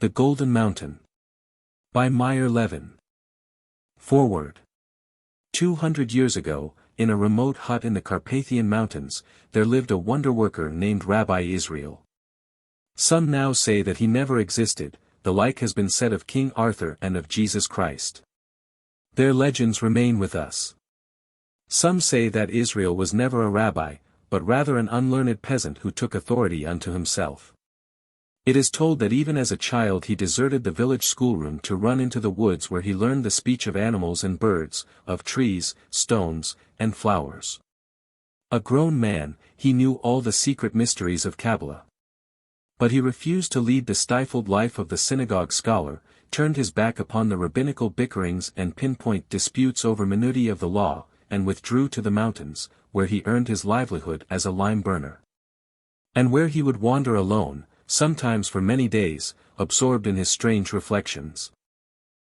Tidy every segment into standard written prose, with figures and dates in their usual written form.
The Golden Mountain. By Meyer Levin. Foreword. 200 years ago, in a remote hut in the Carpathian Mountains, there lived a wonder-worker named Rabbi Israel. Some now say that he never existed, the like has been said of King Arthur and of Jesus Christ. Their legends remain with us. Some say that Israel was never a rabbi, but rather an unlearned peasant who took authority unto himself. It is told that even as a child he deserted the village schoolroom to run into the woods where he learned the speech of animals and birds, of trees, stones, and flowers. A grown man, he knew all the secret mysteries of Kabbalah. But he refused to lead the stifled life of the synagogue scholar, turned his back upon the rabbinical bickerings and pinpoint disputes over minutiae of the law, and withdrew to the mountains, where he earned his livelihood as a lime burner. And where he would wander alone, sometimes for many days, absorbed in his strange reflections.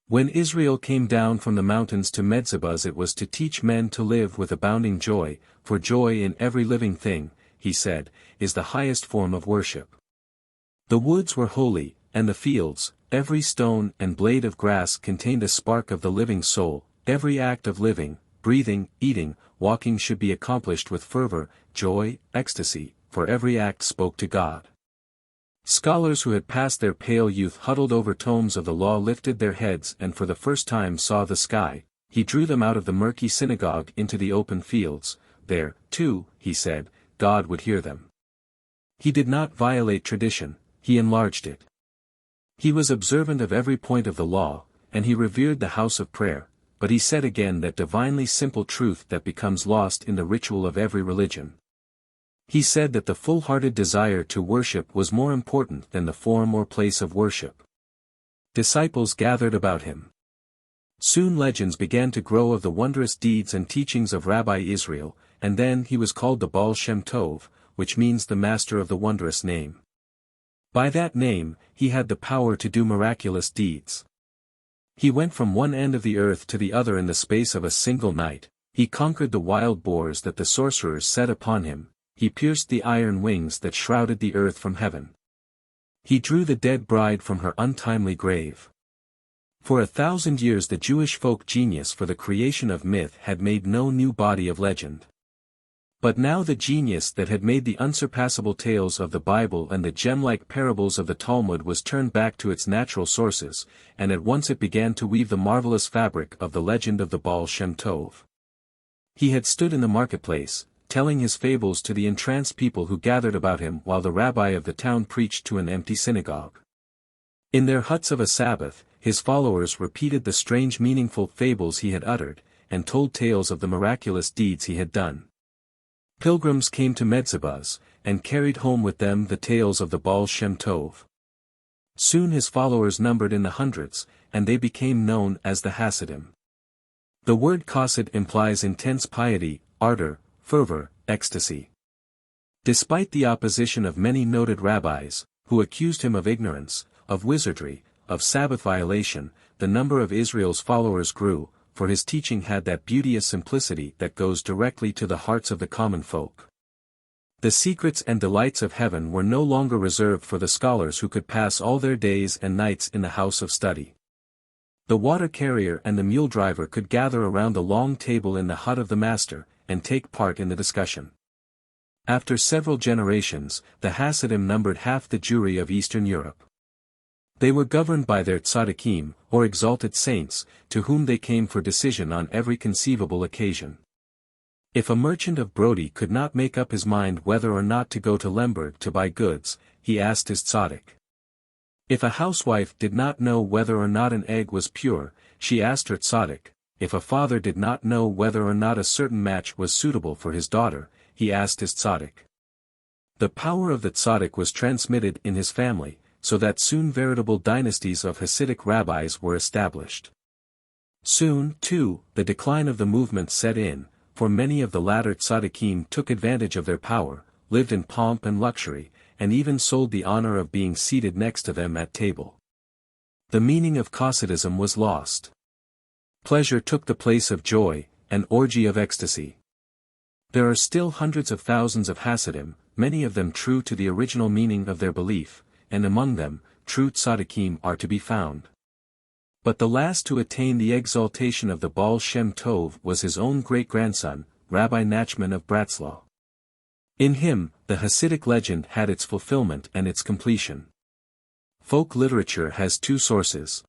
When Israel came down from the mountains to Metzibaz, it was to teach men to live with abounding joy, for joy in every living thing, he said, is the highest form of worship. The woods were holy, and the fields, every stone and blade of grass contained a spark of the living soul. Every act of living, breathing, eating, walking should be accomplished with fervor, joy, ecstasy, for every act spoke to God. Scholars who had passed their pale youth huddled over tomes of the law lifted their heads and for the first time saw the sky. He drew them out of the murky synagogue into the open fields. There, too, he said, God would hear them. He did not violate tradition, he enlarged it. He was observant of every point of the law, and he revered the house of prayer, but he said again that divinely simple truth that becomes lost in the ritual of every religion. He said that the full-hearted desire to worship was more important than the form or place of worship. Disciples gathered about him. Soon legends began to grow of the wondrous deeds and teachings of Rabbi Israel, and then he was called the Baal Shem Tov, which means the master of the wondrous name. By that name, he had the power to do miraculous deeds. He went from one end of the earth to the other in the space of a single night. He conquered the wild boars that the sorcerers set upon him. He pierced the iron wings that shrouded the earth from heaven. He drew the dead bride from her untimely grave. For 1,000 years the Jewish folk genius for the creation of myth had made no new body of legend. But now the genius that had made the unsurpassable tales of the Bible and the gem-like parables of the Talmud was turned back to its natural sources, and at once it began to weave the marvelous fabric of the legend of the Baal Shem Tov. He had stood in the marketplace, telling his fables to the entranced people who gathered about him while the rabbi of the town preached to an empty synagogue. In their huts of a Sabbath, his followers repeated the strange meaningful fables he had uttered, and told tales of the miraculous deeds he had done. Pilgrims came to Metzibaz, and carried home with them the tales of the Baal Shem Tov. Soon his followers numbered in the hundreds, and they became known as the Hasidim. The word chassid implies intense piety, ardor, fervor, ecstasy. Despite the opposition of many noted rabbis, who accused him of ignorance, of wizardry, of Sabbath violation, the number of Israel's followers grew, for his teaching had that beauteous simplicity that goes directly to the hearts of the common folk. The secrets and delights of heaven were no longer reserved for the scholars who could pass all their days and nights in the house of study. The water carrier and the mule driver could gather around the long table in the hut of the master, and take part in the discussion. After several generations, the Hasidim numbered half the Jewry of Eastern Europe. They were governed by their tzaddikim, or exalted saints, to whom they came for decision on every conceivable occasion. If a merchant of Brody could not make up his mind whether or not to go to Lemberg to buy goods, he asked his tzaddik. If a housewife did not know whether or not an egg was pure, she asked her tzaddik. If a father did not know whether or not a certain match was suitable for his daughter, he asked his tzaddik. The power of the tzaddik was transmitted in his family, so that soon veritable dynasties of Hasidic rabbis were established. Soon, too, the decline of the movement set in, for many of the latter tzaddikim took advantage of their power, lived in pomp and luxury, and even sold the honor of being seated next to them at table. The meaning of chassidism was lost. Pleasure took the place of joy, an orgy of ecstasy. There are still hundreds of thousands of Hasidim, many of them true to the original meaning of their belief, and among them, true tzaddikim are to be found. But the last to attain the exaltation of the Baal Shem Tov was his own great-grandson, Rabbi Nachman of Bratzlaw. In him, the Hasidic legend had its fulfillment and its completion. Folk literature has two sources.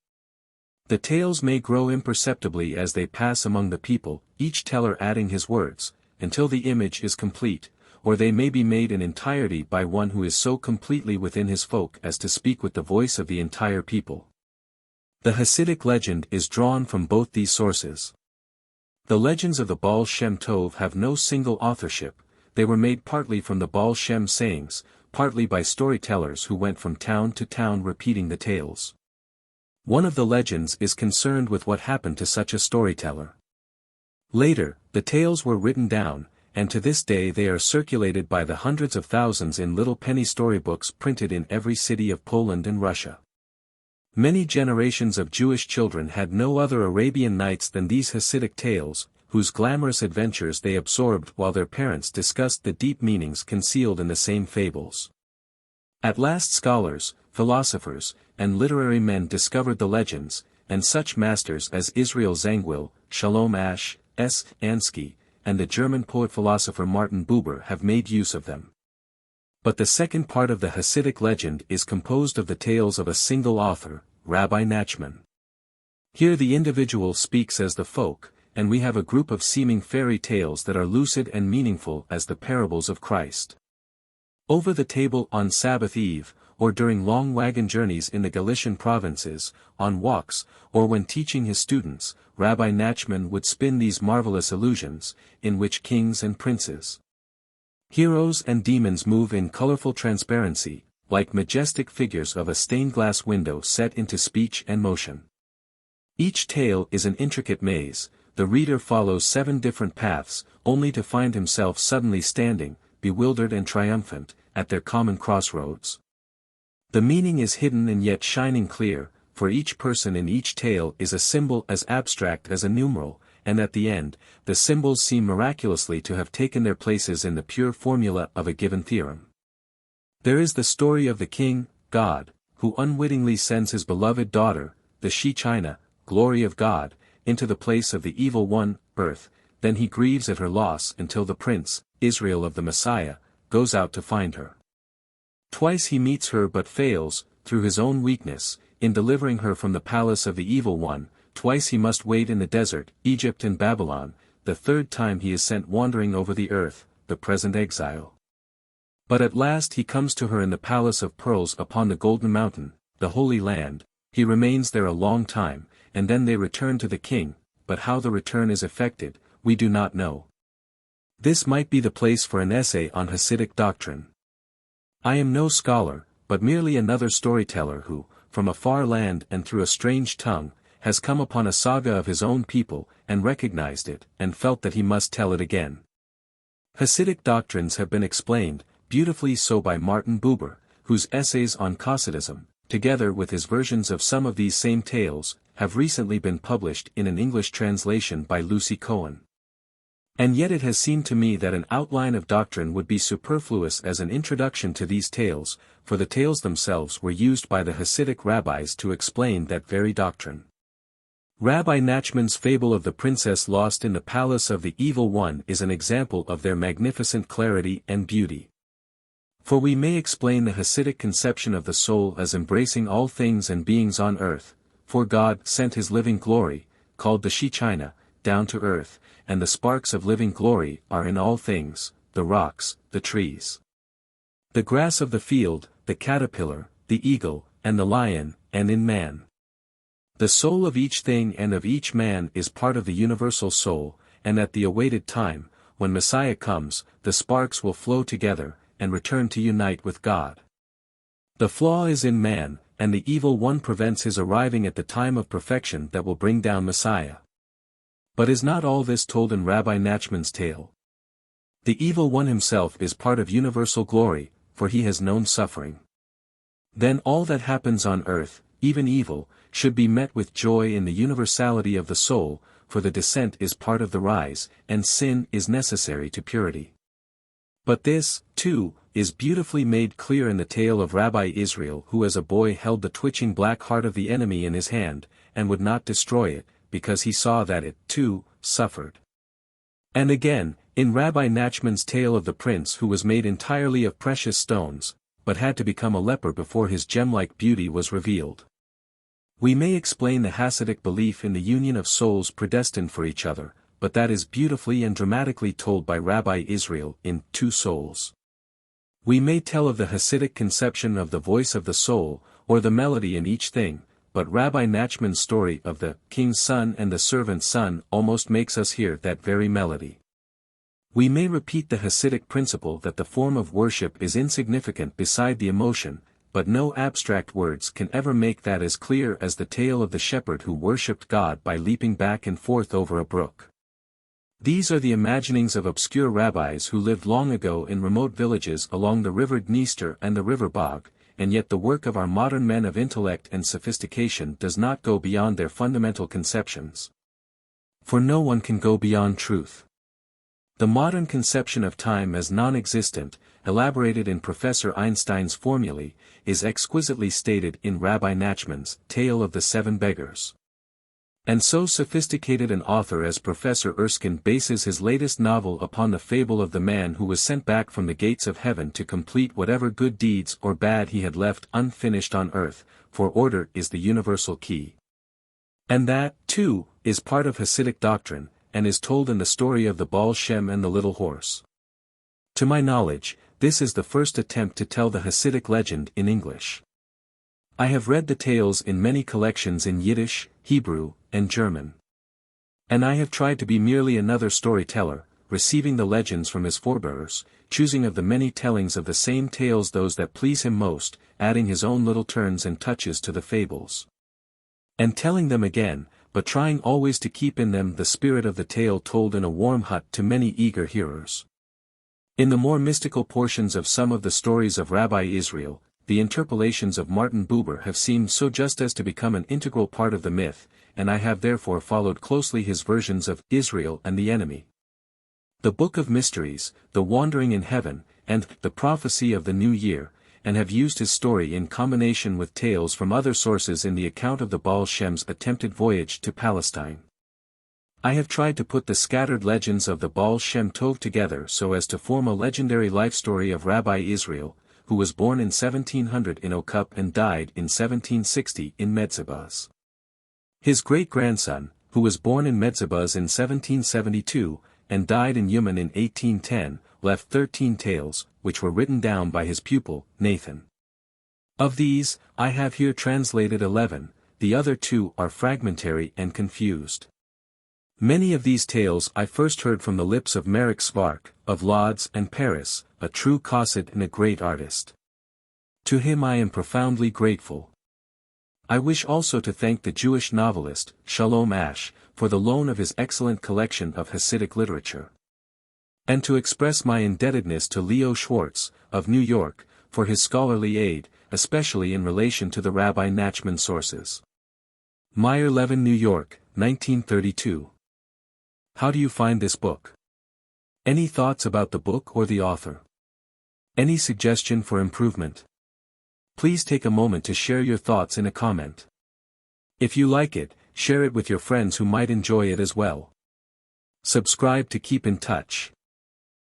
The tales may grow imperceptibly as they pass among the people, each teller adding his words, until the image is complete, or they may be made in entirety by one who is so completely within his folk as to speak with the voice of the entire people. The Hasidic legend is drawn from both these sources. The legends of the Baal Shem Tov have no single authorship, they were made partly from the Baal Shem sayings, partly by storytellers who went from town to town repeating the tales. One of the legends is concerned with what happened to such a storyteller. Later, the tales were written down, and to this day they are circulated by the hundreds of thousands in little penny storybooks printed in every city of Poland and Russia. Many generations of Jewish children had no other Arabian Nights than these Hasidic tales, whose glamorous adventures they absorbed while their parents discussed the deep meanings concealed in the same fables. At last scholars, philosophers, and literary men discovered the legends, and such masters as Israel Zangwill, Shalom Asch, S. Ansky, and the German poet-philosopher Martin Buber have made use of them. But the second part of the Hasidic legend is composed of the tales of a single author, Rabbi Nachman. Here the individual speaks as the folk, and we have a group of seeming fairy tales that are lucid and meaningful as the parables of Christ. Over the table on Sabbath Eve, or during long wagon journeys in the Galician provinces, on walks, or when teaching his students, Rabbi Nachman would spin these marvelous illusions, in which kings and princes, heroes and demons move in colorful transparency, like majestic figures of a stained-glass window set into speech and motion. Each tale is an intricate maze, the reader follows 7 different paths, only to find himself suddenly standing, bewildered and triumphant, at their common crossroads. The meaning is hidden and yet shining clear, for each person in each tale is a symbol as abstract as a numeral, and at the end, the symbols seem miraculously to have taken their places in the pure formula of a given theorem. There is the story of the king, God, who unwittingly sends his beloved daughter, the She-China, glory of God, into the place of the evil one, Earth, then he grieves at her loss until the prince, Israel of the Messiah, goes out to find her. Twice he meets her but fails, through his own weakness, in delivering her from the palace of the evil one. Twice he must wait in the desert, Egypt and Babylon, the third time he is sent wandering over the earth, the present exile. But at last he comes to her in the palace of pearls upon the golden mountain, the Holy Land. He remains there a long time, and then they return to the king, but how the return is effected, we do not know. This might be the place for an essay on Hasidic doctrine. I am no scholar, but merely another storyteller who, from a far land and through a strange tongue, has come upon a saga of his own people, and recognized it, and felt that he must tell it again. Hasidic doctrines have been explained, beautifully so by Martin Buber, whose essays on Chassidism, together with his versions of some of these same tales, have recently been published in an English translation by Lucy Cohen. And yet it has seemed to me that an outline of doctrine would be superfluous as an introduction to these tales, for the tales themselves were used by the Hasidic rabbis to explain that very doctrine. Rabbi Nachman's fable of the princess lost in the palace of the evil one is an example of their magnificent clarity and beauty. For we may explain the Hasidic conception of the soul as embracing all things and beings on earth, for God sent his living glory, called the She-China, down to earth, and the sparks of living glory are in all things, the rocks, the trees, the grass of the field, the caterpillar, the eagle, and the lion, and in man. The soul of each thing and of each man is part of the universal soul, and at the awaited time, when Messiah comes, the sparks will flow together, and return to unite with God. The flaw is in man, and the evil one prevents his arriving at the time of perfection that will bring down Messiah. But is not all this told in Rabbi Nachman's tale? The evil one himself is part of universal glory, for he has known suffering. Then all that happens on earth, even evil, should be met with joy in the universality of the soul, for the descent is part of the rise, and sin is necessary to purity. But this, too, is beautifully made clear in the tale of Rabbi Israel, who as a boy held the twitching black heart of the enemy in his hand, and would not destroy it, because he saw that it, too, suffered. And again, in Rabbi Nachman's tale of the prince who was made entirely of precious stones, but had to become a leper before his gem-like beauty was revealed. We may explain the Hasidic belief in the union of souls predestined for each other, but that is beautifully and dramatically told by Rabbi Israel in Two Souls. We may tell of the Hasidic conception of the voice of the soul, or the melody in each thing, but Rabbi Nachman's story of the king's son and the servant's son almost makes us hear that very melody. We may repeat the Hasidic principle that the form of worship is insignificant beside the emotion, but no abstract words can ever make that as clear as the tale of the shepherd who worshipped God by leaping back and forth over a brook. These are the imaginings of obscure rabbis who lived long ago in remote villages along the river Dniester and the river Bog, and yet the work of our modern men of intellect and sophistication does not go beyond their fundamental conceptions. For no one can go beyond truth. The modern conception of time as non-existent, elaborated in Professor Einstein's formulae, is exquisitely stated in Rabbi Nachman's Tale of the Seven Beggars. And so sophisticated an author as Professor Erskine bases his latest novel upon the fable of the man who was sent back from the gates of heaven to complete whatever good deeds or bad he had left unfinished on earth, for order is the universal key. And that, too, is part of Hasidic doctrine, and is told in the story of the Baal Shem and the little horse. To my knowledge, this is the first attempt to tell the Hasidic legend in English. I have read the tales in many collections in Yiddish, Hebrew, and German. And I have tried to be merely another storyteller, receiving the legends from his forebears, choosing of the many tellings of the same tales those that please him most, adding his own little turns and touches to the fables. And telling them again, but trying always to keep in them the spirit of the tale told in a warm hut to many eager hearers. In the more mystical portions of some of the stories of Rabbi Israel, the interpolations of Martin Buber have seemed so just as to become an integral part of the myth, and I have therefore followed closely his versions of Israel and the Enemy, the Book of Mysteries, the Wandering in Heaven, and the Prophecy of the New Year, and have used his story in combination with tales from other sources in the account of the Baal Shem's attempted voyage to Palestine. I have tried to put the scattered legends of the Baal Shem Tov together so as to form a legendary life story of Rabbi Israel, who was born in 1700 in Okup and died in 1760 in Medzibaz. His great-grandson, who was born in Medzibaz in 1772, and died in Yuman in 1810, left 13 tales, which were written down by his pupil, Nathan. Of these, I have here translated 11, the other 2 are fragmentary and confused. Many of these tales I first heard from the lips of Merrick Svark, of Lodz and Paris, a true Chassid and a great artist. To him I am profoundly grateful. I wish also to thank the Jewish novelist, Shalom Ash, for the loan of his excellent collection of Hasidic literature. And to express my indebtedness to Leo Schwartz, of New York, for his scholarly aid, especially in relation to the Rabbi Nachman sources. Meyer Levin, New York, 1932. How do you find this book? Any thoughts about the book or the author? Any suggestion for improvement? Please take a moment to share your thoughts in a comment. If you like it, share it with your friends who might enjoy it as well. Subscribe to keep in touch.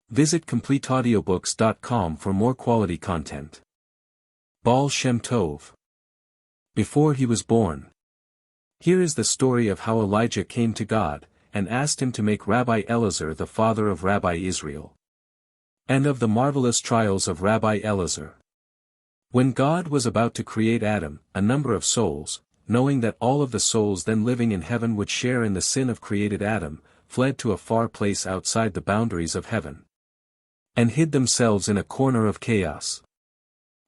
Visit CompleteAudiobooks.com for more quality content. Baal Shem Tov. Before he was born. Here is the story of how Elijah came to God, and asked him to make Rabbi Elazar the father of Rabbi Israel. And of the marvelous trials of Rabbi Elazar. When God was about to create Adam, a number of souls, knowing that all of the souls then living in heaven would share in the sin of created Adam, fled to a far place outside the boundaries of heaven. And hid themselves in a corner of chaos.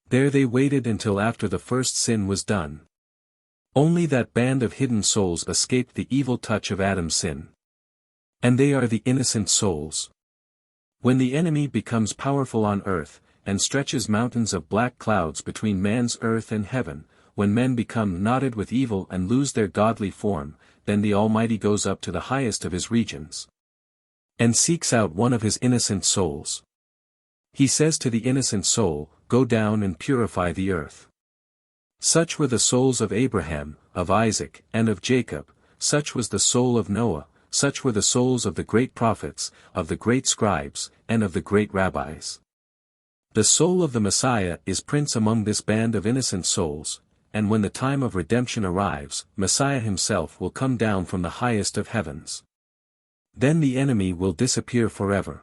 There they waited until after the first sin was done. Only that band of hidden souls escaped the evil touch of Adam's sin. And they are the innocent souls. When the enemy becomes powerful on earth, and stretches mountains of black clouds between man's earth and heaven, when men become knotted with evil and lose their godly form, then the Almighty goes up to the highest of his regions. And seeks out one of his innocent souls. He says to the innocent soul, go down and purify the earth. Such were the souls of Abraham, of Isaac, and of Jacob, such was the soul of Noah, such were the souls of the great prophets, of the great scribes, and of the great rabbis. The soul of the Messiah is prince among this band of innocent souls, and when the time of redemption arrives, Messiah himself will come down from the highest of heavens. Then the enemy will disappear forever.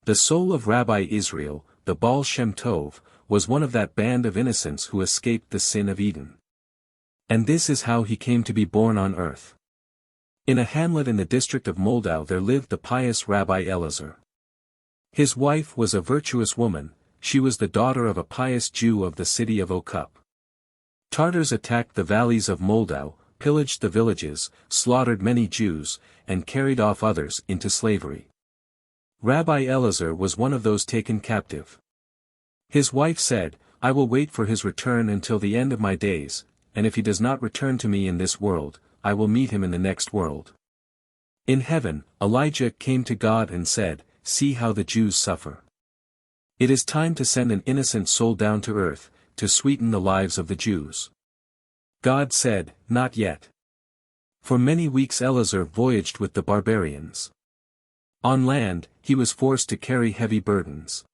The soul of Rabbi Israel, the Baal Shem Tov, was one of that band of innocents who escaped the sin of Eden. And this is how he came to be born on earth. In a hamlet in the district of Moldau there lived the pious Rabbi Elazar. His wife was a virtuous woman, she was the daughter of a pious Jew of the city of Okup. Tartars attacked the valleys of Moldau, pillaged the villages, slaughtered many Jews, and carried off others into slavery. Rabbi Elazar was one of those taken captive. His wife said, I will wait for his return until the end of my days, and if he does not return to me in this world, I will meet him in the next world. In heaven, Elijah came to God and said, see how the Jews suffer. It is time to send an innocent soul down to earth, to sweeten the lives of the Jews. God said, not yet. For many weeks Elazar voyaged with the barbarians. On land, he was forced to carry heavy burdens.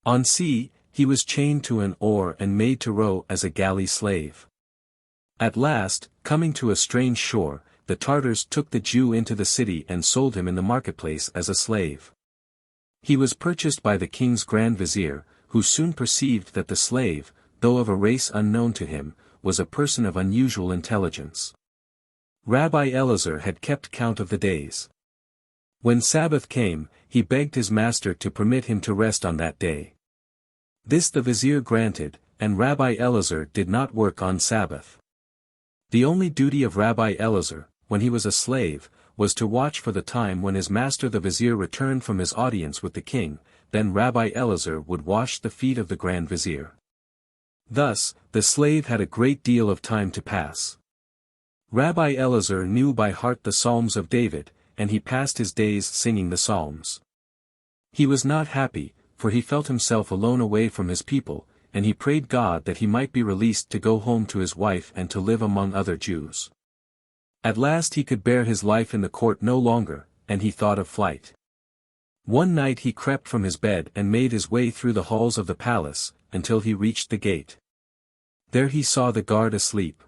On sea, he was chained to an oar and made to row as a galley slave. At last, coming to a strange shore, the Tartars took the Jew into the city and sold him in the marketplace as a slave. He was purchased by the king's grand vizier, who soon perceived that the slave, though of a race unknown to him, was a person of unusual intelligence. Rabbi Elazar had kept count of the days. When Sabbath came, he begged his master to permit him to rest on that day. This the vizier granted, and Rabbi Elazar did not work on Sabbath. The only duty of Rabbi Elazar, when he was a slave, was to watch for the time when his master the vizier returned from his audience with the king, then Rabbi Elazar would wash the feet of the grand vizier. Thus, the slave had a great deal of time to pass. Rabbi Elazar knew by heart the Psalms of David, and he passed his days singing the Psalms. He was not happy, for he felt himself alone away from his people, and he prayed God that he might be released to go home to his wife and to live among other Jews. At last he could bear his life in the court no longer, and he thought of flight. One night he crept from his bed and made his way through the halls of the palace, until he reached the gate. There he saw the guard asleep.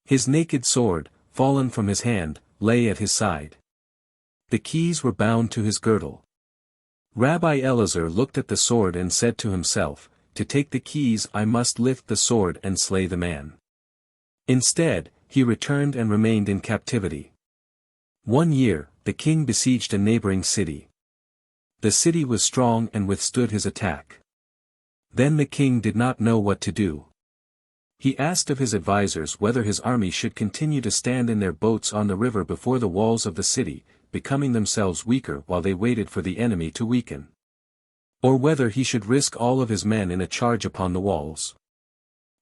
His naked sword, fallen from his hand, lay at his side. The keys were bound to his girdle. Rabbi Elazar looked at the sword and said to himself, to take the keys I must lift the sword and slay the man. Instead, he returned and remained in captivity. 1 year, the king besieged a neighboring city. The city was strong and withstood his attack. Then the king did not know what to do. He asked of his advisers whether his army should continue to stand in their boats on the river before the walls of the city, becoming themselves weaker while they waited for the enemy to weaken. Or whether he should risk all of his men in a charge upon the walls.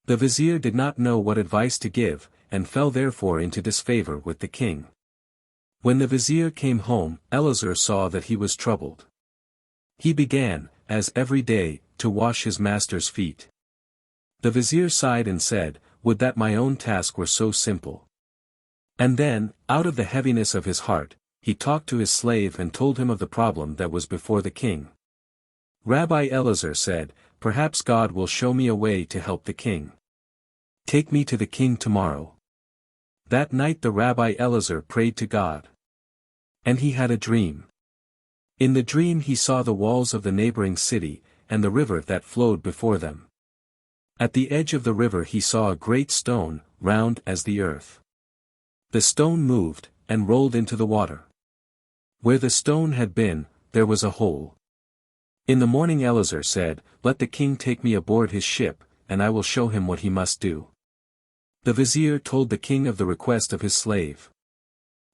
The vizier did not know what advice to give, and fell therefore into disfavor with the king. When the vizier came home, Elazar saw that he was troubled. He began, as every day, to wash his master's feet. The vizier sighed and said, would that my own task were so simple. And then, out of the heaviness of his heart, he talked to his slave and told him of the problem that was before the king. Rabbi Elazar said, perhaps God will show me a way to help the king. Take me to the king tomorrow. That night the Rabbi Elazar prayed to God. And he had a dream. In the dream he saw the walls of the neighboring city, and the river that flowed before them. At the edge of the river he saw a great stone, round as the earth. The stone moved, and rolled into the water. Where the stone had been, there was a hole. In the morning Elazar said, let the king take me aboard his ship, and I will show him what he must do. The vizier told the king of the request of his slave.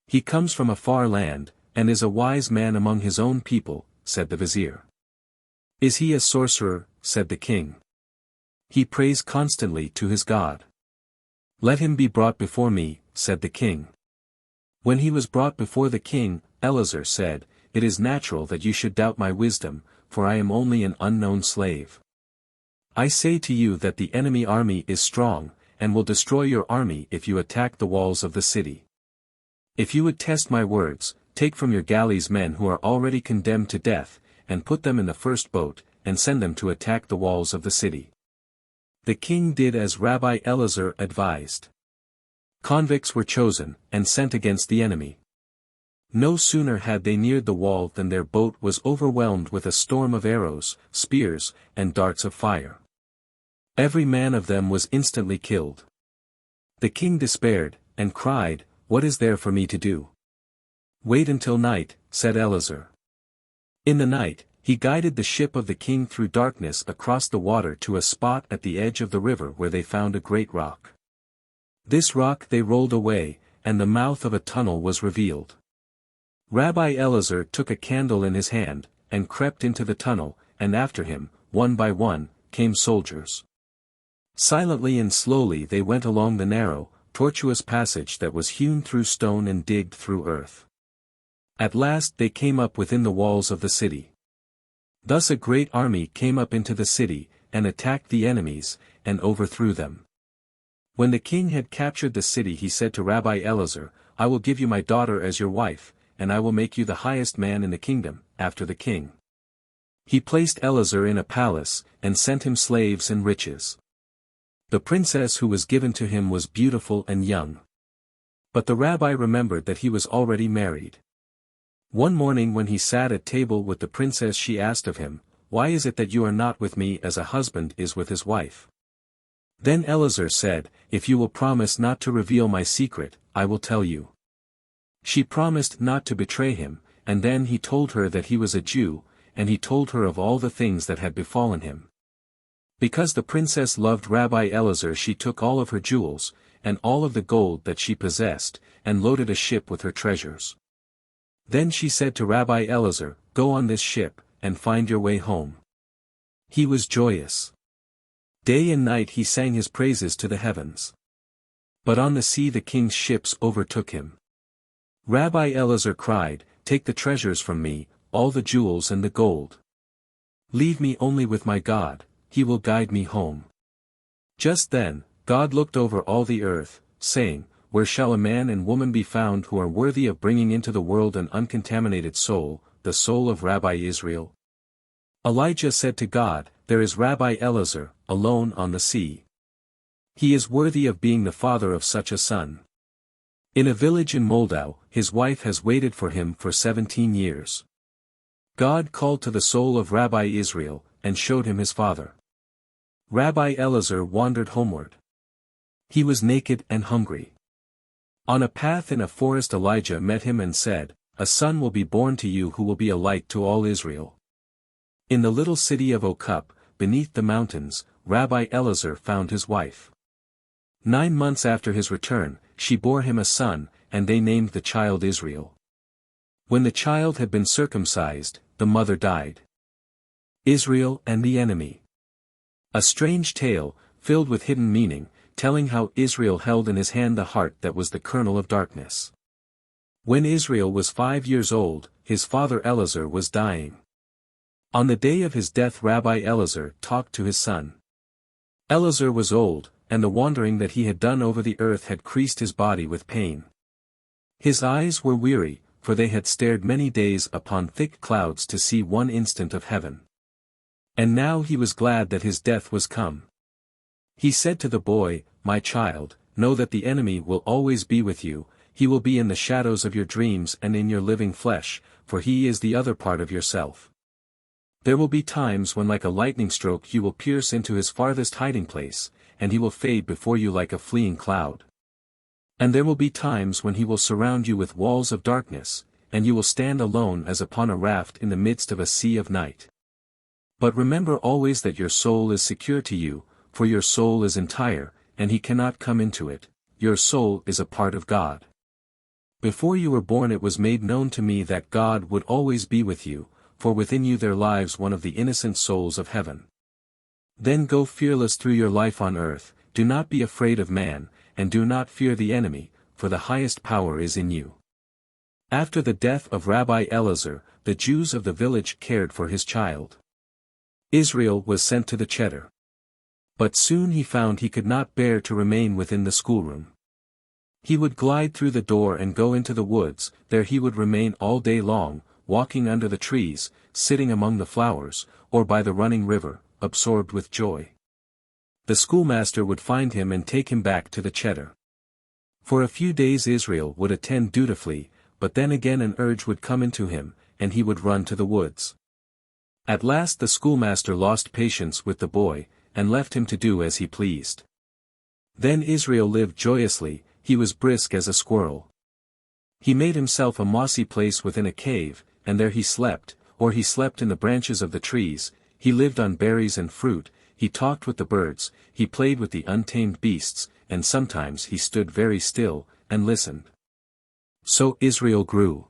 He comes from a far land, and is a wise man among his own people, said the vizier. Is he a sorcerer, said the king. He prays constantly to his God. Let him be brought before me, said the king. When he was brought before the king, Elazar said, it is natural that you should doubt my wisdom, for I am only an unknown slave. I say to you that the enemy army is strong, and will destroy your army if you attack the walls of the city. If you would test my words, take from your galleys men who are already condemned to death, and put them in the first boat, and send them to attack the walls of the city. The king did as Rabbi Elazar advised. Convicts were chosen, and sent against the enemy. No sooner had they neared the wall than their boat was overwhelmed with a storm of arrows, spears, and darts of fire. Every man of them was instantly killed. The king despaired, and cried, "What is there for me to do?" "Wait until night," said Elazar. In the night, he guided the ship of the king through darkness across the water to a spot at the edge of the river where they found a great rock. This rock they rolled away, and the mouth of a tunnel was revealed. Rabbi Elazar took a candle in his hand, and crept into the tunnel, and after him, one by one, came soldiers. Silently and slowly they went along the narrow, tortuous passage that was hewn through stone and digged through earth. At last they came up within the walls of the city. Thus a great army came up into the city, and attacked the enemies, and overthrew them. When the king had captured the city he said to Rabbi Elazar, "I will give you my daughter as your wife, and I will make you the highest man in the kingdom, after the king." He placed Elazar in a palace, and sent him slaves and riches. The princess who was given to him was beautiful and young. But the rabbi remembered that he was already married. One morning when he sat at table with the princess she asked of him, "Why is it that you are not with me as a husband is with his wife?" Then Elazar said, "If you will promise not to reveal my secret, I will tell you." She promised not to betray him, and then he told her that he was a Jew, and he told her of all the things that had befallen him. Because the princess loved Rabbi Elazar, she took all of her jewels, and all of the gold that she possessed, and loaded a ship with her treasures. Then she said to Rabbi Elazar, "Go on this ship, and find your way home." He was joyous. Day and night he sang his praises to the heavens. But on the sea the king's ships overtook him. Rabbi Elazar cried, "Take the treasures from me, all the jewels and the gold. Leave me only with my God, he will guide me home." Just then, God looked over all the earth, saying, "Where shall a man and woman be found who are worthy of bringing into the world an uncontaminated soul, the soul of Rabbi Israel?" Elijah said to God, "There is Rabbi Elazar, alone on the sea. He is worthy of being the father of such a son. In a village in Moldau, his wife has waited for him for 17 years. God called to the soul of Rabbi Israel, and showed him his father. Rabbi Elazar wandered homeward. He was naked and hungry. On a path in a forest Elijah met him and said, "A son will be born to you who will be a light to all Israel." In the little city of Okup, beneath the mountains, Rabbi Elazar found his wife. 9 months after his return, she bore him a son, and they named the child Israel. When the child had been circumcised, the mother died. Israel and the enemy. A strange tale, filled with hidden meaning, telling how Israel held in his hand the heart that was the kernel of darkness. When Israel was 5 years old, his father Elazar was dying. On the day of his death Rabbi Elazar talked to his son. Elazar was old, and the wandering that he had done over the earth had creased his body with pain. His eyes were weary, for they had stared many days upon thick clouds to see one instant of heaven. And now he was glad that his death was come. He said to the boy, "My child, know that the enemy will always be with you, he will be in the shadows of your dreams and in your living flesh, for he is the other part of yourself. There will be times when like a lightning stroke you will pierce into his farthest hiding place, and he will fade before you like a fleeing cloud. And there will be times when he will surround you with walls of darkness, and you will stand alone as upon a raft in the midst of a sea of night. But remember always that your soul is secure to you, for your soul is entire, and he cannot come into it, your soul is a part of God. Before you were born it was made known to me that God would always be with you, for within you there lives one of the innocent souls of heaven. Then go fearless through your life on earth, do not be afraid of man, and do not fear the enemy, for the highest power is in you." After the death of Rabbi Elazar, the Jews of the village cared for his child. Israel was sent to the cheder. But soon he found he could not bear to remain within the schoolroom. He would glide through the door and go into the woods. There he would remain all day long, walking under the trees, sitting among the flowers, or by the running river, absorbed with joy. The schoolmaster would find him and take him back to the cheder. For a few days Israel would attend dutifully, but then again an urge would come into him, and he would run to the woods. At last the schoolmaster lost patience with the boy, and left him to do as he pleased. Then Israel lived joyously. He was brisk as a squirrel. He made himself a mossy place within a cave, and there he slept, or he slept in the branches of the trees. He lived on berries and fruit, he talked with the birds, he played with the untamed beasts, and sometimes he stood very still, and listened. So Israel grew.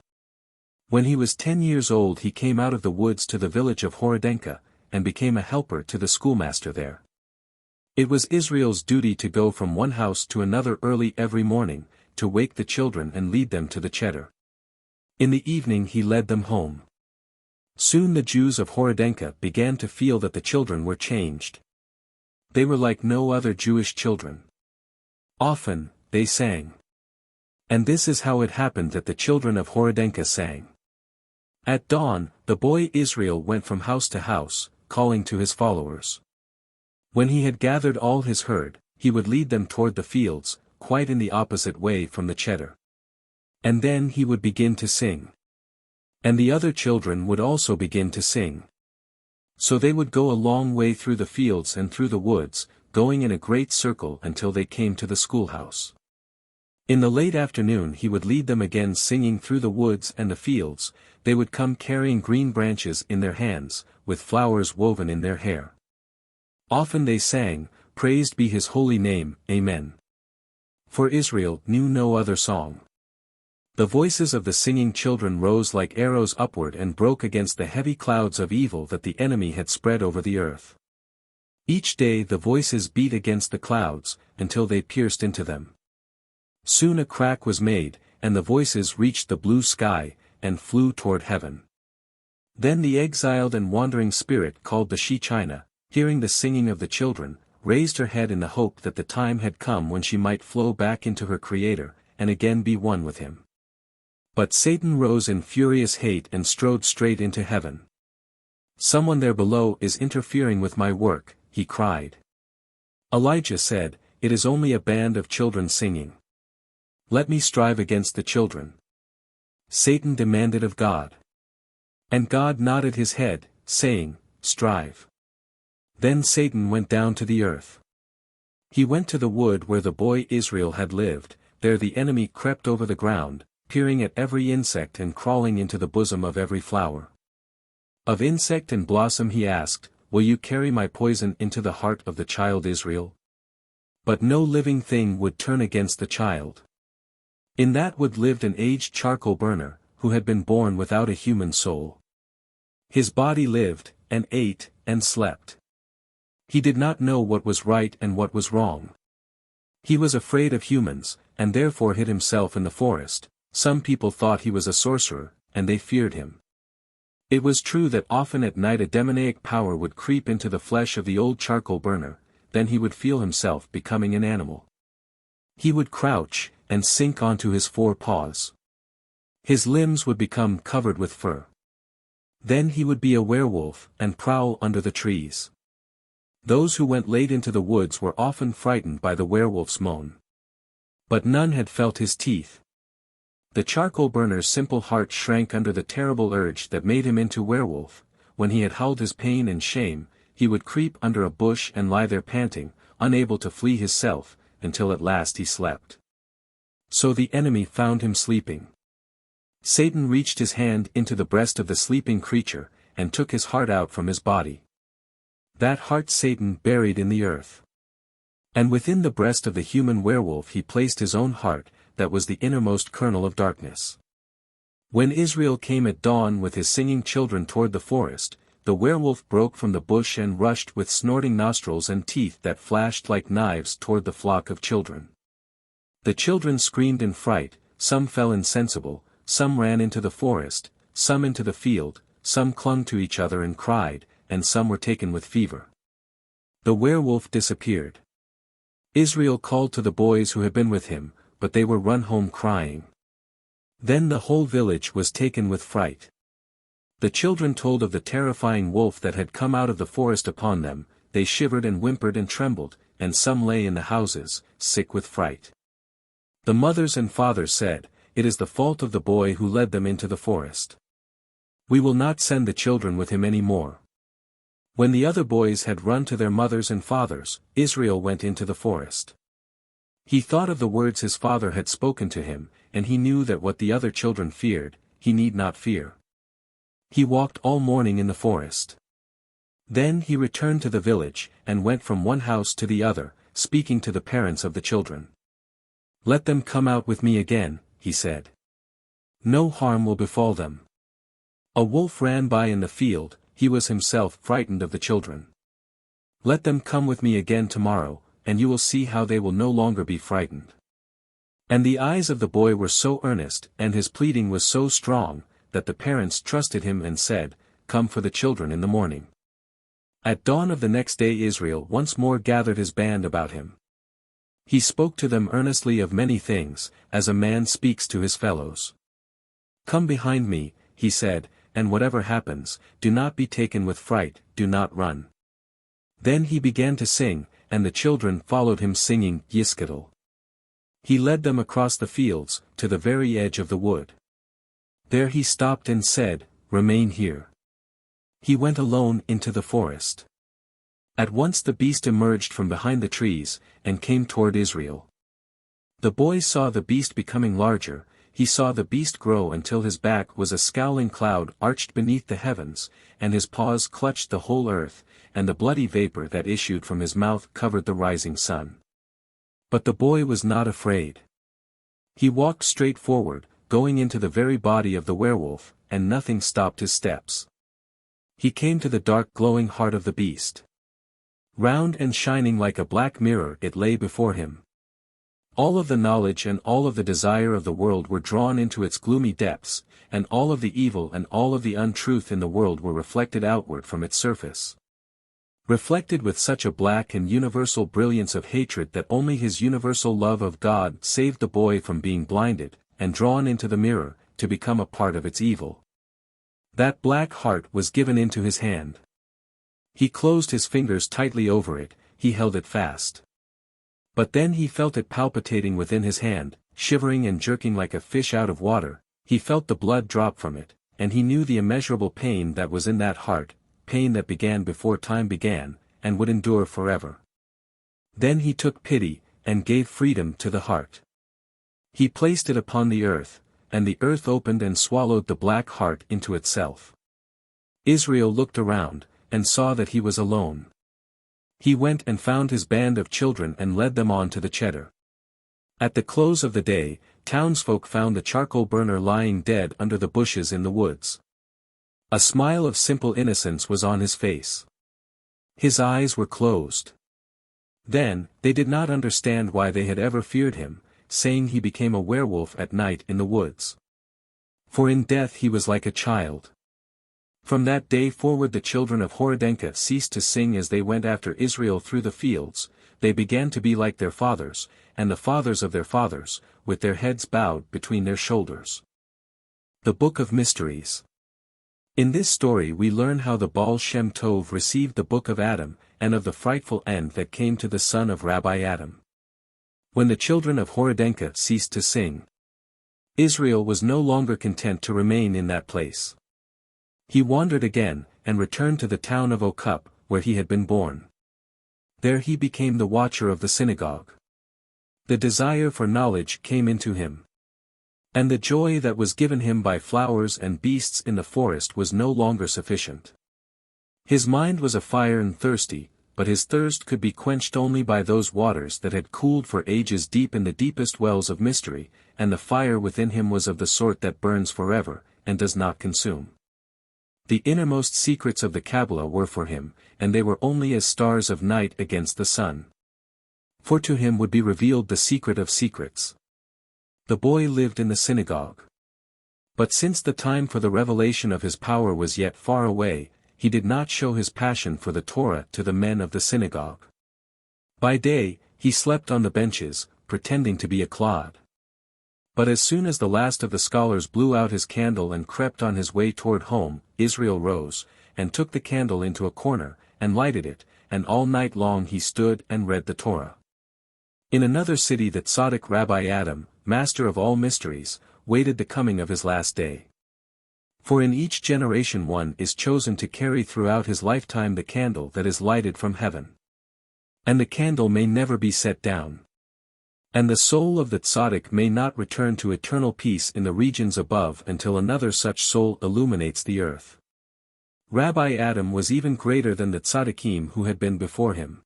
When he was 10 years old he came out of the woods to the village of Horodenka, and became a helper to the schoolmaster there. It was Israel's duty to go from one house to another early every morning, to wake the children and lead them to the cheder. In the evening he led them home. Soon the Jews of Horodenka began to feel that the children were changed. They were like no other Jewish children. Often, they sang. And this is how it happened that the children of Horodenka sang. At dawn, the boy Israel went from house to house, calling to his followers. When he had gathered all his herd, he would lead them toward the fields, quite in the opposite way from the cheder. And then he would begin to sing. And the other children would also begin to sing. So they would go a long way through the fields and through the woods, going in a great circle until they came to the schoolhouse. In the late afternoon he would lead them again singing through the woods and the fields. They would come carrying green branches in their hands, with flowers woven in their hair. Often they sang, "Praised be his holy name, Amen." For Israel knew no other song. The voices of the singing children rose like arrows upward and broke against the heavy clouds of evil that the enemy had spread over the earth. Each day the voices beat against the clouds, until they pierced into them. Soon a crack was made, and the voices reached the blue sky, and flew toward heaven. Then the exiled and wandering spirit called the she-china, hearing the singing of the children, raised her head in the hope that the time had come when she might flow back into her Creator, and again be one with him. But Satan rose in furious hate and strode straight into heaven. "Someone there below is interfering with my work," he cried. Elijah said, "It is only a band of children singing. Let me strive against the children." Satan demanded of God. And God nodded his head, saying, "Strive." Then Satan went down to the earth. He went to the wood where the boy Israel had lived. There the enemy crept over the ground, peering at every insect and crawling into the bosom of every flower. Of insect and blossom he asked, "Will you carry my poison into the heart of the child Israel?" But no living thing would turn against the child. In that wood lived an aged charcoal burner, who had been born without a human soul. His body lived, and ate, and slept. He did not know what was right and what was wrong. He was afraid of humans, and therefore hid himself in the forest. Some people thought he was a sorcerer, and they feared him. It was true that often at night a demoniac power would creep into the flesh of the old charcoal burner, then he would feel himself becoming an animal. He would crouch, and sink onto his 4 paws. His limbs would become covered with fur. Then he would be a werewolf, and prowl under the trees. Those who went late into the woods were often frightened by the werewolf's moan. But none had felt his teeth. The charcoal burner's simple heart shrank under the terrible urge that made him into werewolf. When he had howled his pain and shame, he would creep under a bush and lie there panting, unable to flee his self, until at last he slept. So the enemy found him sleeping. Satan reached his hand into the breast of the sleeping creature, and took his heart out from his body. That heart Satan buried in the earth. And within the breast of the human werewolf he placed his own heart, that was the innermost kernel of darkness. When Israel came at dawn with his singing children toward the forest, the werewolf broke from the bush and rushed with snorting nostrils and teeth that flashed like knives toward the flock of children. The children screamed in fright, some fell insensible, some ran into the forest, some into the field, some clung to each other and cried, and some were taken with fever. The werewolf disappeared. Israel called to the boys who had been with him, but they were run home crying. Then the whole village was taken with fright. The children told of the terrifying wolf that had come out of the forest upon them. They shivered and whimpered and trembled, and some lay in the houses, sick with fright. The mothers and fathers said, "It is the fault of the boy who led them into the forest. We will not send the children with him any more." When the other boys had run to their mothers and fathers, Israel went into the forest. He thought of the words his father had spoken to him, and he knew that what the other children feared, he need not fear. He walked all morning in the forest. Then he returned to the village, and went from one house to the other, speaking to the parents of the children. "Let them come out with me again," he said. "No harm will befall them." A wolf ran by in the field, he was himself frightened of the children. "Let them come with me again tomorrow, and you will see how they will no longer be frightened." And the eyes of the boy were so earnest, and his pleading was so strong, that the parents trusted him and said, "Come for the children in the morning." At dawn of the next day Israel once more gathered his band about him. He spoke to them earnestly of many things, as a man speaks to his fellows. "Come behind me," he said, "and whatever happens, do not be taken with fright, do not run." Then he began to sing, and the children followed him singing Yiskadal. He led them across the fields, to the very edge of the wood. There he stopped and said, "Remain here." He went alone into the forest. At once the beast emerged from behind the trees, and came toward Israel. The boy saw the beast becoming larger. He saw the beast grow until his back was a scowling cloud arched beneath the heavens, and his paws clutched the whole earth, and the bloody vapor that issued from his mouth covered the rising sun. But the boy was not afraid. He walked straight forward, going into the very body of the werewolf, and nothing stopped his steps. He came to the dark glowing heart of the beast. Round and shining like a black mirror it lay before him. All of the knowledge and all of the desire of the world were drawn into its gloomy depths, and all of the evil and all of the untruth in the world were reflected outward from its surface. Reflected with such a black and universal brilliance of hatred that only his universal love of God saved the boy from being blinded, and drawn into the mirror, to become a part of its evil. That black heart was given into his hand. He closed his fingers tightly over it, he held it fast. But then he felt it palpitating within his hand, shivering and jerking like a fish out of water. He felt the blood drop from it, and he knew the immeasurable pain that was in that heart, pain that began before time began, and would endure forever. Then he took pity, and gave freedom to the heart. He placed it upon the earth, and the earth opened and swallowed the black heart into itself. Israel looked around, and saw that he was alone. He went and found his band of children and led them on to the cheder. At the close of the day, townsfolk found the charcoal burner lying dead under the bushes in the woods. A smile of simple innocence was on his face. His eyes were closed. Then, they did not understand why they had ever feared him, saying he became a werewolf at night in the woods. For in death he was like a child. From that day forward the children of Horodenka ceased to sing as they went after Israel through the fields. They began to be like their fathers, and the fathers of their fathers, with their heads bowed between their shoulders. The Book of Mysteries. In this story we learn how the Baal Shem Tov received the Book of Adam, and of the frightful end that came to the son of Rabbi Adam. When the children of Horodenka ceased to sing, Israel was no longer content to remain in that place. He wandered again, and returned to the town of Okup, where he had been born. There he became the watcher of the synagogue. The desire for knowledge came into him. And the joy that was given him by flowers and beasts in the forest was no longer sufficient. His mind was afire and thirsty, but his thirst could be quenched only by those waters that had cooled for ages deep in the deepest wells of mystery, and the fire within him was of the sort that burns forever, and does not consume. The innermost secrets of the Kabbalah were for him, and they were only as stars of night against the sun. For to him would be revealed the secret of secrets. The boy lived in the synagogue. But since the time for the revelation of his power was yet far away, he did not show his passion for the Torah to the men of the synagogue. By day, he slept on the benches, pretending to be a clod. But as soon as the last of the scholars blew out his candle and crept on his way toward home, Israel rose, and took the candle into a corner, and lighted it, and all night long he stood and read the Torah. In another city the tzaddik Rabbi Adam, master of all mysteries, waited the coming of his last day. For in each generation one is chosen to carry throughout his lifetime the candle that is lighted from heaven. And the candle may never be set down. And the soul of the tzaddik may not return to eternal peace in the regions above until another such soul illuminates the earth. Rabbi Adam was even greater than the tzaddikim who had been before him.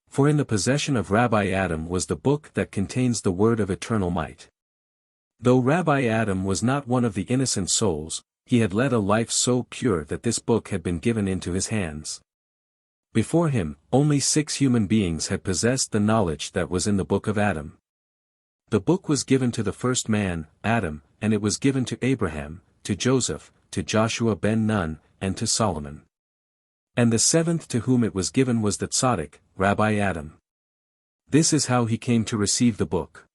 For in the possession of Rabbi Adam was the book that contains the word of eternal might. Though Rabbi Adam was not one of the innocent souls, he had led a life so pure that this book had been given into his hands. Before him, only 6 human beings had possessed the knowledge that was in the book of Adam. The book was given to the first man, Adam, and it was given to Abraham, to Joseph, to Joshua ben Nun, and to Solomon. And the 7th to whom it was given was the tzaddik, Rabbi Adam. This is how he came to receive the book.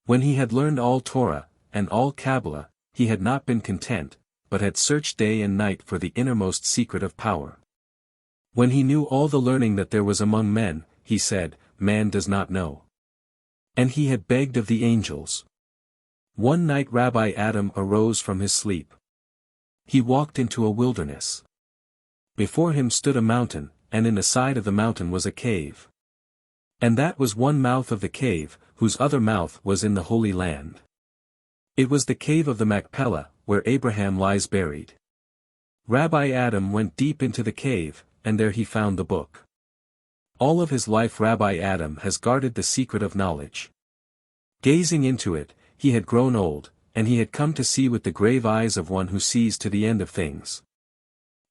When he had learned all Torah, and all Kabbalah, he had not been content, but had searched day and night for the innermost secret of power. When he knew all the learning that there was among men, he said, "Man does not know." And he had begged of the angels. One night Rabbi Adam arose from his sleep. He walked into a wilderness. Before him stood a mountain, and in the side of the mountain was a cave. And that was one mouth of the cave, whose other mouth was in the Holy Land. It was the cave of the Machpelah, where Abraham lies buried. Rabbi Adam went deep into the cave, and there he found the book. All of his life Rabbi Adam has guarded the secret of knowledge. Gazing into it, he had grown old, and he had come to see with the grave eyes of one who sees to the end of things.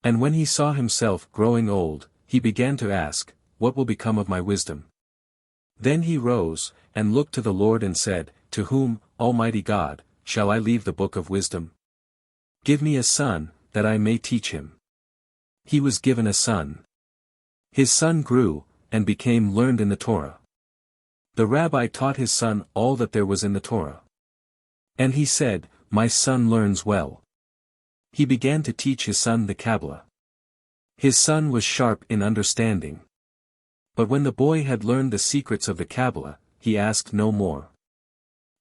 And when he saw himself growing old, he began to ask, "What will become of my wisdom?" Then he rose, and looked to the Lord and said, "To whom, Almighty God, shall I leave the book of wisdom? Give me a son, that I may teach him." He was given a son. His son grew, and became learned in the Torah. The rabbi taught his son all that there was in the Torah. And he said, "My son learns well." He began to teach his son the Kabbalah. His son was sharp in understanding. But when the boy had learned the secrets of the Kabbalah, he asked no more.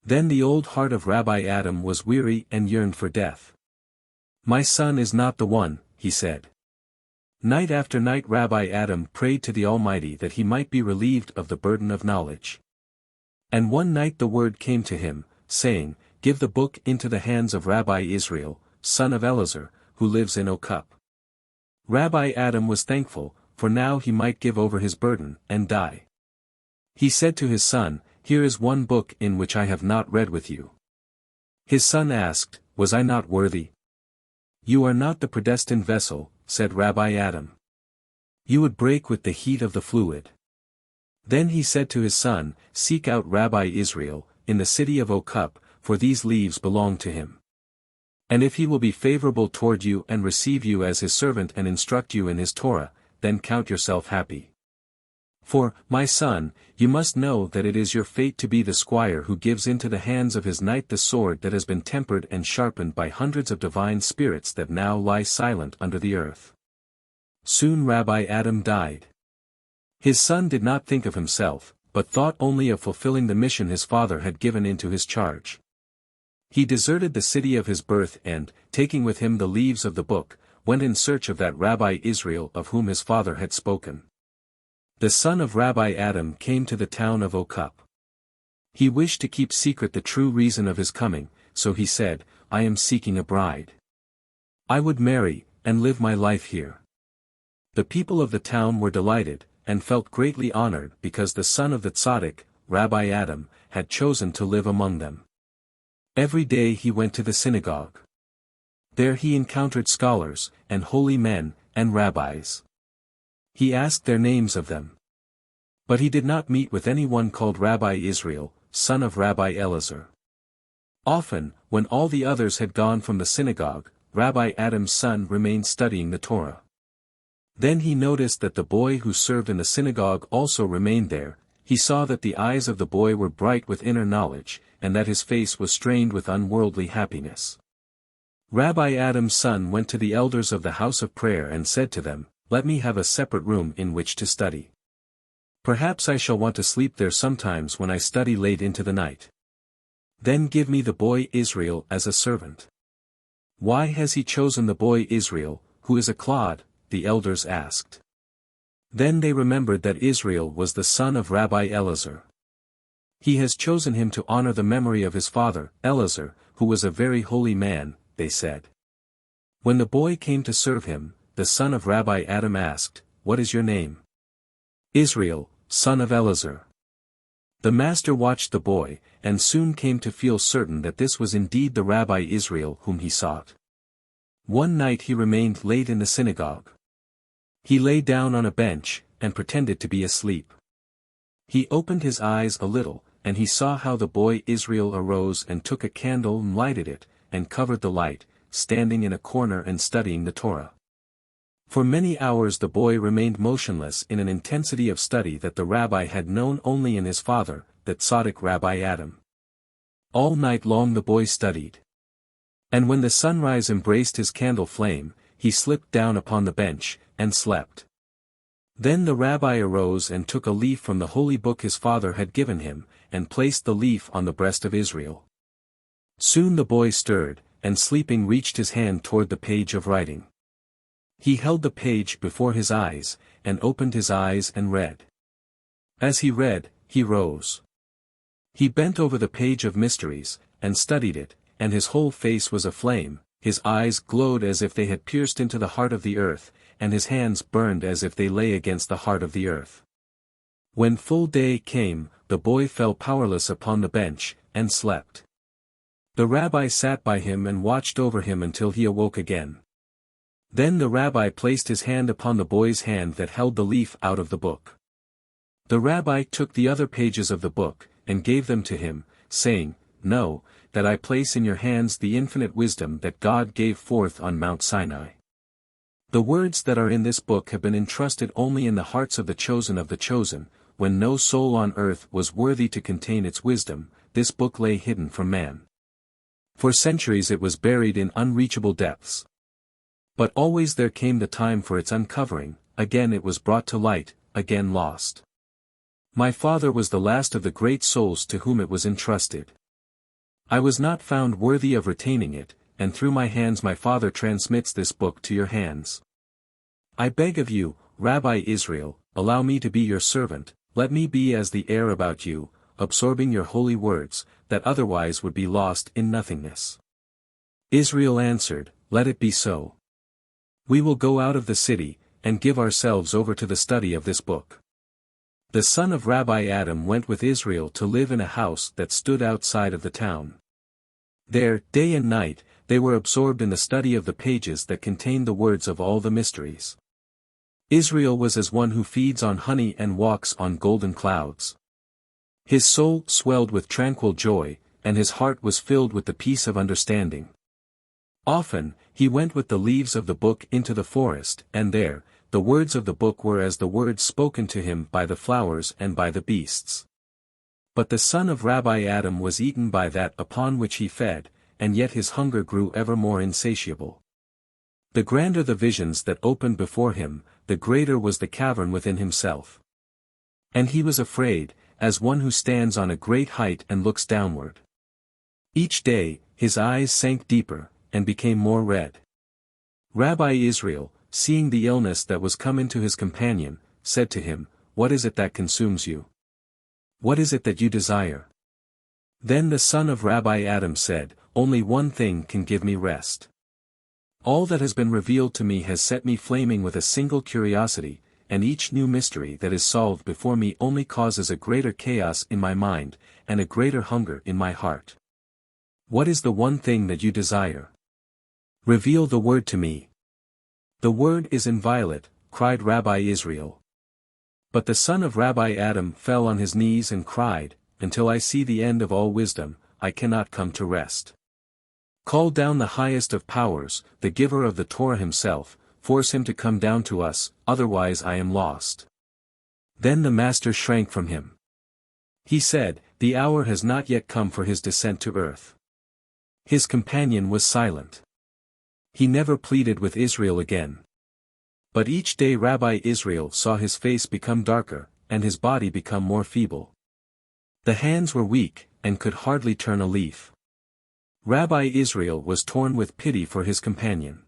Then the old heart of Rabbi Adam was weary and yearned for death. "My son is not the one," he said. Night after night Rabbi Adam prayed to the Almighty that he might be relieved of the burden of knowledge. And one night the word came to him, saying, "Give the book into the hands of Rabbi Israel, son of Elazar, who lives in Okup." Rabbi Adam was thankful, for now he might give over his burden, and die. He said to his son, "Here is one book in which I have not read with you." His son asked, "Was I not worthy?" "You are not the predestined vessel," said Rabbi Adam. "You would break with the heat of the fluid." Then he said to his son, "Seek out Rabbi Israel, in the city of Okup, for these leaves belong to him. And if he will be favorable toward you and receive you as his servant and instruct you in his Torah, then count yourself happy. For, my son, you must know that it is your fate to be the squire who gives into the hands of his knight the sword that has been tempered and sharpened by hundreds of divine spirits that now lie silent under the earth." Soon Rabbi Adam died. His son did not think of himself, but thought only of fulfilling the mission his father had given into his charge. He deserted the city of his birth and, taking with him the leaves of the book, went in search of that Rabbi Israel of whom his father had spoken. The son of Rabbi Adam came to the town of Okup. He wished to keep secret the true reason of his coming, so he said, "I am seeking a bride. I would marry, and live my life here." The people of the town were delighted, and felt greatly honored because the son of the tzaddik, Rabbi Adam, had chosen to live among them. Every day he went to the synagogue. There he encountered scholars, and holy men, and rabbis. He asked their names of them. But he did not meet with anyone called Rabbi Israel, son of Rabbi Elazar. Often, when all the others had gone from the synagogue, Rabbi Adam's son remained studying the Torah. Then he noticed that the boy who served in the synagogue also remained there. He saw that the eyes of the boy were bright with inner knowledge, and that his face was strained with unworldly happiness. Rabbi Adam's son went to the elders of the house of prayer and said to them, "Let me have a separate room in which to study. Perhaps I shall want to sleep there sometimes when I study late into the night. Then give me the boy Israel as a servant." "Why has he chosen the boy Israel, who is a clod?" the elders asked. Then they remembered that Israel was the son of Rabbi Elazar. "He has chosen him to honor the memory of his father, Elazar, who was a very holy man," they said. When the boy came to serve him, the son of Rabbi Adam asked, "What is your name?" "Israel, son of Elazar." The master watched the boy, and soon came to feel certain that this was indeed the Rabbi Israel whom he sought. One night he remained late in the synagogue. He lay down on a bench, and pretended to be asleep. He opened his eyes a little, and he saw how the boy Israel arose and took a candle and lighted it, and covered the light, standing in a corner and studying the Torah. For many hours the boy remained motionless in an intensity of study that the rabbi had known only in his father, that tzaddik Rabbi Adam. All night long the boy studied. And when the sunrise embraced his candle flame, he slipped down upon the bench, and slept. Then the rabbi arose and took a leaf from the holy book his father had given him, and placed the leaf on the breast of Israel. Soon the boy stirred, and sleeping reached his hand toward the page of writing. He held the page before his eyes, and opened his eyes and read. As he read, he rose. He bent over the page of mysteries, and studied it, and his whole face was aflame, his eyes glowed as if they had pierced into the heart of the earth, and his hands burned as if they lay against the heart of the earth. When full day came, the boy fell powerless upon the bench, and slept. The rabbi sat by him and watched over him until he awoke again. Then the rabbi placed his hand upon the boy's hand that held the leaf out of the book. The rabbi took the other pages of the book, and gave them to him, saying, "Know, that I place in your hands the infinite wisdom that God gave forth on Mount Sinai. The words that are in this book have been entrusted only in the hearts of the chosen, when no soul on earth was worthy to contain its wisdom, this book lay hidden from man. For centuries it was buried in unreachable depths. But always there came the time for its uncovering, again it was brought to light, again lost. My father was the last of the great souls to whom it was entrusted. I was not found worthy of retaining it, and through my hands my father transmits this book to your hands. I beg of you, Rabbi Israel, allow me to be your servant, let me be as the air about you, absorbing your holy words, that otherwise would be lost in nothingness." Israel answered, "Let it be so. We will go out of the city, and give ourselves over to the study of this book." The son of Rabbi Adam went with Israel to live in a house that stood outside of the town. There, day and night, they were absorbed in the study of the pages that contained the words of all the mysteries. Israel was as one who feeds on honey and walks on golden clouds. His soul swelled with tranquil joy, and his heart was filled with the peace of understanding. Often, he went with the leaves of the book into the forest, and there, the words of the book were as the words spoken to him by the flowers and by the beasts. But the son of Rabbi Adam was eaten by that upon which he fed, and yet his hunger grew ever more insatiable. The grander the visions that opened before him, the greater was the cavern within himself. And he was afraid, as one who stands on a great height and looks downward. Each day, his eyes sank deeper, and became more red. Rabbi Israel, seeing the illness that was come into his companion, said to him, "What is it that consumes you? What is it that you desire?" Then the son of Rabbi Adam said, "Only one thing can give me rest. All that has been revealed to me has set me flaming with a single curiosity, and each new mystery that is solved before me only causes a greater chaos in my mind, and a greater hunger in my heart. What is the one thing that you desire? Reveal the word to me." "The word is inviolate," cried Rabbi Israel. But the son of Rabbi Adam fell on his knees and cried, "Until I see the end of all wisdom, I cannot come to rest." Call down the highest of powers, the giver of the Torah himself, force him to come down to us, otherwise I am lost. Then the master shrank from him. He said, the hour has not yet come for his descent to earth. His companion was silent. He never pleaded with Israel again. But each day Rabbi Israel saw his face become darker, and his body become more feeble. The hands were weak, and could hardly turn a leaf. Rabbi Israel was torn with pity for his companion.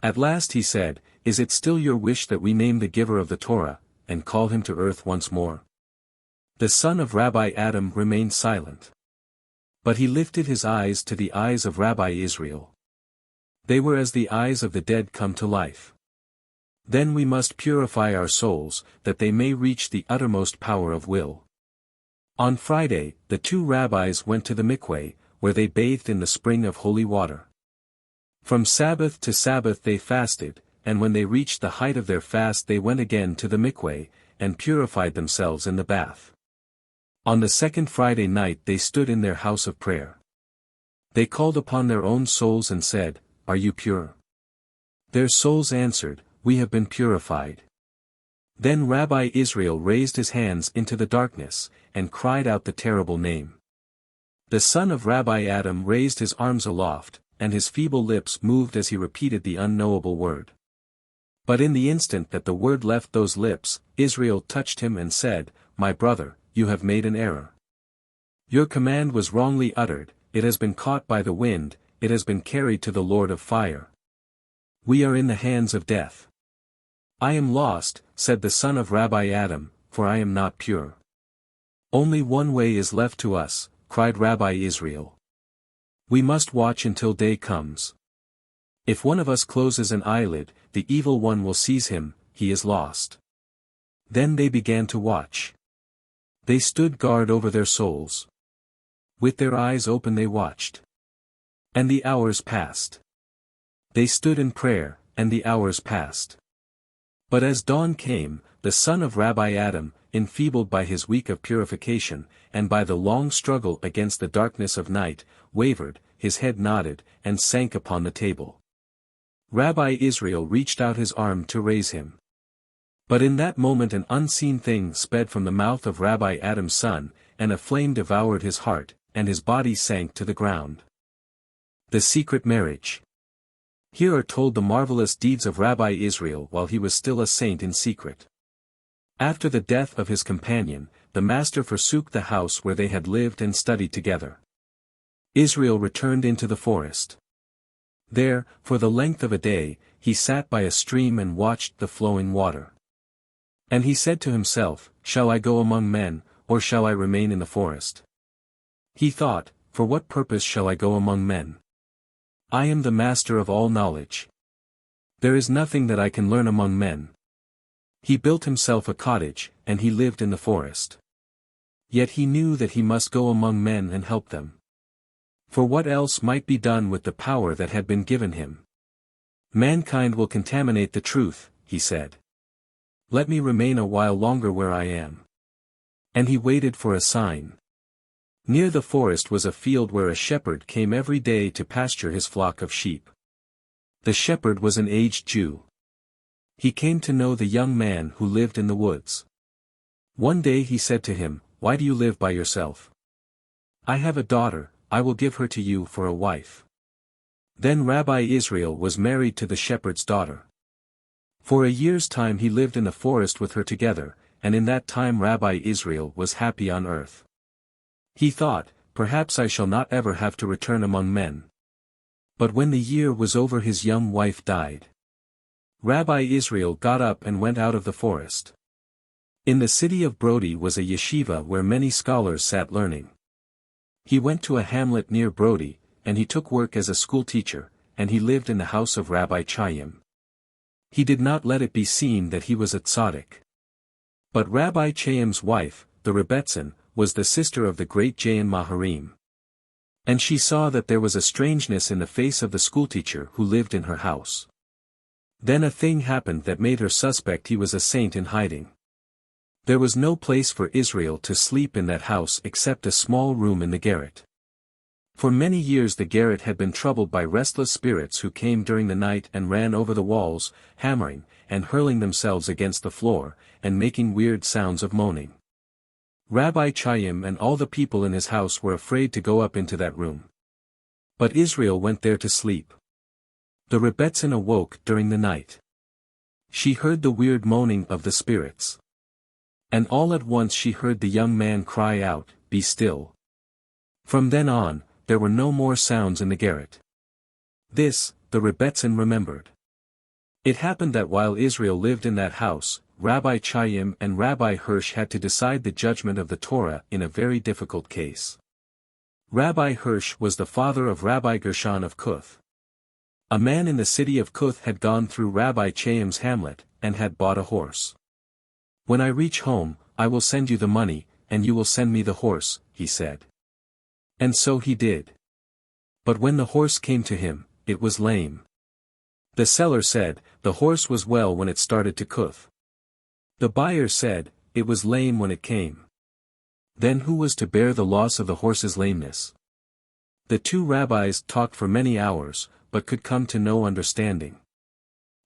At last he said, is it still your wish that we name the giver of the Torah, and call him to earth once more? The son of Rabbi Adam remained silent. But he lifted his eyes to the eyes of Rabbi Israel. They were as the eyes of the dead come to life. Then we must purify our souls, that they may reach the uttermost power of will. On Friday, the two rabbis went to the mikveh, where they bathed in the spring of holy water. From Sabbath to Sabbath they fasted, and when they reached the height of their fast they went again to the mikveh, and purified themselves in the bath. On the second Friday night they stood in their house of prayer. They called upon their own souls and said, are you pure? Their souls answered, we have been purified. Then Rabbi Israel raised his hands into the darkness, and cried out the terrible name. The son of Rabbi Adam raised his arms aloft, and his feeble lips moved as he repeated the unknowable word. But in the instant that the word left those lips, Israel touched him and said, my brother, you have made an error. Your command was wrongly uttered, it has been caught by the wind, it has been carried to the Lord of fire. We are in the hands of death. I am lost, said the son of Rabbi Adam, for I am not pure. Only one way is left to us, cried Rabbi Israel. We must watch until day comes. If one of us closes an eyelid, the evil one will seize him, he is lost. Then they began to watch. They stood guard over their souls. With their eyes open they watched. And the hours passed. They stood in prayer, and the hours passed. But as dawn came, the son of Rabbi Adam, enfeebled by his week of purification, and by the long struggle against the darkness of night, wavered, his head nodded, and sank upon the table. Rabbi Israel reached out his arm to raise him. But in that moment an unseen thing sped from the mouth of Rabbi Adam's son, and a flame devoured his heart, and his body sank to the ground. The secret marriage. Here are told the marvelous deeds of Rabbi Israel while he was still a saint in secret. After the death of his companion, the master forsook the house where they had lived and studied together. Israel returned into the forest. There, for the length of a day, he sat by a stream and watched the flowing water. And he said to himself, shall I go among men, or shall I remain in the forest? He thought, for what purpose shall I go among men? I am the master of all knowledge. There is nothing that I can learn among men. He built himself a cottage, and he lived in the forest. Yet he knew that he must go among men and help them. For what else might be done with the power that had been given him? Mankind will contaminate the truth, he said. Let me remain a while longer where I am. And he waited for a sign. Near the forest was a field where a shepherd came every day to pasture his flock of sheep. The shepherd was an aged Jew. He came to know the young man who lived in the woods. One day he said to him, why do you live by yourself? I have a daughter, I will give her to you for a wife. Then Rabbi Israel was married to the shepherd's daughter. For a year's time he lived in the forest with her together, and in that time Rabbi Israel was happy on earth. He thought, perhaps I shall not ever have to return among men. But when the year was over his young wife died. Rabbi Israel got up and went out of the forest. In the city of Brody was a yeshiva where many scholars sat learning. He went to a hamlet near Brody, and he took work as a schoolteacher, and he lived in the house of Rabbi Chaim. He did not let it be seen that he was a tzaddik. But Rabbi Chaim's wife, the Rebbetzin, was the sister of the great Jain Maharim. And she saw that there was a strangeness in the face of the schoolteacher who lived in her house. Then a thing happened that made her suspect he was a saint in hiding. There was no place for Israel to sleep in that house except a small room in the garret. For many years the garret had been troubled by restless spirits who came during the night and ran over the walls, hammering, and hurling themselves against the floor, and making weird sounds of moaning. Rabbi Chaim and all the people in his house were afraid to go up into that room. But Israel went there to sleep. The Rebbetzin awoke during the night. She heard the weird moaning of the spirits. And all at once she heard the young man cry out, "Be still." From then on, there were no more sounds in the garret. This, the Rebbetzin remembered. It happened that while Israel lived in that house, Rabbi Chaim and Rabbi Hirsch had to decide the judgment of the Torah in a very difficult case. Rabbi Hirsch was the father of Rabbi Gershon of Kuth. A man in the city of Kuth had gone through Rabbi Chaim's hamlet, and had bought a horse. "When I reach home, I will send you the money, and you will send me the horse," he said. And so he did. But when the horse came to him, it was lame. The seller said, the horse was well when it started to Kuth. The buyer said, it was lame when it came. Then who was to bear the loss of the horse's lameness? The two rabbis talked for many hours, but could come to no understanding.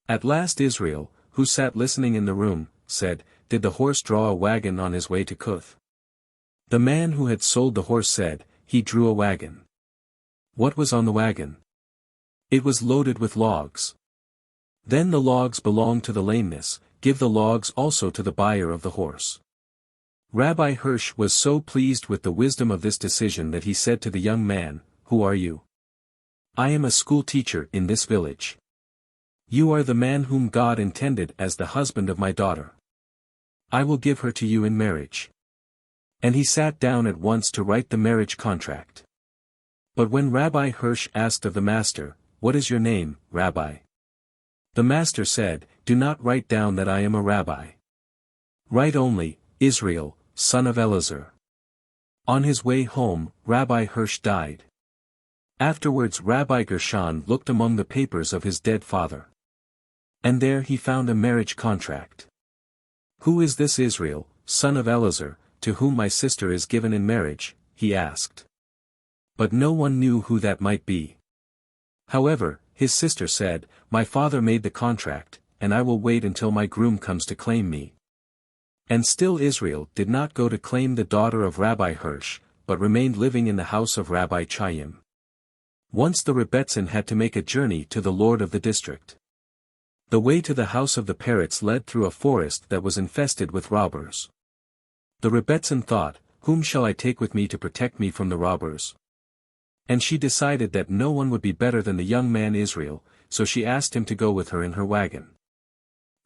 At last Israel, who sat listening in the room, said, "Did the horse draw a wagon on his way to Kuth?" The man who had sold the horse said, "He drew a wagon." "What was on the wagon?" "It was loaded with logs." "Then the logs belong to the lameness, give the logs also to the buyer of the horse." Rabbi Hirsch was so pleased with the wisdom of this decision that he said to the young man, "Who are you?" "I am a school teacher in this village." "You are the man whom God intended as the husband of my daughter. I will give her to you in marriage." And he sat down at once to write the marriage contract. But when Rabbi Hirsch asked of the master, "What is your name, Rabbi?" the master said, "Do not write down that I am a rabbi. Write only, Israel, son of Elazar." On his way home, Rabbi Hirsch died. Afterwards Rabbi Gershon looked among the papers of his dead father. And there he found a marriage contract. "Who is this Israel, son of Elazar, to whom my sister is given in marriage?" he asked. But no one knew who that might be. However, his sister said, "My father made the contract, and I will wait until my groom comes to claim me." And still Israel did not go to claim the daughter of Rabbi Hirsch, but remained living in the house of Rabbi Chaim. Once the Rebbetzin had to make a journey to the lord of the district. The way to the house of the parrots led through a forest that was infested with robbers. The Rebbetzin thought, "Whom shall I take with me to protect me from the robbers?" And she decided that no one would be better than the young man Israel, so she asked him to go with her in her wagon.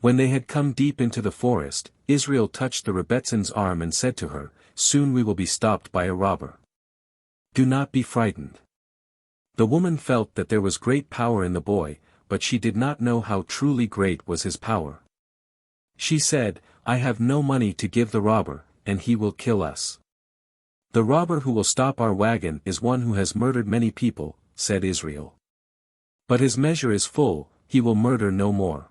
When they had come deep into the forest, Israel touched the Rebetzin's arm and said to her, "Soon we will be stopped by a robber. Do not be frightened." The woman felt that there was great power in the boy, but she did not know how truly great was his power. She said, "I have no money to give the robber, and he will kill us." "The robber who will stop our wagon is one who has murdered many people," said Israel. "But his measure is full, he will murder no more."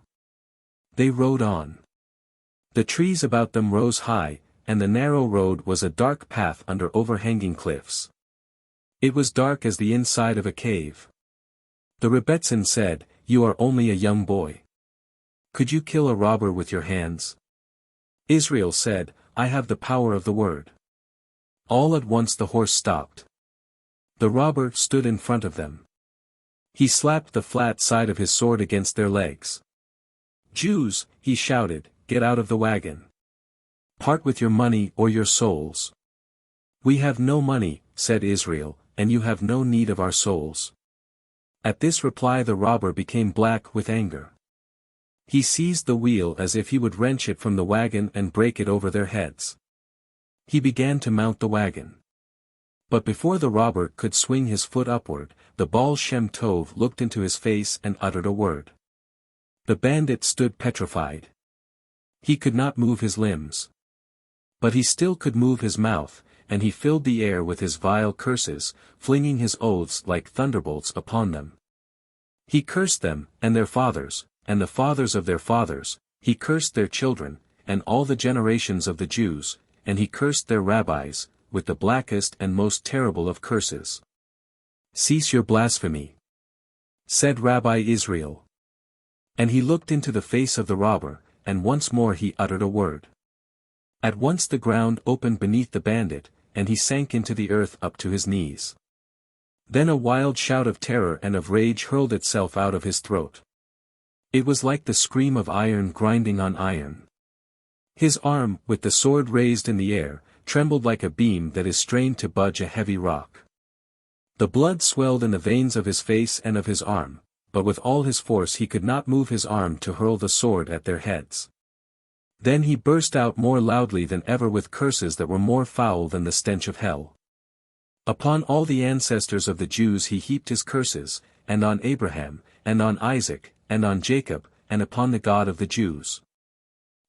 They rode on. The trees about them rose high, and the narrow road was a dark path under overhanging cliffs. It was dark as the inside of a cave. The Rebbetzin said, "You are only a young boy. Could you kill a robber with your hands?" Israel said, "I have the power of the word." All at once the horse stopped. The robber stood in front of them. He slapped the flat side of his sword against their legs. "Jews," he shouted, "get out of the wagon. Part with your money or your souls." "We have no money," said Israel, "and you have no need of our souls." At this reply the robber became black with anger. He seized the wheel as if he would wrench it from the wagon and break it over their heads. He began to mount the wagon. But before the robber could swing his foot upward, the Baal Shem Tov looked into his face and uttered a word. The bandit stood petrified. He could not move his limbs. But he still could move his mouth, and he filled the air with his vile curses, flinging his oaths like thunderbolts upon them. He cursed them, and their fathers, and the fathers of their fathers, he cursed their children, and all the generations of the Jews, and he cursed their rabbis, with the blackest and most terrible of curses. "Cease your blasphemy," said Rabbi Israel. And he looked into the face of the robber, and once more he uttered a word. At once the ground opened beneath the bandit, and he sank into the earth up to his knees. Then a wild shout of terror and of rage hurled itself out of his throat. It was like the scream of iron grinding on iron. His arm, with the sword raised in the air, trembled like a beam that is strained to budge a heavy rock. The blood swelled in the veins of his face and of his arm, but with all his force he could not move his arm to hurl the sword at their heads. Then he burst out more loudly than ever with curses that were more foul than the stench of hell. Upon all the ancestors of the Jews he heaped his curses, and on Abraham, and on Isaac, and on Jacob, and upon the God of the Jews.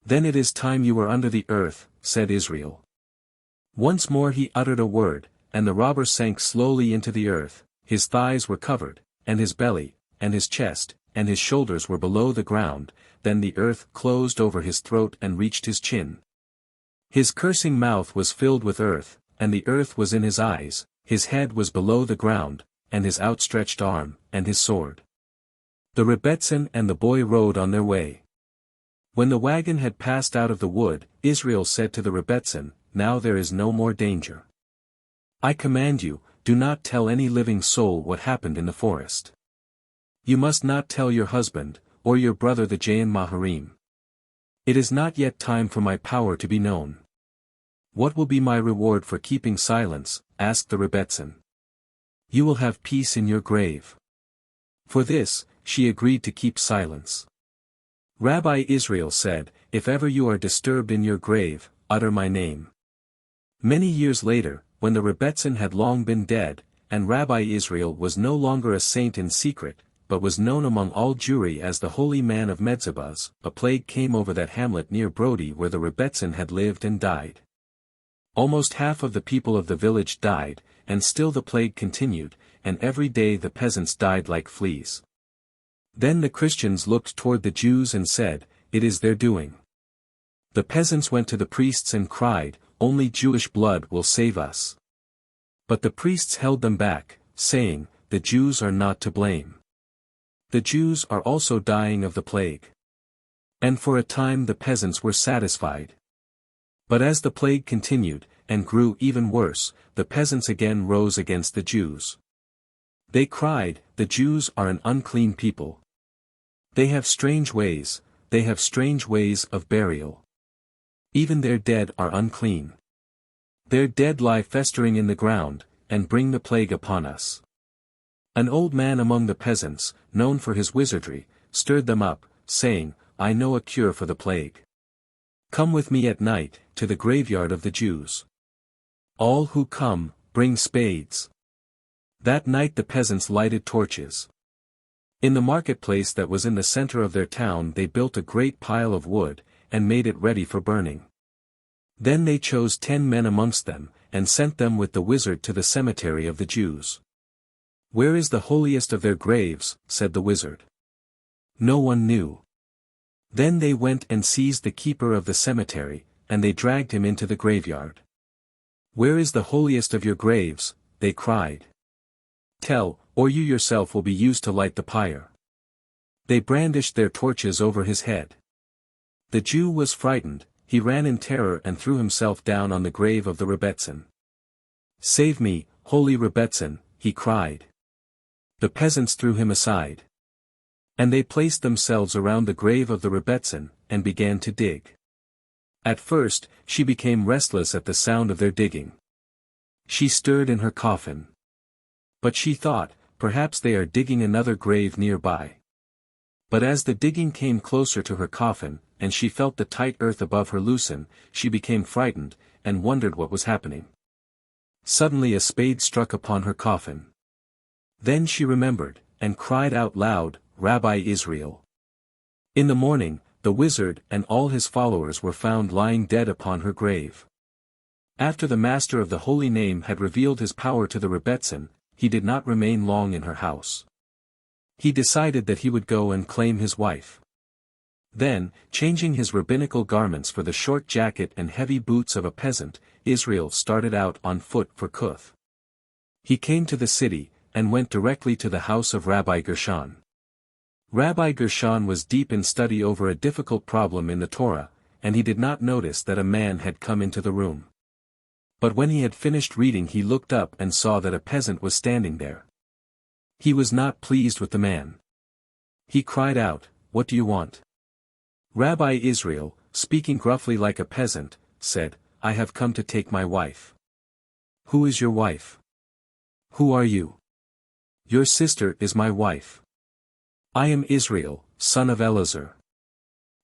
Then it is time you were under the earth, said Israel. Once more he uttered a word, and the robber sank slowly into the earth, his thighs were covered, and his belly, and his chest, and his shoulders were below the ground, then the earth closed over his throat and reached his chin. His cursing mouth was filled with earth, and the earth was in his eyes, his head was below the ground, and his outstretched arm, and his sword. The Rebbetzin and the boy rode on their way. When the wagon had passed out of the wood, Israel said to the Rebbetzin, Now there is no more danger. I command you, do not tell any living soul what happened in the forest. You must not tell your husband, or your brother the Jain Maharim. It is not yet time for my power to be known. What will be my reward for keeping silence? Asked the Rebbetzin. You will have peace in your grave. For this, she agreed to keep silence. Rabbi Israel said, If ever you are disturbed in your grave, utter my name. Many years later, when the Rebbetzin had long been dead, and Rabbi Israel was no longer a saint in secret, but was known among all Jewry as the holy man of Medzebaz, a plague came over that hamlet near Brody where the Rebbetzin had lived and died. Almost half of the people of the village died, and still the plague continued, and every day the peasants died like fleas. Then the Christians looked toward the Jews and said, It is their doing. The peasants went to the priests and cried, Only Jewish blood will save us. But the priests held them back, saying, The Jews are not to blame. The Jews are also dying of the plague. And for a time the peasants were satisfied. But as the plague continued, and grew even worse, the peasants again rose against the Jews. They cried, The Jews are an unclean people. They have strange ways of burial. Even their dead are unclean. Their dead lie festering in the ground, and bring the plague upon us. An old man among the peasants, known for his wizardry, stirred them up, saying, I know a cure for the plague. Come with me at night, to the graveyard of the Jews. All who come, bring spades. That night the peasants lighted torches. In the marketplace that was in the center of their town they built a great pile of wood, and made it ready for burning. Then they chose 10 men amongst them, and sent them with the wizard to the cemetery of the Jews. Where is the holiest of their graves? Said the wizard. No one knew. Then they went and seized the keeper of the cemetery, and they dragged him into the graveyard. Where is the holiest of your graves? They cried. Tell, or you yourself will be used to light the pyre. They brandished their torches over his head. The Jew was frightened, he ran in terror and threw himself down on the grave of the Rebbetzin. Save me, holy Rebbetzin, he cried. The peasants threw him aside. And they placed themselves around the grave of the Rebbetzin, and began to dig. At first, she became restless at the sound of their digging. She stirred in her coffin. But she thought, perhaps they are digging another grave nearby. But as the digging came closer to her coffin, and she felt the tight earth above her loosen, she became frightened, and wondered what was happening. Suddenly a spade struck upon her coffin. Then she remembered, and cried out loud, Rabbi Israel. In the morning, the wizard and all his followers were found lying dead upon her grave. After the master of the holy name had revealed his power to the Rebbetzin, he did not remain long in her house. He decided that he would go and claim his wife. Then, changing his rabbinical garments for the short jacket and heavy boots of a peasant, Israel started out on foot for Kuth. He came to the city, and went directly to the house of Rabbi Gershon. Rabbi Gershon was deep in study over a difficult problem in the Torah, and he did not notice that a man had come into the room. But when he had finished reading he looked up and saw that a peasant was standing there. He was not pleased with the man. He cried out, "What do you want?" Rabbi Israel, speaking gruffly like a peasant, said, "I have come to take my wife." "Who is your wife?" "Who are you?" "Your sister is my wife." "I am Israel, son of Elazar."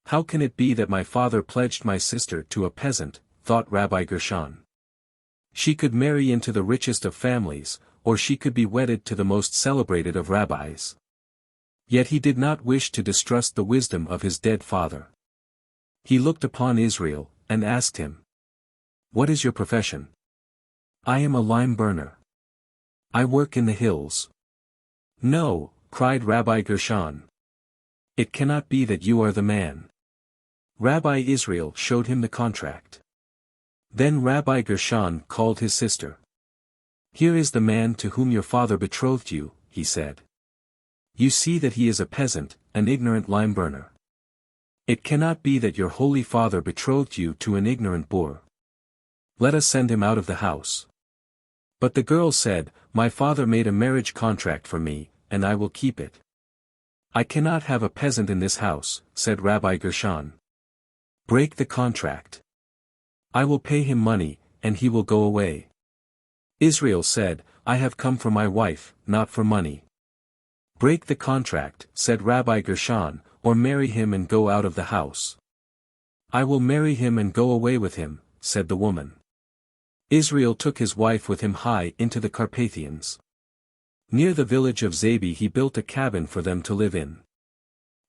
"How can it be that my father pledged my sister to a peasant?" thought Rabbi Gershon. "She could marry into the richest of families, or she could be wedded to the most celebrated of rabbis." Yet he did not wish to distrust the wisdom of his dead father. He looked upon Israel, and asked him, "What is your profession?" "I am a lime burner. I work in the hills." "No," cried Rabbi Gershon. "It cannot be that you are the man." Rabbi Israel showed him the contract. Then Rabbi Gershon called his sister. "Here is the man to whom your father betrothed you," he said. "You see that he is a peasant, an ignorant lime burner. It cannot be that your holy father betrothed you to an ignorant boor. Let us send him out of the house." But the girl said, "My father made a marriage contract for me, and I will keep it." "I cannot have a peasant in this house," said Rabbi Gershon. "Break the contract. I will pay him money, and he will go away." Israel said, "I have come for my wife, not for money." "Break the contract," said Rabbi Gershon, "or marry him and go out of the house." "I will marry him and go away with him," said the woman. Israel took his wife with him high into the Carpathians. Near the village of Zabi he built a cabin for them to live in.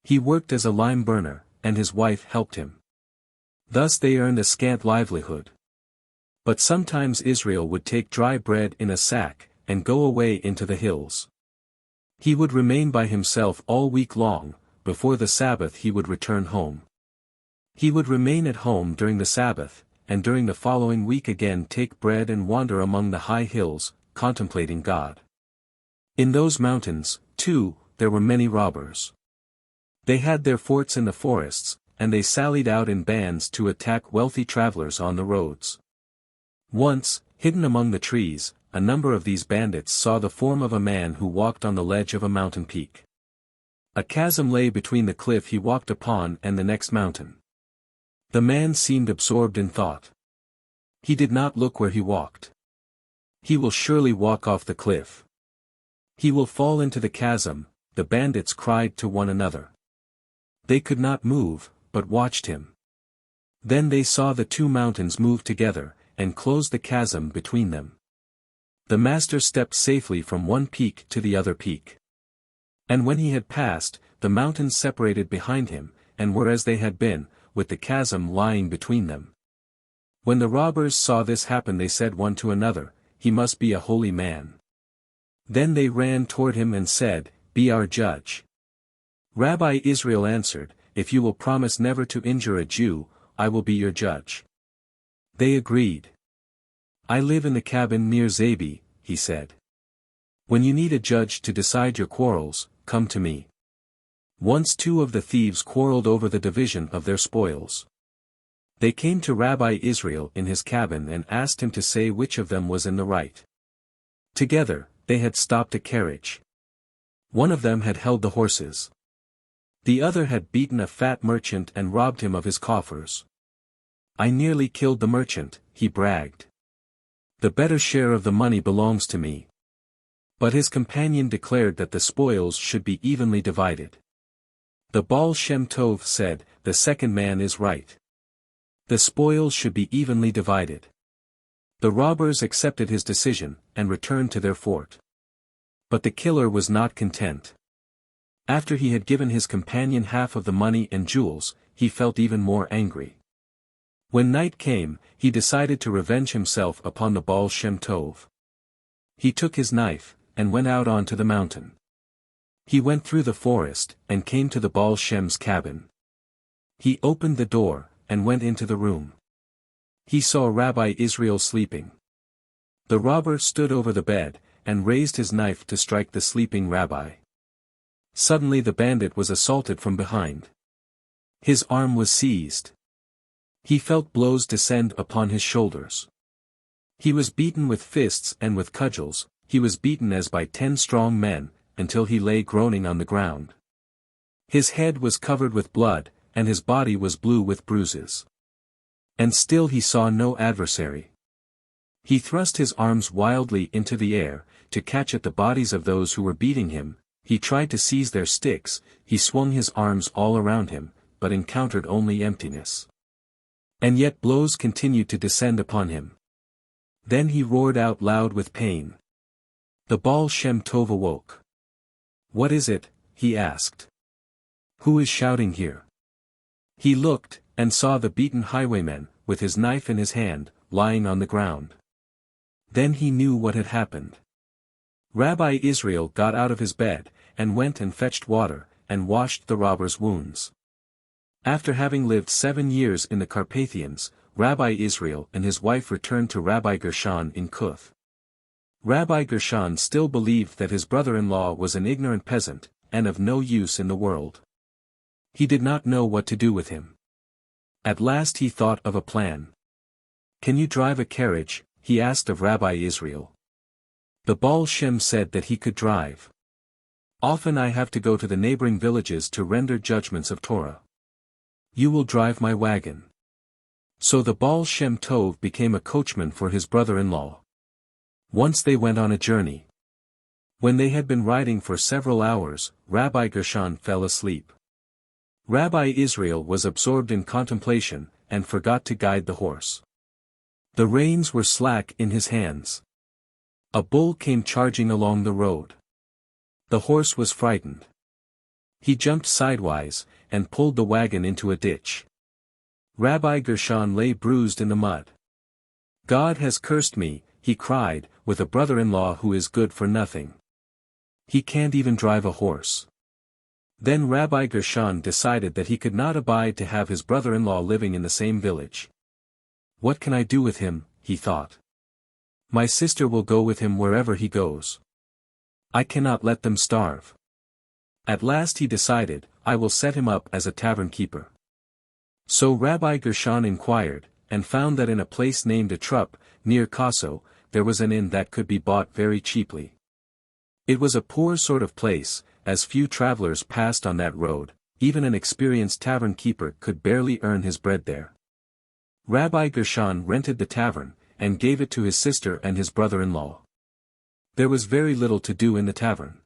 He worked as a lime burner, and his wife helped him. Thus they earned a scant livelihood. But sometimes Israel would take dry bread in a sack, and go away into the hills. He would remain by himself all week long, before the Sabbath he would return home. He would remain at home during the Sabbath, and during the following week again take bread and wander among the high hills, contemplating God. In those mountains, too, there were many robbers. They had their forts in the forests, and they sallied out in bands to attack wealthy travelers on the roads. Once, hidden among the trees, a number of these bandits saw the form of a man who walked on the ledge of a mountain peak. A chasm lay between the cliff he walked upon and the next mountain. The man seemed absorbed in thought. He did not look where he walked. "He will surely walk off the cliff. He will fall into the chasm," the bandits cried to one another. They could not move, but watched him. Then they saw the two mountains move together, and close the chasm between them. The master stepped safely from one peak to the other peak. And when he had passed, the mountains separated behind him, and were as they had been, with the chasm lying between them. When the robbers saw this happen they said one to another, "He must be a holy man." Then they ran toward him and said, "Be our judge." Rabbi Israel answered, "If you will promise never to injure a Jew, I will be your judge." They agreed. "I live in the cabin near Zabi," he said. "When you need a judge to decide your quarrels, come to me." Once two of the thieves quarreled over the division of their spoils. They came to Rabbi Israel in his cabin and asked him to say which of them was in the right. Together, they had stopped a carriage. One of them had held the horses. The other had beaten a fat merchant and robbed him of his coffers. "I nearly killed the merchant," he bragged. "The better share of the money belongs to me." But his companion declared that the spoils should be evenly divided. The Baal Shem Tov said, "The second man is right. The spoils should be evenly divided." The robbers accepted his decision, and returned to their fort. But the killer was not content. After he had given his companion half of the money and jewels, he felt even more angry. When night came, he decided to revenge himself upon the Baal Shem Tov. He took his knife, and went out onto the mountain. He went through the forest, and came to the Baal Shem's cabin. He opened the door, and went into the room. He saw Rabbi Israel sleeping. The robber stood over the bed, and raised his knife to strike the sleeping rabbi. Suddenly the bandit was assaulted from behind. His arm was seized. He felt blows descend upon his shoulders. He was beaten with fists and with cudgels, he was beaten as by 10 strong men, until he lay groaning on the ground. His head was covered with blood, and his body was blue with bruises. And still he saw no adversary. He thrust his arms wildly into the air, to catch at the bodies of those who were beating him, he tried to seize their sticks, he swung his arms all around him, but encountered only emptiness. And yet blows continued to descend upon him. Then he roared out loud with pain. The Baal Shem Tov awoke. "What is it?" he asked. "Who is shouting here?" He looked, and saw the beaten highwayman, with his knife in his hand, lying on the ground. Then he knew what had happened. Rabbi Israel got out of his bed, and went and fetched water, and washed the robber's wounds. After having lived 7 years in the Carpathians, Rabbi Israel and his wife returned to Rabbi Gershon in Kuth. Rabbi Gershon still believed that his brother-in-law was an ignorant peasant, and of no use in the world. He did not know what to do with him. At last he thought of a plan. "Can you drive a carriage?" he asked of Rabbi Israel. The Baal Shem said that he could drive. "Often I have to go to the neighboring villages to render judgments of Torah. You will drive my wagon." So the Baal Shem Tov became a coachman for his brother-in-law. Once they went on a journey. When they had been riding for several hours, Rabbi Gershon fell asleep. Rabbi Israel was absorbed in contemplation, and forgot to guide the horse. The reins were slack in his hands. A bull came charging along the road. The horse was frightened. He jumped sidewise, and pulled the wagon into a ditch. Rabbi Gershon lay bruised in the mud. "God has cursed me," he cried, "with a brother-in-law who is good for nothing. He can't even drive a horse." Then Rabbi Gershon decided that he could not abide to have his brother-in-law living in the same village. "What can I do with him?" he thought. "My sister will go with him wherever he goes. I cannot let them starve." At last he decided, "I will set him up as a tavern keeper." So Rabbi Gershon inquired, and found that in a place named Etrup, near Kaso, there was an inn that could be bought very cheaply. It was a poor sort of place, as few travelers passed on that road, even an experienced tavern keeper could barely earn his bread there. Rabbi Gershon rented the tavern, and gave it to his sister and his brother-in-law. There was very little to do in the tavern.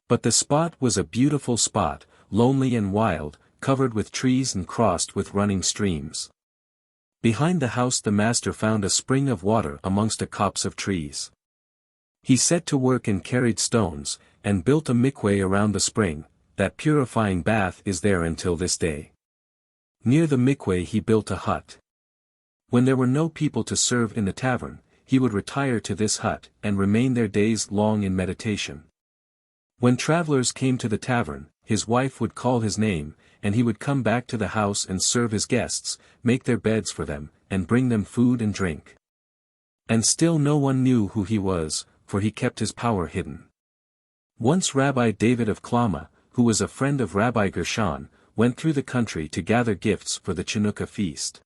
But the spot was a beautiful spot, lonely and wild, covered with trees and crossed with running streams. Behind the house the master found a spring of water amongst a copse of trees. He set to work and carried stones, and built a mikveh around the spring. That purifying bath is there until this day. Near the mikveh he built a hut. When there were no people to serve in the tavern, he would retire to this hut, and remain there days long in meditation. When travelers came to the tavern, his wife would call his name, and he would come back to the house and serve his guests, make their beds for them, and bring them food and drink. And still no one knew who he was, for he kept his power hidden. Once Rabbi David of Klama, who was a friend of Rabbi Gershon, went through the country to gather gifts for the Chanukah feast.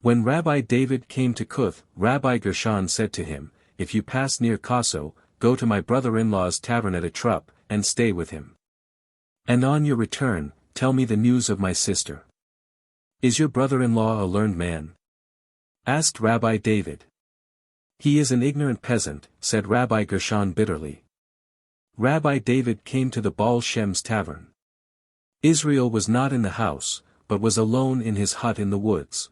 When Rabbi David came to Kuth, Rabbi Gershon said to him, "If you pass near Kaso, go to my brother-in-law's tavern at Etrup, and stay with him. And on your return, tell me the news of my sister." "Is your brother-in-law a learned man?" asked Rabbi David. "He is an ignorant peasant," said Rabbi Gershon bitterly. Rabbi David came to the Baal Shem's tavern. Israel was not in the house, but was alone in his hut in the woods.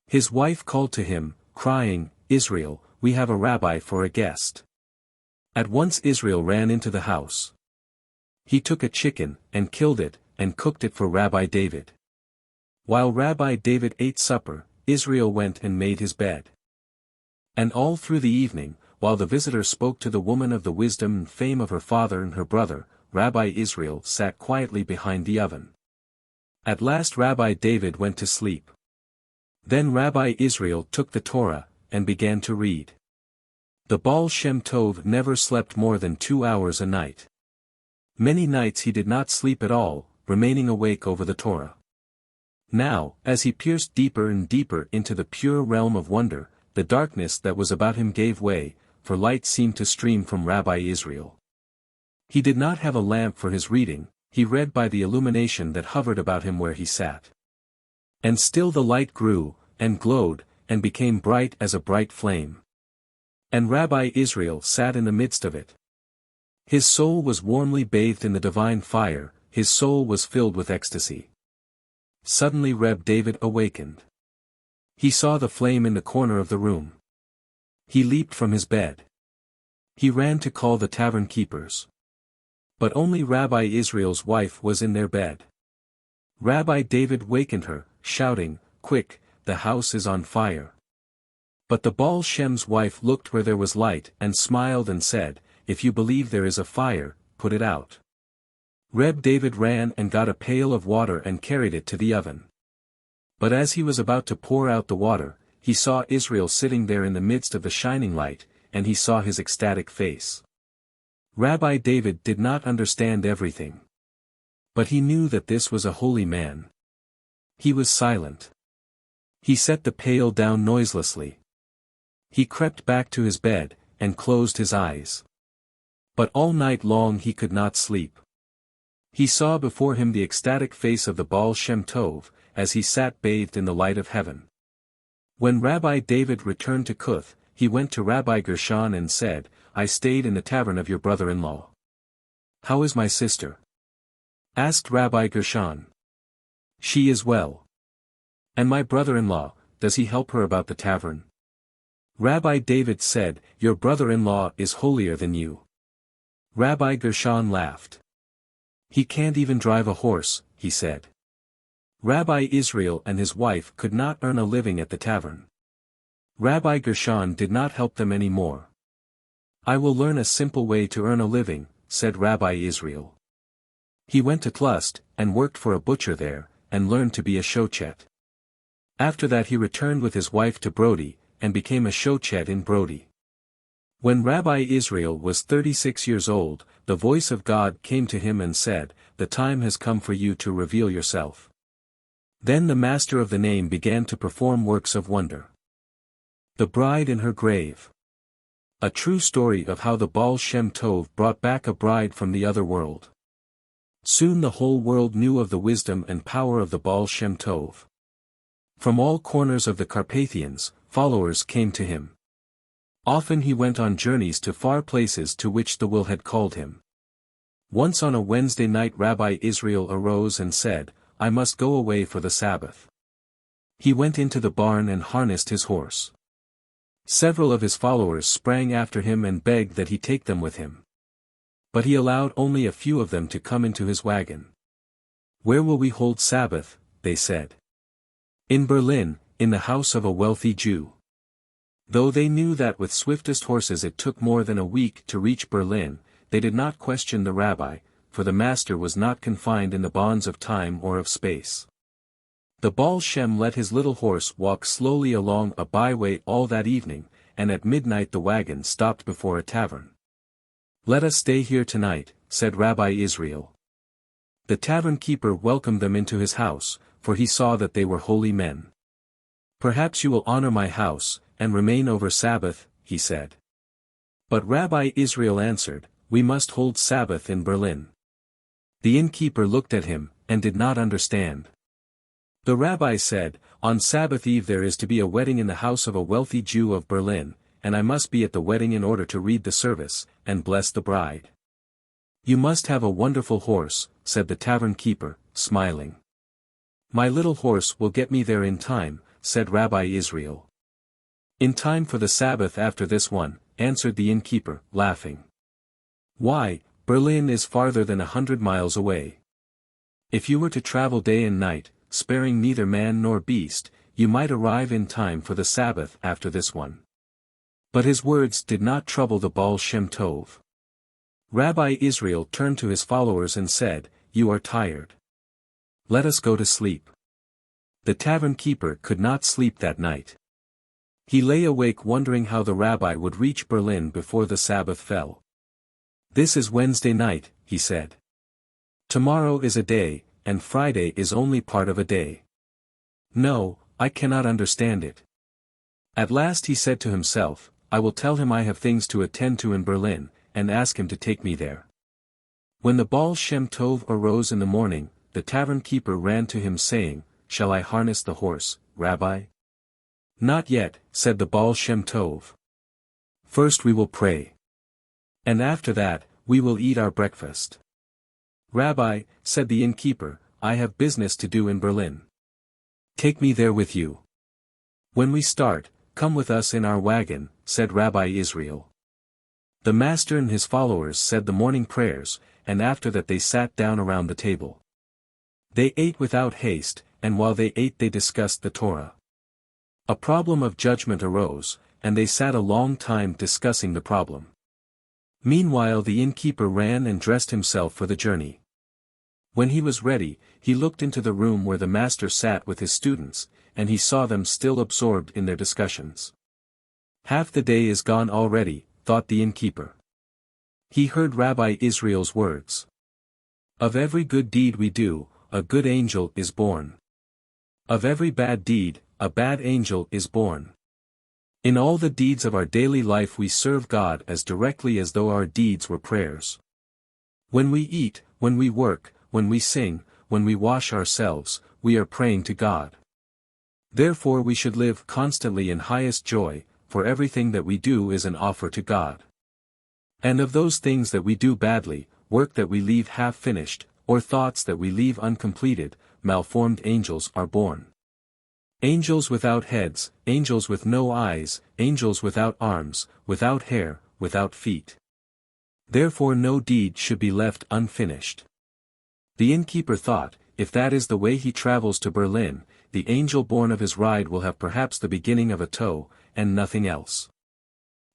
His wife called to him, crying, "Israel, we have a rabbi for a guest." At once Israel ran into the house. He took a chicken, and killed it, and cooked it for Rabbi David. While Rabbi David ate supper, Israel went and made his bed. And all through the evening, while the visitor spoke to the woman of the wisdom and fame of her father and her brother, Rabbi Israel sat quietly behind the oven. At last Rabbi David went to sleep. Then Rabbi Israel took the Torah, and began to read. The Baal Shem Tov never slept more than 2 hours a night. Many nights he did not sleep at all, remaining awake over the Torah. Now, as he pierced deeper and deeper into the pure realm of wonder, the darkness that was about him gave way, for light seemed to stream from Rabbi Israel. He did not have a lamp for his reading, he read by the illumination that hovered about him where he sat. And still the light grew, and glowed, and became bright as a bright flame. And Rabbi Israel sat in the midst of it. His soul was warmly bathed in the divine fire, his soul was filled with ecstasy. Suddenly Reb David awakened. He saw the flame in the corner of the room. He leaped from his bed. He ran to call the tavern keepers. But only Rabbi Israel's wife was in their bed. Rabbi David wakened her, shouting, "Quick, the house is on fire." But the Baal Shem's wife looked where there was light and smiled and said, "If you believe there is a fire, put it out." Reb David ran and got a pail of water and carried it to the oven. But as he was about to pour out the water, he saw Israel sitting there in the midst of the shining light, and he saw his ecstatic face. Rabbi David did not understand everything. But he knew that this was a holy man. He was silent. He set the pail down noiselessly. He crept back to his bed, and closed his eyes. But all night long he could not sleep. He saw before him the ecstatic face of the Baal Shem Tov, as he sat bathed in the light of heaven. When Rabbi David returned to Kuth, he went to Rabbi Gershon and said, "I stayed in the tavern of your brother-in-law. How is my sister?" Asked Rabbi Gershon. "She is well." "And my brother-in-law, does he help her about the tavern?" Rabbi David said, "Your brother-in-law is holier than you." Rabbi Gershon laughed. "He can't even drive a horse," he said. Rabbi Israel and his wife could not earn a living at the tavern. Rabbi Gershon did not help them any more. "I will learn a simple way to earn a living," said Rabbi Israel. He went to Tlust, and worked for a butcher there, and learned to be a shochet. After that he returned with his wife to Brody, and became a shochet in Brody. When Rabbi Israel was 36 years old, the voice of God came to him and said, "The time has come for you to reveal yourself." Then the master of the name began to perform works of wonder. The bride in her grave. A true story of how the Baal Shem Tov brought back a bride from the other world. Soon the whole world knew of the wisdom and power of the Baal Shem Tov. From all corners of the Carpathians, followers came to him. Often he went on journeys to far places to which the will had called him. Once on a Wednesday night Rabbi Israel arose and said, "I must go away for the Sabbath." He went into the barn and harnessed his horse. Several of his followers sprang after him and begged that he take them with him. But he allowed only a few of them to come into his wagon. "Where will we hold Sabbath?" they said. "In Berlin, in the house of a wealthy Jew." Though they knew that with swiftest horses it took more than a week to reach Berlin, they did not question the rabbi, for the master was not confined in the bonds of time or of space. The Baal Shem let his little horse walk slowly along a byway all that evening, and at midnight the wagon stopped before a tavern. "Let us stay here tonight," said Rabbi Israel. The tavern keeper welcomed them into his house, for he saw that they were holy men. "Perhaps you will honor my house, and remain over Sabbath," he said. But Rabbi Israel answered, "We must hold Sabbath in Berlin." The innkeeper looked at him, and did not understand. The rabbi said, "On Sabbath Eve there is to be a wedding in the house of a wealthy Jew of Berlin, and I must be at the wedding in order to read the service, and bless the bride." "You must have a wonderful horse," said the tavern keeper, smiling. "My little horse will get me there in time," said Rabbi Israel. "In time for the Sabbath after this one," answered the innkeeper, laughing. "Why, Berlin is farther than 100 miles away. If you were to travel day and night, sparing neither man nor beast, you might arrive in time for the Sabbath after this one." But his words did not trouble the Baal Shem Tov. Rabbi Israel turned to his followers and said, "You are tired. Let us go to sleep." The tavern keeper could not sleep that night. He lay awake wondering how the rabbi would reach Berlin before the Sabbath fell. "This is Wednesday night," he said. "Tomorrow is a day, and Friday is only part of a day. No, I cannot understand it." At last he said to himself, "I will tell him I have things to attend to in Berlin, and ask him to take me there." When the Baal Shem Tov arose in the morning, the tavern keeper ran to him saying, "Shall I harness the horse, Rabbi?" "Not yet," said the Baal Shem Tov. "First we will pray. And after that, we will eat our breakfast." "Rabbi," said the innkeeper, "I have business to do in Berlin. Take me there with you." "When we start, come with us in our wagon," said Rabbi Israel. The master and his followers said the morning prayers, and after that they sat down around the table. They ate without haste, and while they ate they discussed the Torah. A problem of judgment arose, and they sat a long time discussing the problem. Meanwhile the innkeeper ran and dressed himself for the journey. When he was ready, he looked into the room where the master sat with his students, and he saw them still absorbed in their discussions. "Half the day is gone already," thought the innkeeper. He heard Rabbi Israel's words. "Of every good deed we do, a good angel is born. Of every bad deed, a bad angel is born. In all the deeds of our daily life we serve God as directly as though our deeds were prayers. When we eat, when we work, when we sing, when we wash ourselves, we are praying to God. Therefore we should live constantly in highest joy, for everything that we do is an offer to God. And of those things that we do badly, work that we leave half-finished, or thoughts that we leave uncompleted, malformed angels are born. Angels without heads, angels with no eyes, angels without arms, without hair, without feet. Therefore no deed should be left unfinished." The innkeeper thought, if that is the way he travels to Berlin, the angel born of his ride will have perhaps the beginning of a toe, and nothing else.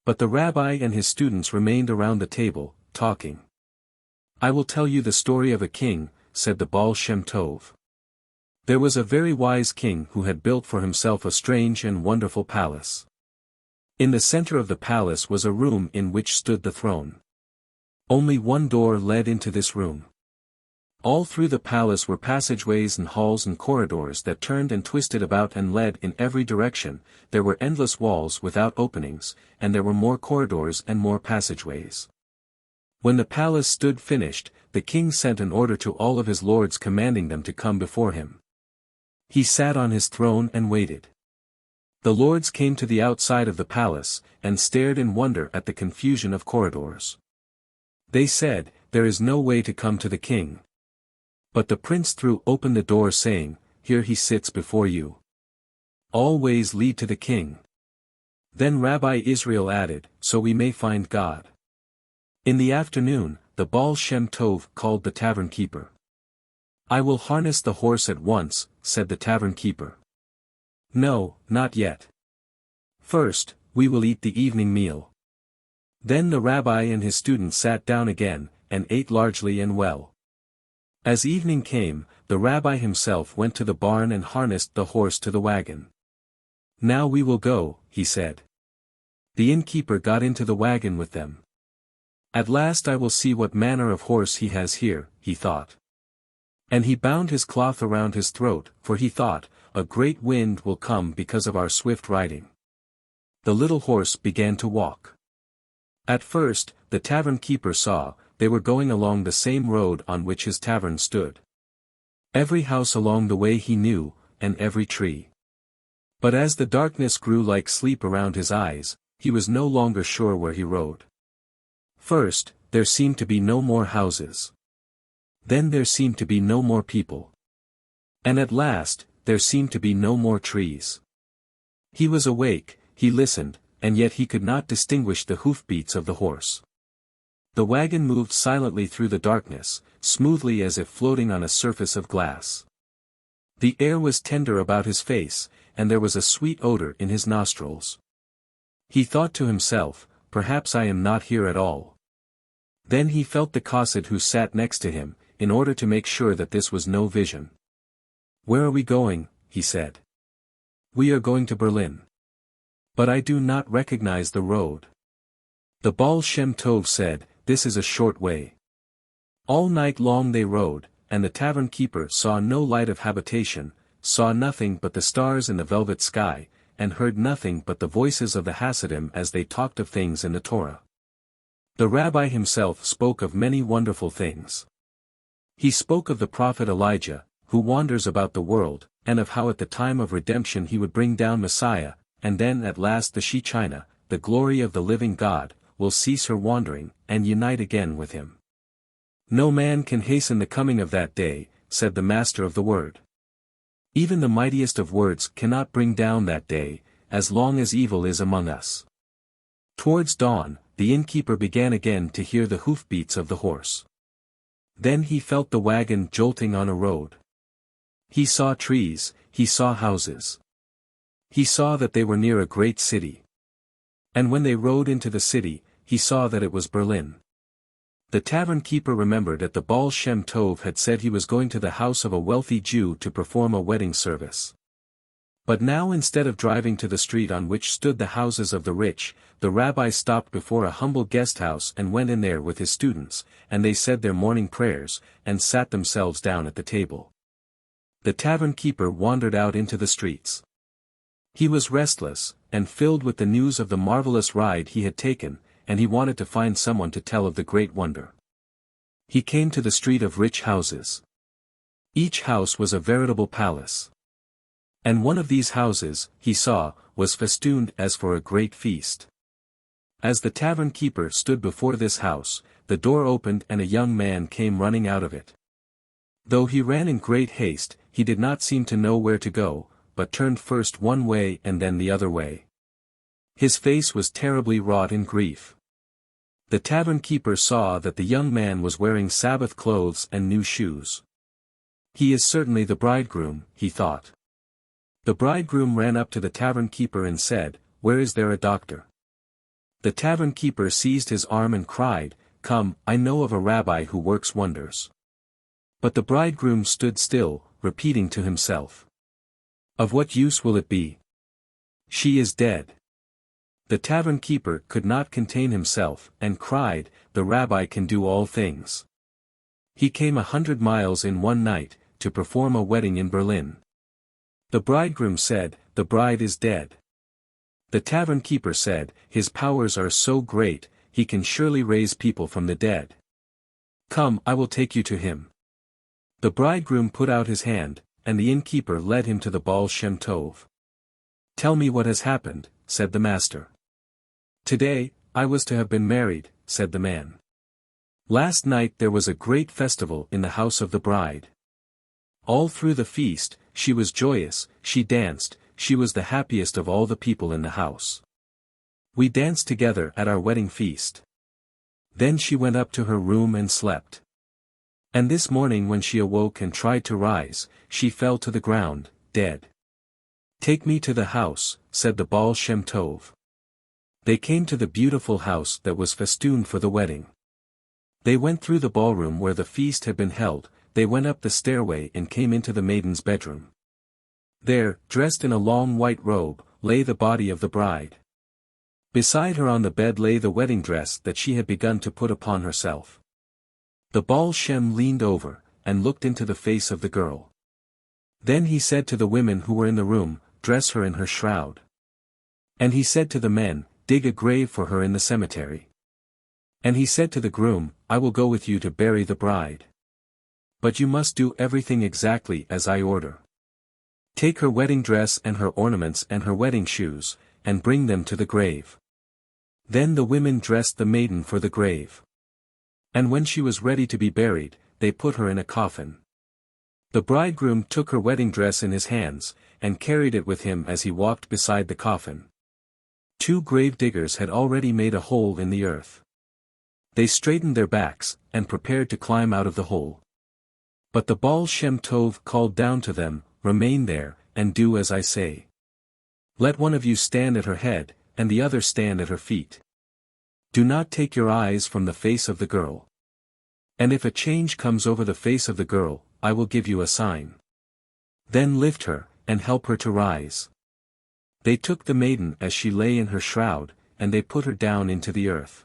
But the rabbi and his students remained around the table, talking. "I will tell you the story of a king," said the Baal Shem Tov. "There was a very wise king who had built for himself a strange and wonderful palace. In the center of the palace was a room in which stood the throne. Only one door led into this room. All through the palace were passageways and halls and corridors that turned and twisted about and led in every direction. There were endless walls without openings, and there were more corridors and more passageways. When the palace stood finished, the king sent an order to all of his lords commanding them to come before him. He sat on his throne and waited. The lords came to the outside of the palace, and stared in wonder at the confusion of corridors. They said, 'There is no way to come to the king.' But the prince threw open the door saying, 'Here he sits before you. All ways lead to the king.' Then Rabbi Israel added, 'So we may find God.' In the afternoon, the Baal Shem Tov called the tavern keeper. 'I will harness the horse at once,' said the tavern keeper. 'No, not yet. First, we will eat the evening meal.' Then the rabbi and his students sat down again, and ate largely and well. As evening came, the rabbi himself went to the barn and harnessed the horse to the wagon. 'Now we will go,' he said. The innkeeper got into the wagon with them. 'At last I will see what manner of horse he has here,' he thought. And he bound his cloth around his throat, for he thought, 'A great wind will come because of our swift riding.' The little horse began to walk. At first, the tavern keeper saw, they were going along the same road on which his tavern stood. Every house along the way he knew, and every tree. But as the darkness grew like sleep around his eyes, he was no longer sure where he rode. First, there seemed to be no more houses. Then there seemed to be no more people. And at last, there seemed to be no more trees. He was awake, he listened, and yet he could not distinguish the hoofbeats of the horse. The wagon moved silently through the darkness, smoothly as if floating on a surface of glass. The air was tender about his face, and there was a sweet odor in his nostrils. He thought to himself, 'Perhaps I am not here at all.' Then he felt the Chassid who sat next to him, in order to make sure that this was no vision. 'Where are we going?' he said. 'We are going to Berlin.' But I do not recognize the road. The Baal Shem Tov said, this is a short way. All night long they rode, and the tavern keeper saw no light of habitation, saw nothing but the stars in the velvet sky, and heard nothing but the voices of the Hasidim as they talked of things in the Torah. The rabbi himself spoke of many wonderful things. He spoke of the prophet Elijah, who wanders about the world, and of how at the time of redemption he would bring down Messiah, and then at last the Shekinah, the glory of the living God, will cease her wandering, and unite again with him. No man can hasten the coming of that day, said the master of the word. Even the mightiest of words cannot bring down that day, as long as evil is among us. Towards dawn, the innkeeper began again to hear the hoofbeats of the horse. Then he felt the wagon jolting on a road. He saw trees, he saw houses. He saw that they were near a great city. And when they rode into the city, he saw that it was Berlin. The tavern keeper remembered that the Baal Shem Tov had said he was going to the house of a wealthy Jew to perform a wedding service. But now instead of driving to the street on which stood the houses of the rich, the rabbi stopped before a humble guest house and went in there with his students, and they said their morning prayers, and sat themselves down at the table. The tavern keeper wandered out into the streets. He was restless, and filled with the news of the marvelous ride he had taken, and he wanted to find someone to tell of the great wonder. He came to the street of rich houses. Each house was a veritable palace. And one of these houses, he saw, was festooned as for a great feast. As the tavern keeper stood before this house, the door opened and a young man came running out of it. Though he ran in great haste, he did not seem to know where to go, but turned first one way and then the other way. His face was terribly wrought in grief. The tavern keeper saw that the young man was wearing Sabbath clothes and new shoes. He is certainly the bridegroom, he thought. The bridegroom ran up to the tavern keeper and said, "Where is there a doctor?" The tavern keeper seized his arm and cried, "Come, I know of a rabbi who works wonders." But the bridegroom stood still, repeating to himself, "Of what use will it be? She is dead." The tavern keeper could not contain himself, and cried, "The rabbi can do all things. He came 100 miles in one night, to perform a wedding in Berlin." The bridegroom said, "The bride is dead." The tavern keeper said, "His powers are so great, he can surely raise people from the dead. Come, I will take you to him." The bridegroom put out his hand, and the innkeeper led him to the Baal Shem Tov. "Tell me what has happened," said the master. "Today, I was to have been married," said the man. "Last night there was a great festival in the house of the bride. All through the feast, she was joyous, she danced, she was the happiest of all the people in the house. We danced together at our wedding feast. Then she went up to her room and slept. And this morning when she awoke and tried to rise, she fell to the ground, dead. Take me to the house," said the Baal Shem Tov. They came to the beautiful house that was festooned for the wedding. They went through the ballroom where the feast had been held, they went up the stairway and came into the maiden's bedroom. There, dressed in a long white robe, lay the body of the bride. Beside her on the bed lay the wedding dress that she had begun to put upon herself. The Baal Shem leaned over, and looked into the face of the girl. Then he said to the women who were in the room, "Dress her in her shroud." And he said to the men, "Dig a grave for her in the cemetery." And he said to the groom, "I will go with you to bury the bride. But you must do everything exactly as I order. Take her wedding dress and her ornaments and her wedding shoes, and bring them to the grave." Then the women dressed the maiden for the grave. And when she was ready to be buried, they put her in a coffin. The bridegroom took her wedding dress in his hands, and carried it with him as he walked beside the coffin. 2 grave diggers had already made a hole in the earth. They straightened their backs, and prepared to climb out of the hole. But the Baal Shem Tov called down to them, "Remain there, and do as I say. Let one of you stand at her head, and the other stand at her feet. Do not take your eyes from the face of the girl. And if a change comes over the face of the girl, I will give you a sign. Then lift her, and help her to rise." They took the maiden as she lay in her shroud, and they put her down into the earth.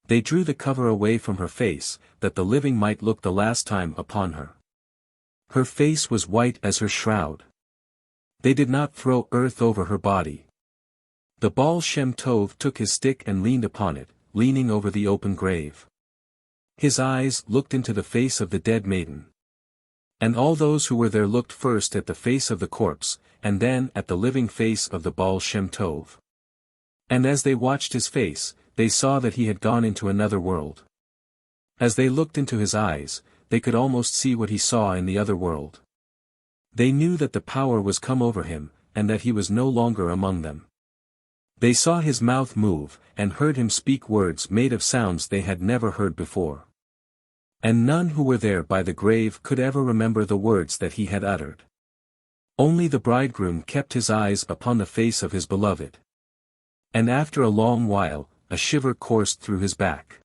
They drew the cover away from her face, that the living might look the last time upon her. Her face was white as her shroud. They did not throw earth over her body. The Baal Shem Tov took his stick and leaned upon it, leaning over the open grave. His eyes looked into the face of the dead maiden. And all those who were there looked first at the face of the corpse, and then at the living face of the Baal Shem Tov. And as they watched his face, they saw that he had gone into another world. As they looked into his eyes, they could almost see what he saw in the other world. They knew that the power was come over him, and that he was no longer among them. They saw his mouth move, and heard him speak words made of sounds they had never heard before. And none who were there by the grave could ever remember the words that he had uttered. Only the bridegroom kept his eyes upon the face of his beloved. And after a long while, a shiver coursed through his back.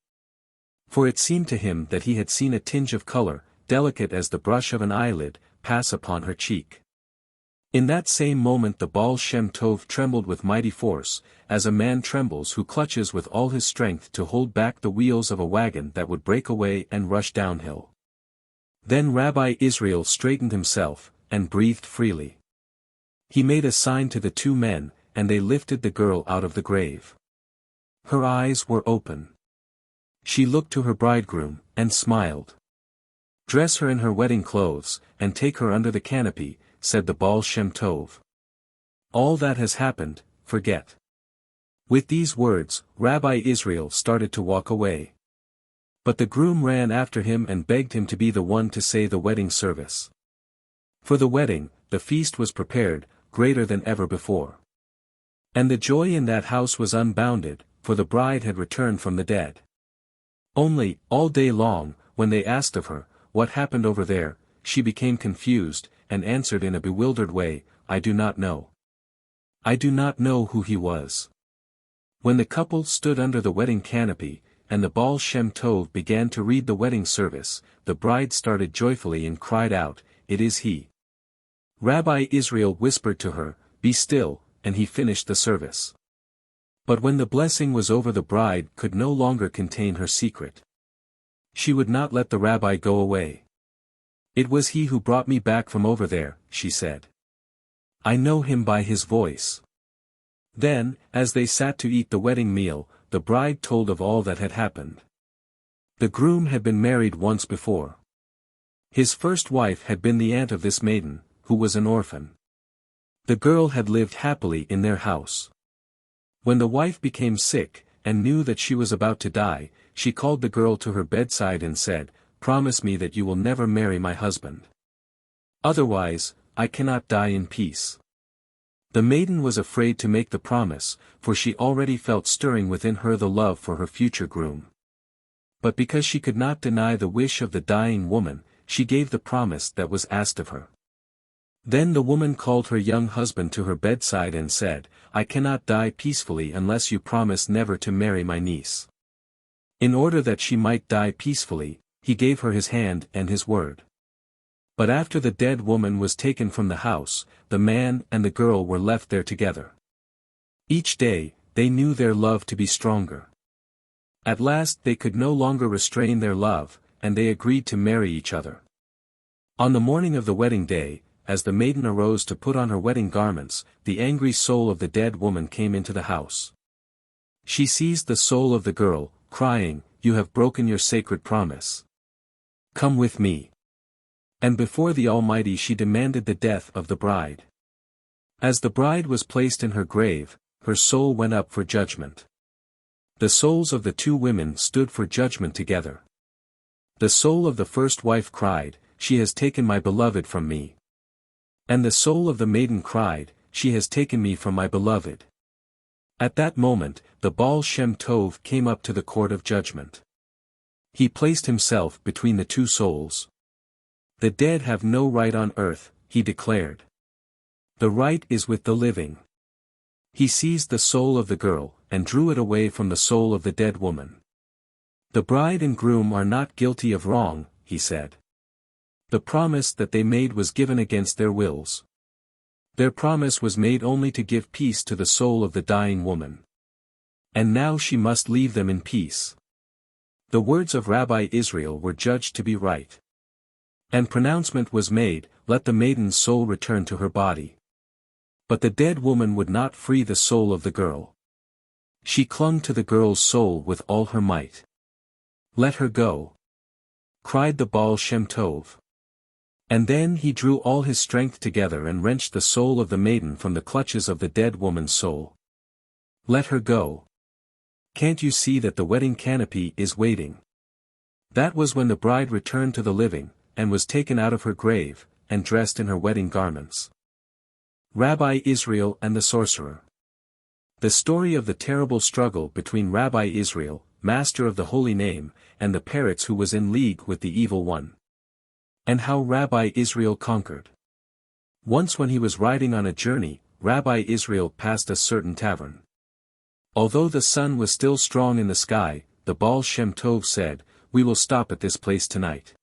For it seemed to him that he had seen a tinge of color, delicate as the brush of an eyelid, pass upon her cheek. In that same moment the Baal Shem Tov trembled with mighty force, as a man trembles who clutches with all his strength to hold back the wheels of a wagon that would break away and rush downhill. Then Rabbi Israel straightened himself, and breathed freely. He made a sign to the two men, and they lifted the girl out of the grave. Her eyes were open. She looked to her bridegroom, and smiled. "Dress her in her wedding clothes, and take her under the canopy," said the Baal Shem Tov. "All that has happened, forget." With these words, Rabbi Israel started to walk away. But the groom ran after him and begged him to be the one to say the wedding service. For the wedding, the feast was prepared, greater than ever before. And the joy in that house was unbounded, for the bride had returned from the dead. Only, all day long, when they asked of her, what happened over there, she became confused, and answered in a bewildered way, "I do not know. I do not know who he was." When the couple stood under the wedding canopy, and the Baal Shem Tov began to read the wedding service, the bride started joyfully and cried out, "It is he." Rabbi Israel whispered to her, "Be still," and he finished the service. But when the blessing was over, the bride could no longer contain her secret. She would not let the rabbi go away. "It was he who brought me back from over there," she said. "I know him by his voice." Then, as they sat to eat the wedding meal, the bride told of all that had happened. The groom had been married once before. His first wife had been the aunt of this maiden, who was an orphan. The girl had lived happily in their house. When the wife became sick, and knew that she was about to die, she called the girl to her bedside and said, "Promise me that you will never marry my husband. Otherwise, I cannot die in peace." The maiden was afraid to make the promise, for she already felt stirring within her the love for her future groom. But because she could not deny the wish of the dying woman, she gave the promise that was asked of her. Then the woman called her young husband to her bedside and said, "I cannot die peacefully unless you promise never to marry my niece." In order that she might die peacefully, he gave her his hand and his word. But after the dead woman was taken from the house, the man and the girl were left there together. Each day, they knew their love to be stronger. At last they could no longer restrain their love, and they agreed to marry each other. On the morning of the wedding day, as the maiden arose to put on her wedding garments, the angry soul of the dead woman came into the house. She seized the soul of the girl, crying, "You have broken your sacred promise. Come with me." And before the Almighty she demanded the death of the bride. As the bride was placed in her grave, her soul went up for judgment. The souls of the two women stood for judgment together. The soul of the first wife cried, "She has taken my beloved from me." And the soul of the maiden cried, "She has taken me from my beloved." At that moment, the Baal Shem Tov came up to the court of judgment. He placed himself between the two souls. "The dead have no right on earth," he declared. "The right is with the living." He seized the soul of the girl, and drew it away from the soul of the dead woman. "The bride and groom are not guilty of wrong," he said. "The promise that they made was given against their wills. Their promise was made only to give peace to the soul of the dying woman. And now she must leave them in peace. The words of Rabbi Israel were judged to be right. And pronouncement was made, let the maiden's soul return to her body. But the dead woman would not free the soul of the girl. She clung to the girl's soul with all her might. Let her go, cried the Baal Shem Tov. And then he drew all his strength together and wrenched the soul of the maiden from the clutches of the dead woman's soul. Let her go. Can't you see that the wedding canopy is waiting? That was when the bride returned to the living, and was taken out of her grave, and dressed in her wedding garments. Rabbi Israel and the Sorcerer. The story of the terrible struggle between Rabbi Israel, master of the holy name, and the parrots who was in league with the evil one. And how Rabbi Israel conquered. Once when he was riding on a journey, Rabbi Israel passed a certain tavern. Although the sun was still strong in the sky, the Baal Shem Tov said, we will stop at this place tonight.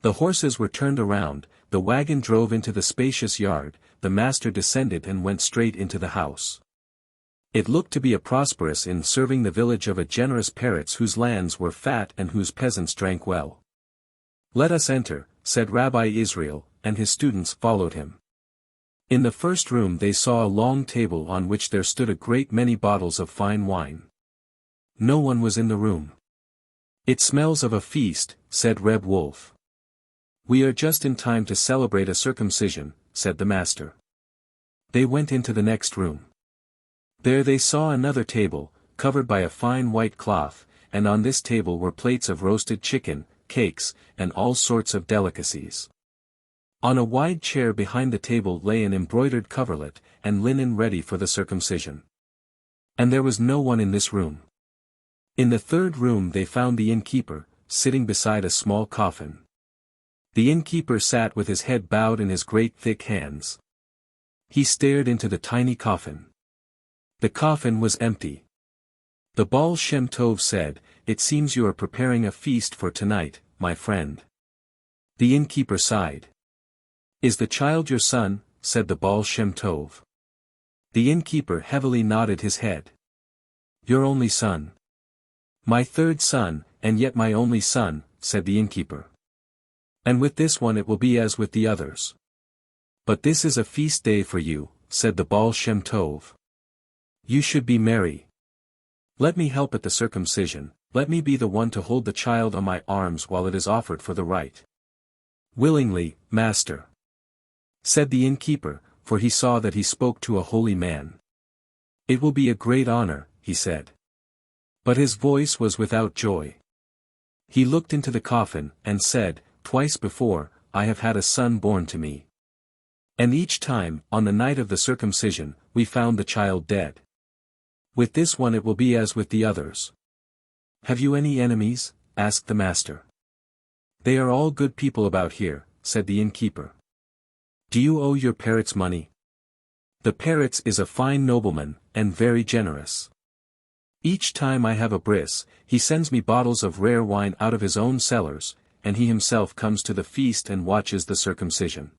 The horses were turned around, the wagon drove into the spacious yard, the master descended and went straight into the house. It looked to be a prosperous inn serving the village of a generous parrots whose lands were fat and whose peasants drank well. Let us enter, said Rabbi Israel, and his students followed him. In the first room they saw a long table on which there stood a great many bottles of fine wine. No one was in the room. It smells of a feast, said Reb Wolf. We are just in time to celebrate a circumcision, said the master. They went into the next room. There they saw another table, covered by a fine white cloth, and on this table were plates of roasted chicken, cakes, and all sorts of delicacies. On a wide chair behind the table lay an embroidered coverlet, and linen ready for the circumcision. And there was no one in this room. In the third room they found the innkeeper, sitting beside a small coffin. The innkeeper sat with his head bowed in his great thick hands. He stared into the tiny coffin. The coffin was empty. The Baal Shem Tov said, it seems you are preparing a feast for tonight, my friend. The innkeeper sighed. Is the child your son? Said the Baal Shem Tov. The innkeeper heavily nodded his head. Your only son. My third son, and yet my only son, said the innkeeper. And with this one it will be as with the others. But this is a feast day for you, said the Baal Shem Tov. You should be merry. Let me help at the circumcision, let me be the one to hold the child on my arms while it is offered for the rite. Willingly, master, said the innkeeper, for he saw that he spoke to a holy man. It will be a great honor, he said. But his voice was without joy. He looked into the coffin, and said, twice before, I have had a son born to me. And each time, on the night of the circumcision, we found the child dead. With this one it will be as with the others. Have you any enemies? Asked the master. They are all good people about here, said the innkeeper. Do you owe your parrots money? The parrots is a fine nobleman, and very generous. Each time I have a bris, he sends me bottles of rare wine out of his own cellars, and he himself comes to the feast and watches the circumcision.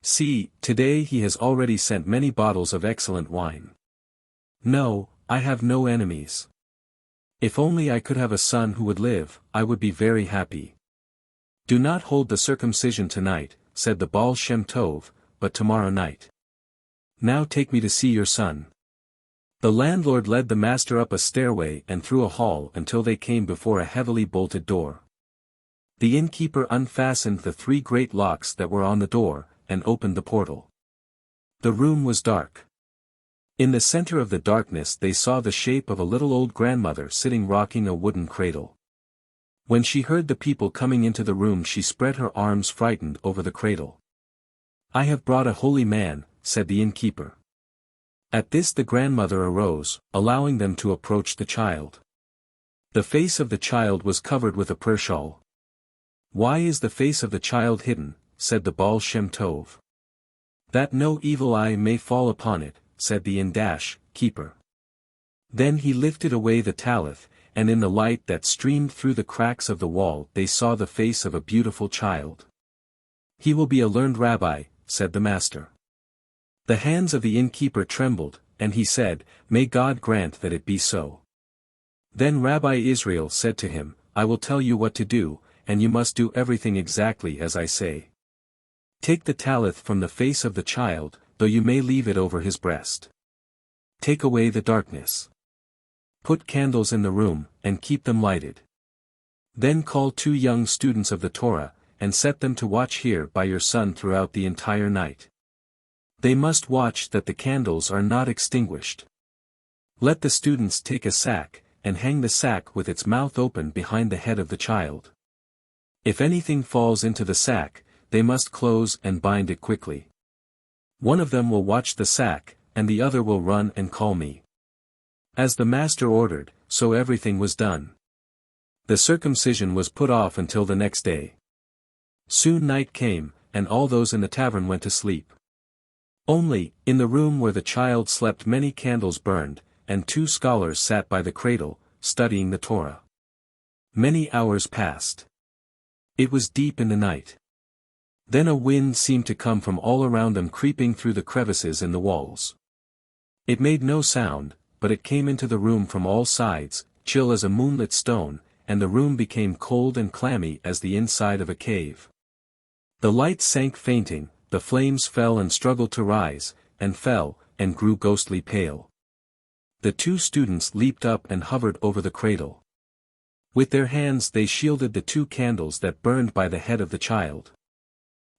See, today he has already sent many bottles of excellent wine. No, I have no enemies. If only I could have a son who would live, I would be very happy. Do not hold the circumcision tonight, said the Baal Shem Tov, but tomorrow night. Now take me to see your son. The landlord led the master up a stairway and through a hall until they came before a heavily bolted door. The innkeeper unfastened the 3 great locks that were on the door, and opened the portal. The room was dark. In the center of the darkness they saw the shape of a little old grandmother sitting rocking a wooden cradle. When she heard the people coming into the room she spread her arms frightened over the cradle. I have brought a holy man, said the innkeeper. At this the grandmother arose, allowing them to approach the child. The face of the child was covered with a prayer shawl. Why is the face of the child hidden? Said the Baal Shem Tov. That no evil eye may fall upon it, said the keeper. Then he lifted away the talith, and in the light that streamed through the cracks of the wall they saw the face of a beautiful child. He will be a learned rabbi, said the master. The hands of the innkeeper trembled, and he said, "May God grant that it be so." Then Rabbi Israel said to him, "I will tell you what to do, and you must do everything exactly as I say. Take the talith from the face of the child, though you may leave it over his breast. Take away the darkness. Put candles in the room, and keep them lighted. Then call 2 young students of the Torah, and set them to watch here by your son throughout the entire night. They must watch that the candles are not extinguished. Let the students take a sack, and hang the sack with its mouth open behind the head of the child. If anything falls into the sack, they must close and bind it quickly. One of them will watch the sack, and the other will run and call me." As the master ordered, so everything was done. The circumcision was put off until the next day. Soon night came, and all those in the tavern went to sleep. Only, in the room where the child slept many candles burned, and 2 scholars sat by the cradle, studying the Torah. Many hours passed. It was deep in the night. Then a wind seemed to come from all around them, creeping through the crevices in the walls. It made no sound, but it came into the room from all sides, chill as a moonlit stone, and the room became cold and clammy as the inside of a cave. The light sank fainting, the flames fell and struggled to rise, and fell, and grew ghostly pale. The 2 students leaped up and hovered over the cradle. With their hands they shielded the 2 candles that burned by the head of the child.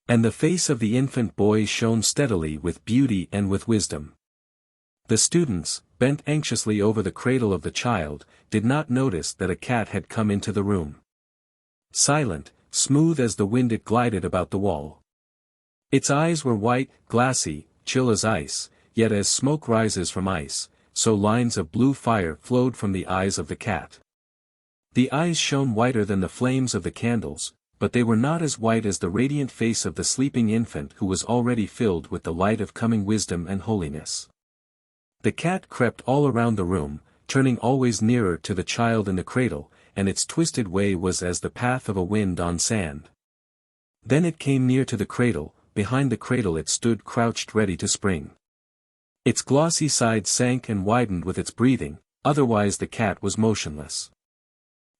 And the face of the infant boy shone steadily with beauty and with wisdom. The students, bent anxiously over the cradle of the child, did not notice that a cat had come into the room. Silent, smooth as the wind, it glided about the wall. Its eyes were white, glassy, chill as ice, yet as smoke rises from ice, so lines of blue fire flowed from the eyes of the cat. The eyes shone whiter than the flames of the candles, but they were not as white as the radiant face of the sleeping infant who was already filled with the light of coming wisdom and holiness. The cat crept all around the room, turning always nearer to the child in the cradle, and its twisted way was as the path of a wind on sand. Then it came near to the cradle, behind the cradle it stood crouched ready to spring. Its glossy side sank and widened with its breathing, otherwise the cat was motionless.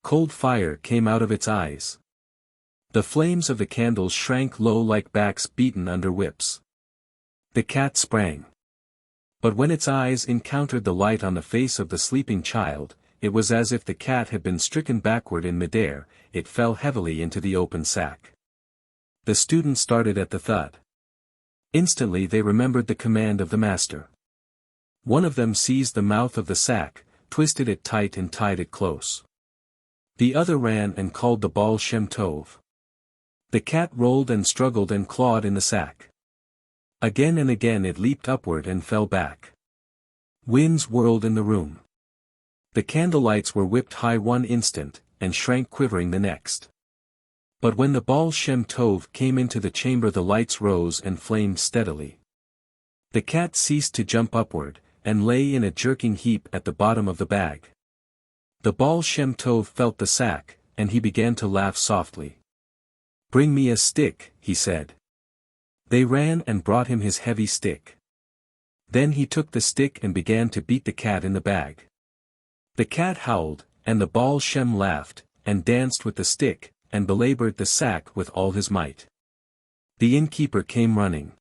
Cold fire came out of its eyes. The flames of the candles shrank low like backs beaten under whips. The cat sprang. But when its eyes encountered the light on the face of the sleeping child, it was as if the cat had been stricken backward in midair, it fell heavily into the open sack. The students started at the thud. Instantly they remembered the command of the master. One of them seized the mouth of the sack, twisted it tight and tied it close. The other ran and called the Baal Shem Tov. The cat rolled and struggled and clawed in the sack. Again and again it leaped upward and fell back. Winds whirled in the room. The candlelights were whipped high one instant, and shrank quivering the next. But when the Baal Shem Tov came into the chamber the lights rose and flamed steadily. The cat ceased to jump upward, and lay in a jerking heap at the bottom of the bag. The Baal Shem Tov felt the sack, and he began to laugh softly. "Bring me a stick," he said. They ran and brought him his heavy stick. Then he took the stick and began to beat the cat in the bag. The cat howled, and the Baal Shem laughed, and danced with the stick, and belabored the sack with all his might. The innkeeper came running.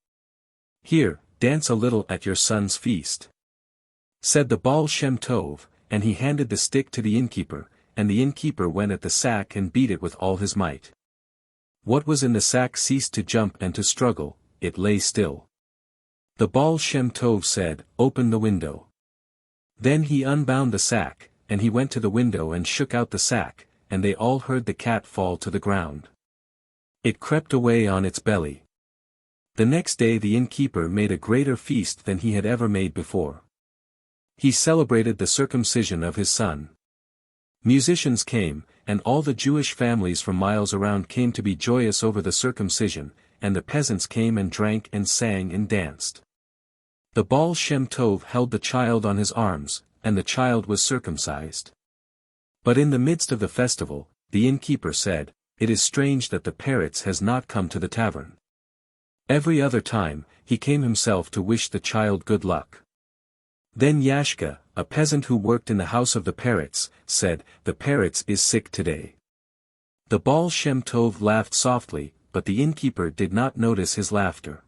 "Here, dance a little at your son's feast," said the Baal Shem Tov, and he handed the stick to the innkeeper, and the innkeeper went at the sack and beat it with all his might. What was in the sack ceased to jump and to struggle, it lay still. The Baal Shem Tov said, "Open the window." Then he unbound the sack, and he went to the window and shook out the sack, and they all heard the cat fall to the ground. It crept away on its belly. The next day the innkeeper made a greater feast than he had ever made before. He celebrated the circumcision of his son. Musicians came, and all the Jewish families from miles around came to be joyous over the circumcision, and the peasants came and drank and sang and danced. The Baal Shem Tov held the child on his arms, and the child was circumcised. But in the midst of the festival, the innkeeper said, "It is strange that the parrots has not come to the tavern." Every other time, he came himself to wish the child good luck. Then Yashka, a peasant who worked in the house of the parrots, said, "The parrots is sick today." The Baal Shem Tov laughed softly, but the innkeeper did not notice his laughter.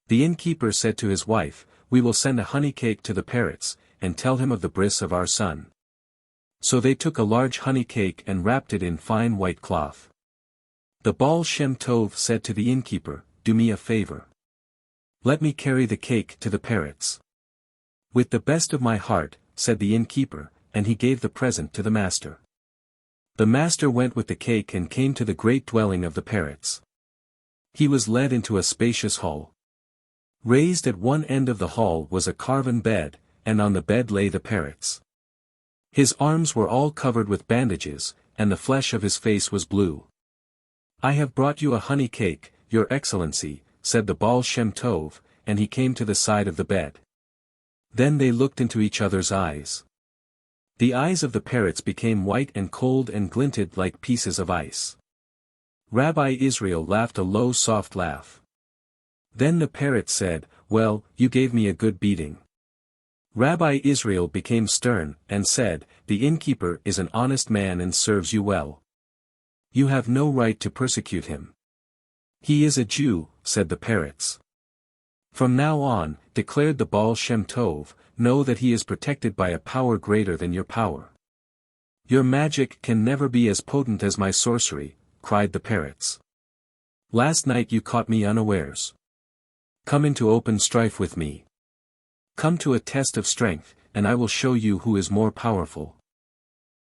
The innkeeper said to his wife, "We will send a honey cake to the parrots, and tell him of the bris of our son." So they took a large honey cake and wrapped it in fine white cloth. The Baal Shem Tov said to the innkeeper, "Do me a favor. Let me carry the cake to the parrots." "With the best of my heart," said the innkeeper, and he gave the present to the master. The master went with the cake and came to the great dwelling of the parrots. He was led into a spacious hall. Raised at one end of the hall was a carven bed, and on the bed lay the parrots. His arms were all covered with bandages, and the flesh of his face was blue. "I have brought you a honey cake, Your Excellency," said the Baal Shem Tov, and he came to the side of the bed. Then they looked into each other's eyes. The eyes of the parrots became white and cold and glinted like pieces of ice. Rabbi Israel laughed a low soft laugh. Then the parrot said, "Well, you gave me a good beating." Rabbi Israel became stern, and said, "The innkeeper is an honest man and serves you well. You have no right to persecute him." "He is a Jew," said the parrots. "From now on," declared the Baal Shem Tov, "know that he is protected by a power greater than your power. Your magic can never be as potent as my sorcery," cried the parrots. "Last night you caught me unawares. Come into open strife with me. Come to a test of strength, and I will show you who is more powerful.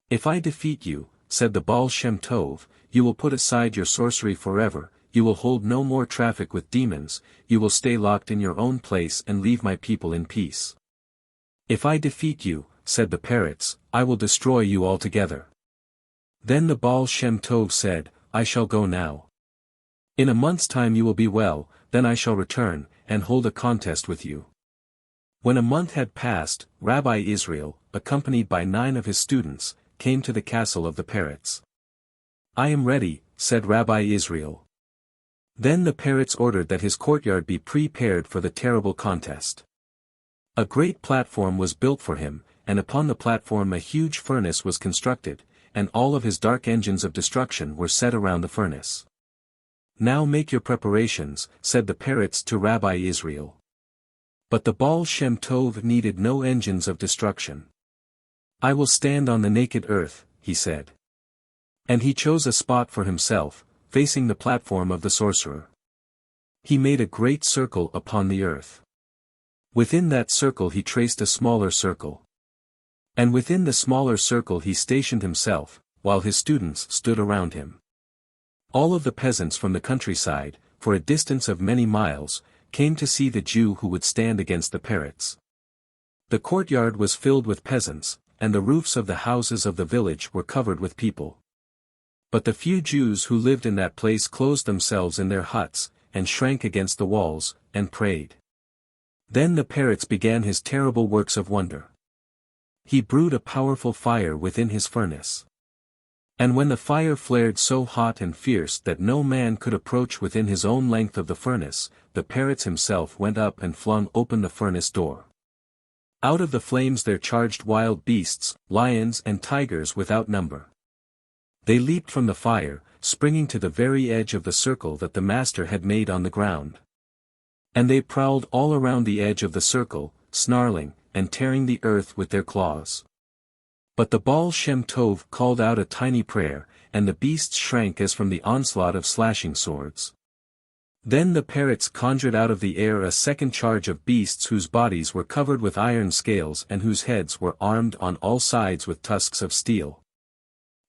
If I defeat you," said the Baal Shem Tov, "you will put aside your sorcery forever, you will hold no more traffic with demons, you will stay locked in your own place and leave my people in peace. If I defeat you," said the parrots, "I will destroy you altogether." Then the Baal Shem Tov said, "I shall go now. In a month's time you will be well, then I shall return, and hold a contest with you." When a month had passed, Rabbi Israel, accompanied by 9 of his students, came to the castle of the parrots. "I am ready," said Rabbi Israel. Then the parrots ordered that his courtyard be prepared for the terrible contest. A great platform was built for him, and upon the platform a huge furnace was constructed, and all of his dark engines of destruction were set around the furnace. "Now make your preparations," said the parrots to Rabbi Israel. But the Baal Shem Tov needed no engines of destruction. "I will stand on the naked earth," he said. And he chose a spot for himself, facing the platform of the sorcerer. He made a great circle upon the earth. Within that circle he traced a smaller circle. And within the smaller circle he stationed himself, while his students stood around him. All of the peasants from the countryside, for a distance of many miles, came to see the Jew who would stand against the parrots. The courtyard was filled with peasants, and the roofs of the houses of the village were covered with people. But the few Jews who lived in that place closed themselves in their huts, and shrank against the walls, and prayed. Then the parrots began his terrible works of wonder. He brewed a powerful fire within his furnace. And when the fire flared so hot and fierce that no man could approach within his own length of the furnace, the parrots himself went up and flung open the furnace door. Out of the flames there charged wild beasts, lions and tigers without number. They leaped from the fire, springing to the very edge of the circle that the master had made on the ground. And they prowled all around the edge of the circle, snarling, and tearing the earth with their claws. But the Baal Shem Tov called out a tiny prayer, and the beasts shrank as from the onslaught of slashing swords. Then the parrots conjured out of the air a second charge of beasts whose bodies were covered with iron scales and whose heads were armed on all sides with tusks of steel.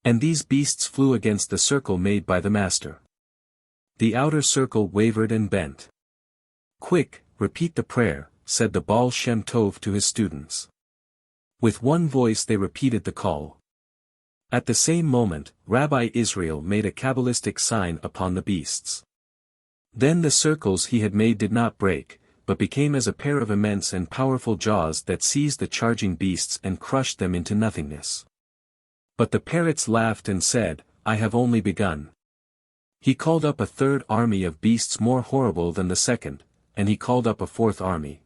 And these beasts flew against the circle made by the master. The outer circle wavered and bent. "Quick, repeat the prayer," said the Baal Shem Tov to his students. With one voice they repeated the call. At the same moment, Rabbi Israel made a Kabbalistic sign upon the beasts. Then the circles he had made did not break, but became as a pair of immense and powerful jaws that seized the charging beasts and crushed them into nothingness. But the parrots laughed and said, "I have only begun. He called up a third army of beasts more horrible than the second, and he called up a fourth army.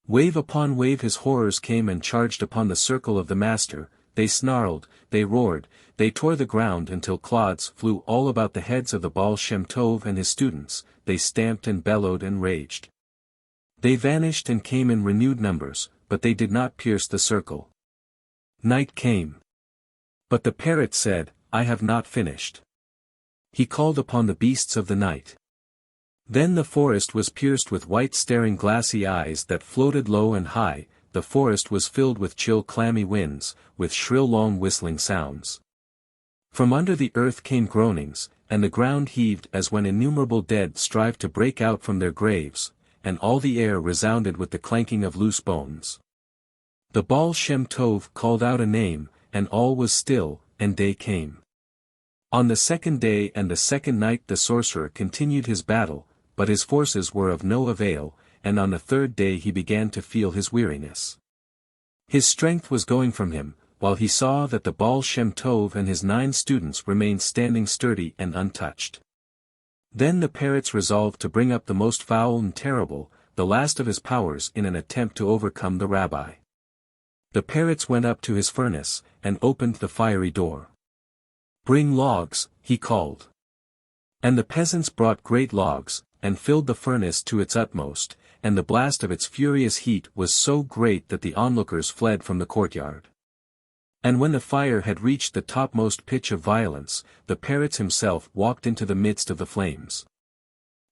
Wave upon wave his horrors came and charged upon the circle of the master, they snarled, they roared, they tore the ground until clods flew all about the heads of the Baal Shem Tov and his students, they stamped and bellowed and raged. They vanished and came in renewed numbers, but they did not pierce the circle. Night came. But the parrot said, I have not finished. He called upon the beasts of the night. Then the forest was pierced with white staring glassy eyes that floated low and high, the forest was filled with chill clammy winds, with shrill long whistling sounds. From under the earth came groanings, and the ground heaved as when innumerable dead strive to break out from their graves, and all the air resounded with the clanking of loose bones. The Baal Shem Tov called out a name, and all was still, and day came. On the second day and the second night the sorcerer continued his battle, but his forces were of no avail, and on the third day he began to feel his weariness. His strength was going from him, while he saw that the Baal Shem Tov and his 9 students remained standing sturdy and untouched. Then the parrots resolved to bring up the most foul and terrible, the last of his powers in an attempt to overcome the rabbi. The parrots went up to his furnace, and opened the fiery door. Bring logs, he called. And the peasants brought great logs, and filled the furnace to its utmost, and the blast of its furious heat was so great that the onlookers fled from the courtyard. And when the fire had reached the topmost pitch of violence, the parrot himself walked into the midst of the flames.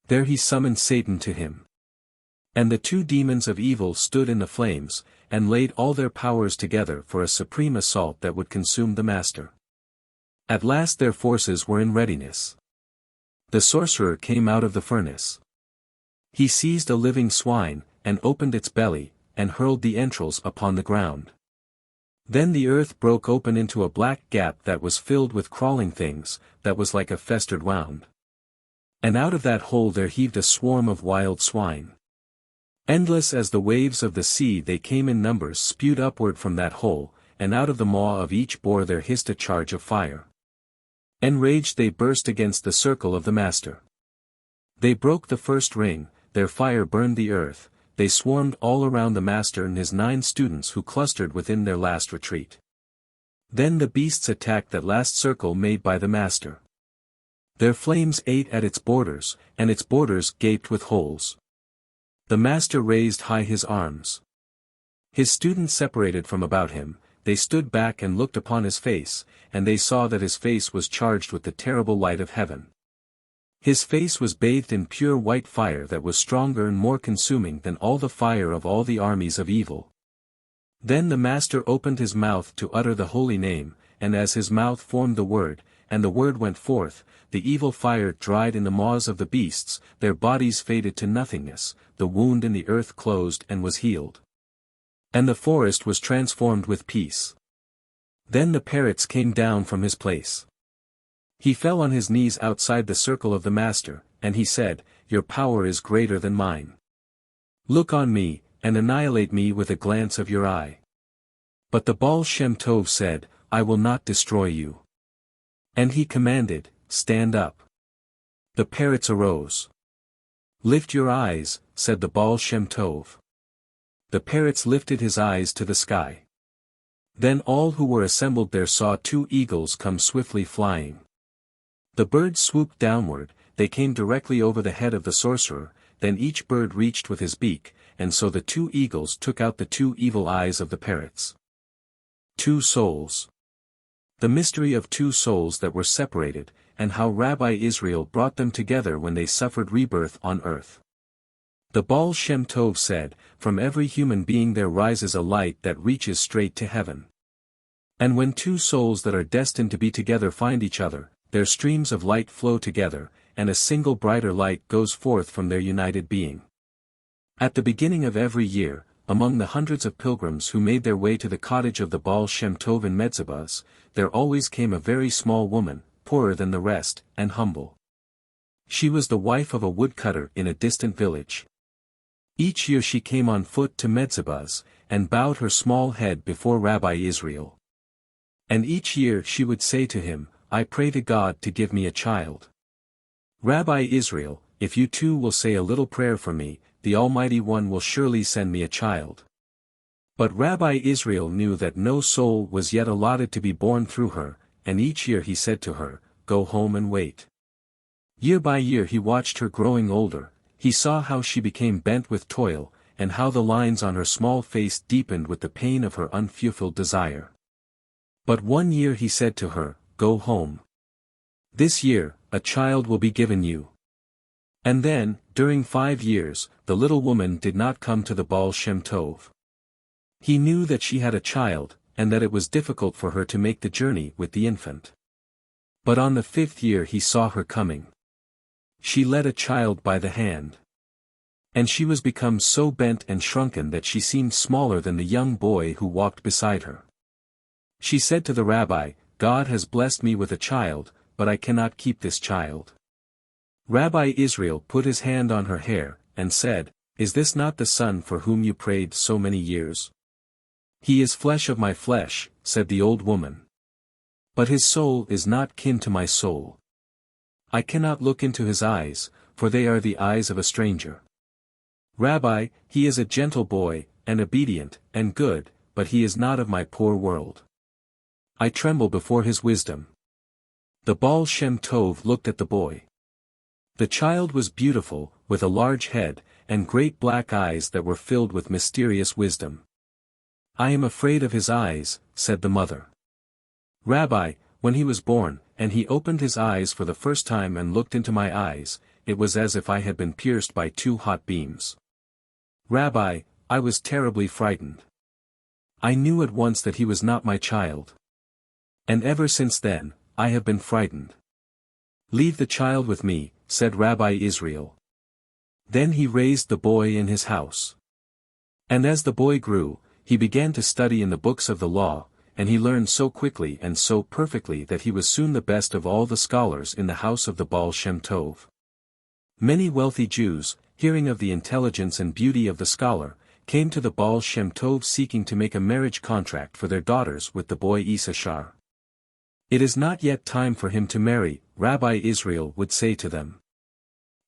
There he summoned Satan to him. And the 2 demons of evil stood in the flames, and laid all their powers together for a supreme assault that would consume the master. At last their forces were in readiness. The sorcerer came out of the furnace. He seized a living swine, and opened its belly, and hurled the entrails upon the ground. Then the earth broke open into a black gap that was filled with crawling things, that was like a festered wound. And out of that hole there heaved a swarm of wild swine. Endless as the waves of the sea they came in numbers spewed upward from that hole, and out of the maw of each bore there hissed a charge of fire. Enraged they burst against the circle of the master. They broke the first ring, their fire burned the earth, they swarmed all around the master and his 9 students who clustered within their last retreat. Then the beasts attacked that last circle made by the master. Their flames ate at its borders, and its borders gaped with holes. The master raised high his arms. His students separated from about him, they stood back and looked upon his face, and they saw that his face was charged with the terrible light of heaven. His face was bathed in pure white fire that was stronger and more consuming than all the fire of all the armies of evil. Then the master opened his mouth to utter the holy name, and as his mouth formed the word, and the word went forth, the evil fire dried in the maws of the beasts, their bodies faded to nothingness, the wound in the earth closed and was healed. And the forest was transformed with peace. Then the parrots came down from his place. He fell on his knees outside the circle of the master, and he said, Your power is greater than mine. Look on me, and annihilate me with a glance of your eye. But the Baal Shem Tov said, I will not destroy you. And he commanded, Stand up. The parrots arose. Lift your eyes, said the Baal Shem Tov. The parrots lifted his eyes to the sky. Then all who were assembled there saw 2 eagles come swiftly flying. The birds swooped downward, they came directly over the head of the sorcerer, then each bird reached with his beak, and so the 2 eagles took out the 2 evil eyes of the parrots. 2 souls. The mystery of 2 souls that were separated, and how Rabbi Israel brought them together when they suffered rebirth on earth. The Baal Shem Tov said, From every human being there rises a light that reaches straight to heaven. And when 2 souls that are destined to be together find each other, their streams of light flow together, and a single brighter light goes forth from their united being. At the beginning of every year, among the hundreds of pilgrims who made their way to the cottage of the Baal Shem Tov in Metzibaz, there always came a very small woman, poorer than the rest, and humble. She was the wife of a woodcutter in a distant village. Each year she came on foot to Metzibaz, and bowed her small head before Rabbi Israel. And each year she would say to him, I pray to God to give me a child. Rabbi Israel, if you too will say a little prayer for me, the Almighty One will surely send me a child. But Rabbi Israel knew that no soul was yet allotted to be born through her, and each year he said to her, "Go home and wait." Year by year he watched her growing older, he saw how she became bent with toil, and how the lines on her small face deepened with the pain of her unfulfilled desire. But one year he said to her, "Go home. This year, a child will be given you." And then, during 5 years, the little woman did not come to the Baal Shem Tov. He knew that she had a child, and that it was difficult for her to make the journey with the infant. But on the 5th year he saw her coming. She led a child by the hand. And she was become so bent and shrunken that she seemed smaller than the young boy who walked beside her. She said to the rabbi, "God has blessed me with a child, but I cannot keep this child." Rabbi Israel put his hand on her hair, and said, "Is this not the son for whom you prayed so many years?" "He is flesh of my flesh," said the old woman. "But his soul is not kin to my soul. I cannot look into his eyes, for they are the eyes of a stranger. Rabbi, he is a gentle boy, and obedient, and good, but he is not of my poor world. I tremble before his wisdom." The Baal Shem Tov looked at the boy. The child was beautiful, with a large head, and great black eyes that were filled with mysterious wisdom. "I am afraid of his eyes," said the mother. "Rabbi, when he was born, and he opened his eyes for the first time and looked into my eyes, it was as if I had been pierced by 2 hot beams. Rabbi, I was terribly frightened. I knew at once that he was not my child. And ever since then, I have been frightened." "Leave the child with me," said Rabbi Israel. Then he raised the boy in his house. And as the boy grew, he began to study in the books of the law, and he learned so quickly and so perfectly that he was soon the best of all the scholars in the house of the Baal Shem Tov. Many wealthy Jews, hearing of the intelligence and beauty of the scholar, came to the Baal Shem Tov seeking to make a marriage contract for their daughters with the boy Issachar. "It is not yet time for him to marry," Rabbi Israel would say to them.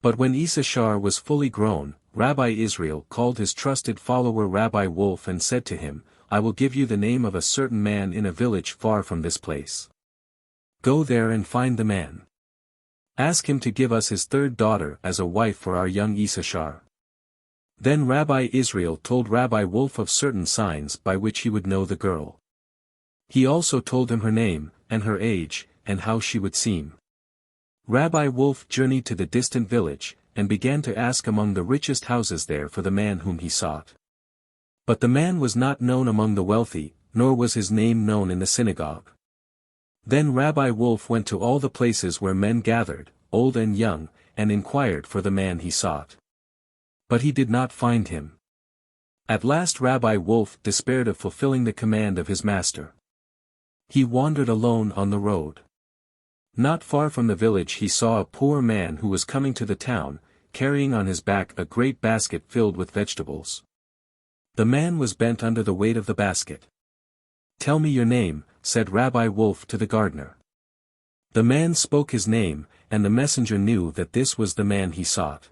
But when Issachar was fully grown, Rabbi Israel called his trusted follower Rabbi Wolf and said to him, "I will give you the name of a certain man in a village far from this place. Go there and find the man. Ask him to give us his 3rd daughter as a wife for our young Issachar." Then Rabbi Israel told Rabbi Wolf of certain signs by which he would know the girl. He also told him her name, and her age, and how she would seem. Rabbi Wolf journeyed to the distant village, and began to ask among the richest houses there for the man whom he sought. But the man was not known among the wealthy, nor was his name known in the synagogue. Then Rabbi Wolf went to all the places where men gathered, old and young, and inquired for the man he sought. But he did not find him. At last Rabbi Wolf despaired of fulfilling the command of his master. He wandered alone on the road. Not far from the village he saw a poor man who was coming to the town, carrying on his back a great basket filled with vegetables. The man was bent under the weight of the basket. "Tell me your name," said Rabbi Wolf to the gardener. The man spoke his name, and the messenger knew that this was the man he sought.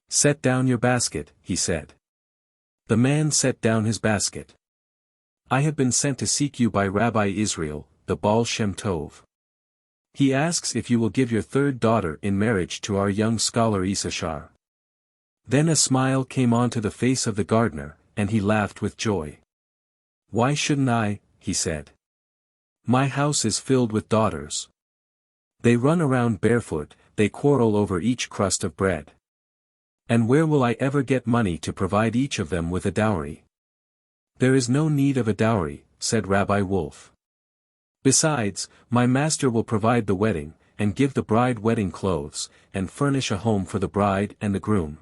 "Set down your basket," he said. The man set down his basket. "I have been sent to seek you by Rabbi Israel, the Baal Shem Tov. He asks if you will give your 3rd daughter in marriage to our young scholar Issachar." Then a smile came onto the face of the gardener, and he laughed with joy. "Why shouldn't I?" he said. "My house is filled with daughters. They run around barefoot, they quarrel over each crust of bread. And where will I ever get money to provide each of them with a dowry?" "There is no need of a dowry," said Rabbi Wolf. "Besides, my master will provide the wedding, and give the bride wedding clothes, and furnish a home for the bride and the groom."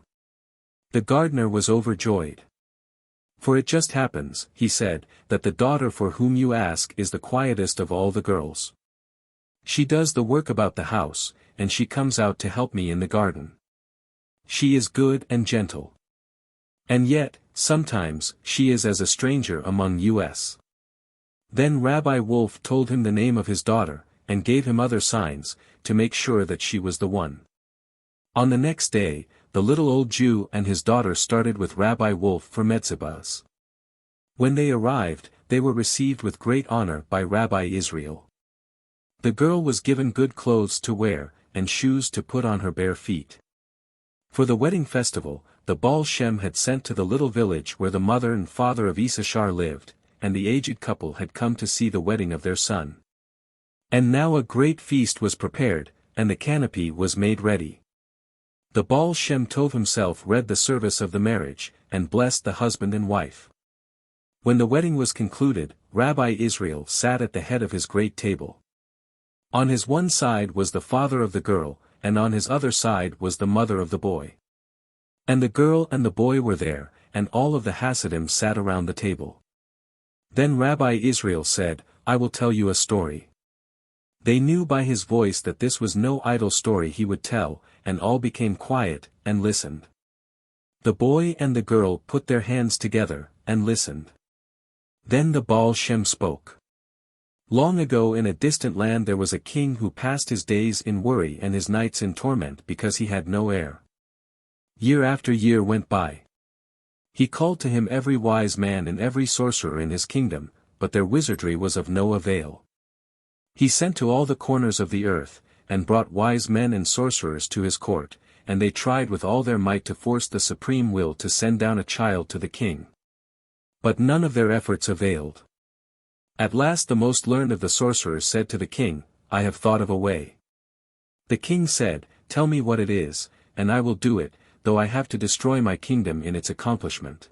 The gardener was overjoyed. "For it just happens," he said, "that the daughter for whom you ask is the quietest of all the girls. She does the work about the house, and she comes out to help me in the garden. She is good and gentle. And yet, sometimes, she is as a stranger among us." Then Rabbi Wolf told him the name of his daughter, and gave him other signs, to make sure that she was the one. On the next day, the little old Jew and his daughter started with Rabbi Wolf for Metzibah's. When they arrived, they were received with great honor by Rabbi Israel. The girl was given good clothes to wear, and shoes to put on her bare feet. For the wedding festival, the Baal Shem had sent to the little village where the mother and father of Issachar lived, and the aged couple had come to see the wedding of their son. And now a great feast was prepared, and the canopy was made ready. The Baal Shem Tov himself read the service of the marriage, and blessed the husband and wife. When the wedding was concluded, Rabbi Israel sat at the head of his great table. On his one side was the father of the girl, and on his other side was the mother of the boy. And the girl and the boy were there, and all of the Hasidim sat around the table. Then Rabbi Israel said, "I will tell you a story." They knew by his voice that this was no idle story he would tell, and all became quiet, and listened. The boy and the girl put their hands together, and listened. Then the Baal Shem spoke. Long ago in a distant land there was a king who passed his days in worry and his nights in torment because he had no heir. Year after year went by. He called to him every wise man and every sorcerer in his kingdom, but their wizardry was of no avail. He sent to all the corners of the earth, and brought wise men and sorcerers to his court, and they tried with all their might to force the supreme will to send down a child to the king. But none of their efforts availed. At last the most learned of the sorcerers said to the king, "I have thought of a way." The king said, "Tell me what it is, and I will do it, though I have to destroy my kingdom in its accomplishment."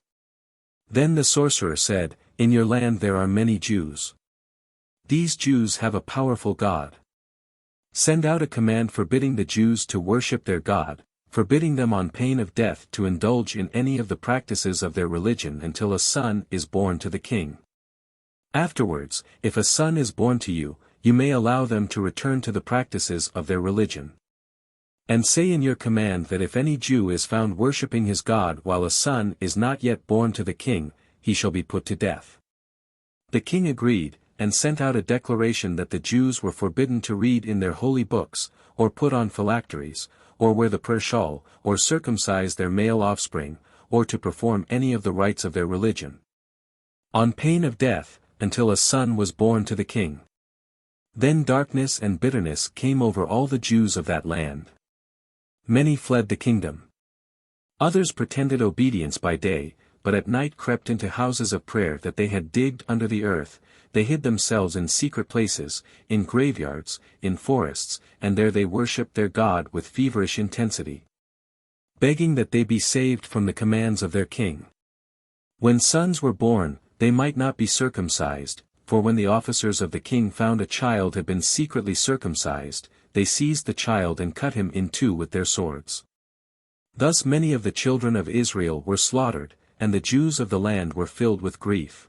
Then the sorcerer said, "In your land there are many Jews. These Jews have a powerful God. Send out a command forbidding the Jews to worship their God, forbidding them on pain of death to indulge in any of the practices of their religion until a son is born to the king. Afterwards, if a son is born to you, you may allow them to return to the practices of their religion. And say in your command that if any Jew is found worshipping his God while a son is not yet born to the king, he shall be put to death." The king agreed, and sent out a declaration that the Jews were forbidden to read in their holy books, or put on phylacteries, or wear the prayer shawl, or circumcise their male offspring, or to perform any of the rites of their religion. On pain of death, until a son was born to the king. Then darkness and bitterness came over all the Jews of that land. Many fled the kingdom. Others pretended obedience by day, but at night crept into houses of prayer that they had digged under the earth. They hid themselves in secret places, in graveyards, in forests, and there they worshipped their God with feverish intensity, begging that they be saved from the commands of their king. When sons were born, they might not be circumcised, for when the officers of the king found a child had been secretly circumcised, they seized the child and cut him in two with their swords. Thus many of the children of Israel were slaughtered, and the Jews of the land were filled with grief.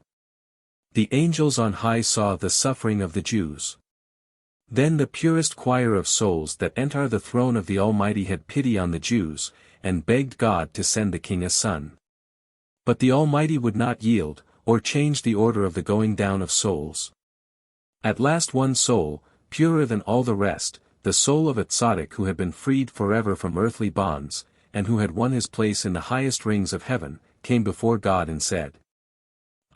The angels on high saw the suffering of the Jews. Then the purest choir of souls that enter the throne of the Almighty had pity on the Jews, and begged God to send the king a son. But the Almighty would not yield, or change the order of the going down of souls. At last one soul, purer than all the rest, the soul of a tzaddik who had been freed forever from earthly bonds, and who had won his place in the highest rings of heaven, came before God and said,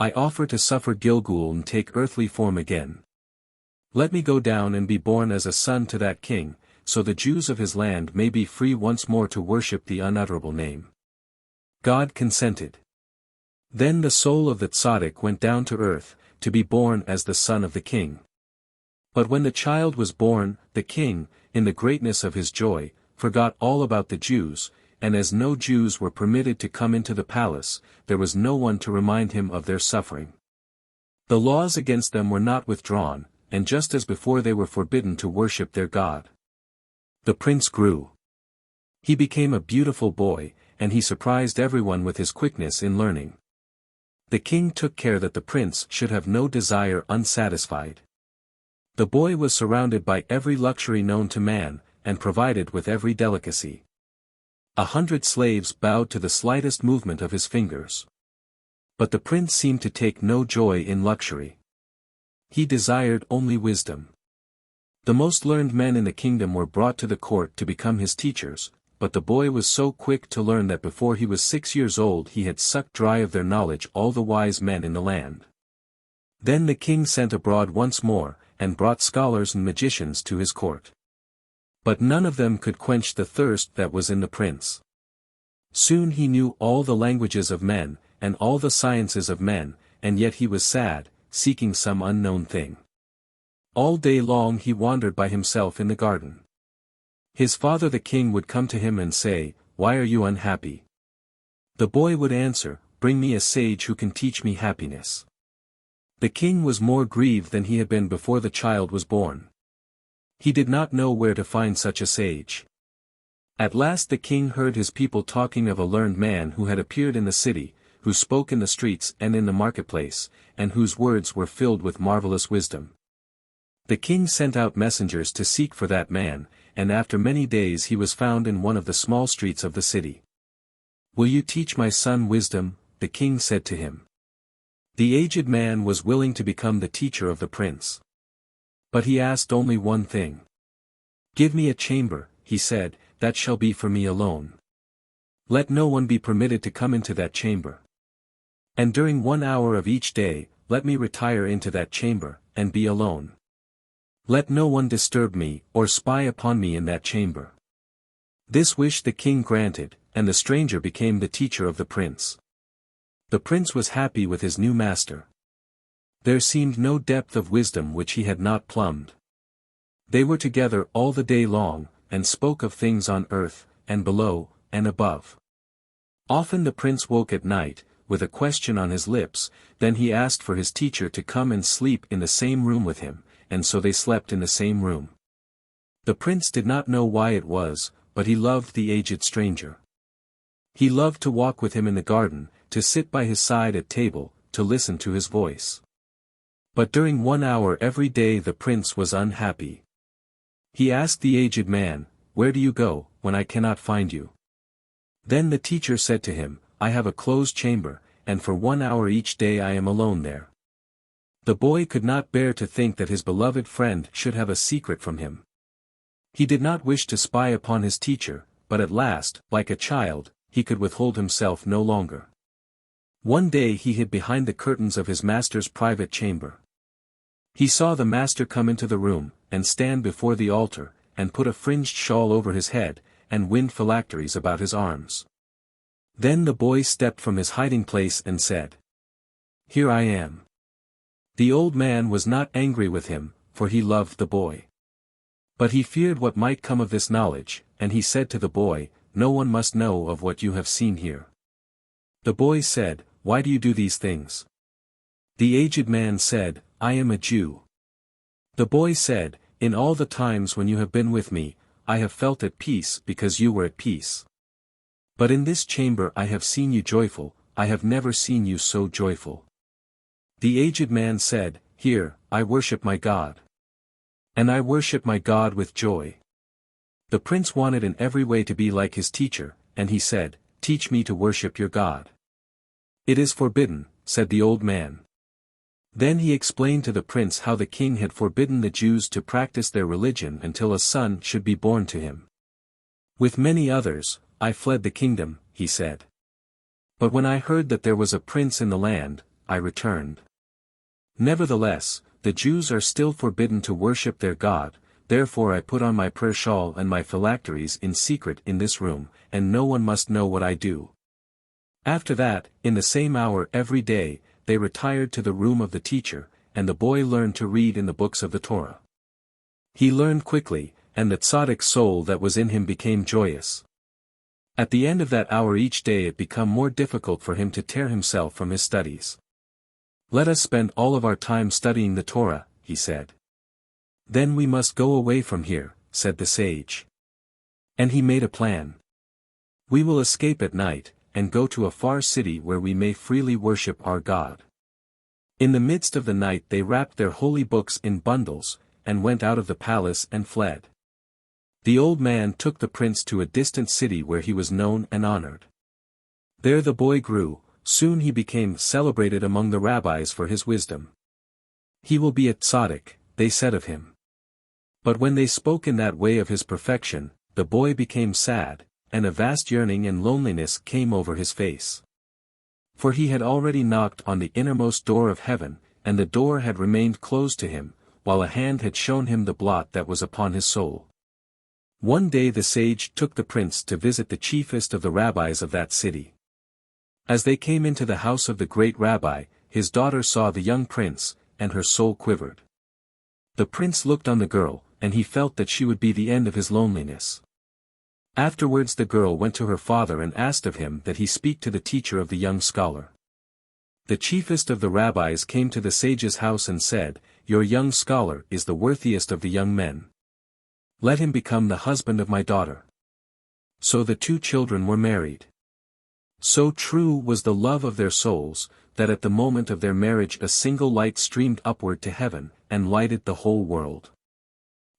"I offer to suffer Gilgul and take earthly form again. Let me go down and be born as a son to that king, so the Jews of his land may be free once more to worship the unutterable name." God consented. Then the soul of the tzaddik went down to earth, to be born as the son of the king. But when the child was born, the king, in the greatness of his joy, forgot all about the Jews, and as no Jews were permitted to come into the palace, there was no one to remind him of their suffering. The laws against them were not withdrawn, and just as before they were forbidden to worship their God. The prince grew. He became a beautiful boy, and he surprised everyone with his quickness in learning. The king took care that the prince should have no desire unsatisfied. The boy was surrounded by every luxury known to man, and provided with every delicacy. 100 slaves bowed to the slightest movement of his fingers. But the prince seemed to take no joy in luxury. He desired only wisdom. The most learned men in the kingdom were brought to the court to become his teachers, but the boy was so quick to learn that before he was 6 years old he had sucked dry of their knowledge all the wise men in the land. Then the king sent abroad once more, and brought scholars and magicians to his court. But none of them could quench the thirst that was in the prince. Soon he knew all the languages of men, and all the sciences of men, and yet he was sad, seeking some unknown thing. All day long he wandered by himself in the garden. His father the king would come to him and say, "Why are you unhappy?" The boy would answer, "Bring me a sage who can teach me happiness." The king was more grieved than he had been before the child was born. He did not know where to find such a sage. At last the king heard his people talking of a learned man who had appeared in the city, who spoke in the streets and in the marketplace, and whose words were filled with marvelous wisdom. The king sent out messengers to seek for that man, and after many days he was found in one of the small streets of the city. "Will you teach my son wisdom?" the king said to him. The aged man was willing to become the teacher of the prince. But he asked only one thing. "Give me a chamber," he said, "that shall be for me alone. Let no one be permitted to come into that chamber. And during 1 hour of each day, let me retire into that chamber, and be alone. Let no one disturb me, or spy upon me in that chamber." This wish the king granted, and the stranger became the teacher of the prince. The prince was happy with his new master. There seemed no depth of wisdom which he had not plumbed. They were together all the day long, and spoke of things on earth, and below, and above. Often the prince woke at night, with a question on his lips, then he asked for his teacher to come and sleep in the same room with him, and so they slept in the same room. The prince did not know why it was, but he loved the aged stranger. He loved to walk with him in the garden, to sit by his side at table, to listen to his voice. But during 1 hour every day the prince was unhappy. He asked the aged man, "Where do you go, when I cannot find you?" Then the teacher said to him, "I have a closed chamber, and for 1 hour each day I am alone there." The boy could not bear to think that his beloved friend should have a secret from him. He did not wish to spy upon his teacher, but at last, like a child, he could withhold himself no longer. One day he hid behind the curtains of his master's private chamber. He saw the master come into the room, and stand before the altar, and put a fringed shawl over his head, and wind phylacteries about his arms. Then the boy stepped from his hiding place and said, "Here I am." The old man was not angry with him, for he loved the boy. But he feared what might come of this knowledge, and he said to the boy, "No one must know of what you have seen here." The boy said, "Why do you do these things?" The aged man said, "I am a Jew." The boy said, "In all the times when you have been with me, I have felt at peace because you were at peace. But in this chamber I have seen you joyful, I have never seen you so joyful." The aged man said, "Here, I worship my God. And I worship my God with joy." The prince wanted in every way to be like his teacher, and he said, "Teach me to worship your God." "It is forbidden," said the old man. Then he explained to the prince how the king had forbidden the Jews to practice their religion until a son should be born to him. "With many others, I fled the kingdom," he said. "But when I heard that there was a prince in the land, I returned. Nevertheless, the Jews are still forbidden to worship their God, therefore I put on my prayer shawl and my phylacteries in secret in this room, and no one must know what I do." After that, in the same hour every day, they retired to the room of the teacher, and the boy learned to read in the books of the Torah. He learned quickly, and the tzaddik soul that was in him became joyous. At the end of that hour each day it became more difficult for him to tear himself from his studies. "Let us spend all of our time studying the Torah," he said. "Then we must go away from here," said the sage. And he made a plan. "We will escape at night, and go to a far city where we may freely worship our God." In the midst of the night they wrapped their holy books in bundles, and went out of the palace and fled. The old man took the prince to a distant city where he was known and honored. There the boy grew, soon he became celebrated among the rabbis for his wisdom. "He will be a tzaddik," they said of him. But when they spoke in that way of his perfection, the boy became sad, and a vast yearning and loneliness came over his face. For he had already knocked on the innermost door of heaven, and the door had remained closed to him, while a hand had shown him the blot that was upon his soul. One day the sage took the prince to visit the chiefest of the rabbis of that city. As they came into the house of the great rabbi, his daughter saw the young prince, and her soul quivered. The prince looked on the girl, and he felt that she would be the end of his loneliness. Afterwards the girl went to her father and asked of him that he speak to the teacher of the young scholar. The chiefest of the rabbis came to the sage's house and said, "Your young scholar is the worthiest of the young men. Let him become the husband of my daughter." So the two children were married. So true was the love of their souls, that at the moment of their marriage a single light streamed upward to heaven, and lighted the whole world.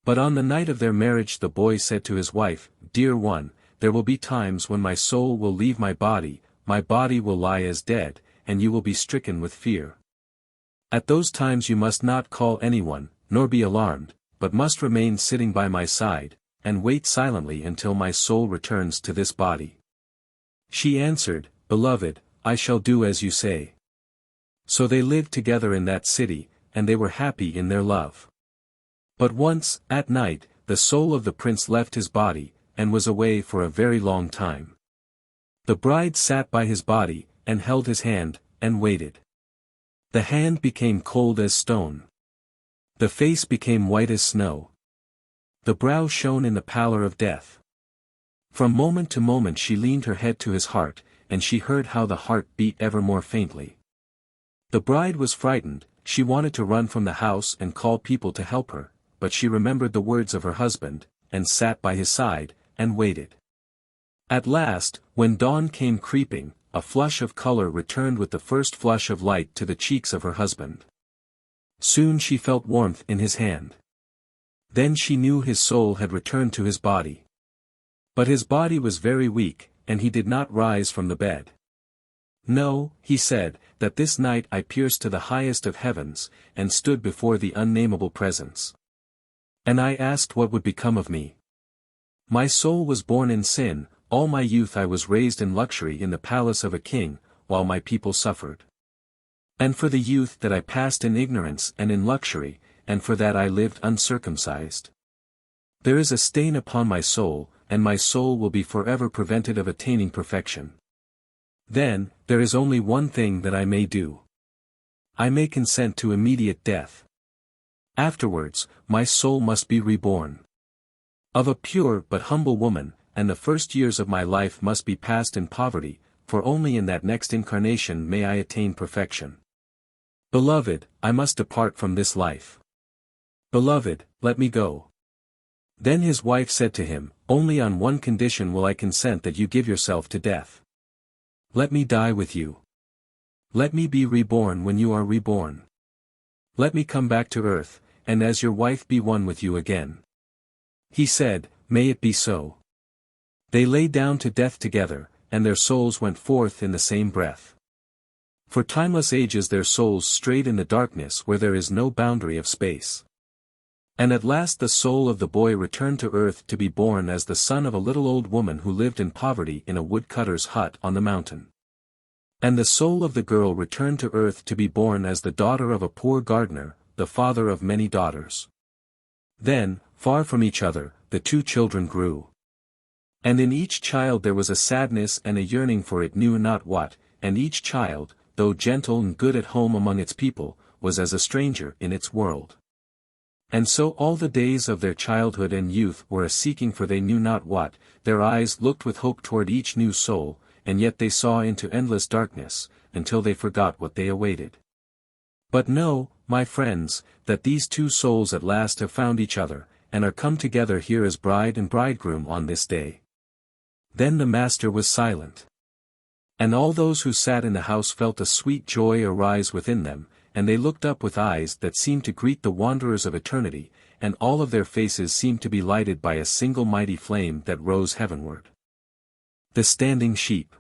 But on the night of their marriage the boy said to his wife, "Dear one, there will be times when my soul will leave my body will lie as dead, and you will be stricken with fear. At those times you must not call anyone, nor be alarmed, but must remain sitting by my side, and wait silently until my soul returns to this body." She answered, "Beloved, I shall do as you say." So they lived together in that city, and they were happy in their love. But once, at night, the soul of the prince left his body, and was away for a very long time. The bride sat by his body, and held his hand, and waited. The hand became cold as stone. The face became white as snow. The brow shone in the pallor of death. From moment to moment she leaned her head to his heart, and she heard how the heart beat ever more faintly. The bride was frightened, she wanted to run from the house and call people to help her, but she remembered the words of her husband, and sat by his side, and waited. At last, when dawn came creeping, a flush of color returned with the first flush of light to the cheeks of her husband. Soon she felt warmth in his hand. Then she knew his soul had returned to his body. But his body was very weak, and he did not rise from the bed. "No," he said, "that this night I pierced to the highest of heavens, and stood before the unnamable presence. And I asked what would become of me. My soul was born in sin, all my youth I was raised in luxury in the palace of a king, while my people suffered. And for the youth that I passed in ignorance and in luxury, and for that I lived uncircumcised. There is a stain upon my soul, and my soul will be forever prevented of attaining perfection. Then, there is only one thing that I may do. I may consent to immediate death. Afterwards, my soul must be reborn. Of a pure but humble woman, and the first years of my life must be passed in poverty, for only in that next incarnation may I attain perfection. Beloved, I must depart from this life. Beloved, let me go." Then his wife said to him, "Only on one condition will I consent that you give yourself to death. Let me die with you. Let me be reborn when you are reborn. Let me come back to earth, and as your wife be one with you again." He said, "May it be so." They lay down to death together, and their souls went forth in the same breath. For timeless ages their souls strayed in the darkness where there is no boundary of space. And at last the soul of the boy returned to earth to be born as the son of a little old woman who lived in poverty in a woodcutter's hut on the mountain. And the soul of the girl returned to earth to be born as the daughter of a poor gardener, the father of many daughters. Then, far from each other, the two children grew. And in each child there was a sadness and a yearning for it knew not what, and each child, though gentle and good at home among its people, was as a stranger in its world. And so all the days of their childhood and youth were a seeking for they knew not what, their eyes looked with hope toward each new soul, and yet they saw into endless darkness, until they forgot what they awaited. But know, my friends, that these two souls at last have found each other, and are come together here as bride and bridegroom on this day. Then the master was silent. And all those who sat in the house felt a sweet joy arise within them, and they looked up with eyes that seemed to greet the wanderers of eternity, and all of their faces seemed to be lighted by a single mighty flame that rose heavenward. The Standing Sheep.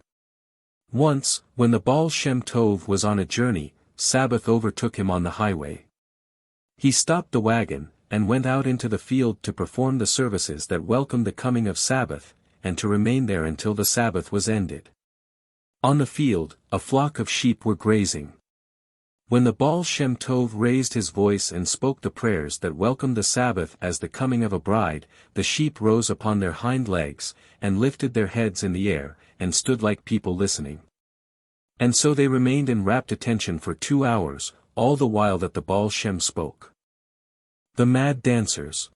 Once, when the Baal Shem Tov was on a journey, Sabbath overtook him on the highway. He stopped the wagon, and went out into the field to perform the services that welcomed the coming of Sabbath, and to remain there until the Sabbath was ended. On the field, a flock of sheep were grazing. When the Baal Shem Tov raised his voice and spoke the prayers that welcomed the Sabbath as the coming of a bride, the sheep rose upon their hind legs, and lifted their heads in the air, and stood like people listening. And so they remained in rapt attention for 2 hours, all the while that the Baal Shem spoke. The mad dancers.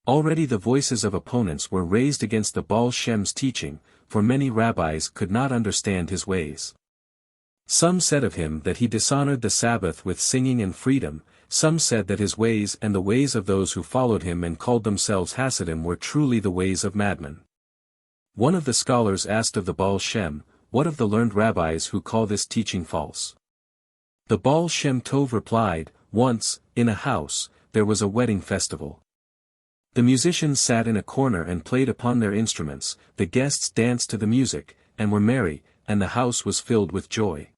Already the voices of opponents were raised against the Baal Shem's teaching, for many rabbis could not understand his ways. Some said of him that he dishonored the Sabbath with singing and freedom, some said that his ways and the ways of those who followed him and called themselves Hasidim were truly the ways of madmen. One of the scholars asked of the Baal Shem, "What of the learned rabbis who call this teaching false?" The Baal Shem Tov replied, "Once, in a house, there was a wedding festival. The musicians sat in a corner and played upon their instruments, the guests danced to the music, and were merry, and the house was filled with joy.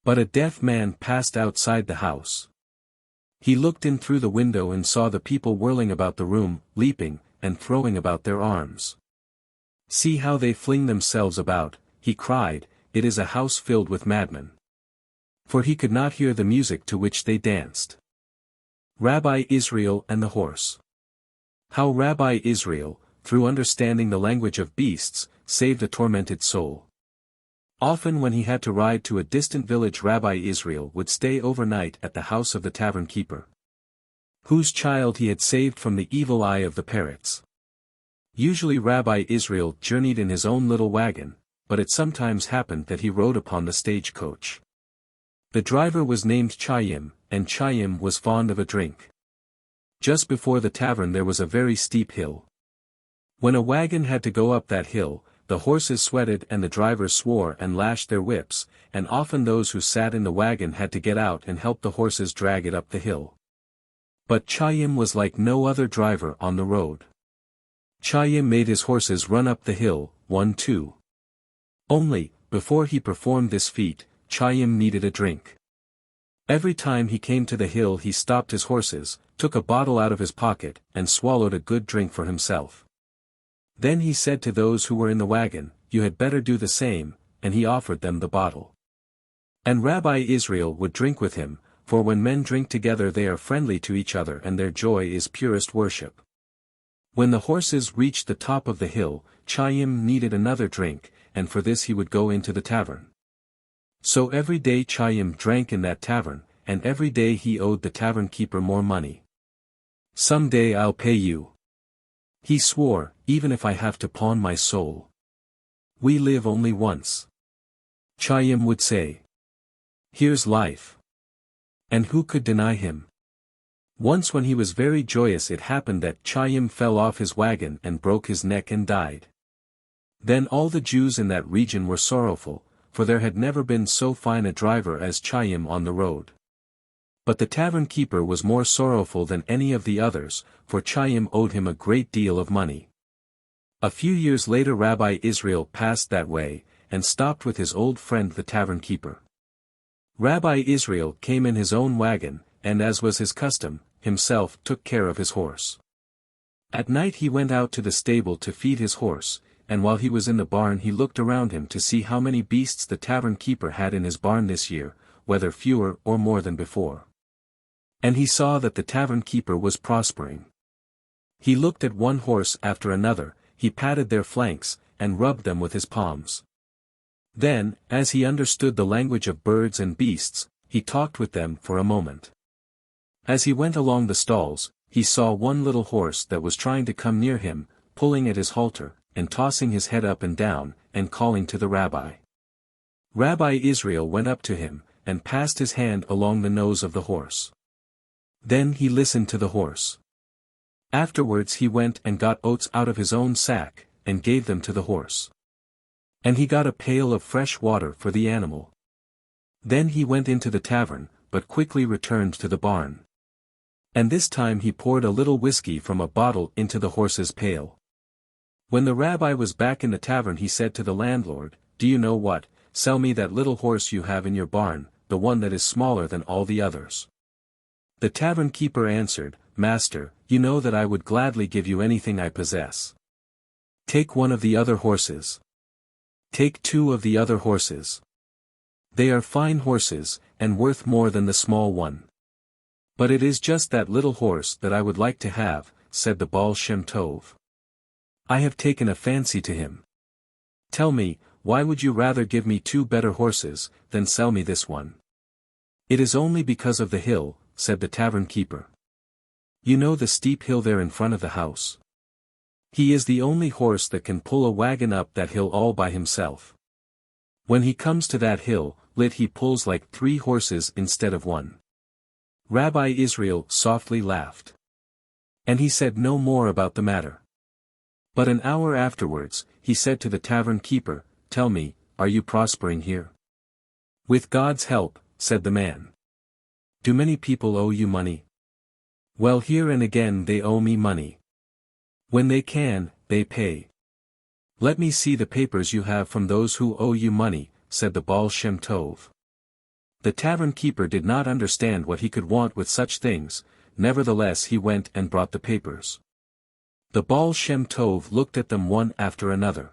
But a deaf man passed outside the house. He looked in through the window and saw the people whirling about the room, leaping, and throwing about their arms. 'See how they fling themselves about,' he cried, 'it is a house filled with madmen.' For he could not hear the music to which they danced." Rabbi Israel and the horse. How Rabbi Israel, through understanding the language of beasts, saved a tormented soul. Often when he had to ride to a distant village, Rabbi Israel would stay overnight at the house of the tavern keeper, whose child he had saved from the evil eye of the parrots. Usually Rabbi Israel journeyed in his own little wagon, but it sometimes happened that he rode upon the stagecoach. The driver was named Chaim, and Chaim was fond of a drink. Just before the tavern there was a very steep hill. When a wagon had to go up that hill, the horses sweated and the drivers swore and lashed their whips, and often those who sat in the wagon had to get out and help the horses drag it up the hill. But Chaim was like no other driver on the road. Chaim made his horses run up the hill, 1-2. Only, before he performed this feat, Chaim needed a drink. Every time he came to the hill he stopped his horses, took a bottle out of his pocket, and swallowed a good drink for himself. Then he said to those who were in the wagon, "You had better do the same," and he offered them the bottle. And Rabbi Israel would drink with him, for when men drink together they are friendly to each other and their joy is purest worship. When the horses reached the top of the hill, Chaim needed another drink, and for this he would go into the tavern. So every day Chaim drank in that tavern, and every day he owed the tavern keeper more money. "Some day I'll pay you," he swore, "even if I have to pawn my soul. We live only once." Chaim would say, "Here's life." And who could deny him? Once when he was very joyous it happened that Chaim fell off his wagon and broke his neck and died. Then all the Jews in that region were sorrowful, for there had never been so fine a driver as Chaim on the road. But the tavern keeper was more sorrowful than any of the others, for Chaim owed him a great deal of money. A few years later Rabbi Israel passed that way, and stopped with his old friend the tavern keeper. Rabbi Israel came in his own wagon, and as was his custom, himself took care of his horse. At night he went out to the stable to feed his horse, and while he was in the barn he looked around him to see how many beasts the tavern keeper had in his barn this year, whether fewer or more than before. And he saw that the tavern keeper was prospering. He looked at one horse after another, he patted their flanks, and rubbed them with his palms. Then, as he understood the language of birds and beasts, he talked with them for a moment. As he went along the stalls, he saw one little horse that was trying to come near him, pulling at his halter, and tossing his head up and down, and calling to the rabbi. Rabbi Israel went up to him, and passed his hand along the nose of the horse. Then he listened to the horse. Afterwards he went and got oats out of his own sack, and gave them to the horse. And he got a pail of fresh water for the animal. Then he went into the tavern, but quickly returned to the barn. And this time he poured a little whiskey from a bottle into the horse's pail. When the rabbi was back in the tavern he said to the landlord, "Do you know what? Sell me that little horse you have in your barn, the one that is smaller than all the others." The tavern keeper answered, "Master, you know that I would gladly give you anything I possess." Take one of the other horses. Take two of the other horses. They are fine horses, and worth more than the small one. But it is just that little horse that I would like to have, said the Baal Shem Tov. I have taken a fancy to him. Tell me, why would you rather give me two better horses, than sell me this one? It is only because of the hill, said the tavern keeper. You know the steep hill there in front of the house? He is the only horse that can pull a wagon up that hill all by himself. When he comes to that hill, he pulls like 3 horses instead of 1. Rabbi Israel softly laughed. And he said no more about the matter. But an hour afterwards, he said to the tavern keeper, Tell me, are you prospering here? With God's help, said the man. Do many people owe you money? Well, here and again they owe me money. When they can, they pay. Let me see the papers you have from those who owe you money, said the Baal Shem Tov. The tavern keeper did not understand what he could want with such things, nevertheless he went and brought the papers. The Baal Shem Tov looked at them one after another.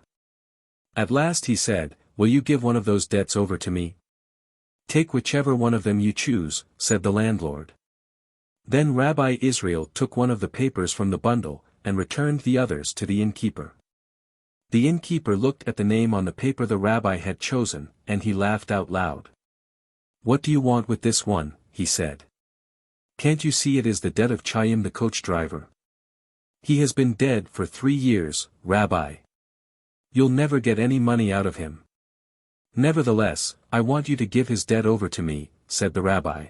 At last he said, Will you give one of those debts over to me? Take whichever one of them you choose, said the landlord. Then Rabbi Israel took one of the papers from the bundle, and returned the others to the innkeeper. The innkeeper looked at the name on the paper the rabbi had chosen, and he laughed out loud. What do you want with this one? He said. Can't you see it is the debt of Chaim the coach driver? He has been dead for 3 years, Rabbi. You'll never get any money out of him. Nevertheless, I want you to give his debt over to me, said the rabbi.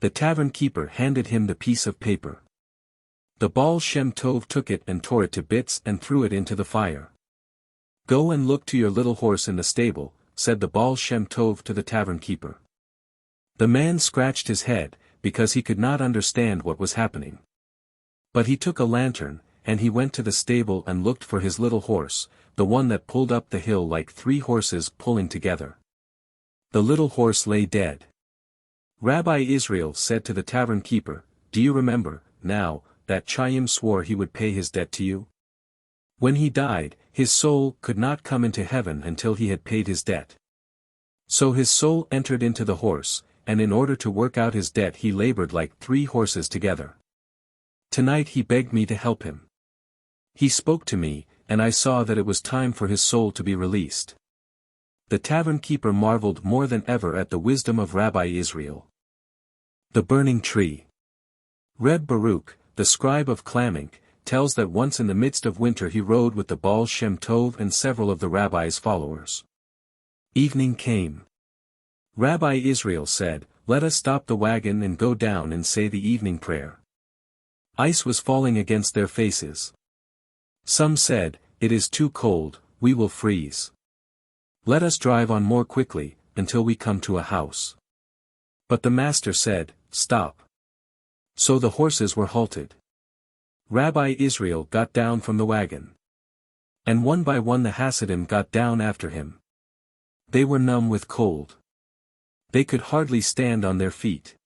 The tavern keeper handed him the piece of paper. The Baal Shem Tov took it and tore it to bits and threw it into the fire. Go and look to your little horse in the stable, said the Baal Shem Tov to the tavern keeper. The man scratched his head, because he could not understand what was happening. But he took a lantern, and he went to the stable and looked for his little horse, the one that pulled up the hill like 3 horses pulling together. The little horse lay dead. Rabbi Israel said to the tavern keeper, Do you remember, now, that Chaim swore he would pay his debt to you? When he died, his soul could not come into heaven until he had paid his debt. So his soul entered into the horse, and in order to work out his debt he labored like 3 horses together. Tonight he begged me to help him. He spoke to me, and I saw that it was time for his soul to be released. The tavern keeper marveled more than ever at the wisdom of Rabbi Israel. The Burning Tree. Reb Baruch, the scribe of Klammink, tells that once in the midst of winter he rode with the Baal Shem Tov and several of the rabbi's followers. Evening came. Rabbi Israel said, Let us stop the wagon and go down and say the evening prayer. Ice was falling against their faces. Some said, It is too cold, we will freeze. Let us drive on more quickly, until we come to a house. But the master said, Stop. So the horses were halted. Rabbi Israel got down from the wagon. And one by one the Hasidim got down after him. They were numb with cold. They could hardly stand on their feet.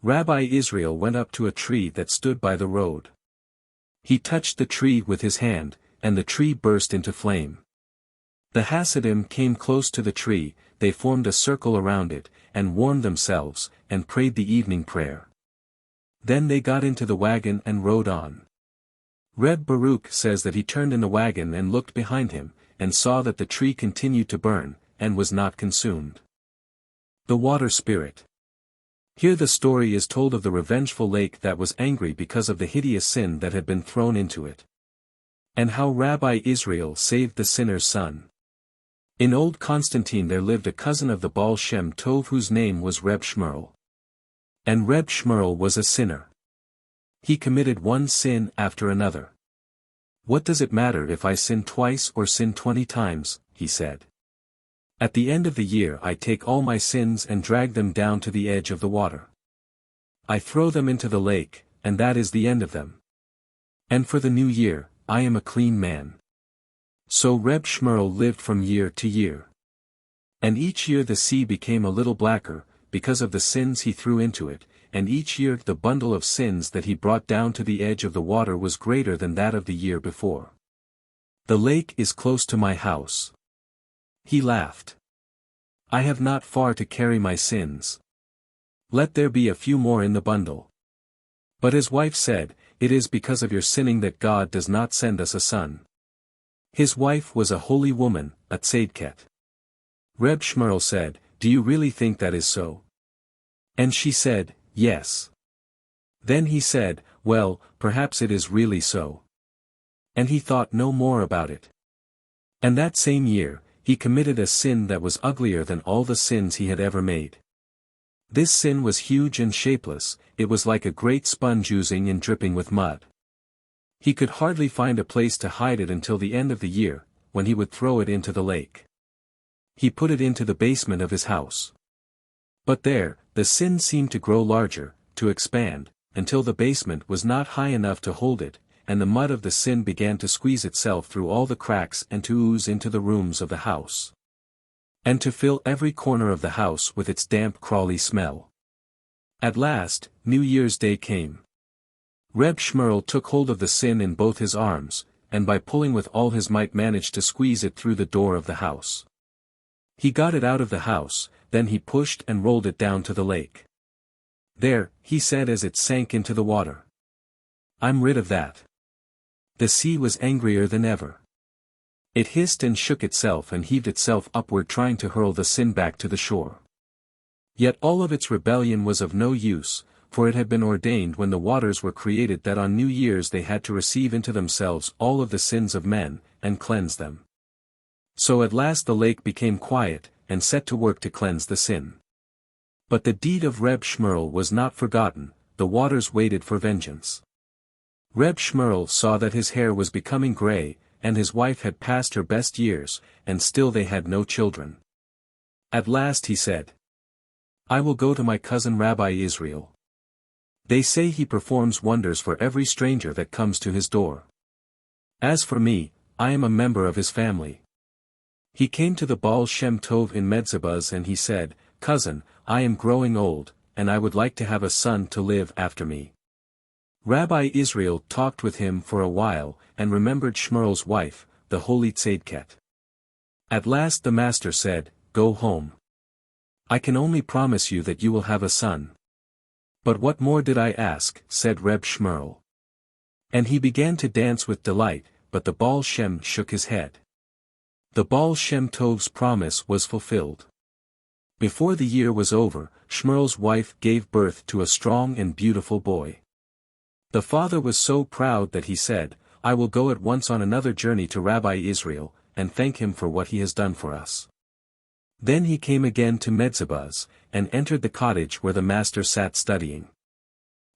Rabbi Israel went up to a tree that stood by the road. He touched the tree with his hand, and the tree burst into flame. The Hasidim came close to the tree, they formed a circle around it, and warmed themselves, and prayed the evening prayer. Then they got into the wagon and rode on. Reb Baruch says that he turned in the wagon and looked behind him, and saw that the tree continued to burn, and was not consumed. The Water Spirit. Here the story is told of the revengeful lake that was angry because of the hideous sin that had been thrown into it. And how Rabbi Israel saved the sinner's son. In Old Constantine there lived a cousin of the Baal Shem Tov whose name was Reb Shmuel. And Reb Shmuel was a sinner. He committed one sin after another. What does it matter if I sin twice or sin 20 times, he said. At the end of the year I take all my sins and drag them down to the edge of the water. I throw them into the lake, and that is the end of them. And for the new year, I am a clean man. So Reb Shmuel lived from year to year. And each year the sea became a little blacker, because of the sins he threw into it, and each year the bundle of sins that he brought down to the edge of the water was greater than that of the year before. The lake is close to my house. He laughed. I have not far to carry my sins. Let there be a few more in the bundle. But his wife said, It is because of your sinning that God does not send us a son. His wife was a holy woman, a tzedket. Reb Shmuel said, Do you really think that is so? And she said, Yes. Then he said, Well, perhaps it is really so. And he thought no more about it. And that same year, he committed a sin that was uglier than all the sins he had ever made. This sin was huge and shapeless, it was like a great sponge oozing and dripping with mud. He could hardly find a place to hide it until the end of the year, when he would throw it into the lake. He put it into the basement of his house. But there, the sin seemed to grow larger, to expand, until the basement was not high enough to hold it, and the mud of the sin began to squeeze itself through all the cracks and to ooze into the rooms of the house. And to fill every corner of the house with its damp crawly smell. At last, New Year's Day came. Reb Shmuel took hold of the sin in both his arms, and by pulling with all his might managed to squeeze it through the door of the house. He got it out of the house, then he pushed and rolled it down to the lake. There, he said as it sank into the water. I'm rid of that. The sea was angrier than ever. It hissed and shook itself and heaved itself upward trying to hurl the sin back to the shore. Yet all of its rebellion was of no use, for it had been ordained when the waters were created that on New Year's they had to receive into themselves all of the sins of men, and cleanse them. So at last the lake became quiet, and set to work to cleanse the sin. But the deed of Reb Shmuel was not forgotten, the waters waited for vengeance. Reb Shmuel saw that his hair was becoming gray, and his wife had passed her best years, and still they had no children. At last he said, I will go to my cousin Rabbi Israel. They say he performs wonders for every stranger that comes to his door. As for me, I am a member of his family. He came to the Baal Shem Tov in Medzebuz and he said, Cousin, I am growing old, and I would like to have a son to live after me. Rabbi Israel talked with him for a while, and remembered Shmuel's wife, the holy tzedket. At last the master said, Go home. I can only promise you that you will have a son. But what more did I ask, said Reb Shmuel. And he began to dance with delight, but the Baal Shem shook his head. The Baal Shem Tov's promise was fulfilled. Before the year was over, Shmuel's wife gave birth to a strong and beautiful boy. The father was so proud that he said, I will go at once on another journey to Rabbi Israel, and thank him for what he has done for us. Then he came again to Medzebuz, and entered the cottage where the master sat studying.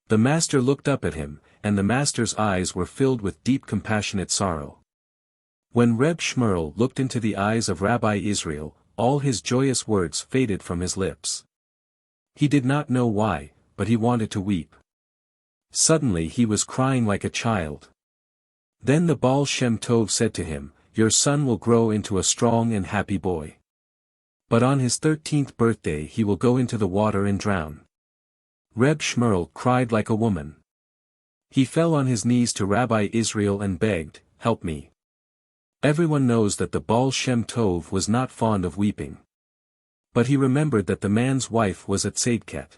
The master looked up at him, and the master's eyes were filled with deep compassionate sorrow. When Reb Shmuel looked into the eyes of Rabbi Israel, all his joyous words faded from his lips. He did not know why, but he wanted to weep. Suddenly he was crying like a child. Then the Baal Shem Tov said to him, Your son will grow into a strong and happy boy. But on his 13th birthday he will go into the water and drown. Reb Shmuel cried like a woman. He fell on his knees to Rabbi Israel and begged, Help me. Everyone knows that the Baal Shem Tov was not fond of weeping. But he remembered that the man's wife was a tzedket.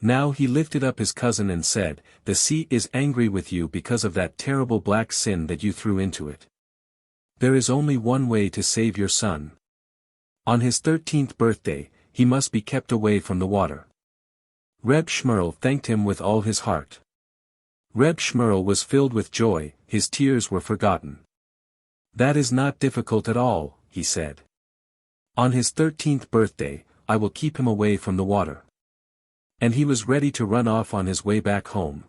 Now he lifted up his cousin and said, The sea is angry with you because of that terrible black sin that you threw into it. There is only one way to save your son. On his 13th birthday, he must be kept away from the water. Reb Shmuel thanked him with all his heart. Reb Shmuel was filled with joy, his tears were forgotten. That is not difficult at all, he said. On his 13th birthday, I will keep him away from the water. And he was ready to run off on his way back home.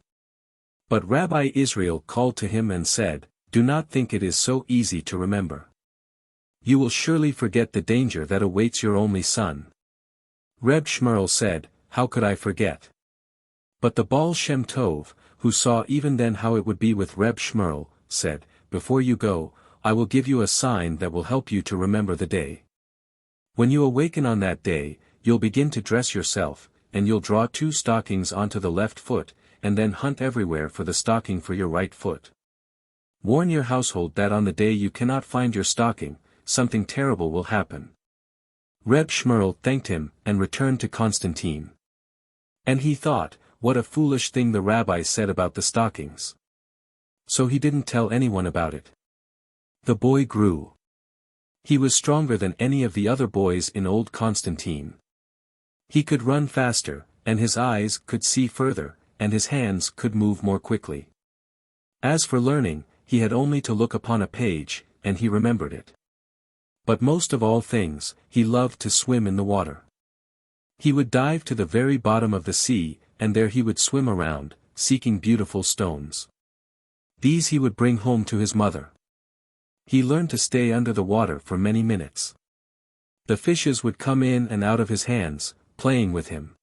But Rabbi Israel called to him and said, Do not think it is so easy to remember. You will surely forget the danger that awaits your only son. Reb Shmuel said, How could I forget? But the Baal Shem Tov, who saw even then how it would be with Reb Shmuel, said, Before you go, I will give you a sign that will help you to remember the day. When you awaken on that day, you'll begin to dress yourself, and you'll draw 2 stockings onto the left foot, and then hunt everywhere for the stocking for your right foot. Warn your household that on the day you cannot find your stocking, something terrible will happen. Reb Shmuel thanked him and returned to Constantine. And he thought, what a foolish thing the rabbi said about the stockings. So he didn't tell anyone about it. The boy grew. He was stronger than any of the other boys in old Constantine. He could run faster, and his eyes could see further, and his hands could move more quickly. As for learning, he had only to look upon a page, and he remembered it. But most of all things, he loved to swim in the water. He would dive to the very bottom of the sea, and there he would swim around, seeking beautiful stones. These he would bring home to his mother. He learned to stay under the water for many minutes. The fishes would come in and out of his hands, playing with him.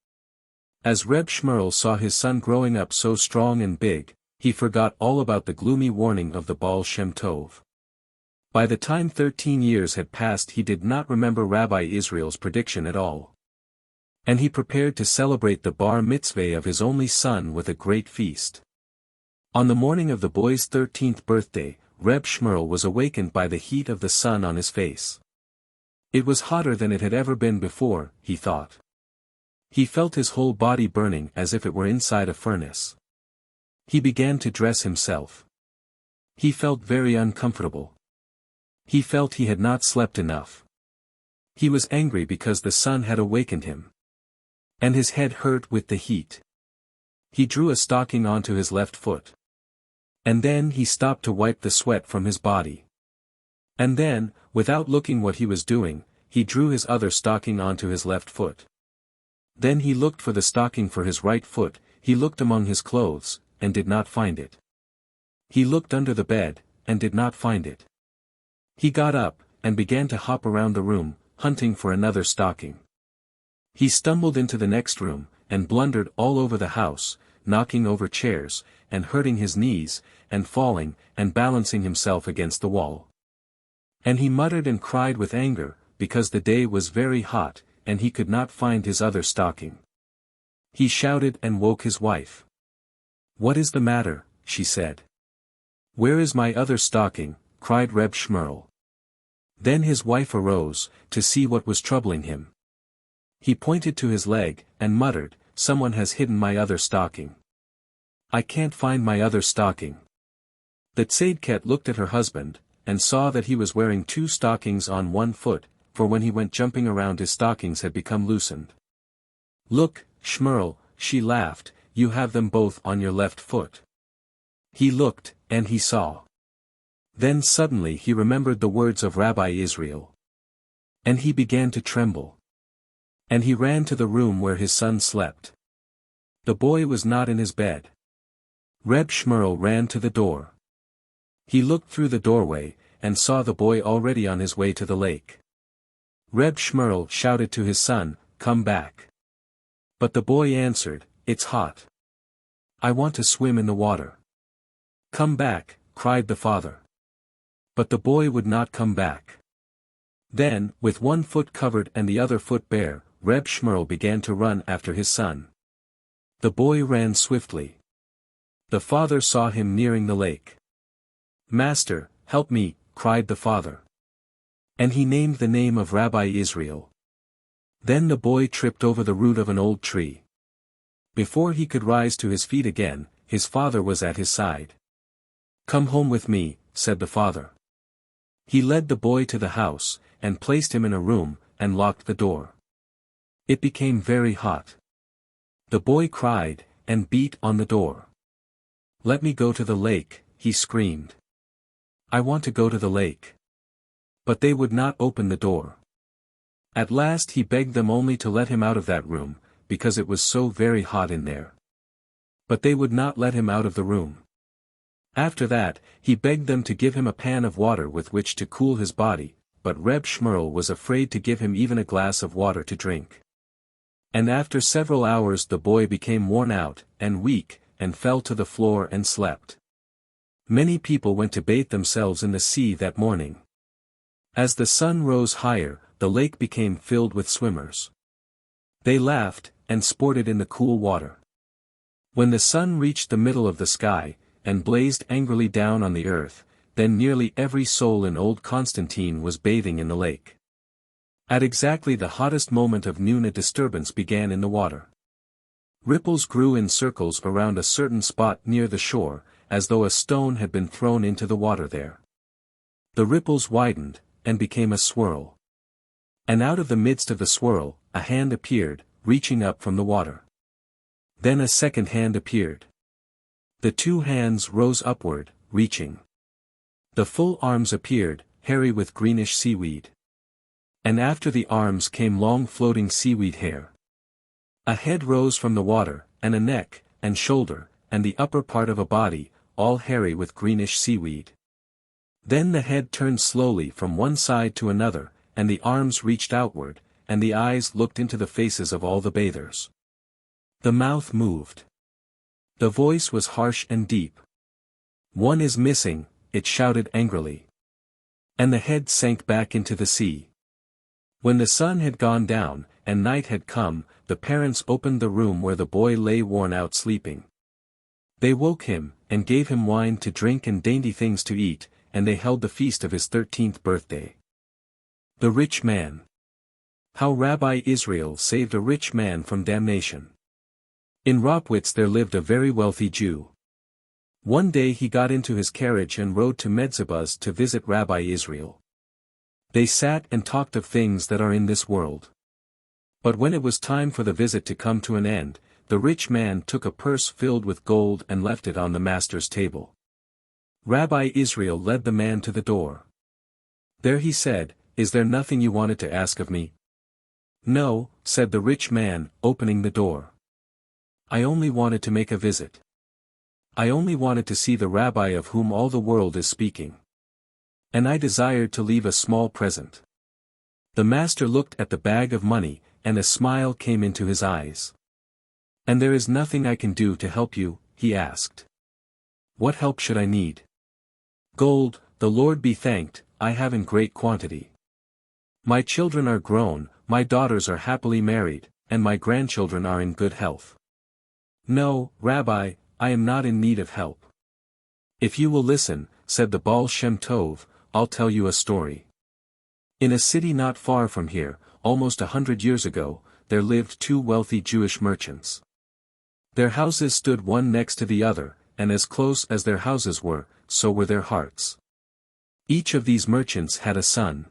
As Reb Shmuel saw his son growing up so strong and big, he forgot all about the gloomy warning of the Baal Shem Tov. By the time 13 years had passed, he did not remember Rabbi Israel's prediction at all. And he prepared to celebrate the bar mitzvah of his only son with a great feast. On the morning of the boy's 13th birthday, Reb Shmuel was awakened by the heat of the sun on his face. It was hotter than it had ever been before, he thought. He felt his whole body burning as if it were inside a furnace. He began to dress himself. He felt very uncomfortable. He felt he had not slept enough. He was angry because the sun had awakened him. And his head hurt with the heat. He drew a stocking onto his left foot. And then he stopped to wipe the sweat from his body. And then, without looking what he was doing, he drew his other stocking onto his left foot. Then he looked for the stocking for his right foot, he looked among his clothes, and did not find it. He looked under the bed, and did not find it. He got up, and began to hop around the room, hunting for another stocking. He stumbled into the next room, and blundered all over the house, knocking over chairs, and hurting his knees, and falling, and balancing himself against the wall. And he muttered and cried with anger, because the day was very hot, and he could not find his other stocking. He shouted and woke his wife. "What is the matter?" she said. "Where is my other stocking?" cried Reb Shmuel. Then his wife arose, to see what was troubling him. He pointed to his leg, and muttered, "Someone has hidden my other stocking. I can't find my other stocking." The tzedket looked at her husband, and saw that he was wearing two stockings on one foot, for when he went jumping around his stockings had become loosened. "Look, Shmuel," she laughed, "you have them both on your left foot." He looked, and he saw. Then suddenly he remembered the words of Rabbi Israel. And he began to tremble. And he ran to the room where his son slept. The boy was not in his bed. Reb Shmuel ran to the door. He looked through the doorway, and saw the boy already on his way to the lake. Reb Shmuel shouted to his son, "Come back." But the boy answered, "It's hot. I want to swim in the water." "Come back," cried the father. But the boy would not come back. Then, with one foot covered and the other foot bare, Reb Shmuel began to run after his son. The boy ran swiftly. The father saw him nearing the lake. "Master, help me," cried the father. And he named the name of Rabbi Israel. Then the boy tripped over the root of an old tree. Before he could rise to his feet again, his father was at his side. "Come home with me," said the father. He led the boy to the house, and placed him in a room, and locked the door. It became very hot. The boy cried, and beat on the door. "Let me go to the lake," he screamed. "I want to go to the lake." But they would not open the door. At last he begged them only to let him out of that room, because it was so very hot in there. But they would not let him out of the room. After that, he begged them to give him a pan of water with which to cool his body, but Reb Shmuel was afraid to give him even a glass of water to drink. And after several hours the boy became worn out, and weak, and fell to the floor and slept. Many people went to bathe themselves in the sea that morning. As the sun rose higher, the lake became filled with swimmers. They laughed, and sported in the cool water. When the sun reached the middle of the sky, and blazed angrily down on the earth, then nearly every soul in Old Constantine was bathing in the lake. At exactly the hottest moment of noon a disturbance began in the water. Ripples grew in circles around a certain spot near the shore, as though a stone had been thrown into the water there. The ripples widened, and became a swirl. And out of the midst of the swirl, a hand appeared, reaching up from the water. Then a second hand appeared. The two hands rose upward, reaching. The full arms appeared, hairy with greenish seaweed. And after the arms came long floating seaweed hair. A head rose from the water, and a neck, and shoulder, and the upper part of a body, all hairy with greenish seaweed. Then the head turned slowly from one side to another, and the arms reached outward, and the eyes looked into the faces of all the bathers. The mouth moved. The voice was harsh and deep. "One is missing," it shouted angrily. And the head sank back into the sea. When the sun had gone down, and night had come, the parents opened the room where the boy lay worn out sleeping. They woke him, and gave him wine to drink and dainty things to eat, and they held the feast of his 13th birthday. The Rich Man. How Rabbi Israel saved a rich man from damnation. In Ropwitz there lived a very wealthy Jew. One day he got into his carriage and rode to Medzebuz to visit Rabbi Israel. They sat and talked of things that are in this world. But when it was time for the visit to come to an end, the rich man took a purse filled with gold and left it on the master's table. Rabbi Israel led the man to the door. There he said, "Is there nothing you wanted to ask of me?" "No," said the rich man, opening the door. "I only wanted to make a visit. I only wanted to see the rabbi of whom all the world is speaking. And I desired to leave a small present." The master looked at the bag of money, and a smile came into his eyes. "And there is nothing I can do to help you?" he asked. "What help should I need?" "Gold, the Lord be thanked, I have in great quantity. My children are grown, my daughters are happily married, and my grandchildren are in good health. No, Rabbi, I am not in need of help. If you will listen," said the Baal Shem Tov, "I'll tell you a story. In a city not far from here, almost 100 years ago, there lived two wealthy Jewish merchants. Their houses stood one next to the other, and as close as their houses were, so were their hearts. Each of these merchants had a son.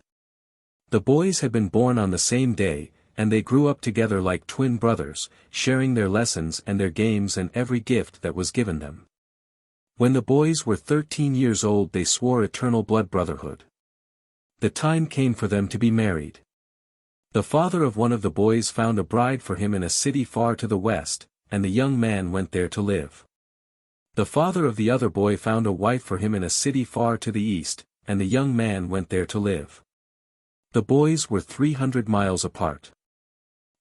The boys had been born on the same day, and they grew up together like twin brothers, sharing their lessons and their games and every gift that was given them. When the boys were 13 years old they swore eternal blood brotherhood. The time came for them to be married. The father of one of the boys found a bride for him in a city far to the west, and the young man went there to live. The father of the other boy found a wife for him in a city far to the east, and the young man went there to live. The boys were 300 miles apart.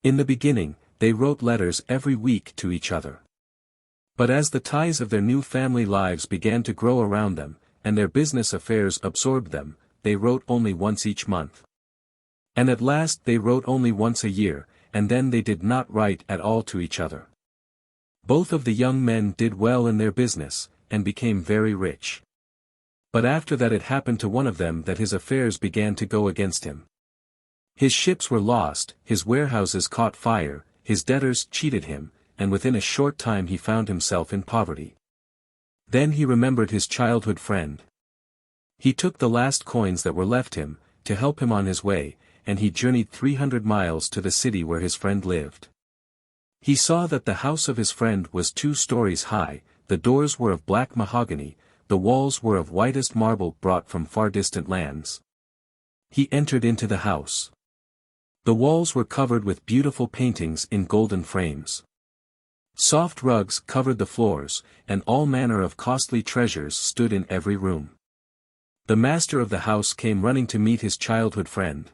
In the beginning, they wrote letters every week to each other. But as the ties of their new family lives began to grow around them, and their business affairs absorbed them, they wrote only once each month. And at last they wrote only once a year, and then they did not write at all to each other. Both of the young men did well in their business, and became very rich. But after that it happened to one of them that his affairs began to go against him. His ships were lost, his warehouses caught fire, his debtors cheated him, and within a short time he found himself in poverty. Then he remembered his childhood friend. He took the last coins that were left him, to help him on his way, and he journeyed 300 miles to the city where his friend lived. He saw that the house of his friend was 2 stories high, the doors were of black mahogany, the walls were of whitest marble brought from far distant lands. He entered into the house. The walls were covered with beautiful paintings in golden frames. Soft rugs covered the floors, and all manner of costly treasures stood in every room. The master of the house came running to meet his childhood friend.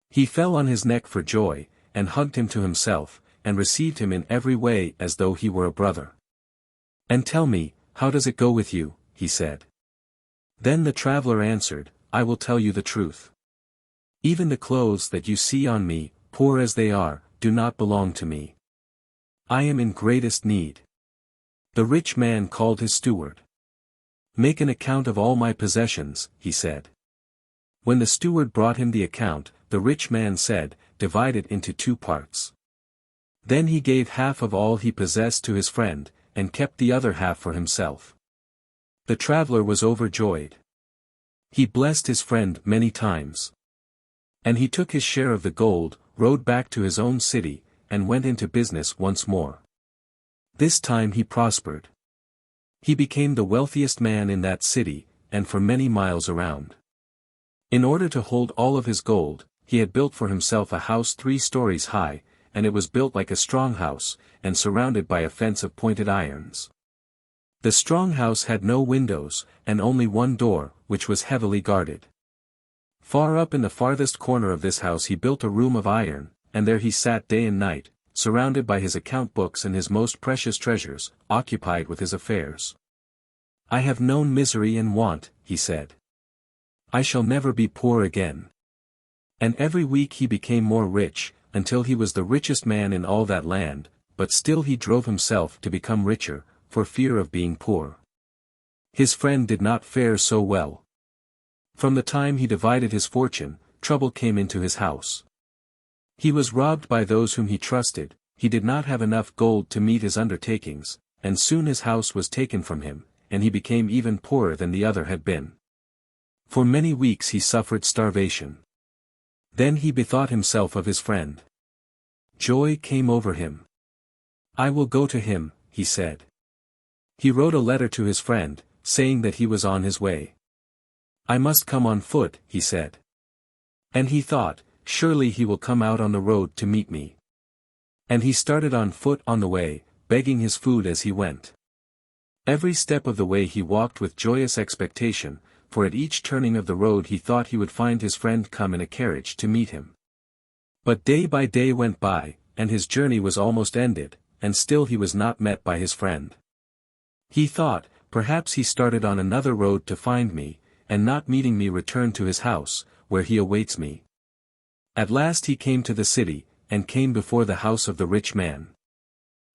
He fell on his neck for joy, and hugged him to himself, and received him in every way as though he were a brother. "And tell me, how does it go with you?" he said. Then the traveler answered, "I will tell you the truth. Even the clothes that you see on me, poor as they are, do not belong to me. I am in greatest need." The rich man called his steward. "Make an account of all my possessions," he said. When the steward brought him the account, the rich man said, "Divide it into 2 parts." Then he gave half of all he possessed to his friend, and kept the other half for himself. The traveler was overjoyed. He blessed his friend many times. And he took his share of the gold, rode back to his own city, and went into business once more. This time he prospered. He became the wealthiest man in that city, and for many miles around. In order to hold all of his gold, he had built for himself a house 3 stories high, and it was built like a strong house, and surrounded by a fence of pointed irons. The strong house had no windows, and only one door, which was heavily guarded. Far up in the farthest corner of this house he built a room of iron, and there he sat day and night, surrounded by his account books and his most precious treasures, occupied with his affairs. "I have known misery and want," he said. "I shall never be poor again." And every week he became more rich, until he was the richest man in all that land, but still he drove himself to become richer, for fear of being poor. His friend did not fare so well. From the time he divided his fortune, trouble came into his house. He was robbed by those whom he trusted, he did not have enough gold to meet his undertakings, and soon his house was taken from him, and he became even poorer than the other had been. For many weeks he suffered starvation. Then he bethought himself of his friend. Joy came over him. "I will go to him," he said. He wrote a letter to his friend, saying that he was on his way. "I must come on foot," he said. And he thought, "Surely he will come out on the road to meet me." And he started on foot on the way, begging his food as he went. Every step of the way he walked with joyous expectation, for at each turning of the road he thought he would find his friend come in a carriage to meet him. But day by day went by, and his journey was almost ended, and still he was not met by his friend. He thought, perhaps he started on another road to find me, and not meeting me returned to his house, where he awaits me. At last he came to the city, and came before the house of the rich man.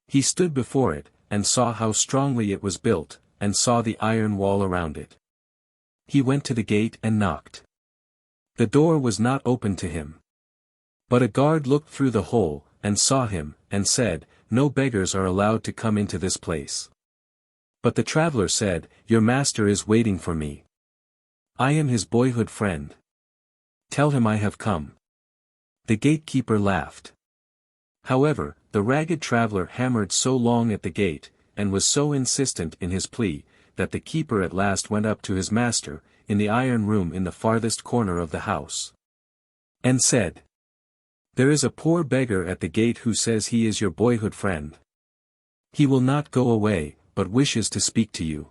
He stood before it, and saw how strongly it was built, and saw the iron wall around it. He went to the gate and knocked. The door was not opened to him. But a guard looked through the hole, and saw him, and said, "No beggars are allowed to come into this place." But the traveler said, "Your master is waiting for me. I am his boyhood friend. Tell him I have come." The gatekeeper laughed. However, the ragged traveler hammered so long at the gate, and was so insistent in his plea, that the keeper at last went up to his master, in the iron room in the farthest corner of the house, and said, "There is a poor beggar at the gate who says he is your boyhood friend. He will not go away, but wishes to speak to you."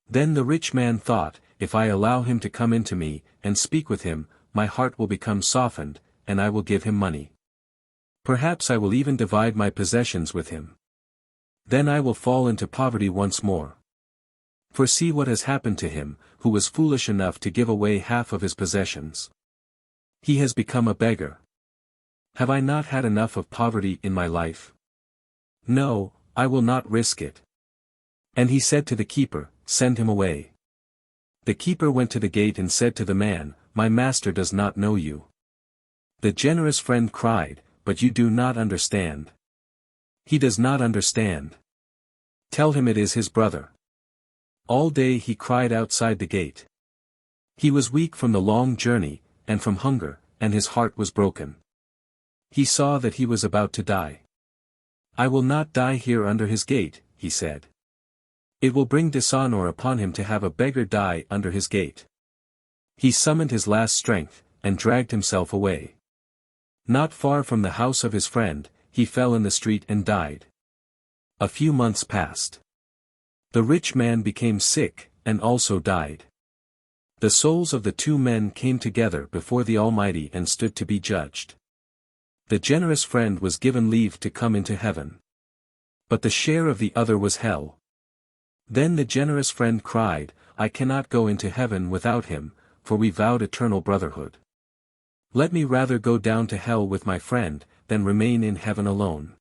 Then the rich man thought, "If I allow him to come into me, and speak with him, my heart will become softened, and I will give him money. Perhaps I will even divide my possessions with him. Then I will fall into poverty once more. For see what has happened to him, who was foolish enough to give away half of his possessions. He has become a beggar. Have I not had enough of poverty in my life? No, I will not risk it." And he said to the keeper, "Send him away." The keeper went to the gate and said to the man, "My master does not know you." The generous friend cried, "But you do not understand. He does not understand. Tell him it is his brother." All day he cried outside the gate. He was weak from the long journey, and from hunger, and his heart was broken. He saw that he was about to die. "I will not die here under his gate," he said. "It will bring dishonor upon him to have a beggar die under his gate." He summoned his last strength, and dragged himself away. Not far from the house of his friend, he fell in the street and died. A few months passed. The rich man became sick, and also died. The souls of the 2 men came together before the Almighty and stood to be judged. The generous friend was given leave to come into heaven. But the share of the other was hell. Then the generous friend cried, "I cannot go into heaven without him, for we vowed eternal brotherhood. Let me rather go down to hell with my friend, than remain in heaven alone."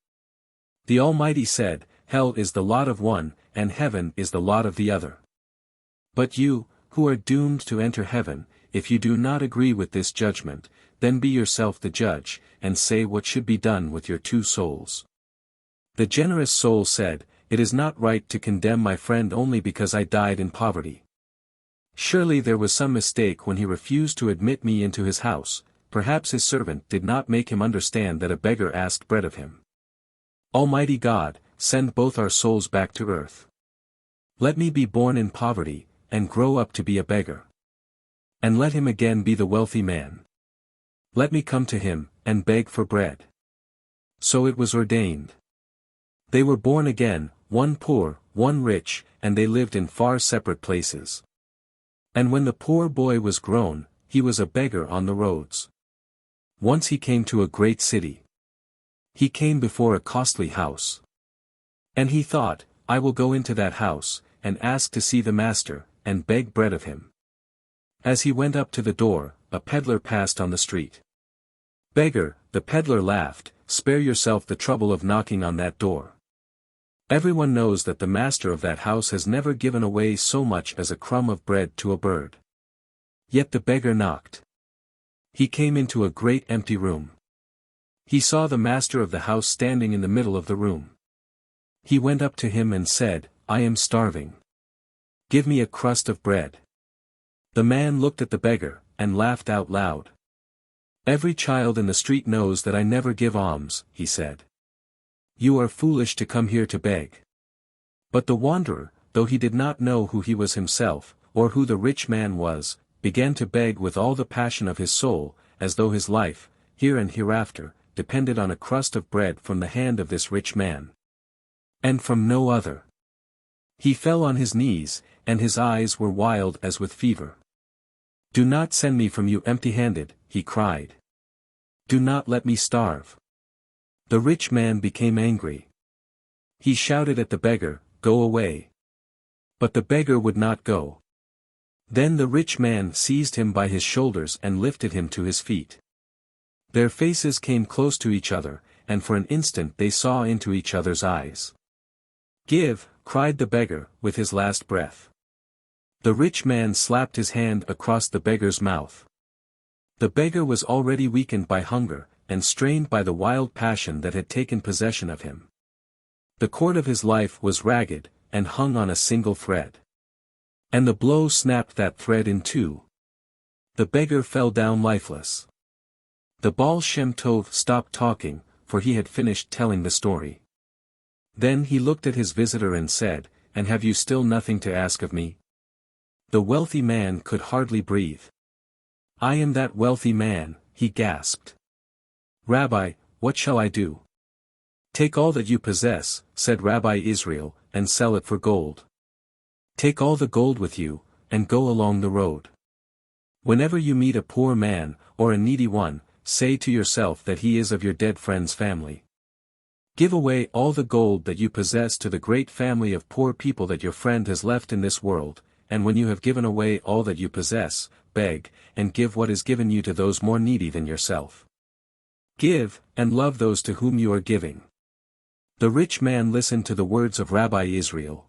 The Almighty said, "Hell is the lot of one, and heaven is the lot of the other. But you, who are doomed to enter heaven, if you do not agree with this judgment, then be yourself the judge, and say what should be done with your 2 souls. The generous soul said, It is not right to condemn my friend only because I died in poverty. Surely there was some mistake when he refused to admit me into his house. Perhaps his servant did not make him understand that a beggar asked bread of him. Almighty God, send both our souls back to earth. Let me be born in poverty, and grow up to be a beggar. And let him again be the wealthy man. Let me come to him, and beg for bread. So it was ordained. They were born again, one poor, one rich, and they lived in far separate places. And when the poor boy was grown, he was a beggar on the roads. Once he came to a great city. He came before a costly house. And he thought, I will go into that house, and ask to see the master, and beg bread of him. As he went up to the door, a peddler passed on the street. Beggar, the peddler laughed, spare yourself the trouble of knocking on that door. Everyone knows that the master of that house has never given away so much as a crumb of bread to a bird. Yet the beggar knocked. He came into a great empty room. He saw the master of the house standing in the middle of the room. He went up to him and said, I am starving. Give me a crust of bread. The man looked at the beggar, and laughed out loud. Every child in the street knows that I never give alms, he said. You are foolish to come here to beg. But the wanderer, though he did not know who he was himself, or who the rich man was, began to beg with all the passion of his soul, as though his life, here and hereafter, depended on a crust of bread from the hand of this rich man. And from no other. He fell on his knees, and his eyes were wild as with fever. Do not send me from you empty-handed, he cried. Do not let me starve. The rich man became angry. He shouted at the beggar, Go away. But the beggar would not go. Then the rich man seized him by his shoulders and lifted him to his feet. Their faces came close to each other, and for an instant they saw into each other's eyes. Give, cried the beggar, with his last breath. The rich man slapped his hand across the beggar's mouth. The beggar was already weakened by hunger, and strained by the wild passion that had taken possession of him. The cord of his life was ragged, and hung on a single thread. And the blow snapped that thread in two. The beggar fell down lifeless. The Baal Shem Tov stopped talking, for he had finished telling the story. Then he looked at his visitor and said, And have you still nothing to ask of me? The wealthy man could hardly breathe. I am that wealthy man, he gasped. Rabbi, what shall I do? Take all that you possess, said Rabbi Israel, and sell it for gold. Take all the gold with you, and go along the road. Whenever you meet a poor man, or a needy one, say to yourself that he is of your dead friend's family. Give away all the gold that you possess to the great family of poor people that your friend has left in this world, and when you have given away all that you possess, beg, and give what is given you to those more needy than yourself. Give, and love those to whom you are giving. The rich man listened to the words of Rabbi Israel.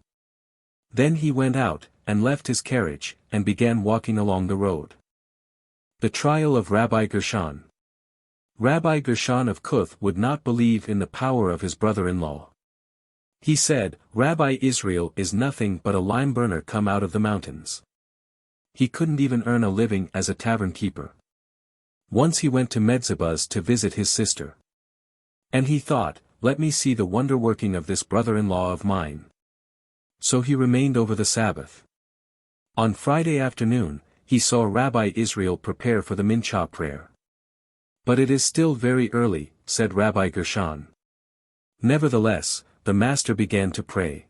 Then he went out, and left his carriage, and began walking along the road. The trial of Rabbi Gershon. Rabbi Gershon of Kuth would not believe in the power of his brother-in-law. He said, Rabbi Israel is nothing but a lime burner come out of the mountains. He couldn't even earn a living as a tavern keeper. Once he went to Medzibuz to visit his sister. And he thought, let me see the wonder-working of this brother-in-law of mine. So he remained over the Sabbath. On Friday afternoon, he saw Rabbi Israel prepare for the Mincha prayer. But it is still very early, said Rabbi Gershon. Nevertheless, the master began to pray.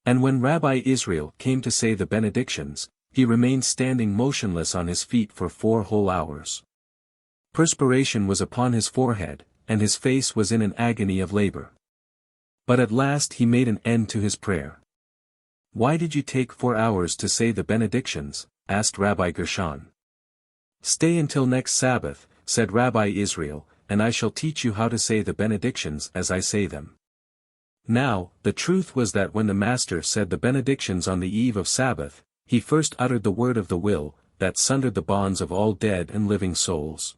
And when Rabbi Israel came to say the benedictions, he remained standing motionless on his feet for 4 whole hours. Perspiration was upon his forehead, and his face was in an agony of labor. But at last he made an end to his prayer. Why did you take 4 hours to say the benedictions? Asked Rabbi Gershon. Stay until next Sabbath, said Rabbi Israel, and I shall teach you how to say the benedictions as I say them. Now, the truth was that when the master said the benedictions on the eve of Sabbath, he first uttered the word of the will, that sundered the bonds of all dead and living souls.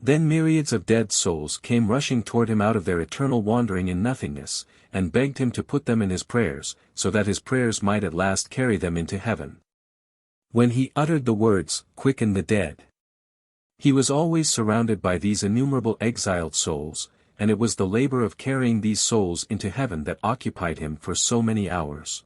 Then myriads of dead souls came rushing toward him out of their eternal wandering in nothingness, and begged him to put them in his prayers, so that his prayers might at last carry them into heaven. When he uttered the words, "Quicken the dead," he was always surrounded by these innumerable exiled souls, and it was the labor of carrying these souls into heaven that occupied him for so many hours.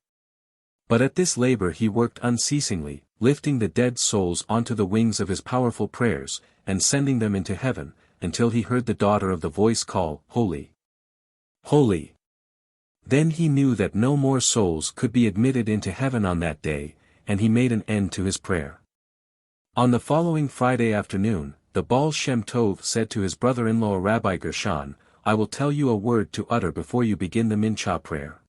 But at this labor he worked unceasingly, lifting the dead souls onto the wings of his powerful prayers, and sending them into heaven, until he heard the daughter of the voice call, "Holy! Holy!" Then he knew that no more souls could be admitted into heaven on that day, and he made an end to his prayer. On the following Friday afternoon, the Baal Shem Tov said to his brother-in-law Rabbi Gershon, "I will tell you a word to utter before you begin the Mincha prayer.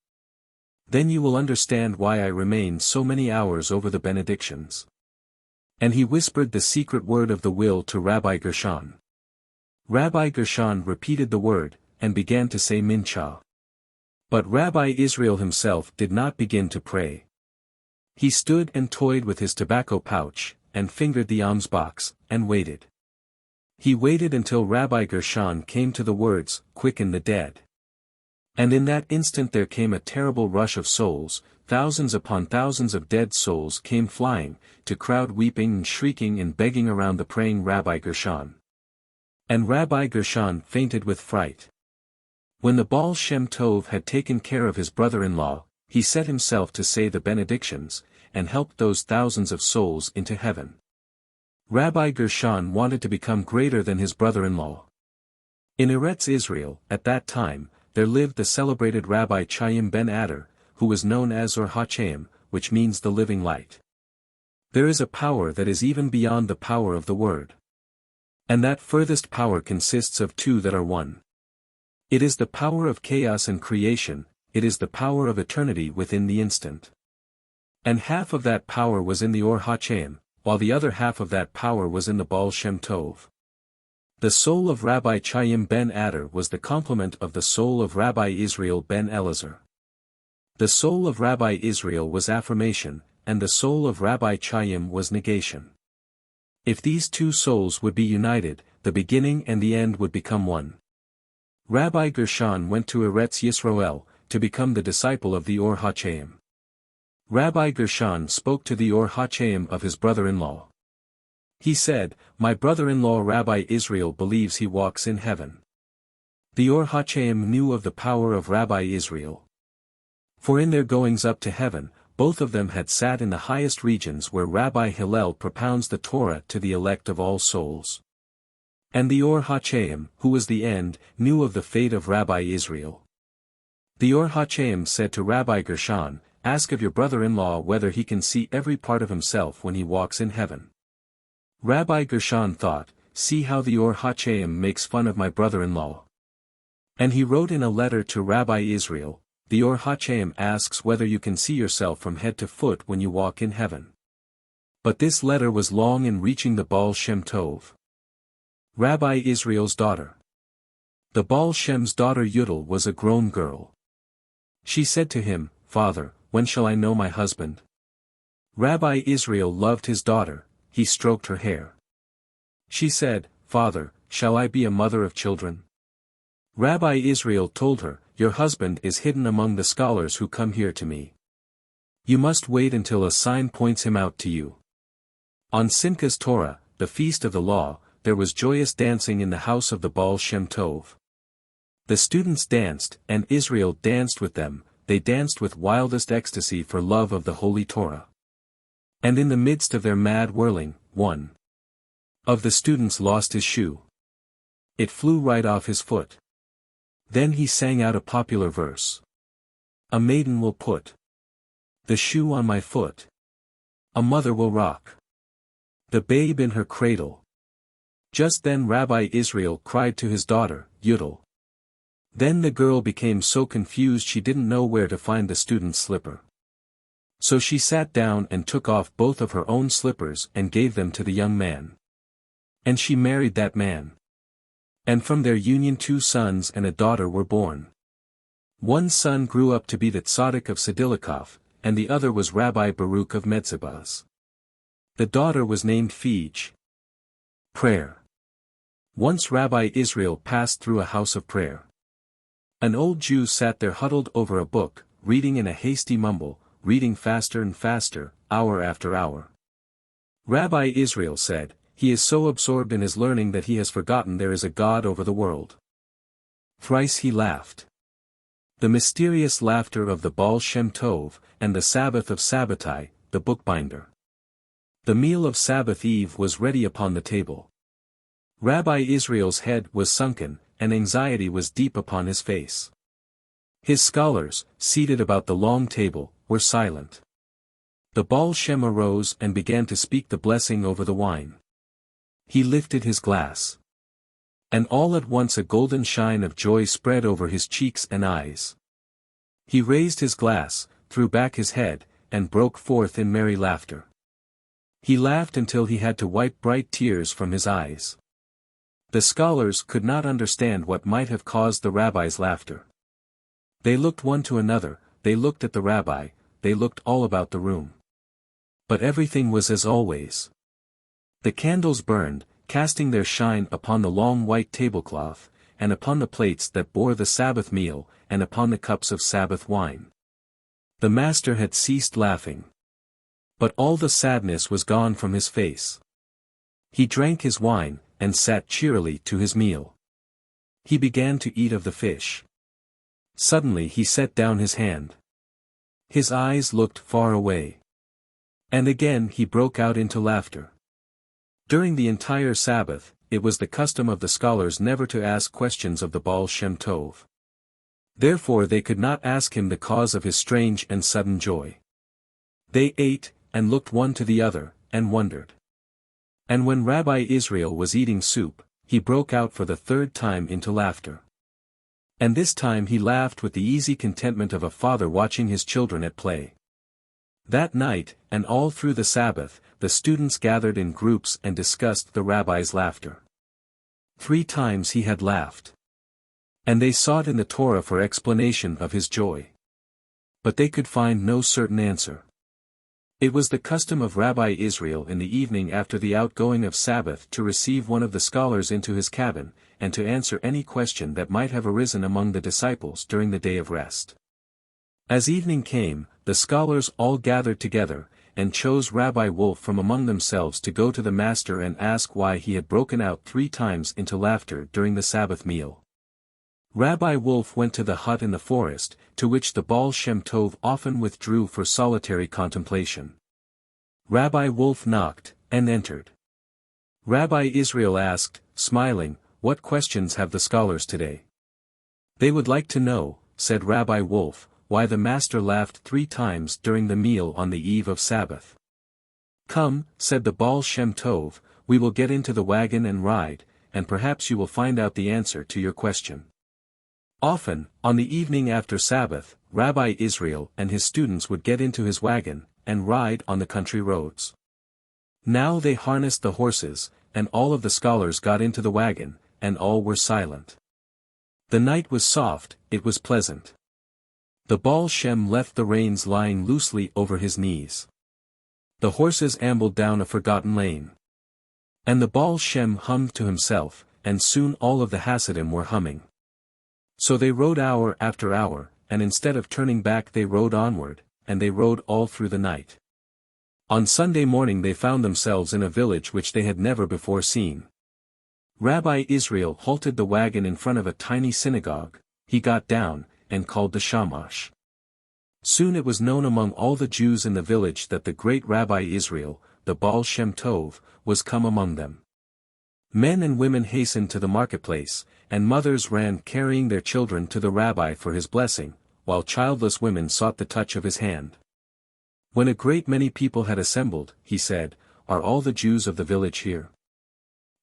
Then you will understand why I remained so many hours over the benedictions." And he whispered the secret word of the will to Rabbi Gershon. Rabbi Gershon repeated the word, and began to say Mincha. But Rabbi Israel himself did not begin to pray. He stood and toyed with his tobacco pouch, and fingered the alms box, and waited. He waited until Rabbi Gershon came to the words, "Quicken the dead." And in that instant there came a terrible rush of souls, thousands upon thousands of dead souls came flying, to crowd weeping and shrieking and begging around the praying Rabbi Gershon. And Rabbi Gershon fainted with fright. When the Baal Shem Tov had taken care of his brother-in-law, he set himself to say the benedictions, and helped those thousands of souls into heaven. Rabbi Gershon wanted to become greater than his brother-in-law. In Eretz Israel, at that time, there lived the celebrated Rabbi Chaim ben Adar, who was known as Or HaChaim, which means the living light. There is a power that is even beyond the power of the word. And that furthest power consists of two that are one. It is the power of chaos and creation, it is the power of eternity within the instant. And half of that power was in the Or HaChaim, while the other half of that power was in the Baal Shem Tov. The soul of Rabbi Chaim ben Adar was the complement of the soul of Rabbi Israel ben Elazar. The soul of Rabbi Israel was affirmation, and the soul of Rabbi Chaim was negation. If these two souls would be united, the beginning and the end would become one. Rabbi Gershon went to Eretz Yisrael, to become the disciple of the Or HaChaim. Rabbi Gershon spoke to the Or HaChaim of his brother-in-law. He said, "My brother-in-law Rabbi Israel believes he walks in heaven." The Or HaChaim knew of the power of Rabbi Israel. For in their goings up to heaven, both of them had sat in the highest regions where Rabbi Hillel propounds the Torah to the elect of all souls. And the Or HaChaim, who was the end, knew of the fate of Rabbi Israel. The Or HaChaim said to Rabbi Gershon, "Ask of your brother-in-law whether he can see every part of himself when he walks in heaven." Rabbi Gershon thought, "See how the Or HaChaim makes fun of my brother-in-law." And he wrote in a letter to Rabbi Israel, "The Or HaChaim asks whether you can see yourself from head to foot when you walk in heaven." But this letter was long in reaching the Baal Shem Tov. Rabbi Israel's daughter. The Baal Shem's daughter Yudel was a grown girl. She said to him, "Father, when shall I know my husband?" Rabbi Israel loved his daughter, he stroked her hair. She said, "Father, shall I be a mother of children?" Rabbi Israel told her, "Your husband is hidden among the scholars who come here to me. You must wait until a sign points him out to you." On Simchas Torah, the feast of the law, there was joyous dancing in the house of the Baal Shem Tov. The students danced, and Israel danced with them, they danced with wildest ecstasy for love of the Holy Torah. And in the midst of their mad whirling, one of the students lost his shoe. It flew right off his foot. Then he sang out a popular verse. "A maiden will put the shoe on my foot. A mother will rock the babe in her cradle." Just then Rabbi Israel cried to his daughter, Yudel. Then the girl became so confused she didn't know where to find the student's slipper. So she sat down and took off both of her own slippers and gave them to the young man. And she married that man. And from their union 2 sons and a daughter were born. One son grew up to be the tzaddik of Sedilikov, and the other was Rabbi Baruch of Metzibaz. The daughter was named Fij. Prayer. Once Rabbi Israel passed through a house of prayer. An old Jew sat there huddled over a book, reading in a hasty mumble, reading faster and faster, hour after hour. Rabbi Israel said, "He is so absorbed in his learning that he has forgotten there is a God over the world." Thrice he laughed. The mysterious laughter of the Baal Shem Tov, and the Sabbath of Sabbatai, the bookbinder. The meal of Sabbath Eve was ready upon the table. Rabbi Israel's head was sunken, and anxiety was deep upon his face. His scholars, seated about the long table, were silent. The Baal Shem arose and began to speak the blessing over the wine. He lifted his glass. And all at once a golden shine of joy spread over his cheeks and eyes. He raised his glass, threw back his head, and broke forth in merry laughter. He laughed until he had to wipe bright tears from his eyes. The scholars could not understand what might have caused the rabbi's laughter. They looked one to another, they looked at the rabbi, they looked all about the room. But everything was as always. The candles burned, casting their shine upon the long white tablecloth, and upon the plates that bore the Sabbath meal, and upon the cups of Sabbath wine. The master had ceased laughing. But all the sadness was gone from his face. He drank his wine, and sat cheerily to his meal. He began to eat of the fish. Suddenly he set down his hand. His eyes looked far away. And again he broke out into laughter. During the entire Sabbath, it was the custom of the scholars never to ask questions of the Baal Shem Tov. Therefore they could not ask him the cause of his strange and sudden joy. They ate, and looked one to the other, and wondered. And when Rabbi Israel was eating soup, he broke out for the third time into laughter. And this time he laughed with the easy contentment of a father watching his children at play. That night, and all through the Sabbath, the students gathered in groups and discussed the rabbi's laughter. 3 times he had laughed. And they sought in the Torah for explanation of his joy. But they could find no certain answer. It was the custom of Rabbi Israel in the evening after the outgoing of Sabbath to receive one of the scholars into his cabin, and to answer any question that might have arisen among the disciples during the day of rest. As evening came, the scholars all gathered together, and chose Rabbi Wolf from among themselves to go to the master and ask why he had broken out 3 times into laughter during the Sabbath meal. Rabbi Wolf went to the hut in the forest, to which the Baal Shem Tov often withdrew for solitary contemplation. Rabbi Wolf knocked, and entered. Rabbi Israel asked, smiling, "What questions have the scholars today?" "They would like to know," said Rabbi Wolf, "why the master laughed 3 times during the meal on the eve of Sabbath." "Come," said the Baal Shem Tov, "we will get into the wagon and ride, and perhaps you will find out the answer to your question." Often, on the evening after Sabbath, Rabbi Israel and his students would get into his wagon, and ride on the country roads. Now they harnessed the horses, and all of the scholars got into the wagon, and all were silent. The night was soft, it was pleasant. The Baal Shem left the reins lying loosely over his knees. The horses ambled down a forgotten lane. And the Baal Shem hummed to himself, and soon all of the Hasidim were humming. So they rode hour after hour, and instead of turning back they rode onward, and they rode all through the night. On Sunday morning they found themselves in a village which they had never before seen. Rabbi Israel halted the wagon in front of a tiny synagogue. He got down, and called the shamash. Soon it was known among all the Jews in the village that the great Rabbi Israel, the Baal Shem Tov, was come among them. Men and women hastened to the marketplace, and mothers ran carrying their children to the rabbi for his blessing, while childless women sought the touch of his hand. When a great many people had assembled, he said, "Are all the Jews of the village here?"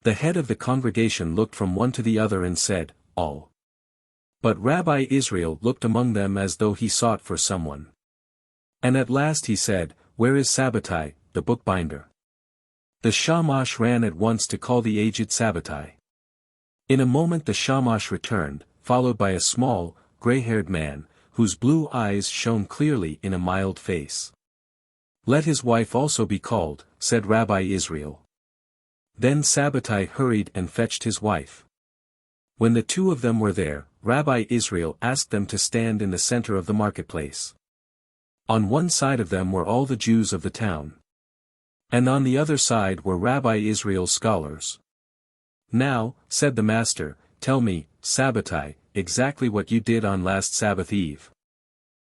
The head of the congregation looked from one to the other and said, "All." But Rabbi Israel looked among them as though he sought for someone. And at last he said, "Where is Sabbatai, the bookbinder?" The shamash ran at once to call the aged Sabbatai. In a moment the shamash returned, followed by a small, gray-haired man, whose blue eyes shone clearly in a mild face. "Let his wife also be called," said Rabbi Israel. Then Sabbatai hurried and fetched his wife. When the two of them were there, Rabbi Israel asked them to stand in the center of the marketplace. On one side of them were all the Jews of the town. And on the other side were Rabbi Israel's scholars. "Now," said the master, "tell me, Sabbatai, exactly what you did on last Sabbath Eve.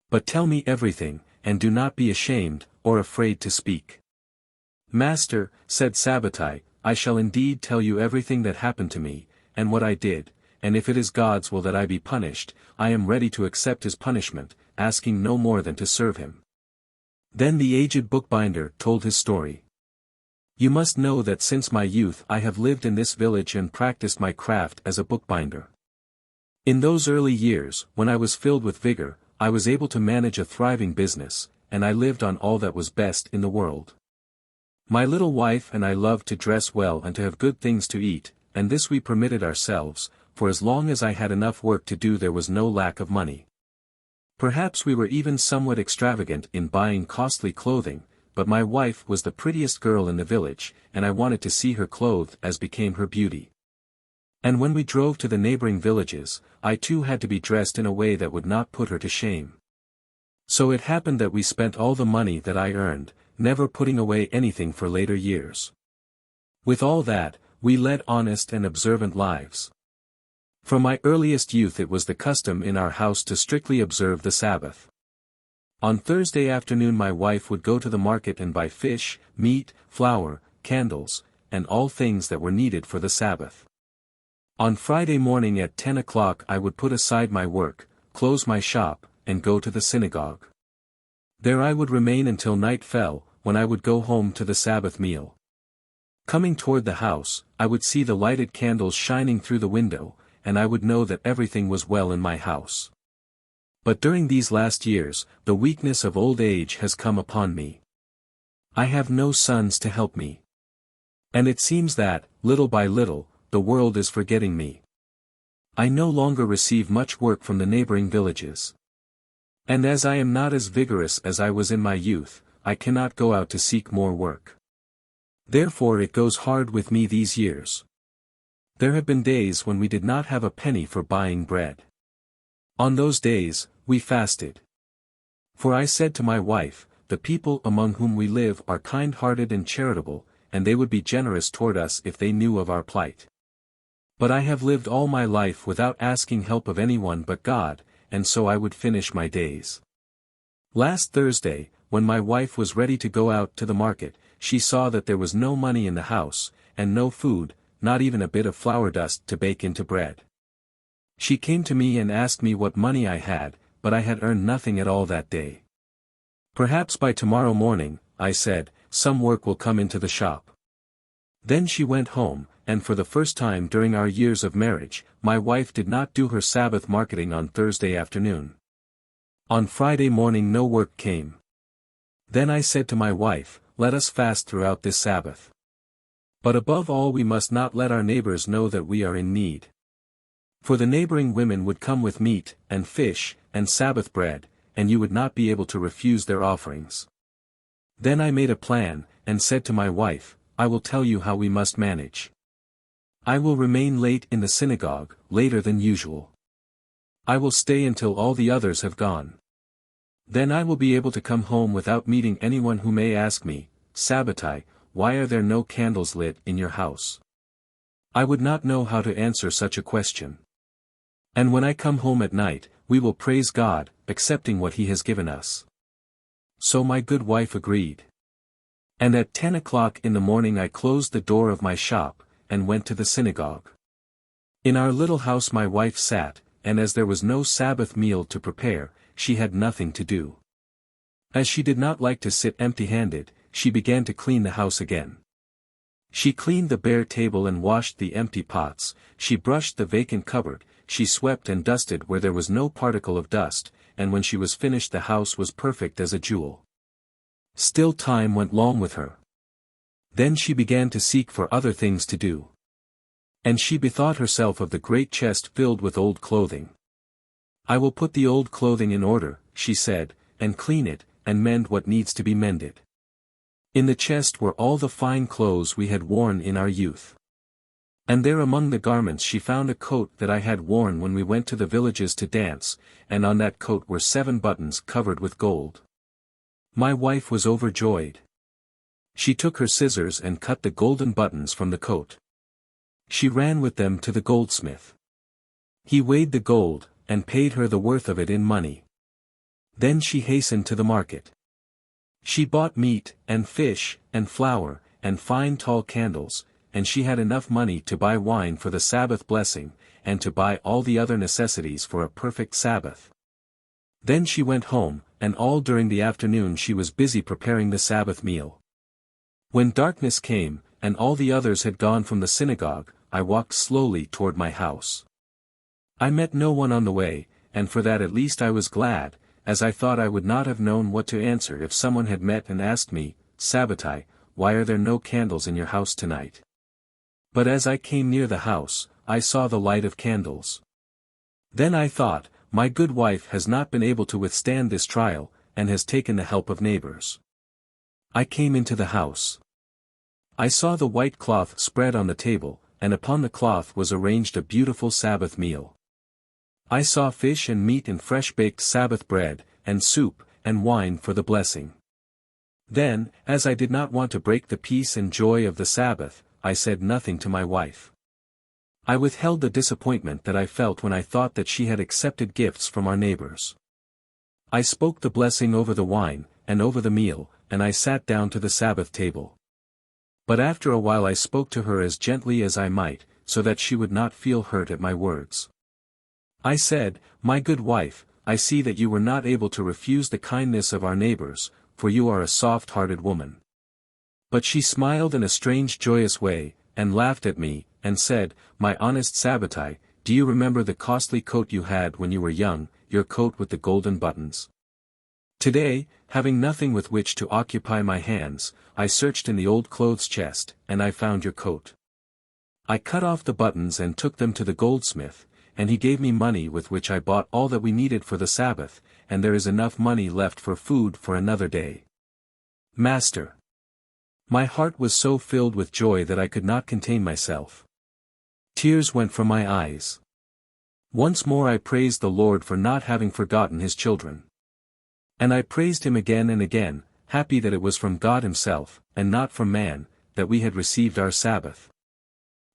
But tell me everything, and do not be ashamed, or afraid to speak." "Master," said Sabbatai, "I shall indeed tell you everything that happened to me, and what I did, and if it is God's will that I be punished, I am ready to accept his punishment, asking no more than to serve him." Then the aged bookbinder told his story. "You must know that since my youth I have lived in this village and practiced my craft as a bookbinder. In those early years, when I was filled with vigor, I was able to manage a thriving business, and I lived on all that was best in the world. My little wife and I loved to dress well and to have good things to eat, and this we permitted ourselves, for as long as I had enough work to do there was no lack of money. Perhaps we were even somewhat extravagant in buying costly clothing, but my wife was the prettiest girl in the village, and I wanted to see her clothed as became her beauty. And when we drove to the neighboring villages, I too had to be dressed in a way that would not put her to shame. So it happened that we spent all the money that I earned, never putting away anything for later years. With all that, we led honest and observant lives. From my earliest youth it was the custom in our house to strictly observe the Sabbath. On Thursday afternoon my wife would go to the market and buy fish, meat, flour, candles, and all things that were needed for the Sabbath. On Friday morning at 10 o'clock I would put aside my work, close my shop, and go to the synagogue. There I would remain until night fell, when I would go home to the Sabbath meal. Coming toward the house, I would see the lighted candles shining through the window, and I would know that everything was well in my house. But during these last years, the weakness of old age has come upon me. I have no sons to help me. And it seems that, little by little, the world is forgetting me. I no longer receive much work from the neighboring villages. And as I am not as vigorous as I was in my youth, I cannot go out to seek more work. Therefore it goes hard with me these years. There have been days when we did not have a penny for buying bread. On those days, we fasted. For I said to my wife, the people among whom we live are kind-hearted and charitable, and they would be generous toward us if they knew of our plight. But I have lived all my life without asking help of anyone but God, and so I would finish my days. Last Thursday, when my wife was ready to go out to the market, she saw that there was no money in the house, and no food, not even a bit of flour dust to bake into bread. She came to me and asked me what money I had, but I had earned nothing at all that day. "Perhaps by tomorrow morning," I said, "some work will come into the shop." Then she went home, and for the first time during our years of marriage, my wife did not do her Sabbath marketing on Thursday afternoon. On Friday morning no work came. Then I said to my wife, "Let us fast throughout this Sabbath. But above all we must not let our neighbors know that we are in need." For the neighboring women would come with meat, and fish, and Sabbath bread, and you would not be able to refuse their offerings. Then I made a plan, and said to my wife, "I will tell you how we must manage. I will remain late in the synagogue, later than usual. I will stay until all the others have gone. Then I will be able to come home without meeting anyone who may ask me, 'Sabbatai, why are there no candles lit in your house?' I would not know how to answer such a question. And when I come home at night, we will praise God, accepting what He has given us." So my good wife agreed. And at 10 o'clock in the morning I closed the door of my shop, and went to the synagogue. In our little house my wife sat, and as there was no Sabbath meal to prepare, she had nothing to do. As she did not like to sit empty-handed, she began to clean the house again. She cleaned the bare table and washed the empty pots, she brushed the vacant cupboard, she swept and dusted where there was no particle of dust, and when she was finished the house was perfect as a jewel. Still time went long with her. Then she began to seek for other things to do. And she bethought herself of the great chest filled with old clothing. I will put the old clothing in order, she said, and clean it, and mend what needs to be mended. In the chest were all the fine clothes we had worn in our youth. And there among the garments she found a coat that I had worn when we went to the villages to dance, and on that coat were 7 buttons covered with gold. My wife was overjoyed. She took her scissors and cut the golden buttons from the coat. She ran with them to the goldsmith. He weighed the gold, and paid her the worth of it in money. Then she hastened to the market. She bought meat, and fish, and flour, and fine tall candles, and she had enough money to buy wine for the Sabbath blessing, and to buy all the other necessities for a perfect Sabbath. Then she went home, and all during the afternoon she was busy preparing the Sabbath meal. When darkness came, and all the others had gone from the synagogue, I walked slowly toward my house. I met no one on the way, and for that at least I was glad, as I thought I would not have known what to answer if someone had met and asked me, "Sabbatai, why are there no candles in your house tonight?" But as I came near the house, I saw the light of candles. Then I thought, my good wife has not been able to withstand this trial, and has taken the help of neighbors. I came into the house. I saw the white cloth spread on the table, and upon the cloth was arranged a beautiful Sabbath meal. I saw fish and meat and fresh-baked Sabbath bread, and soup, and wine for the blessing. Then, as I did not want to break the peace and joy of the Sabbath, I said nothing to my wife. I withheld the disappointment that I felt when I thought that she had accepted gifts from our neighbors. I spoke the blessing over the wine, and over the meal, and I sat down to the Sabbath table. But after a while I spoke to her as gently as I might, so that she would not feel hurt at my words. I said, "My good wife, I see that you were not able to refuse the kindness of our neighbors, for you are a soft-hearted woman." But she smiled in a strange joyous way, and laughed at me, and said, "My honest Sabbatai, do you remember the costly coat you had when you were young, your coat with the golden buttons? Today, having nothing with which to occupy my hands, I searched in the old clothes chest, and I found your coat. I cut off the buttons and took them to the goldsmith, and he gave me money with which I bought all that we needed for the Sabbath, and there is enough money left for food for another day. Master." My heart was so filled with joy that I could not contain myself. Tears went from my eyes. Once more I praised the Lord for not having forgotten his children. And I praised him again and again, happy that it was from God himself, and not from man, that we had received our Sabbath.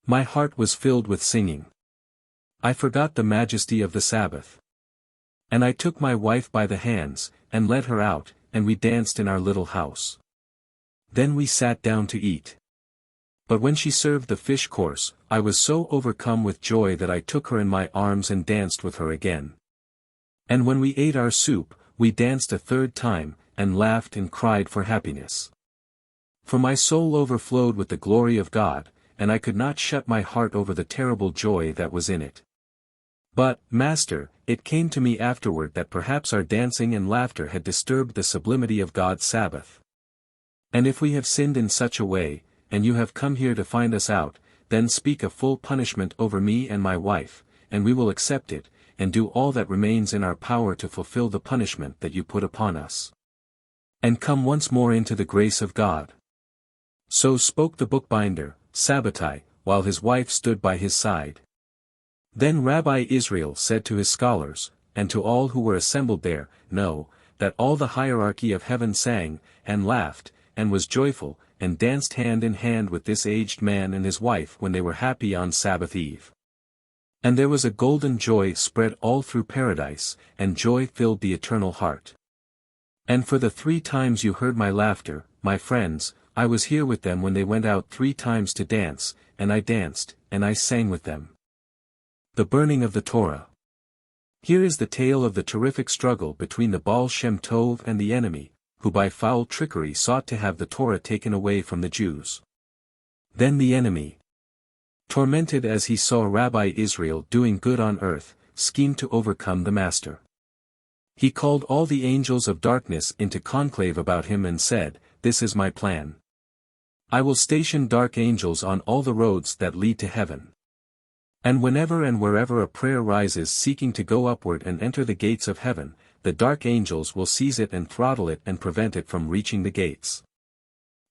My heart was filled with singing. I forgot the majesty of the Sabbath. And I took my wife by the hands, and led her out, and we danced in our little house. Then we sat down to eat. But when she served the fish course, I was so overcome with joy that I took her in my arms and danced with her again. And when we ate our soup, we danced a third time, and laughed and cried for happiness. For my soul overflowed with the glory of God, and I could not shut my heart over the terrible joy that was in it. But, Master, it came to me afterward that perhaps our dancing and laughter had disturbed the sublimity of God's Sabbath. And if we have sinned in such a way, and you have come here to find us out, then speak a full punishment over me and my wife, and we will accept it, and do all that remains in our power to fulfill the punishment that you put upon us. And come once more into the grace of God." So spoke the bookbinder, Sabbatai, while his wife stood by his side. Then Rabbi Israel said to his scholars, and to all who were assembled there, "Know, that all the hierarchy of heaven sang, and laughed, and was joyful, and danced hand in hand with this aged man and his wife when they were happy on Sabbath eve. And there was a golden joy spread all through paradise, and joy filled the eternal heart. And for the 3 times you heard my laughter, my friends, I was here with them when they went out 3 times to dance, and I danced, and I sang with them." The Burning of the Torah. Here is the tale of the terrific struggle between the Baal Shem Tov and the enemy, who by foul trickery sought to have the Torah taken away from the Jews. Then the enemy, tormented as he saw Rabbi Israel doing good on earth, schemed to overcome the Master. He called all the angels of darkness into conclave about him and said, "This is my plan. I will station dark angels on all the roads that lead to heaven. And whenever and wherever a prayer rises seeking to go upward and enter the gates of heaven, the dark angels will seize it and throttle it and prevent it from reaching the gates.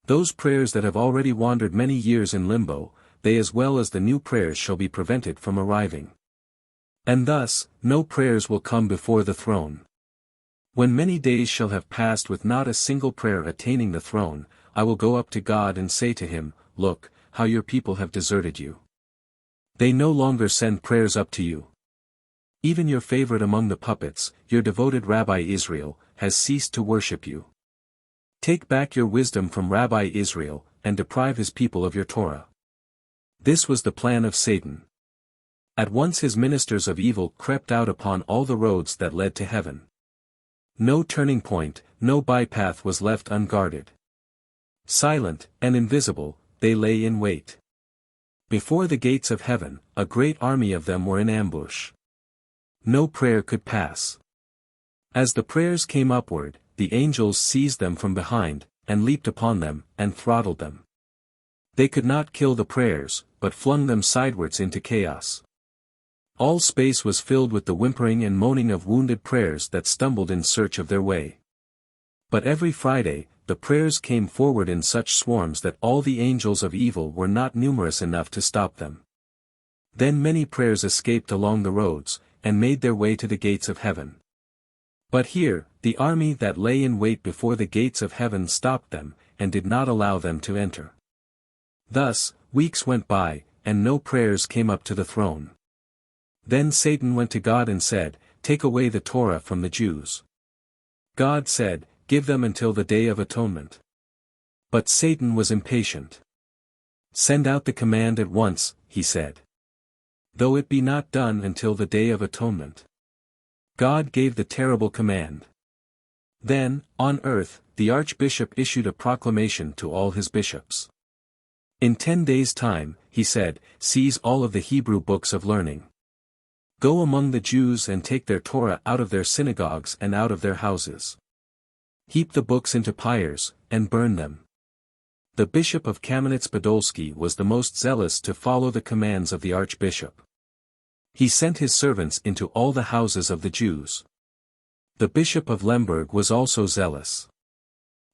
Those prayers that have already wandered many years in limbo, they as well as the new prayers shall be prevented from arriving. And thus, no prayers will come before the throne. When many days shall have passed with not a single prayer attaining the throne, I will go up to God and say to him, Look, how your people have deserted you. They no longer send prayers up to you. Even your favorite among the puppets, your devoted Rabbi Israel, has ceased to worship you. Take back your wisdom from Rabbi Israel, and deprive his people of your Torah. This was the plan of Satan. At once his ministers of evil crept out upon all the roads that led to heaven. No turning point, no bypath was left unguarded. Silent, and invisible, they lay in wait. Before the gates of heaven, a great army of them were in ambush. No prayer could pass. As the prayers came upward, the angels seized them from behind, and leaped upon them, and throttled them. They could not kill the prayers, but flung them sidewards into chaos. All space was filled with the whimpering and moaning of wounded prayers that stumbled in search of their way. But every Friday, the prayers came forward in such swarms that all the angels of evil were not numerous enough to stop them. Then many prayers escaped along the roads, and made their way to the gates of heaven. But here, the army that lay in wait before the gates of heaven stopped them, and did not allow them to enter. Thus, weeks went by, and no prayers came up to the throne. Then Satan went to God and said, Take away the Torah from the Jews. God said, Give them until the Day of Atonement. But Satan was impatient. Send out the command at once, he said. Though it be not done until the Day of Atonement. God gave the terrible command. Then, on earth, the archbishop issued a proclamation to all his bishops. In 10 days' time, he said, Seize all of the Hebrew books of learning. Go among the Jews and take their Torah out of their synagogues and out of their houses. Heap the books into pyres, and burn them. The bishop of Kamenets-Podolsky was the most zealous to follow the commands of the archbishop. He sent his servants into all the houses of the Jews. The bishop of Lemberg was also zealous.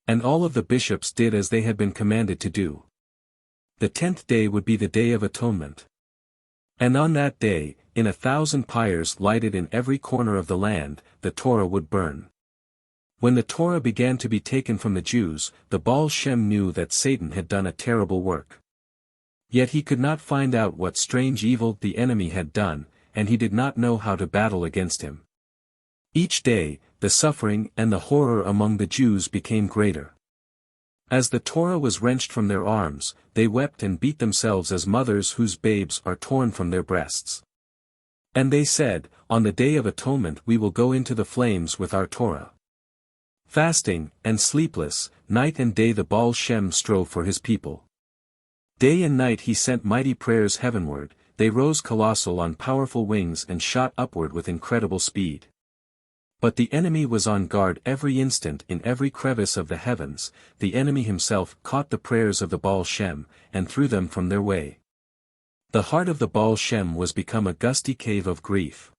And all of the bishops did as they had been commanded to do. The 10th day would be the Day of Atonement. And on that day, in 1,000 pyres lighted in every corner of the land, the Torah would burn. When the Torah began to be taken from the Jews, the Baal Shem knew that Satan had done a terrible work. Yet he could not find out what strange evil the enemy had done, and he did not know how to battle against him. Each day, the suffering and the horror among the Jews became greater. As the Torah was wrenched from their arms, they wept and beat themselves as mothers whose babes are torn from their breasts. And they said, On the Day of Atonement we will go into the flames with our Torah. Fasting, and sleepless, night and day the Baal Shem strove for his people. Day and night he sent mighty prayers heavenward, they rose colossal on powerful wings and shot upward with incredible speed. But the enemy was on guard every instant in every crevice of the heavens, the enemy himself caught the prayers of the Baal Shem, and threw them from their way. The heart of the Baal Shem was become a gusty cave of grief.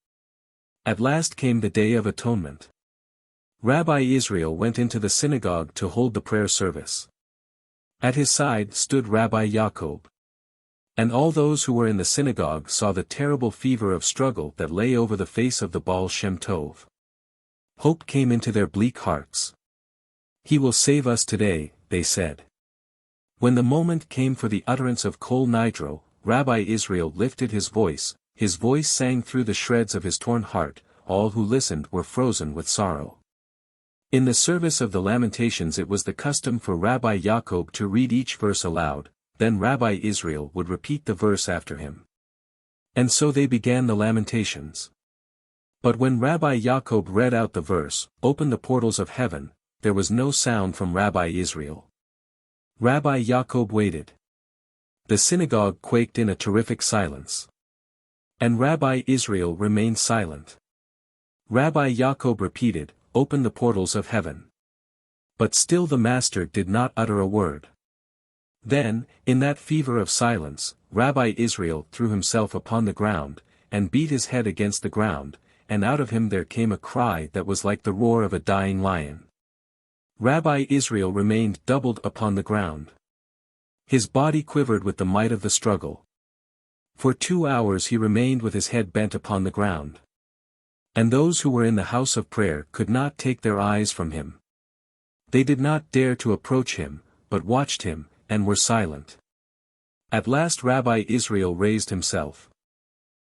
At last came the Day of Atonement. Rabbi Israel went into the synagogue to hold the prayer service. At his side stood Rabbi Jacob. And all those who were in the synagogue saw the terrible fever of struggle that lay over the face of the Baal Shem Tov. Hope came into their bleak hearts. He will save us today, they said. When the moment came for the utterance of Kol Nidro, Rabbi Israel lifted his voice sang through the shreds of his torn heart, all who listened were frozen with sorrow. In the service of the Lamentations it was the custom for Rabbi Jacob to read each verse aloud, then Rabbi Israel would repeat the verse after him. And so they began the Lamentations. But when Rabbi Jacob read out the verse, Open the portals of heaven, there was no sound from Rabbi Israel. Rabbi Jacob waited. The synagogue quaked in a terrific silence. And Rabbi Israel remained silent. Rabbi Jacob repeated, Open the portals of heaven. But still the master did not utter a word. Then, in that fever of silence, Rabbi Israel threw himself upon the ground, and beat his head against the ground, and out of him there came a cry that was like the roar of a dying lion. Rabbi Israel remained doubled upon the ground. His body quivered with the might of the struggle. For 2 hours he remained with his head bent upon the ground. And those who were in the house of prayer could not take their eyes from him. They did not dare to approach him, but watched him, and were silent. At last Rabbi Israel raised himself.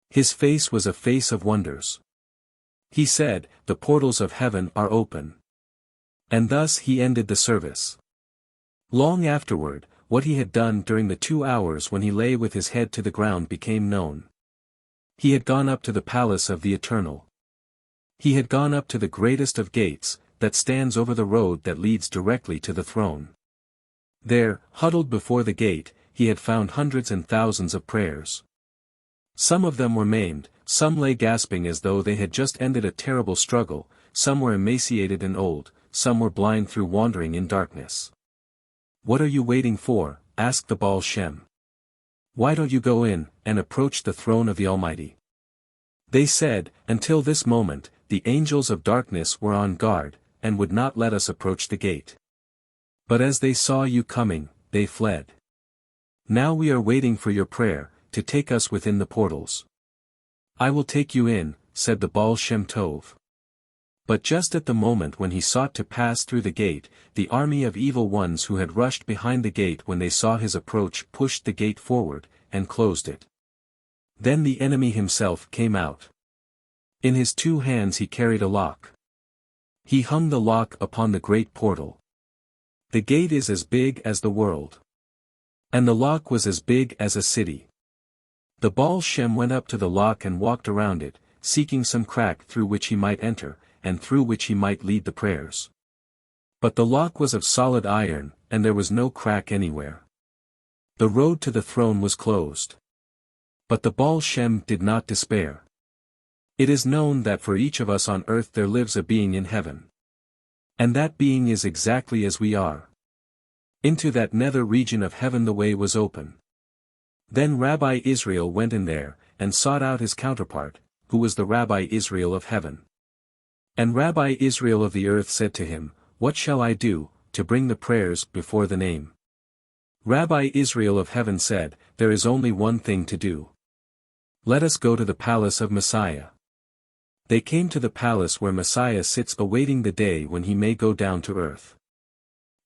His face was a face of wonders. He said, "The portals of heaven are open." And thus he ended the service. Long afterward, what he had done during the 2 hours when he lay with his head to the ground became known. He had gone up to the palace of the Eternal. He had gone up to the greatest of gates, that stands over the road that leads directly to the throne. There, huddled before the gate, he had found hundreds and thousands of prayers. Some of them were maimed, some lay gasping as though they had just ended a terrible struggle, some were emaciated and old, some were blind through wandering in darkness. "What are you waiting for?" asked the Baal Shem. "Why don't you go in, and approach the throne of the Almighty?" They said, "Until this moment, the angels of darkness were on guard, and would not let us approach the gate. But as they saw you coming, they fled. Now we are waiting for your prayer, to take us within the portals." "I will take you in," said the Baal Shem Tov. But just at the moment when he sought to pass through the gate, the army of evil ones who had rushed behind the gate when they saw his approach pushed the gate forward, and closed it. Then the enemy himself came out. In his 2 hands he carried a lock. He hung the lock upon the great portal. The gate is as big as the world. And the lock was as big as a city. The Baal Shem went up to the lock and walked around it, seeking some crack through which he might enter, and through which he might lead the prayers. But the lock was of solid iron, and there was no crack anywhere. The road to the throne was closed. But the Baal Shem did not despair. It is known that for each of us on earth there lives a being in heaven. And that being is exactly as we are. Into that nether region of heaven the way was open. Then Rabbi Israel went in there, and sought out his counterpart, who was the Rabbi Israel of heaven. And Rabbi Israel of the earth said to him, "What shall I do, to bring the prayers before the name?" Rabbi Israel of heaven said, "There is only one thing to do. Let us go to the palace of Messiah." They came to the palace where Messiah sits awaiting the day when he may go down to earth.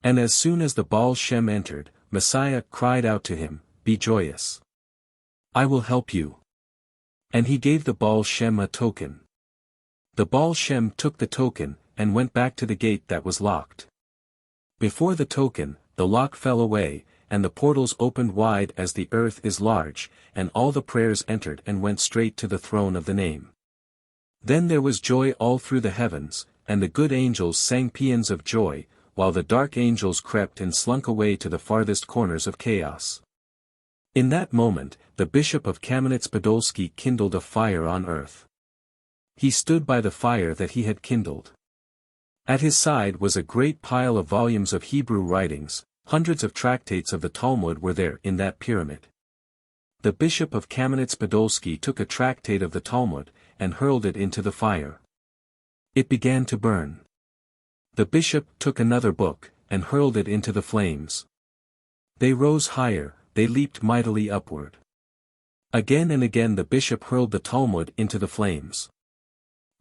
And as soon as the Baal Shem entered, Messiah cried out to him, "Be joyous. I will help you." And he gave the Baal Shem a token. The Baal Shem took the token, and went back to the gate that was locked. Before the token, the lock fell away, and the portals opened wide as the earth is large, and all the prayers entered and went straight to the throne of the name. Then there was joy all through the heavens, and the good angels sang paeans of joy, while the dark angels crept and slunk away to the farthest corners of chaos. In that moment, the bishop of Kamenets-Podolsky kindled a fire on earth. He stood by the fire that he had kindled. At his side was a great pile of volumes of Hebrew writings, hundreds of tractates of the Talmud were there in that pyramid. The bishop of Kamenets-Podolsky took a tractate of the Talmud, and hurled it into the fire. It began to burn. The bishop took another book, and hurled it into the flames. They rose higher, they leaped mightily upward. Again and again the bishop hurled the Talmud into the flames.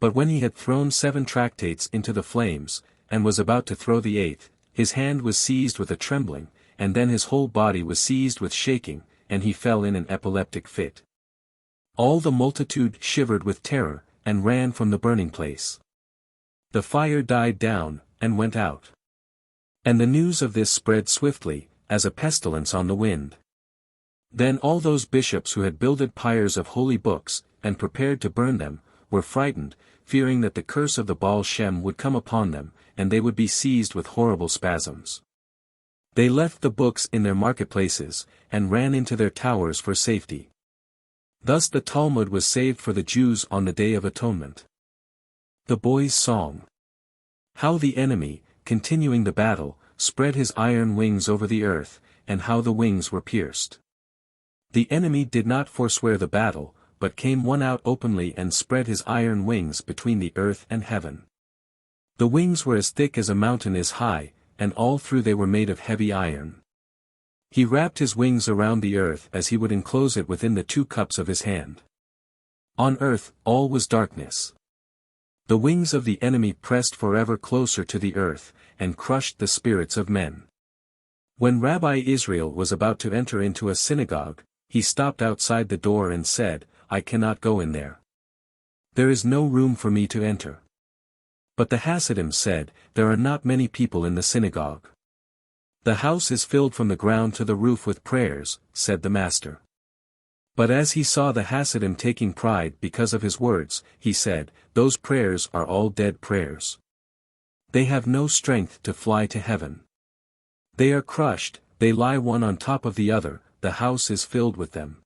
But when he had thrown 7 tractates into the flames, and was about to throw the 8th, his hand was seized with a trembling, and then his whole body was seized with shaking, and he fell in an epileptic fit. All the multitude shivered with terror, and ran from the burning place. The fire died down, and went out. And the news of this spread swiftly, as a pestilence on the wind. Then all those bishops who had builded pyres of holy books, and prepared to burn them, were frightened, fearing that the curse of the Baal Shem would come upon them, and they would be seized with horrible spasms. They left the books in their marketplaces, and ran into their towers for safety. Thus the Talmud was saved for the Jews on the Day of Atonement. The Boy's Song. How the enemy, continuing the battle, spread his iron wings over the earth, and how the wings were pierced. The enemy did not forswear the battle, but came one out openly and spread his iron wings between the earth and heaven. The wings were as thick as a mountain is high, and all through they were made of heavy iron. He wrapped his wings around the earth as he would enclose it within the 2 cups of his hand. On earth, all was darkness. The wings of the enemy pressed forever closer to the earth, and crushed the spirits of men. When Rabbi Israel was about to enter into a synagogue, he stopped outside the door and said, "I cannot go in there. There is no room for me to enter." But the Hasidim said, "There are not many people in the synagogue. The house is filled from the ground to the roof with prayers," said the master. But as he saw the Hasidim taking pride because of his words, he said, "Those prayers are all dead prayers. They have no strength to fly to heaven. They are crushed, they lie one on top of the other, the house is filled with them."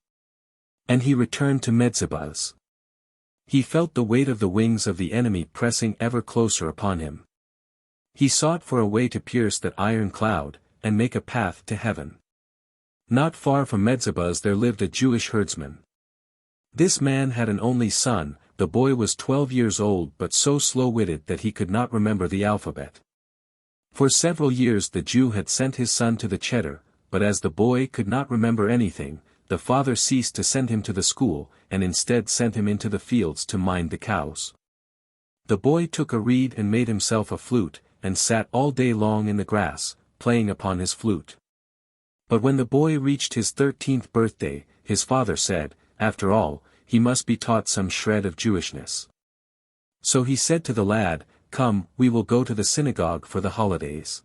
And he returned to Metzibaz. He felt the weight of the wings of the enemy pressing ever closer upon him. He sought for a way to pierce that iron cloud, and make a path to heaven. Not far from Metzibaz there lived a Jewish herdsman. This man had an only son. The boy was 12 years old but so slow-witted that he could not remember the alphabet. For several years the Jew had sent his son to the cheder, but as the boy could not remember anything, the father ceased to send him to the school, and instead sent him into the fields to mind the cows. The boy took a reed and made himself a flute, and sat all day long in the grass, playing upon his flute. But when the boy reached his 13th birthday, his father said, after all, he must be taught some shred of Jewishness. So he said to the lad, "Come, we will go to the synagogue for the holidays."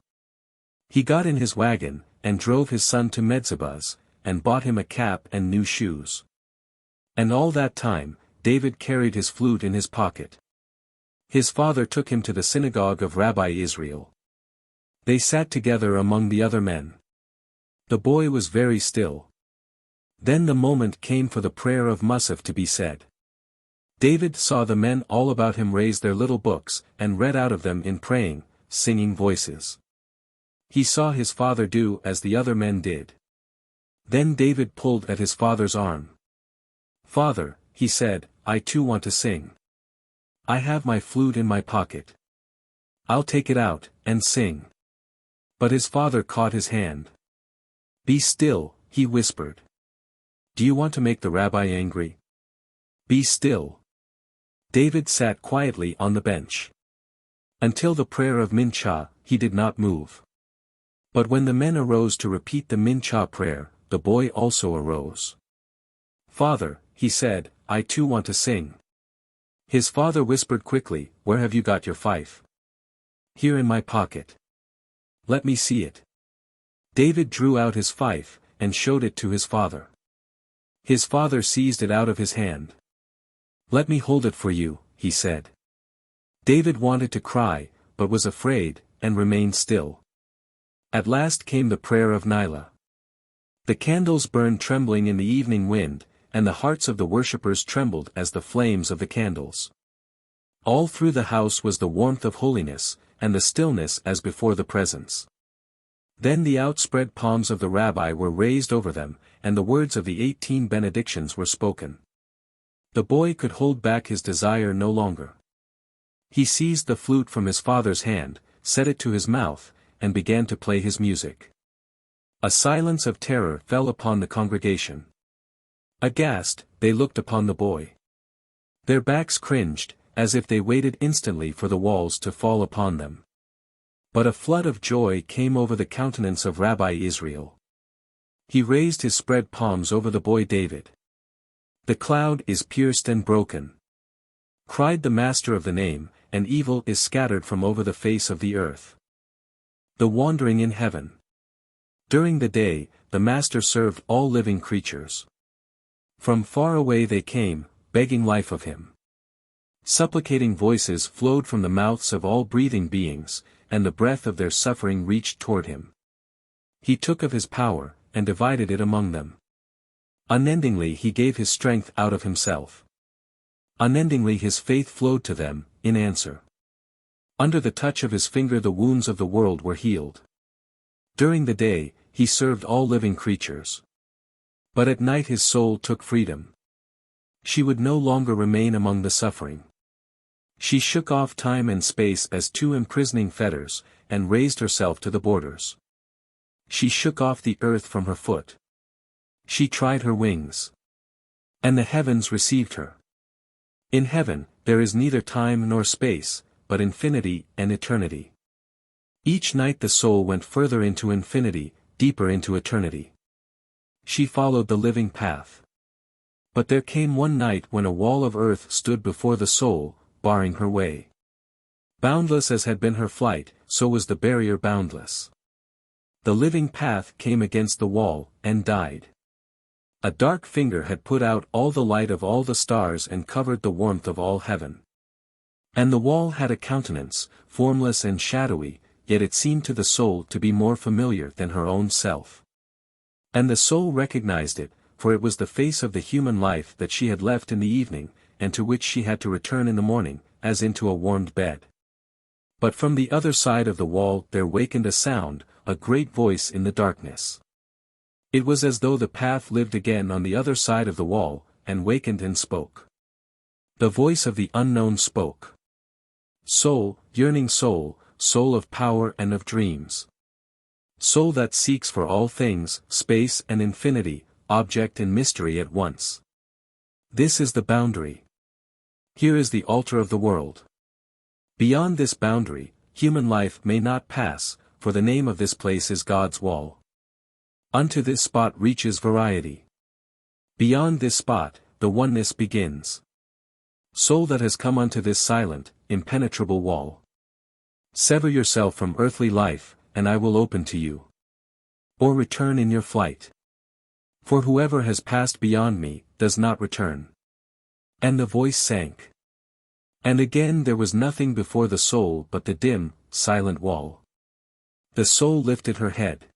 He got in his wagon, and drove his son to Metzibaz, and bought him a cap and new shoes. And all that time, David carried his flute in his pocket. His father took him to the synagogue of Rabbi Israel. They sat together among the other men. The boy was very still. Then the moment came for the prayer of Musaf to be said. David saw the men all about him raise their little books, and read out of them in praying, singing voices. He saw his father do as the other men did. Then David pulled at his father's arm. "Father," he said, "I too want to sing. I have my flute in my pocket. I'll take it out, and sing." But his father caught his hand. "Be still," he whispered. "Do you want to make the rabbi angry? Be still." David sat quietly on the bench. Until the prayer of Mincha, he did not move. But when the men arose to repeat the Mincha prayer, the boy also arose. "Father," he said, "I too want to sing." His father whispered quickly, "Where have you got your fife?" "Here in my pocket." "Let me see it." David drew out his fife, and showed it to his father. His father seized it out of his hand. "Let me hold it for you," he said. David wanted to cry, but was afraid, and remained still. At last came the prayer of Nilah. The candles burned trembling in the evening wind, and the hearts of the worshippers trembled as the flames of the candles. All through the house was the warmth of holiness, and the stillness as before the presence. Then the outspread palms of the rabbi were raised over them, and the words of the 18 benedictions were spoken. The boy could hold back his desire no longer. He seized the flute from his father's hand, set it to his mouth, and began to play his music. A silence of terror fell upon the congregation. Aghast, they looked upon the boy. Their backs cringed, as if they waited instantly for the walls to fall upon them. But a flood of joy came over the countenance of Rabbi Israel. He raised his spread palms over the boy David. "The cloud is pierced and broken," cried the master of the name, "and evil is scattered from over the face of the earth." The wandering in heaven. During the day, the master served all living creatures. From far away they came, begging life of him. Supplicating voices flowed from the mouths of all breathing beings, and the breath of their suffering reached toward him. He took of his power, and divided it among them. Unendingly he gave his strength out of himself. Unendingly his faith flowed to them, in answer. Under the touch of his finger the wounds of the world were healed. During the day, he served all living creatures. But at night his soul took freedom. She would no longer remain among the suffering. She shook off time and space as two imprisoning fetters, and raised herself to the borders. She shook off the earth from her foot. She tried her wings. And the heavens received her. In heaven, there is neither time nor space, but infinity and eternity. Each night the soul went further into infinity, deeper into eternity. She followed the living path. But there came one night when a wall of earth stood before the soul, barring her way. Boundless as had been her flight, so was the barrier boundless. The living path came against the wall, and died. A dark finger had put out all the light of all the stars and covered the warmth of all heaven. And the wall had a countenance, formless and shadowy, yet it seemed to the soul to be more familiar than her own self. And the soul recognized it, for it was the face of the human life that she had left in the evening, and to which she had to return in the morning, as into a warmed bed. But from the other side of the wall there wakened a sound, a great voice in the darkness. It was as though the path lived again on the other side of the wall, and wakened and spoke. The voice of the unknown spoke. Soul, yearning soul, soul of power and of dreams. Soul that seeks for all things, space and infinity, object and mystery at once. This is the boundary. Here is the altar of the world. Beyond this boundary, human life may not pass, for the name of this place is God's wall. Unto this spot reaches variety. Beyond this spot, the oneness begins. Soul that has come unto this silent, impenetrable wall. Sever yourself from earthly life, and I will open to you. Or return in your flight. For whoever has passed beyond me, does not return. And the voice sank. And again there was nothing before the soul but the dim, silent wall. The soul lifted her head.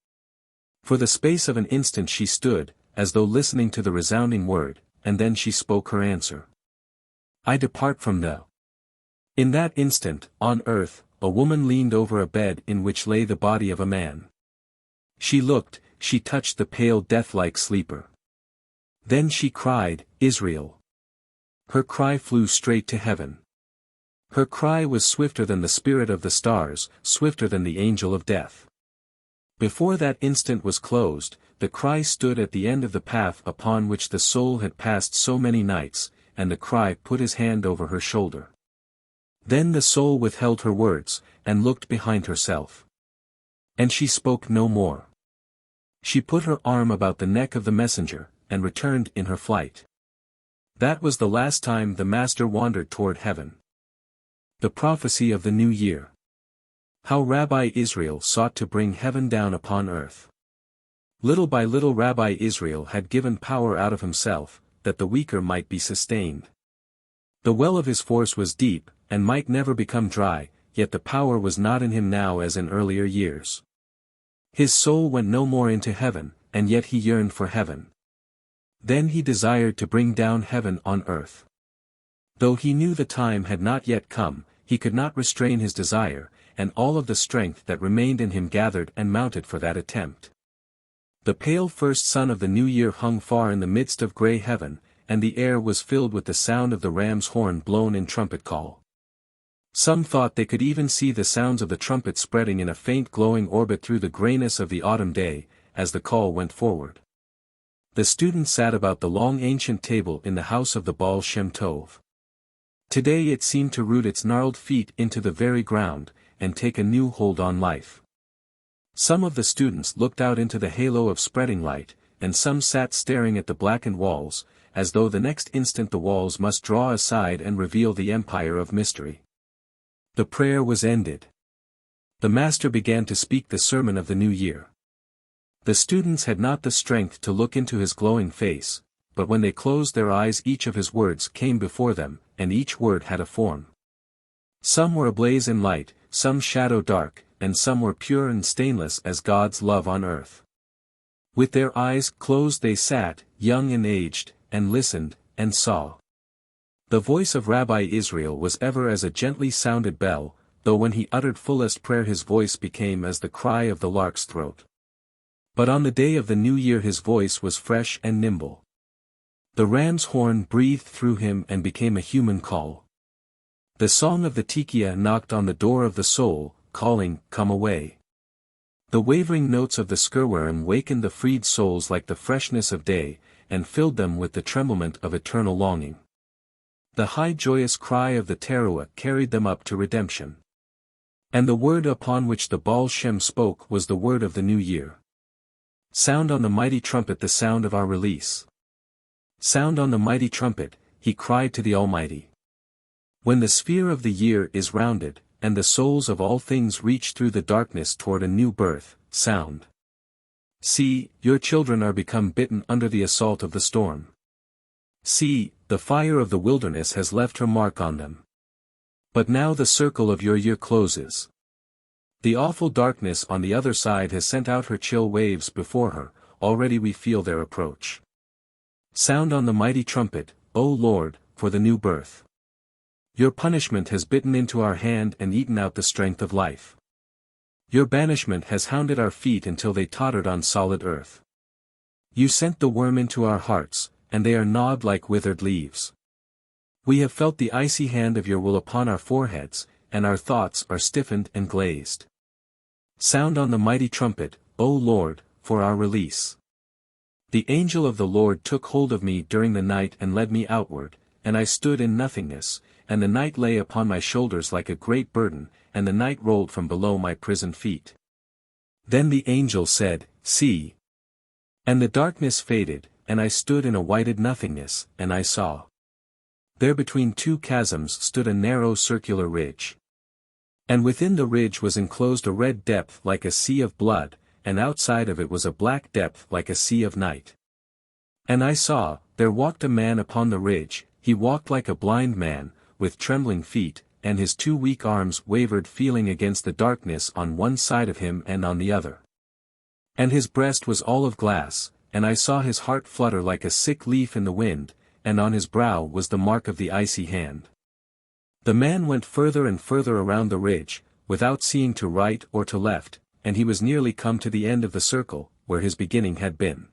For the space of an instant she stood, as though listening to the resounding word, and then she spoke her answer. I depart from thou. In that instant, on earth, a woman leaned over a bed in which lay the body of a man. She looked, she touched the pale death-like sleeper. Then she cried, Israel. Her cry flew straight to heaven. Her cry was swifter than the spirit of the stars, swifter than the angel of death. Before that instant was closed, the cry stood at the end of the path upon which the soul had passed so many nights, and the cry put his hand over her shoulder. Then the soul withheld her words, and looked behind herself. And she spoke no more. She put her arm about the neck of the messenger, and returned in her flight. That was the last time the Master wandered toward heaven. The prophecy of the new year. How Rabbi Israel sought to bring heaven down upon earth. Little by little Rabbi Israel had given power out of himself, that the weaker might be sustained. The well of his force was deep, and might never become dry, yet the power was not in him now as in earlier years. His soul went no more into heaven, and yet he yearned for heaven. Then he desired to bring down heaven on earth. Though he knew the time had not yet come, he could not restrain his desire, and all of the strength that remained in him gathered and mounted for that attempt. The pale first sun of the new year hung far in the midst of grey heaven, and the air was filled with the sound of the ram's horn blown in trumpet call. Some thought they could even see the sounds of the trumpet spreading in a faint glowing orbit through the greyness of the autumn day, as the call went forward. The students sat about the long ancient table in the house of the Baal Shem Tov. Today it seemed to root its gnarled feet into the very ground, and take a new hold on life. Some of the students looked out into the halo of spreading light, and some sat staring at the blackened walls, as though the next instant the walls must draw aside and reveal the empire of mystery. The prayer was ended. The Master began to speak the sermon of the new year. The students had not the strength to look into his glowing face, but when they closed their eyes each of his words came before them, and each word had a form. Some were ablaze in light, some shadow dark, and some were pure and stainless as God's love on earth. With their eyes closed they sat, young and aged, and listened, and saw. The voice of Rabbi Israel was ever as a gently sounded bell, though when he uttered fullest prayer his voice became as the cry of the lark's throat. But on the day of the new year his voice was fresh and nimble. The ram's horn breathed through him and became a human call. The song of the tekiah knocked on the door of the soul, calling, "Come away." The wavering notes of the skirworm wakened the freed souls like the freshness of day, and filled them with the tremblement of eternal longing. The high joyous cry of the teruah carried them up to redemption. And the word upon which the Baal Shem spoke was the word of the new year. Sound on the mighty trumpet the sound of our release. Sound on the mighty trumpet, he cried to the Almighty. When the sphere of the year is rounded, and the souls of all things reach through the darkness toward a new birth, sound. See, your children are become bitten under the assault of the storm. See, the fire of the wilderness has left her mark on them. But now the circle of your year closes. The awful darkness on the other side has sent out her chill waves before her, already we feel their approach. Sound on the mighty trumpet, O Lord, for the new birth. Your punishment has bitten into our hand and eaten out the strength of life. Your banishment has hounded our feet until they tottered on solid earth. You sent the worm into our hearts, and they are gnawed like withered leaves. We have felt the icy hand of your will upon our foreheads, and our thoughts are stiffened and glazed. Sound on the mighty trumpet, O Lord, for our release. The angel of the Lord took hold of me during the night and led me outward, and I stood in nothingness, and the night lay upon my shoulders like a great burden, and the night rolled from below my prison feet. Then the angel said, See. And the darkness faded, and I stood in a whited nothingness, and I saw. There between two chasms stood a narrow circular ridge. And within the ridge was enclosed a red depth like a sea of blood, and outside of it was a black depth like a sea of night. And I saw, there walked a man upon the ridge, he walked like a blind man, with trembling feet, and his 2 weak arms wavered feeling against the darkness on one side of him and on the other. And his breast was all of glass, and I saw his heart flutter like a sick leaf in the wind, and on his brow was the mark of the icy hand. The man went further and further around the ridge, without seeing to right or to left, and he was nearly come to the end of the circle, where his beginning had been.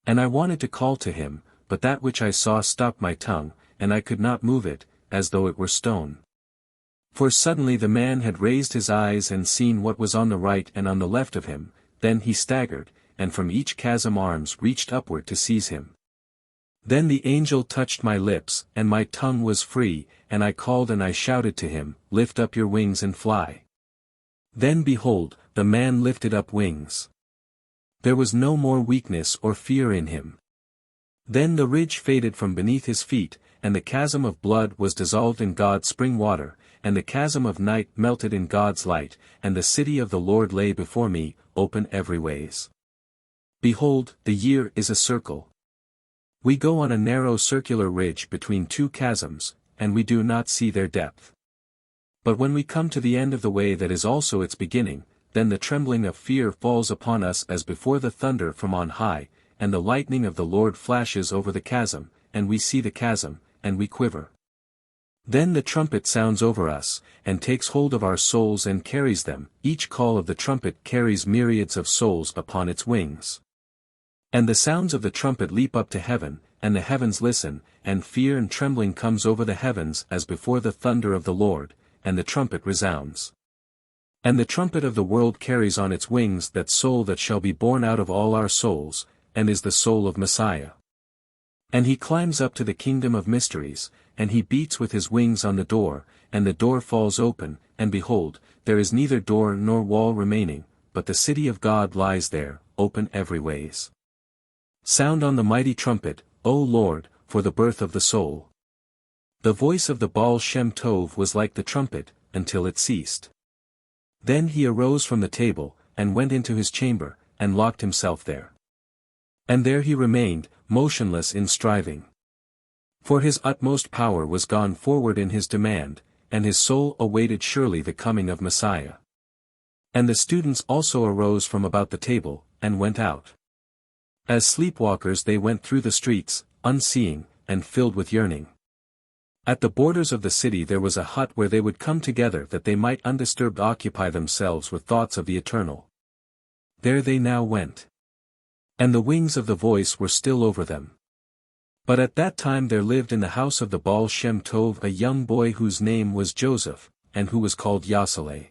And I wanted to call to him, but that which I saw stopped my tongue, and I could not move it, as though it were stone. For suddenly the man had raised his eyes and seen what was on the right and on the left of him, then he staggered, and from each chasm arms reached upward to seize him. Then the angel touched my lips, and my tongue was free, and I called and I shouted to him, Lift up your wings and fly. Then behold, the man lifted up wings. There was no more weakness or fear in him. Then the ridge faded from beneath his feet, and the chasm of blood was dissolved in God's spring water, and the chasm of night melted in God's light, and the city of the Lord lay before me, open every ways. Behold, the year is a circle. We go on a narrow circular ridge between two chasms, and we do not see their depth. But when we come to the end of the way that is also its beginning, then the trembling of fear falls upon us as before the thunder from on high, and the lightning of the Lord flashes over the chasm, and we see the chasm, and we quiver. Then the trumpet sounds over us, and takes hold of our souls and carries them, each call of the trumpet carries myriads of souls upon its wings. And the sounds of the trumpet leap up to heaven, and the heavens listen, and fear and trembling comes over the heavens as before the thunder of the Lord, and the trumpet resounds. And the trumpet of the world carries on its wings that soul that shall be born out of all our souls, and is the soul of Messiah. And he climbs up to the kingdom of mysteries, and he beats with his wings on the door, and the door falls open, and behold, there is neither door nor wall remaining, but the city of God lies there, open every ways. Sound on the mighty trumpet, O Lord, for the birth of the soul. The voice of the Baal Shem Tov was like the trumpet, until it ceased. Then he arose from the table, and went into his chamber, and locked himself there. And there he remained, motionless in striving. For his utmost power was gone forward in his demand, and his soul awaited surely the coming of Messiah. And the students also arose from about the table, and went out. As sleepwalkers they went through the streets, unseeing, and filled with yearning. At the borders of the city there was a hut where they would come together that they might undisturbed occupy themselves with thoughts of the eternal. There they now went. And the wings of the voice were still over them. But at that time there lived in the house of the Baal Shem Tov a young boy whose name was Joseph, and who was called Yoseleh.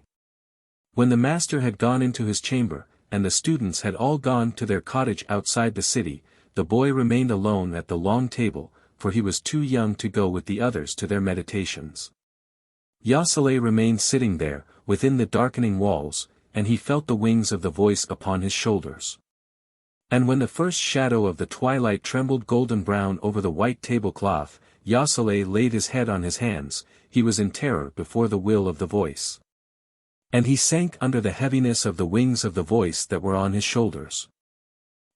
When the master had gone into his chamber, and the students had all gone to their cottage outside the city, the boy remained alone at the long table, for he was too young to go with the others to their meditations. Yoseleh remained sitting there, within the darkening walls, and he felt the wings of the voice upon his shoulders. And when the first shadow of the twilight trembled golden brown over the white tablecloth, Yoseleh laid his head on his hands, he was in terror before the will of the voice. And he sank under the heaviness of the wings of the voice that were on his shoulders.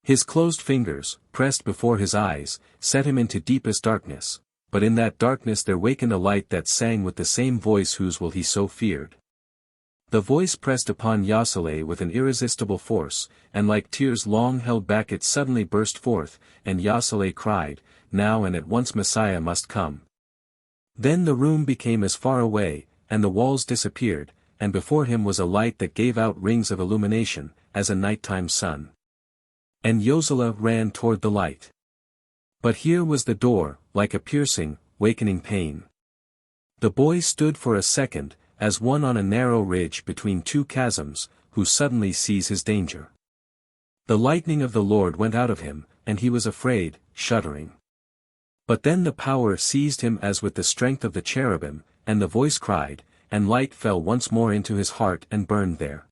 His closed fingers, pressed before his eyes, set him into deepest darkness, but in that darkness there wakened a light that sang with the same voice whose will he so feared. The voice pressed upon Yoseleh with an irresistible force, and like tears long held back it suddenly burst forth, and Yoseleh cried, "Now and at once Messiah must come." Then the room became as far away, and the walls disappeared, and before him was a light that gave out rings of illumination, as a nighttime sun. And Yoseleh ran toward the light. But here was the door, like a piercing, wakening pain. The boy stood for a second, as one on a narrow ridge between two chasms, who suddenly sees his danger. The lightning of the Lord went out of him, and he was afraid, shuddering. But then the power seized him as with the strength of the cherubim, and the voice cried, and light fell once more into his heart and burned there.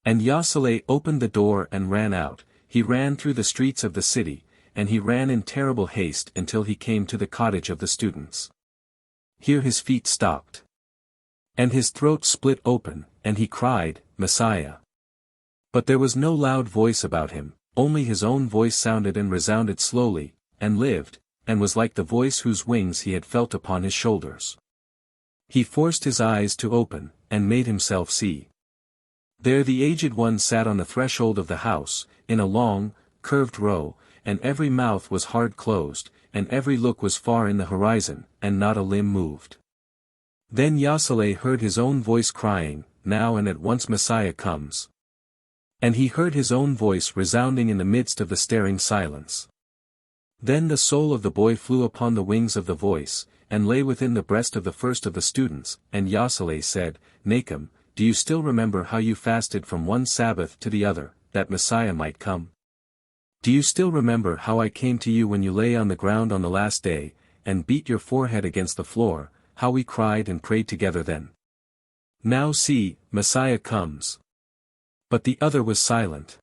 And Yoseleh opened the door and ran out, he ran through the streets of the city, and he ran in terrible haste until he came to the cottage of the students. Here his feet stopped. And his throat split open, and he cried, "Messiah." But there was no loud voice about him, only his own voice sounded and resounded slowly, and lived, and was like the voice whose wings he had felt upon his shoulders. He forced his eyes to open, and made himself see. There the aged one sat on the threshold of the house, in a long, curved row, and every mouth was hard closed, and every look was far in the horizon, and not a limb moved. Then Yoseleh heard his own voice crying, "Now and at once Messiah comes." And he heard his own voice resounding in the midst of the staring silence. Then the soul of the boy flew upon the wings of the voice, and lay within the breast of the first of the students, and Yoseleh said, "Nachum, do you still remember how you fasted from one Sabbath to the other, that Messiah might come? Do you still remember how I came to you when you lay on the ground on the last day, and beat your forehead against the floor, how we cried and prayed together then? Now see, Messiah comes." But the other was silent.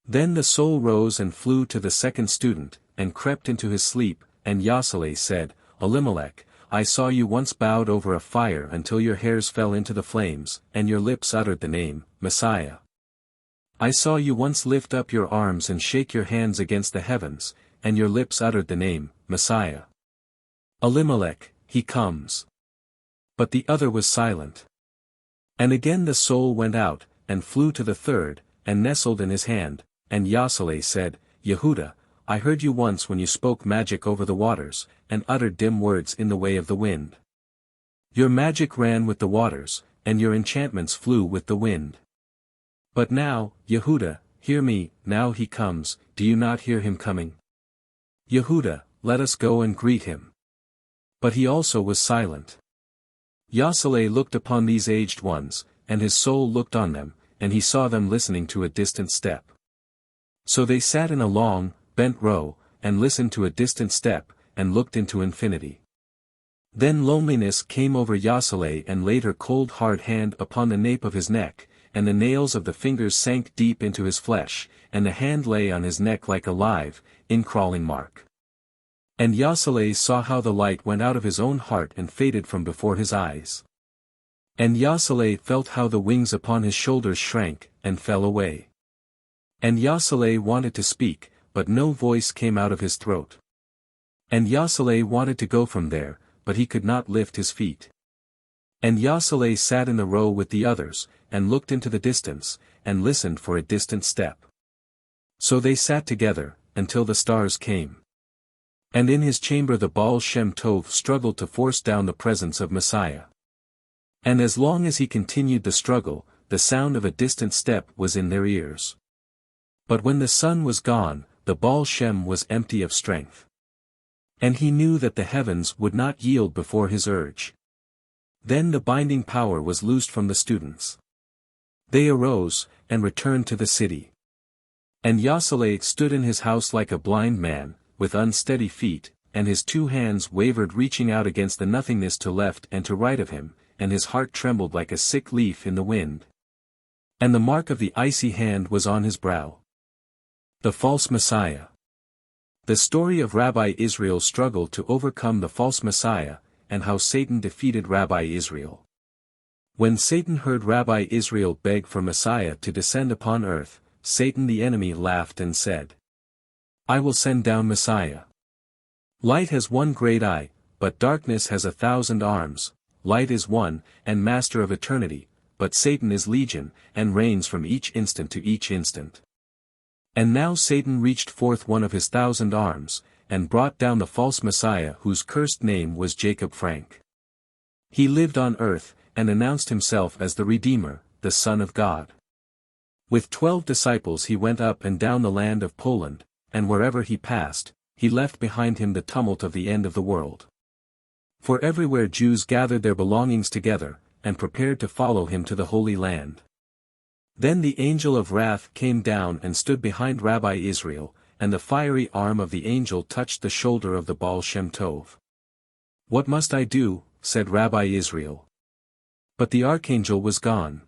Then the soul rose and flew to the second student, and crept into his sleep, and Yoseleh said, "Elimelech, I saw you once bowed over a fire until your hairs fell into the flames, and your lips uttered the name, Messiah. I saw you once lift up your arms and shake your hands against the heavens, and your lips uttered the name, Messiah. Elimelech, he comes." But the other was silent. And again the soul went out, and flew to the third, and nestled in his hand, and Yoseleh said, "Yehuda, I heard you once when you spoke magic over the waters, and uttered dim words in the way of the wind. Your magic ran with the waters, and your enchantments flew with the wind. But now, Yehuda, hear me, now he comes, do you not hear him coming? Yehuda, let us go and greet him." But he also was silent. Yoseleh looked upon these aged ones, and his soul looked on them, and he saw them listening to a distant step. So they sat in a long, bent row, and listened to a distant step, and looked into infinity. Then loneliness came over Yoseleh and laid her cold hard hand upon the nape of his neck, and the nails of the fingers sank deep into his flesh, and the hand lay on his neck like a live, incrawling mark. And Yoseleh saw how the light went out of his own heart and faded from before his eyes. And Yoseleh felt how the wings upon his shoulders shrank, and fell away. And Yoseleh wanted to speak, but no voice came out of his throat. And Yoseleh wanted to go from there, but he could not lift his feet. And Yoseleh sat in the row with the others, and looked into the distance, and listened for a distant step. So they sat together, until the stars came. And in his chamber the Baal Shem Tov struggled to force down the presence of Messiah. And as long as he continued the struggle, the sound of a distant step was in their ears. But when the sun was gone, the Baal Shem was empty of strength. And he knew that the heavens would not yield before his urge. Then the binding power was loosed from the students. They arose, and returned to the city. And Yoseleh stood in his house like a blind man, with unsteady feet, and his 2 hands wavered, reaching out against the nothingness to left and to right of him, and his heart trembled like a sick leaf in the wind. And the mark of the icy hand was on his brow. The false Messiah. The story of Rabbi Israel's struggle to overcome the false Messiah, and how Satan defeated Rabbi Israel. When Satan heard Rabbi Israel beg for Messiah to descend upon earth, Satan the enemy laughed and said, "I will send down Messiah. Light has one great eye, but darkness has 1,000 arms. Light is one, and master of eternity, but Satan is legion, and reigns from each instant to each instant." And now Satan reached forth one of his 1,000 arms, and brought down the false Messiah whose cursed name was Jacob Frank. He lived on earth, and announced himself as the Redeemer, the Son of God. With 12 disciples he went up and down the land of Poland, and wherever he passed, he left behind him the tumult of the end of the world. For everywhere Jews gathered their belongings together, and prepared to follow him to the Holy Land. Then the angel of wrath came down and stood behind Rabbi Israel, and the fiery arm of the angel touched the shoulder of the Baal Shem Tov. "What must I do?" said Rabbi Israel. But the archangel was gone.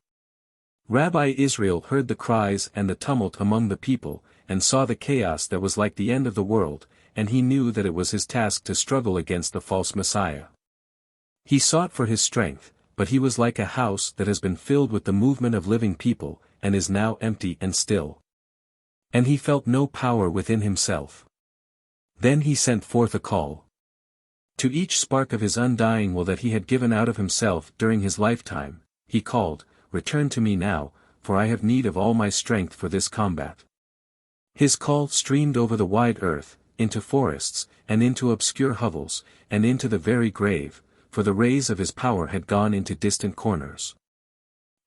Rabbi Israel heard the cries and the tumult among the people, and saw the chaos that was like the end of the world, and he knew that it was his task to struggle against the false Messiah. He sought for his strength, but he was like a house that has been filled with the movement of living people, and is now empty and still. And he felt no power within himself. Then he sent forth a call. To each spark of his undying will that he had given out of himself during his lifetime, he called, "Return to me now, for I have need of all my strength for this combat." His call streamed over the wide earth, into forests, and into obscure hovels, and into the very grave, for the rays of his power had gone into distant corners.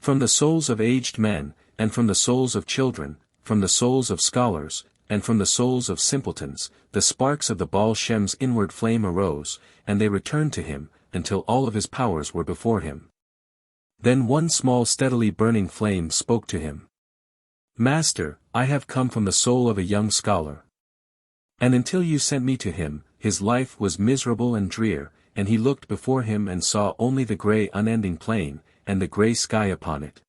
From the souls of aged men, and from the souls of children, from the souls of scholars, and from the souls of simpletons, the sparks of the Baal Shem's inward flame arose, and they returned to him, until all of his powers were before him. Then one small steadily burning flame spoke to him. "Master, I have come from the soul of a young scholar. And until you sent me to him, his life was miserable and drear, and he looked before him and saw only the grey unending plain, and the grey sky upon it.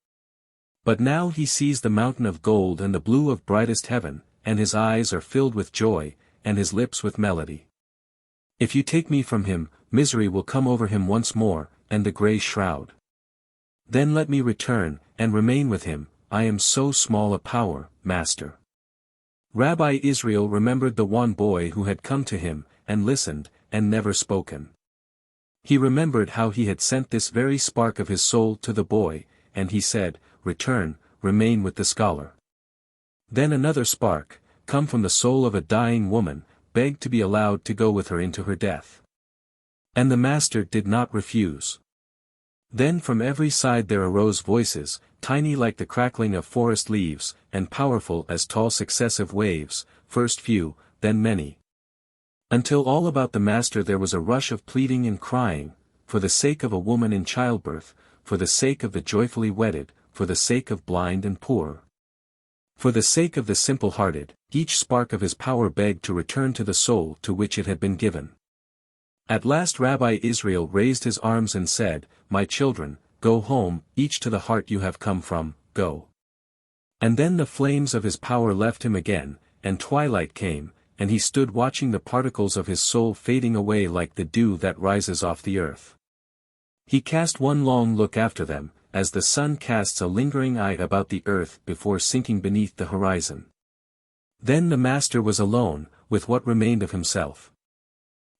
But now he sees the mountain of gold and the blue of brightest heaven, and his eyes are filled with joy, and his lips with melody. If you take me from him, misery will come over him once more, and the grey shroud. Then let me return, and remain with him, I am so small a power, Master." Rabbi Israel remembered the one boy who had come to him, and listened, and never spoken. He remembered how he had sent this very spark of his soul to the boy, and he said, "Return, remain with the scholar." Then another spark, come from the soul of a dying woman, begged to be allowed to go with her into her death. And the master did not refuse. Then from every side there arose voices, tiny like the crackling of forest leaves, and powerful as tall successive waves, first few, then many. Until all about the master there was a rush of pleading and crying, for the sake of a woman in childbirth, for the sake of the joyfully wedded, for the sake of blind and poor. For the sake of the simple-hearted, each spark of his power begged to return to the soul to which it had been given. At last Rabbi Israel raised his arms and said, "My children, go home, each to the heart you have come from, go." And then the flames of his power left him again, and twilight came, and he stood watching the particles of his soul fading away like the dew that rises off the earth. He cast one long look after them, as the sun casts a lingering eye about the earth before sinking beneath the horizon. Then the master was alone, with what remained of himself.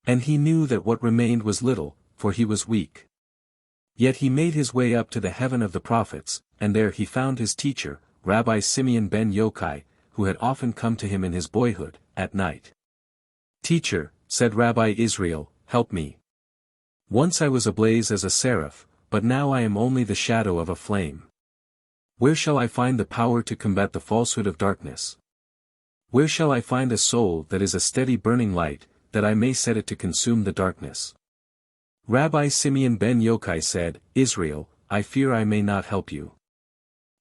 And he knew that what remained was little, for he was weak. Yet he made his way up to the heaven of the prophets, and there he found his teacher, Rabbi Simeon ben Yochai, who had often come to him in his boyhood, at night. "Teacher," said Rabbi Israel, "help me. Once I was ablaze as a seraph, but now I am only the shadow of a flame. Where shall I find the power to combat the falsehood of darkness?" Where shall I find a soul that is a steady burning light, that I may set it to consume the darkness? Rabbi Simeon ben Yochai said, Israel, I fear I may not help you.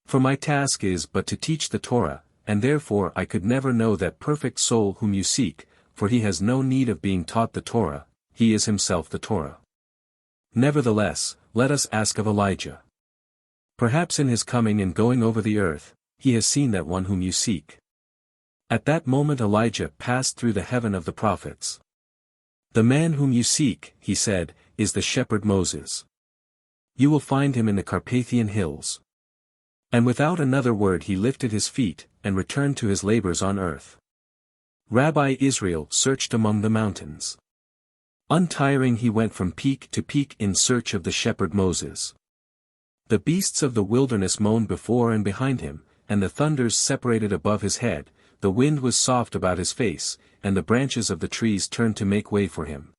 For my task is but to teach the Torah, and therefore I could never know that perfect soul whom you seek, for he has no need of being taught the Torah, he is himself the Torah. Nevertheless, let us ask of Elijah. Perhaps in his coming and going over the earth, he has seen that one whom you seek. At that moment Elijah passed through the heaven of the prophets. The man whom you seek, he said, is the shepherd Moses. You will find him in the Carpathian hills. And without another word he lifted his feet, and returned to his labors on earth. Rabbi Israel searched among the mountains. Untiring he went from peak to peak in search of the shepherd Moses. The beasts of the wilderness moaned before and behind him, and the thunders separated above his head, the wind was soft about his face, and the branches of the trees turned to make way for him.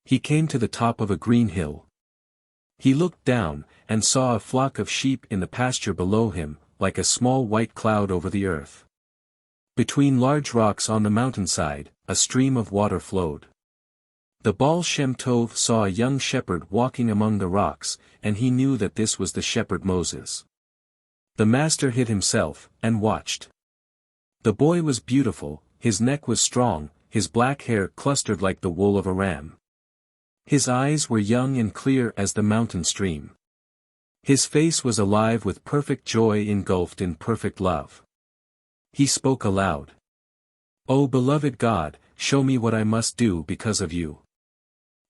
He came to the top of a green hill. He looked down, and saw a flock of sheep in the pasture below him, like a small white cloud over the earth. Between large rocks on the mountainside, a stream of water flowed. The Baal Shem Tov saw a young shepherd walking among the rocks, and he knew that this was the shepherd Moses. The master hid himself, and watched. The boy was beautiful, his neck was strong, his black hair clustered like the wool of a ram. His eyes were young and clear as the mountain stream. His face was alive with perfect joy engulfed in perfect love. He spoke aloud. O beloved God, show me what I must do because of you.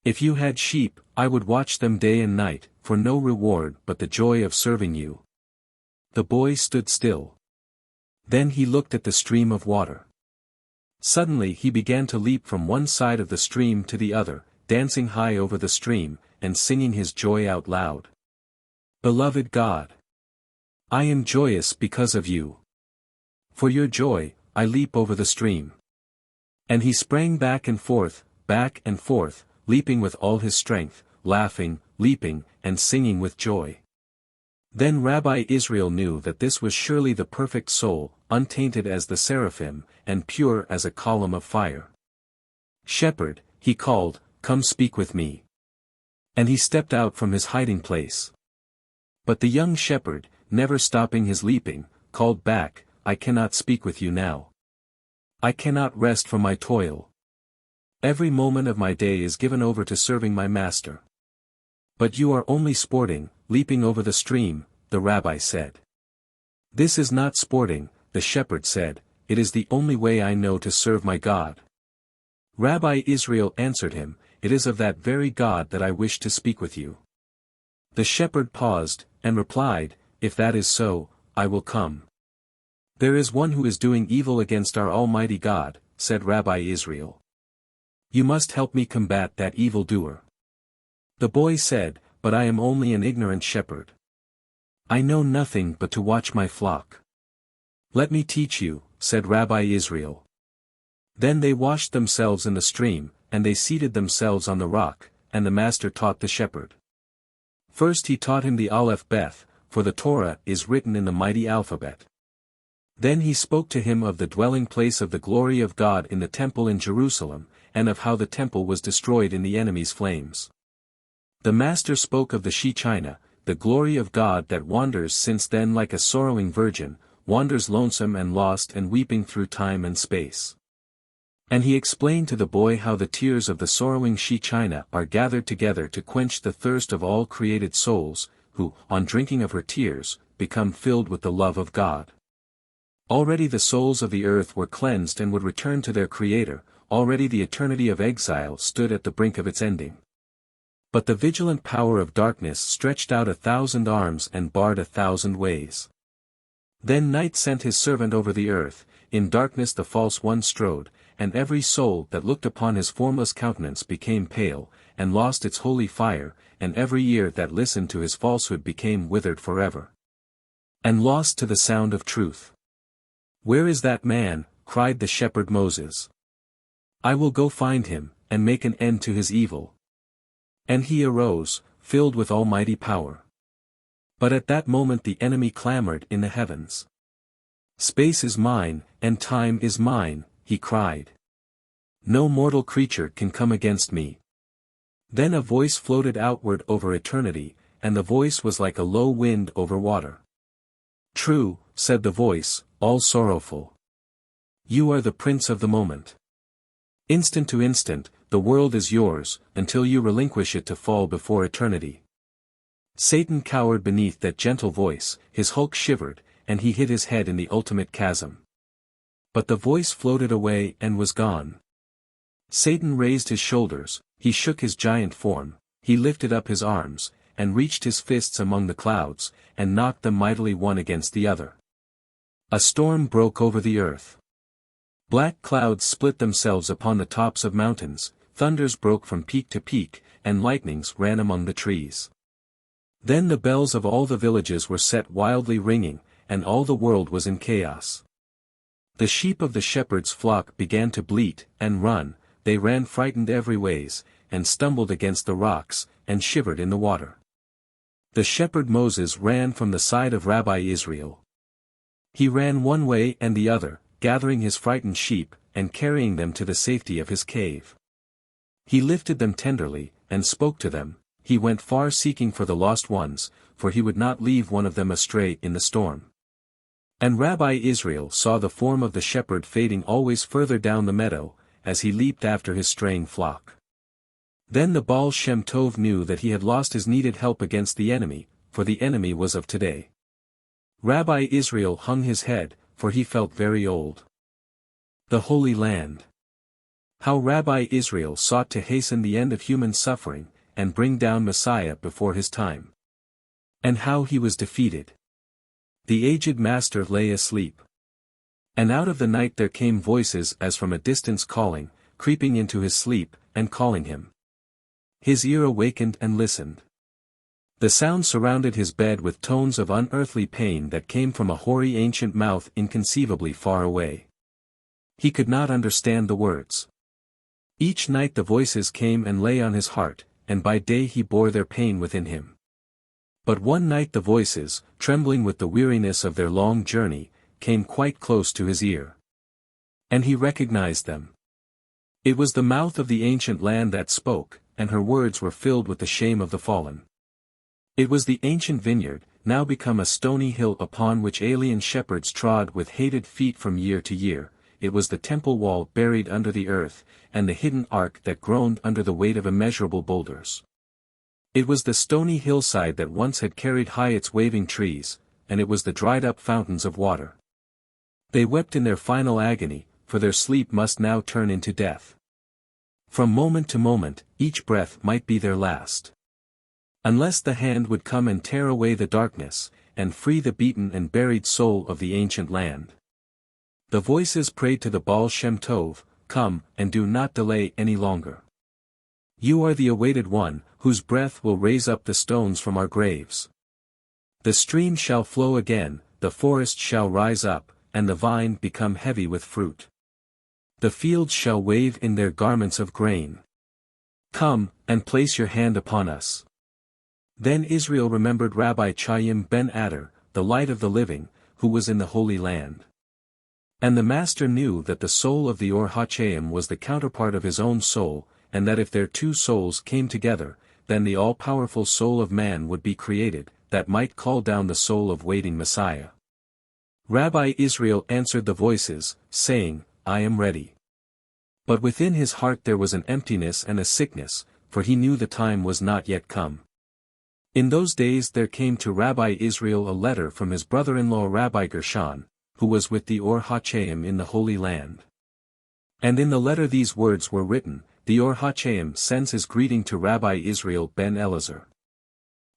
If you had sheep, I would watch them day and night, for no reward but the joy of serving you. The boy stood still. Then he looked at the stream of water. Suddenly he began to leap from one side of the stream to the other, dancing high over the stream, and singing his joy out loud. Beloved God! I am joyous because of you. For your joy, I leap over the stream. And he sprang back and forth, leaping with all his strength, laughing, leaping, and singing with joy. Then Rabbi Israel knew that this was surely the perfect soul, untainted as the seraphim, and pure as a column of fire. Shepherd, he called, come speak with me. And he stepped out from his hiding place. But the young shepherd, never stopping his leaping, called back, I cannot speak with you now. I cannot rest from my toil. Every moment of my day is given over to serving my master. But you are only sporting, leaping over the stream, the rabbi said. This is not sporting, the shepherd said, it is the only way I know to serve my God. Rabbi Israel answered him, it is of that very God that I wish to speak with you. The shepherd paused, and replied, if that is so, I will come. There is one who is doing evil against our Almighty God, said Rabbi Israel. You must help me combat that evildoer. The boy said, but I am only an ignorant shepherd. I know nothing but to watch my flock. Let me teach you, said Rabbi Israel. Then they washed themselves in the stream, and they seated themselves on the rock, and the master taught the shepherd. First he taught him the Aleph Beth, for the Torah is written in the mighty alphabet. Then he spoke to him of the dwelling place of the glory of God in the temple in Jerusalem, and of how the temple was destroyed in the enemy's flames. The master spoke of the Shekinah, the glory of God that wanders since then like a sorrowing virgin, wanders lonesome and lost and weeping through time and space. And he explained to the boy how the tears of the sorrowing Shekinah are gathered together to quench the thirst of all created souls, who, on drinking of her tears, become filled with the love of God. Already the souls of the earth were cleansed and would return to their Creator, already the eternity of exile stood at the brink of its ending. But the vigilant power of darkness stretched out 1,000 arms and barred 1,000 ways. Then night sent his servant over the earth, in darkness the false one strode, and every soul that looked upon his formless countenance became pale, and lost its holy fire, and every ear that listened to his falsehood became withered forever. And lost to the sound of truth. Where is that man? Cried the shepherd Moses. I will go find him, and make an end to his evil. And he arose, filled with almighty power. But at that moment the enemy clamored in the heavens. Space is mine, and time is mine, he cried. No mortal creature can come against me. Then a voice floated outward over eternity, and the voice was like a low wind over water. True, said the voice, all sorrowful. You are the prince of the moment. Instant to instant, the world is yours, until you relinquish it to fall before eternity. Satan cowered beneath that gentle voice, his hulk shivered, and he hid his head in the ultimate chasm. But the voice floated away and was gone. Satan raised his shoulders, he shook his giant form, he lifted up his arms, and reached his fists among the clouds, and knocked them mightily one against the other. A storm broke over the earth. Black clouds split themselves upon the tops of mountains, thunders broke from peak to peak, and lightnings ran among the trees. Then the bells of all the villages were set wildly ringing, and all the world was in chaos. The sheep of the shepherd's flock began to bleat and run, they ran frightened every ways, and stumbled against the rocks, and shivered in the water. The shepherd Moses ran from the side of Rabbi Israel. He ran one way and the other, gathering his frightened sheep, and carrying them to the safety of his cave. He lifted them tenderly, and spoke to them, he went far seeking for the lost ones, for he would not leave one of them astray in the storm. And Rabbi Israel saw the form of the shepherd fading always further down the meadow, as he leaped after his straying flock. Then the Baal Shem Tov knew that he had lost his needed help against the enemy, for the enemy was of today. Rabbi Israel hung his head, for he felt very old. The Holy Land. How Rabbi Israel sought to hasten the end of human suffering, and bring down Messiah before his time. And how he was defeated. The aged master lay asleep. And out of the night there came voices as from a distance calling, creeping into his sleep, and calling him. His ear awakened and listened. The sound surrounded his bed with tones of unearthly pain that came from a hoary ancient mouth inconceivably far away. He could not understand the words. Each night the voices came and lay on his heart, and by day he bore their pain within him. But one night the voices, trembling with the weariness of their long journey, came quite close to his ear. And he recognized them. It was the mouth of the ancient land that spoke, and her words were filled with the shame of the fallen. It was the ancient vineyard, now become a stony hill upon which alien shepherds trod with hated feet from year to year. It was the temple wall buried under the earth, and the hidden ark that groaned under the weight of immeasurable boulders. It was the stony hillside that once had carried high its waving trees, and it was the dried-up fountains of water. They wept in their final agony, for their sleep must now turn into death. From moment to moment, each breath might be their last. Unless the hand would come and tear away the darkness, and free the beaten and buried soul of the ancient land. The voices prayed to the Baal Shem Tov, come, and do not delay any longer. You are the awaited one, whose breath will raise up the stones from our graves. The stream shall flow again, the forest shall rise up, and the vine become heavy with fruit. The fields shall wave in their garments of grain. Come, and place your hand upon us. Then Israel remembered Rabbi Chaim ben Adar, the light of the living, who was in the Holy Land. And the Master knew that the soul of the Or HaChaim was the counterpart of his own soul, and that if their two souls came together, then the all-powerful soul of man would be created, that might call down the soul of waiting Messiah. Rabbi Israel answered the voices, saying, I am ready. But within his heart there was an emptiness and a sickness, for he knew the time was not yet come. In those days there came to Rabbi Israel a letter from his brother-in-law Rabbi Gershon, who was with the Or HaChaim in the Holy Land. And in the letter these words were written, the Or HaChaim sends his greeting to Rabbi Israel ben Elazar.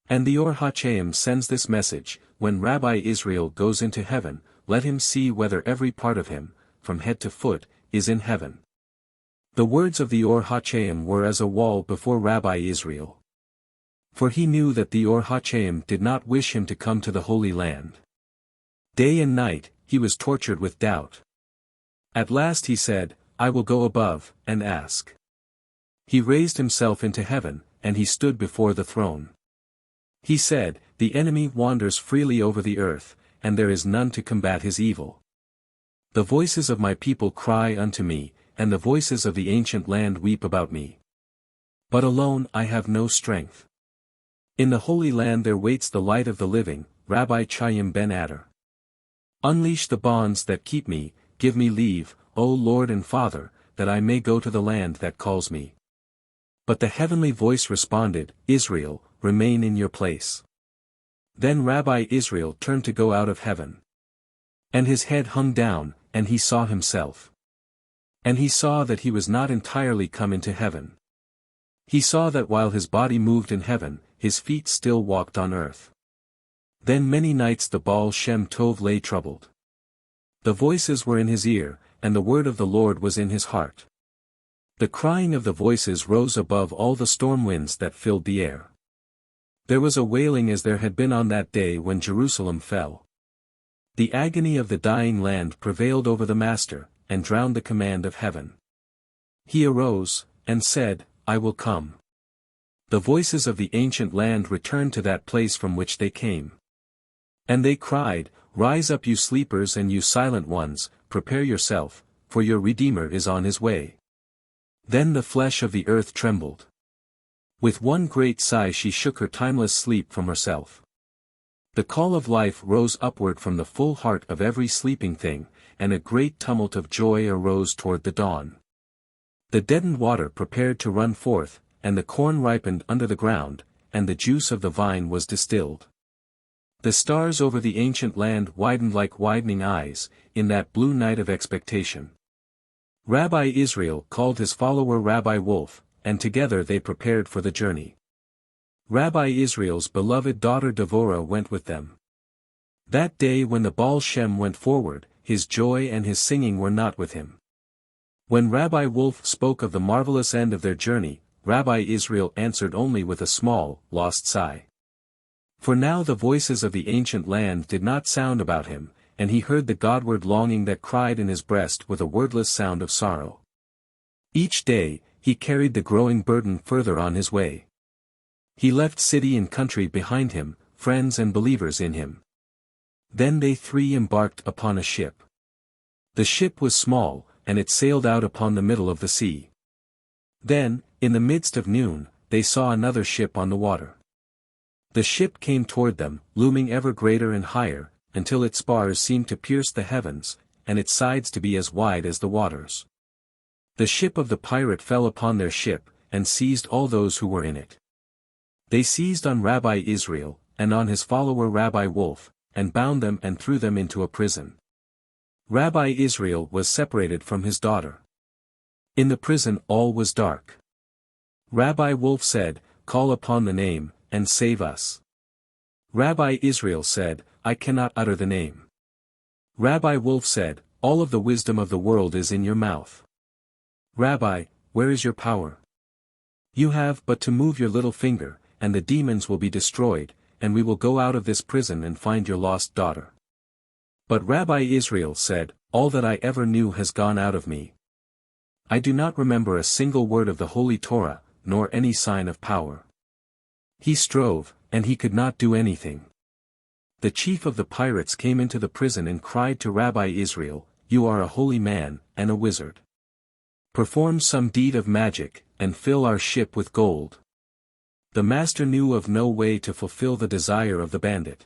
And the Or HaChaim sends this message, when Rabbi Israel goes into heaven, let him see whether every part of him, from head to foot, is in heaven. The words of the Or HaChaim were as a wall before Rabbi Israel. For he knew that the Or HaChaim did not wish him to come to the Holy Land. Day and night, he was tortured with doubt. At last he said, I will go above, and ask. He raised himself into heaven, and he stood before the throne. He said, the enemy wanders freely over the earth, and there is none to combat his evil. The voices of my people cry unto me, and the voices of the ancient land weep about me. But alone I have no strength. In the Holy Land there waits the light of the living, Rabbi Chaim ben Adar. Unleash the bonds that keep me, give me leave, O Lord and Father, that I may go to the land that calls me. But the heavenly voice responded, Israel, remain in your place. Then Rabbi Israel turned to go out of heaven. And his head hung down, and he saw himself. And he saw that he was not entirely come into heaven. He saw that while his body moved in heaven, his feet still walked on earth. Then many nights the Baal Shem Tov lay troubled. The voices were in his ear, and the word of the Lord was in his heart. The crying of the voices rose above all the storm winds that filled the air. There was a wailing as there had been on that day when Jerusalem fell. The agony of the dying land prevailed over the Master, and drowned the command of heaven. He arose, and said, I will come. The voices of the ancient land returned to that place from which they came. And they cried, Rise up you sleepers and you silent ones, prepare yourself, for your Redeemer is on his way. Then the flesh of the earth trembled. With one great sigh she shook her timeless sleep from herself. The call of life rose upward from the full heart of every sleeping thing, and a great tumult of joy arose toward the dawn. The deadened water prepared to run forth, and the corn ripened under the ground, and the juice of the vine was distilled. The stars over the ancient land widened like widening eyes, in that blue night of expectation. Rabbi Israel called his follower Rabbi Wolf, and together they prepared for the journey. Rabbi Israel's beloved daughter Devorah went with them. That day when the Baal Shem went forward, his joy and his singing were not with him. When Rabbi Wolf spoke of the marvelous end of their journey, Rabbi Israel answered only with a small, lost sigh. For now the voices of the ancient land did not sound about him, and he heard the Godward longing that cried in his breast with a wordless sound of sorrow. Each day, he carried the growing burden further on his way. He left city and country behind him, friends and believers in him. Then they three embarked upon a ship. The ship was small, and it sailed out upon the middle of the sea. Then, in the midst of noon, they saw another ship on the water. The ship came toward them, looming ever greater and higher, until its spars seemed to pierce the heavens, and its sides to be as wide as the waters. The ship of the pirate fell upon their ship, and seized all those who were in it. They seized on Rabbi Israel, and on his follower Rabbi Wolf, and bound them and threw them into a prison. Rabbi Israel was separated from his daughter. In the prison all was dark. Rabbi Wolf said, Call upon the name, and save us. Rabbi Israel said, I cannot utter the name. Rabbi Wolf said, All of the wisdom of the world is in your mouth. Rabbi, where is your power? You have but to move your little finger, and the demons will be destroyed, and we will go out of this prison and find your lost daughter. But Rabbi Israel said, All that I ever knew has gone out of me. I do not remember a single word of the Holy Torah, nor any sign of power. He strove, and he could not do anything. The chief of the pirates came into the prison and cried to Rabbi Israel, You are a holy man, and a wizard. Perform some deed of magic, and fill our ship with gold. The master knew of no way to fulfill the desire of the bandit.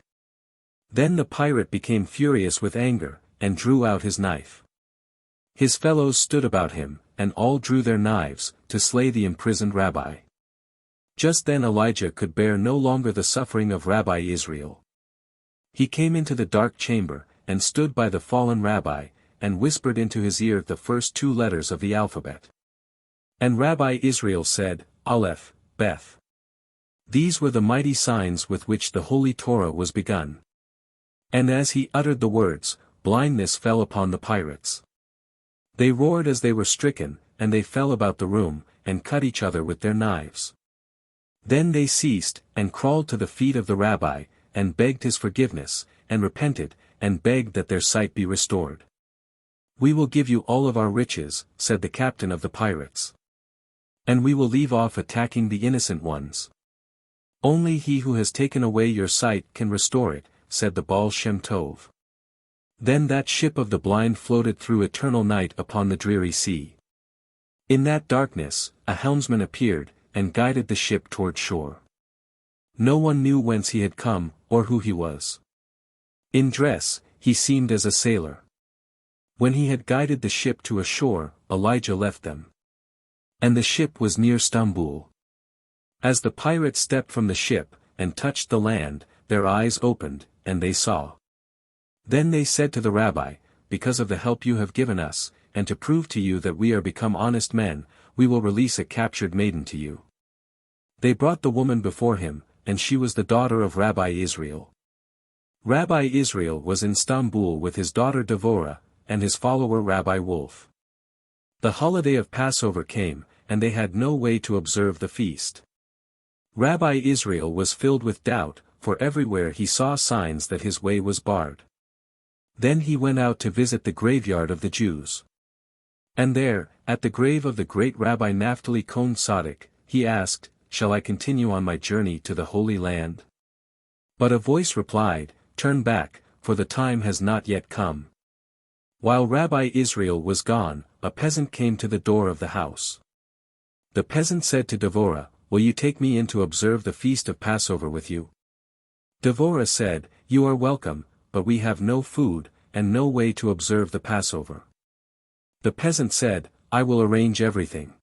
Then the pirate became furious with anger, and drew out his knife. His fellows stood about him, and all drew their knives, to slay the imprisoned rabbi. Just then Elijah could bear no longer the suffering of Rabbi Israel. He came into the dark chamber, and stood by the fallen rabbi, and whispered into his ear the first two letters of the alphabet. And Rabbi Israel said, Aleph, Beth. These were the mighty signs with which the Holy Torah was begun. And as he uttered the words, blindness fell upon the pirates. They roared as they were stricken, and they fell about the room, and cut each other with their knives. Then they ceased, and crawled to the feet of the rabbi, and begged his forgiveness, and repented, and begged that their sight be restored. We will give you all of our riches, said the captain of the pirates. And we will leave off attacking the innocent ones. Only he who has taken away your sight can restore it, said the Baal Shem Tov. Then that ship of the blind floated through eternal night upon the dreary sea. In that darkness, a helmsman appeared, and guided the ship toward shore. No one knew whence he had come, or who he was. In dress, he seemed as a sailor. When he had guided the ship to a shore, Elijah left them. And the ship was near Stambul. As the pirates stepped from the ship, and touched the land, their eyes opened, and they saw. Then they said to the rabbi, "Because of the help you have given us, and to prove to you that we are become honest men, we will release a captured maiden to you." They brought the woman before him, and she was the daughter of Rabbi Israel. Rabbi Israel was in Stambul with his daughter Devorah, and his follower Rabbi Wolf. The holiday of Passover came, and they had no way to observe the feast. Rabbi Israel was filled with doubt, for everywhere he saw signs that his way was barred. Then he went out to visit the graveyard of the Jews. And there, at the grave of the great Rabbi Naphtali Cohen Tzaddik, he asked, "Shall I continue on my journey to the Holy Land?" But a voice replied, "Turn back, for the time has not yet come." While Rabbi Israel was gone, a peasant came to the door of the house. The peasant said to Devorah, "Will you take me in to observe the feast of Passover with you?" Devorah said, "You are welcome, but we have no food, and no way to observe the Passover." The peasant said, "I will arrange everything."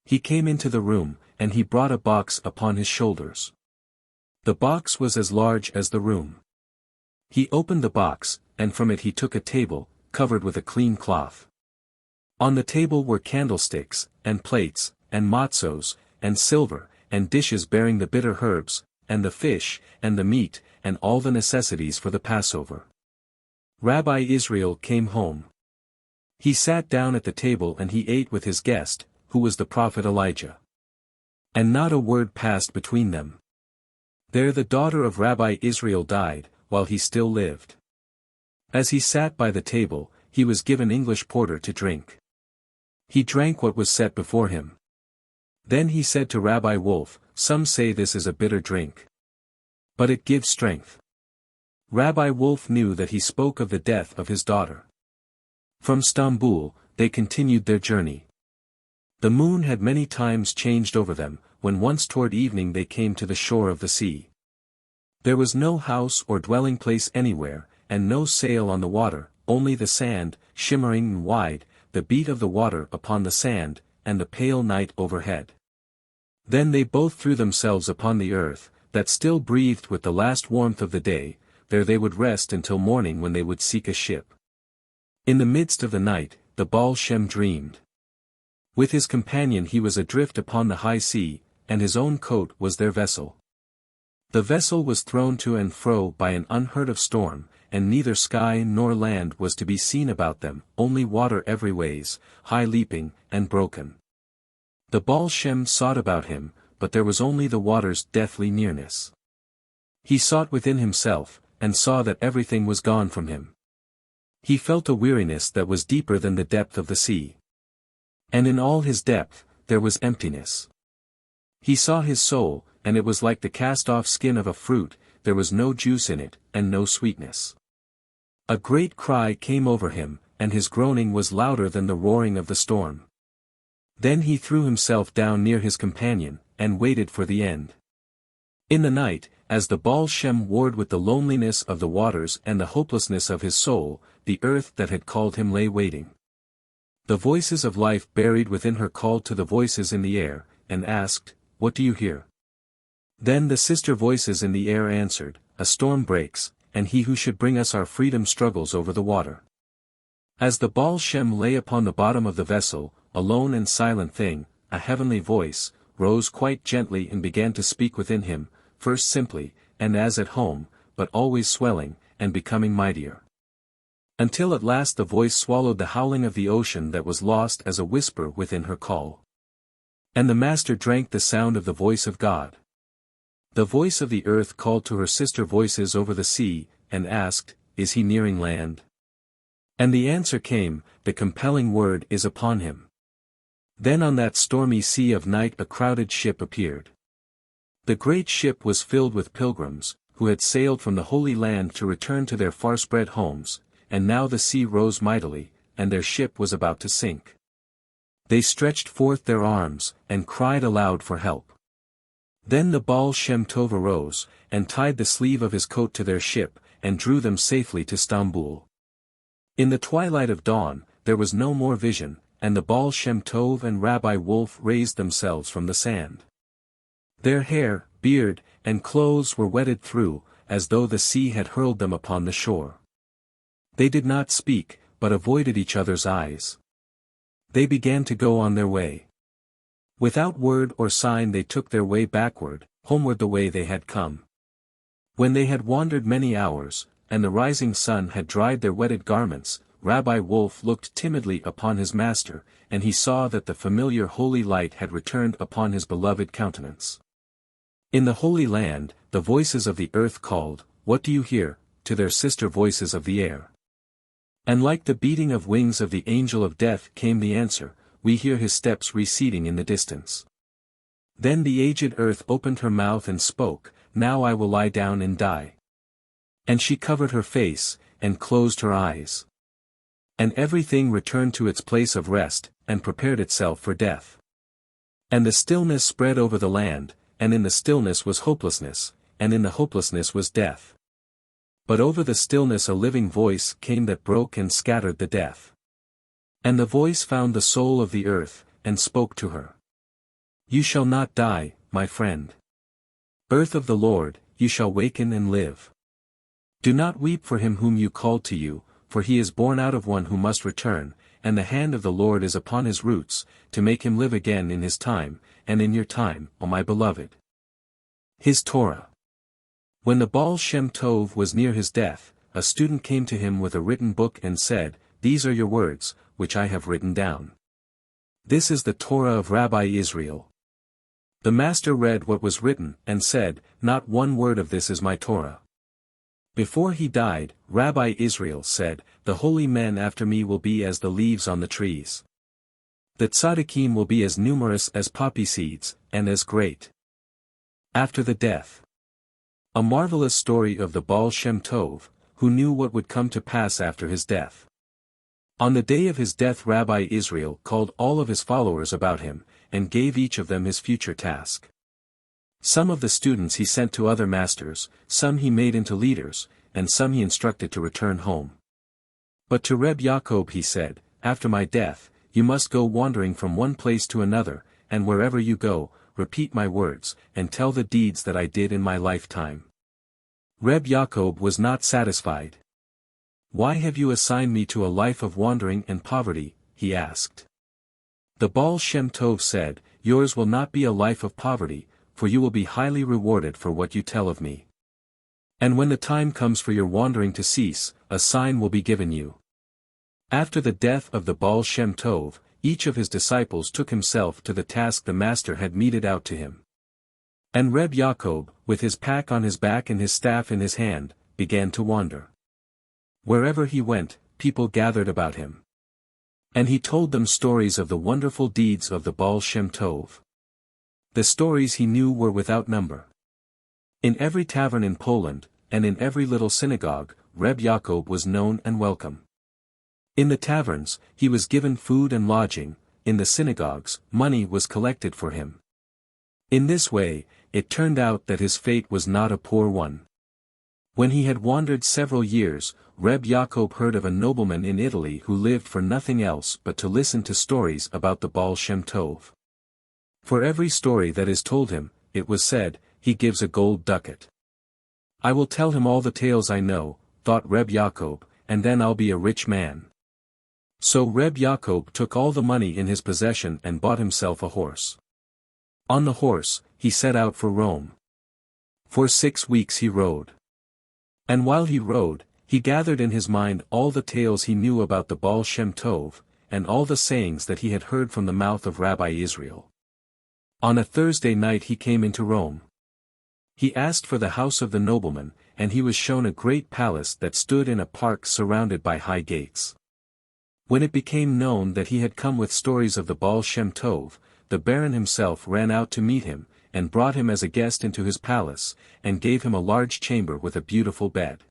He came into the room, and he brought a box upon his shoulders. The box was as large as the room. He opened the box, and from it he took a table, covered with a clean cloth. On the table were candlesticks, and plates, and matzos, and silver, and dishes bearing the bitter herbs, and the fish, and the meat, and all the necessities for the Passover. Rabbi Israel came home. He sat down at the table and he ate with his guest, who was the prophet Elijah. And not a word passed between them. There the daughter of Rabbi Israel died, while he still lived. As he sat by the table, he was given English porter to drink. He drank what was set before him. Then he said to Rabbi Wolf, "Some say this is a bitter drink. But it gives strength." Rabbi Wolf knew that he spoke of the death of his daughter. From Stambul, they continued their journey. The moon had many times changed over them, when once toward evening they came to the shore of the sea. There was no house or dwelling place anywhere, and no sail on the water, only the sand, shimmering and wide, the beat of the water upon the sand, and the pale night overhead. Then they both threw themselves upon the earth, that still breathed with the last warmth of the day. There they would rest until morning, when they would seek a ship. In the midst of the night, the Baal Shem dreamed. With his companion he was adrift upon the high sea, and his own coat was their vessel. The vessel was thrown to and fro by an unheard of storm, and neither sky nor land was to be seen about them, only water every ways, high leaping, and broken. The Baal Shem sought about him, but there was only the water's deathly nearness. He sought within himself, and saw that everything was gone from him. He felt a weariness that was deeper than the depth of the sea. And in all his depth, there was emptiness. He saw his soul, and it was like the cast-off skin of a fruit, there was no juice in it, and no sweetness. A great cry came over him, and his groaning was louder than the roaring of the storm. Then he threw himself down near his companion, and waited for the end. In the night, as the Baal Shem warred with the loneliness of the waters and the hopelessness of his soul, the earth that had called him lay waiting. The voices of life buried within her called to the voices in the air, and asked, "What do you hear?" Then the sister voices in the air answered, "A storm breaks, and he who should bring us our freedom struggles over the water." As the Baal Shem lay upon the bottom of the vessel, a lone and silent thing, a heavenly voice, rose quite gently and began to speak within him, first simply, and as at home, but always swelling, and becoming mightier. Until at last the voice swallowed the howling of the ocean that was lost as a whisper within her call. And the master drank the sound of the voice of God. The voice of the earth called to her sister voices over the sea, and asked, "Is he nearing land?" And the answer came, "The compelling word is upon him." Then on that stormy sea of night a crowded ship appeared. The great ship was filled with pilgrims, who had sailed from the Holy Land to return to their far-spread homes, and now the sea rose mightily, and their ship was about to sink. They stretched forth their arms, and cried aloud for help. Then the Baal Shem Tov arose, and tied the sleeve of his coat to their ship, and drew them safely to Stambul. In the twilight of dawn, there was no more vision, and the Baal Shem Tov and Rabbi Wolf raised themselves from the sand. Their hair, beard, and clothes were wetted through, as though the sea had hurled them upon the shore. They did not speak, but avoided each other's eyes. They began to go on their way. Without word or sign they took their way backward, homeward the way they had come. When they had wandered many hours, and the rising sun had dried their wetted garments, Rabbi Wolf looked timidly upon his master, and he saw that the familiar holy light had returned upon his beloved countenance. In the Holy Land, the voices of the earth called, "What do you hear?" to their sister voices of the air. And like the beating of wings of the angel of death came the answer, "We hear his steps receding in the distance." Then the aged earth opened her mouth and spoke, "Now I will lie down and die." And she covered her face, and closed her eyes. And everything returned to its place of rest, and prepared itself for death. And the stillness spread over the land, and in the stillness was hopelessness, and in the hopelessness was death. But over the stillness a living voice came that broke and scattered the death. And the voice found the soul of the earth, and spoke to her. "You shall not die, my friend. Earth of the Lord, you shall waken and live. Do not weep for him whom you called to you, for he is born out of one who must return, and the hand of the Lord is upon his roots, to make him live again in his time, and in your time, O my beloved." His Torah. When the Baal Shem Tov was near his death, a student came to him with a written book and said, "These are your words, which I have written down. This is the Torah of Rabbi Israel." The master read what was written, and said, "Not one word of this is my Torah." Before he died, Rabbi Israel said, "The holy men after me will be as the leaves on the trees. The tzaddikim will be as numerous as poppy seeds, and as great." After the death. A marvelous story of the Baal Shem Tov, who knew what would come to pass after his death. On the day of his death Rabbi Israel called all of his followers about him, and gave each of them his future task. Some of the students he sent to other masters, some he made into leaders, and some he instructed to return home. But to Reb Yaakov he said, "After my death, you must go wandering from one place to another, and wherever you go, repeat my words, and tell the deeds that I did in my lifetime." Reb Yaakov was not satisfied. "Why have you assigned me to a life of wandering and poverty?" he asked. The Baal Shem Tov said, "Yours will not be a life of poverty, for you will be highly rewarded for what you tell of me. And when the time comes for your wandering to cease, a sign will be given you." After the death of the Baal Shem Tov, each of his disciples took himself to the task the master had meted out to him. And Reb Yaakov, with his pack on his back and his staff in his hand, began to wander. Wherever he went, people gathered about him. And he told them stories of the wonderful deeds of the Baal Shem Tov. The stories he knew were without number. In every tavern in Poland, and in every little synagogue, Reb Yaakov was known and welcome. In the taverns, he was given food and lodging, in the synagogues, money was collected for him. In this way, it turned out that his fate was not a poor one. When he had wandered several years, Reb Yaakov heard of a nobleman in Italy who lived for nothing else but to listen to stories about the Baal Shem Tov. For every story that is told him, it was said, he gives a gold ducat. "I will tell him all the tales I know," thought Reb Yaakov, "and then I'll be a rich man." So Reb Yaakov took all the money in his possession and bought himself a horse. On the horse, he set out for Rome. For 6 weeks he rode. And while he rode, he gathered in his mind all the tales he knew about the Baal Shem Tov, and all the sayings that he had heard from the mouth of Rabbi Israel. On a Thursday night he came into Rome. He asked for the house of the nobleman, and he was shown a great palace that stood in a park surrounded by high gates. When it became known that he had come with stories of the Baal Shem Tov, the baron himself ran out to meet him, and brought him as a guest into his palace, and gave him a large chamber with a beautiful bed.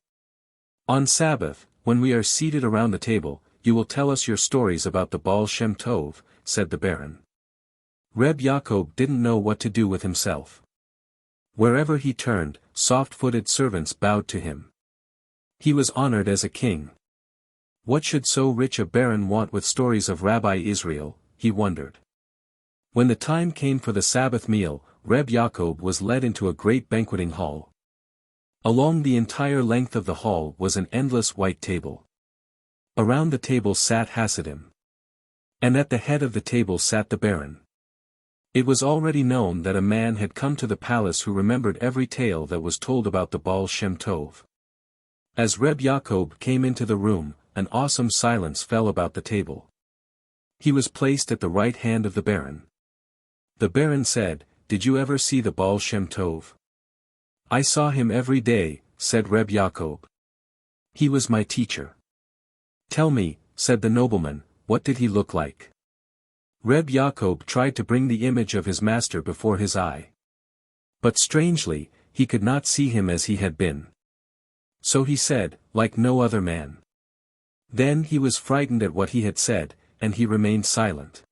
On Sabbath, When we are seated around the table, you will tell us your stories about the Baal Shem Tov, said the Baron. Reb Yaakov didn't know what to do with himself. Wherever he turned, soft-footed servants bowed to him. He was honored as a king. What should so rich a baron want with stories of Rabbi Israel, he wondered. When the time came for the Sabbath meal, Reb Yaakov was led into a great banqueting hall. Along the entire length of the hall was an endless white table. Around the table sat Hasidim. And at the head of the table sat the baron. It was already known that a man had come to the palace who remembered every tale that was told about the Baal Shem Tov. As Reb Yaakov came into the room, an awesome silence fell about the table. He was placed at the right hand of the baron. The baron said, "Did you ever see the Baal Shem Tov?" "I saw him every day," said Reb Yaakov. "He was my teacher." "Tell me," said the nobleman, "what did he look like?" Reb Yaakov tried to bring the image of his master before his eye. But strangely, he could not see him as he had been. So he said, "Like no other man." Then he was frightened at what he had said, and he remained silent.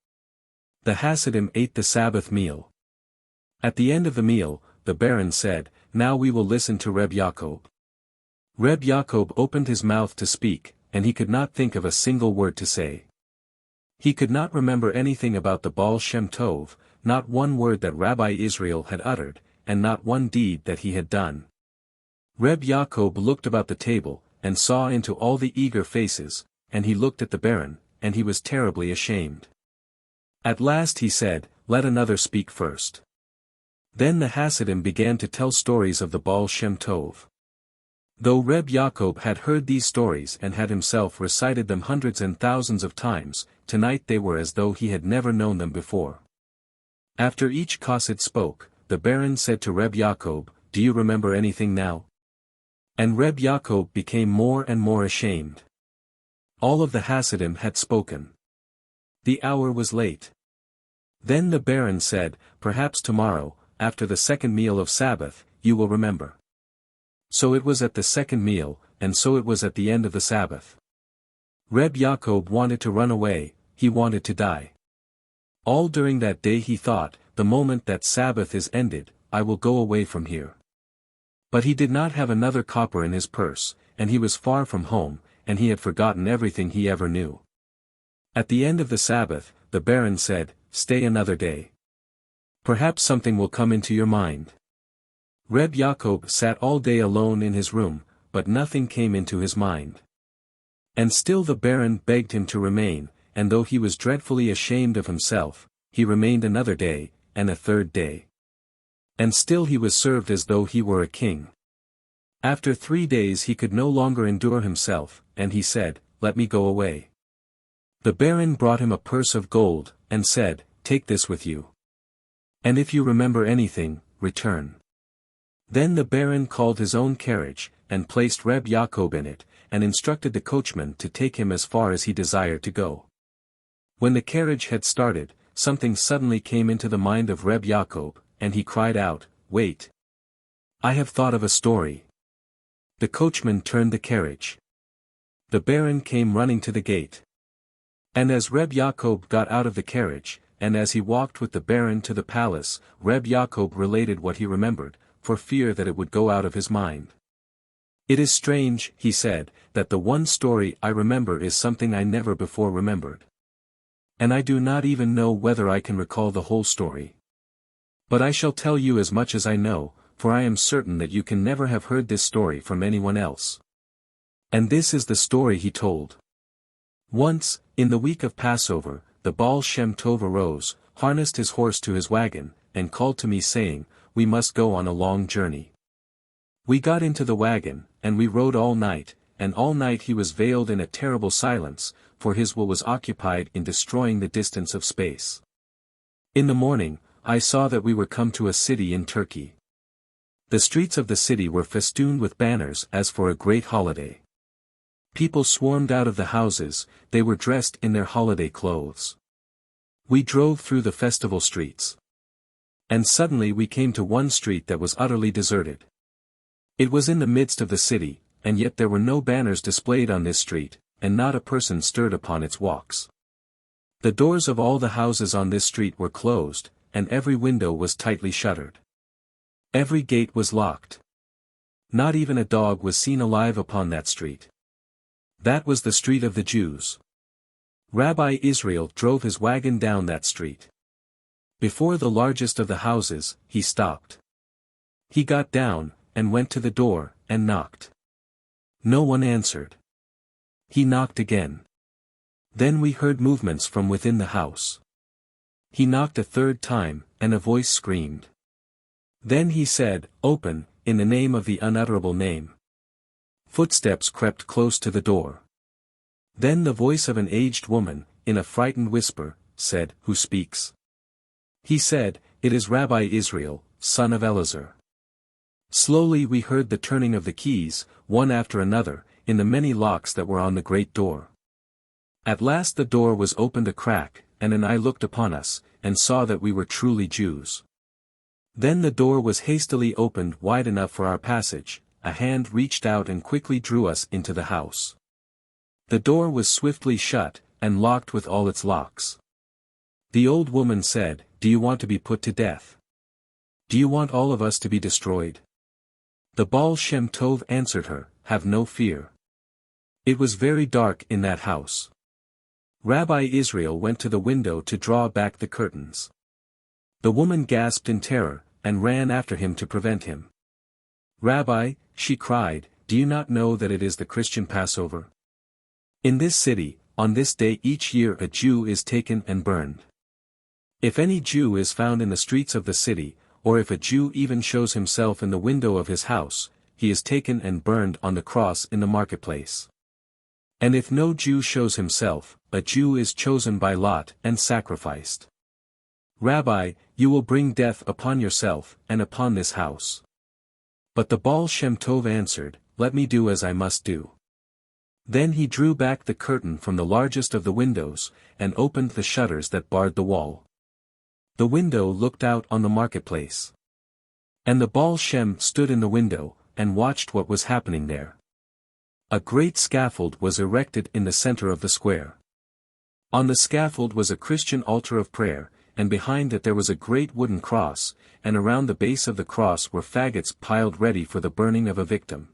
The Hasidim ate the Sabbath meal. At the end of the meal, the baron said, "Now we will listen to Reb Yaakov." Reb Yaakov opened his mouth to speak, and he could not think of a single word to say. He could not remember anything about the Baal Shem Tov, not one word that Rabbi Israel had uttered, and not one deed that he had done. Reb Yaakov looked about the table, and saw into all the eager faces, and he looked at the baron, and he was terribly ashamed. At last he said, "Let another speak first." Then the Hasidim began to tell stories of the Baal Shem Tov. Though Reb Yaakov had heard these stories and had himself recited them hundreds and thousands of times, tonight they were as though he had never known them before. After each Chassid spoke, the baron said to Reb Yaakov, "Do you remember anything now?" And Reb Yaakov became more and more ashamed. All of the Hasidim had spoken. The hour was late. Then the baron said, "Perhaps tomorrow, after the second meal of Sabbath, you will remember." So it was at the second meal, and so it was at the end of the Sabbath. Reb Yaakov wanted to run away, he wanted to die. All during that day he thought, "The moment that Sabbath is ended, I will go away from here." But he did not have another copper in his purse, and he was far from home, and he had forgotten everything he ever knew. At the end of the Sabbath, the baron said, "Stay another day. Perhaps something will come into your mind." Reb Yaakov sat all day alone in his room, but nothing came into his mind. And still the baron begged him to remain, and though he was dreadfully ashamed of himself, he remained another day, and a third day. And still he was served as though he were a king. After 3 days he could no longer endure himself, and he said, "Let me go away." The baron brought him a purse of gold, and said, "Take this with you. And if you remember anything, return." Then the baron called his own carriage, and placed Reb Yaakov in it, and instructed the coachman to take him as far as he desired to go. When the carriage had started, something suddenly came into the mind of Reb Yaakov, and he cried out, "Wait! I have thought of a story." The coachman turned the carriage. The baron came running to the gate. And as Reb Yaakov got out of the carriage, and as he walked with the baron to the palace, Reb Yaakov related what he remembered, for fear that it would go out of his mind. "It is strange," he said, "that the one story I remember is something I never before remembered. And I do not even know whether I can recall the whole story. But I shall tell you as much as I know, for I am certain that you can never have heard this story from anyone else." And this is the story he told. Once, in the week of Passover, the Baal Shem Tov arose, harnessed his horse to his wagon, and called to me saying, "We must go on a long journey." We got into the wagon, and we rode all night, and all night he was veiled in a terrible silence, for his will was occupied in destroying the distance of space. In the morning, I saw that we were come to a city in Turkey. The streets of the city were festooned with banners as for a great holiday. People swarmed out of the houses, they were dressed in their holiday clothes. We drove through the festival streets. And suddenly we came to one street that was utterly deserted. It was in the midst of the city, and yet there were no banners displayed on this street, and not a person stirred upon its walks. The doors of all the houses on this street were closed, and every window was tightly shuttered. Every gate was locked. Not even a dog was seen alive upon that street. That was the street of the Jews. Rabbi Israel drove his wagon down that street. Before the largest of the houses, he stopped. He got down, and went to the door, and knocked. No one answered. He knocked again. Then we heard movements from within the house. He knocked a third time, and a voice screamed. Then he said, "Open, in the name of the unutterable name." Footsteps crept close to the door. Then the voice of an aged woman, in a frightened whisper, said, "Who speaks?" He said, "It is Rabbi Israel, son of Elazar." Slowly we heard the turning of the keys, one after another, in the many locks that were on the great door. At last the door was opened a crack, and an eye looked upon us, and saw that we were truly Jews. Then the door was hastily opened wide enough for our passage, a hand reached out and quickly drew us into the house. The door was swiftly shut, and locked with all its locks. The old woman said, "Do you want to be put to death? Do you want all of us to be destroyed?" The Baal Shem Tov answered her, "Have no fear." It was very dark in that house. Rabbi Israel went to the window to draw back the curtains. The woman gasped in terror, and ran after him to prevent him. "Rabbi," she cried, "do you not know that it is the Christian Passover? In this city, on this day each year a Jew is taken and burned. If any Jew is found in the streets of the city, or if a Jew even shows himself in the window of his house, he is taken and burned on the cross in the marketplace. And if no Jew shows himself, a Jew is chosen by lot and sacrificed. Rabbi, you will bring death upon yourself and upon this house." But the Baal Shem Tov answered, "Let me do as I must do." Then he drew back the curtain from the largest of the windows, and opened the shutters that barred the wall. The window looked out on the marketplace. And the Baal Shem stood in the window, and watched what was happening there. A great scaffold was erected in the center of the square. On the scaffold was a Christian altar of prayer, and behind it there was a great wooden cross, and around the base of the cross were faggots piled ready for the burning of a victim.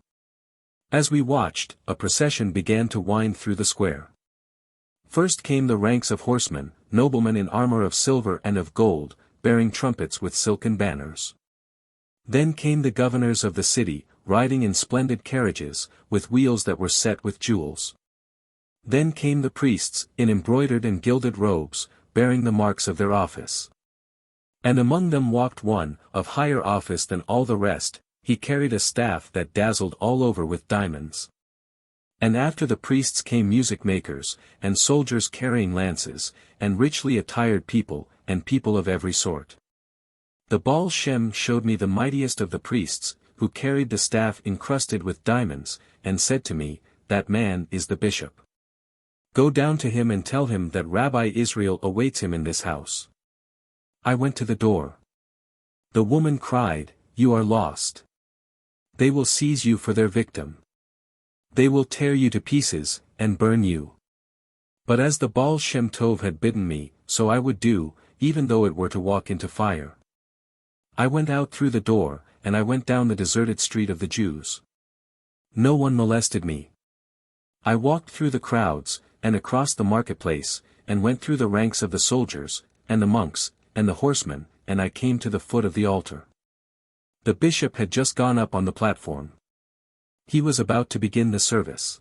As we watched, a procession began to wind through the square. First came the ranks of horsemen, noblemen in armor of silver and of gold, bearing trumpets with silken banners. Then came the governors of the city, riding in splendid carriages, with wheels that were set with jewels. Then came the priests, in embroidered and gilded robes, bearing the marks of their office. And among them walked one, of higher office than all the rest, he carried a staff that dazzled all over with diamonds. And after the priests came music makers, and soldiers carrying lances, and richly attired people, and people of every sort. The Baal Shem showed me the mightiest of the priests, who carried the staff encrusted with diamonds, and said to me, "That man is the bishop. Go down to him and tell him that Rabbi Israel awaits him in this house." I went to the door. The woman cried, "You are lost. They will seize you for their victim. They will tear you to pieces, and burn you." But as the Baal Shem Tov had bidden me, so I would do, even though it were to walk into fire. I went out through the door, and I went down the deserted street of the Jews. No one molested me. I walked through the crowds, and across the marketplace, and went through the ranks of the soldiers, and the monks, and the horsemen, and I came to the foot of the altar. The bishop had just gone up on the platform. He was about to begin the service.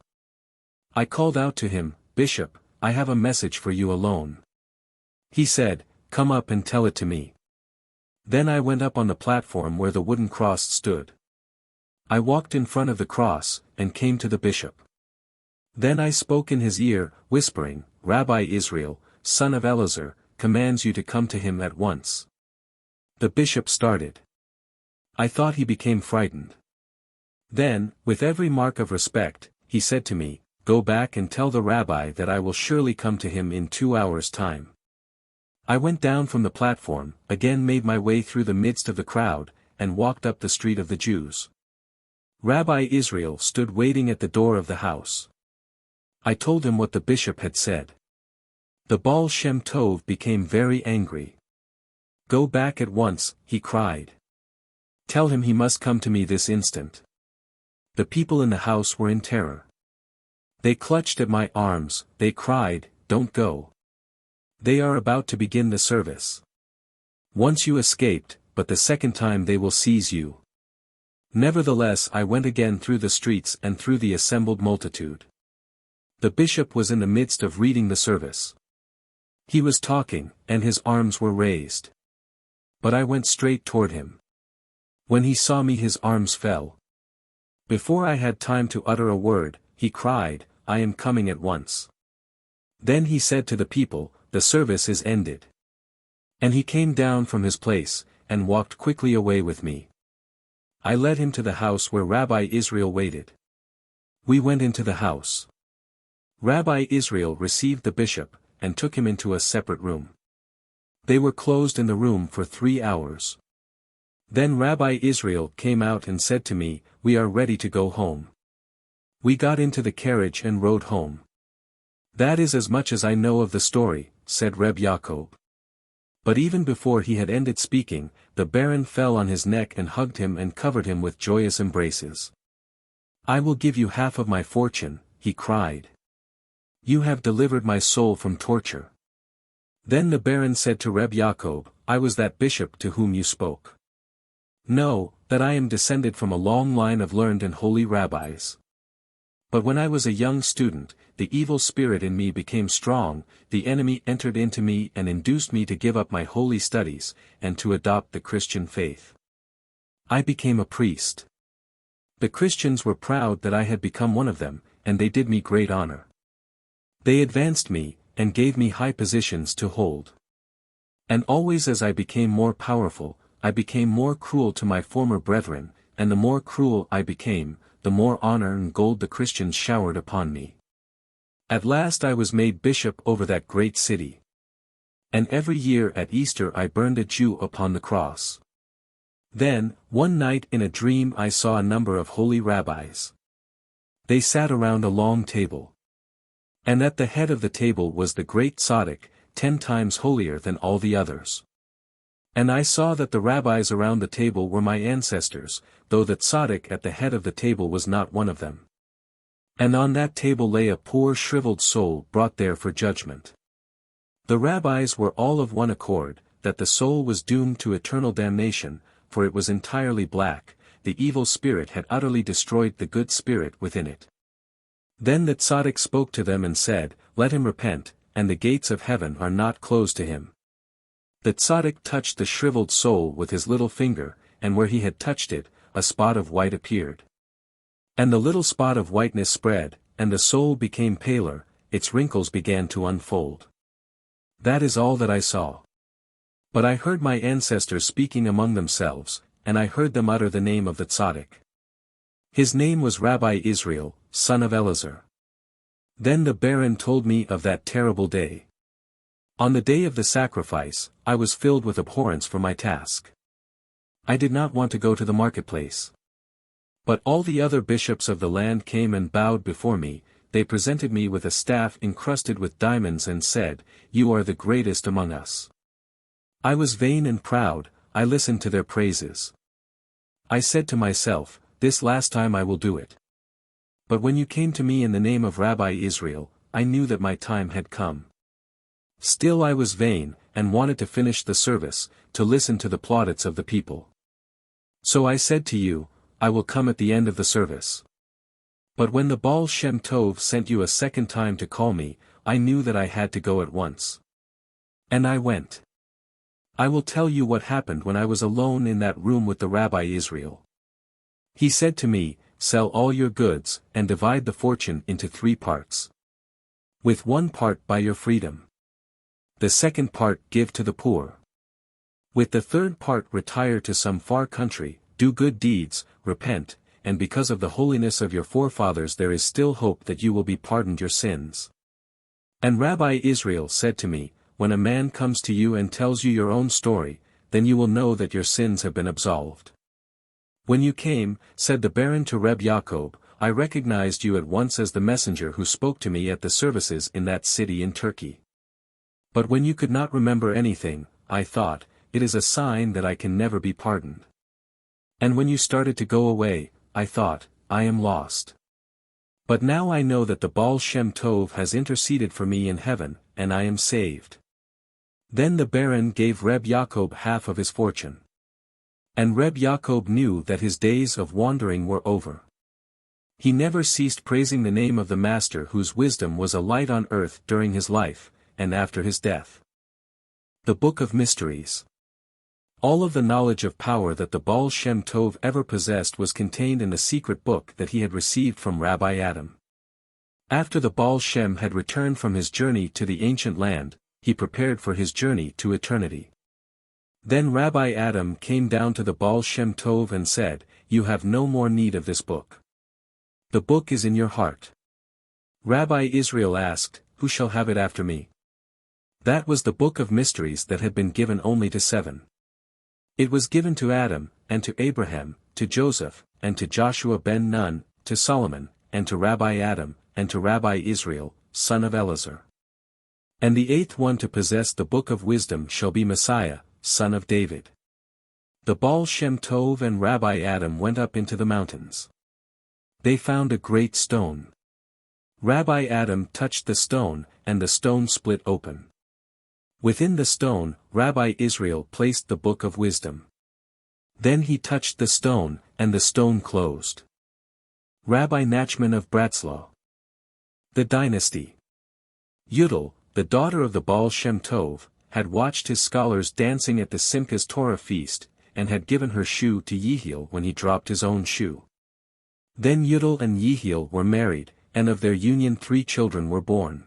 I called out to him, "Bishop, I have a message for you alone." He said, "Come up and tell it to me." Then I went up on the platform where the wooden cross stood. I walked in front of the cross, and came to the bishop. Then I spoke in his ear, whispering, "Rabbi Israel, son of Elazar, commands you to come to him at once." The bishop started. I thought he became frightened. Then, with every mark of respect, he said to me, "Go back and tell the rabbi that I will surely come to him in 2 hours' time." I went down from the platform, again made my way through the midst of the crowd, and walked up the street of the Jews. Rabbi Israel stood waiting at the door of the house. I told him what the bishop had said. The Baal Shem Tov became very angry. "Go back at once," he cried. "Tell him he must come to me this instant." The people in the house were in terror. They clutched at my arms, they cried, "Don't go. They are about to begin the service. Once you escaped, but the second time they will seize you." Nevertheless I went again through the streets and through the assembled multitude. The bishop was in the midst of reading the service. He was talking, and his arms were raised. But I went straight toward him. When he saw me his arms fell. Before I had time to utter a word, he cried, "I am coming at once." Then he said to the people, "The service is ended." And he came down from his place, and walked quickly away with me. I led him to the house where Rabbi Israel waited. We went into the house. Rabbi Israel received the bishop, and took him into a separate room. They were closed in the room for 3 hours. Then Rabbi Israel came out and said to me, "We are ready to go home." We got into the carriage and rode home. "That is as much as I know of the story," said Reb Yaakov. But even before he had ended speaking, the Baron fell on his neck and hugged him and covered him with joyous embraces. "I will give you half of my fortune," he cried. "You have delivered my soul from torture." Then the Baron said to Reb Yaakov, "I was that bishop to whom you spoke. Know, that I am descended from a long line of learned and holy rabbis. But when I was a young student, the evil spirit in me became strong, the enemy entered into me and induced me to give up my holy studies, and to adopt the Christian faith. I became a priest. The Christians were proud that I had become one of them, and they did me great honor. They advanced me, and gave me high positions to hold. And always as I became more powerful, I became more cruel to my former brethren, and the more cruel I became, the more honor and gold the Christians showered upon me. At last I was made bishop over that great city. And every year at Easter I burned a Jew upon the cross. Then, one night in a dream I saw a number of holy rabbis. They sat around a long table. And at the head of the table was the great tzaddik, 10 times holier than all the others. And I saw that the rabbis around the table were my ancestors, though the tzaddik at the head of the table was not one of them. And on that table lay a poor shriveled soul brought there for judgment. The rabbis were all of one accord, that the soul was doomed to eternal damnation, for it was entirely black, the evil spirit had utterly destroyed the good spirit within it. Then the tzaddik spoke to them and said, "Let him repent, and the gates of heaven are not closed to him." The tzaddik touched the shriveled soul with his little finger, and where he had touched it, a spot of white appeared. And the little spot of whiteness spread, and the soul became paler, its wrinkles began to unfold. That is all that I saw. But I heard my ancestors speaking among themselves, and I heard them utter the name of the tzaddik. His name was Rabbi Israel, son of Elazar. Then the Baron told me of that terrible day. On the day of the sacrifice, I was filled with abhorrence for my task. I did not want to go to the marketplace. But all the other bishops of the land came and bowed before me, they presented me with a staff encrusted with diamonds and said, "You are the greatest among us." I was vain and proud, I listened to their praises. I said to myself, "This last time I will do it." But when you came to me in the name of Rabbi Israel, I knew that my time had come. Still I was vain, and wanted to finish the service, to listen to the plaudits of the people. So I said to you, "I will come at the end of the service." But when the Baal Shem Tov sent you a second time to call me, I knew that I had to go at once. And I went. I will tell you what happened when I was alone in that room with the Rabbi Israel. He said to me, "Sell all your goods, and divide the fortune into 3 parts. With 1 part buy your freedom. The second part give to the poor. With the third part retire to some far country, do good deeds, repent, and because of the holiness of your forefathers there is still hope that you will be pardoned your sins." And Rabbi Israel said to me, "When a man comes to you and tells you your own story, then you will know that your sins have been absolved." When you came, said the Baron to Reb Yaakov, I recognized you at once as the messenger who spoke to me at the services in that city in Turkey. But when you could not remember anything, I thought, it is a sign that I can never be pardoned. And when you started to go away, I thought, I am lost. But now I know that the Baal Shem Tov has interceded for me in heaven, and I am saved. Then the Baron gave Reb Yaakov half of his fortune. And Reb Yaakov knew that his days of wandering were over. He never ceased praising the name of the Master whose wisdom was a light on earth during his life, and after his death. The Book of Mysteries. All of the knowledge of power that the Baal Shem Tov ever possessed was contained in the secret book that he had received from Rabbi Adam. After the Baal Shem had returned from his journey to the ancient land, he prepared for his journey to eternity. Then Rabbi Adam came down to the Baal Shem Tov and said, You have no more need of this book. The book is in your heart. Rabbi Israel asked, Who shall have it after me? That was the Book of Mysteries that had been given only to 7. It was given to Adam, and to Abraham, to Joseph, and to Joshua ben Nun, to Solomon, and to Rabbi Adam, and to Rabbi Israel, son of Elazar. And the 8th one to possess the Book of Wisdom shall be Messiah, son of David. The Baal Shem Tov and Rabbi Adam went up into the mountains. They found a great stone. Rabbi Adam touched the stone, and the stone split open. Within the stone, Rabbi Israel placed the Book of Wisdom. Then he touched the stone, and the stone closed. Rabbi Nachman of Bratzlaw. The Dynasty. Yudel, the daughter of the Baal Shem Tov, had watched his scholars dancing at the Simchas Torah feast, and had given her shoe to Yehiel when he dropped his own shoe. Then Yudel and Yehiel were married, and of their union 3 children were born.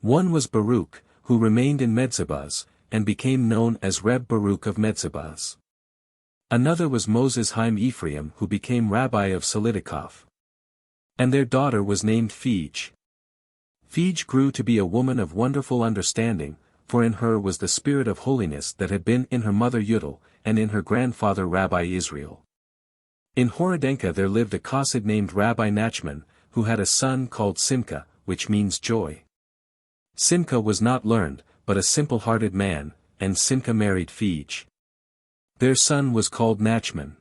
One was Baruch, who remained in Metzibaz, and became known as Reb Baruch of Metzibaz. Another was Moses Haim Ephraim who became rabbi of Solidikoff. And their daughter was named Phege. Phege grew to be a woman of wonderful understanding, for in her was the spirit of holiness that had been in her mother Yudel, and in her grandfather Rabbi Israel. In Horodenka there lived a Chassid named Rabbi Nachman, who had a son called Simcha, which means joy. Simcha was not learned, but a simple-hearted man, and Simcha married Phege. Their son was called Nachman.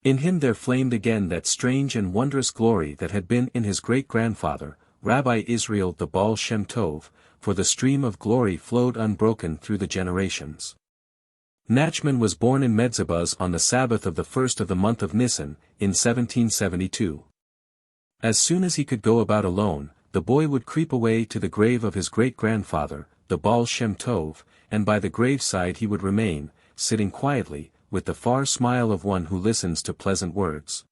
In him there flamed again that strange and wondrous glory that had been in his great-grandfather, Rabbi Israel the Baal Shem Tov, for the stream of glory flowed unbroken through the generations. Nachman was born in Metzibaz on the Sabbath of the 1st of the month of Nisan, in 1772. As soon as he could go about alone, the boy would creep away to the grave of his great-grandfather, the Baal Shem Tov, and by the graveside he would remain, sitting quietly, with the far smile of one who listens to pleasant words.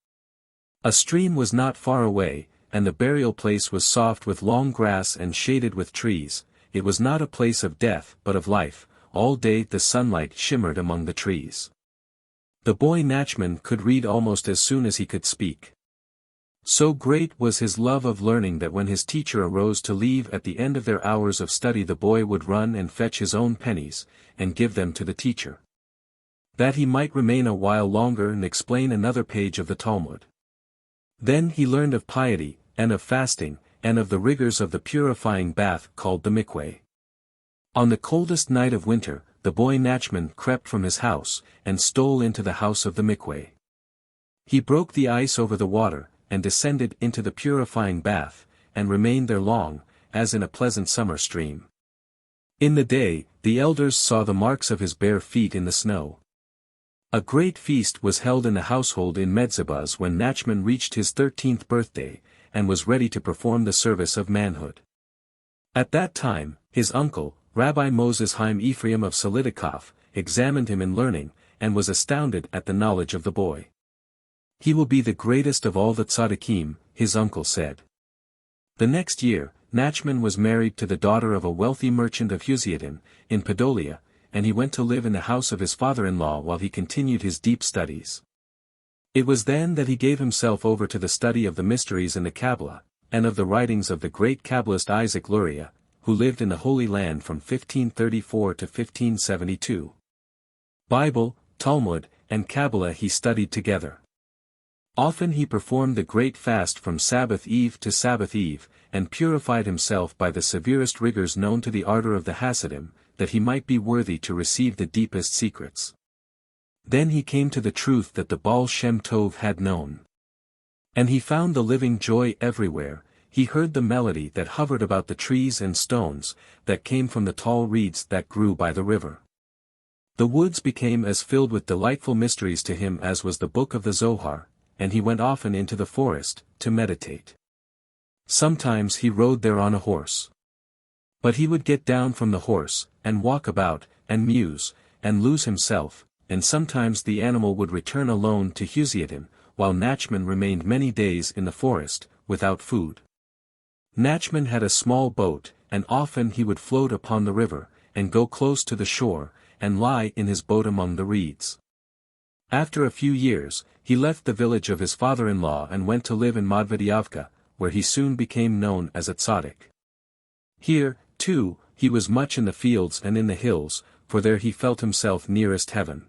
A stream was not far away, and the burial place was soft with long grass and shaded with trees. It was not a place of death but of life. All day the sunlight shimmered among the trees. The boy Nachman could read almost as soon as he could speak. So great was his love of learning that when his teacher arose to leave at the end of their hours of study the boy would run and fetch his own pennies, and give them to the teacher. That he might remain a while longer and explain another page of the Talmud. Then he learned of piety, and of fasting, and of the rigors of the purifying bath called the mikveh. On the coldest night of winter, the boy Nachman crept from his house, and stole into the house of the mikveh. He broke the ice over the water, and descended into the purifying bath, and remained there long, as in a pleasant summer stream. In the day, the elders saw the marks of his bare feet in the snow. A great feast was held in the household in Metzibaz when Nachman reached his 13th birthday, and was ready to perform the service of manhood. At that time, his uncle, Rabbi Moses Haim Ephraim of Solidikoff, examined him in learning, and was astounded at the knowledge of the boy. He will be the greatest of all the tzaddikim, his uncle said. The next year, Nachman was married to the daughter of a wealthy merchant of Husiatin, in Podolia, and he went to live in the house of his father-in-law while he continued his deep studies. It was then that he gave himself over to the study of the mysteries and the Kabbalah, and of the writings of the great Kabbalist Isaac Luria, who lived in the Holy Land from 1534 to 1572. Bible, Talmud, and Kabbalah he studied together. Often he performed the great fast from Sabbath eve to Sabbath eve, and purified himself by the severest rigors known to the ardor of the Hasidim, that he might be worthy to receive the deepest secrets. Then he came to the truth that the Baal Shem Tov had known. And he found the living joy everywhere. He heard the melody that hovered about the trees and stones, that came from the tall reeds that grew by the river. The woods became as filled with delightful mysteries to him as was the book of the Zohar, and he went often into the forest, to meditate. Sometimes he rode there on a horse. But he would get down from the horse, and walk about, and muse, and lose himself, and sometimes the animal would return alone to Husiatim, while Nachman remained many days in the forest, without food. Nachman had a small boat, and often he would float upon the river, and go close to the shore, and lie in his boat among the reeds. After a few years, he left the village of his father-in-law and went to live in Medvedevka, where he soon became known as a tzaddik. Here, too, he was much in the fields and in the hills, for there he felt himself nearest heaven.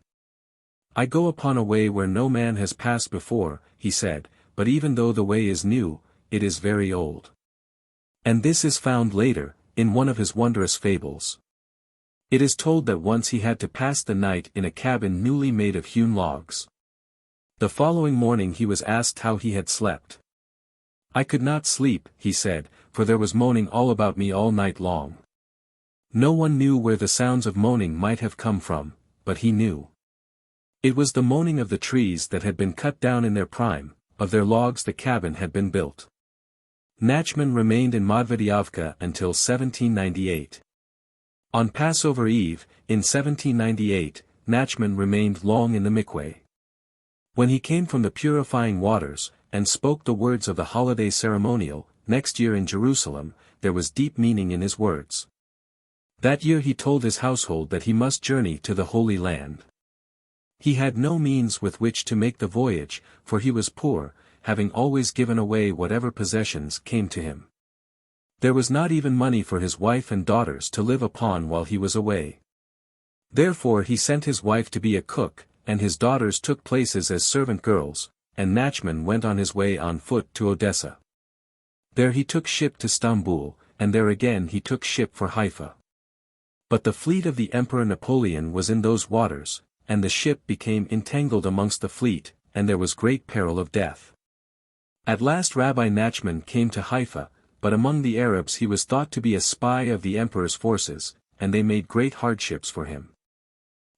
"I go upon a way where no man has passed before," he said, "but even though the way is new, it is very old." And this is found later, in one of his wondrous fables. It is told that once he had to pass the night in a cabin newly made of hewn logs. The following morning he was asked how he had slept. "I could not sleep," he said, "for there was moaning all about me all night long." No one knew where the sounds of moaning might have come from, but he knew. It was the moaning of the trees that had been cut down in their prime, of their logs the cabin had been built. Nachman remained in Medvedevka until 1798. On Passover Eve, in 1798, Nachman remained long in the mikveh. When he came from the purifying waters, and spoke the words of the holiday ceremonial, next year in Jerusalem, there was deep meaning in his words. That year he told his household that he must journey to the Holy Land. He had no means with which to make the voyage, for he was poor, having always given away whatever possessions came to him. There was not even money for his wife and daughters to live upon while he was away. Therefore he sent his wife to be a cook, and his daughters took places as servant girls, and Nachman went on his way on foot to Odessa. There he took ship to Stambul, and there again he took ship for Haifa. But the fleet of the Emperor Napoleon was in those waters, and the ship became entangled amongst the fleet, and there was great peril of death. At last Rabbi Nachman came to Haifa, but among the Arabs he was thought to be a spy of the emperor's forces, and they made great hardships for him.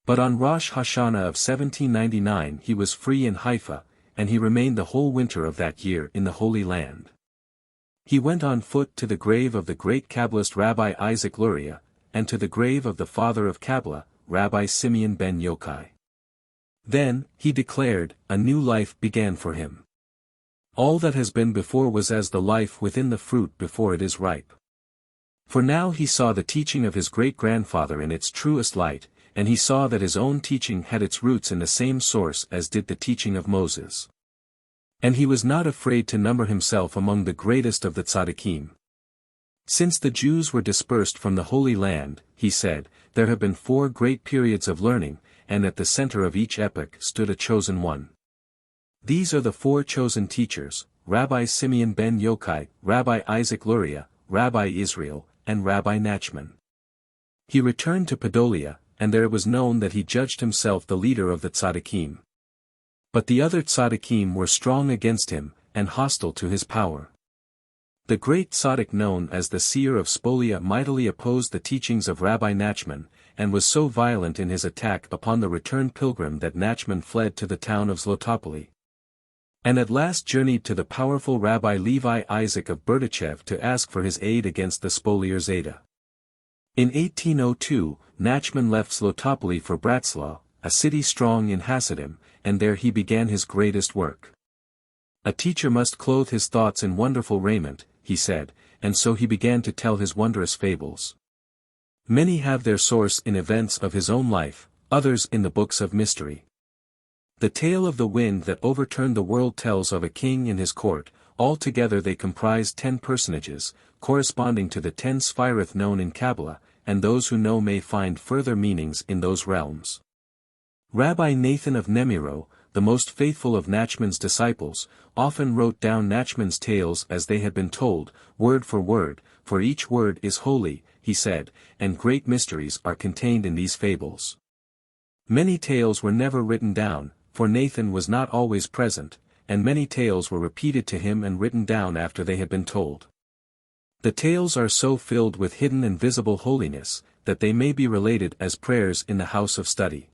But on Rosh Hashanah of 1799 he was free in Haifa, and he remained the whole winter of that year in the Holy Land. He went on foot to the grave of the great Kabbalist Rabbi Isaac Luria, and to the grave of the father of Kabbalah, Rabbi Simeon ben Yochai. Then, he declared, a new life began for him. All that has been before was as the life within the fruit before it is ripe. For now he saw the teaching of his great-grandfather in its truest light, and he saw that his own teaching had its roots in the same source as did the teaching of Moses. And he was not afraid to number himself among the greatest of the tzaddikim. Since the Jews were dispersed from the Holy Land, he said, there have been 4 great periods of learning, and at the center of each epoch stood a chosen one. These are the 4 chosen teachers, Rabbi Simeon ben Yochai, Rabbi Isaac Luria, Rabbi Israel, and Rabbi Nachman. He returned to Podolia, and there it was known that he judged himself the leader of the tzaddikim. But the other tzaddikim were strong against him, and hostile to his power. The great tzaddik known as the seer of Spolia mightily opposed the teachings of Rabbi Nachman, and was so violent in his attack upon the returned pilgrim that Nachman fled to the town of Zlotopoli, and at last journeyed to the powerful Rabbi Levi Isaac of Berdichev to ask for his aid against the spolier Zeta. In 1802, Nachman left Zlotopoli for Bratzlaw, a city strong in Hasidim, and there he began his greatest work. A teacher must clothe his thoughts in wonderful raiment, he said, and so he began to tell his wondrous fables. Many have their source in events of his own life, others in the books of mystery. The tale of the wind that overturned the world tells of a king and his court. Altogether they comprise 10 personages, corresponding to the 10 Sphirith known in Kabbalah, and those who know may find further meanings in those realms. Rabbi Nathan of Nemiro, the most faithful of Nachman's disciples, often wrote down Nachman's tales as they had been told, word, for each word is holy, he said, and great mysteries are contained in these fables. Many tales were never written down, for Nathan was not always present, and many tales were repeated to him and written down after they had been told. The tales are so filled with hidden and visible holiness, that they may be related as prayers in the house of study.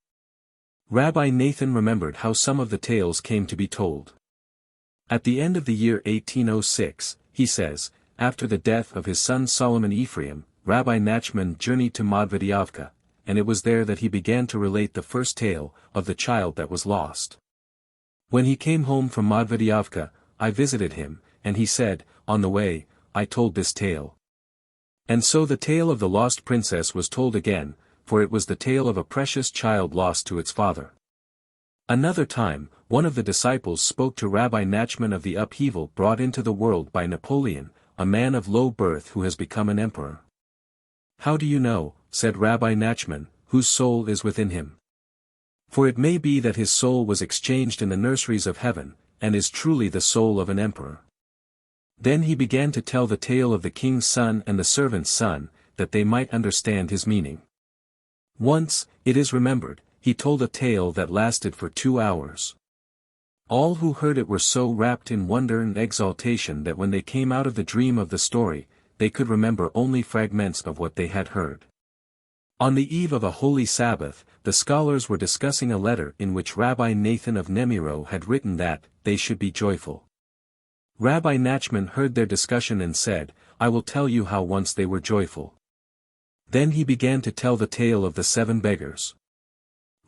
Rabbi Nathan remembered how some of the tales came to be told. At the end of the year 1806, he says, after the death of his son Solomon Ephraim, Rabbi Nachman journeyed to Madvidyavka, and it was there that he began to relate the first tale, of the child that was lost. When he came home from Madvidyavka, I visited him, and he said, on the way, I told this tale. And so the tale of the lost princess was told again, for it was the tale of a precious child lost to its father. Another time, one of the disciples spoke to Rabbi Nachman of the upheaval brought into the world by Napoleon, a man of low birth who has become an emperor. How do you know, said Rabbi Nachman, whose soul is within him? For it may be that his soul was exchanged in the nurseries of heaven, and is truly the soul of an emperor. Then he began to tell the tale of the king's son and the servant's son, that they might understand his meaning. Once, it is remembered, he told a tale that lasted for 2 hours. All who heard it were so wrapped in wonder and exaltation that when they came out of the dream of the story, they could remember only fragments of what they had heard. On the eve of a holy Sabbath, the scholars were discussing a letter in which Rabbi Nathan of Nemiro had written that they should be joyful. Rabbi Nachman heard their discussion and said, I will tell you how once they were joyful. Then he began to tell the tale of the 7 beggars.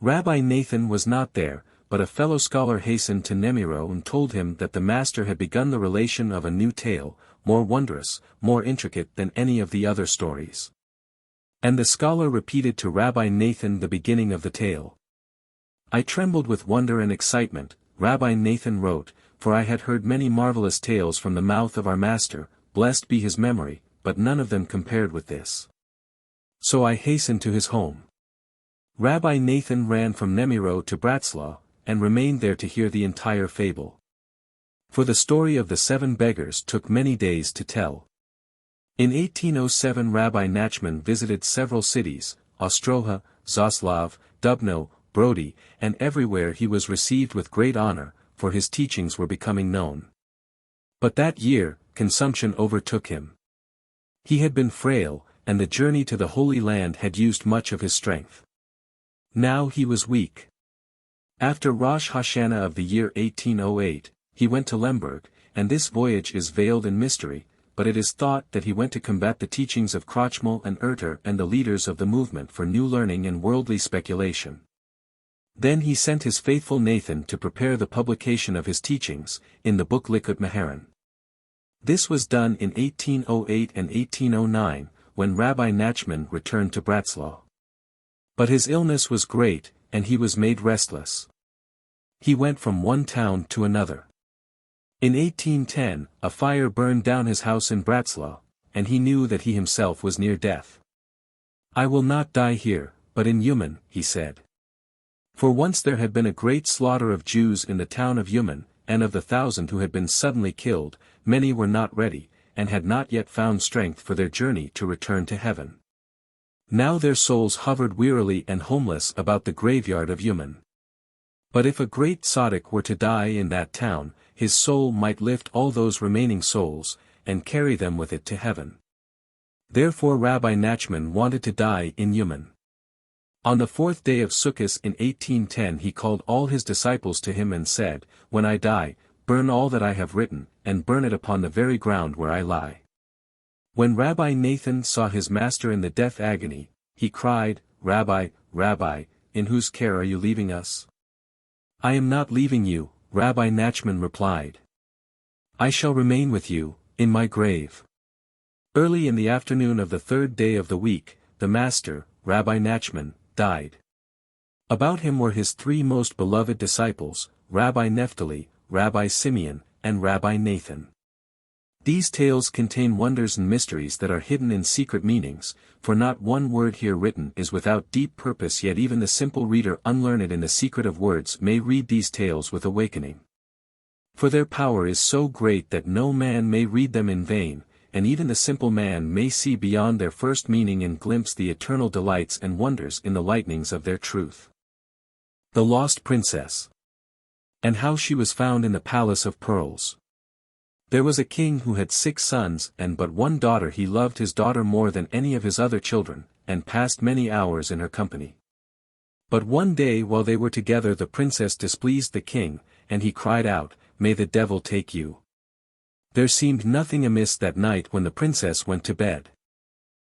Rabbi Nathan was not there, but a fellow scholar hastened to Nemiro and told him that the master had begun the relation of a new tale, more wondrous, more intricate than any of the other stories. And the scholar repeated to Rabbi Nathan the beginning of the tale. I trembled with wonder and excitement, Rabbi Nathan wrote, for I had heard many marvelous tales from the mouth of our master, blessed be his memory, but none of them compared with this. So I hastened to his home. Rabbi Nathan ran from Nemiro to Bratzlaw, and remained there to hear the entire fable. For the story of the 7 beggars took many days to tell. In 1807 Rabbi Nachman visited several cities, Ostroha, Zaslav, Dubno, Brody, and everywhere he was received with great honor, for his teachings were becoming known. But that year, consumption overtook him. He had been frail, and the journey to the Holy Land had used much of his strength. Now he was weak. After Rosh Hashanah of the year 1808, he went to Lemberg, and this voyage is veiled in mystery, but it is thought that he went to combat the teachings of Krochmal and Erter and the leaders of the movement for new learning and worldly speculation. Then he sent his faithful Nathan to prepare the publication of his teachings, in the book Likut Meharan. This was done in 1808 and 1809, when Rabbi Nachman returned to Bratzlaw. But his illness was great, and he was made restless. He went from one town to another. In 1810, a fire burned down his house in Bratzlaw, and he knew that he himself was near death. I will not die here, but in Uman, he said. For once there had been a great slaughter of Jews in the town of Uman, and of the 1,000 who had been suddenly killed, many were not ready, and had not yet found strength for their journey to return to heaven. Now their souls hovered wearily and homeless about the graveyard of Uman. But if a great tzaddik were to die in that town, his soul might lift all those remaining souls, and carry them with it to heaven. Therefore Rabbi Nachman wanted to die in Uman. On the 4th day of Sukkot in 1810 he called all his disciples to him and said, When I die, burn all that I have written, and burn it upon the very ground where I lie. When Rabbi Nathan saw his master in the death agony, he cried, Rabbi, Rabbi, in whose care are you leaving us? I am not leaving you, Rabbi Nachman replied. I shall remain with you, in my grave. Early in the afternoon of the 3rd day of the week, the master, Rabbi Nachman, died. About him were his 3 most beloved disciples, Rabbi Naphtali, Rabbi Simeon, and Rabbi Nathan. These tales contain wonders and mysteries that are hidden in secret meanings, for not one word here written is without deep purpose, yet even the simple reader unlearned in the secret of words may read these tales with awakening. For their power is so great that no man may read them in vain, and even the simple man may see beyond their first meaning and glimpse the eternal delights and wonders in the lightnings of their truth. The Lost Princess. And how she was found in the Palace of Pearls. There was a king who had 6 sons and but one daughter. He loved his daughter more than any of his other children, and passed many hours in her company. But one day while they were together the princess displeased the king, and he cried out, "May the devil take you." There seemed nothing amiss that night when the princess went to bed.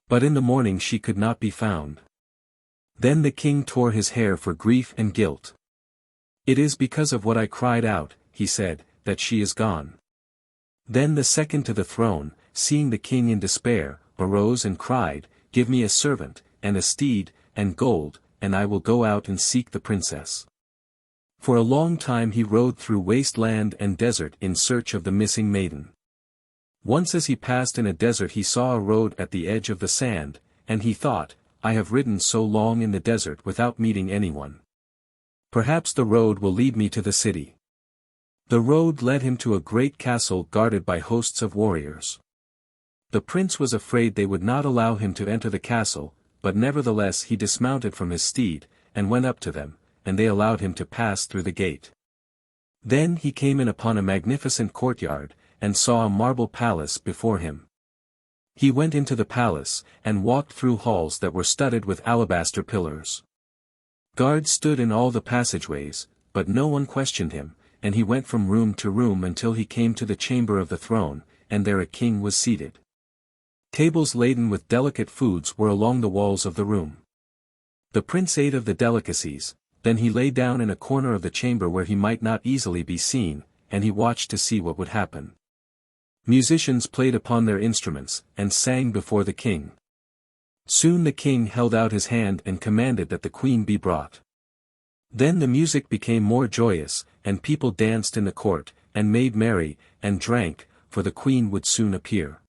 But in the morning she could not be found. Then the king tore his hair for grief and guilt. "It is because of what I cried out," he said, "that she is gone." Then the second to the throne, seeing the king in despair, arose and cried, "Give me a servant, and a steed, and gold, and I will go out and seek the princess." For a long time he rode through waste land and desert in search of the missing maiden. Once as he passed in a desert he saw a road at the edge of the sand, and he thought, "I have ridden so long in the desert without meeting anyone. Perhaps the road will lead me to the city." The road led him to a great castle guarded by hosts of warriors. The prince was afraid they would not allow him to enter the castle, but nevertheless he dismounted from his steed, and went up to them, and they allowed him to pass through the gate. Then he came in upon a magnificent courtyard, and saw a marble palace before him. He went into the palace, and walked through halls that were studded with alabaster pillars. Guards stood in all the passageways, but no one questioned him, and he went from room to room until he came to the chamber of the throne, and there a king was seated. Tables laden with delicate foods were along the walls of the room. The prince ate of the delicacies, then he lay down in a corner of the chamber where he might not easily be seen, and he watched to see what would happen. Musicians played upon their instruments, and sang before the king. Soon the king held out his hand and commanded that the queen be brought. Then the music became more joyous, and people danced in the court, and made merry, and drank, for the queen would soon appear.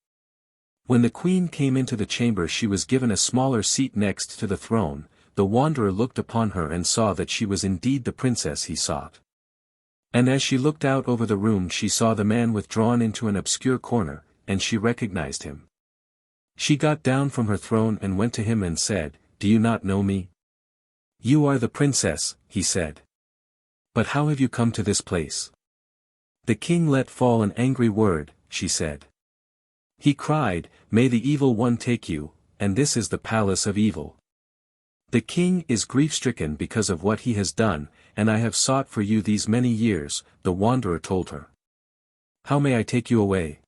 When the queen came into the chamber she was given a smaller seat next to the throne. The wanderer looked upon her and saw that she was indeed the princess he sought. And as she looked out over the room she saw the man withdrawn into an obscure corner, and she recognized him. She got down from her throne and went to him and said, "Do you not know me?" "You are the princess," he said. "But how have you come to this place?" "The king let fall an angry word," she said. "He cried, 'May the evil one take you,' and this is the palace of evil. The king is grief-stricken because of what he has done, and I have sought for you these many years," the wanderer told her. "How may I take you away?"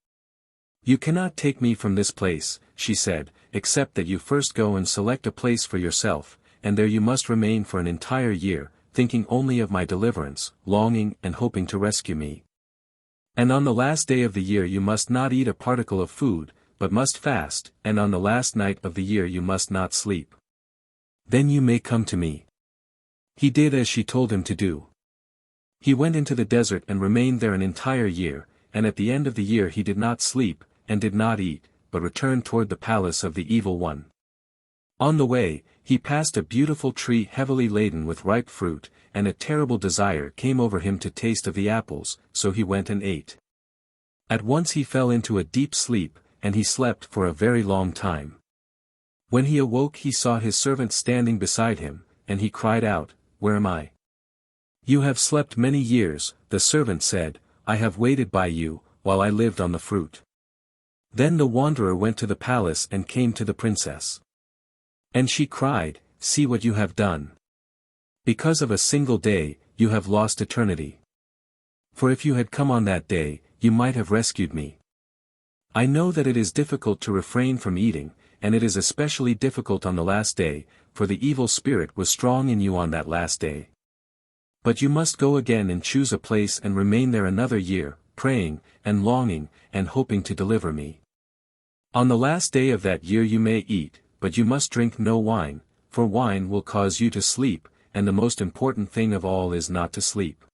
"You cannot take me from this place," she said, "except that you first go and select a place for yourself, and there you must remain for an entire year, thinking only of my deliverance, longing and hoping to rescue me. And on the last day of the year you must not eat a particle of food, but must fast, and on the last night of the year you must not sleep. Then you may come to me." He did as she told him to do. He went into the desert and remained there an entire year, and at the end of the year he did not sleep, and did not eat, but returned toward the palace of the evil one. On the way, he passed a beautiful tree heavily laden with ripe fruit, and a terrible desire came over him to taste of the apples, so he went and ate. At once he fell into a deep sleep, and he slept for a very long time. When he awoke he saw his servant standing beside him, and he cried out, "Where am I?" "You have slept many years," the servant said, "I have waited by you, while I lived on the fruit." Then the wanderer went to the palace and came to the princess. And she cried, "See what you have done. Because of a single day, you have lost eternity. For if you had come on that day, you might have rescued me. I know that it is difficult to refrain from eating, and it is especially difficult on the last day, for the evil spirit was strong in you on that last day. But you must go again and choose a place and remain there another year, praying, and longing, and hoping to deliver me. On the last day of that year you may eat, but you must drink no wine, for wine will cause you to sleep, and the most important thing of all is not to sleep."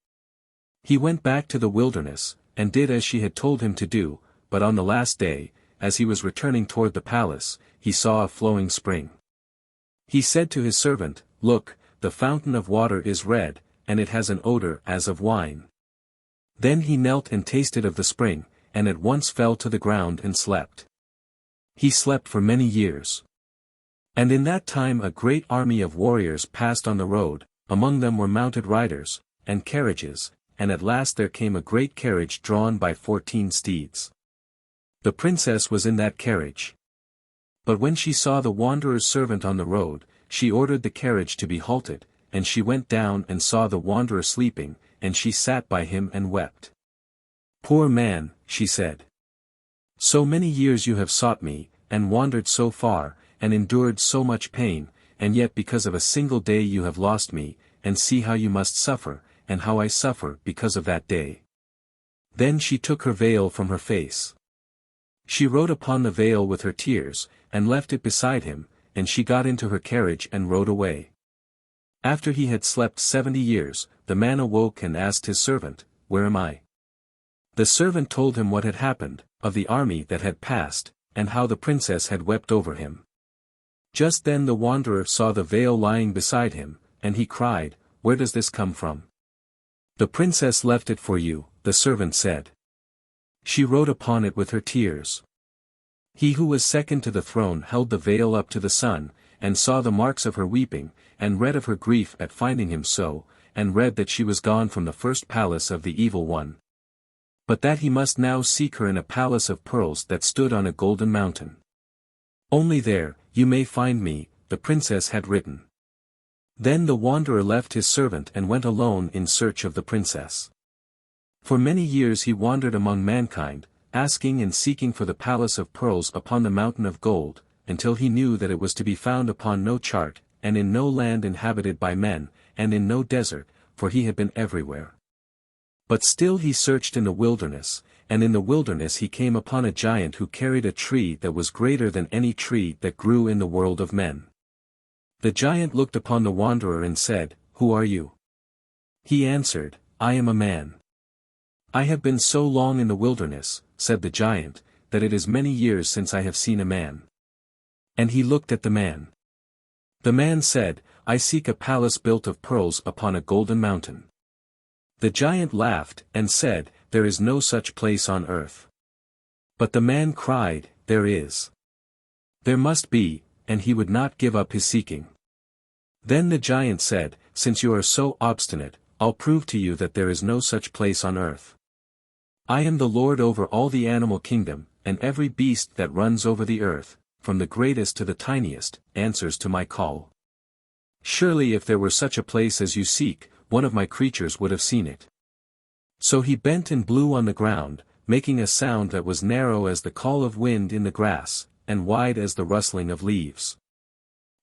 He went back to the wilderness, and did as she had told him to do, but on the last day, as he was returning toward the palace, he saw a flowing spring. He said to his servant, "Look, the fountain of water is red, and it has an odor as of wine." Then he knelt and tasted of the spring, and at once fell to the ground and slept. He slept for many years. And in that time a great army of warriors passed on the road, among them were mounted riders, and carriages, and at last there came a great carriage drawn by 14 steeds. The princess was in that carriage. But when she saw the wanderer's servant on the road, she ordered the carriage to be halted, and she went down and saw the wanderer sleeping, and she sat by him and wept. "Poor man," she said. "So many years you have sought me, and wandered so far, and endured so much pain, and yet because of a single day you have lost me, and see how you must suffer, and how I suffer because of that day." Then she took her veil from her face. She wrote upon the veil with her tears, and left it beside him, and she got into her carriage and rode away. After he had slept 70 years, the man awoke and asked his servant, "Where am I?" The servant told him what had happened, of the army that had passed, and how the princess had wept over him. Just then the wanderer saw the veil lying beside him, and he cried, "Where does this come from?" "The princess left it for you," the servant said. "She wrote upon it with her tears." He who was second to the throne held the veil up to the sun, and saw the marks of her weeping, and read of her grief at finding him so, and read that she was gone from the first palace of the evil one. But that he must now seek her in a palace of pearls that stood on a golden mountain. "Only there, you may find me," the princess had written. Then the wanderer left his servant and went alone in search of the princess. For many years he wandered among mankind, asking and seeking for the palace of pearls upon the mountain of gold, until he knew that it was to be found upon no chart, and in no land inhabited by men, and in no desert, for he had been everywhere. But still he searched in the wilderness, and in the wilderness he came upon a giant who carried a tree that was greater than any tree that grew in the world of men. The giant looked upon the wanderer and said, "Who are you?" He answered, "I am a man." "I have been so long in the wilderness," said the giant, "that it is many years since I have seen a man." And he looked at the man. The man said, "I seek a palace built of pearls upon a golden mountain." The giant laughed, and said, "There is no such place on earth." But the man cried, "There is. There must be," and he would not give up his seeking. Then the giant said, "Since you are so obstinate, I'll prove to you that there is no such place on earth. I am the Lord over all the animal kingdom, and every beast that runs over the earth, from the greatest to the tiniest, answers to my call. Surely if there were such a place as you seek, one of my creatures would have seen it." So he bent and blew on the ground, making a sound that was narrow as the call of wind in the grass, and wide as the rustling of leaves.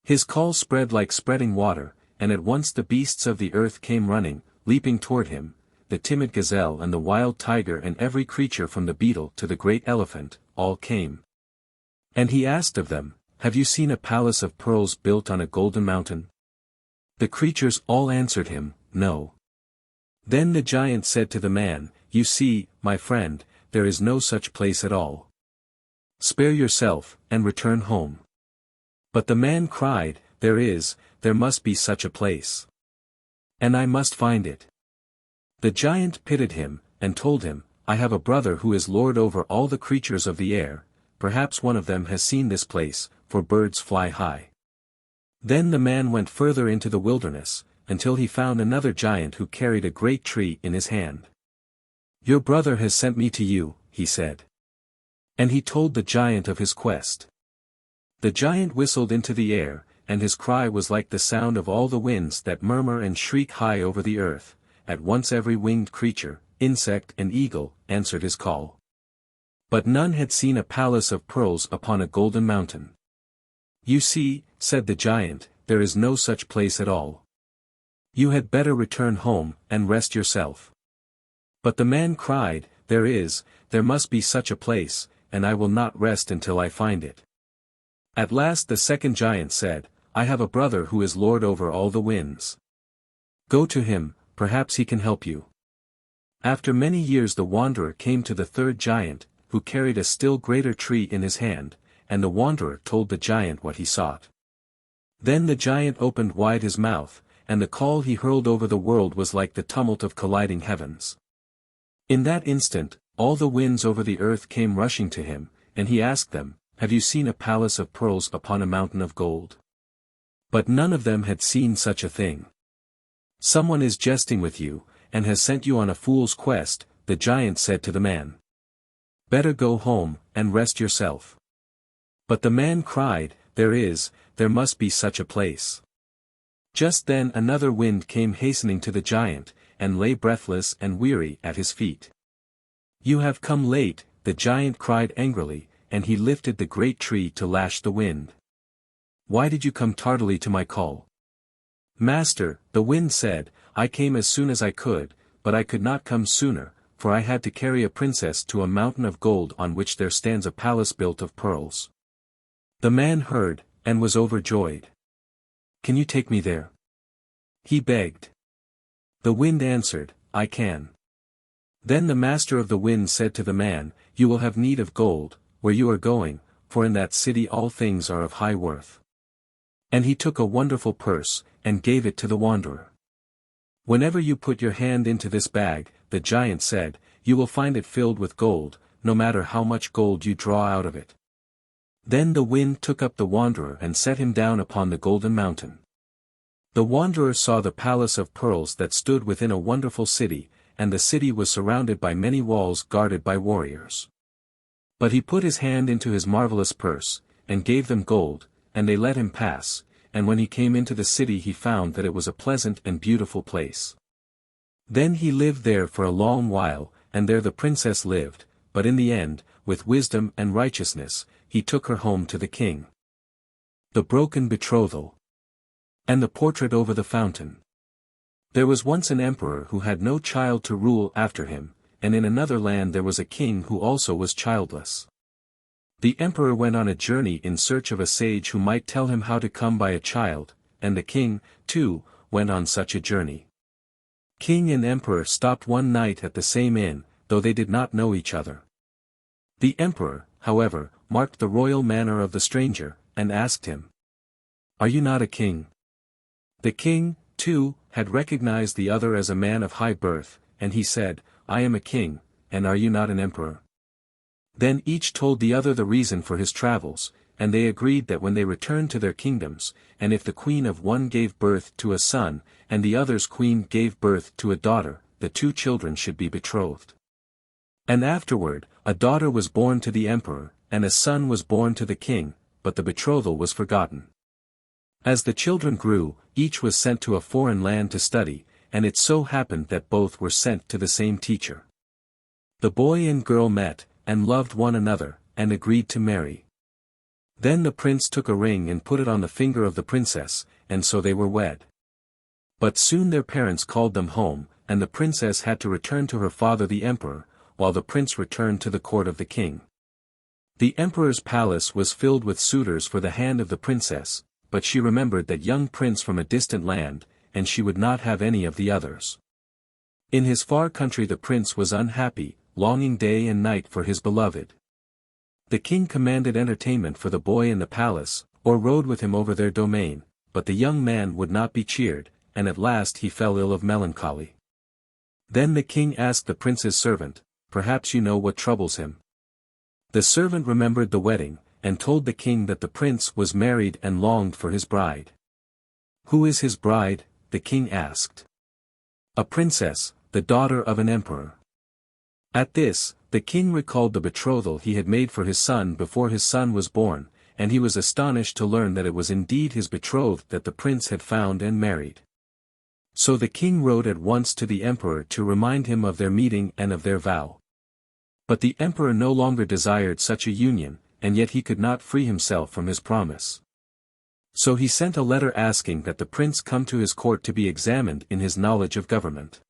His call spread like spreading water, and at once the beasts of the earth came running, leaping toward him, the timid gazelle and the wild tiger and every creature from the beetle to the great elephant, all came. And he asked of them, "Have you seen a palace of pearls built on a golden mountain?" The creatures all answered him, "No." Then the giant said to the man, "You see, my friend, there is no such place at all. Spare yourself, and return home." But the man cried, there must be such a place. And I must find it." The giant pitied him, and told him, "I have a brother who is lord over all the creatures of the air, perhaps one of them has seen this place, for birds fly high." Then the man went further into the wilderness, until he found another giant who carried a great tree in his hand. "Your brother has sent me to you," he said. And he told the giant of his quest. The giant whistled into the air, and his cry was like the sound of all the winds that murmur and shriek high over the earth. At once every winged creature, insect and eagle, answered his call. But none had seen a palace of pearls upon a golden mountain. "You see," said the giant, "there is no such place at all. You had better return home, and rest yourself." But the man cried, there must be such a place, and I will not rest until I find it." At last the second giant said, "I have a brother who is lord over all the winds. Go to him, perhaps he can help you." After many years the wanderer came to the third giant, who carried a still greater tree in his hand, and the wanderer told the giant what he sought. Then the giant opened wide his mouth, and the call he hurled over the world was like the tumult of colliding heavens. In that instant, all the winds over the earth came rushing to him, and he asked them, "Have you seen a palace of pearls upon a mountain of gold?" But none of them had seen such a thing. "Someone is jesting with you, and has sent you on a fool's quest," the giant said to the man. "Better go home, and rest yourself." But the man cried, there must be such a place." Just then another wind came hastening to the giant, and lay breathless and weary at his feet. "You have come late," the giant cried angrily, and he lifted the great tree to lash the wind. "Why did you come tardily to my call?" "Master," the wind said, "I came as soon as I could, but I could not come sooner, for I had to carry a princess to a mountain of gold on which there stands a palace built of pearls." The man heard, and was overjoyed. "Can you take me there?" he begged. The wind answered, "I can." Then the master of the wind said to the man, "You will have need of gold, where you are going, for in that city all things are of high worth." And he took a wonderful purse, and gave it to the wanderer. "Whenever you put your hand into this bag," the giant said, "you will find it filled with gold, no matter how much gold you draw out of it." Then the wind took up the wanderer and set him down upon the golden mountain. The wanderer saw the palace of pearls that stood within a wonderful city, and the city was surrounded by many walls guarded by warriors. But he put his hand into his marvelous purse, and gave them gold, and they let him pass, and when he came into the city he found that it was a pleasant and beautiful place. Then he lived there for a long while, and there the princess lived, but in the end, with wisdom and righteousness, he took her home to the king. The Broken Betrothal. And the Portrait over the Fountain. There was once an emperor who had no child to rule after him, and in another land there was a king who also was childless. The emperor went on a journey in search of a sage who might tell him how to come by a child, and the king, too, went on such a journey. King and emperor stopped one night at the same inn, though they did not know each other. The emperor, however, marked the royal manner of the stranger, and asked him, "Are you not a king?" The king, too, had recognized the other as a man of high birth, and he said, "I am a king, and are you not an emperor?" Then each told the other the reason for his travels, and they agreed that when they returned to their kingdoms, and if the queen of one gave birth to a son, and the other's queen gave birth to a daughter, the two children should be betrothed. And afterward, a daughter was born to the emperor, and a son was born to the king, but the betrothal was forgotten. As the children grew, each was sent to a foreign land to study, and it so happened that both were sent to the same teacher. The boy and girl met, and loved one another, and agreed to marry. Then the prince took a ring and put it on the finger of the princess, and so they were wed. But soon their parents called them home, and the princess had to return to her father the emperor, while the prince returned to the court of the king. The emperor's palace was filled with suitors for the hand of the princess, but she remembered that young prince from a distant land, and she would not have any of the others. In his far country the prince was unhappy, longing day and night for his beloved. The king commanded entertainment for the boy in the palace, or rode with him over their domain, but the young man would not be cheered, and at last he fell ill of melancholy. Then the king asked the prince's servant, "Perhaps you know what troubles him?" The servant remembered the wedding, and told the king that the prince was married and longed for his bride. "Who is his bride?" the king asked. "A princess, the daughter of an emperor." At this, the king recalled the betrothal he had made for his son before his son was born, and he was astonished to learn that it was indeed his betrothed that the prince had found and married. So the king wrote at once to the emperor to remind him of their meeting and of their vow. But the emperor no longer desired such a union, and yet he could not free himself from his promise. So he sent a letter asking that the prince come to his court to be examined in his knowledge of government.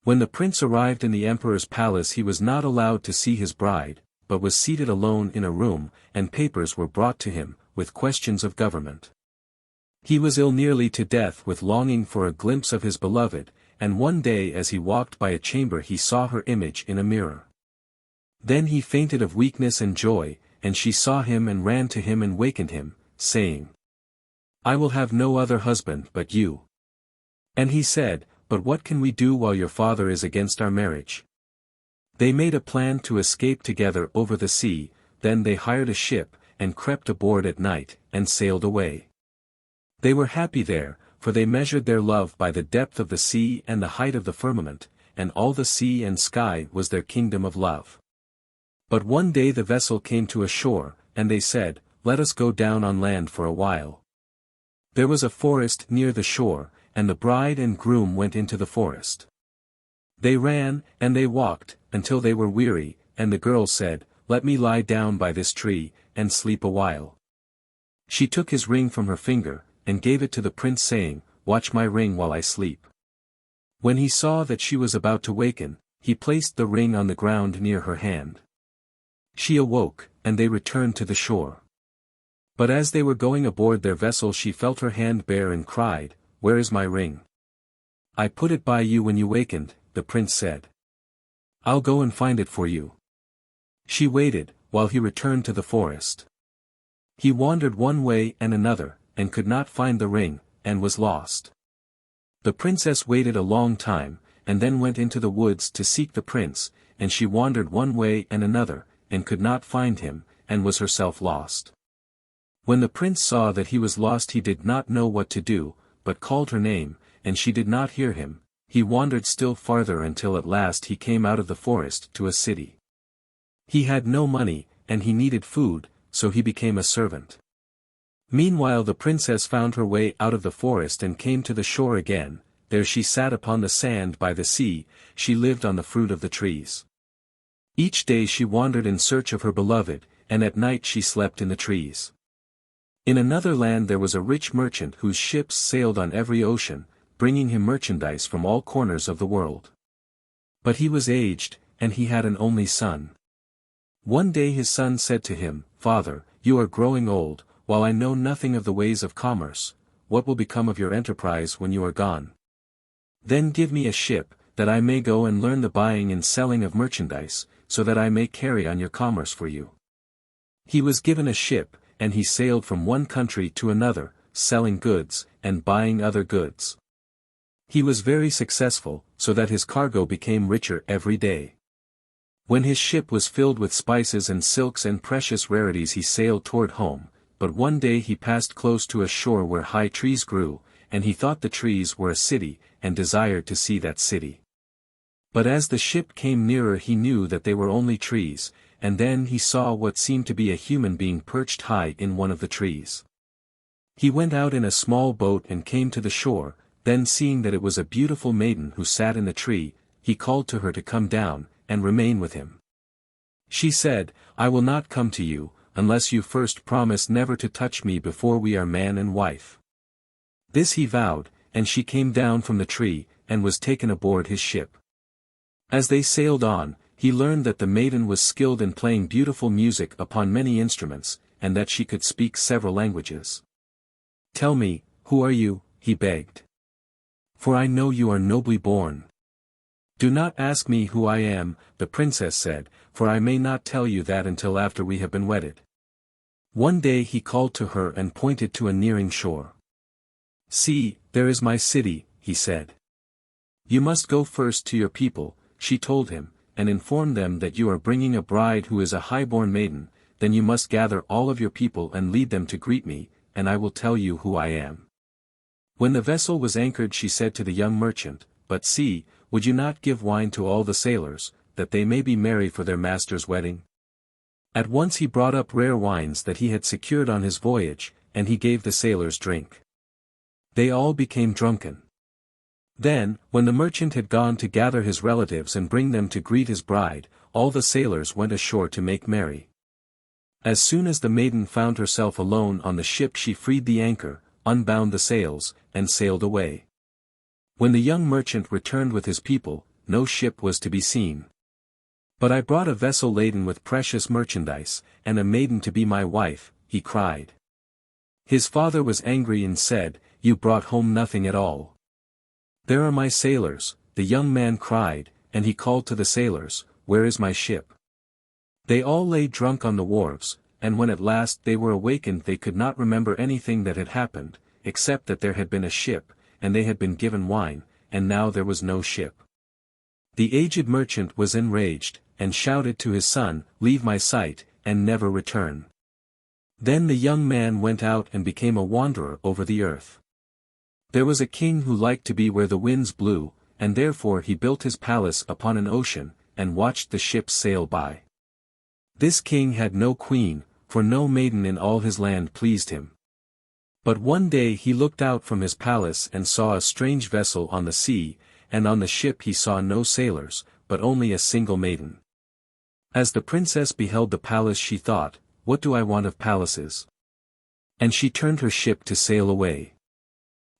When the prince arrived in the emperor's palace he was not allowed to see his bride, but was seated alone in a room, and papers were brought to him, with questions of government. He was ill nearly to death with longing for a glimpse of his beloved, and one day as he walked by a chamber he saw her image in a mirror. Then he fainted of weakness and joy, and she saw him and ran to him and wakened him, saying, I will have no other husband but you. And he said, But what can we do while your father is against our marriage? They made a plan to escape together over the sea, then they hired a ship, and crept aboard at night, and sailed away. They were happy there, for they measured their love by the depth of the sea and the height of the firmament, and all the sea and sky was their kingdom of love. But one day the vessel came to a shore, and they said, Let us go down on land for a while. There was a forest near the shore, and the bride and groom went into the forest. They ran, and they walked, until they were weary, and the girl said, Let me lie down by this tree, and sleep a while. She took his ring from her finger, and gave it to the prince saying, Watch my ring while I sleep. When he saw that she was about to waken, he placed the ring on the ground near her hand. She awoke, and they returned to the shore. But as they were going aboard their vessel she felt her hand bare and cried, Where is my ring? I put it by you when you wakened, the prince said. I'll go and find it for you. She waited, while he returned to the forest. He wandered one way and another, and could not find the ring, and was lost. The princess waited a long time, and then went into the woods to seek the prince, and she wandered one way and another, and could not find him, and was herself lost. When the prince saw that he was lost he did not know what to do, but called her name, and she did not hear him. He wandered still farther until at last he came out of the forest to a city. He had no money, and he needed food, so he became a servant. Meanwhile the princess found her way out of the forest and came to the shore again. There she sat upon the sand by the sea, she lived on the fruit of the trees. Each day she wandered in search of her beloved, and at night she slept in the trees. In another land there was a rich merchant whose ships sailed on every ocean, bringing him merchandise from all corners of the world. But he was aged, and he had an only son. One day his son said to him, Father, you are growing old, while I know nothing of the ways of commerce. What will become of your enterprise when you are gone? Then give me a ship, that I may go and learn the buying and selling of merchandise, so that I may carry on your commerce for you. He was given a ship, and he sailed from one country to another, selling goods, and buying other goods. He was very successful, so that his cargo became richer every day. When his ship was filled with spices and silks and precious rarities he sailed toward home, but one day he passed close to a shore where high trees grew, and he thought the trees were a city, and desired to see that city. But as the ship came nearer he knew that they were only trees, and then he saw what seemed to be a human being perched high in one of the trees. He went out in a small boat and came to the shore, then seeing that it was a beautiful maiden who sat in the tree, he called to her to come down, and remain with him. She said, I will not come to you, unless you first promise never to touch me before we are man and wife. This he vowed, and she came down from the tree, and was taken aboard his ship. As they sailed on, he learned that the maiden was skilled in playing beautiful music upon many instruments, and that she could speak several languages. Tell me, who are you? He begged. For I know you are nobly born. Do not ask me who I am, the princess said, for I may not tell you that until after we have been wedded. One day he called to her and pointed to a nearing shore. See, there is my city, he said. You must go first to your people, she told him, and inform them that you are bringing a bride who is a high-born maiden. Then you must gather all of your people and lead them to greet me, and I will tell you who I am. When the vessel was anchored she said to the young merchant, But see, would you not give wine to all the sailors, that they may be merry for their master's wedding? At once he brought up rare wines that he had secured on his voyage, and he gave the sailors drink. They all became drunken. Then, when the merchant had gone to gather his relatives and bring them to greet his bride, all the sailors went ashore to make merry. As soon as the maiden found herself alone on the ship she freed the anchor, unbound the sails, and sailed away. When the young merchant returned with his people, no ship was to be seen. But I brought a vessel laden with precious merchandise, and a maiden to be my wife, he cried. His father was angry and said, You brought home nothing at all. There are my sailors, the young man cried, and he called to the sailors, Where is my ship? They all lay drunk on the wharves, and when at last they were awakened they could not remember anything that had happened, except that there had been a ship, and they had been given wine, and now there was no ship. The aged merchant was enraged, and shouted to his son, "Leave my sight, and never return." Then the young man went out and became a wanderer over the earth. There was a king who liked to be where the winds blew, and therefore he built his palace upon an ocean, and watched the ships sail by. This king had no queen, for no maiden in all his land pleased him. But one day he looked out from his palace and saw a strange vessel on the sea, and on the ship he saw no sailors, but only a single maiden. As the princess beheld the palace she thought, "What do I want of palaces?" And she turned her ship to sail away.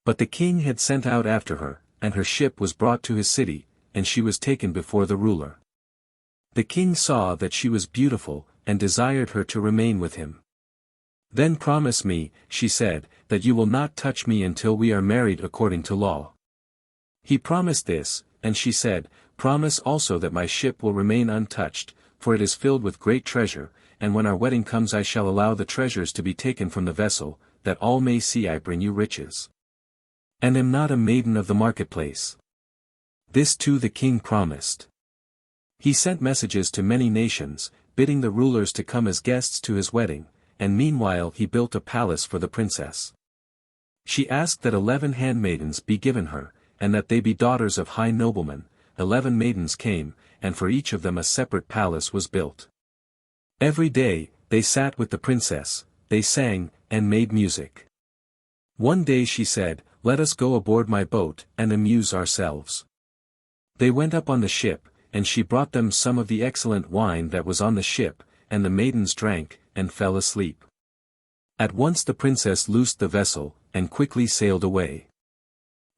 But the king had sent out after her, and her ship was brought to his city, and she was taken before the ruler. The king saw that she was beautiful, and desired her to remain with him. "Then promise me," she said, "that you will not touch me until we are married according to law." He promised this, and she said, "Promise also that my ship will remain untouched, for it is filled with great treasure, and when our wedding comes I shall allow the treasures to be taken from the vessel, that all may see I bring you riches. And am not a maiden of the marketplace." This too the king promised. He sent messages to many nations, bidding the rulers to come as guests to his wedding, and meanwhile he built a palace for the princess. She asked that 11 handmaidens be given her, and that they be daughters of high noblemen. 11 maidens came, and for each of them a separate palace was built. Every day, they sat with the princess, they sang, and made music. One day she said, "Let us go aboard my boat, and amuse ourselves." They went up on the ship, and she brought them some of the excellent wine that was on the ship, and the maidens drank, and fell asleep. At once the princess loosed the vessel, and quickly sailed away.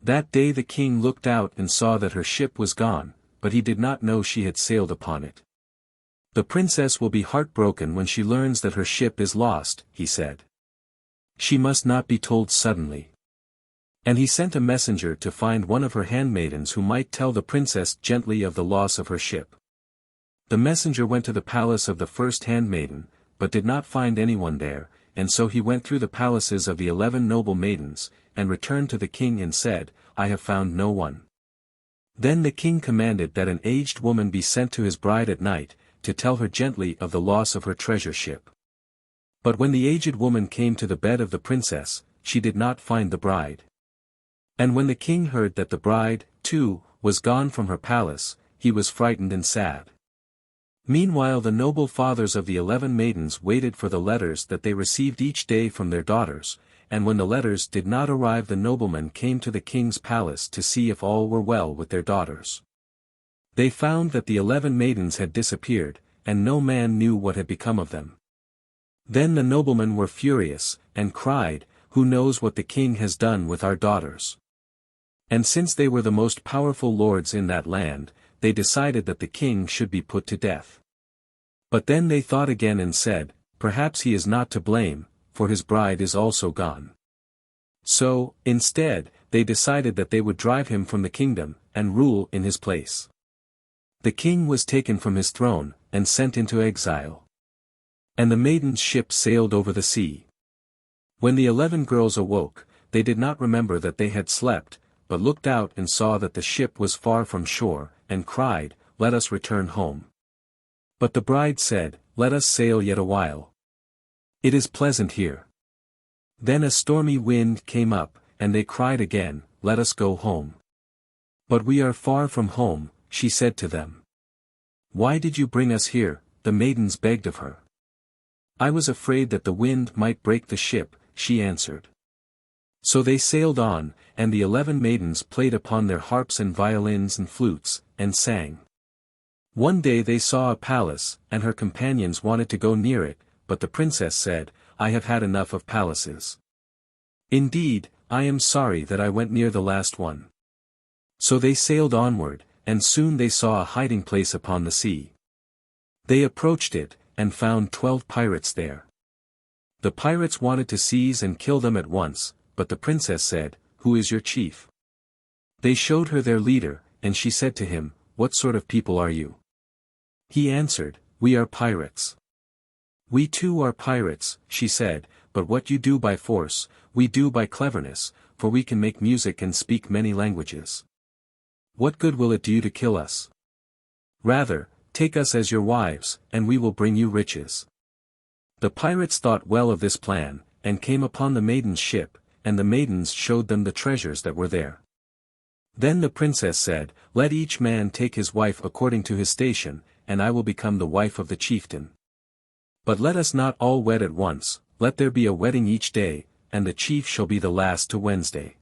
That day the king looked out and saw that her ship was gone, but he did not know she had sailed upon it. "The princess will be heartbroken when she learns that her ship is lost," he said. "She must not be told suddenly." And he sent a messenger to find one of her handmaidens who might tell the princess gently of the loss of her ship. The messenger went to the palace of the first handmaiden, but did not find anyone there, and so he went through the palaces of the 11 noble maidens, and returned to the king and said, "I have found no one." Then the king commanded that an aged woman be sent to his bride at night, to tell her gently of the loss of her treasure ship. But when the aged woman came to the bed of the princess, she did not find the bride. And when the king heard that the bride, too, was gone from her palace, he was frightened and sad. Meanwhile the noble fathers of the 11 maidens waited for the letters that they received each day from their daughters, and when the letters did not arrive the noblemen came to the king's palace to see if all were well with their daughters. They found that the 11 maidens had disappeared, and no man knew what had become of them. Then the noblemen were furious, and cried, "Who knows what the king has done with our daughters?" And since they were the most powerful lords in that land, they decided that the king should be put to death. But then they thought again and said, "Perhaps he is not to blame, for his bride is also gone." So, instead, they decided that they would drive him from the kingdom, and rule in his place. The king was taken from his throne, and sent into exile. And the maiden's ship sailed over the sea. When the 11 girls awoke, they did not remember that they had slept, but looked out and saw that the ship was far from shore, and cried, "Let us return home." But the bride said, "Let us sail yet a while. It is pleasant here." Then a stormy wind came up, and they cried again, "Let us go home." "But we are far from home," she said to them. "Why did you bring us here?" the maidens begged of her. "I was afraid that the wind might break the ship," she answered. So they sailed on, and the 11 maidens played upon their harps and violins and flutes, and sang. One day they saw a palace, and her companions wanted to go near it, but the princess said, "I have had enough of palaces. Indeed, I am sorry that I went near the last one." So they sailed onward, and soon they saw a hiding place upon the sea. They approached it, and found 12 pirates there. The pirates wanted to seize and kill them at once, but the princess said, "Who is your chief?" They showed her their leader, and she said to him, "What sort of people are you?" He answered, "We are pirates." "We too are pirates," she said, "but what you do by force, we do by cleverness, for we can make music and speak many languages. What good will it do you to kill us? Rather, take us as your wives, and we will bring you riches." The pirates thought well of this plan, and came upon the maidens' ship, and the maidens showed them the treasures that were there. Then the princess said, "Let each man take his wife according to his station, and I will become the wife of the chieftain. But let us not all wed at once, let there be a wedding each day, and the chief shall be the last to Wednesday."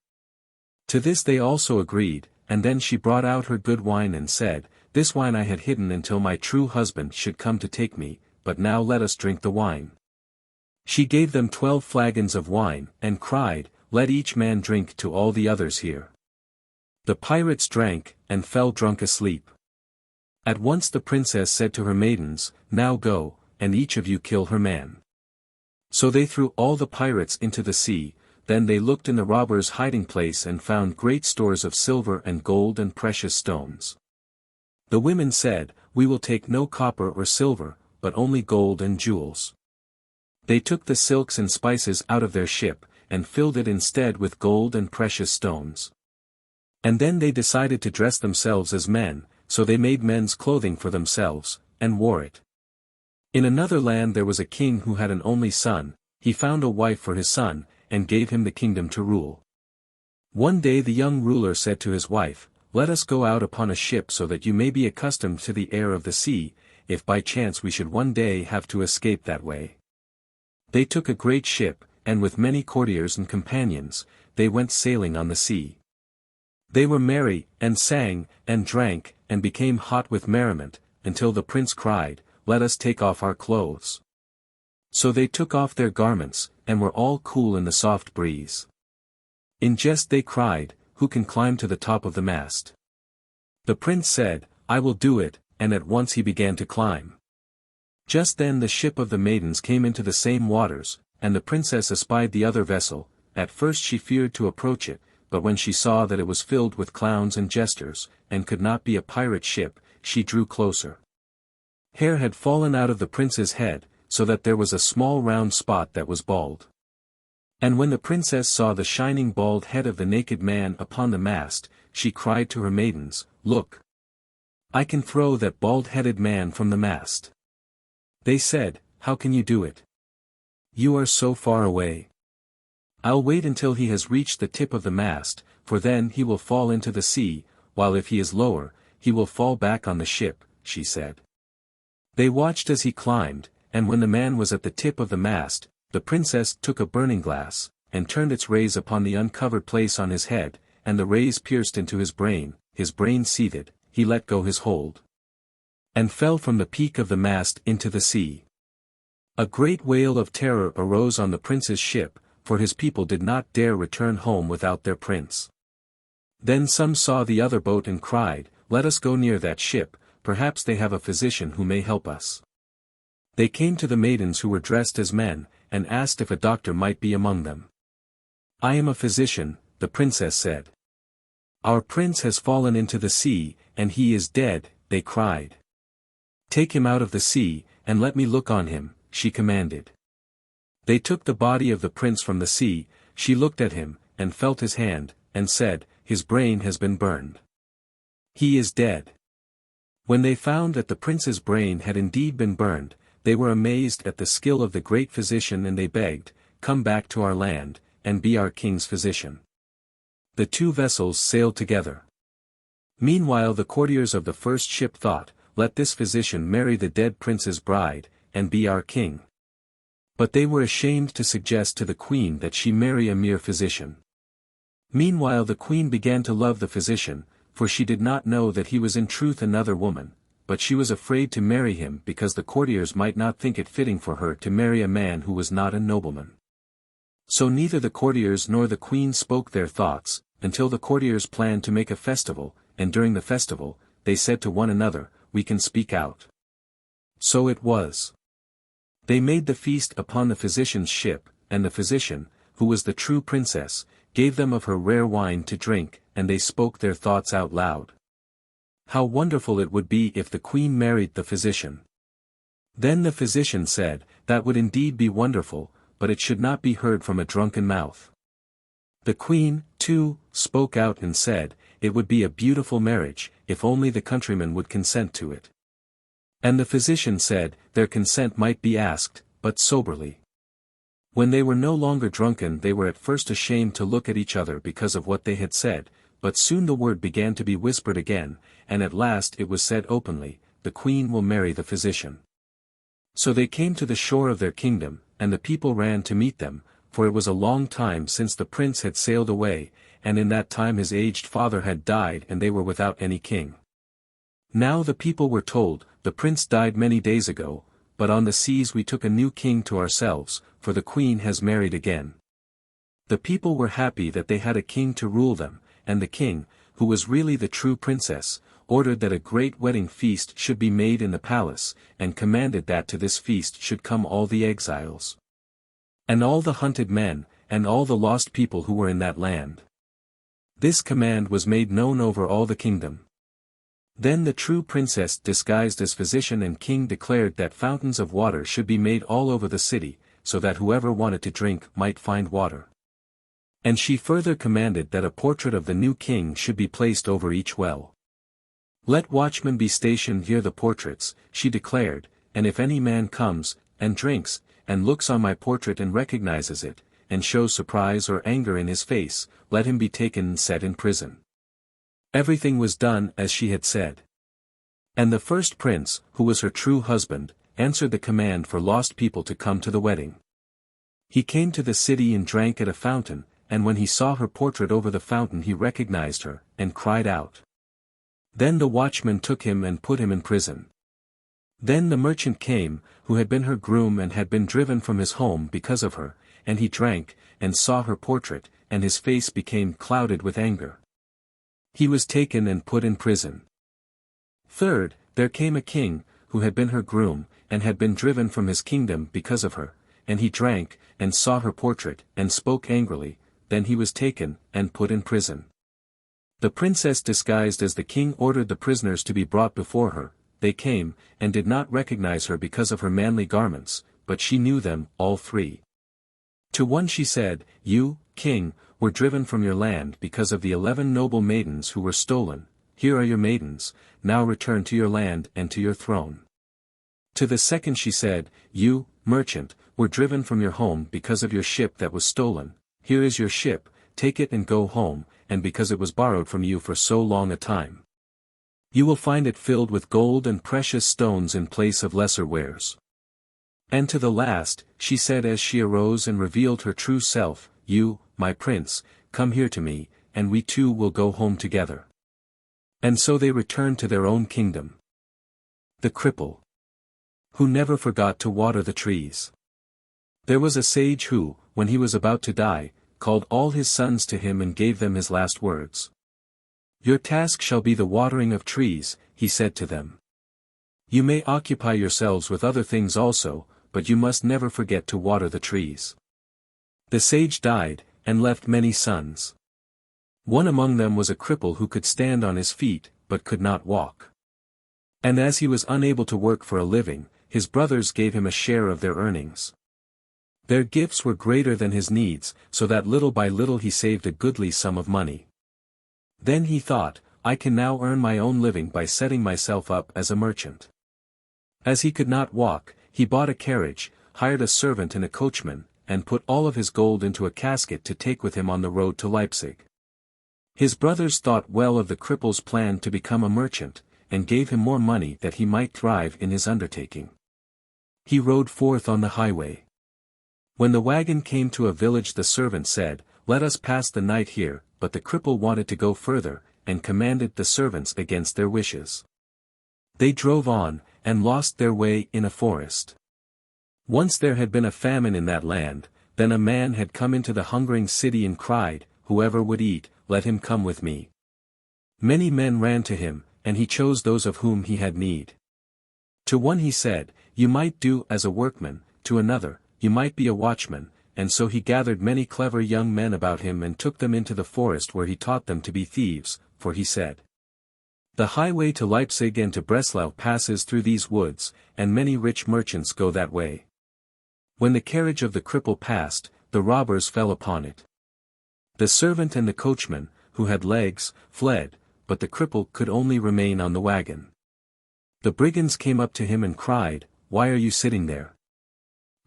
To this they also agreed, and then she brought out her good wine and said, "This wine I had hidden until my true husband should come to take me, but now let us drink the wine." She gave them 12 flagons of wine, and cried, "Let each man drink to all the others here." The pirates drank, and fell drunk asleep. At once the princess said to her maidens, "Now go, and each of you kill her man." So they threw all the pirates into the sea. Then they looked in the robbers' hiding place and found great stores of silver and gold and precious stones. The women said, "We will take no copper or silver, but only gold and jewels." They took the silks and spices out of their ship, and filled it instead with gold and precious stones. And then they decided to dress themselves as men, so they made men's clothing for themselves, and wore it. In another land there was a king who had an only son. He found a wife for his son, and gave him the kingdom to rule. One day the young ruler said to his wife, "Let us go out upon a ship so that you may be accustomed to the air of the sea, if by chance we should one day have to escape that way." They took a great ship, and with many courtiers and companions, they went sailing on the sea. They were merry, and sang, and drank, and became hot with merriment, until the prince cried, "Let us take off our clothes." So they took off their garments, and were all cool in the soft breeze. In jest they cried, "Who can climb to the top of the mast?" The prince said, "I will do it," and at once he began to climb. Just then the ship of the maidens came into the same waters, and the princess espied the other vessel. At first she feared to approach it, but when she saw that it was filled with clowns and jesters, and could not be a pirate ship, she drew closer. Hair had fallen out of the prince's head, so that there was a small round spot that was bald. And when the princess saw the shining bald head of the naked man upon the mast, she cried to her maidens, "Look! I can throw that bald-headed man from the mast." They said, "How can you do it? You are so far away." "I'll wait until he has reached the tip of the mast, for then he will fall into the sea, while if he is lower, he will fall back on the ship," she said. They watched as he climbed, and when the man was at the tip of the mast, the princess took a burning glass, and turned its rays upon the uncovered place on his head, and the rays pierced into his brain seethed, he let go his hold, and fell from the peak of the mast into the sea. A great wail of terror arose on the prince's ship, for his people did not dare return home without their prince. Then some saw the other boat and cried, "Let us go near that ship, perhaps they have a physician who may help us." They came to the maidens who were dressed as men, and asked if a doctor might be among them. "I am a physician," the princess said. "Our prince has fallen into the sea, and he is dead," they cried. "Take him out of the sea, and let me look on him," she commanded. They took the body of the prince from the sea. She looked at him, and felt his hand, and said, "His brain has been burned. He is dead." When they found that the prince's brain had indeed been burned, they were amazed at the skill of the great physician, and they begged, "Come back to our land, and be our king's physician." The two vessels sailed together. Meanwhile the courtiers of the first ship thought, "Let this physician marry the dead prince's bride, and be our king." But they were ashamed to suggest to the queen that she marry a mere physician. Meanwhile the queen began to love the physician, for she did not know that he was in truth another woman, but she was afraid to marry him because the courtiers might not think it fitting for her to marry a man who was not a nobleman. So neither the courtiers nor the queen spoke their thoughts, until the courtiers planned to make a festival, and during the festival, they said to one another, "We can speak out." So it was. They made the feast upon the physician's ship, and the physician, who was the true princess, gave them of her rare wine to drink, and they spoke their thoughts out loud. How wonderful it would be if the queen married the physician. Then the physician said, "That would indeed be wonderful, but it should not be heard from a drunken mouth." The queen, too, spoke out and said, "It would be a beautiful marriage, if only the countrymen would consent to it." And the physician said, their consent might be asked, but soberly. When they were no longer drunken, they were at first ashamed to look at each other because of what they had said, but soon the word began to be whispered again, and at last it was said openly, "The queen will marry the physician." So they came to the shore of their kingdom, and the people ran to meet them, for it was a long time since the prince had sailed away, and in that time his aged father had died and they were without any king. Now the people were told, "The prince died many days ago, but on the seas we took a new king to ourselves, for the queen has married again." The people were happy that they had a king to rule them, and the king, who was really the true princess, ordered that a great wedding feast should be made in the palace, and commanded that to this feast should come all the exiles, and all the hunted men, and all the lost people who were in that land. This command was made known over all the kingdom. Then the true princess disguised as physician and king declared that fountains of water should be made all over the city, so that whoever wanted to drink might find water. And she further commanded that a portrait of the new king should be placed over each well. "Let watchmen be stationed near the portraits," she declared, "and if any man comes, and drinks, and looks on my portrait and recognizes it, and shows surprise or anger in his face, let him be taken and set in prison." Everything was done as she had said. And the first prince, who was her true husband, answered the command for lost people to come to the wedding. He came to the city and drank at a fountain, and when he saw her portrait over the fountain he recognized her, and cried out. Then the watchman took him and put him in prison. Then the merchant came, who had been her groom and had been driven from his home because of her, and he drank, and saw her portrait, and his face became clouded with anger. He was taken and put in prison. Third, there came a king, who had been her groom, and had been driven from his kingdom because of her, and he drank, and saw her portrait, and spoke angrily, then he was taken, and put in prison. The princess disguised as the king ordered the prisoners to be brought before her. They came, and did not recognize her because of her manly garments, but she knew them, all three. To one she said, "You, king, were driven from your land because of the 11 noble maidens who were stolen. Here are your maidens, now return to your land and to your throne." To the second she said, "You, merchant, were driven from your home because of your ship that was stolen. Here is your ship, take it and go home, and because it was borrowed from you for so long a time. You will find it filled with gold and precious stones in place of lesser wares." And to the last, she said as she arose and revealed her true self, "You, my prince, come here to me, and we two will go home together." And so they returned to their own kingdom. The cripple, who never forgot to water the trees. There was a sage who, when he was about to die, called all his sons to him and gave them his last words. "Your task shall be the watering of trees," he said to them. "You may occupy yourselves with other things also, but you must never forget to water the trees." The sage died, and left many sons. One among them was a cripple who could stand on his feet, but could not walk. And as he was unable to work for a living, his brothers gave him a share of their earnings. Their gifts were greater than his needs, so that little by little he saved a goodly sum of money. Then he thought, "I can now earn my own living by setting myself up as a merchant." As he could not walk, he bought a carriage, hired a servant and a coachman, and put all of his gold into a casket to take with him on the road to Leipzig. His brothers thought well of the cripple's plan to become a merchant, and gave him more money that he might thrive in his undertaking. He rode forth on the highway. When the wagon came to a village the servant said, "Let us pass the night here," but the cripple wanted to go further, and commanded the servants against their wishes. They drove on, and lost their way in a forest. Once there had been a famine in that land, then a man had come into the hungering city and cried, "Whoever would eat, let him come with me." Many men ran to him, and he chose those of whom he had need. To one he said, "You might do as a workman," to another, "You might be a watchman," and so he gathered many clever young men about him and took them into the forest where he taught them to be thieves, for he said, The highway to Leipzig and to Breslau passes through these woods, and many rich merchants go that way. When the carriage of the cripple passed, the robbers fell upon it. The servant and the coachman, who had legs, fled, but the cripple could only remain on the wagon. The brigands came up to him and cried, "Why are you sitting there?"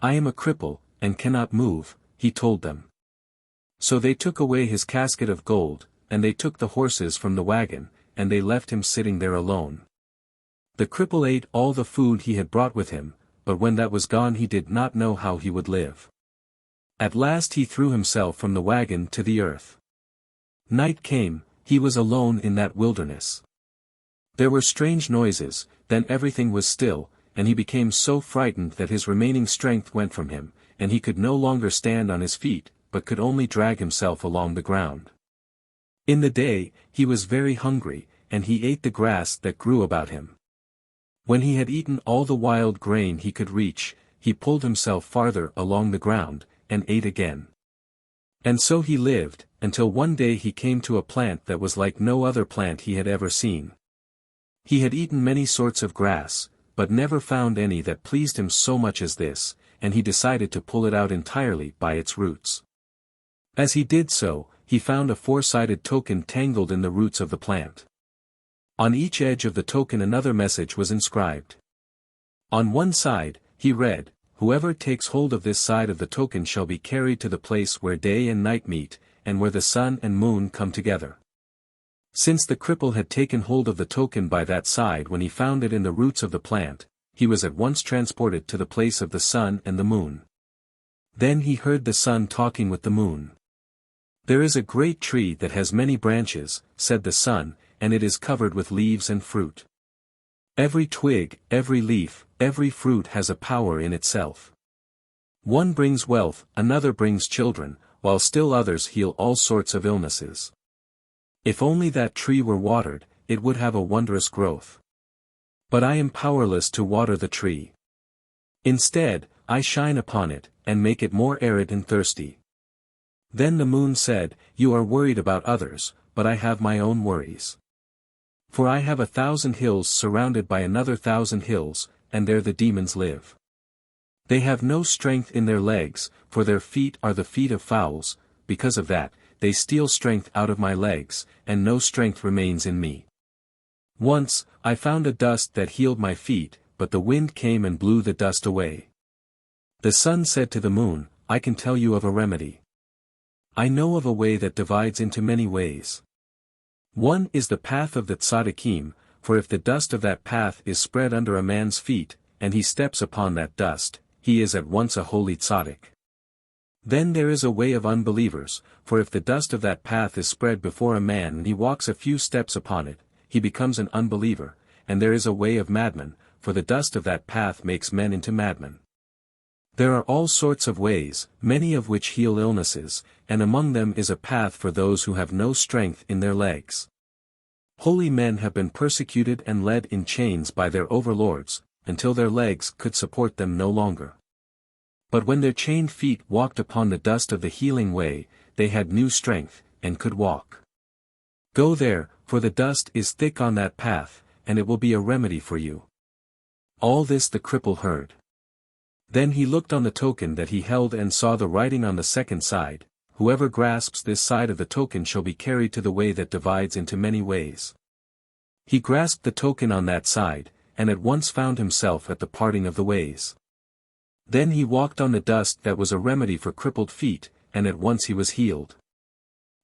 "I am a cripple, and cannot move," he told them. So they took away his casket of gold, and they took the horses from the wagon, and they left him sitting there alone. The cripple ate all the food he had brought with him, but when that was gone he did not know how he would live. At last he threw himself from the wagon to the earth. Night came, he was alone in that wilderness. There were strange noises, then everything was still, and he became so frightened that his remaining strength went from him, and he could no longer stand on his feet, but could only drag himself along the ground. In the day, he was very hungry, and he ate the grass that grew about him. When he had eaten all the wild grain he could reach, he pulled himself farther along the ground, and ate again. And so he lived, until one day he came to a plant that was like no other plant he had ever seen. He had eaten many sorts of grass, but never found any that pleased him so much as this, and he decided to pull it out entirely by its roots. As he did so, he found a four-sided token tangled in the roots of the plant. On each edge of the token another message was inscribed. On one side, he read, "Whoever takes hold of this side of the token shall be carried to the place where day and night meet, and where the sun and moon come together." Since the cripple had taken hold of the token by that side when he found it in the roots of the plant, he was at once transported to the place of the sun and the moon. Then he heard the sun talking with the moon. "There is a great tree that has many branches," said the sun, "and it is covered with leaves and fruit. Every twig, every leaf, every fruit has a power in itself. One brings wealth, another brings children, while still others heal all sorts of illnesses. If only that tree were watered, it would have a wondrous growth. But I am powerless to water the tree. Instead, I shine upon it, and make it more arid and thirsty." Then the moon said, "You are worried about others, but I have my own worries. For I have 1,000 hills surrounded by another 1,000 hills, and there the demons live. They have no strength in their legs, for their feet are the feet of fowls, because of that, they steal strength out of my legs, and no strength remains in me. Once, I found a dust that healed my feet, but the wind came and blew the dust away." The sun said to the moon, "I can tell you of a remedy. I know of a way that divides into many ways. One is the path of the tzaddikim, for if the dust of that path is spread under a man's feet, and he steps upon that dust, he is at once a holy tzaddik. Then there is a way of unbelievers, for if the dust of that path is spread before a man and he walks a few steps upon it, he becomes an unbeliever, and there is a way of madmen, for the dust of that path makes men into madmen. There are all sorts of ways, many of which heal illnesses, and among them is a path for those who have no strength in their legs. Holy men have been persecuted and led in chains by their overlords, until their legs could support them no longer. But when their chained feet walked upon the dust of the healing way, they had new strength, and could walk. Go there, for the dust is thick on that path, and it will be a remedy for you." All this the cripple heard. Then he looked on the token that he held and saw the writing on the second side, "Whoever grasps this side of the token shall be carried to the way that divides into many ways." He grasped the token on that side, and at once found himself at the parting of the ways. Then he walked on the dust that was a remedy for crippled feet, and at once he was healed.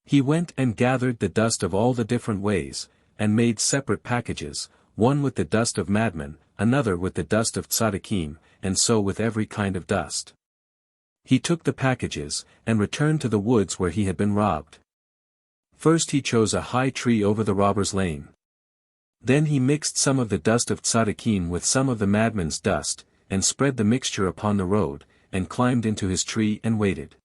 He went and gathered the dust of all the different ways, and made separate packages, one with the dust of madmen, another with the dust of tzaddikim, and so with every kind of dust. He took the packages, and returned to the woods where he had been robbed. First he chose a high tree over the robber's lane. Then he mixed some of the dust of tzaddikim with some of the madmen's dust, and spread the mixture upon the road, and climbed into his tree and waited.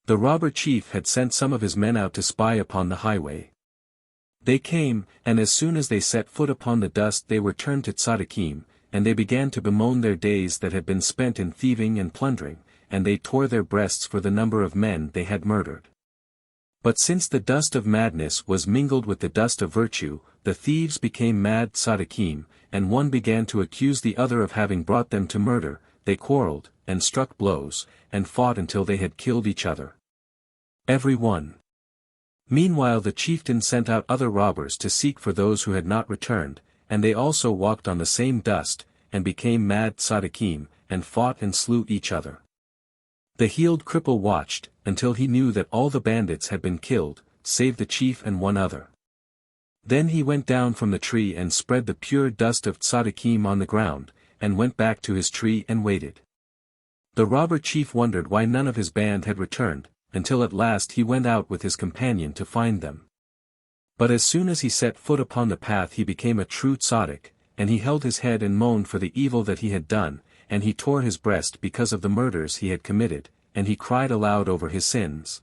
The robber chief had sent some of his men out to spy upon the highway. They came, and as soon as they set foot upon the dust they were turned to tzaddikim, and they began to bemoan their days that had been spent in thieving and plundering, and they tore their breasts for the number of men they had murdered. But since the dust of madness was mingled with the dust of virtue, the thieves became mad tzaddikim, and one began to accuse the other of having brought them to murder. They quarreled, and struck blows, and fought until they had killed each other. Every one. Meanwhile the chieftain sent out other robbers to seek for those who had not returned, and they also walked on the same dust, and became mad tzaddikim, and fought and slew each other. The healed cripple watched, until he knew that all the bandits had been killed, save the chief and one other. Then he went down from the tree and spread the pure dust of tzaddikim on the ground, and went back to his tree and waited. The robber chief wondered why none of his band had returned, until at last he went out with his companion to find them. But as soon as he set foot upon the path he became a true tzaddik, and he held his head and moaned for the evil that he had done, and he tore his breast because of the murders he had committed, and he cried aloud over his sins,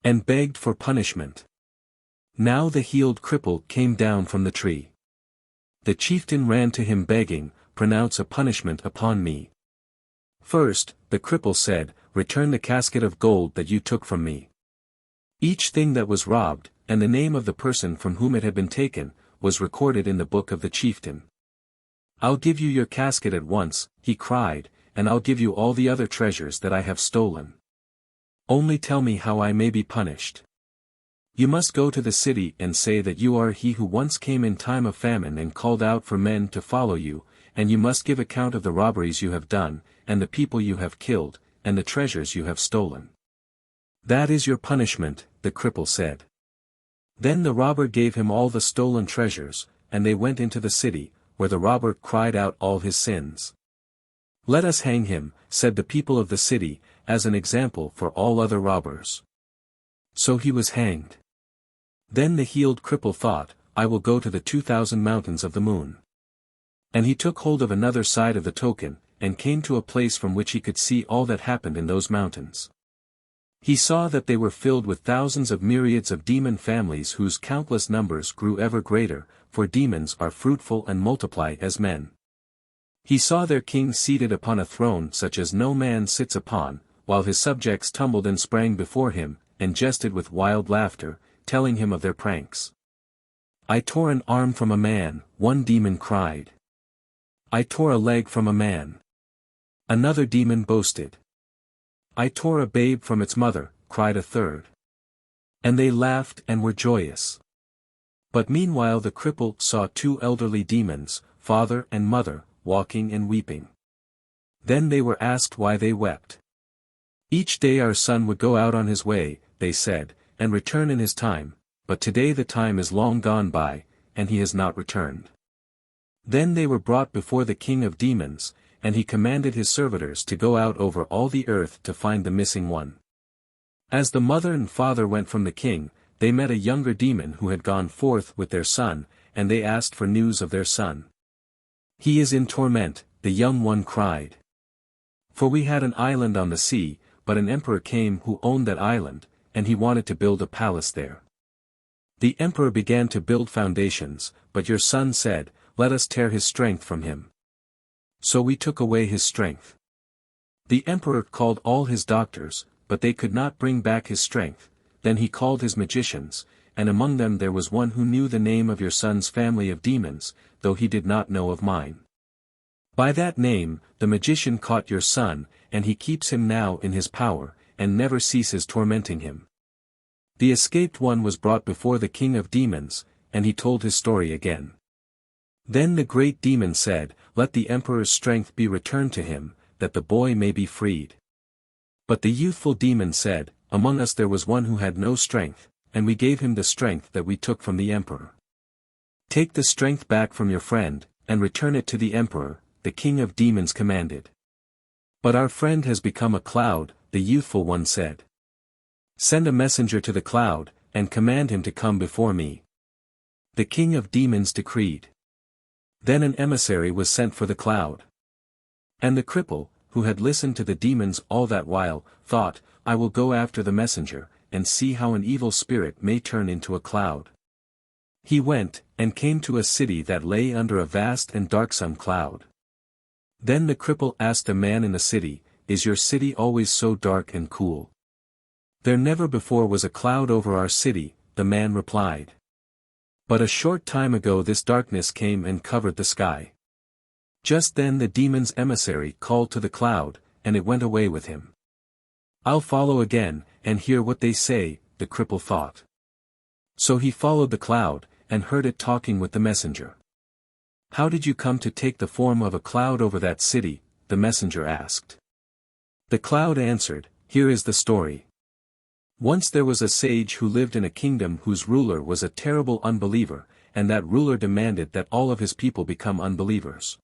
and begged for punishment. Now the healed cripple came down from the tree. The chieftain ran to him begging, "Pronounce a punishment upon me." First, the cripple said, "Return the casket of gold that you took from me." Each thing that was robbed, and the name of the person from whom it had been taken, was recorded in the book of the chieftain. "I'll give you your casket at once," he cried, "and I'll give you all the other treasures that I have stolen. Only tell me how I may be punished." "You must go to the city and say that you are he who once came in time of famine and called out for men to follow you, and you must give account of the robberies you have done, and the people you have killed, and the treasures you have stolen." "That is your punishment," the cripple said. Then the robber gave him all the stolen treasures, and they went into the city, where the robber cried out all his sins. "Let us hang him," said the people of the city, as an example for all other robbers. So he was hanged. Then the healed cripple thought, "I will go to the 2,000 mountains of the moon." And he took hold of another side of the token, and came to a place from which he could see all that happened in those mountains. He saw that they were filled with thousands of myriads of demon families whose countless numbers grew ever greater, for demons are fruitful and multiply as men. He saw their king seated upon a throne such as no man sits upon, while his subjects tumbled and sprang before him, and jested with wild laughter, telling him of their pranks. "I tore an arm from a man," one demon cried. "I tore a leg from a man." Another demon boasted. "I tore a babe from its mother," cried a third. And they laughed and were joyous. But meanwhile the cripple saw two elderly demons, father and mother, walking and weeping. Then they were asked why they wept. "Each day our son would go out on his way," they said, "and return in his time, but today the time is long gone by, and he has not returned." Then they were brought before the king of demons, and he commanded his servitors to go out over all the earth to find the missing one. As the mother and father went from the king, they met a younger demon who had gone forth with their son, and they asked for news of their son. "He is in torment," the young one cried. "For we had an island on the sea, but an emperor came who owned that island, and he wanted to build a palace there. The emperor began to build foundations, but your son said, 'Let us tear his strength from him.' So we took away his strength. The emperor called all his doctors, but they could not bring back his strength. Then he called his magicians, and among them there was one who knew the name of your son's family of demons, though he did not know of mine. By that name, the magician caught your son, and he keeps him now in his power, and never ceases tormenting him." The escaped one was brought before the king of demons, and he told his story again. Then the great demon said, "Let the emperor's strength be returned to him, that the boy may be freed." But the youthful demon said, "Among us there was one who had no strength, and we gave him the strength that we took from the emperor. Take the strength back from your friend, and return it to the emperor," the king of demons commanded. "But our friend has become a cloud," the youthful one said. "Send a messenger to the cloud, and command him to come before me." The king of demons decreed. Then an emissary was sent for the cloud. And the cripple, who had listened to the demons all that while, thought, "I will go after the messenger, and see how an evil spirit may turn into a cloud." He went, and came to a city that lay under a vast and darksome cloud. Then the cripple asked a man in the city, "Is your city always so dark and cool?" "There never before was a cloud over our city," the man replied. But a short time ago this darkness came and covered the sky. Just then the demon's emissary called to the cloud, and it went away with him. I'll follow again, and hear what they say, the cripple thought. So he followed the cloud, and heard it talking with the messenger. How did you come to take the form of a cloud over that city? The messenger asked. The cloud answered, Here is the story. Once there was a sage who lived in a kingdom whose ruler was a terrible unbeliever, and that ruler demanded that all of his people become unbelievers.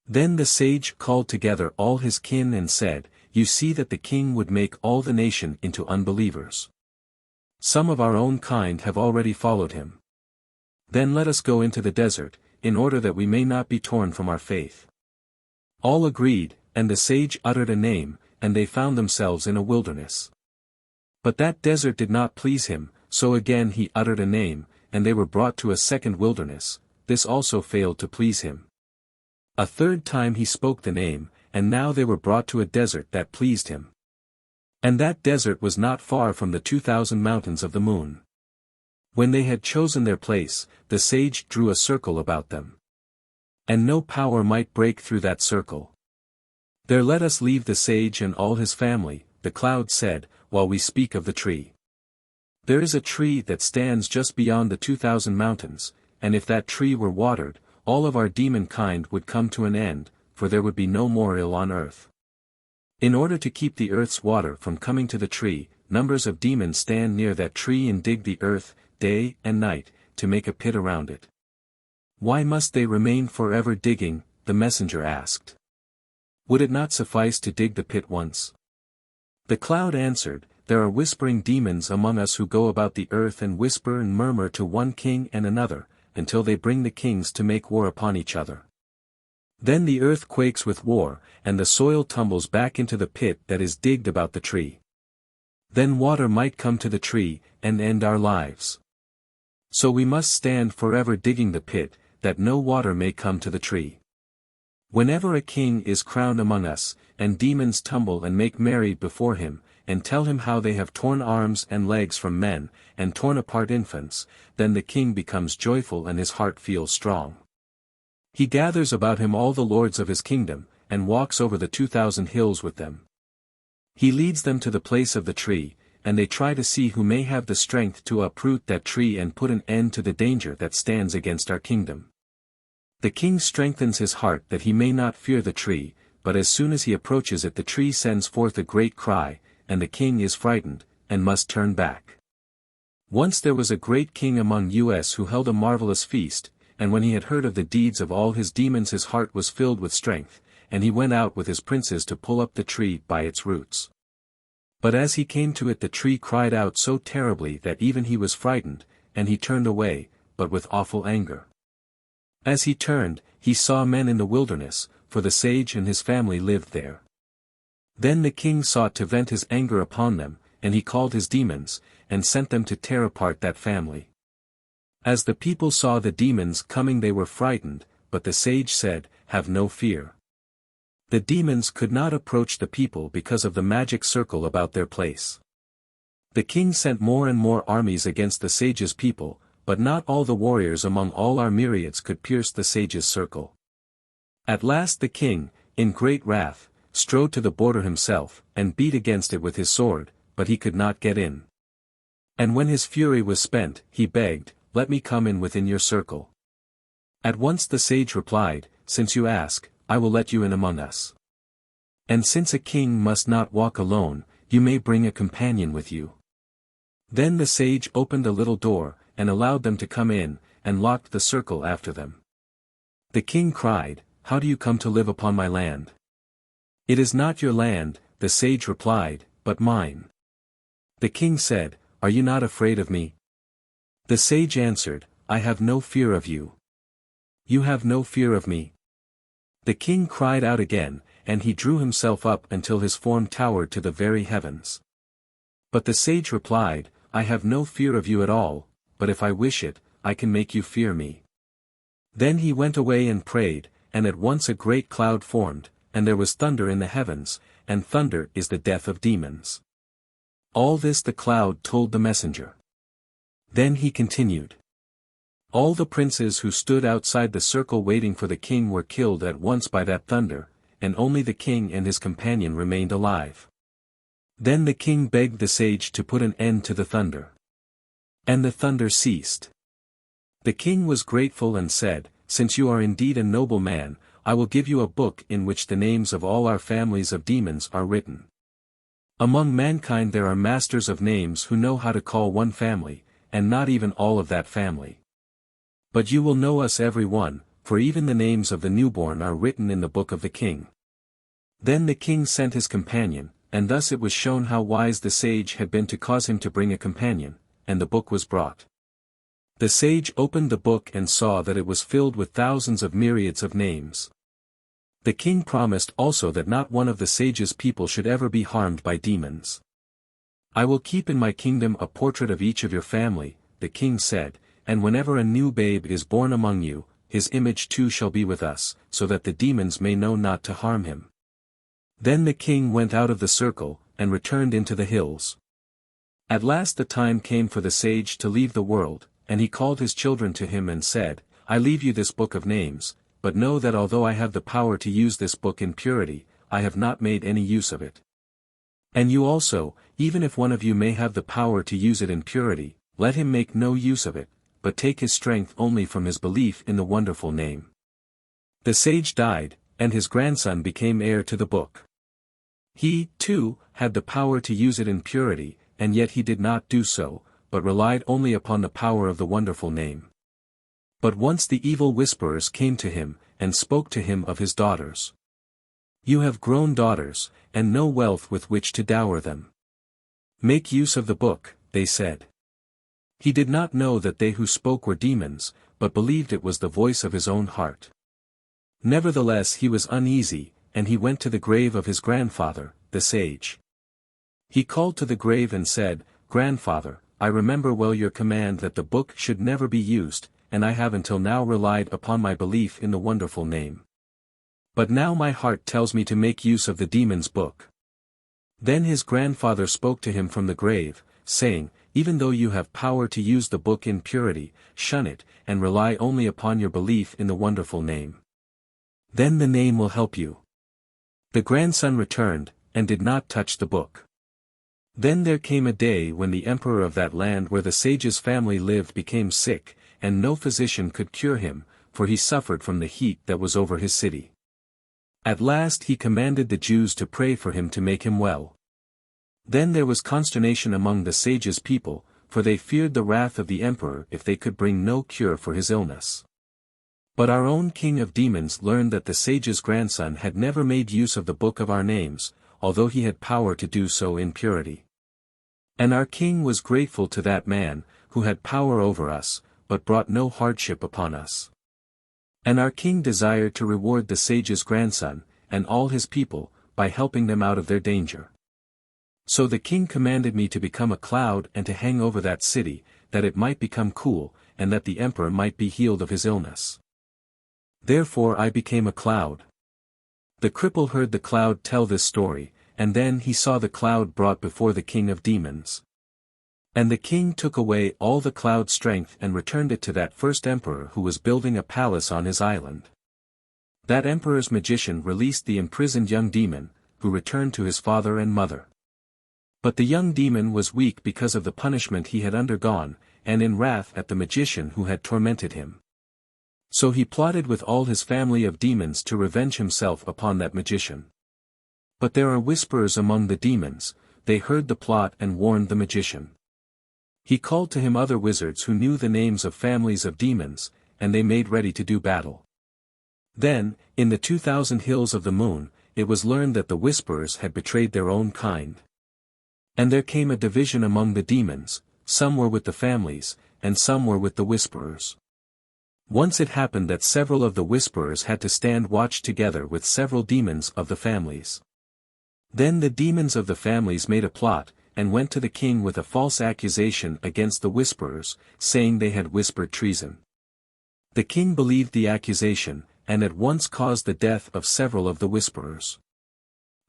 Then the sage called together all his kin and said, You see that the king would make all the nation into unbelievers. Some of our own kind have already followed him. Then let us go into the desert, in order that we may not be torn from our faith. All agreed, and the sage uttered a name, and they found themselves in a wilderness. But that desert did not please him, so again he uttered a name, and they were brought to a second wilderness. This also failed to please him. A third time he spoke the name, and now they were brought to a desert that pleased him. And that desert was not far from the 2,000 mountains of the moon. When they had chosen their place, the sage drew a circle about them. And no power might break through that circle. There let us leave the sage and all his family, the cloud said, while we speak of the tree. There is a tree that stands just beyond the 2,000 mountains, and if that tree were watered, all of our demon kind would come to an end, for there would be no more ill on earth. In order to keep the earth's water from coming to the tree, numbers of demons stand near that tree and dig the earth, day and night, to make a pit around it. Why must they remain forever digging? The messenger asked. Would it not suffice to dig the pit once? The cloud answered, There are whispering demons among us who go about the earth and whisper and murmur to one king and another, until they bring the kings to make war upon each other. Then the earth quakes with war, and the soil tumbles back into the pit that is digged about the tree. Then water might come to the tree, and end our lives. So we must stand forever digging the pit, that no water may come to the tree. Whenever a king is crowned among us, and demons tumble and make merry before him, and tell him how they have torn arms and legs from men, and torn apart infants, then the king becomes joyful and his heart feels strong. He gathers about him all the lords of his kingdom, and walks over the 2,000 hills with them. He leads them to the place of the tree, and they try to see who may have the strength to uproot that tree and put an end to the danger that stands against our kingdom. The king strengthens his heart that he may not fear the tree, but as soon as he approaches it the tree sends forth a great cry, and the king is frightened, and must turn back. Once there was a great king among us who held a marvelous feast, and when he had heard of the deeds of all his demons his heart was filled with strength, and he went out with his princes to pull up the tree by its roots. But as he came to it the tree cried out so terribly that even he was frightened, and he turned away, but with awful anger. As he turned, he saw men in the wilderness, for the sage and his family lived there. Then the king sought to vent his anger upon them, and he called his demons, and sent them to tear apart that family. As the people saw the demons coming they were frightened, but the sage said, Have no fear. The demons could not approach the people because of the magic circle about their place. The king sent more and more armies against the sage's people, but not all the warriors among all our myriads could pierce the sage's circle. At last the king, in great wrath, strode to the border himself, and beat against it with his sword, but he could not get in. And when his fury was spent, he begged, Let me come in within your circle. At once the sage replied, Since you ask, I will let you in among us. And since a king must not walk alone, you may bring a companion with you. Then the sage opened a little door, and allowed them to come in, and locked the circle after them. The king cried, How do you come to live upon my land? It is not your land, the sage replied, but mine. The king said, Are you not afraid of me? The sage answered, I have no fear of you. You have no fear of me. The king cried out again, and he drew himself up until his form towered to the very heavens. But the sage replied, I have no fear of you at all, but if I wish it, I can make you fear me. Then he went away and prayed, and at once a great cloud formed, and there was thunder in the heavens, and thunder is the death of demons. All this the cloud told the messenger. Then he continued. All the princes who stood outside the circle waiting for the king were killed at once by that thunder, and only the king and his companion remained alive. Then the king begged the sage to put an end to the thunder. And the thunder ceased. The king was grateful and said, "Since you are indeed a noble man, I will give you a book in which the names of all our families of demons are written. Among mankind there are masters of names who know how to call one family, and not even all of that family. But you will know us every one, for even the names of the newborn are written in the book of the king." Then the king sent his companion, and thus it was shown how wise the sage had been to cause him to bring a companion, and the book was brought. The sage opened the book and saw that it was filled with thousands of myriads of names. The king promised also that not one of the sage's people should ever be harmed by demons. "I will keep in my kingdom a portrait of each of your family," the king said, "and whenever a new babe is born among you, his image too shall be with us, so that the demons may know not to harm him." Then the king went out of the circle, and returned into the hills. At last the time came for the sage to leave the world, and he called his children to him and said, "I leave you this book of names, but know that although I have the power to use this book in purity, I have not made any use of it. And you also, even if one of you may have the power to use it in purity, let him make no use of it, but take his strength only from his belief in the wonderful name." The sage died, and his grandson became heir to the book. He, too, had the power to use it in purity, and yet he did not do so, but relied only upon the power of the wonderful name. But once the evil whisperers came to him, and spoke to him of his daughters. "You have grown daughters, and no wealth with which to dower them. Make use of the book," they said. He did not know that they who spoke were demons, but believed it was the voice of his own heart. Nevertheless he was uneasy, and he went to the grave of his grandfather, the sage. He called to the grave and said, "Grandfather, I remember well your command that the book should never be used, and I have until now relied upon my belief in the wonderful name. But now my heart tells me to make use of the demon's book." Then his grandfather spoke to him from the grave, saying, "Even though you have power to use the book in purity, shun it, and rely only upon your belief in the wonderful name. Then the name will help you." The grandson returned, and did not touch the book. Then there came a day when the emperor of that land where the sage's family lived became sick, and no physician could cure him, for he suffered from the heat that was over his city. At last he commanded the Jews to pray for him to make him well. Then there was consternation among the sage's people, for they feared the wrath of the emperor if they could bring no cure for his illness. But our own king of demons learned that the sage's grandson had never made use of the book of our names, although he had power to do so in purity. And our king was grateful to that man, who had power over us, but brought no hardship upon us. And our king desired to reward the sage's grandson, and all his people, by helping them out of their danger. So the king commanded me to become a cloud and to hang over that city, that it might become cool, and that the emperor might be healed of his illness. Therefore I became a cloud. The cripple heard the cloud tell this story, and then he saw the cloud brought before the king of demons. And the king took away all the cloud's strength and returned it to that first emperor who was building a palace on his island. That emperor's magician released the imprisoned young demon, who returned to his father and mother. But the young demon was weak because of the punishment he had undergone, and in wrath at the magician who had tormented him. So he plotted with all his family of demons to revenge himself upon that magician. But there are whisperers among the demons, they heard the plot and warned the magician. He called to him other wizards who knew the names of families of demons, and they made ready to do battle. Then, in the 2,000 hills of the moon, it was learned that the whisperers had betrayed their own kind. And there came a division among the demons, some were with the families, and some were with the whisperers. Once it happened that several of the whisperers had to stand watch together with several demons of the families. Then the demons of the families made a plot, and went to the king with a false accusation against the whisperers, saying they had whispered treason. The king believed the accusation, and at once caused the death of several of the whisperers.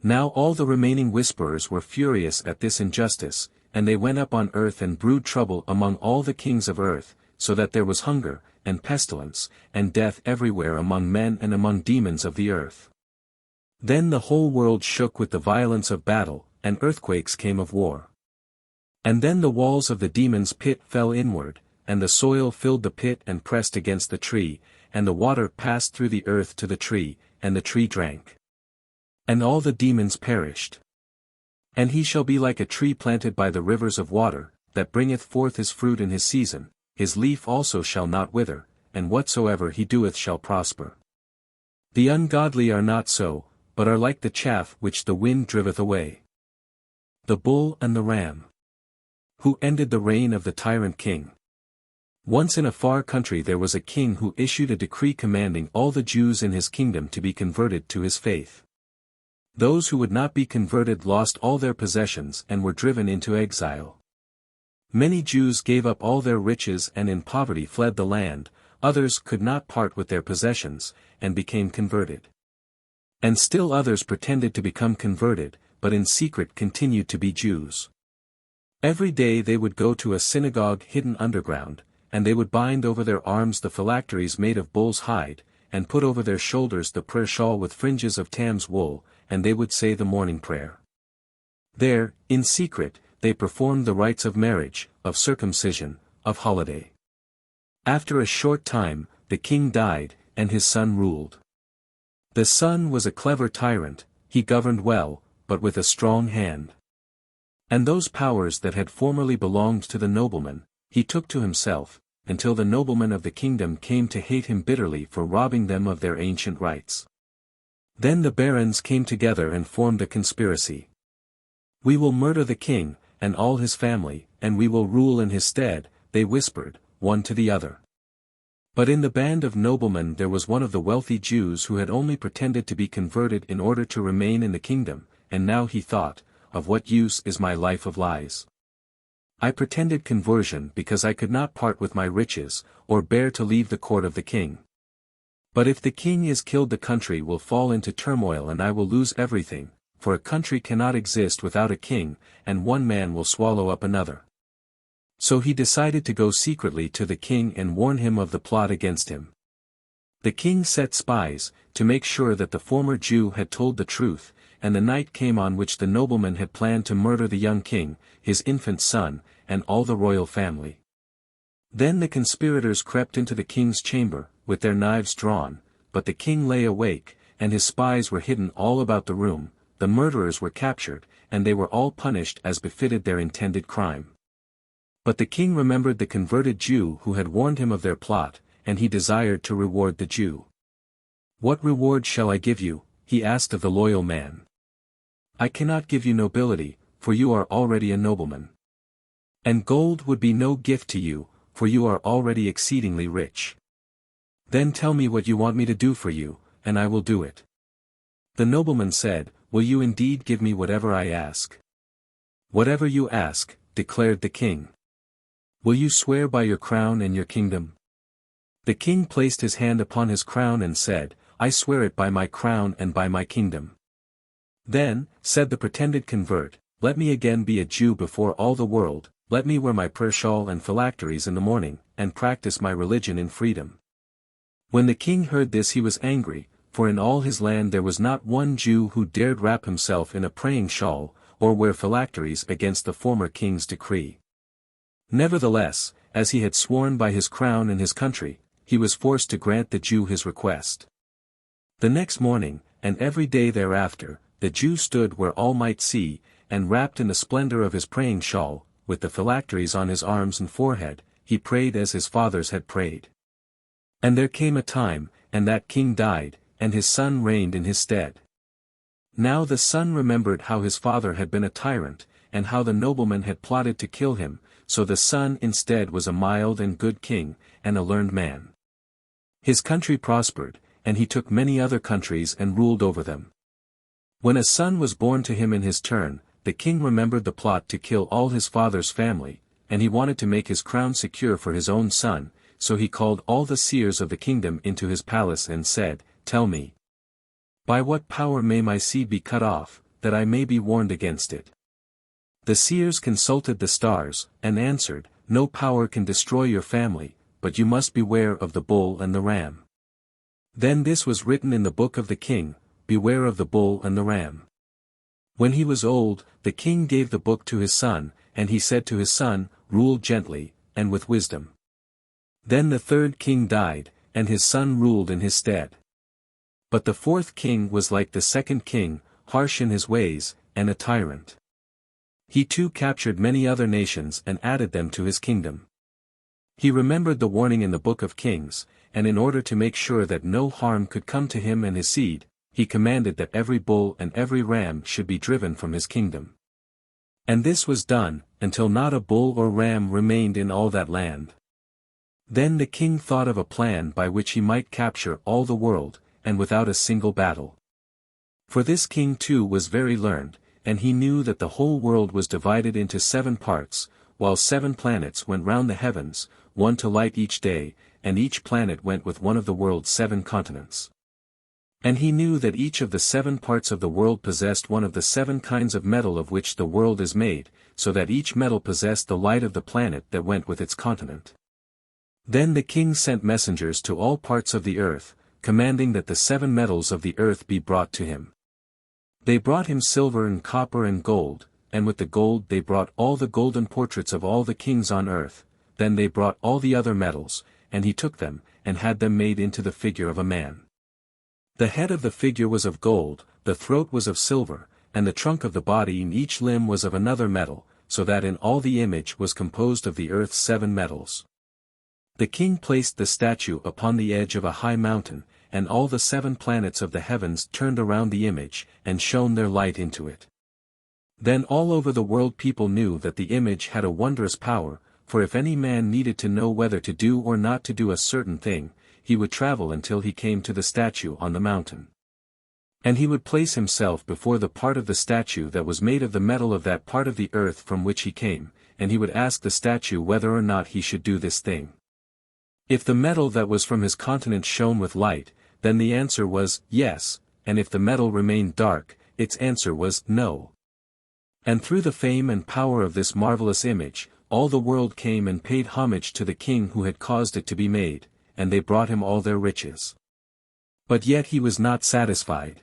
Now all the remaining whisperers were furious at this injustice, and they went up on earth and brewed trouble among all the kings of earth, so that there was hunger, and pestilence, and death everywhere among men and among demons of the earth. Then the whole world shook with the violence of battle, and earthquakes came of war. And then the walls of the demons' pit fell inward, and the soil filled the pit and pressed against the tree, and the water passed through the earth to the tree, and the tree drank. And all the demons perished. And he shall be like a tree planted by the rivers of water, that bringeth forth his fruit in his season, his leaf also shall not wither, and whatsoever he doeth shall prosper. The ungodly are not so, but are like the chaff which the wind driveth away. The Bull and the Ram. Who ended the reign of the tyrant king. Once in a far country there was a king who issued a decree commanding all the Jews in his kingdom to be converted to his faith. Those who would not be converted lost all their possessions and were driven into exile. Many Jews gave up all their riches and in poverty fled the land, others could not part with their possessions, and became converted. And still others pretended to become converted, but in secret continued to be Jews. Every day they would go to a synagogue hidden underground, and they would bind over their arms the phylacteries made of bull's hide, and put over their shoulders the prayer shawl with fringes of tam's wool, and they would say the morning prayer. There, in secret, they performed the rites of marriage, of circumcision, of holiday. After a short time, the king died, and his son ruled. The son was a clever tyrant, he governed well, but with a strong hand. And those powers that had formerly belonged to the nobleman, he took to himself, until the noblemen of the kingdom came to hate him bitterly for robbing them of their ancient rights. Then the barons came together and formed a conspiracy. "We will murder the king, and all his family, and we will rule in his stead," they whispered, one to the other. But in the band of noblemen there was one of the wealthy Jews who had only pretended to be converted in order to remain in the kingdom, and now he thought, "Of what use is my life of lies? I pretended conversion because I could not part with my riches, or bear to leave the court of the king. But if the king is killed the country will fall into turmoil and I will lose everything, for a country cannot exist without a king, and one man will swallow up another." So he decided to go secretly to the king and warn him of the plot against him. The king set spies, to make sure that the former Jew had told the truth, and the night came on which the nobleman had planned to murder the young king, his infant son, and all the royal family. Then the conspirators crept into the king's chamber, with their knives drawn, but the king lay awake, and his spies were hidden all about the room, the murderers were captured, and they were all punished as befitted their intended crime. But the king remembered the converted Jew who had warned him of their plot, and he desired to reward the Jew. "What reward shall I give you?" he asked of the loyal man. "I cannot give you nobility, for you are already a nobleman. And gold would be no gift to you, for you are already exceedingly rich. Then tell me what you want me to do for you, and I will do it." The nobleman said, "Will you indeed give me whatever I ask?" "Whatever you ask," declared the king. "Will you swear by your crown and your kingdom?" The king placed his hand upon his crown and said, "I swear it by my crown and by my kingdom." "Then," said the pretended convert, "let me again be a Jew before all the world, let me wear my prayer shawl and phylacteries in the morning, and practice my religion in freedom." When the king heard this he was angry, for in all his land there was not one Jew who dared wrap himself in a praying shawl, or wear phylacteries against the former king's decree. Nevertheless, as he had sworn by his crown and his country, he was forced to grant the Jew his request. The next morning, and every day thereafter, the Jew stood where all might see, and wrapped in the splendor of his praying shawl, with the phylacteries on his arms and forehead, he prayed as his fathers had prayed. And there came a time, and that king died, and his son reigned in his stead. Now the son remembered how his father had been a tyrant, and how the nobleman had plotted to kill him, so the son instead was a mild and good king, and a learned man. His country prospered, and he took many other countries and ruled over them. When a son was born to him in his turn, the king remembered the plot to kill all his father's family, and he wanted to make his crown secure for his own son, so he called all the seers of the kingdom into his palace and said, "Tell me, by what power may my seed be cut off, that I may be warned against it?" The seers consulted the stars, and answered, "No power can destroy your family, but you must beware of the bull and the ram. Then this was written in the book of the king, beware of the bull and the ram. When he was old, the king gave the book to his son, and he said to his son, rule gently, and with wisdom. Then the third king died, and his son ruled in his stead. But the fourth king was like the second king, harsh in his ways, and a tyrant. He too captured many other nations and added them to his kingdom. He remembered the warning in the book of Kings, and in order to make sure that no harm could come to him and his seed, he commanded that every bull and every ram should be driven from his kingdom. And this was done, until not a bull or ram remained in all that land. Then the king thought of a plan by which he might capture all the world, and without a single battle. For this king too was very learned, and he knew that the whole world was divided into 7 parts, while 7 planets went round the heavens, one to light each day, and each planet went with one of the world's 7 continents. And he knew that each of the 7 parts of the world possessed one of the 7 kinds of metal of which the world is made, so that each metal possessed the light of the planet that went with its continent. Then the king sent messengers to all parts of the earth, commanding that the 7 metals of the earth be brought to him. They brought him silver and copper and gold, and with the gold they brought all the golden portraits of all the kings on earth, then they brought all the other metals, and he took them, and had them made into the figure of a man. The head of the figure was of gold, the throat was of silver, and the trunk of the body and each limb was of another metal, so that in all the image was composed of the earth's 7 metals. The king placed the statue upon the edge of a high mountain, and all the 7 planets of the heavens turned around the image, and shone their light into it. Then all over the world people knew that the image had a wondrous power, for if any man needed to know whether to do or not to do a certain thing, he would travel until he came to the statue on the mountain. And he would place himself before the part of the statue that was made of the metal of that part of the earth from which he came, and he would ask the statue whether or not he should do this thing. If the metal that was from his continent shone with light, then the answer was, yes, and if the metal remained dark, its answer was, no. And through the fame and power of this marvelous image, all the world came and paid homage to the king who had caused it to be made, and they brought him all their riches. But yet he was not satisfied.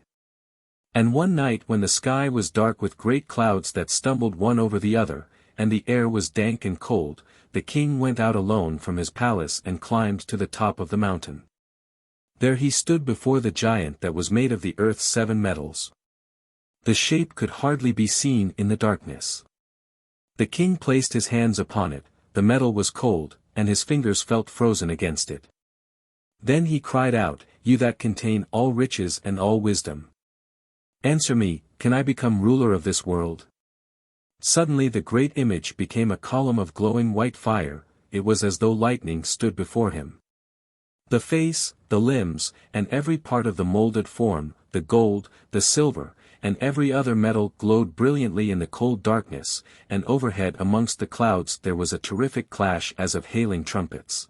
And one night when the sky was dark with great clouds that stumbled one over the other, and the air was dank and cold, the king went out alone from his palace and climbed to the top of the mountain. There he stood before the giant that was made of the earth's 7 metals. The shape could hardly be seen in the darkness. The king placed his hands upon it, the metal was cold, and his fingers felt frozen against it. Then he cried out, "You that contain all riches and all wisdom. Answer me, can I become ruler of this world?" Suddenly the great image became a column of glowing white fire, it was as though lightning stood before him. The face, the limbs, and every part of the molded form, the gold, the silver, and every other metal glowed brilliantly in the cold darkness, and overhead amongst the clouds there was a terrific clash as of hailing trumpets.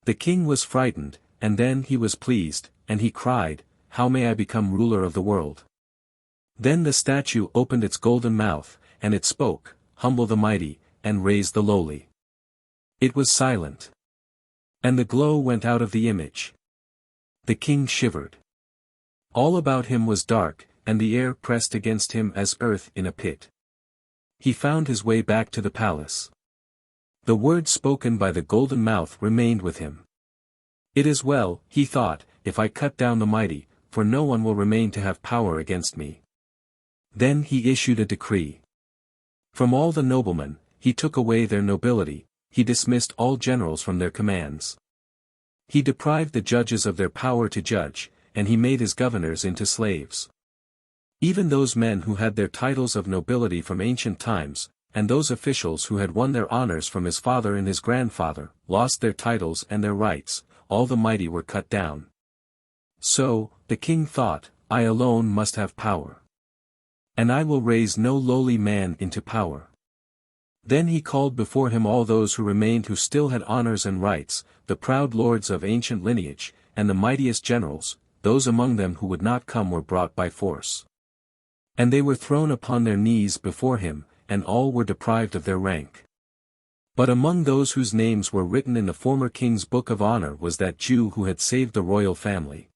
The king was frightened, and then he was pleased, and he cried, "How may I become ruler of the world?" Then the statue opened its golden mouth, and it spoke, "Humble the mighty, and raise the lowly." It was silent. And the glow went out of the image. The king shivered. All about him was dark, and the air pressed against him as earth in a pit. He found his way back to the palace. The words spoken by the golden mouth remained with him. "It is well," he thought, "if I cut down the mighty, for no one will remain to have power against me." Then he issued a decree. From all the noblemen, he took away their nobility, he dismissed all generals from their commands. He deprived the judges of their power to judge, and he made his governors into slaves. Even those men who had their titles of nobility from ancient times, and those officials who had won their honors from his father and his grandfather, lost their titles and their rights, all the mighty were cut down. So, the king thought, "I alone must have power. And I will raise no lowly man into power." Then he called before him all those who remained who still had honors and rights, the proud lords of ancient lineage, and the mightiest generals, those among them who would not come were brought by force. And they were thrown upon their knees before him, and all were deprived of their rank. But among those whose names were written in the former king's book of honor was that Jew who had saved the royal family.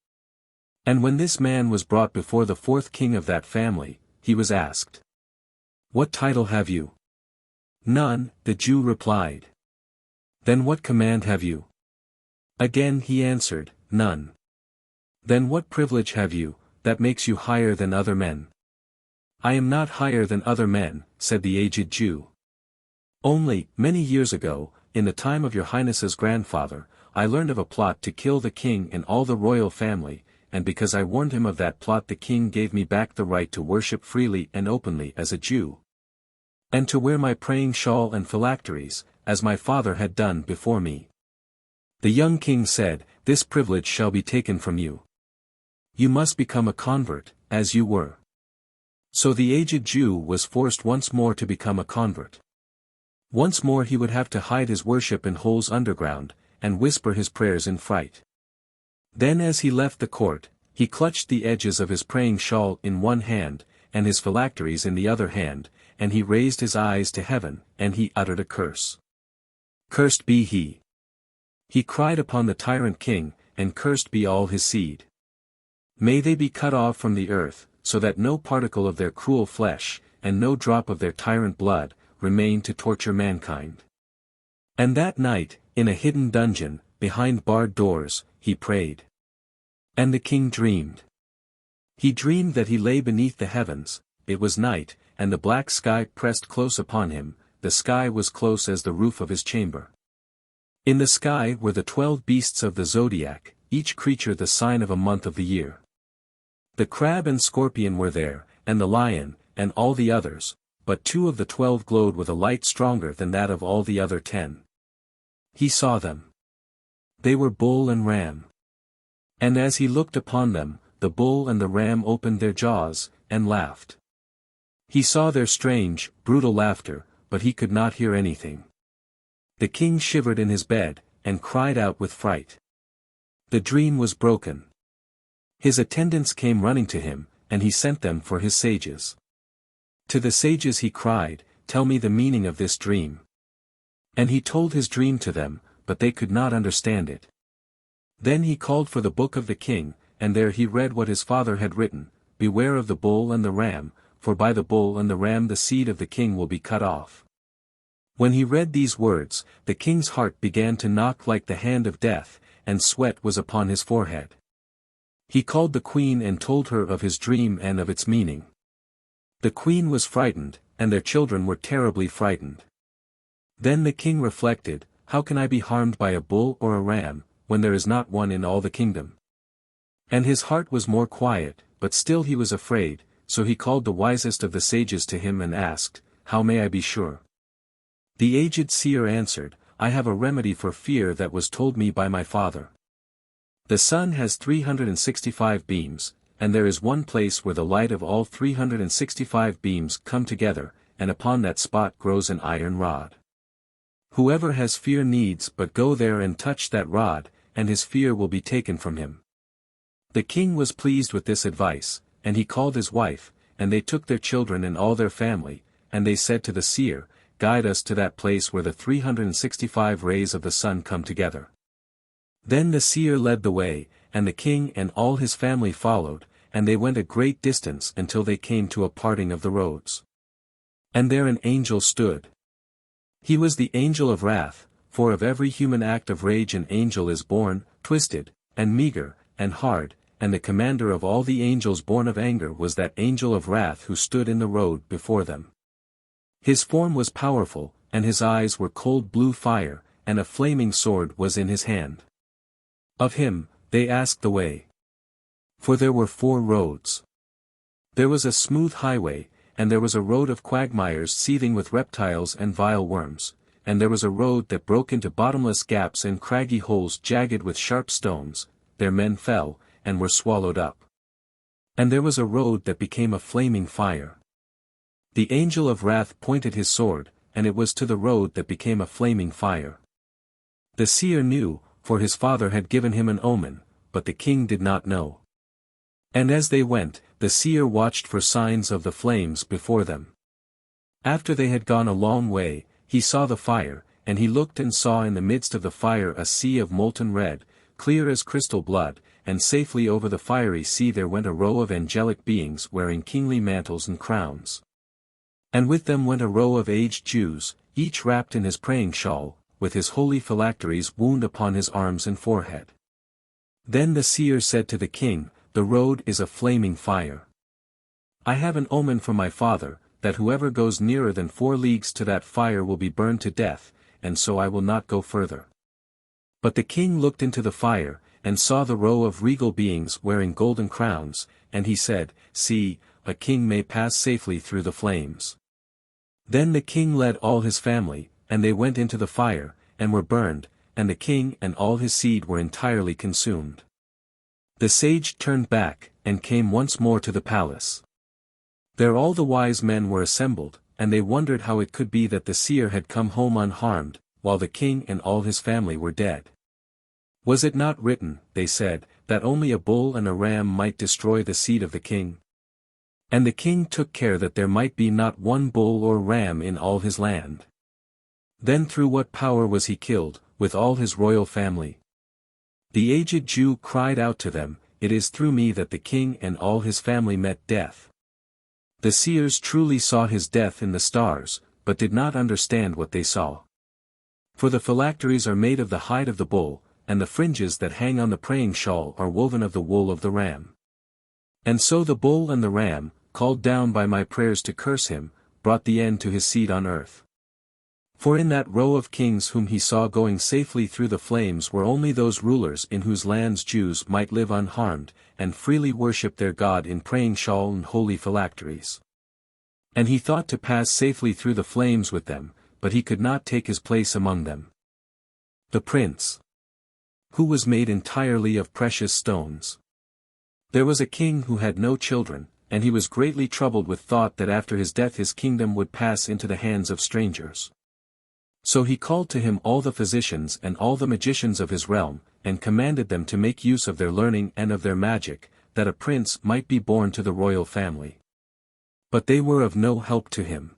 And when this man was brought before the fourth king of that family, he was asked, "What title have you?" "None," the Jew replied. "Then what command have you?" Again he answered, "None." "Then what privilege have you, that makes you higher than other men?" "I am not higher than other men," said the aged Jew. "Only, many years ago, in the time of your highness's grandfather, I learned of a plot to kill the king and all the royal family, and because I warned him of that plot the king gave me back the right to worship freely and openly as a Jew. And to wear my praying shawl and phylacteries, as my father had done before me." The young king said, "This privilege shall be taken from you. You must become a convert, as you were." So the aged Jew was forced once more to become a convert. Once more he would have to hide his worship in holes underground, and whisper his prayers in fright. Then as he left the court, he clutched the edges of his praying shawl in one hand, and his phylacteries in the other hand, and he raised his eyes to heaven, and he uttered a curse. "Cursed be he." He cried upon the tyrant king, and cursed be all his seed. May they be cut off from the earth, so that no particle of their cruel flesh, and no drop of their tyrant blood, remain to torture mankind. And that night, in a hidden dungeon, behind barred doors, he prayed. And the king dreamed. He dreamed that he lay beneath the heavens, it was night, and the black sky pressed close upon him, the sky was close as the roof of his chamber. In the sky were the 12 beasts of the zodiac, each creature the sign of a month of the year. The crab and scorpion were there, and the lion, and all the others, but 2 of the 12 glowed with a light stronger than that of all the other 10. He saw them. They were bull and ram. And as he looked upon them, the bull and the ram opened their jaws, and laughed. He saw their strange, brutal laughter, but he could not hear anything. The king shivered in his bed, and cried out with fright. The dream was broken. His attendants came running to him, and he sent them for his sages. To the sages he cried, "Tell me the meaning of this dream." And he told his dream to them, but they could not understand it. Then he called for the book of the king, and there he read what his father had written, "Beware of the bull and the ram, for by the bull and the ram the seed of the king will be cut off." When he read these words, the king's heart began to knock like the hand of death, and sweat was upon his forehead. He called the queen and told her of his dream and of its meaning. The queen was frightened, and their children were terribly frightened. Then the king reflected, "How can I be harmed by a bull or a ram, when there is not one in all the kingdom?" And his heart was more quiet, but still he was afraid, so he called the wisest of the sages to him and asked, "How may I be sure?" The aged seer answered, "I have a remedy for fear that was told me by my father. The sun has 365 beams, and there is one place where the light of all 365 beams come together, and upon that spot grows an iron rod. Whoever has fear needs but go there and touch that rod, and his fear will be taken from him." The king was pleased with this advice, and he called his wife, and they took their children and all their family, and they said to the seer, "Guide us to that place where the 365 rays of the sun come together." Then the seer led the way, and the king and all his family followed, and they went a great distance until they came to a parting of the roads. And there an angel stood. He was the angel of wrath, for of every human act of rage an angel is born, twisted, and meager, and hard, and the commander of all the angels born of anger was that angel of wrath who stood in the road before them. His form was powerful, and his eyes were cold blue fire, and a flaming sword was in his hand. Of him, they asked the way. For there were 4 roads. There was a smooth highway, and there was a road of quagmires seething with reptiles and vile worms, and there was a road that broke into bottomless gaps and craggy holes jagged with sharp stones, there men fell, and were swallowed up. And there was a road that became a flaming fire. The angel of wrath pointed his sword, and it was to the road that became a flaming fire. The seer knew, for his father had given him an omen, but the king did not know. And as they went, the seer watched for signs of the flames before them. After they had gone a long way, he saw the fire, and he looked and saw in the midst of the fire a sea of molten red, clear as crystal blood, and safely over the fiery sea there went a row of angelic beings wearing kingly mantles and crowns. And with them went a row of aged Jews, each wrapped in his praying shawl, with his holy phylacteries wound upon his arms and forehead. Then the seer said to the king, "The road is a flaming fire. I have an omen from my father, that whoever goes nearer than 4 leagues to that fire will be burned to death, and so I will not go further." But the king looked into the fire, and saw the row of regal beings wearing golden crowns, and he said, "See, a king may pass safely through the flames." Then the king led all his family, and they went into the fire, and were burned, and the king and all his seed were entirely consumed. The sage turned back, and came once more to the palace. There all the wise men were assembled, and they wondered how it could be that the seer had come home unharmed, while the king and all his family were dead. "Was it not written," they said, "that only a bull and a ram might destroy the seed of the king?" And the king took care that there might be not one bull or ram in all his land. Then through what power was he killed, with all his royal family? The aged Jew cried out to them, "It is through me that the king and all his family met death." The seers truly saw his death in the stars, but did not understand what they saw. For the phylacteries are made of the hide of the bull, and the fringes that hang on the praying shawl are woven of the wool of the ram. And so the bull and the ram, called down by my prayers to curse him, brought the end to his seed on earth. For in that row of kings whom he saw going safely through the flames were only those rulers in whose lands Jews might live unharmed, and freely worship their God in praying shawl and holy phylacteries. And he thought to pass safely through the flames with them, but he could not take his place among them. The prince, who was made entirely of precious stones. There was a king who had no children, and he was greatly troubled with thought that after his death his kingdom would pass into the hands of strangers. So he called to him all the physicians and all the magicians of his realm, and commanded them to make use of their learning and of their magic, that a prince might be born to the royal family. But they were of no help to him.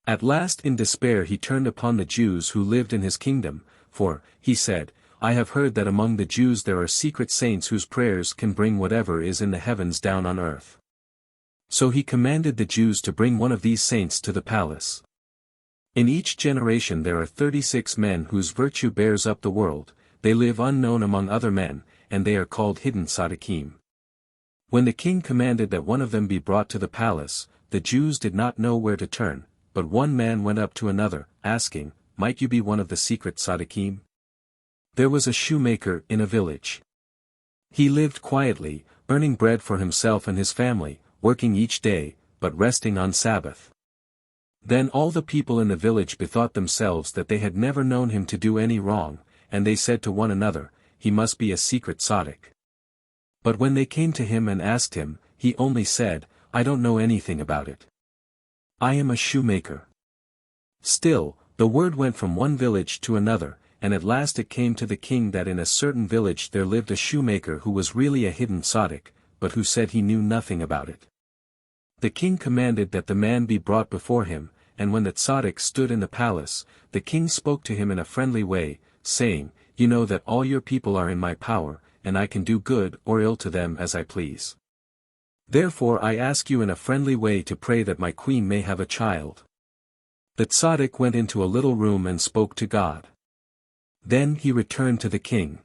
At last in despair he turned upon the Jews who lived in his kingdom, for, he said, "I have heard that among the Jews there are secret saints whose prayers can bring whatever is in the heavens down on earth." So he commanded the Jews to bring one of these saints to the palace. In each generation there are 36 men whose virtue bears up the world, they live unknown among other men, and they are called hidden tzaddikim. When the king commanded that one of them be brought to the palace, the Jews did not know where to turn, but one man went up to another, asking, "Might you be one of the secret tzaddikim?" There was a shoemaker in a village. He lived quietly, earning bread for himself and his family, working each day, but resting on Sabbath. Then all the people in the village bethought themselves that they had never known him to do any wrong, and they said to one another, "He must be a secret tzaddik." But when they came to him and asked him, he only said, "I don't know anything about it. I am a shoemaker." Still, the word went from one village to another, and at last it came to the king that in a certain village there lived a shoemaker who was really a hidden tzaddik, but who said he knew nothing about it. The king commanded that the man be brought before him, and when the tzaddik stood in the palace, the king spoke to him in a friendly way, saying, "You know that all your people are in my power, and I can do good or ill to them as I please. Therefore I ask you in a friendly way to pray that my queen may have a child." The tzaddik went into a little room and spoke to God. Then he returned to the king.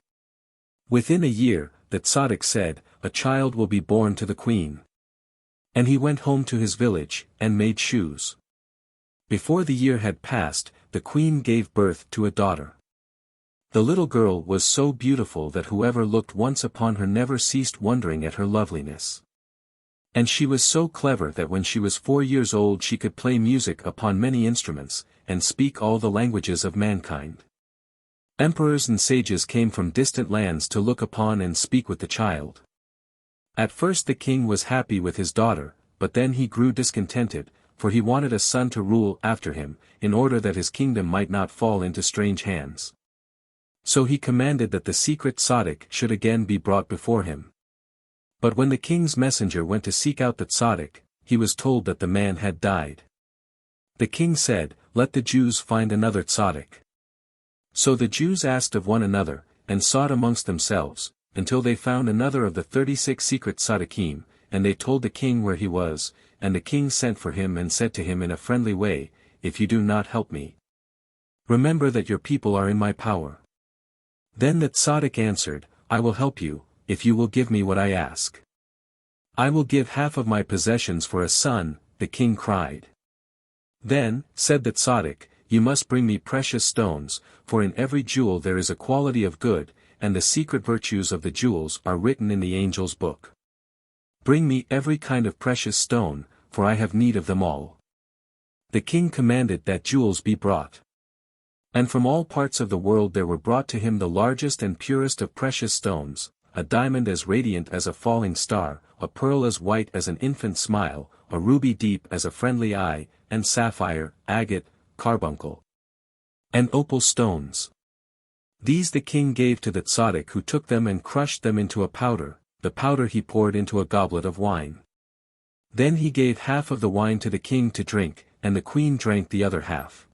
Within a year, the tzaddik said, "A child will be born to the queen." And he went home to his village, and made shoes. Before the year had passed, the queen gave birth to a daughter. The little girl was so beautiful that whoever looked once upon her never ceased wondering at her loveliness. And she was so clever that when she was 4 years old she could play music upon many instruments, and speak all the languages of mankind. Emperors and sages came from distant lands to look upon and speak with the child. At first the king was happy with his daughter, but then he grew discontented, for he wanted a son to rule after him, in order that his kingdom might not fall into strange hands. So he commanded that the secret tzaddik should again be brought before him. But when the king's messenger went to seek out the tzaddik, he was told that the man had died. The king said, "Let the Jews find another tzaddik." So the Jews asked of one another, and sought amongst themselves, until they found another of the 36 secret tzaddikim, and they told the king where he was, and the king sent for him and said to him in a friendly way, "If you do not help me, remember that your people are in my power." Then the tzaddik answered, "I will help you, if you will give me what I ask." "I will give half of my possessions for a son," the king cried. "Then," said the tzaddik, "you must bring me precious stones, for in every jewel there is a quality of good, and the secret virtues of the jewels are written in the angel's book. Bring me every kind of precious stone, for I have need of them all." The king commanded that jewels be brought. And from all parts of the world there were brought to him the largest and purest of precious stones, a diamond as radiant as a falling star, a pearl as white as an infant's smile, a ruby deep as a friendly eye, and sapphire, agate, carbuncle, and opal stones. These the king gave to the tzaddik, who took them and crushed them into a powder. The powder he poured into a goblet of wine. Then he gave half of the wine to the king to drink, and the queen drank the other half.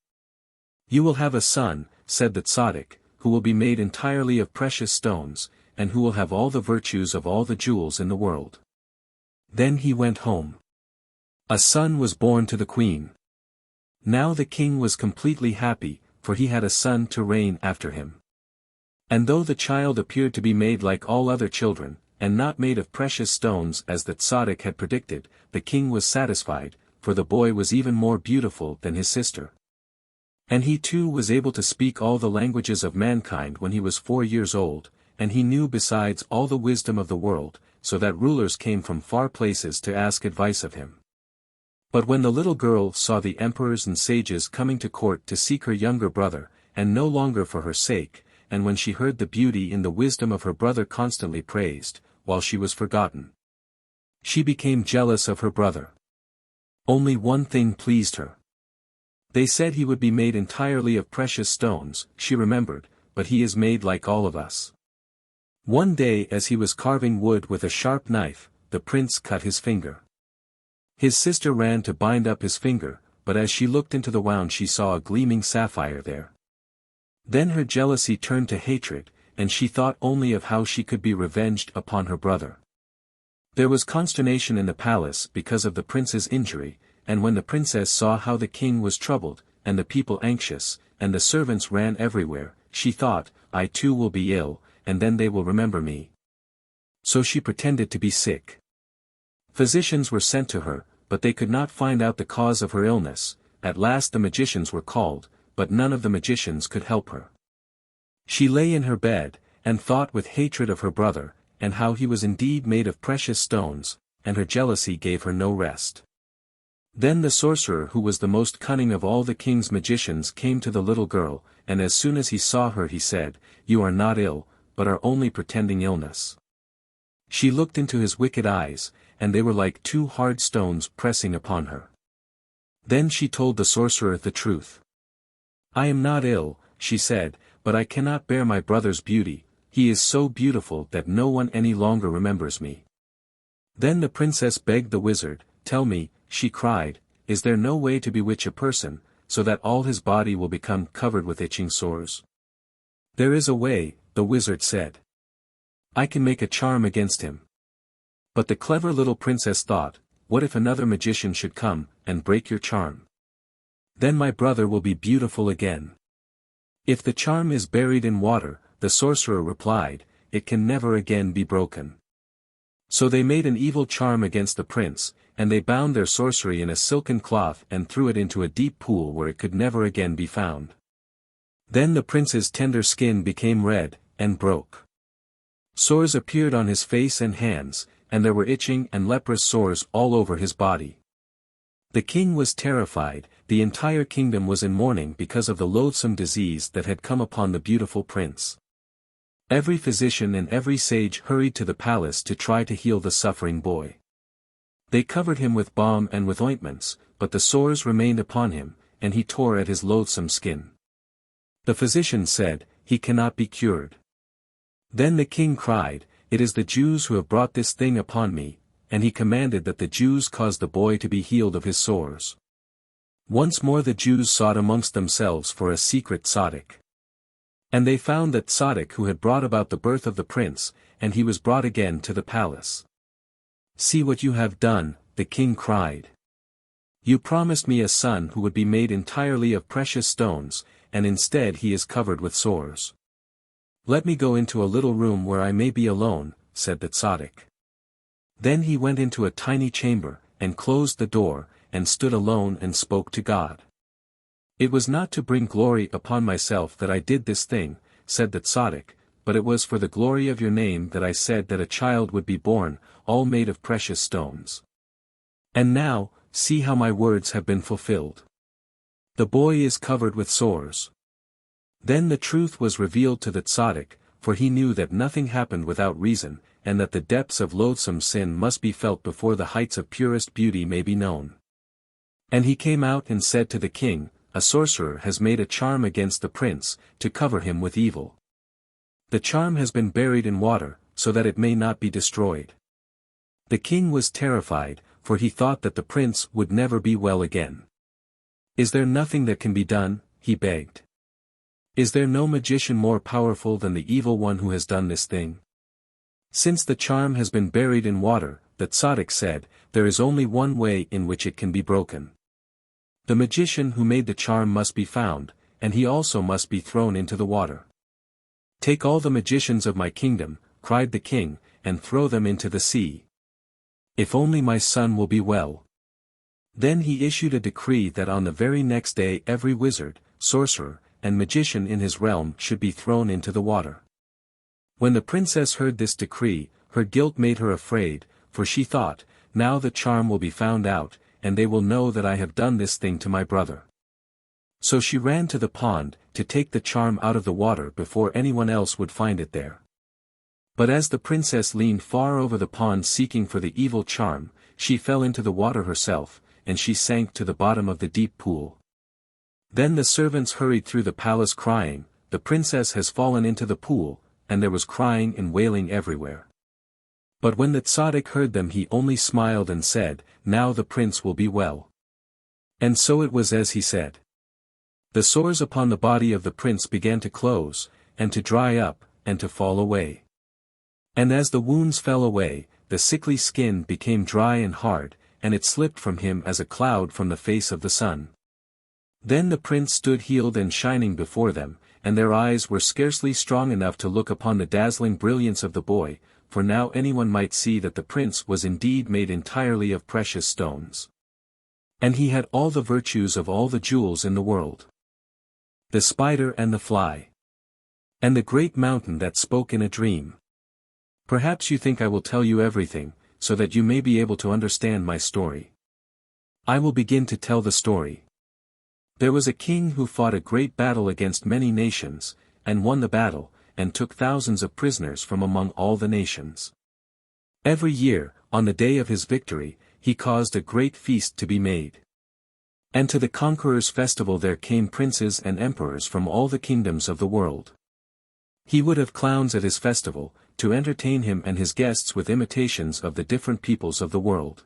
"You will have a son," said the tzaddik, "who will be made entirely of precious stones, and who will have all the virtues of all the jewels in the world." Then he went home. A son was born to the queen. Now the king was completely happy, for he had a son to reign after him. And though the child appeared to be made like all other children, and not made of precious stones as the tzaddik had predicted, the king was satisfied, for the boy was even more beautiful than his sister. And he too was able to speak all the languages of mankind when he was 4 years old, and he knew besides all the wisdom of the world, so that rulers came from far places to ask advice of him. But when the little girl saw the emperors and sages coming to court to seek her younger brother, and no longer for her sake, and when she heard the beauty and the wisdom of her brother constantly praised, while she was forgotten, she became jealous of her brother. Only one thing pleased her. They said he would be made entirely of precious stones, she remembered, but he is made like all of us. One day as he was carving wood with a sharp knife, the prince cut his finger. His sister ran to bind up his finger, but as she looked into the wound she saw a gleaming sapphire there. Then her jealousy turned to hatred, and she thought only of how she could be revenged upon her brother. There was consternation in the palace because of the prince's injury, and when the princess saw how the king was troubled, and the people anxious, and the servants ran everywhere, she thought, "I too will be ill, and then they will remember me." So she pretended to be sick. Physicians were sent to her, but they could not find out the cause of her illness. At last the magicians were called, but none of the magicians could help her. She lay in her bed, and thought with hatred of her brother, and how he was indeed made of precious stones, and her jealousy gave her no rest. Then the sorcerer, who was the most cunning of all the king's magicians, came to the little girl, and as soon as he saw her he said, "You are not ill, but are only pretending illness." She looked into his wicked eyes, and they were like 2 hard stones pressing upon her. Then she told the sorcerer the truth. "I am not ill," she said, "but I cannot bear my brother's beauty. He is so beautiful that no one any longer remembers me." Then the princess begged the wizard, "Tell me," she cried, "is there no way to bewitch a person, so that all his body will become covered with itching sores?" "There is a way," the wizard said. "I can make a charm against him." But the clever little princess thought, "What if another magician should come, and break your charm? Then my brother will be beautiful again." "If the charm is buried in water," the sorcerer replied, "it can never again be broken." So they made an evil charm against the prince, and they bound their sorcery in a silken cloth and threw it into a deep pool where it could never again be found. Then the prince's tender skin became red, and broke. Sores appeared on his face and hands, and there were itching and leprous sores all over his body. The king was terrified, the entire kingdom was in mourning because of the loathsome disease that had come upon the beautiful prince. Every physician and every sage hurried to the palace to try to heal the suffering boy. They covered him with balm and with ointments, but the sores remained upon him, and he tore at his loathsome skin. The physician said, "He cannot be cured." Then the king cried, "It is the Jews who have brought this thing upon me," and he commanded that the Jews cause the boy to be healed of his sores. Once more the Jews sought amongst themselves for a secret tzaddik. And they found that Tzaddik who had brought about the birth of the prince, and he was brought again to the palace. "See what you have done," the king cried. "You promised me a son who would be made entirely of precious stones, and instead he is covered with sores. Let me go into a little room where I may be alone," said the Tzaddik. Then he went into a tiny chamber, and closed the door, and stood alone and spoke to God. "It was not to bring glory upon myself that I did this thing," said the Tzaddik, "but it was for the glory of your name that I said that a child would be born, all made of precious stones. And now, see how my words have been fulfilled. The boy is covered with sores." Then the truth was revealed to the Tzaddik, for he knew that nothing happened without reason, and that the depths of loathsome sin must be felt before the heights of purest beauty may be known. And he came out and said to the king, "A sorcerer has made a charm against the prince, to cover him with evil. The charm has been buried in water, so that it may not be destroyed." The king was terrified, for he thought that the prince would never be well again. "Is there nothing that can be done?" he begged. "Is there no magician more powerful than the evil one who has done this thing?" "Since the charm has been buried in water," the Tzaddik said, "there is only one way in which it can be broken. The magician who made the charm must be found, and he also must be thrown into the water." "Take all the magicians of my kingdom," cried the king, "and throw them into the sea. If only my son will be well." Then he issued a decree that on the very next day every wizard, sorcerer, and magician in his realm should be thrown into the water. When the princess heard this decree, her guilt made her afraid, for she thought, "Now the charm will be found out, and they will know that I have done this thing to my brother." So she ran to the pond, to take the charm out of the water before anyone else would find it there. But as the princess leaned far over the pond seeking for the evil charm, she fell into the water herself, and she sank to the bottom of the deep pool. Then the servants hurried through the palace crying, "The princess has fallen into the pool," and there was crying and wailing everywhere. But when the Tzaddik heard them he only smiled and said, "Now the prince will be well." And so it was as he said. The sores upon the body of the prince began to close, and to dry up, and to fall away. And as the wounds fell away, the sickly skin became dry and hard, and it slipped from him as a cloud from the face of the sun. Then the prince stood healed and shining before them, and their eyes were scarcely strong enough to look upon the dazzling brilliance of the boy, for now anyone might see that the prince was indeed made entirely of precious stones. And he had all the virtues of all the jewels in the world. The spider and the fly. And the great mountain that spoke in a dream. Perhaps you think I will tell you everything, so that you may be able to understand my story. I will begin to tell the story. There was a king who fought a great battle against many nations, and won the battle, and took thousands of prisoners from among all the nations. Every year, on the day of his victory, he caused a great feast to be made. And to the conqueror's festival there came princes and emperors from all the kingdoms of the world. He would have clowns at his festival, to entertain him and his guests with imitations of the different peoples of the world.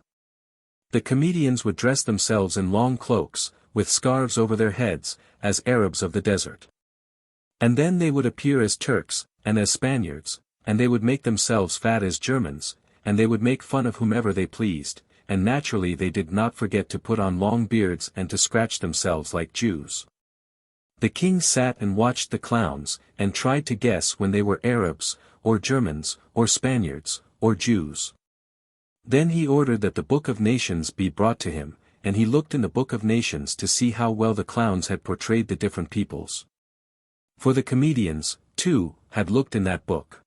The comedians would dress themselves in long cloaks, with scarves over their heads, as Arabs of the desert. And then they would appear as Turks, and as Spaniards, and they would make themselves fat as Germans, and they would make fun of whomever they pleased, and naturally they did not forget to put on long beards and to scratch themselves like Jews. The king sat and watched the clowns, and tried to guess when they were Arabs, or Germans, or Spaniards, or Jews. Then he ordered that the Book of Nations be brought to him, and he looked in the Book of Nations to see how well the clowns had portrayed the different peoples. For the comedians, too, had looked in that book.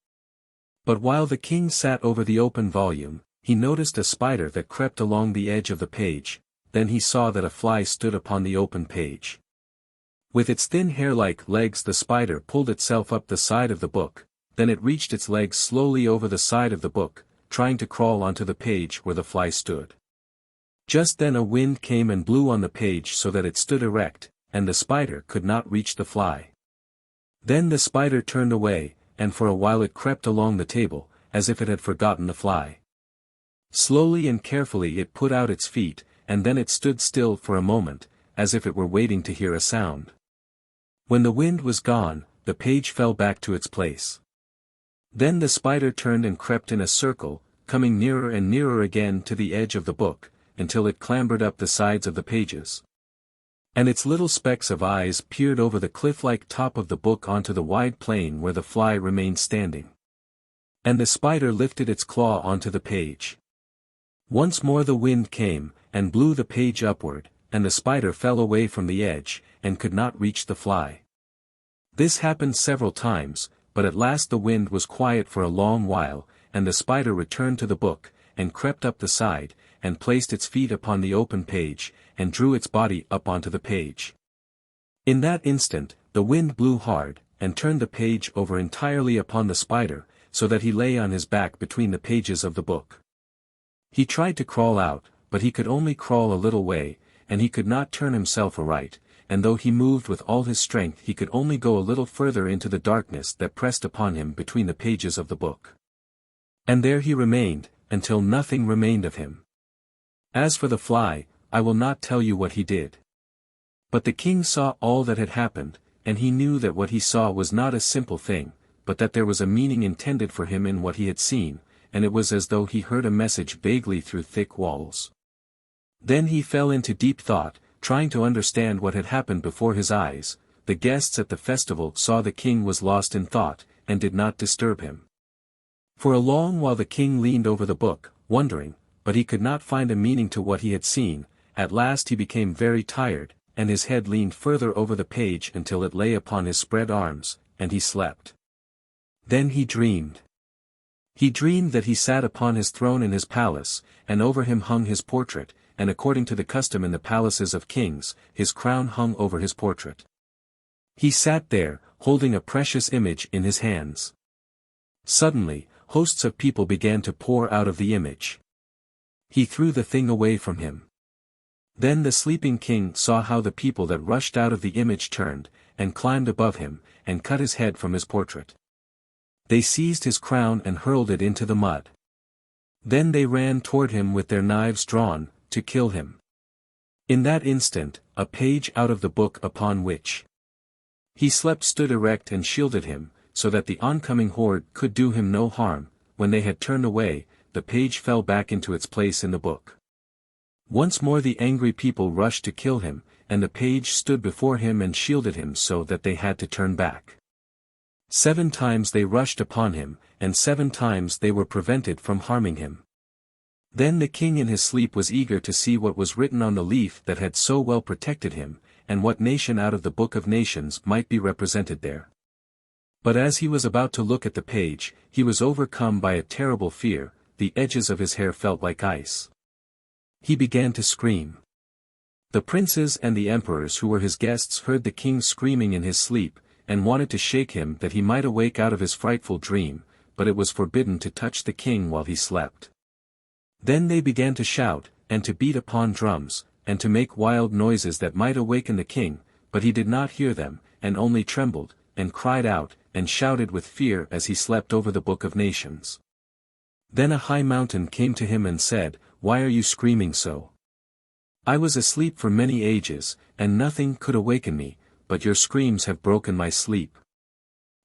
But while the king sat over the open volume, he noticed a spider that crept along the edge of the page, then he saw that a fly stood upon the open page. With its thin hair-like legs the spider pulled itself up the side of the book, then it reached its legs slowly over the side of the book, trying to crawl onto the page where the fly stood. Just then a wind came and blew on the page so that it stood erect, and the spider could not reach the fly. Then the spider turned away, and for a while it crept along the table, as if it had forgotten the fly. Slowly and carefully it put out its feet, and then it stood still for a moment, as if it were waiting to hear a sound. When the wind was gone, the page fell back to its place. Then the spider turned and crept in a circle, coming nearer and nearer again to the edge of the book, until it clambered up the sides of the pages. And its little specks of eyes peered over the cliff-like top of the book onto the wide plain where the fly remained standing. And the spider lifted its claw onto the page. Once more the wind came, and blew the page upward, and the spider fell away from the edge, and could not reach the fly. This happened several times, but at last the wind was quiet for a long while, and the spider returned to the book, and crept up the side, and placed its feet upon the open page, and drew its body up onto the page. In that instant, the wind blew hard, and turned the page over entirely upon the spider, so that he lay on his back between the pages of the book. He tried to crawl out, but he could only crawl a little way, and he could not turn himself aright, and though he moved with all his strength he could only go a little further into the darkness that pressed upon him between the pages of the book. And there he remained, until nothing remained of him. As for the fly, I will not tell you what he did. But the king saw all that had happened, and he knew that what he saw was not a simple thing, but that there was a meaning intended for him in what he had seen, and it was as though he heard a message vaguely through thick walls. Then he fell into deep thought, trying to understand what had happened before his eyes. The guests at the festival saw the king was lost in thought, and did not disturb him. For a long while the king leaned over the book, wondering, but he could not find a meaning to what he had seen. At last he became very tired, and his head leaned further over the page until it lay upon his spread arms, and he slept. Then he dreamed. He dreamed that he sat upon his throne in his palace, and over him hung his portrait, and according to the custom in the palaces of kings, his crown hung over his portrait. He sat there, holding a precious image in his hands. Suddenly, hosts of people began to pour out of the image. He threw the thing away from him. Then the sleeping king saw how the people that rushed out of the image turned, and climbed above him, and cut his head from his portrait. They seized his crown and hurled it into the mud. Then they ran toward him with their knives drawn, to kill him. In that instant, a page out of the book upon which he slept stood erect and shielded him, so that the oncoming horde could do him no harm. When they had turned away, the page fell back into its place in the book. Once more the angry people rushed to kill him, and the page stood before him and shielded him so that they had to turn back. 7 times they rushed upon him, and 7 times they were prevented from harming him. Then the king in his sleep was eager to see what was written on the leaf that had so well protected him, and what nation out of the book of nations might be represented there. But as he was about to look at the page, he was overcome by a terrible fear. The edges of his hair felt like ice. He began to scream. The princes and the emperors who were his guests heard the king screaming in his sleep, and wanted to shake him that he might awake out of his frightful dream, but it was forbidden to touch the king while he slept. Then they began to shout, and to beat upon drums, and to make wild noises that might awaken the king, but he did not hear them, and only trembled, and cried out, and shouted with fear as he slept over the book of nations. Then a high mountain came to him and said, "Why are you screaming so? I was asleep for many ages, and nothing could awaken me, but your screams have broken my sleep."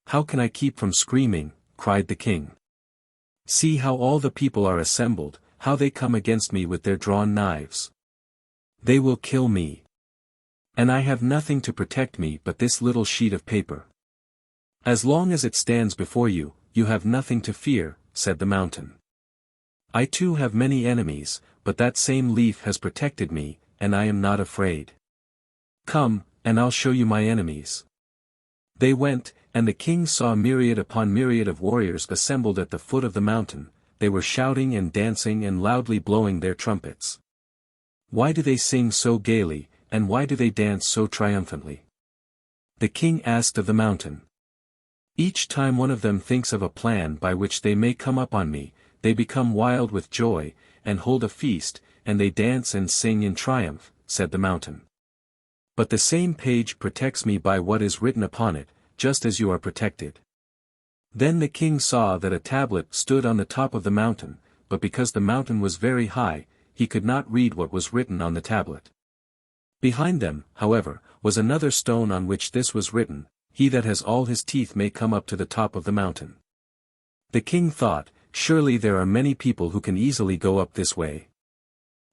"How can I keep from screaming?" cried the king. "See how all the people are assembled, how they come against me with their drawn knives. They will kill me. And I have nothing to protect me but this little sheet of paper. As long as it stands before you, you have nothing to fear," said the mountain. "I too have many enemies, but that same leaf has protected me, and I am not afraid. Come, and I'll show you my enemies." They went, and the king saw myriad upon myriad of warriors assembled at the foot of the mountain. They were shouting and dancing and loudly blowing their trumpets. "Why do they sing so gaily, and why do they dance so triumphantly?" the king asked of the mountain. "Each time one of them thinks of a plan by which they may come up on me, they become wild with joy, and hold a feast, and they dance and sing in triumph," said the mountain. "But the same page protects me by what is written upon it, just as you are protected." Then the king saw that a tablet stood on the top of the mountain, but because the mountain was very high, he could not read what was written on the tablet. Behind them, however, was another stone on which this was written, he that has all his teeth may come up to the top of the mountain. The king thought, surely there are many people who can easily go up this way.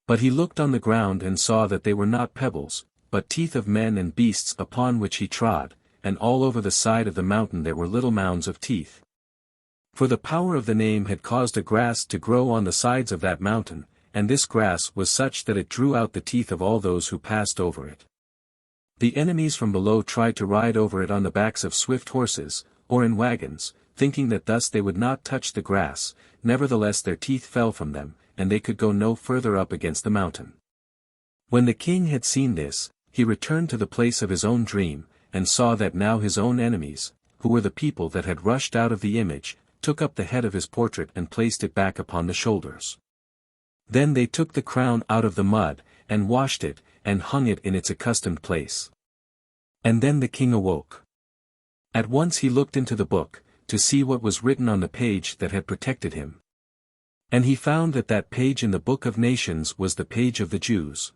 But he looked on the ground and saw that they were not pebbles, but teeth of men and beasts upon which he trod, and all over the side of the mountain there were little mounds of teeth. For the power of the name had caused a grass to grow on the sides of that mountain, and this grass was such that it drew out the teeth of all those who passed over it. The enemies from below tried to ride over it on the backs of swift horses, or in wagons, thinking that thus they would not touch the grass, nevertheless their teeth fell from them, and they could go no further up against the mountain. When the king had seen this, he returned to the place of his own dream, and saw that now his own enemies, who were the people that had rushed out of the image, took up the head of his portrait and placed it back upon the shoulders. Then they took the crown out of the mud, and washed it, and hung it in its accustomed place. And then the king awoke. At once he looked into the book, to see what was written on the page that had protected him. And he found that that page in the Book of Nations was the page of the Jews.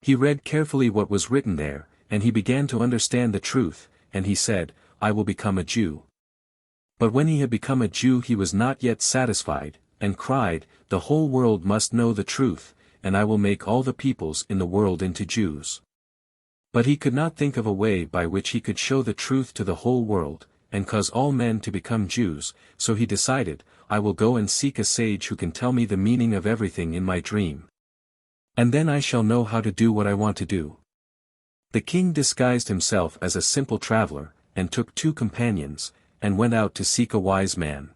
He read carefully what was written there, and he began to understand the truth, and he said, I will become a Jew. But when he had become a Jew he was not yet satisfied, and cried, the whole world must know the truth, and I will make all the peoples in the world into Jews. But he could not think of a way by which he could show the truth to the whole world, and cause all men to become Jews, so he decided, I will go and seek a sage who can tell me the meaning of everything in my dream. And then I shall know how to do what I want to do. The king disguised himself as a simple traveler, and took 2 companions, and went out to seek a wise man.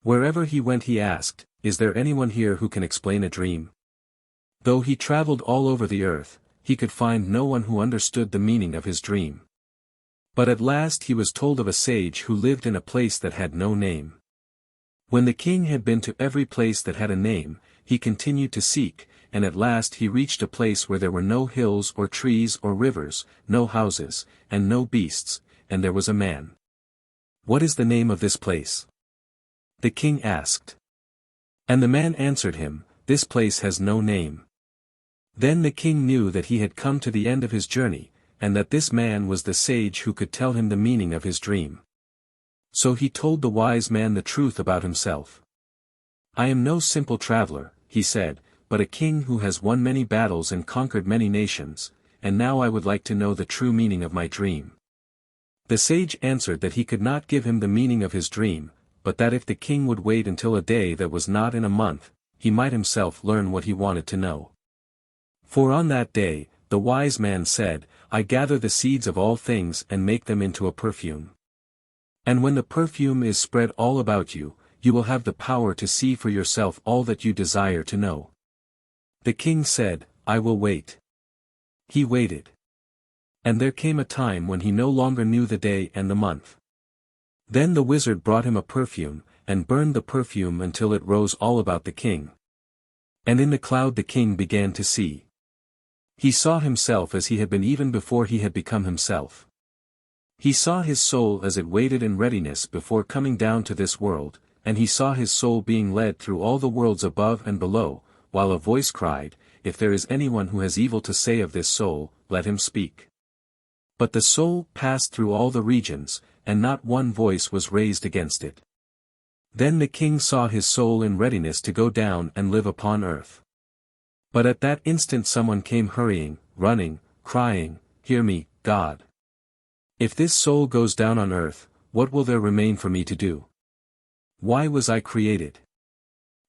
Wherever he went he asked, is there anyone here who can explain a dream? Though he traveled all over the earth, he could find no one who understood the meaning of his dream. But at last he was told of a sage who lived in a place that had no name. When the king had been to every place that had a name, he continued to seek, and at last he reached a place where there were no hills or trees or rivers, no houses, and no beasts, and there was a man. What is the name of this place? The king asked. And the man answered him, this place has no name. Then the king knew that he had come to the end of his journey, and that this man was the sage who could tell him the meaning of his dream. So he told the wise man the truth about himself. I am no simple traveler, he said, but a king who has won many battles and conquered many nations, and now I would like to know the true meaning of my dream. The sage answered that he could not give him the meaning of his dream, but that if the king would wait until a day that was not in a month, he might himself learn what he wanted to know. For on that day, the wise man said, I gather the seeds of all things and make them into a perfume. And when the perfume is spread all about you, you will have the power to see for yourself all that you desire to know. The king said, I will wait. He waited. And there came a time when he no longer knew the day and the month. Then the wizard brought him a perfume, and burned the perfume until it rose all about the king. And in the cloud the king began to see. He saw himself as he had been even before he had become himself. He saw his soul as it waited in readiness before coming down to this world, and he saw his soul being led through all the worlds above and below, while a voice cried, if there is anyone who has evil to say of this soul, let him speak. But the soul passed through all the regions, and not one voice was raised against it. Then the king saw his soul in readiness to go down and live upon earth. But at that instant someone came hurrying, running, crying, Hear me, God. If this soul goes down on earth, what will there remain for me to do? Why was I created?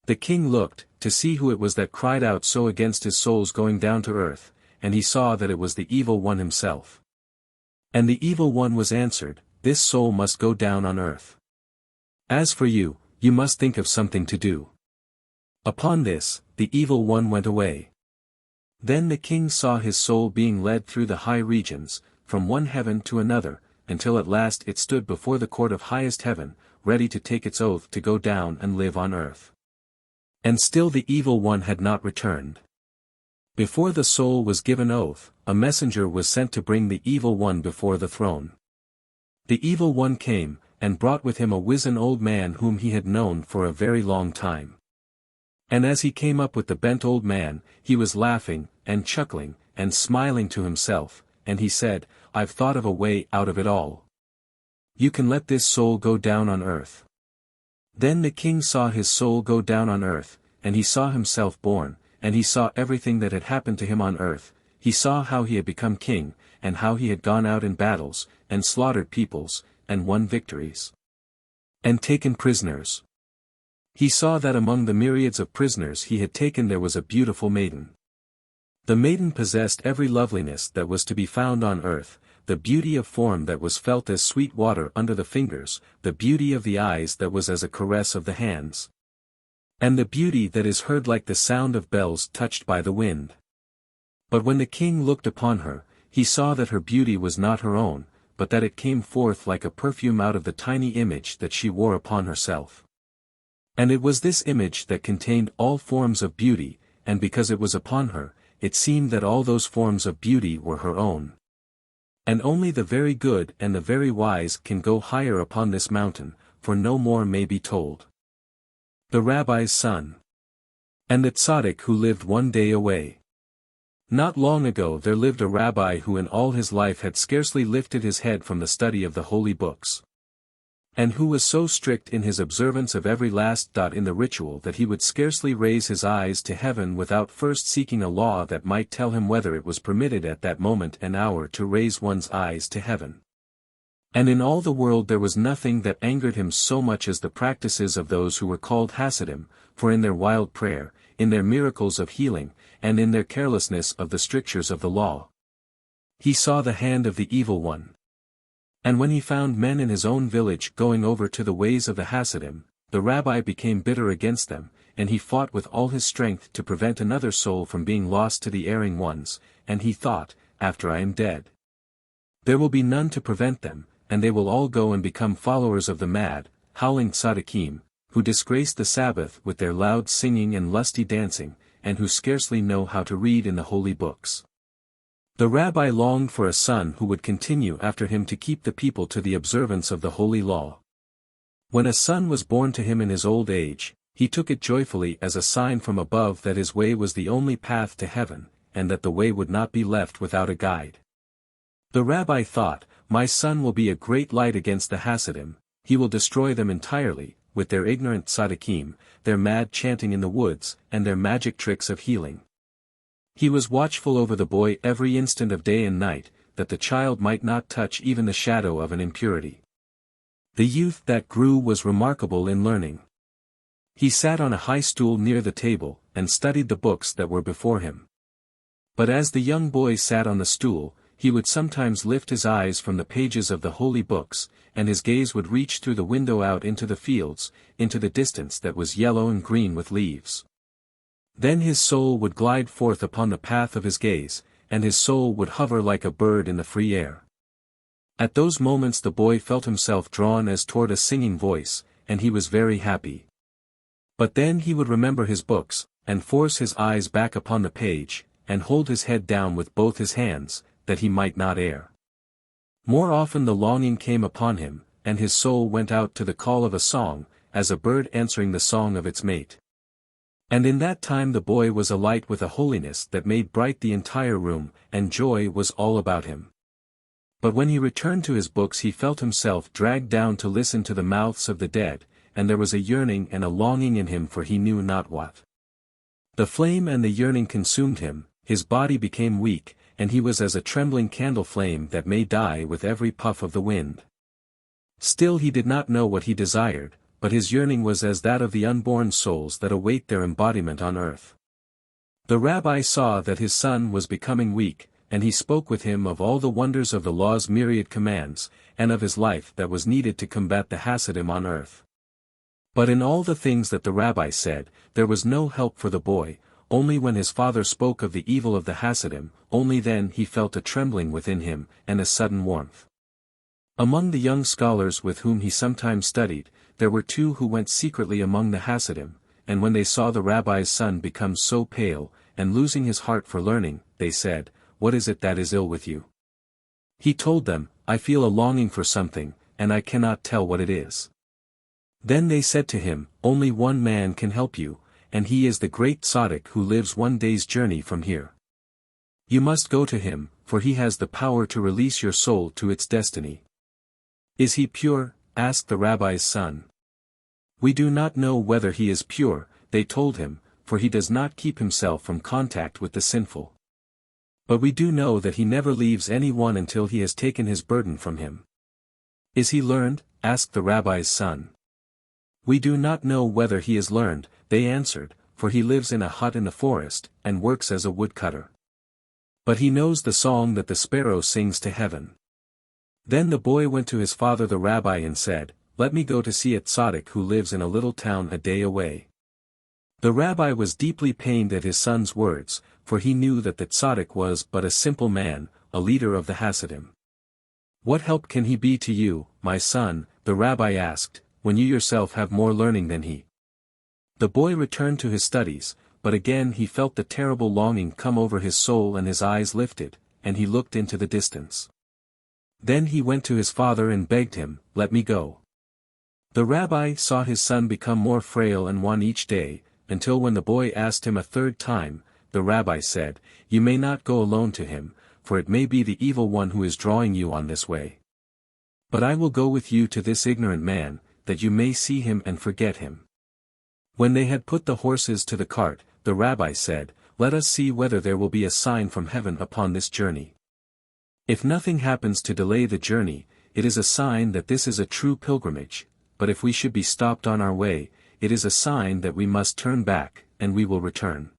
The king looked, to see who it was that cried out so against his soul's going down to earth, and he saw that it was the evil one himself. And the evil one was answered, This soul must go down on earth. As for you, you must think of something to do. Upon this, the evil one went away. Then the king saw his soul being led through the high regions, from one heaven to another, until at last it stood before the court of highest heaven, ready to take its oath to go down and live on earth. And still the evil one had not returned. Before the soul was given oath, a messenger was sent to bring the evil one before the throne. The evil one came, and brought with him a wizen old man whom he had known for a very long time. And as he came up with the bent old man, he was laughing, and chuckling, and smiling to himself, and he said, I've thought of a way out of it all. You can let this soul go down on earth." Then the king saw his soul go down on earth, and he saw himself born, and he saw everything that had happened to him on earth. He saw how he had become king, and how he had gone out in battles, and slaughtered peoples, and won victories, and taken prisoners. He saw that among the myriads of prisoners he had taken there was a beautiful maiden. The maiden possessed every loveliness that was to be found on earth, the beauty of form that was felt as sweet water under the fingers, the beauty of the eyes that was as a caress of the hands, and the beauty that is heard like the sound of bells touched by the wind. But when the king looked upon her, he saw that her beauty was not her own, but that it came forth like a perfume out of the tiny image that she wore upon herself. And it was this image that contained all forms of beauty, and because it was upon her, it seemed that all those forms of beauty were her own. And only the very good and the very wise can go higher upon this mountain, for no more may be told. The Rabbi's Son. And the tzaddik who lived one day away. Not long ago there lived a rabbi who in all his life had scarcely lifted his head from the study of the holy books, and who was so strict in his observance of every last dot in the ritual that he would scarcely raise his eyes to heaven without first seeking a law that might tell him whether it was permitted at that moment and hour to raise one's eyes to heaven. And in all the world there was nothing that angered him so much as the practices of those who were called Hasidim, for in their wild prayer, in their miracles of healing, and in their carelessness of the strictures of the law, he saw the hand of the evil one. And when he found men in his own village going over to the ways of the Hasidim, the rabbi became bitter against them, and he fought with all his strength to prevent another soul from being lost to the erring ones, and he thought, after I am dead, there will be none to prevent them, and they will all go and become followers of the mad, howling tzaddikim, who disgrace the Sabbath with their loud singing and lusty dancing, and who scarcely know how to read in the holy books. The rabbi longed for a son who would continue after him to keep the people to the observance of the holy law. When a son was born to him in his old age, he took it joyfully as a sign from above that his way was the only path to heaven, and that the way would not be left without a guide. The rabbi thought, my son will be a great light against the Hasidim, he will destroy them entirely, with their ignorant tzaddikim, their mad chanting in the woods, and their magic tricks of healing. He was watchful over the boy every instant of day and night, that the child might not touch even the shadow of an impurity. The youth that grew was remarkable in learning. He sat on a high stool near the table, and studied the books that were before him. But as the young boy sat on the stool, he would sometimes lift his eyes from the pages of the holy books, and his gaze would reach through the window out into the fields, into the distance that was yellow and green with leaves. Then his soul would glide forth upon the path of his gaze, and his soul would hover like a bird in the free air. At those moments the boy felt himself drawn as toward a singing voice, and he was very happy. But then he would remember his books, and force his eyes back upon the page, and hold his head down with both his hands, that he might not err. More often the longing came upon him, and his soul went out to the call of a song, as a bird answering the song of its mate. And in that time the boy was alight with a holiness that made bright the entire room, and joy was all about him. But when he returned to his books he felt himself dragged down to listen to the mouths of the dead, and there was a yearning and a longing in him for he knew not what. The flame and the yearning consumed him, his body became weak, and he was as a trembling candle flame that may die with every puff of the wind. Still he did not know what he desired, but his yearning was as that of the unborn souls that await their embodiment on earth. The rabbi saw that his son was becoming weak, and he spoke with him of all the wonders of the law's myriad commands, and of his life that was needed to combat the Hasidim on earth. But in all the things that the rabbi said, there was no help for the boy. Only when his father spoke of the evil of the Hasidim, only then he felt a trembling within him, and a sudden warmth. Among the young scholars with whom he sometimes studied, there were two who went secretly among the Hasidim, and when they saw the rabbi's son become so pale, and losing his heart for learning, they said, "What is it that is ill with you?" He told them, "I feel a longing for something, and I cannot tell what it is." Then they said to him, "Only one man can help you, and he is the great tzaddik who lives one day's journey from here. You must go to him, for he has the power to release your soul to its destiny. Is he pure? Asked the rabbi's son. We do not know whether he is pure, they told him, for he does not keep himself from contact with the sinful. But we do know that he never leaves anyone until he has taken his burden from him. Is he learned? Asked the rabbi's son. We do not know whether he is learned, they answered, for he lives in a hut in the forest, and works as a woodcutter. But he knows the song that the sparrow sings to heaven. Then the boy went to his father the rabbi and said, Let me go to see a tzaddik who lives in a little town a day away. The rabbi was deeply pained at his son's words, for he knew that the tzaddik was but a simple man, a leader of the Hasidim. What help can he be to you, my son? The rabbi asked, when you yourself have more learning than he. The boy returned to his studies, but again he felt the terrible longing come over his soul and his eyes lifted, and he looked into the distance. Then he went to his father and begged him, Let me go. The rabbi saw his son become more frail and wan each day, until when the boy asked him a third time, the rabbi said, You may not go alone to him, for it may be the evil one who is drawing you on this way. But I will go with you to this ignorant man, that you may see him and forget him. When they had put the horses to the cart, the rabbi said, Let us see whether there will be a sign from heaven upon this journey. If nothing happens to delay the journey, it is a sign that this is a true pilgrimage, but if we should be stopped on our way, it is a sign that we must turn back, and we will return.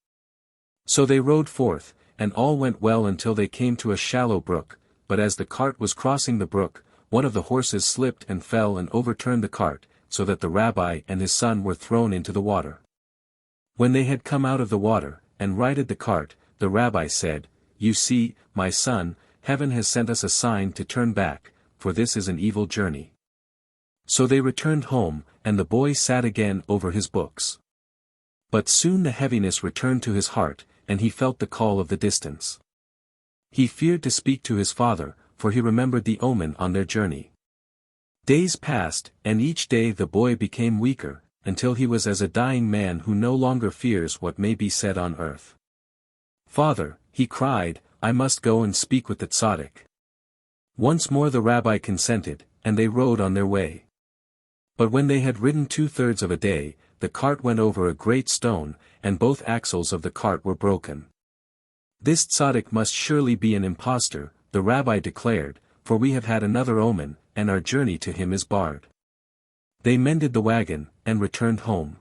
So they rode forth, and all went well until they came to a shallow brook, but as the cart was crossing the brook, one of the horses slipped and fell and overturned the cart, so that the rabbi and his son were thrown into the water. When they had come out of the water, and righted the cart, the rabbi said, You see, my son, heaven has sent us a sign to turn back, for this is an evil journey. So they returned home, and the boy sat again over his books. But soon the heaviness returned to his heart, and he felt the call of the distance. He feared to speak to his father, for he remembered the omen on their journey. Days passed, and each day the boy became weaker, until he was as a dying man who no longer fears what may be said on earth. Father, he cried, I must go and speak with the tzaddik. Once more the rabbi consented, and they rode on their way. But when they had ridden 2/3 of a day, the cart went over a great stone, and both axles of the cart were broken. This tzaddik must surely be an impostor, the rabbi declared, for we have had another omen, and our journey to him is barred. They mended the wagon, and returned home.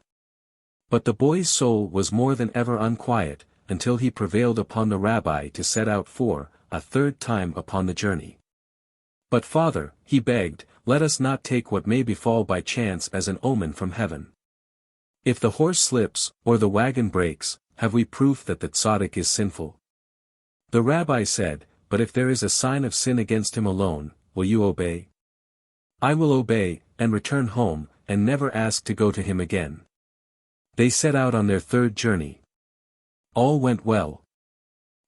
But the boy's soul was more than ever unquiet, until he prevailed upon the rabbi to set out for a third time upon the journey. But father, he begged, let us not take what may befall by chance as an omen from heaven. If the horse slips, or the wagon breaks, have we proof that the tzaddik is sinful? The rabbi said, But if there is a sign of sin against him alone, will you obey? I will obey, and return home, and never ask to go to him again. They set out on their third journey. All went well.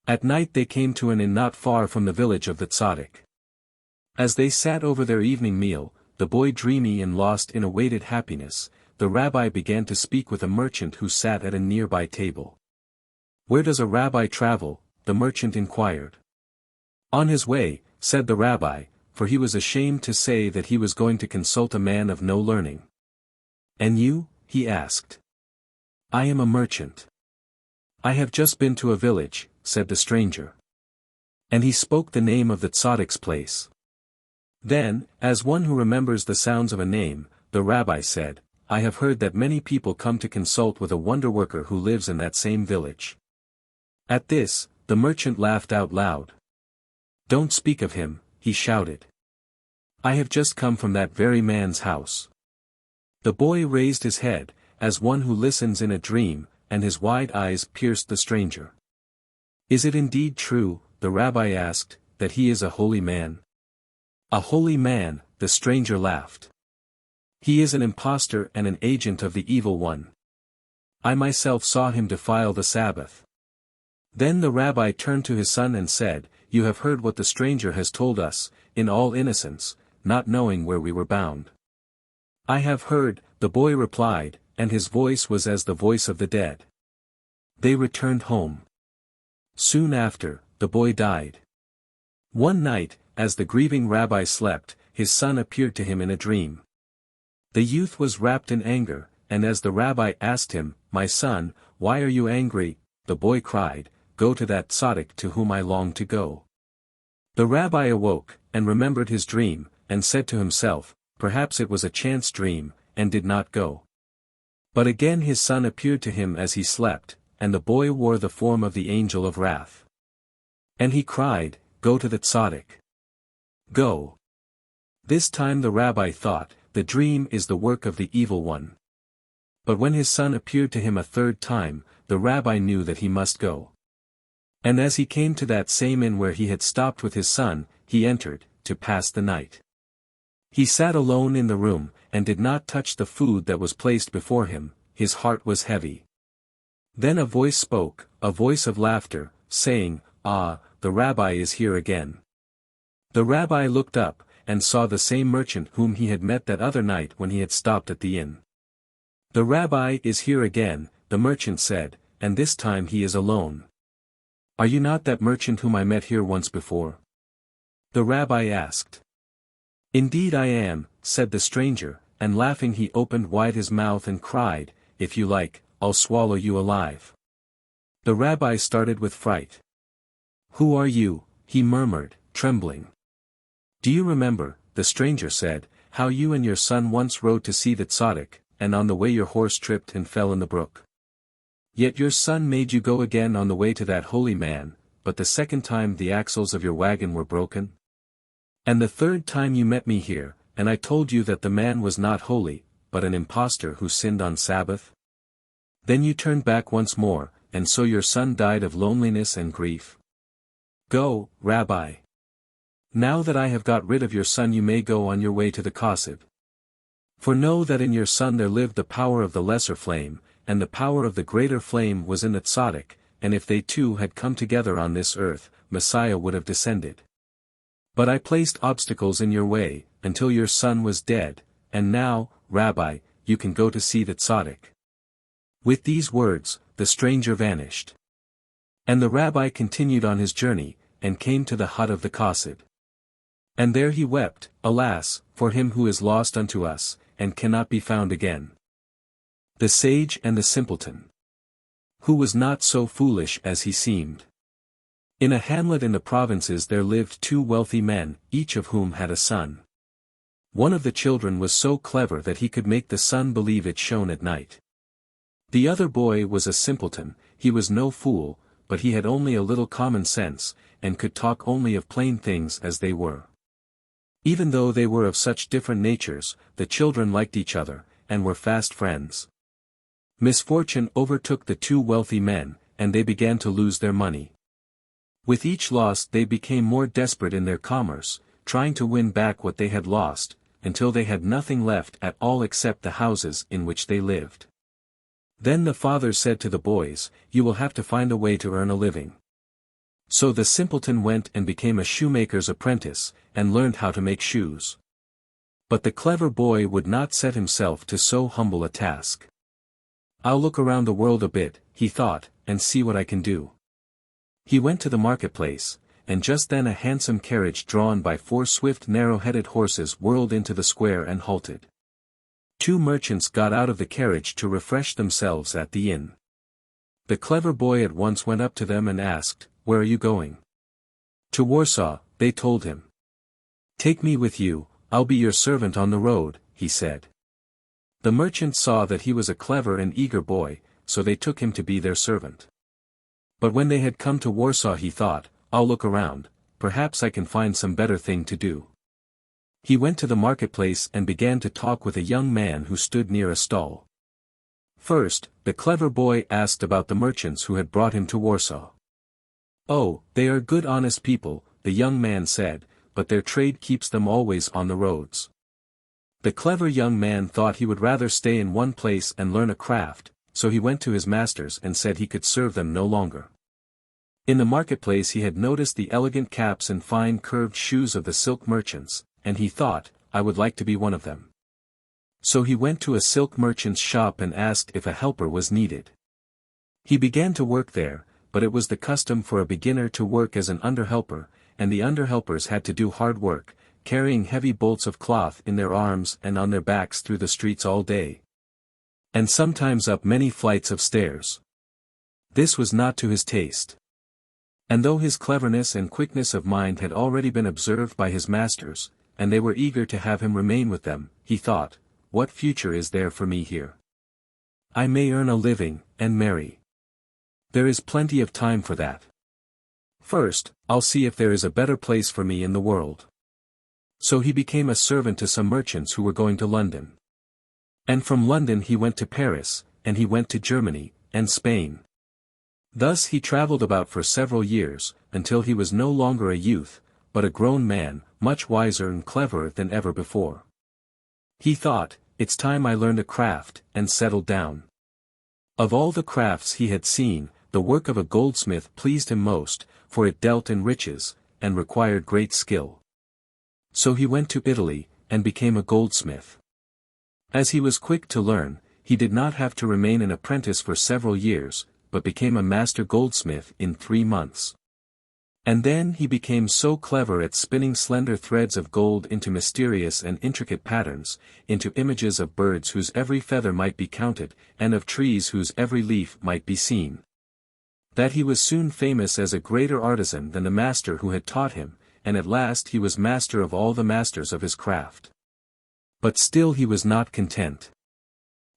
At night they came to an inn not far from the village of the tzaddik. As they sat over their evening meal, the boy dreamy and lost in awaited happiness, the rabbi began to speak with a merchant who sat at a nearby table. Where does a rabbi travel? The merchant inquired. On his way, said the rabbi, for he was ashamed to say that he was going to consult a man of no learning. And you? He asked. I am a merchant. I have just been to a village, said the stranger. And he spoke the name of the tzaddik's place. Then, as one who remembers the sounds of a name, the rabbi said, I have heard that many people come to consult with a wonder-worker who lives in that same village. At this, the merchant laughed out loud. Don't speak of him, he shouted. I have just come from that very man's house. The boy raised his head, as one who listens in a dream, and his wide eyes pierced the stranger. Is it indeed true, the rabbi asked, that he is a holy man? A holy man, the stranger laughed. He is an impostor and an agent of the evil one. I myself saw him defile the Sabbath. Then the rabbi turned to his son and said, You have heard what the stranger has told us, in all innocence, not knowing where we were bound. I have heard, the boy replied, and his voice was as the voice of the dead. They returned home. Soon after, the boy died. One night, as the grieving rabbi slept, his son appeared to him in a dream. The youth was wrapped in anger, and as the rabbi asked him, "My son, why are you angry?" the boy cried, "Go to that tzaddik to whom I long to go." The rabbi awoke, and remembered his dream, and said to himself, "Perhaps it was a chance dream," and did not go. But again his son appeared to him as he slept, and the boy wore the form of the angel of wrath. And he cried, "Go to the tzaddik. Go." This time the rabbi thought, the dream is the work of the evil one. But when his son appeared to him a third time, the rabbi knew that he must go. And as he came to that same inn where he had stopped with his son, he entered, to pass the night. He sat alone in the room, and did not touch the food that was placed before him, his heart was heavy. Then a voice spoke, a voice of laughter, saying, "Ah, the rabbi is here again." The rabbi looked up, and saw the same merchant whom he had met that other night when he had stopped at the inn. "The rabbi is here again," the merchant said, "and this time he is alone." "Are you not that merchant whom I met here once before?" the rabbi asked. "Indeed I am," said the stranger, and laughing he opened wide his mouth and cried, "If you like, I'll swallow you alive." The rabbi started with fright. "Who are you?" he murmured, trembling. "Do you remember," the stranger said, "how you and your son once rode to see the tzaddik, and on the way your horse tripped and fell in the brook? Yet your son made you go again on the way to that holy man, but the second time the axles of your wagon were broken? And the third time you met me here, and I told you that the man was not holy, but an impostor who sinned on Sabbath? Then you turned back once more, and so your son died of loneliness and grief. Go, Rabbi. Now that I have got rid of your son you may go on your way to the Kossib. For know that in your son there lived the power of the lesser flame, and the power of the greater flame was in the tzaddik, and if they two had come together on this earth, Messiah would have descended. But I placed obstacles in your way, until your son was dead, and now, Rabbi, you can go to see the tzaddik." With these words, the stranger vanished. And the rabbi continued on his journey, and came to the hut of the Kossib. And there he wept, "Alas, for him who is lost unto us, and cannot be found again. The Sage and the Simpleton. Who was not so foolish as he seemed." In a hamlet in the provinces there lived two wealthy men, each of whom had a son. One of the children was so clever that he could make the sun believe it shone at night. The other boy was a simpleton, he was no fool, but he had only a little common sense, and could talk only of plain things as they were. Even though they were of such different natures, the children liked each other, and were fast friends. Misfortune overtook the two wealthy men, and they began to lose their money. With each loss they became more desperate in their commerce, trying to win back what they had lost, until they had nothing left at all except the houses in which they lived. Then the father said to the boys, "You will have to find a way to earn a living." So the simpleton went and became a shoemaker's apprentice, and learned how to make shoes. But the clever boy would not set himself to so humble a task. "I'll look around the world a bit," he thought, "and see what I can do." He went to the marketplace, and just then a handsome carriage drawn by 4 swift narrow-headed horses whirled into the square and halted. 2 merchants got out of the carriage to refresh themselves at the inn. The clever boy at once went up to them and asked, "Where are you going?" "To Warsaw," they told him. "Take me with you, I'll be your servant on the road," he said. The merchants saw that he was a clever and eager boy, so they took him to be their servant. But when they had come to Warsaw he thought, "I'll look around, perhaps I can find some better thing to do." He went to the marketplace and began to talk with a young man who stood near a stall. First, the clever boy asked about the merchants who had brought him to Warsaw. "Oh, they are good honest people," the young man said, "but their trade keeps them always on the roads." The clever young man thought he would rather stay in one place and learn a craft, so he went to his masters and said he could serve them no longer. In the marketplace he had noticed the elegant caps and fine curved shoes of the silk merchants, and he thought, "I would like to be one of them." So he went to a silk merchant's shop and asked if a helper was needed. He began to work there, but it was the custom for a beginner to work as an under-helper, and the underhelpers had to do hard work, carrying heavy bolts of cloth in their arms and on their backs through the streets all day. And sometimes up many flights of stairs. This was not to his taste. And though his cleverness and quickness of mind had already been observed by his masters, and they were eager to have him remain with them, he thought, what future is there for me here? I may earn a living, and marry. There is plenty of time for that. First, I'll see if there is a better place for me in the world. So he became a servant to some merchants who were going to London. And from London he went to Paris, and he went to Germany, and Spain. Thus he traveled about for several years, until he was no longer a youth, but a grown man, much wiser and cleverer than ever before. He thought, it's time I learned a craft, and settled down. Of all the crafts he had seen, the work of a goldsmith pleased him most, for it dealt in riches, and required great skill. So he went to Italy, and became a goldsmith. As he was quick to learn, he did not have to remain an apprentice for several years, but became a master goldsmith in 3 months. And then he became so clever at spinning slender threads of gold into mysterious and intricate patterns, into images of birds whose every feather might be counted, and of trees whose every leaf might be seen, that he was soon famous as a greater artisan than the master who had taught him, and at last he was master of all the masters of his craft. But still he was not content.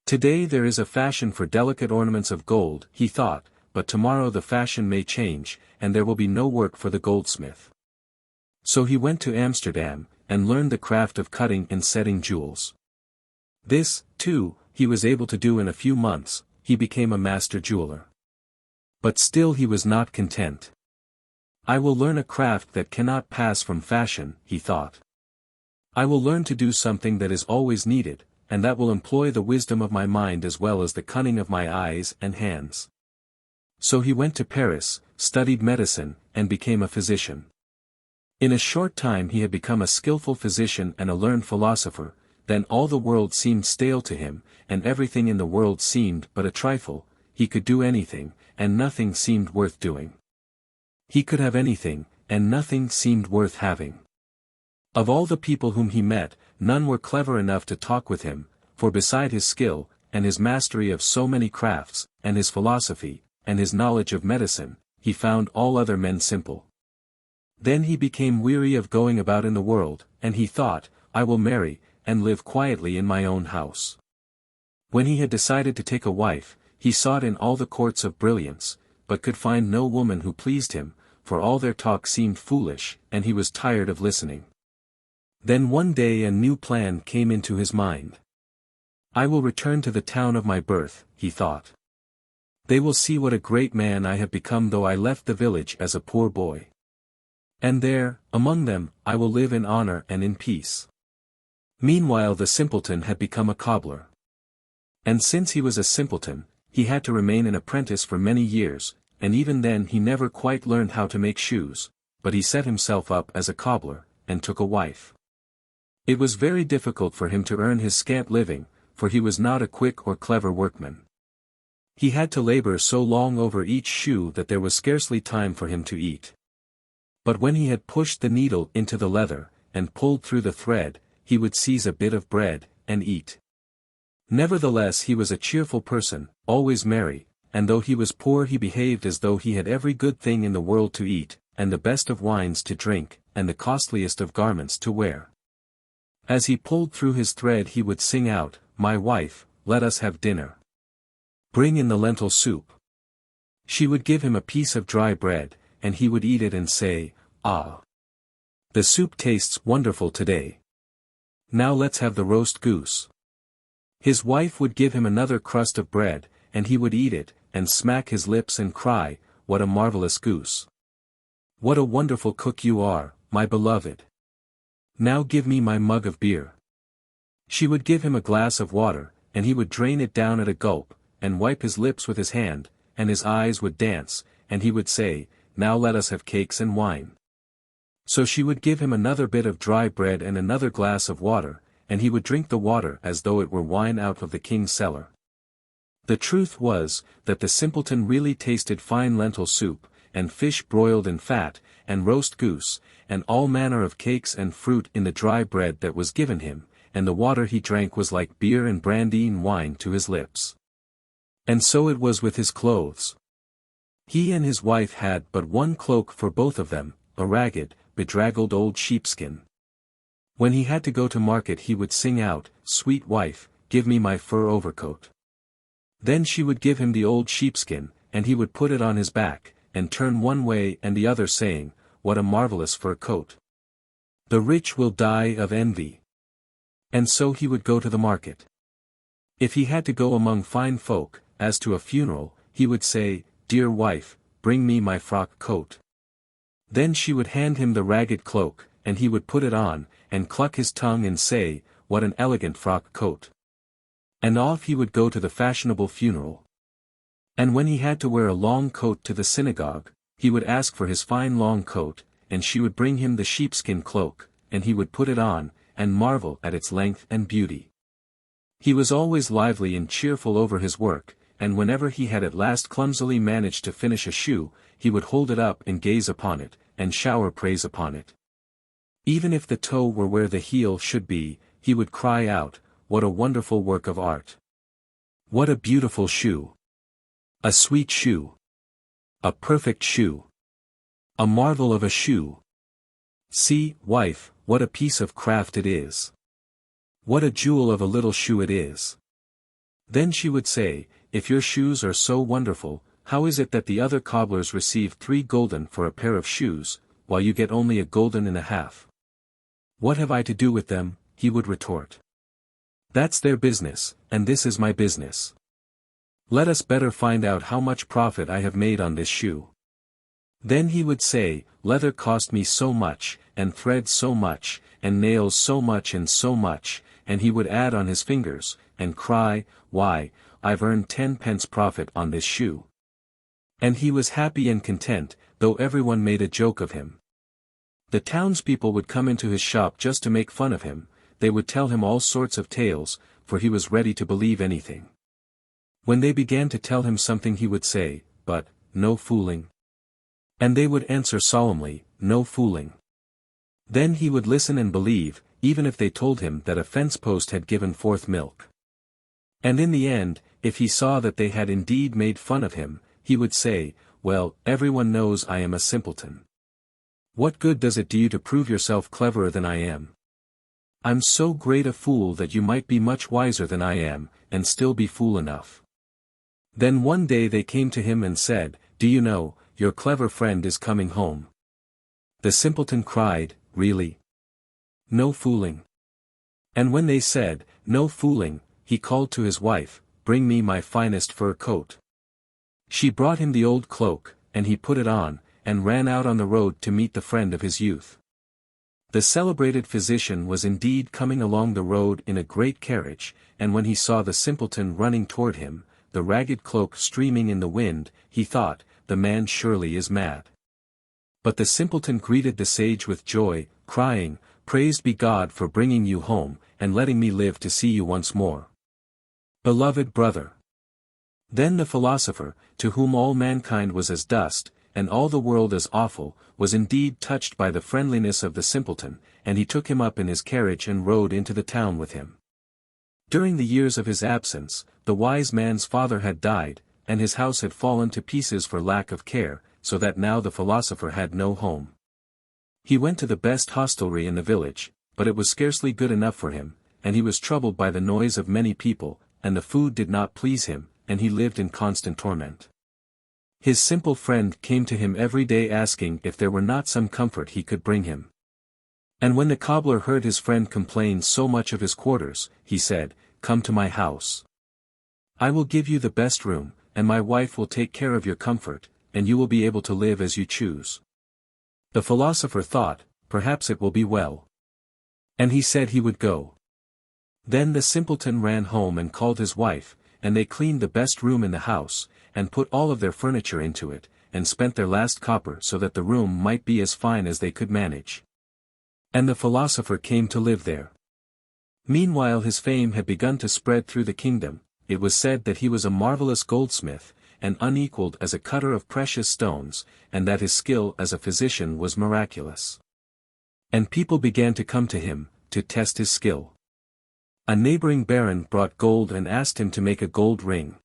Today there is a fashion for delicate ornaments of gold, he thought, but tomorrow the fashion may change, and there will be no work for the goldsmith. So he went to Amsterdam, and learned the craft of cutting and setting jewels. This, too, he was able to do in a few months. He became a master jeweler. But still he was not content. I will learn a craft that cannot pass from fashion, he thought. I will learn to do something that is always needed, and that will employ the wisdom of my mind as well as the cunning of my eyes and hands. So he went to Paris, studied medicine, and became a physician. In a short time he had become a skillful physician and a learned philosopher. Then all the world seemed stale to him, and everything in the world seemed but a trifle. He could do anything, and nothing seemed worth doing. He could have anything, and nothing seemed worth having. Of all the people whom he met, none were clever enough to talk with him, for beside his skill, and his mastery of so many crafts, and his philosophy, and his knowledge of medicine, he found all other men simple. Then he became weary of going about in the world, and he thought, I will marry, and live quietly in my own house. When he had decided to take a wife, he sought in all the courts of brilliance, but could find no woman who pleased him, for all their talk seemed foolish, and he was tired of listening. Then one day a new plan came into his mind. I will return to the town of my birth, he thought. They will see what a great man I have become though I left the village as a poor boy. And there, among them, I will live in honor and in peace. Meanwhile the simpleton had become a cobbler. And since he was a simpleton, he had to remain an apprentice for many years, and even then he never quite learned how to make shoes, but he set himself up as a cobbler, and took a wife. It was very difficult for him to earn his scant living, for he was not a quick or clever workman. He had to labor so long over each shoe that there was scarcely time for him to eat. But when he had pushed the needle into the leather, and pulled through the thread, he would seize a bit of bread, and eat. Nevertheless he was a cheerful person, always merry, and though he was poor he behaved as though he had every good thing in the world to eat, and the best of wines to drink, and the costliest of garments to wear. As he pulled through his thread he would sing out, My wife, let us have dinner. Bring in the lentil soup. She would give him a piece of dry bread, and he would eat it and say, Ah! The soup tastes wonderful today. Now let's have the roast goose. His wife would give him another crust of bread, and he would eat it, and smack his lips and cry, What a marvelous goose! What a wonderful cook you are, my beloved! Now give me my mug of beer. She would give him a glass of water, and he would drain it down at a gulp, and wipe his lips with his hand, and his eyes would dance, and he would say, Now let us have cakes and wine. So she would give him another bit of dry bread and another glass of water, and he would drink the water as though it were wine out of the king's cellar. The truth was, that the simpleton really tasted fine lentil soup, and fish broiled in fat, and roast goose, and all manner of cakes and fruit in the dry bread that was given him, and the water he drank was like beer and brandy and wine to his lips. And so it was with his clothes. He and his wife had but one cloak for both of them, a ragged, bedraggled old sheepskin. When he had to go to market he would sing out, "Sweet wife, give me my fur overcoat." Then she would give him the old sheepskin, and he would put it on his back, and turn one way and the other saying, "What a marvelous fur coat! The rich will die of envy." And so he would go to the market. If he had to go among fine folk, as to a funeral, he would say, "Dear wife, bring me my frock coat." Then she would hand him the ragged cloak, and he would put it on, and cluck his tongue and say, "What an elegant frock coat." And off he would go to the fashionable funeral. And when he had to wear a long coat to the synagogue, he would ask for his fine long coat, and she would bring him the sheepskin cloak, and he would put it on, and marvel at its length and beauty. He was always lively and cheerful over his work, and whenever he had at last clumsily managed to finish a shoe, he would hold it up and gaze upon it, and shower praise upon it. Even if the toe were where the heel should be, he would cry out, "What a wonderful work of art! What a beautiful shoe! A sweet shoe! A perfect shoe! A marvel of a shoe! See, wife, what a piece of craft it is! What a jewel of a little shoe it is!" Then she would say, "If your shoes are so wonderful, how is it that the other cobblers receive 3 gulden for a pair of shoes, while you get only a gulden and a half?" "What have I to do with them?" he would retort. "That's their business, and this is my business. Let us better find out how much profit I have made on this shoe." Then he would say, "Leather cost me so much, and thread so much, and nails so much and so much," and he would add on his fingers, and cry, "Why, I've earned 10 pence profit on this shoe." And he was happy and content, though everyone made a joke of him. The townspeople would come into his shop just to make fun of him, they would tell him all sorts of tales, for he was ready to believe anything. When they began to tell him something he would say, "But, no fooling." And they would answer solemnly, "No fooling." Then he would listen and believe, even if they told him that a fence post had given forth milk. And in the end, if he saw that they had indeed made fun of him, he would say, "Well, everyone knows I am a simpleton. What good does it do you to prove yourself cleverer than I am? I'm so great a fool that you might be much wiser than I am, and still be fool enough." Then one day they came to him and said, "Do you know, your clever friend is coming home?" The simpleton cried, "Really? No fooling." And when they said, "No fooling," he called to his wife, "Bring me my finest fur coat." She brought him the old cloak, and he put it on, and ran out on the road to meet the friend of his youth. The celebrated physician was indeed coming along the road in a great carriage, and when he saw the simpleton running toward him, the ragged cloak streaming in the wind, he thought, "The man surely is mad." But the simpleton greeted the sage with joy, crying, "Praised be God for bringing you home, and letting me live to see you once more. Beloved brother." Then the philosopher, to whom all mankind was as dust, and all the world as awful, was indeed touched by the friendliness of the simpleton, and he took him up in his carriage and rode into the town with him. During the years of his absence, the wise man's father had died, and his house had fallen to pieces for lack of care, so that now the philosopher had no home. He went to the best hostelry in the village, but it was scarcely good enough for him, and he was troubled by the noise of many people, and the food did not please him, and he lived in constant torment. His simple friend came to him every day asking if there were not some comfort he could bring him. And when the cobbler heard his friend complain so much of his quarters, he said, "Come to my house. I will give you the best room, and my wife will take care of your comfort, and you will be able to live as you choose." The philosopher thought, "Perhaps it will be well." And he said he would go. Then the simpleton ran home and called his wife, and they cleaned the best room in the house, and put all of their furniture into it, and spent their last copper so that the room might be as fine as they could manage. And the philosopher came to live there. Meanwhile his fame had begun to spread through the kingdom. It was said that he was a marvelous goldsmith, and unequaled as a cutter of precious stones, and that his skill as a physician was miraculous. And people began to come to him, to test his skill. A neighboring baron brought gold and asked him to make a gold ring.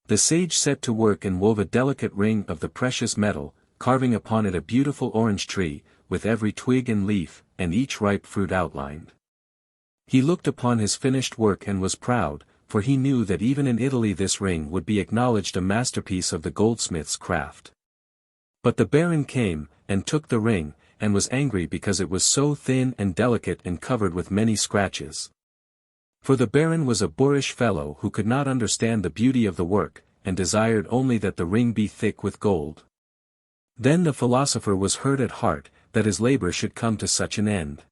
The sage set to work and wove a delicate ring of the precious metal, carving upon it a beautiful orange tree, with every twig and leaf, and each ripe fruit outlined. He looked upon his finished work and was proud, for he knew that even in Italy this ring would be acknowledged a masterpiece of the goldsmith's craft. But the baron came, and took the ring, and was angry because it was so thin and delicate and covered with many scratches. For the baron was a boorish fellow who could not understand the beauty of the work, and desired only that the ring be thick with gold. Then the philosopher was hurt at heart, that his labor should come to such an end.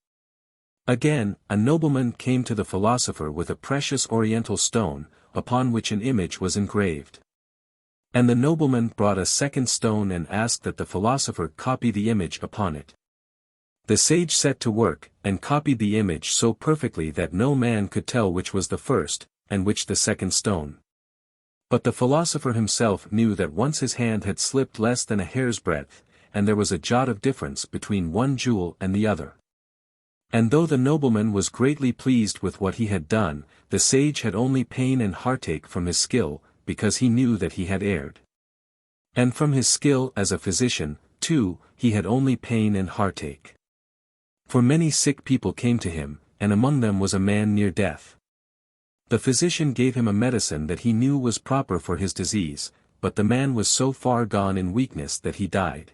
Again, a nobleman came to the philosopher with a precious oriental stone, upon which an image was engraved. And the nobleman brought a second stone and asked that the philosopher copy the image upon it. The sage set to work, and copied the image so perfectly that no man could tell which was the first, and which the second stone. But the philosopher himself knew that once his hand had slipped less than a hair's breadth, and there was a jot of difference between one jewel and the other. And though the nobleman was greatly pleased with what he had done, the sage had only pain and heartache from his skill, because he knew that he had erred. And from his skill as a physician, too, he had only pain and heartache. For many sick people came to him, and among them was a man near death. The physician gave him a medicine that he knew was proper for his disease, but the man was so far gone in weakness that he died.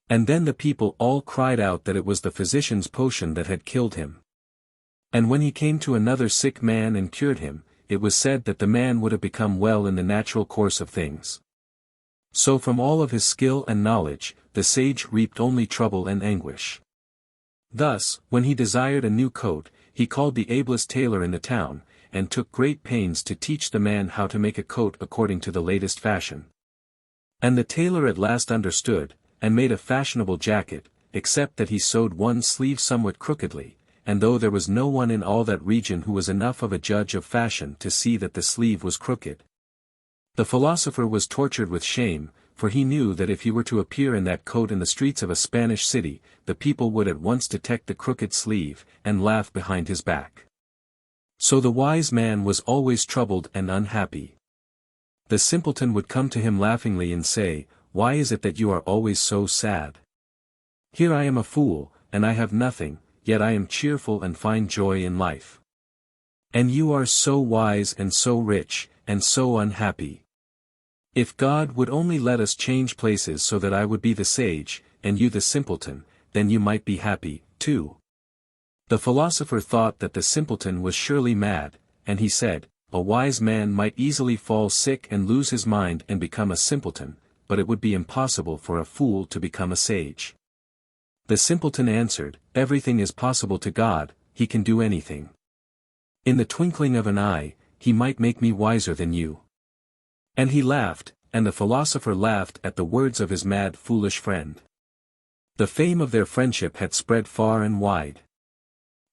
And then the people all cried out that it was the physician's potion that had killed him. And when he came to another sick man and cured him, it was said that the man would have become well in the natural course of things. So from all of his skill and knowledge, the sage reaped only trouble and anguish. Thus, when he desired a new coat, he called the ablest tailor in the town, and took great pains to teach the man how to make a coat according to the latest fashion. And the tailor at last understood, and made a fashionable jacket, except that he sewed one sleeve somewhat crookedly, and though there was no one in all that region who was enough of a judge of fashion to see that the sleeve was crooked. The philosopher was tortured with shame, for he knew that if he were to appear in that coat in the streets of a Spanish city, the people would at once detect the crooked sleeve, and laugh behind his back. So the wise man was always troubled and unhappy. The simpleton would come to him laughingly and say, "Why is it that you are always so sad? Here I am a fool, and I have nothing, yet I am cheerful and find joy in life. And you are so wise and so rich, and so unhappy. If God would only let us change places so that I would be the sage, and you the simpleton, then you might be happy, too." The philosopher thought that the simpleton was surely mad, and he said, "A wise man might easily fall sick and lose his mind and become a simpleton, but it would be impossible for a fool to become a sage." The simpleton answered, "Everything is possible to God, he can do anything. In the twinkling of an eye, he might make me wiser than you." And he laughed, and the philosopher laughed at the words of his mad foolish friend. The fame of their friendship had spread far and wide.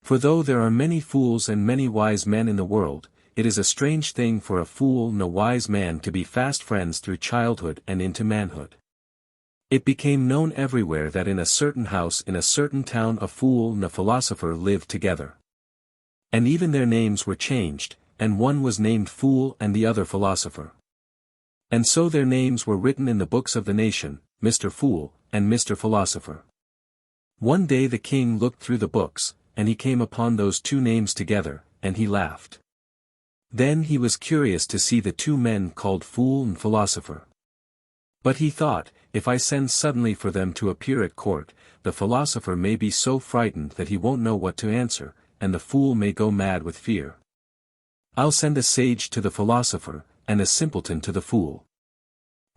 For though there are many fools and many wise men in the world, it is a strange thing for a fool and a wise man to be fast friends through childhood and into manhood. It became known everywhere that in a certain house in a certain town a fool and a philosopher lived together. And even their names were changed, and one was named Fool and the other Philosopher. And so their names were written in the books of the nation, Mr. Fool, and Mr. Philosopher. One day the king looked through the books, and he came upon those two names together, and he laughed. Then he was curious to see the two men called Fool and Philosopher. But he thought, if I send suddenly for them to appear at court, the philosopher may be so frightened that he won't know what to answer, and the fool may go mad with fear. I'll send a sage to the philosopher, and a simpleton to the fool.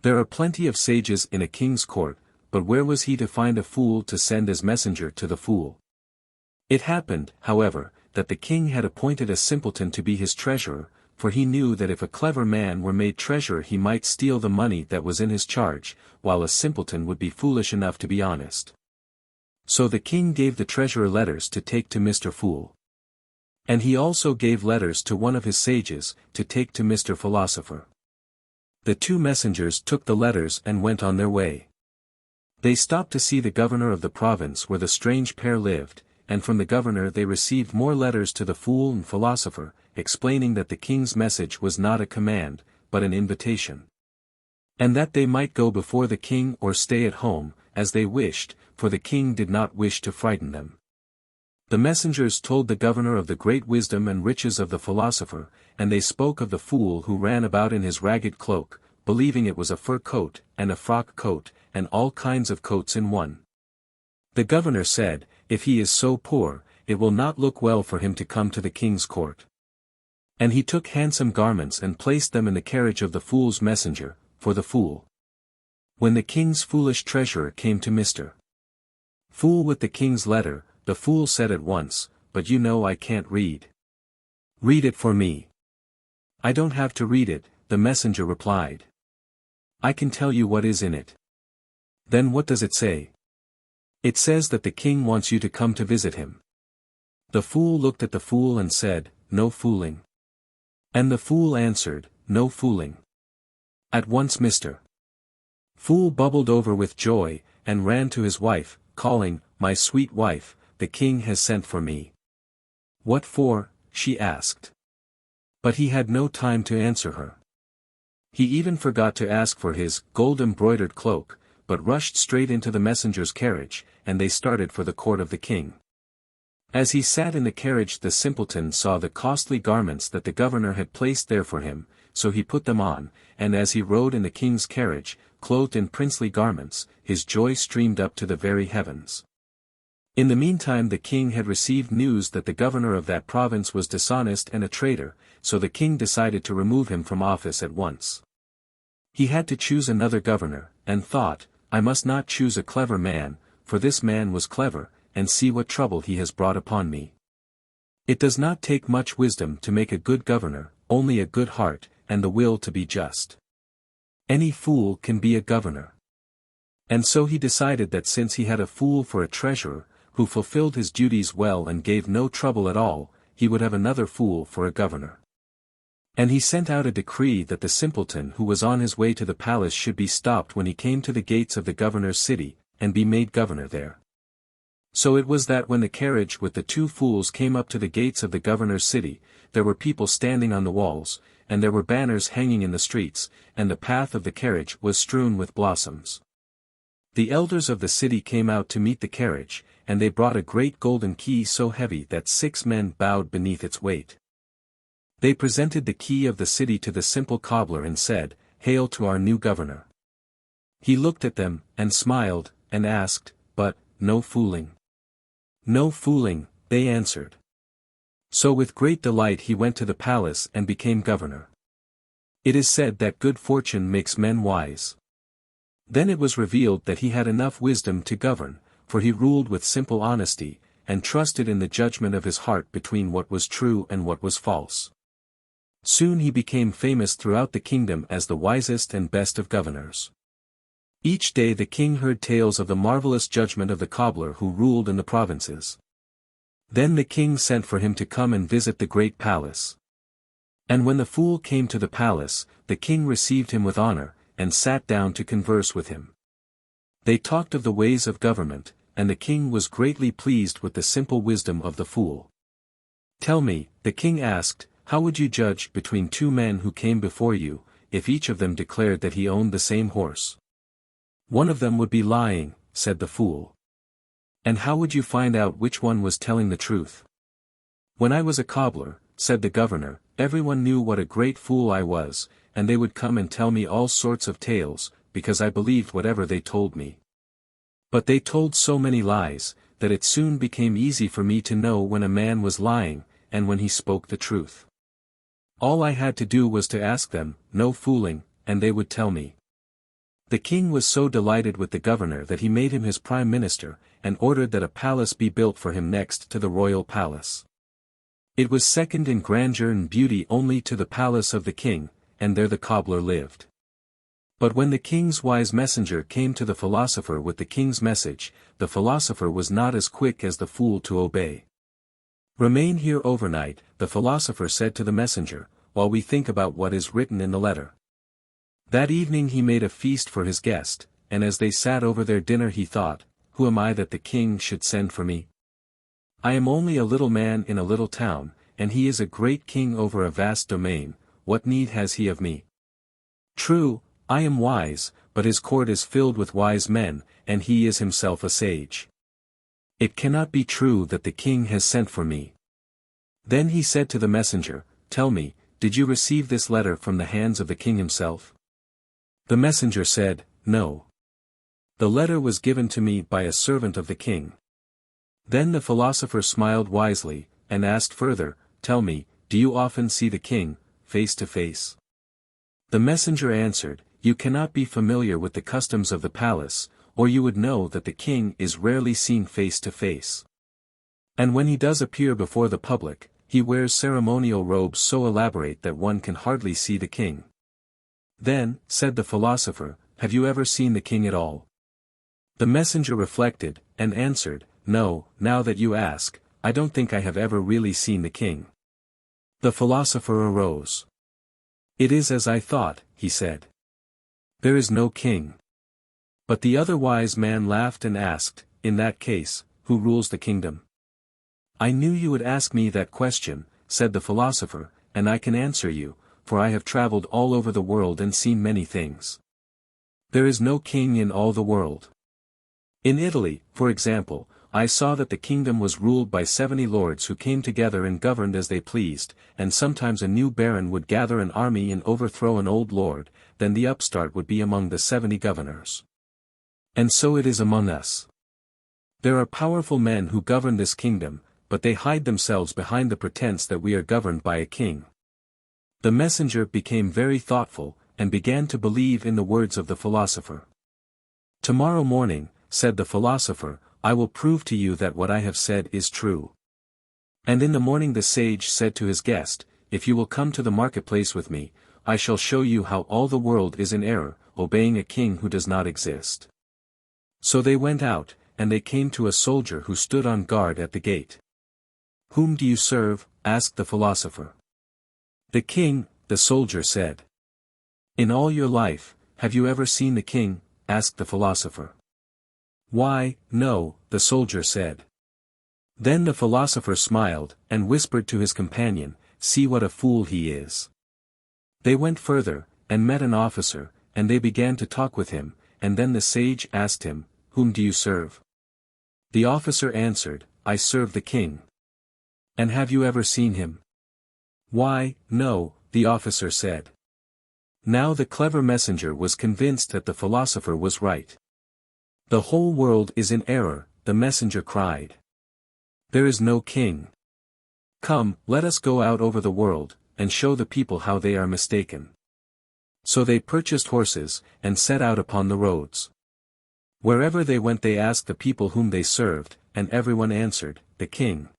There are plenty of sages in a king's court, but where was he to find a fool to send as messenger to the fool? It happened, however, that the king had appointed a simpleton to be his treasurer, for he knew that if a clever man were made treasurer he might steal the money that was in his charge, while a simpleton would be foolish enough to be honest. So the king gave the treasurer letters to take to Mr. Fool. And he also gave letters to one of his sages, to take to Mr. Philosopher. The two messengers took the letters and went on their way. They stopped to see the governor of the province where the strange pair lived, and from the governor they received more letters to the fool and philosopher, explaining that the king's message was not a command, but an invitation. And that they might go before the king or stay at home, as they wished, for the king did not wish to frighten them. The messengers told the governor of the great wisdom and riches of the philosopher, and they spoke of the fool who ran about in his ragged cloak, believing it was a fur coat, and a frock coat, and all kinds of coats in one. The governor said, "If he is so poor, it will not look well for him to come to the king's court." And he took handsome garments and placed them in the carriage of the fool's messenger, for the fool. When the king's foolish treasurer came to Mr. Fool with the king's letter, the fool said at once, "But you know I can't read." "Read it for me." "I don't have to read it," the messenger replied. "I can tell you what is in it." "Then what does it say?" "It says that the king wants you to come to visit him." The fool looked at the fool and said, "No fooling." And the fool answered, "No fooling." At once Mr. Fool bubbled over with joy, and ran to his wife, calling, "My sweet wife, the king has sent for me." "What for?" she asked. But he had no time to answer her. He even forgot to ask for his gold-embroidered cloak, but rushed straight into the messenger's carriage, and they started for the court of the king. As he sat in the carriage the simpleton saw the costly garments that the governor had placed there for him, so he put them on, and as he rode in the king's carriage, clothed in princely garments, his joy streamed up to the very heavens. In the meantime the king had received news that the governor of that province was dishonest and a traitor, so the king decided to remove him from office at once. He had to choose another governor, and thought, "I must not choose a clever man, for this man was clever, and see what trouble he has brought upon me." It does not take much wisdom to make a good governor, only a good heart, and the will to be just. Any fool can be a governor. And so he decided that since he had a fool for a treasurer, who fulfilled his duties well and gave no trouble at all, he would have another fool for a governor. And he sent out a decree that the simpleton who was on his way to the palace should be stopped when he came to the gates of the governor's city, and be made governor there. So it was that when the carriage with the two fools came up to the gates of the governor's city, there were people standing on the walls, and there were banners hanging in the streets, and the path of the carriage was strewn with blossoms. The elders of the city came out to meet the carriage, and they brought a great golden key so heavy that 6 men bowed beneath its weight. They presented the key of the city to the simple cobbler and said, "Hail to our new governor." He looked at them, and smiled, and asked, "But, no fooling?" "No fooling," they answered. So with great delight he went to the palace and became governor. It is said that good fortune makes men wise. Then it was revealed that he had enough wisdom to govern, for he ruled with simple honesty, and trusted in the judgment of his heart between what was true and what was false. Soon he became famous throughout the kingdom as the wisest and best of governors. Each day the king heard tales of the marvelous judgment of the cobbler who ruled in the provinces. Then the king sent for him to come and visit the great palace. And when the fool came to the palace, the king received him with honor, and sat down to converse with him. They talked of the ways of government, and the king was greatly pleased with the simple wisdom of the fool. "Tell me," the king asked, "how would you judge between 2 men who came before you, if each of them declared that he owned the same horse?" "One of them would be lying," said the fool. "And how would you find out which one was telling the truth?" "When I was a cobbler," said the governor, "everyone knew what a great fool I was, and they would come and tell me all sorts of tales, because I believed whatever they told me. But they told so many lies, that it soon became easy for me to know when a man was lying, and when he spoke the truth. All I had to do was to ask them, 'No fooling,' and they would tell me." The king was so delighted with the governor that he made him his prime minister, and ordered that a palace be built for him next to the royal palace. It was second in grandeur and beauty only to the palace of the king, and there the cobbler lived. But when the king's wise messenger came to the philosopher with the king's message, the philosopher was not as quick as the fool to obey. "Remain here overnight," the philosopher said to the messenger, "while we think about what is written in the letter." That evening he made a feast for his guest, and as they sat over their dinner he thought, who am I that the king should send for me? I am only a little man in a little town, and he is a great king over a vast domain. What need has he of me? True, I am wise, but his court is filled with wise men, and he is himself a sage. It cannot be true that the king has sent for me. Then he said to the messenger, Tell me, did you receive this letter from the hands of the king himself? The messenger said, No. The letter was given to me by a servant of the king. Then the philosopher smiled wisely, and asked further, Tell me, do you often see the king, face to face? The messenger answered, You cannot be familiar with the customs of the palace, or you would know that the king is rarely seen face to face. And when he does appear before the public, he wears ceremonial robes so elaborate that one can hardly see the king. Then, said the philosopher, Have you ever seen the king at all? The messenger reflected, and answered, No, now that you ask, I don't think I have ever really seen the king. The philosopher arose. It is as I thought, he said. There is no king. But the other wise man laughed and asked, In that case, who rules the kingdom? I knew you would ask me that question, said the philosopher, and I can answer you, for I have traveled all over the world and seen many things. There is no king in all the world. In Italy, for example, I saw that the kingdom was ruled by 70 lords who came together and governed as they pleased, and sometimes a new baron would gather an army and overthrow an old lord, then the upstart would be among the 70 governors. And so it is among us. There are powerful men who govern this kingdom, but they hide themselves behind the pretense that we are governed by a king. The messenger became very thoughtful, and began to believe in the words of the philosopher. Tomorrow morning, said the philosopher, I will prove to you that what I have said is true. And in the morning the sage said to his guest, If you will come to the marketplace with me, I shall show you how all the world is in error, obeying a king who does not exist. So they went out, and they came to a soldier who stood on guard at the gate. Whom do you serve? Asked the philosopher. The king, the soldier said. In all your life, have you ever seen the king? Asked the philosopher. Why, no, the soldier said. Then the philosopher smiled, and whispered to his companion, See what a fool he is. They went further, and met an officer, and they began to talk with him, and then the sage asked him, Whom do you serve? The officer answered, I serve the king. And have you ever seen him? Why, no, the officer said. Now the clever messenger was convinced that the philosopher was right. The whole world is in error, the messenger cried. There is no king. Come, let us go out over the world, and show the people how they are mistaken. So they purchased horses, and set out upon the roads. Wherever they went they asked the people whom they served, and everyone answered, The king.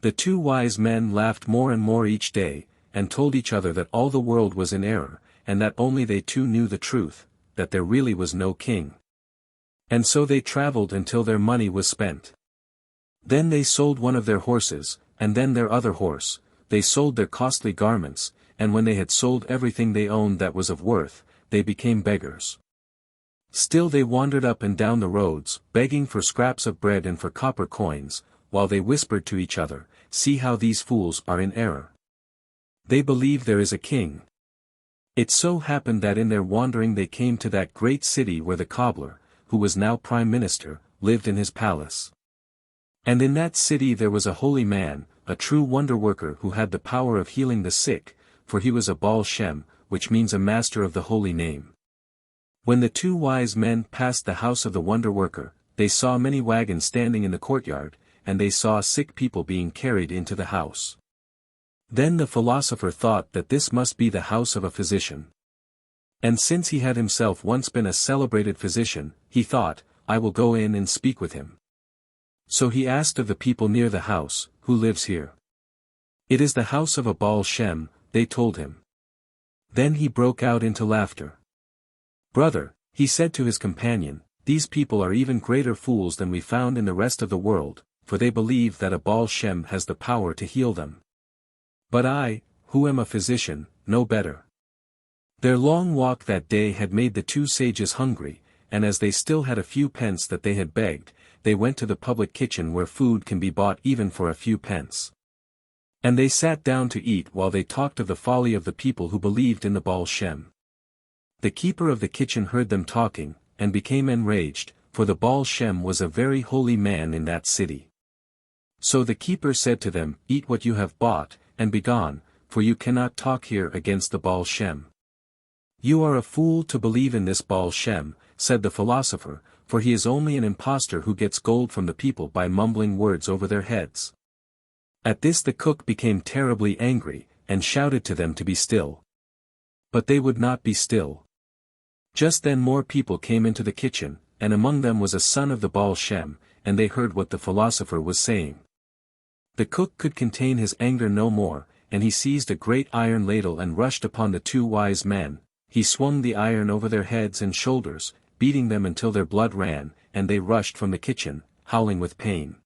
The two wise men laughed more and more each day, and told each other that all the world was in error, and that only they two knew the truth, that there really was no king. And so they traveled until their money was spent. Then they sold one of their horses, and then their other horse, they sold their costly garments, and when they had sold everything they owned that was of worth, they became beggars. Still they wandered up and down the roads, begging for scraps of bread and for copper coins, while they whispered to each other, See how these fools are in error. They believe there is a king. It so happened that in their wandering they came to that great city where the cobbler, who was now prime minister, lived in his palace. And in that city there was a holy man, a true wonder-worker who had the power of healing the sick, for he was a Baal Shem, which means a master of the holy name. When the two wise men passed the house of the wonder-worker, they saw many wagons standing in the courtyard, and they saw sick people being carried into the house. Then the philosopher thought that this must be the house of a physician. And since he had himself once been a celebrated physician, he thought, I will go in and speak with him. So he asked of the people near the house, Who lives here? It is the house of a Baal Shem, they told him. Then he broke out into laughter. Brother, he said to his companion, these people are even greater fools than we found in the rest of the world, for they believe that a Baal Shem has the power to heal them. But I, who am a physician, know better. Their long walk that day had made the two sages hungry, and as they still had a few pence that they had begged, they went to the public kitchen where food can be bought even for a few pence. And they sat down to eat while they talked of the folly of the people who believed in the Baal Shem. The keeper of the kitchen heard them talking, and became enraged, for the Baal Shem was a very holy man in that city. So the keeper said to them, "Eat what you have bought, and begone, for you cannot talk here against the Baal Shem." "You are a fool to believe in this Baal Shem," said the philosopher, "for he is only an impostor who gets gold from the people by mumbling words over their heads." At this the cook became terribly angry, and shouted to them to be still. But they would not be still. Just then more people came into the kitchen, and among them was a son of the Baal Shem, and they heard what the philosopher was saying. The cook could contain his anger no more, and he seized a great iron ladle and rushed upon the two wise men. He swung the iron over their heads and shoulders, beating them until their blood ran, and they rushed from the kitchen, howling with pain.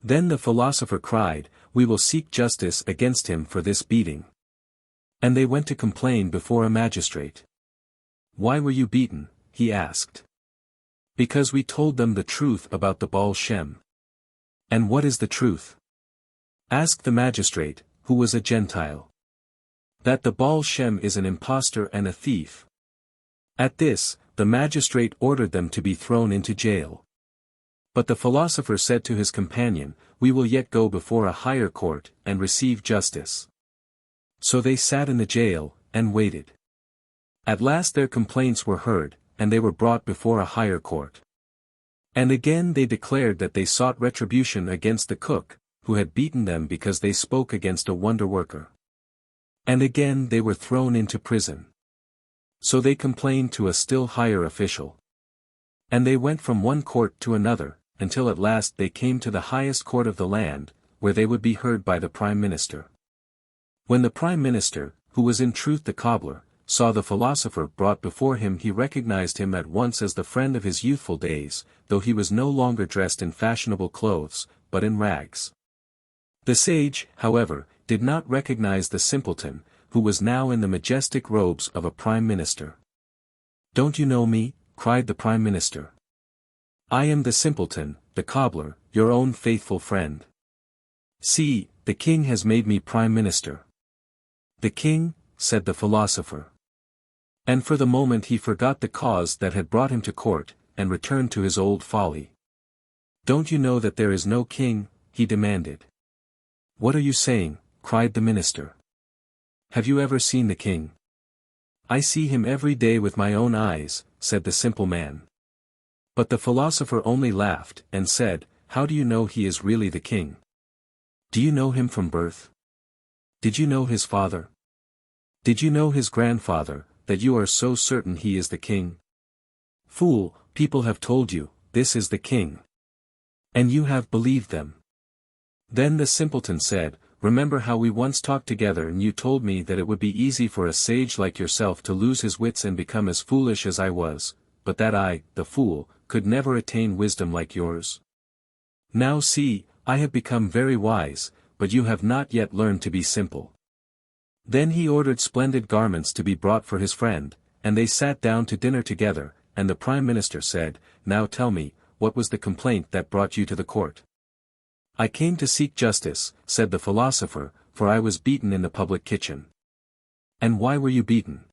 Then the philosopher cried, "We will seek justice against him for this beating." And they went to complain before a magistrate. "Why were you beaten?" he asked. "Because we told them the truth about the Baal Shem." "And what is the truth?" asked the magistrate, who was a Gentile. "That the Baal Shem is an impostor and a thief." At this, the magistrate ordered them to be thrown into jail. But the philosopher said to his companion, "We will yet go before a higher court, and receive justice." So they sat in the jail, and waited. At last their complaints were heard, and they were brought before a higher court. And again they declared that they sought retribution against the cook, who had beaten them because they spoke against a wonder-worker. And again they were thrown into prison. So they complained to a still higher official. And they went from one court to another, until at last they came to the highest court of the land, where they would be heard by the prime minister. When the prime minister, who was in truth the cobbler, saw the philosopher brought before him, he recognized him at once as the friend of his youthful days, though he was no longer dressed in fashionable clothes, but in rags. The sage, however, did not recognize the simpleton, who was now in the majestic robes of a prime minister. "Don't you know me?" cried the prime minister. "I am the simpleton, the cobbler, your own faithful friend. See, the king has made me prime minister." "The king?" said the philosopher. And for the moment he forgot the cause that had brought him to court, and returned to his old folly. "Don't you know that there is no king?" he demanded. "What are you saying?" cried the minister. "Have you ever seen the king?" "I see him every day with my own eyes," said the simple man. But the philosopher only laughed, and said, "How do you know he is really the king? Do you know him from birth? Did you know his father? Did you know his grandfather, that you are so certain he is the king? Fool, people have told you, this is the king. And you have believed them." Then the simpleton said, "Remember how we once talked together and you told me that it would be easy for a sage like yourself to lose his wits and become as foolish as I was, but that I, the fool, could never attain wisdom like yours? Now see, I have become very wise, but you have not yet learned to be simple." Then he ordered splendid garments to be brought for his friend, and they sat down to dinner together, and the prime minister said, "Now tell me, what was the complaint that brought you to the court?" "I came to seek justice," said the philosopher, "for I was beaten in the public kitchen." "And why were you beaten?"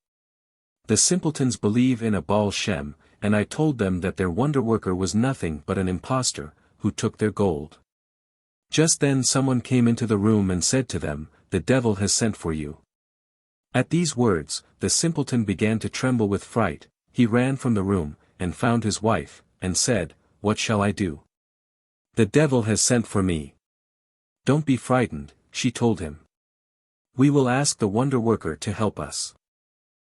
"The simpletons believe in a Baal Shem, and I told them that their wonder-worker was nothing but an impostor, who took their gold. Just then someone came into the room and said to them, 'The devil has sent for you.'" At these words, the simpleton began to tremble with fright. He ran from the room, and found his wife, and said, "What shall I do? The devil has sent for me." "Don't be frightened," she told him. "We will ask the wonder-worker to help us."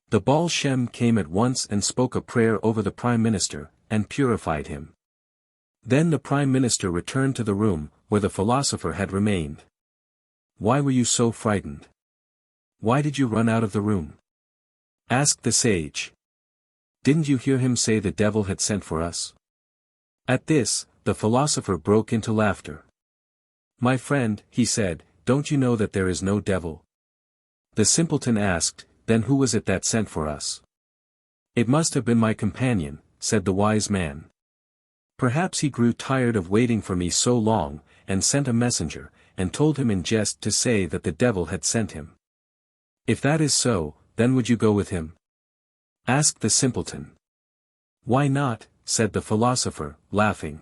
The Baal Shem came at once and spoke a prayer over the prime minister, and purified him. Then the prime minister returned to the room, where the philosopher had remained. "Why were you so frightened? Why did you run out of the room?" asked the sage. "Didn't you hear him say the devil had sent for us?" At this, the philosopher broke into laughter. "My friend," he said, "don't you know that there is no devil?" The simpleton asked, then who was it that sent for us? It must have been my companion, said the wise man. Perhaps he grew tired of waiting for me so long, and sent a messenger, and told him in jest to say that the devil had sent him. If that is so, then would you go with him? Asked the simpleton. Why not, said the philosopher, laughing.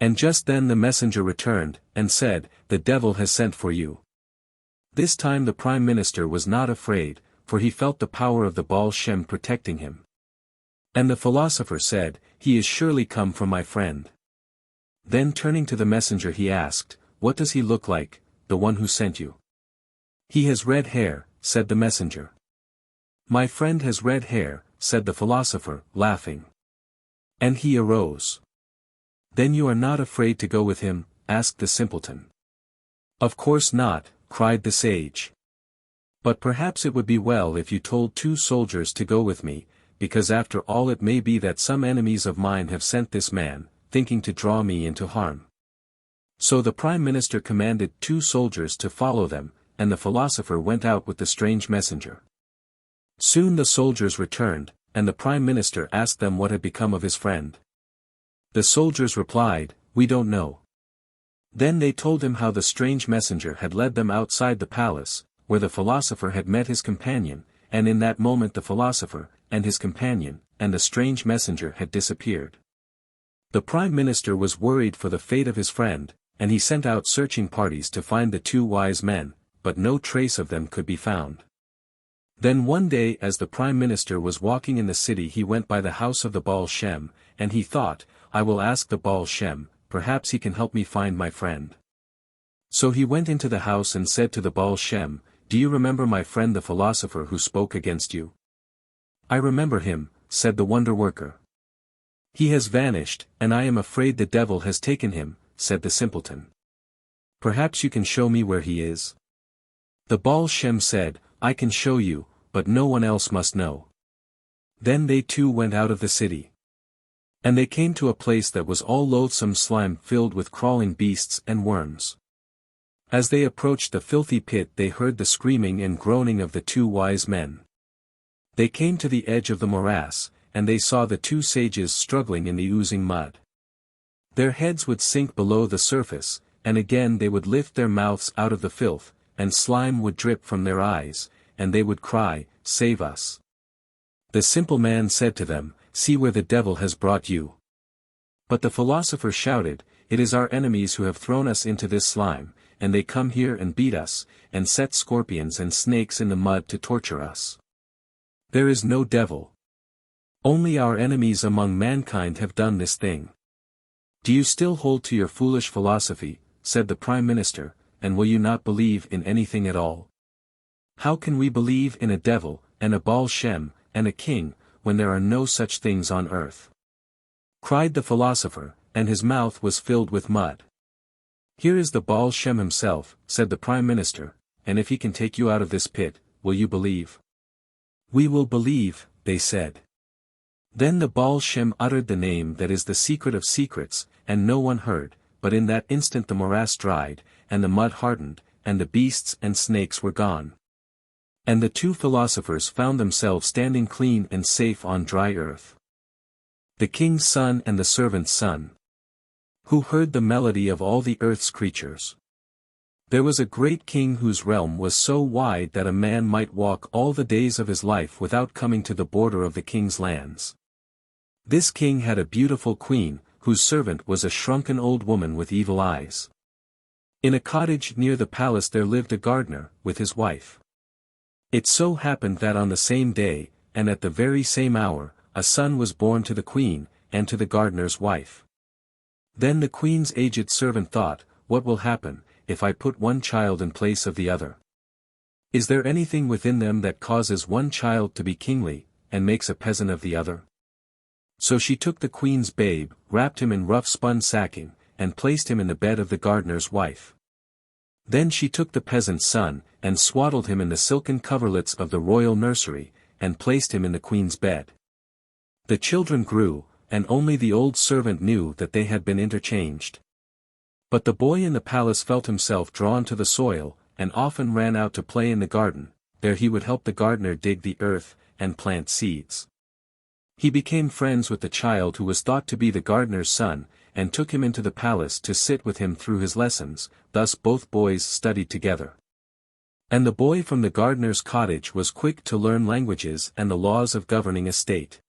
And just then the messenger returned, and said, the devil has sent for you. This time the prime minister was not afraid, for he felt the power of the Baal Shem protecting him. And the philosopher said, he is surely come from my friend. Then turning to the messenger he asked, what does he look like, the one who sent you? He has red hair, said the messenger. My friend has red hair, said the philosopher, laughing. And he arose. Then you are not afraid to go with him? Asked the simpleton. Of course not, cried the sage. But perhaps it would be well if you told 2 soldiers to go with me, because after all it may be that some enemies of mine have sent this man, thinking to draw me into harm. So the prime minister commanded 2 soldiers to follow them, and the philosopher went out with the strange messenger. Soon the soldiers returned, and the prime minister asked them what had become of his friend. The soldiers replied, we don't know. Then they told him how the strange messenger had led them outside the palace, where the philosopher had met his companion, and in that moment the philosopher, and his companion, and the strange messenger had disappeared. The prime minister was worried for the fate of his friend, and he sent out searching parties to find the 2 wise men, but no trace of them could be found. Then one day as the prime minister was walking in the city he went by the house of the Baal Shem, and he thought, I will ask the Baal Shem, perhaps he can help me find my friend. So he went into the house and said to the Baal Shem, do you remember my friend the philosopher who spoke against you? I remember him, said the wonder worker. He has vanished, and I am afraid the devil has taken him, said the simpleton. Perhaps you can show me where he is? The Baal Shem said, I can show you, but no one else must know. Then they 2 went out of the city. And they came to a place that was all loathsome slime filled with crawling beasts and worms. As they approached the filthy pit they heard the screaming and groaning of the 2 wise men. They came to the edge of the morass, and they saw the 2 sages struggling in the oozing mud. Their heads would sink below the surface, and again they would lift their mouths out of the filth, and slime would drip from their eyes, and they would cry, save us. The simple man said to them, see where the devil has brought you. But the philosopher shouted, it is our enemies who have thrown us into this slime, and they come here and beat us, and set scorpions and snakes in the mud to torture us. There is no devil. Only our enemies among mankind have done this thing. Do you still hold to your foolish philosophy, said the prime minister, and will you not believe in anything at all? How can we believe in a devil, and a Baal Shem, and a king, when there are no such things on earth? Cried the philosopher, and his mouth was filled with mud. Here is the Baal Shem himself, said the prime minister, and if he can take you out of this pit, will you believe? We will believe, they said. Then the Baal Shem uttered the name that is the secret of secrets, and no one heard, but in that instant the morass dried, and the mud hardened, and the beasts and snakes were gone. And the 2 philosophers found themselves standing clean and safe on dry earth. The king's son and the servant's son, who heard the melody of all the earth's creatures. There was a great king whose realm was so wide that a man might walk all the days of his life without coming to the border of the king's lands. This king had a beautiful queen, whose servant was a shrunken old woman with evil eyes. In a cottage near the palace there lived a gardener, with his wife. It so happened that on the same day, and at the very same hour, a son was born to the queen, and to the gardener's wife. Then the queen's aged servant thought, what will happen, if I put one child in place of the other? Is there anything within them that causes one child to be kingly, and makes a peasant of the other? So she took the queen's babe, wrapped him in rough spun sacking, and placed him in the bed of the gardener's wife. Then she took the peasant's son, and swaddled him in the silken coverlets of the royal nursery, and placed him in the queen's bed. The children grew, and only the old servant knew that they had been interchanged. But the boy in the palace felt himself drawn to the soil, and often ran out to play in the garden, there he would help the gardener dig the earth, and plant seeds. He became friends with the child who was thought to be the gardener's son, and took him into the palace to sit with him through his lessons, thus both boys studied together. And the boy from the gardener's cottage was quick to learn languages and the laws of governing a state.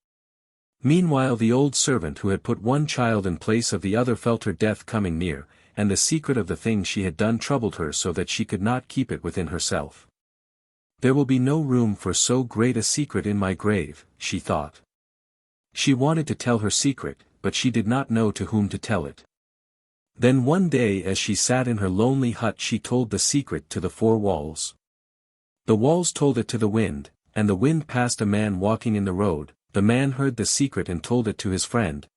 Meanwhile the old servant who had put one child in place of the other felt her death coming near, and the secret of the thing she had done troubled her so that she could not keep it within herself. There will be no room for so great a secret in my grave, she thought. She wanted to tell her secret, but she did not know to whom to tell it. Then one day as she sat in her lonely hut she told the secret to the four walls. The walls told it to the wind, and the wind passed a man walking in the road. The man heard the secret and told it to his friend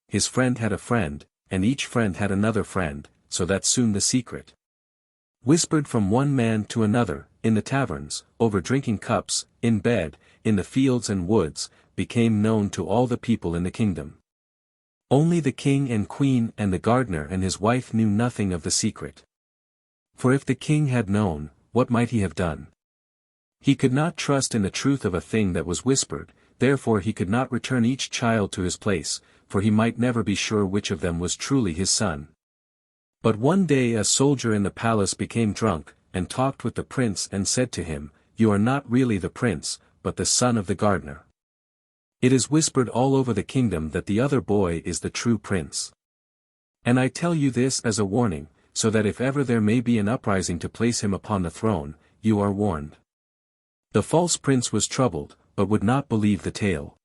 had a friend, and each friend had another friend, so that soon the secret, whispered from one man to another, in the taverns, over drinking cups, in bed, in the fields and woods, became known to all the people in the kingdom. Only the king and queen and the gardener and his wife knew nothing of the secret. For if the king had known, what might he have done? He could not trust in the truth of a thing that was whispered, therefore he could not return each child to his place, for he might never be sure which of them was truly his son. But one day a soldier in the palace became drunk, and talked with the prince and said to him, "You are not really the prince, but the son of the gardener. It is whispered all over the kingdom that the other boy is the true prince. And I tell you this as a warning, so that if ever there may be an uprising to place him upon the throne, you are warned." The false prince was troubled, but would not believe the tale.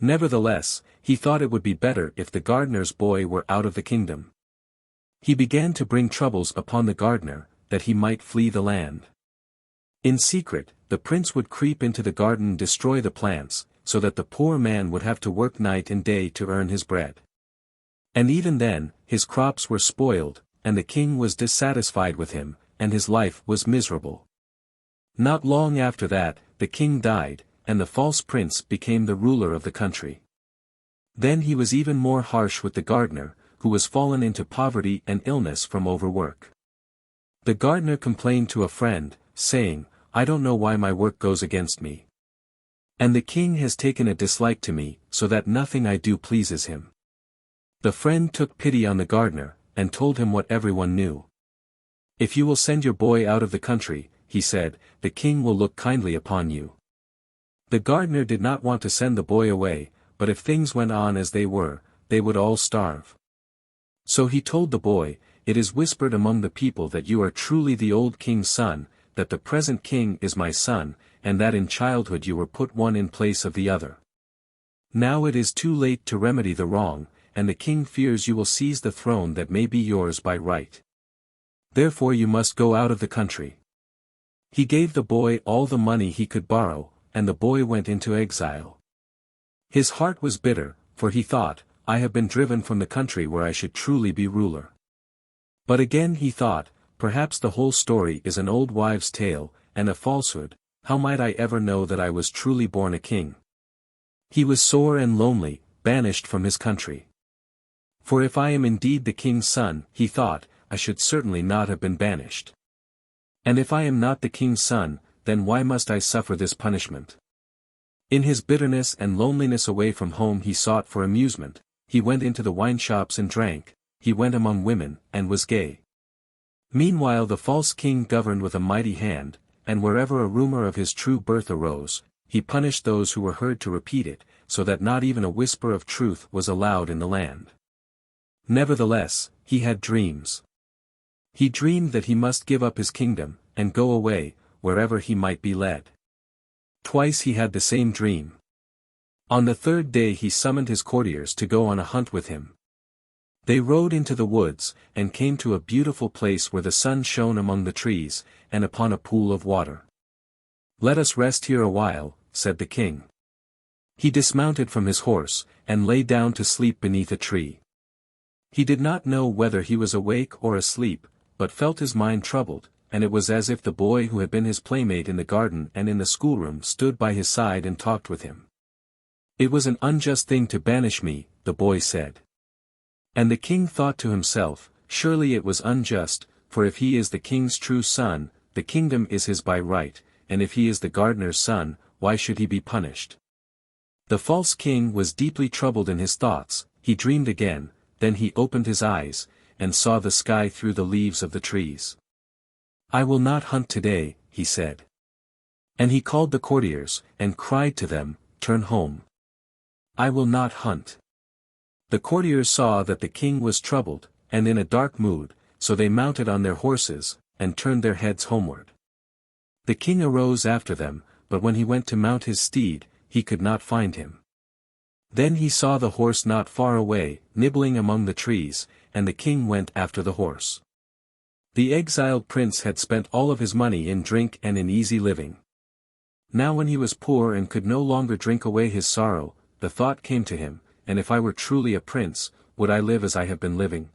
Nevertheless, he thought it would be better if the gardener's boy were out of the kingdom. He began to bring troubles upon the gardener, that he might flee the land. In secret, the prince would creep into the garden and destroy the plants, so that the poor man would have to work night and day to earn his bread. And even then, his crops were spoiled, and the king was dissatisfied with him, and his life was miserable. Not long after that, the king died, and the false prince became the ruler of the country. Then he was even more harsh with the gardener, who was fallen into poverty and illness from overwork. The gardener complained to a friend, saying, "I don't know why my work goes against me. And the king has taken a dislike to me, so that nothing I do pleases him." The friend took pity on the gardener, and told him what everyone knew. "If you will send your boy out of the country," he said, "the king will look kindly upon you." The gardener did not want to send the boy away, but if things went on as they were, they would all starve. So he told the boy, "It is whispered among the people that you are truly the old king's son, that the present king is my son, and that in childhood you were put one in place of the other. Now it is too late to remedy the wrong, and the king fears you will seize the throne that may be yours by right. Therefore you must go out of the country." He gave the boy all the money he could borrow, and the boy went into exile. His heart was bitter, for he thought, "I have been driven from the country where I should truly be ruler." But again he thought, "Perhaps the whole story is an old wives' tale, and a falsehood. How might I ever know that I was truly born a king?" He was sore and lonely, banished from his country. "For if I am indeed the king's son," he thought, "I should certainly not have been banished. And if I am not the king's son, then why must I suffer this punishment?" In his bitterness and loneliness away from home he sought for amusement. He went into the wine shops and drank, he went among women, and was gay. Meanwhile the false king governed with a mighty hand, and wherever a rumor of his true birth arose, he punished those who were heard to repeat it, so that not even a whisper of truth was allowed in the land. Nevertheless, he had dreams. He dreamed that he must give up his kingdom, and go away, wherever he might be led. Twice he had the same dream. On the third day he summoned his courtiers to go on a hunt with him. They rode into the woods, and came to a beautiful place where the sun shone among the trees, and upon a pool of water. "Let us rest here a while," said the king. He dismounted from his horse, and lay down to sleep beneath a tree. He did not know whether he was awake or asleep, but felt his mind troubled, and it was as if the boy who had been his playmate in the garden and in the schoolroom stood by his side and talked with him. "It was an unjust thing to banish me," the boy said. And the king thought to himself, "Surely it was unjust, for if he is the king's true son, the kingdom is his by right, and if he is the gardener's son, why should he be punished? The false king was deeply troubled in his thoughts. He dreamed again, then he opened his eyes, and saw the sky through the leaves of the trees. "I will not hunt today," he said. And he called the courtiers, and cried to them, "Turn home. I will not hunt." The courtiers saw that the king was troubled, and in a dark mood, so they mounted on their horses, and turned their heads homeward. The king arose after them, but when he went to mount his steed, he could not find him. Then he saw the horse not far away, nibbling among the trees, and the king went after the horse. The exiled prince had spent all of his money in drink and in easy living. Now when he was poor and could no longer drink away his sorrow, the thought came to him, and if I were truly a prince, would I live as I have been living?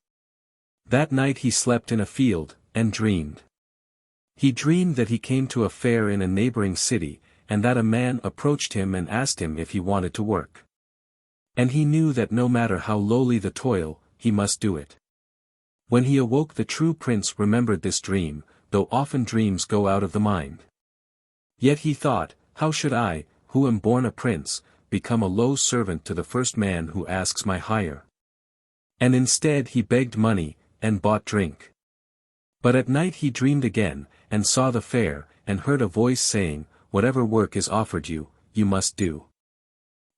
That night he slept in a field, and dreamed. He dreamed that he came to a fair in a neighboring city, and that a man approached him and asked him if he wanted to work. And he knew that no matter how lowly the toil, he must do it. When he awoke, the true prince remembered this dream, though often dreams go out of the mind. Yet he thought, how should I, who am born a prince, become a low servant to the first man who asks my hire? And instead he begged money, and bought drink. But at night he dreamed again, and saw the fair, and heard a voice saying, "Whatever work is offered you, you must do."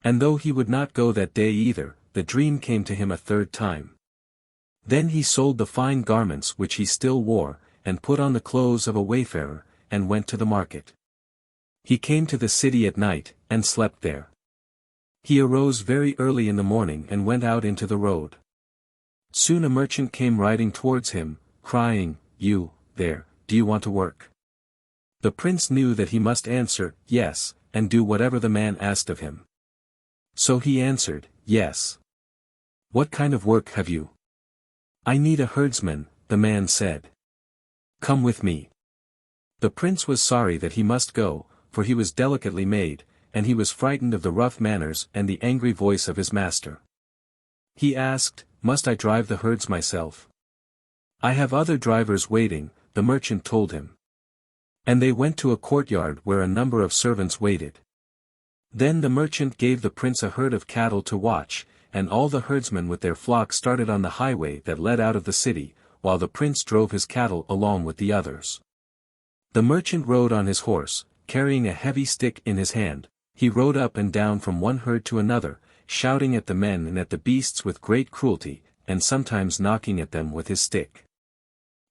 And though he would not go that day either, the dream came to him a third time. Then he sold the fine garments which he still wore, and put on the clothes of a wayfarer, and went to the market. He came to the city at night, and slept there. He arose very early in the morning and went out into the road. Soon a merchant came riding towards him, crying, "You, there, do you want to work?" The prince knew that he must answer, "Yes," and do whatever the man asked of him. So he answered, "Yes." "What kind of work have you?" "I need a herdsman," the man said. "Come with me." The prince was sorry that he must go, for he was delicately made, and he was frightened of the rough manners and the angry voice of his master. He asked, "Must I drive the herds myself?" "I have other drivers waiting," the merchant told him. And they went to a courtyard where a number of servants waited. Then the merchant gave the prince a herd of cattle to watch, and all the herdsmen with their flocks started on the highway that led out of the city, while the prince drove his cattle along with the others. The merchant rode on his horse, carrying a heavy stick in his hand. He rode up and down from one herd to another, shouting at the men and at the beasts with great cruelty, and sometimes knocking at them with his stick.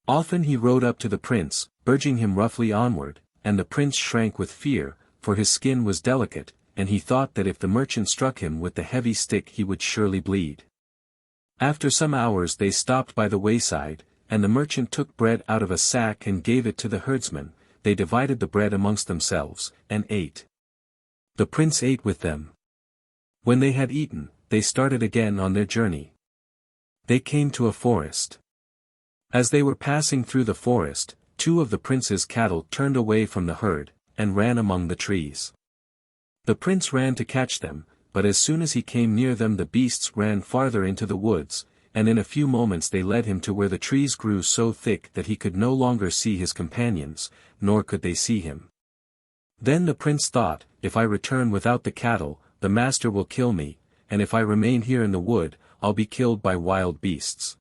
Often he rode up to the prince, urging him roughly onward, and the prince shrank with fear, for his skin was delicate, and he thought that if the merchant struck him with the heavy stick he would surely bleed. After some hours they stopped by the wayside, and the merchant took bread out of a sack and gave it to the herdsmen. They divided the bread amongst themselves, and ate. The prince ate with them. When they had eaten, they started again on their journey. They came to a forest. As they were passing through the forest, two of the prince's cattle turned away from the herd, and ran among the trees. The prince ran to catch them, but as soon as he came near them the beasts ran farther into the woods, and in a few moments they led him to where the trees grew so thick that he could no longer see his companions, nor could they see him. Then the prince thought, "If I return without the cattle, the master will kill me, and if I remain here in the wood, I'll be killed by wild beasts."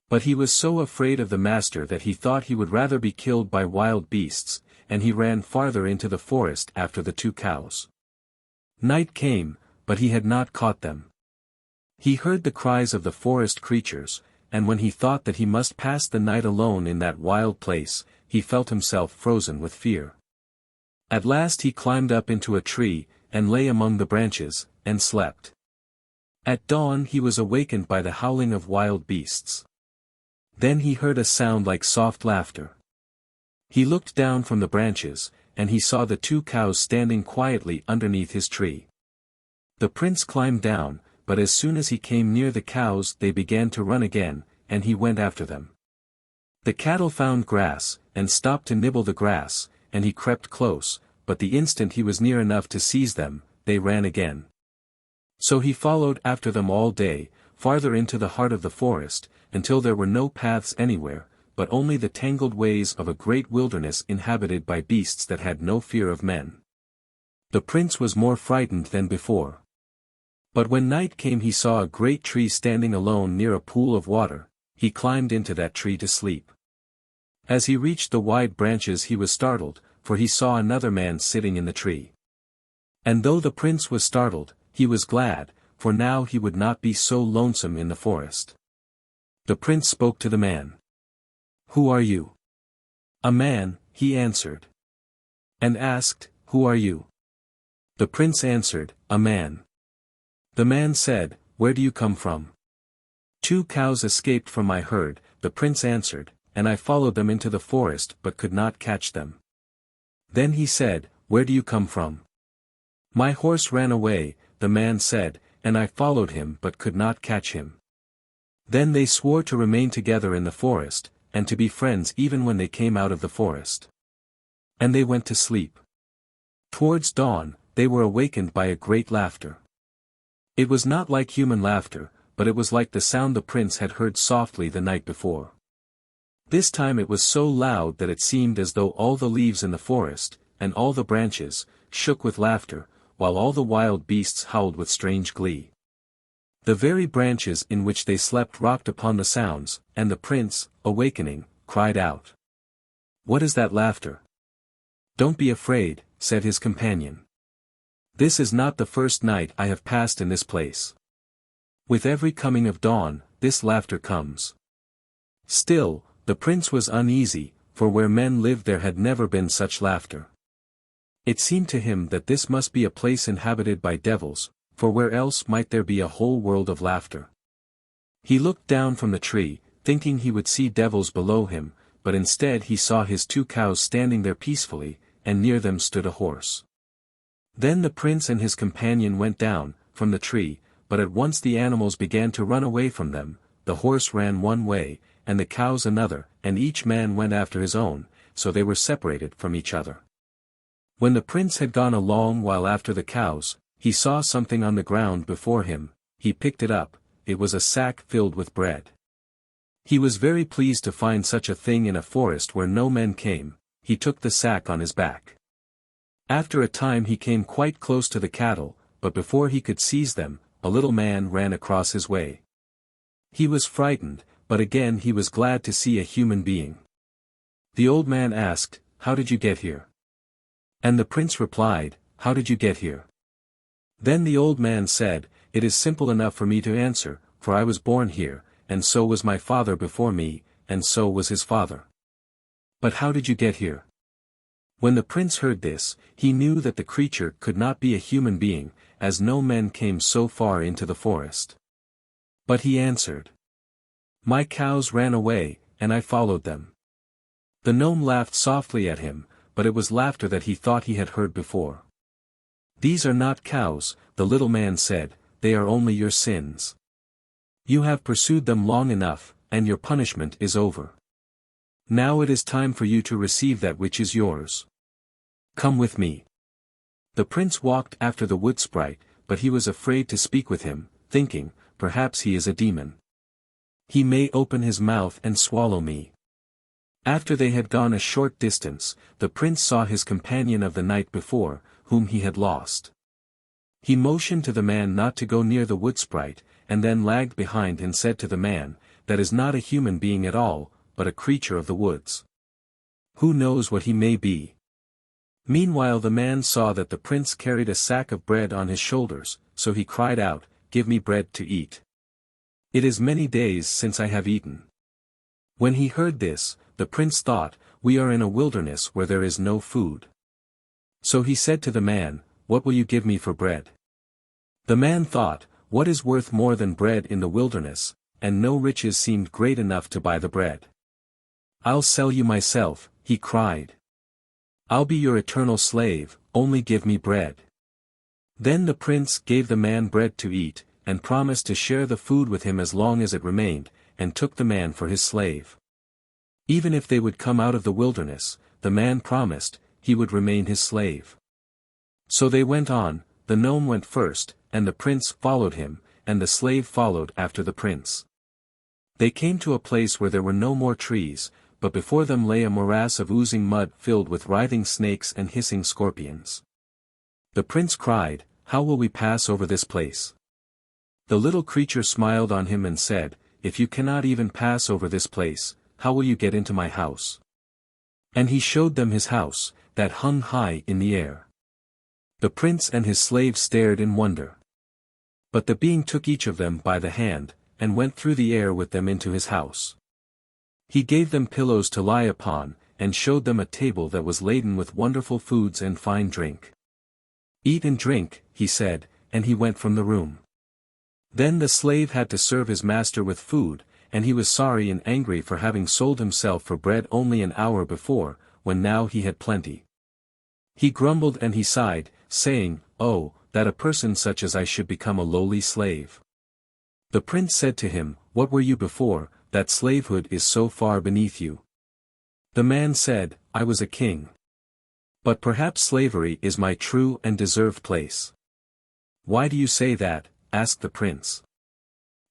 But he was so afraid of the master that he thought he would rather be killed by wild beasts, and he ran farther into the forest after the two cows. Night came, but he had not caught them. He heard the cries of the forest creatures, and when he thought that he must pass the night alone in that wild place, he felt himself frozen with fear. At last he climbed up into a tree, and lay among the branches, and slept. At dawn he was awakened by the howling of wild beasts. Then he heard a sound like soft laughter. He looked down from the branches, and he saw the two cows standing quietly underneath his tree. The prince climbed down, but as soon as he came near the cows they began to run again, and he went after them. The cattle found grass, and stopped to nibble the grass, and he crept close, but the instant he was near enough to seize them, they ran again. So he followed after them all day, farther into the heart of the forest, until there were no paths anywhere, but only the tangled ways of a great wilderness inhabited by beasts that had no fear of men. The prince was more frightened than before. But when night came he saw a great tree standing alone near a pool of water. He climbed into that tree to sleep. As he reached the wide branches he was startled, for he saw another man sitting in the tree. And though the prince was startled, he was glad, for now he would not be so lonesome in the forest. The prince spoke to the man. "Who are you?" "A man," he answered. And asked, "Who are you?" The prince answered, "A man." The man said, "Where do you come from?" "2 cows escaped from my herd," the prince answered, "and I followed them into the forest but could not catch them." Then he said, "Where do you come from?" "My horse ran away," the man said, "and I followed him but could not catch him." Then they swore to remain together in the forest, and to be friends even when they came out of the forest. And they went to sleep. Towards dawn, they were awakened by a great laughter. It was not like human laughter, but it was like the sound the prince had heard softly the night before. This time it was so loud that it seemed as though all the leaves in the forest, and all the branches, shook with laughter, while all the wild beasts howled with strange glee. The very branches in which they slept rocked upon the sounds, and the prince, awakening, cried out. "What is that laughter?" "Don't be afraid," said his companion. "This is not the first night I have passed in this place. With every coming of dawn, this laughter comes." Still, the prince was uneasy, for where men lived there had never been such laughter. It seemed to him that this must be a place inhabited by devils, for where else might there be a whole world of laughter? He looked down from the tree, thinking he would see devils below him, but instead he saw his 2 cows standing there peacefully, and near them stood a horse. Then the prince and his companion went down from the tree, but at once the animals began to run away from them. The horse ran one way, and the cows another, and each man went after his own, so they were separated from each other. When the prince had gone a long while after the cows, he saw something on the ground before him. He picked it up. It was a sack filled with bread. He was very pleased to find such a thing in a forest where no men came. He took the sack on his back. After a time he came quite close to the cattle, but before he could seize them, a little man ran across his way. He was frightened, but again he was glad to see a human being. The old man asked, "How did you get here?" And the prince replied, "How did you get here?" Then the old man said, "It is simple enough for me to answer, for I was born here, and so was my father before me, and so was his father." "But how did you get here?" When the prince heard this, he knew that the creature could not be a human being, as no men came so far into the forest. But he answered, "My cows ran away, and I followed them." The gnome laughed softly at him, but it was laughter that he thought he had heard before. "These are not cows," the little man said, "they are only your sins. You have pursued them long enough, and your punishment is over. Now it is time for you to receive that which is yours. Come with me." The prince walked after the wood sprite, but he was afraid to speak with him, thinking, "Perhaps he is a demon. He may open his mouth and swallow me." After they had gone a short distance, the prince saw his companion of the night before, whom he had lost. He motioned to the man not to go near the wood sprite, and then lagged behind and said to the man, "That is not a human being at all, but a creature of the woods. Who knows what he may be?" Meanwhile the man saw that the prince carried a sack of bread on his shoulders, so he cried out, "Give me bread to eat. It is many days since I have eaten." When he heard this, the prince thought, "We are in a wilderness where there is no food." So he said to the man, "What will you give me for bread?" The man thought, "What is worth more than bread in the wilderness?" And no riches seemed great enough to buy the bread. "I'll sell you myself," he cried. "I'll be your eternal slave, only give me bread." Then the prince gave the man bread to eat, and promised to share the food with him as long as it remained, and took the man for his slave. Even if they would come out of the wilderness, the man promised, he would remain his slave. So they went on. The gnome went first, and the prince followed him, and the slave followed after the prince. They came to a place where there were no more trees, but before them lay a morass of oozing mud filled with writhing snakes and hissing scorpions. The prince cried, "How will we pass over this place?" The little creature smiled on him and said, "If you cannot even pass over this place, how will you get into my house?" And he showed them his house, that hung high in the air. The prince and his slave stared in wonder. But the being took each of them by the hand, and went through the air with them into his house. He gave them pillows to lie upon, and showed them a table that was laden with wonderful foods and fine drink. "Eat and drink," he said, and he went from the room. Then the slave had to serve his master with food, and he was sorry and angry for having sold himself for bread only an hour before, when now he had plenty. He grumbled and he sighed, saying, "Oh, that a person such as I should become a lowly slave." The prince said to him, "What were you before, that slavehood is so far beneath you?" The man said, "I was a king. But perhaps slavery is my true and deserved place." "Why do you say that?" asked the prince.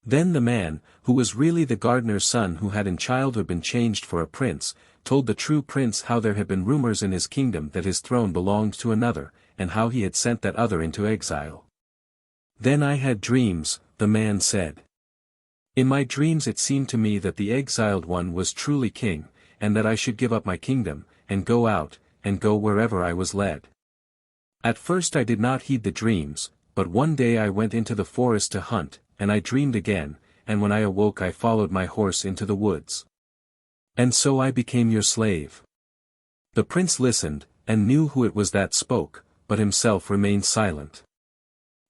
Then the man, who was really the gardener's son who had in childhood been changed for a prince, told the true prince how there had been rumors in his kingdom that his throne belonged to another, and how he had sent that other into exile. "Then I had dreams," the man said. "In my dreams it seemed to me that the exiled one was truly king, and that I should give up my kingdom, and go out, and go wherever I was led. At first I did not heed the dreams, but one day I went into the forest to hunt, and I dreamed again, and when I awoke I followed my horse into the woods. And so I became your slave." The prince listened, and knew who it was that spoke, but himself remained silent.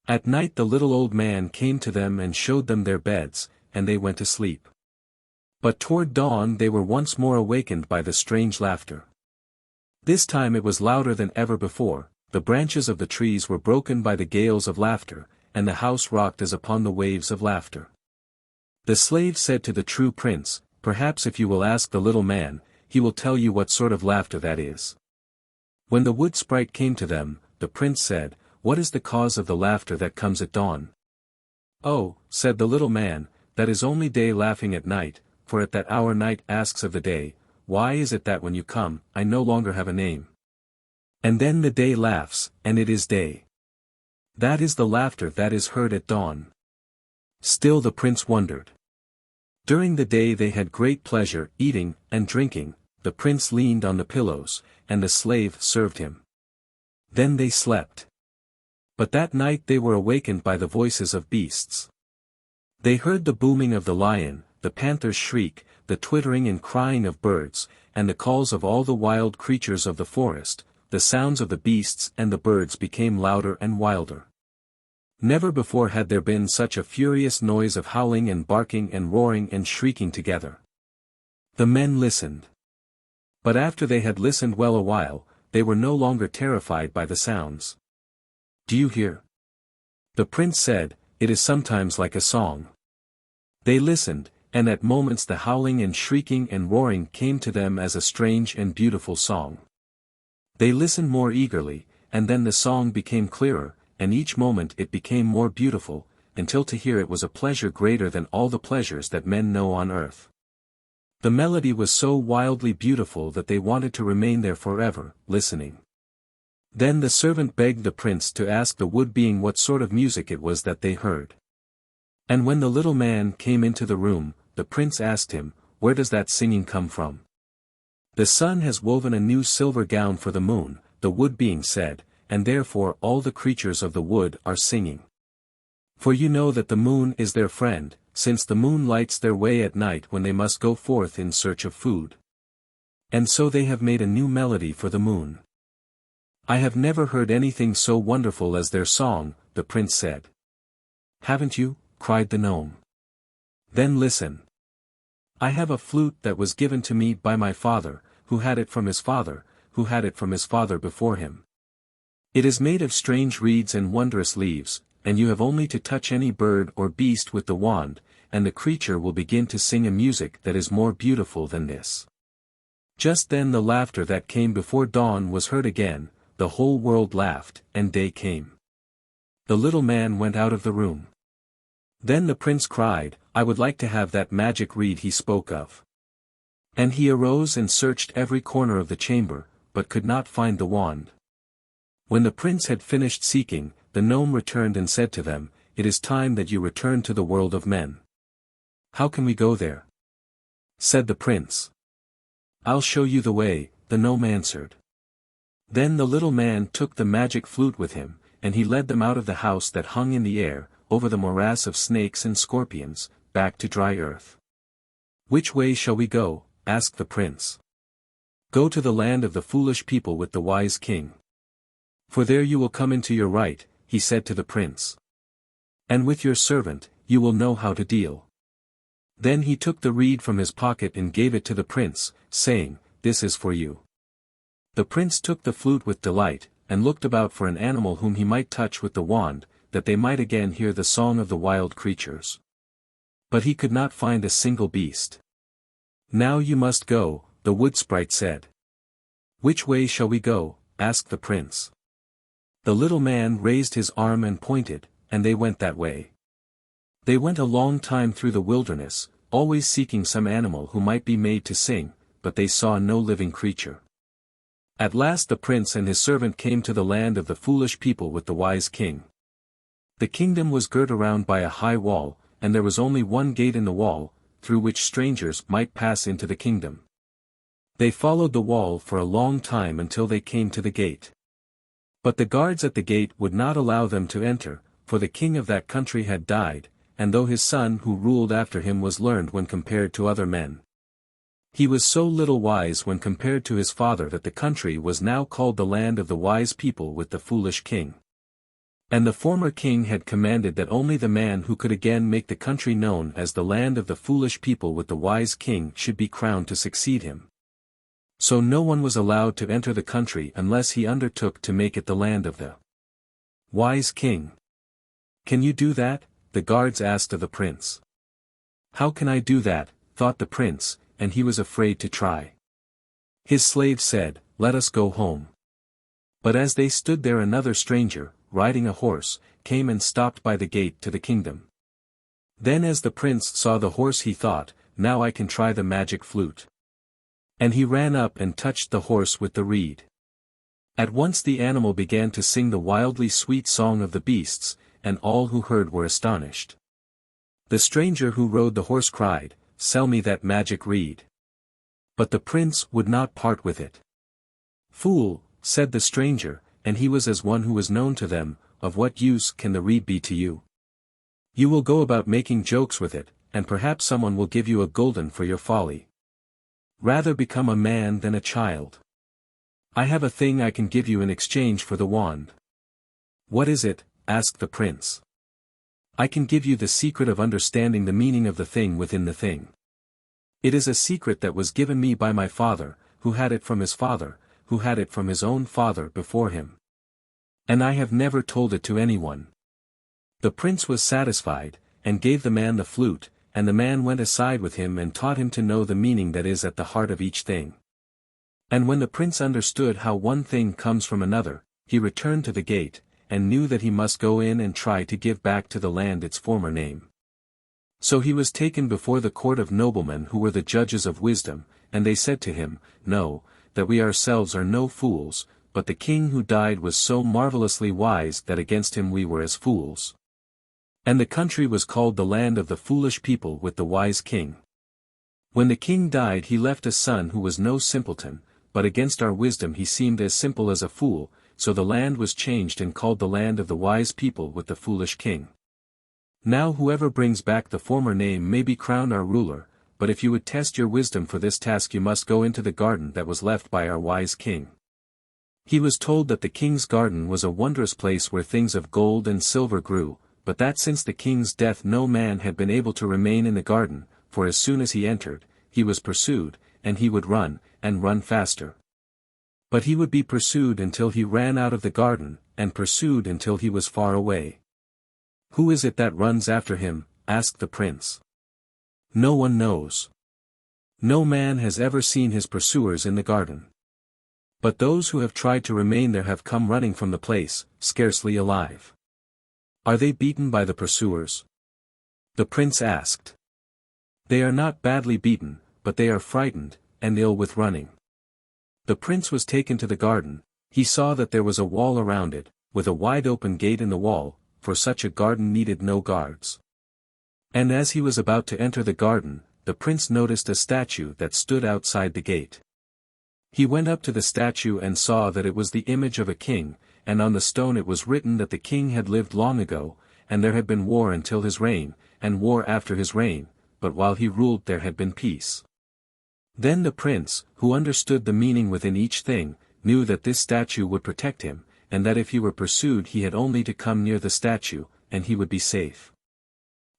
At night the little old man came to them and showed them their beds, and they went to sleep. But toward dawn they were once more awakened by the strange laughter. This time it was louder than ever before, the branches of the trees were broken by the gales of laughter, and the house rocked as upon the waves of laughter. The slave said to the true prince, "Perhaps if you will ask the little man, he will tell you what sort of laughter that is." When the wood sprite came to them, the prince said, "What is the cause of the laughter that comes at dawn?" "Oh," said the little man, "that is only day laughing at night, for at that hour night asks of the day, 'Why is it that when you come, I no longer have a name?' And then the day laughs, and it is day. That is the laughter that is heard at dawn." Still the prince wondered. During the day they had great pleasure eating and drinking, the prince leaned on the pillows, and the slave served him. Then they slept. But that night they were awakened by the voices of beasts. They heard the booming of the lion, the panther's shriek, the twittering and crying of birds, and the calls of all the wild creatures of the forest. The sounds of the beasts and the birds became louder and wilder. Never before had there been such a furious noise of howling and barking and roaring and shrieking together. The men listened. But after they had listened well a while, they were no longer terrified by the sounds. "Do you hear?" The prince said, "It is sometimes like a song." They listened, and at moments the howling and shrieking and roaring came to them as a strange and beautiful song. They listened more eagerly, and then the song became clearer, and each moment it became more beautiful, until to hear it was a pleasure greater than all the pleasures that men know on earth. The melody was so wildly beautiful that they wanted to remain there forever, listening. Then the servant begged the prince to ask the wood-being what sort of music it was that they heard. And when the little man came into the room, the prince asked him, "Where does that singing come from?" "The sun has woven a new silver gown for the moon," the wood-being said, "and therefore all the creatures of the wood are singing. For you know that the moon is their friend, since the moon lights their way at night when they must go forth in search of food. And so they have made a new melody for the moon." "I have never heard anything so wonderful as their song," the prince said. "Haven't you?" cried the gnome. "Then listen. I have a flute that was given to me by my father, who had it from his father, who had it from his father before him. It is made of strange reeds and wondrous leaves, and you have only to touch any bird or beast with the wand, and the creature will begin to sing a music that is more beautiful than this." Just then the laughter that came before dawn was heard again, the whole world laughed, and day came. The little man went out of the room. Then the prince cried, "I would like to have that magic reed he spoke of." And he arose and searched every corner of the chamber, but could not find the wand. When the prince had finished seeking, the gnome returned and said to them, "It is time that you return to the world of men." "How can we go there?" said the prince. "I'll show you the way," the gnome answered. Then the little man took the magic flute with him, and he led them out of the house that hung in the air, over the morass of snakes and scorpions, back to dry earth. "Which way shall we go?" asked the prince. "Go to the land of the foolish people with the wise king. For there you will come into your right," he said to the prince. "And with your servant, you will know how to deal." Then he took the reed from his pocket and gave it to the prince, saying, "This is for you." The prince took the flute with delight, and looked about for an animal whom he might touch with the wand, that they might again hear the song of the wild creatures. But he could not find a single beast. "Now you must go," the wood sprite said. "Which way shall we go?" asked the prince. The little man raised his arm and pointed, and they went that way. They went a long time through the wilderness, always seeking some animal who might be made to sing, but they saw no living creature. At last the prince and his servant came to the land of the foolish people with the wise king. The kingdom was girt around by a high wall, and there was only one gate in the wall, through which strangers might pass into the kingdom. They followed the wall for a long time until they came to the gate. But the guards at the gate would not allow them to enter, for the king of that country had died, and though his son who ruled after him was learned when compared to other men, he was so little wise when compared to his father that the country was now called the land of the wise people with the foolish king. And the former king had commanded that only the man who could again make the country known as the land of the foolish people with the wise king should be crowned to succeed him. So no one was allowed to enter the country unless he undertook to make it the land of the wise king. "Can you do that?" the guards asked of the prince. "How can I do that?" thought the prince, and he was afraid to try. His slave said, "Let us go home." But as they stood there, another stranger, riding a horse, came and stopped by the gate to the kingdom. Then as the prince saw the horse he thought, "Now I can try the magic flute." And he ran up and touched the horse with the reed. At once the animal began to sing the wildly sweet song of the beasts, and all who heard were astonished. The stranger who rode the horse cried, "Sell me that magic reed." But the prince would not part with it. "Fool," said the stranger, and he was as one who was known to them, "of what use can the reed be to you? You will go about making jokes with it, and perhaps someone will give you a gulden for your folly. Rather become a man than a child. I have a thing I can give you in exchange for the wand." "What is it?" asked the prince. "I can give you the secret of understanding the meaning of the thing within the thing. It is a secret that was given me by my father, who had it from his father, who had it from his own father before him. And I have never told it to anyone." The prince was satisfied, and gave the man the flute, and the man went aside with him and taught him to know the meaning that is at the heart of each thing. And when the prince understood how one thing comes from another, he returned to the gate, and knew that he must go in and try to give back to the land its former name. So he was taken before the court of noblemen who were the judges of wisdom, and they said to him, "Know, that we ourselves are no fools, but the king who died was so marvelously wise that against him we were as fools." And the country was called the land of the foolish people with the wise king. When the king died he left a son who was no simpleton, but against our wisdom he seemed as simple as a fool, so the land was changed and called the land of the wise people with the foolish king. Now whoever brings back the former name may be crowned our ruler, but if you would test your wisdom for this task you must go into the garden that was left by our wise king. He was told that the king's garden was a wondrous place where things of gold and silver grew, but that since the king's death no man had been able to remain in the garden, for as soon as he entered, he was pursued, and he would run, and run faster. But he would be pursued until he ran out of the garden, and pursued until he was far away. "Who is it that runs after him?" asked the prince. "No one knows. No man has ever seen his pursuers in the garden. But those who have tried to remain there have come running from the place, scarcely alive." "Are they beaten by the pursuers?" the prince asked. "They are not badly beaten, but they are frightened, and ill with running. The prince was taken to the garden. He saw that there was a wall around it, with a wide open gate in the wall, for such a garden needed no guards. And as he was about to enter the garden, the prince noticed a statue that stood outside the gate. He went up to the statue and saw that it was the image of a king, and on the stone it was written that the king had lived long ago, and there had been war until his reign, and war after his reign, but while he ruled there had been peace. Then the prince, who understood the meaning within each thing, knew that this statue would protect him, and that if he were pursued he had only to come near the statue, and he would be safe.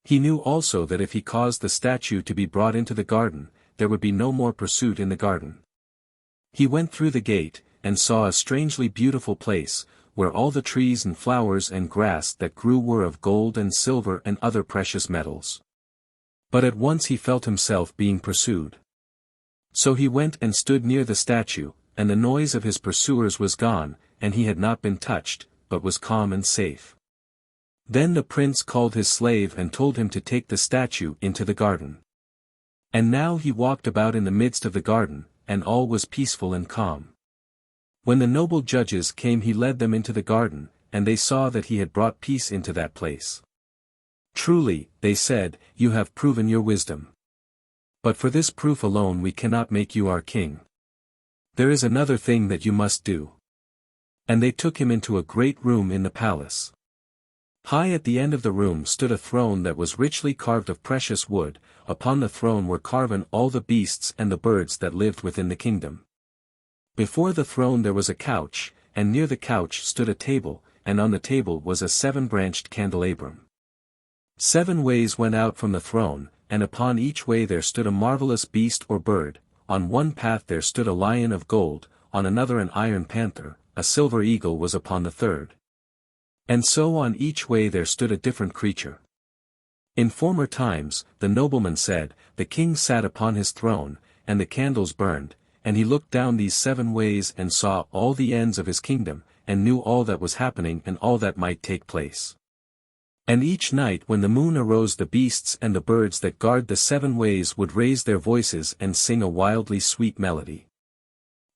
He knew also that if he caused the statue to be brought into the garden, there would be no more pursuit in the garden. He went through the gate, and saw a strangely beautiful place, where all the trees and flowers and grass that grew were of gold and silver and other precious metals. But at once he felt himself being pursued. So he went and stood near the statue, and the noise of his pursuers was gone, and he had not been touched, but was calm and safe. Then the prince called his slave and told him to take the statue into the garden. And now he walked about in the midst of the garden, and all was peaceful and calm. When the noble judges came he led them into the garden, and they saw that he had brought peace into that place. Truly, they said, you have proven your wisdom. But for this proof alone we cannot make you our king. There is another thing that you must do. And they took him into a great room in the palace. High at the end of the room stood a throne that was richly carved of precious wood. Upon the throne were carven all the beasts and the birds that lived within the kingdom. Before the throne there was a couch, and near the couch stood a table, and on the table was a 7-branched candelabrum. 7 ways went out from the throne, and upon each way there stood a marvelous beast or bird. On one path there stood a lion of gold, on another an iron panther, a silver eagle was upon the third. And so on each way there stood a different creature. In former times, the nobleman said, the king sat upon his throne, and the candles burned, and he looked down these 7 ways and saw all the ends of his kingdom, and knew all that was happening and all that might take place. And each night when the moon arose the beasts and the birds that guard the 7 ways would raise their voices and sing a wildly sweet melody.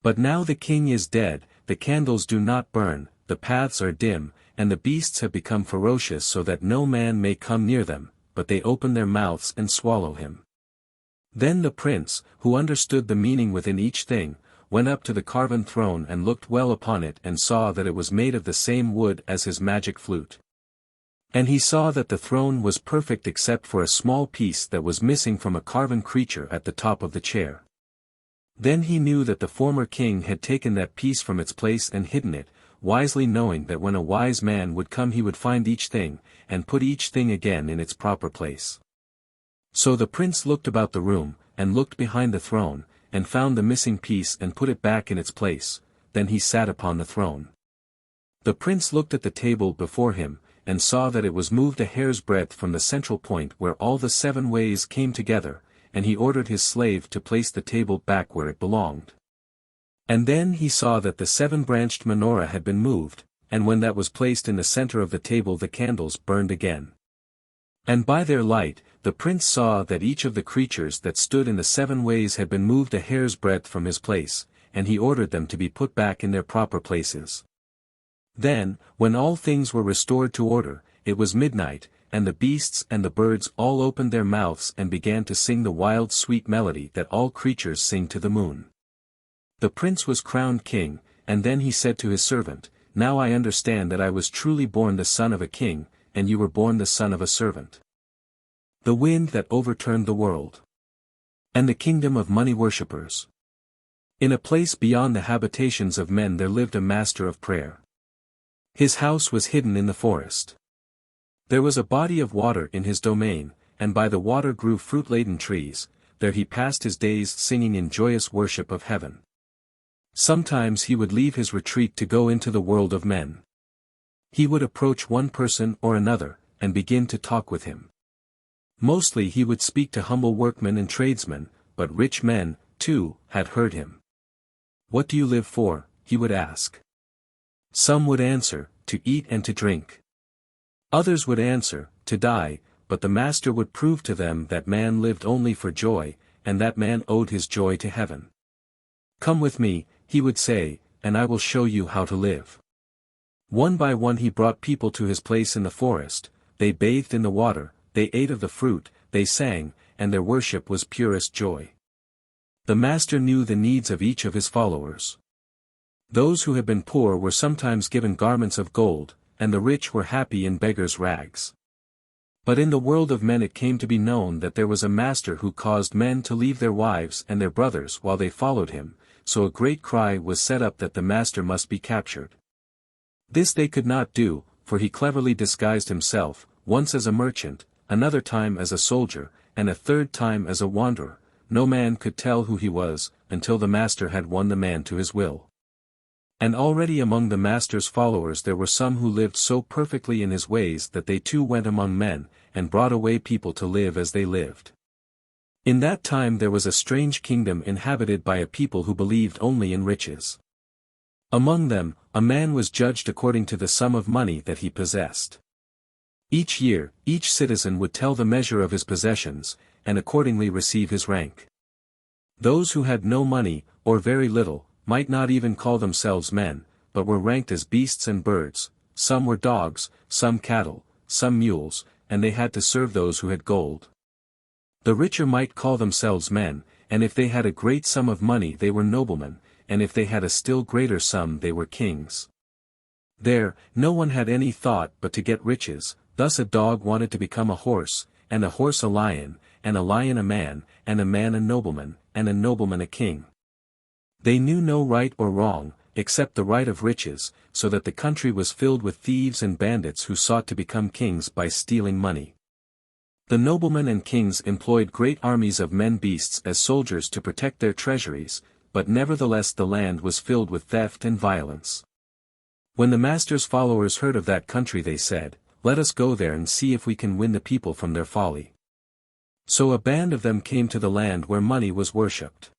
But now the king is dead, the candles do not burn, the paths are dim, and the beasts have become ferocious so that no man may come near them, but they open their mouths and swallow him. Then the prince, who understood the meaning within each thing, went up to the carven throne and looked well upon it and saw that it was made of the same wood as his magic flute. And he saw that the throne was perfect except for a small piece that was missing from a carven creature at the top of the chair. Then he knew that the former king had taken that piece from its place and hidden it, wisely knowing that when a wise man would come he would find each thing, and put each thing again in its proper place. So the prince looked about the room, and looked behind the throne, and found the missing piece and put it back in its place, then he sat upon the throne. The prince looked at the table before him, and saw that it was moved a hair's breadth from the central point where all the 7 ways came together, and he ordered his slave to place the table back where it belonged. And then he saw that the 7-branched menorah had been moved, and when that was placed in the center of the table the candles burned again. And by their light, the prince saw that each of the creatures that stood in the 7 ways had been moved a hair's breadth from his place, and he ordered them to be put back in their proper places. Then, when all things were restored to order, it was midnight, and the beasts and the birds all opened their mouths and began to sing the wild sweet melody that all creatures sing to the moon. The prince was crowned king, and then he said to his servant, Now I understand that I was truly born the son of a king, and you were born the son of a servant. The wind that overturned the world. And the kingdom of money worshippers. In a place beyond the habitations of men there lived a master of prayer. His house was hidden in the forest. There was a body of water in his domain, and by the water grew fruit-laden trees. There he passed his days singing in joyous worship of heaven. Sometimes he would leave his retreat to go into the world of men. He would approach one person or another, and begin to talk with him. Mostly he would speak to humble workmen and tradesmen, but rich men, too, had heard him. What do you live for? He would ask. Some would answer, to eat and to drink. Others would answer, to die, but the master would prove to them that man lived only for joy, and that man owed his joy to heaven. "Come with me," he would say, "and I will show you how to live." One by one he brought people to his place in the forest, they bathed in the water, they ate of the fruit, they sang, and their worship was purest joy. The master knew the needs of each of his followers. Those who had been poor were sometimes given garments of gold, and the rich were happy in beggars' rags. But in the world of men it came to be known that there was a master who caused men to leave their wives and their brothers while they followed him, so a great cry was set up that the master must be captured. This they could not do, for he cleverly disguised himself, once as a merchant, another time as a soldier, and a third time as a wanderer. No man could tell who he was, until the master had won the man to his will. And already among the master's followers there were some who lived so perfectly in his ways that they too went among men, and brought away people to live as they lived. In that time there was a strange kingdom inhabited by a people who believed only in riches. Among them, a man was judged according to the sum of money that he possessed. Each year, each citizen would tell the measure of his possessions, and accordingly receive his rank. Those who had no money, or very little, might not even call themselves men, but were ranked as beasts and birds. Some were dogs, some cattle, some mules, and they had to serve those who had gold. The richer might call themselves men, and if they had a great sum of money they were noblemen, and if they had a still greater sum they were kings. There, no one had any thought but to get riches. Thus a dog wanted to become a horse, and a horse a lion, and a lion a man a nobleman, and a nobleman a king. They knew no right or wrong, except the right of riches, so that the country was filled with thieves and bandits who sought to become kings by stealing money. The noblemen and kings employed great armies of men-beasts as soldiers to protect their treasuries, but nevertheless the land was filled with theft and violence. When the master's followers heard of that country they said, "Let us go there and see if we can win the people from their folly." So a band of them came to the land where money was worshipped.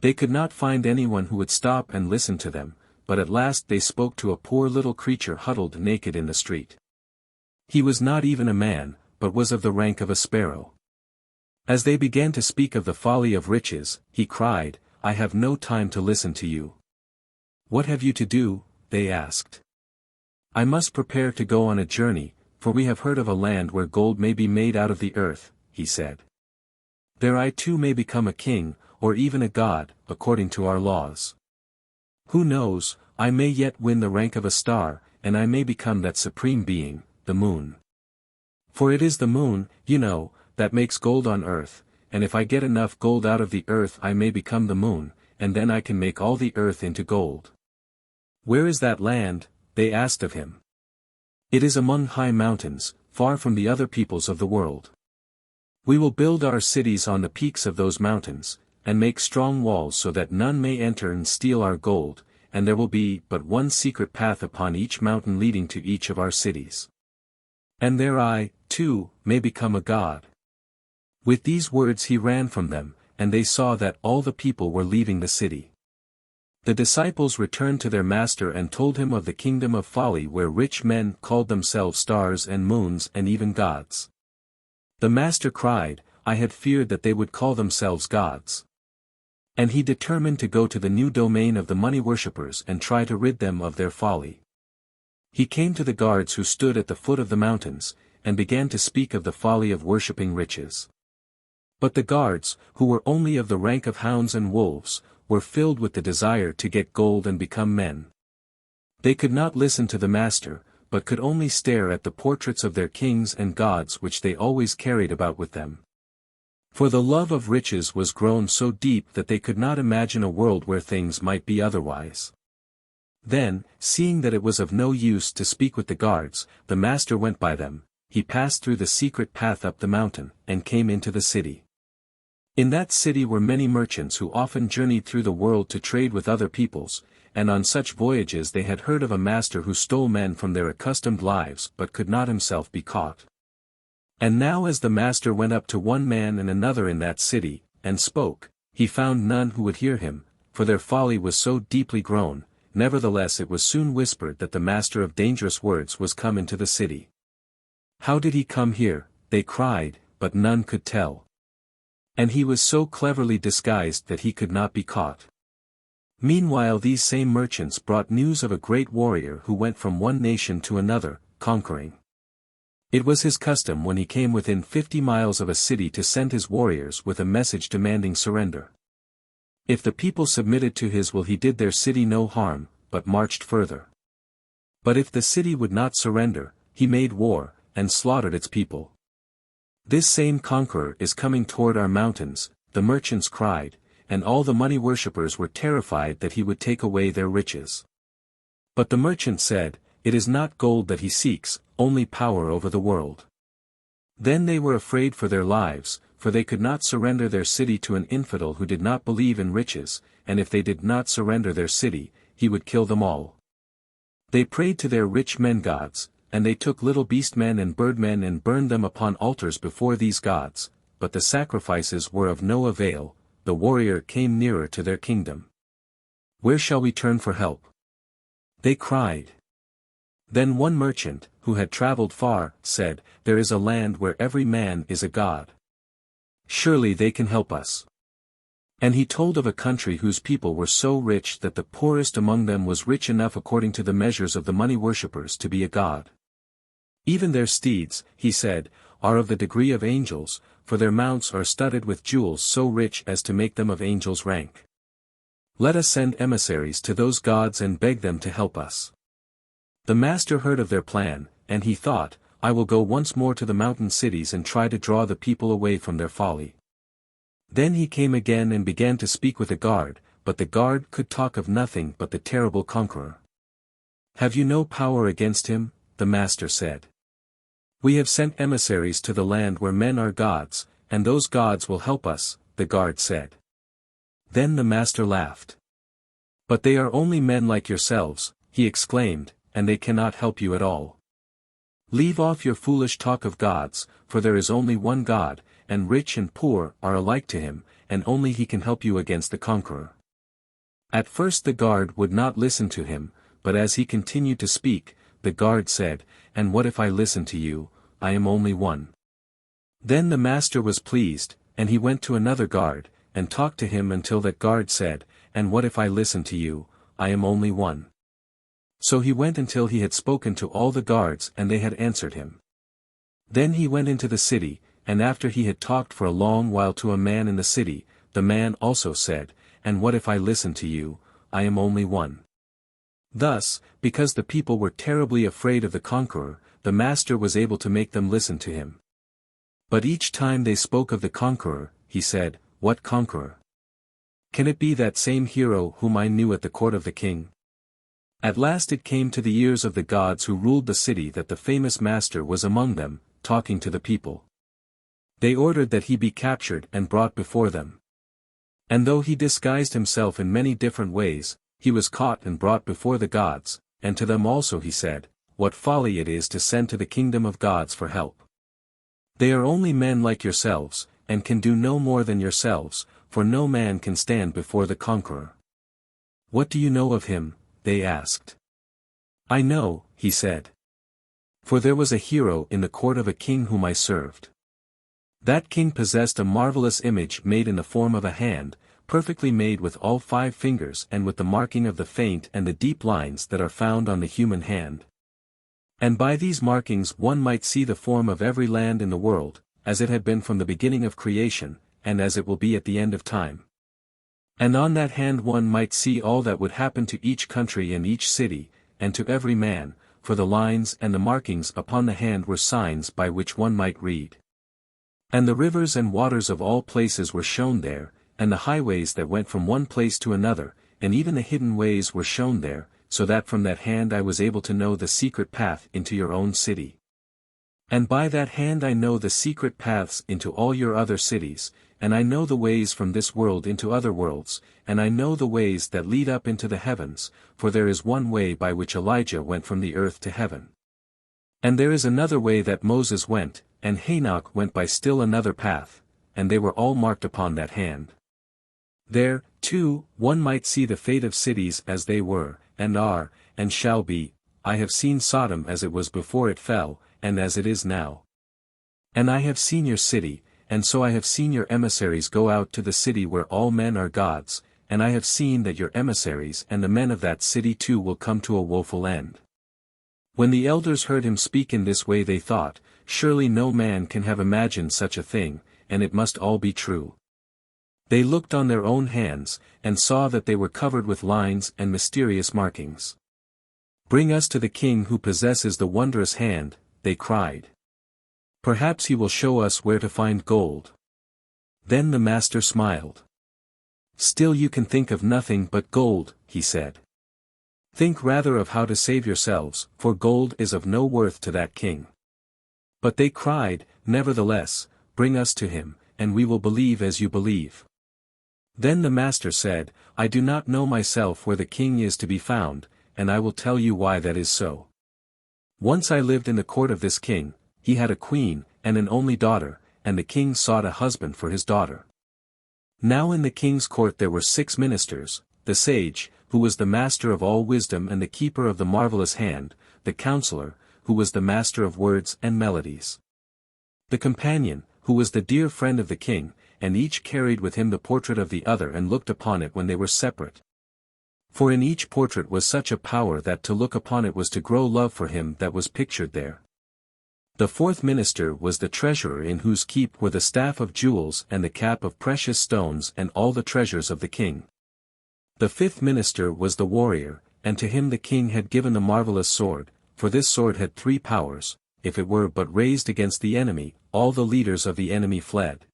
They could not find anyone who would stop and listen to them, but at last they spoke to a poor little creature huddled naked in the street. He was not even a man, but was of the rank of a sparrow. As they began to speak of the folly of riches, he cried, "I have no time to listen to you." "What have you to do?" they asked. "I must prepare to go on a journey, for we have heard of a land where gold may be made out of the earth," he said. "There I too may become a king, or even a god, according to our laws. Who knows, I may yet win the rank of a star, and I may become that supreme being, the moon. For it is the moon, you know, that makes gold on earth, and if I get enough gold out of the earth I may become the moon, and then I can make all the earth into gold." "Where is that land?" they asked of him. "It is among high mountains, far from the other peoples of the world. We will build our cities on the peaks of those mountains, and make strong walls so that none may enter and steal our gold, and there will be but one secret path upon each mountain leading to each of our cities. And there I, too, may become a god." With these words he ran from them, and they saw that all the people were leaving the city. The disciples returned to their master and told him of the kingdom of folly where rich men called themselves stars and moons and even gods. The master cried, "I had feared that they would call themselves gods." And he determined to go to the new domain of the money worshippers and try to rid them of their folly. He came to the guards who stood at the foot of the mountains, and began to speak of the folly of worshipping riches. But the guards, who were only of the rank of hounds and wolves, were filled with the desire to get gold and become men. They could not listen to the master, but could only stare at the portraits of their kings and gods which they always carried about with them. For the love of riches was grown so deep that they could not imagine a world where things might be otherwise. Then, seeing that it was of no use to speak with the guards, the master went by them. He passed through the secret path up the mountain, and came into the city. In that city were many merchants who often journeyed through the world to trade with other peoples, and on such voyages they had heard of a master who stole men from their accustomed lives but could not himself be caught. And now as the master went up to one man and another in that city, and spoke, he found none who would hear him, for their folly was so deeply grown. Nevertheless it was soon whispered that the master of dangerous words was come into the city. "How did he come here?" they cried, but none could tell. And he was so cleverly disguised that he could not be caught. Meanwhile these same merchants brought news of a great warrior who went from one nation to another, conquering. It was his custom when he came within 50 miles of a city to send his warriors with a message demanding surrender. If the people submitted to his will he did their city no harm, but marched further. But if the city would not surrender, he made war, and slaughtered its people. This same conqueror is coming toward our mountains, the merchants cried, and all the money worshippers were terrified that he would take away their riches. But the merchant said, "It is not gold that he seeks, only power over the world." Then they were afraid for their lives, for they could not surrender their city to an infidel who did not believe in riches, and if they did not surrender their city, he would kill them all. They prayed to their rich men gods, and they took little beast men and birdmen and burned them upon altars before these gods, but the sacrifices were of no avail. The warrior came nearer to their kingdom. "Where shall we turn for help?" they cried. Then one merchant, who had traveled far, said, "There is a land where every man is a god. Surely they can help us." And he told of a country whose people were so rich that the poorest among them was rich enough according to the measures of the money worshippers to be a god. Even their steeds, he said, are of the degree of angels, for their mounts are studded with jewels so rich as to make them of angels' rank. Let us send emissaries to those gods and beg them to help us. The master heard of their plan, and he thought, I will go once more to the mountain cities and try to draw the people away from their folly. Then he came again and began to speak with the guard, but the guard could talk of nothing but the terrible conqueror. "Have you no power against him?" the master said. "We have sent emissaries to the land where men are gods, and those gods will help us," the guard said. Then the master laughed. "But they are only men like yourselves," he exclaimed, "and they cannot help you at all. Leave off your foolish talk of gods, for there is only one God, and rich and poor are alike to him, and only he can help you against the conqueror." At first the guard would not listen to him, but as he continued to speak, the guard said, "And what if I listen to you? I am only one." Then the master was pleased, and he went to another guard, and talked to him until that guard said, "And what if I listen to you? I am only one." So he went until he had spoken to all the guards and they had answered him. Then he went into the city, and after he had talked for a long while to a man in the city, the man also said, "And what if I listen to you? I am only one." Thus, because the people were terribly afraid of the conqueror, the master was able to make them listen to him. But each time they spoke of the conqueror, he said, "What conqueror? Can it be that same hero whom I knew at the court of the king?" At last it came to the ears of the gods who ruled the city that the famous master was among them, talking to the people. They ordered that he be captured and brought before them. And though he disguised himself in many different ways, he was caught and brought before the gods, and to them also he said, "What folly it is to send to the kingdom of gods for help. They are only men like yourselves, and can do no more than yourselves, for no man can stand before the conqueror." "What do you know of him?" they asked. "I know," he said. "For there was a hero in the court of a king whom I served. That king possessed a marvelous image made in the form of a hand, perfectly made with all 5 fingers and with the marking of the faint and the deep lines that are found on the human hand. And by these markings one might see the form of every land in the world, as it had been from the beginning of creation, and as it will be at the end of time. And on that hand one might see all that would happen to each country and each city, and to every man, for the lines and the markings upon the hand were signs by which one might read. And the rivers and waters of all places were shown there, and the highways that went from one place to another, and even the hidden ways were shown there, so that from that hand I was able to know the secret path into your own city. And by that hand I know the secret paths into all your other cities, and I know the ways from this world into other worlds, and I know the ways that lead up into the heavens, for there is one way by which Elijah went from the earth to heaven. And there is another way that Moses went, and Enoch went by still another path, and they were all marked upon that hand. There, too, one might see the fate of cities as they were, and are, and shall be. I have seen Sodom as it was before it fell, and as it is now. And I have seen your city, and so I have seen your emissaries go out to the city where all men are gods, and I have seen that your emissaries and the men of that city too will come to a woeful end." When the elders heard him speak in this way they thought, "Surely no man can have imagined such a thing, and it must all be true." They looked on their own hands, and saw that they were covered with lines and mysterious markings. "Bring us to the king who possesses the wondrous hand," they cried. "Perhaps he will show us where to find gold." Then the master smiled. "Still you can think of nothing but gold," he said. "Think rather of how to save yourselves, for gold is of no worth to that king." But they cried, "Nevertheless, bring us to him, and we will believe as you believe." Then the master said, "I do not know myself where the king is to be found, and I will tell you why that is so. Once I lived in the court of this king. He had a queen, and an only daughter, and the king sought a husband for his daughter. Now in the king's court there were 6 ministers, the sage, who was the master of all wisdom and the keeper of the marvelous hand, the counselor, who was the master of words and melodies, the companion, who was the dear friend of the king, and each carried with him the portrait of the other and looked upon it when they were separate. For in each portrait was such a power that to look upon it was to grow love for him that was pictured there. The 4th minister was the treasurer in whose keep were the staff of jewels and the cap of precious stones and all the treasures of the king. The 5th minister was the warrior, and to him the king had given the marvelous sword, for this sword had 3 powers. If it were but raised against the enemy, all the leaders of the enemy fled.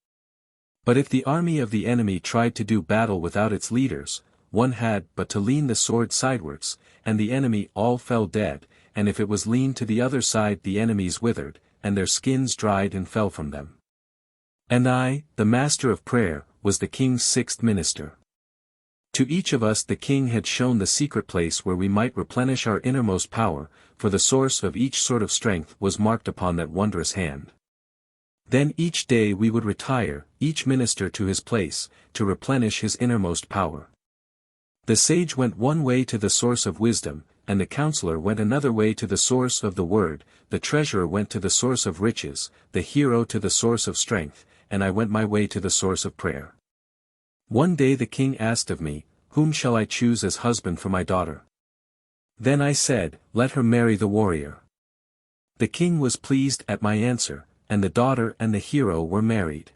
But if the army of the enemy tried to do battle without its leaders, one had but to lean the sword sidewards, and the enemy all fell dead, and if it was leaned to the other side the enemies withered, and their skins dried and fell from them. And I, the master of prayer, was the king's 6th minister. To each of us the king had shown the secret place where we might replenish our innermost power, for the source of each sort of strength was marked upon that wondrous hand. Then each day we would retire, each minister to his place, to replenish his innermost power. The sage went one way to the source of wisdom, and the counselor went another way to the source of the word, the treasurer went to the source of riches, the hero to the source of strength, and I went my way to the source of prayer. One day the king asked of me, "Whom shall I choose as husband for my daughter?" Then I said, "Let her marry the warrior." The king was pleased at my answer, and the daughter and the hero were married.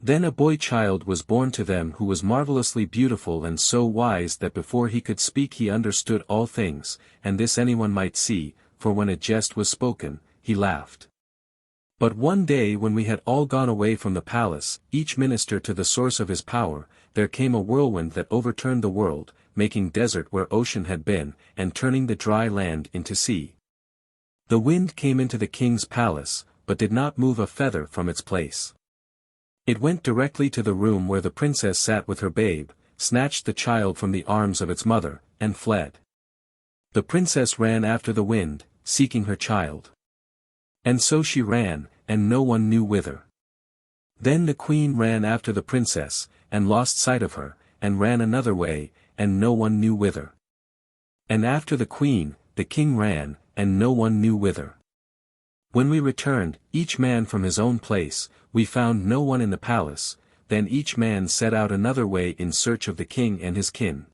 Then a boy child was born to them who was marvelously beautiful and so wise that before he could speak he understood all things, and this anyone might see, for when a jest was spoken, he laughed. But one day when we had all gone away from the palace, each minister to the source of his power, there came a whirlwind that overturned the world, making desert where ocean had been, and turning the dry land into sea. The wind came into the king's palace, but did not move a feather from its place. It went directly to the room where the princess sat with her babe, snatched the child from the arms of its mother, and fled. The princess ran after the wind, seeking her child. And so she ran, and no one knew whither. Then the queen ran after the princess, and lost sight of her, and ran another way, and no one knew whither. And after the queen, the king ran, and no one knew whither. When we returned, each man from his own place, we found no one in the palace, then each man set out another way in search of the king and his kin.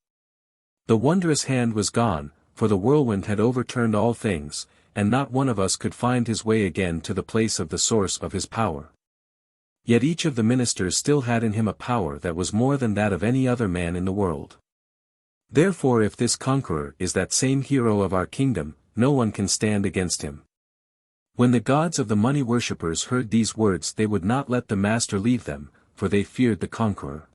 The wondrous hand was gone, for the whirlwind had overturned all things, and not one of us could find his way again to the place of the source of his power. Yet each of the ministers still had in him a power that was more than that of any other man in the world. Therefore if this conqueror is that same hero of our kingdom, no one can stand against him. When the gods of the money worshippers heard these words they would not let the master leave them, for they feared the conqueror.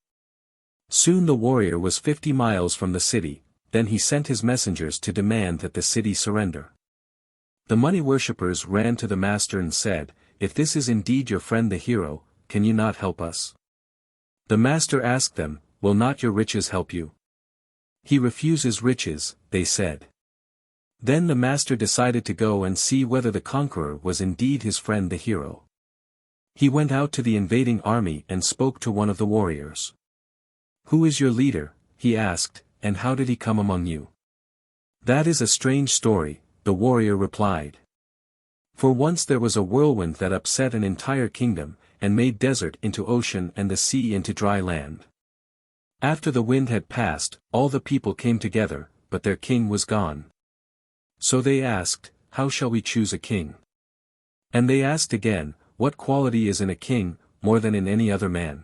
Soon the warrior was 50 miles from the city, then he sent his messengers to demand that the city surrender. The money worshippers ran to the master and said, "If this is indeed your friend the hero, can you not help us?" The master asked them, "Will not your riches help you?" "He refuses riches," they said. Then the master decided to go and see whether the conqueror was indeed his friend the hero. He went out to the invading army and spoke to one of the warriors. "Who is your leader?" he asked, "and how did he come among you?" "That is a strange story," the warrior replied. "For once there was a whirlwind that upset an entire kingdom, and made desert into ocean and the sea into dry land. After the wind had passed, all the people came together, but their king was gone. So they asked, "How shall we choose a king?" And they asked again, "What quality is in a king, more than in any other man?"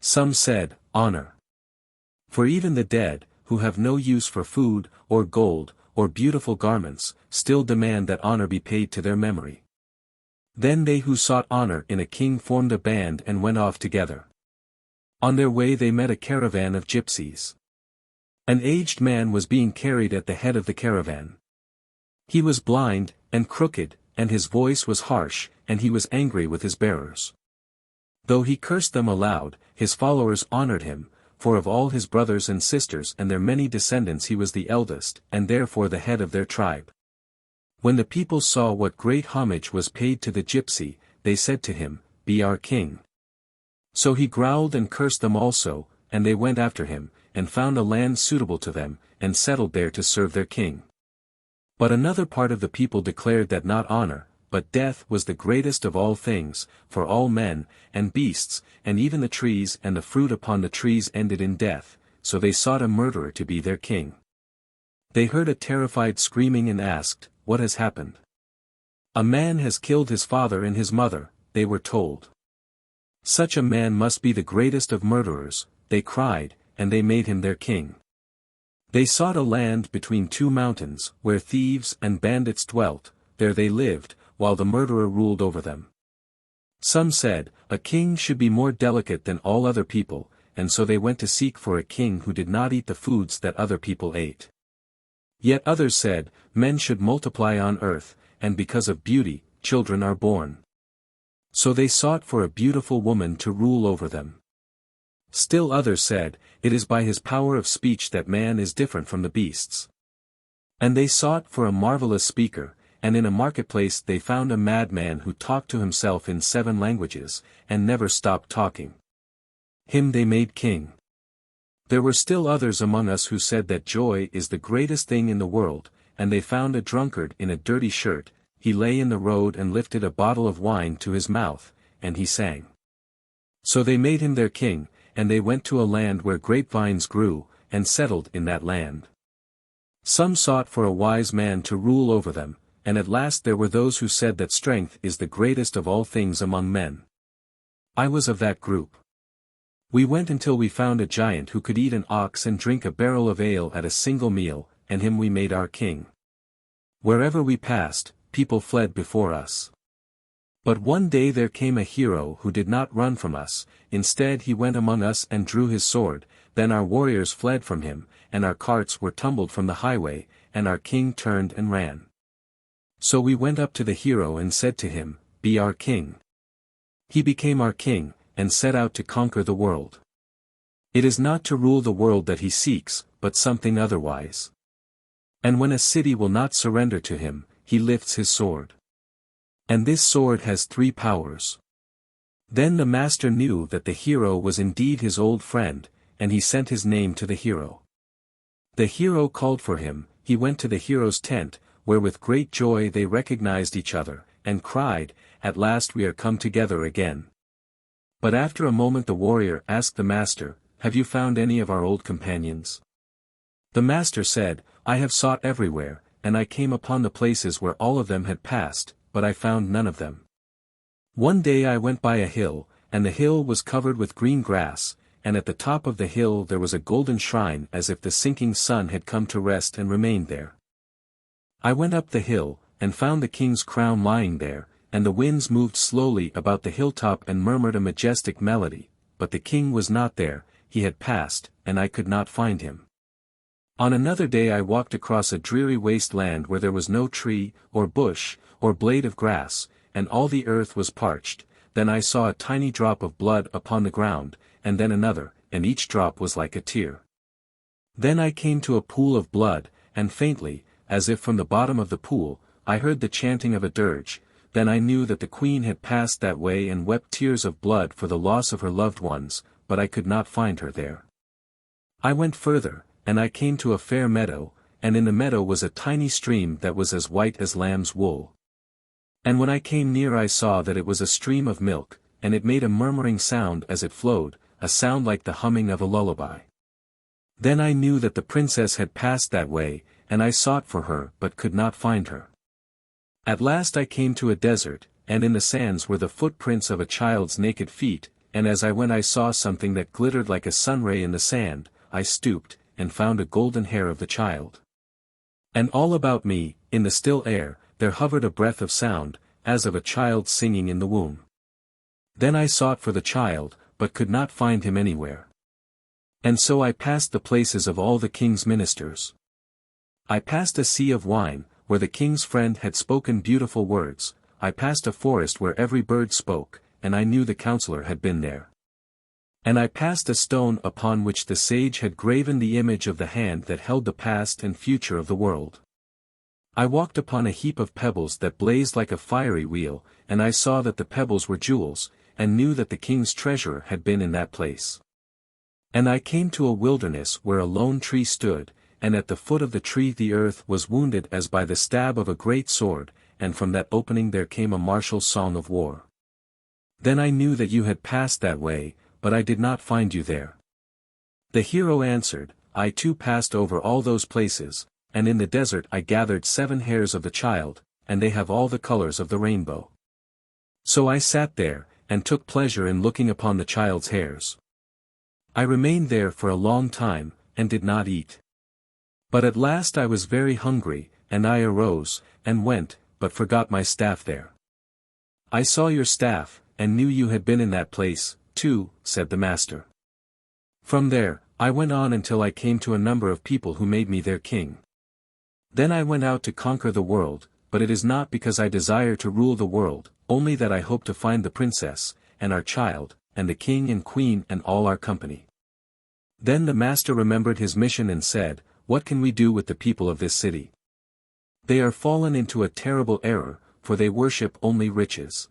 Some said, "Honor." For even the dead, who have no use for food, or gold, or beautiful garments, still demand that honor be paid to their memory. Then they who sought honor in a king formed a band and went off together. On their way they met a caravan of gypsies. An aged man was being carried at the head of the caravan. He was blind, and crooked, and his voice was harsh, and he was angry with his bearers. Though he cursed them aloud, his followers honored him, for of all his brothers and sisters and their many descendants he was the eldest, and therefore the head of their tribe. When the people saw what great homage was paid to the gypsy, they said to him, "Be our king." So he growled and cursed them also, and they went after him, and found a land suitable to them, and settled there to serve their king. But another part of the people declared that not honor, but death was the greatest of all things, for all men, and beasts, and even the trees and the fruit upon the trees ended in death, so they sought a murderer to be their king. They heard a terrified screaming and asked, "What has happened?" "A man has killed his father and his mother," they were told. "Such a man must be the greatest of murderers," they cried, and they made him their king. They sought a land between two mountains, where thieves and bandits dwelt, there they lived, while the murderer ruled over them. Some said, "A king should be more delicate than all other people," and so they went to seek for a king who did not eat the foods that other people ate. Yet others said, "Men should multiply on earth, and because of beauty, children are born." So they sought for a beautiful woman to rule over them. Still others said, "It is by his power of speech that man is different from the beasts." And they sought for a marvelous speaker, and in a marketplace they found a madman who talked to himself in 7 languages, and never stopped talking. Him they made king. There were still others among us who said that joy is the greatest thing in the world, and they found a drunkard in a dirty shirt. He lay in the road and lifted a bottle of wine to his mouth, and he sang. So they made him their king, and they went to a land where grapevines grew, and settled in that land. Some sought for a wise man to rule over them, and at last there were those who said that strength is the greatest of all things among men. I was of that group. We went until we found a giant who could eat an ox and drink a barrel of ale at a single meal, and him we made our king. Wherever we passed, people fled before us. But one day there came a hero who did not run from us, instead he went among us and drew his sword, then our warriors fled from him, and our carts were tumbled from the highway, and our king turned and ran. So we went up to the hero and said to him, "Be our king." He became our king, and set out to conquer the world. It is not to rule the world that he seeks, but something otherwise. And when a city will not surrender to him, he lifts his sword. And this sword has 3 powers. Then the master knew that the hero was indeed his old friend, and he sent his name to the hero. The hero called for him, he went to the hero's tent, where with great joy they recognized each other, and cried, "At last we are come together again." But after a moment the warrior asked the master, "Have you found any of our old companions?" The master said, "I have sought everywhere, and I came upon the places where all of them had passed, but I found none of them. One day I went by a hill, and the hill was covered with green grass, and at the top of the hill there was a golden shrine as if the sinking sun had come to rest and remained there. I went up the hill, and found the king's crown lying there, and the winds moved slowly about the hilltop and murmured a majestic melody, but the king was not there, he had passed, and I could not find him. On another day I walked across a dreary waste land where there was no tree, or bush, or blade of grass, and all the earth was parched. Then I saw a tiny drop of blood upon the ground, and then another, and each drop was like a tear. Then I came to a pool of blood, and faintly, as if from the bottom of the pool, I heard the chanting of a dirge. Then I knew that the queen had passed that way and wept tears of blood for the loss of her loved ones, but I could not find her there. I went further, and I came to a fair meadow, and in the meadow was a tiny stream that was as white as lamb's wool. And when I came near I saw that it was a stream of milk, and it made a murmuring sound as it flowed. a sound like the humming of a lullaby. Then I knew that the princess had passed that way, and I sought for her but could not find her. At last I came to a desert, and in the sands were the footprints of a child's naked feet, and as I went I saw something that glittered like a sunray in the sand. I stooped, and found a golden hair of the child. And all about me, in the still air, there hovered a breath of sound, as of a child singing in the womb. Then I sought for the child, but could not find him anywhere. And so I passed the places of all the king's ministers. I passed a sea of wine, where the king's friend had spoken beautiful words. I passed a forest where every bird spoke, and I knew the counselor had been there. And I passed a stone upon which the sage had graven the image of the hand that held the past and future of the world. I walked upon a heap of pebbles that blazed like a fiery wheel, and I saw that the pebbles were jewels, and knew that the king's treasure had been in that place. And I came to a wilderness where a lone tree stood, and at the foot of the tree the earth was wounded as by the stab of a great sword, and from that opening there came a martial song of war. Then I knew that you had passed that way, but I did not find you there. The hero answered, I too passed over all those places, and in the desert I gathered 7 hairs of the child, and they have all the colors of the rainbow. So I sat there, and took pleasure in looking upon the child's hairs. I remained there for a long time, and did not eat. But at last I was very hungry, and I arose, and went, but forgot my staff there. I saw your staff, and knew you had been in that place, too, said the master. From there, I went on until I came to a number of people who made me their king. Then I went out to conquer the world, but it is not because I desire to rule the world, only that I hope to find the princess, and our child, and the king and queen and all our company. Then the master remembered his mission and said, What can we do with the people of this city? They are fallen into a terrible error, for they worship only riches.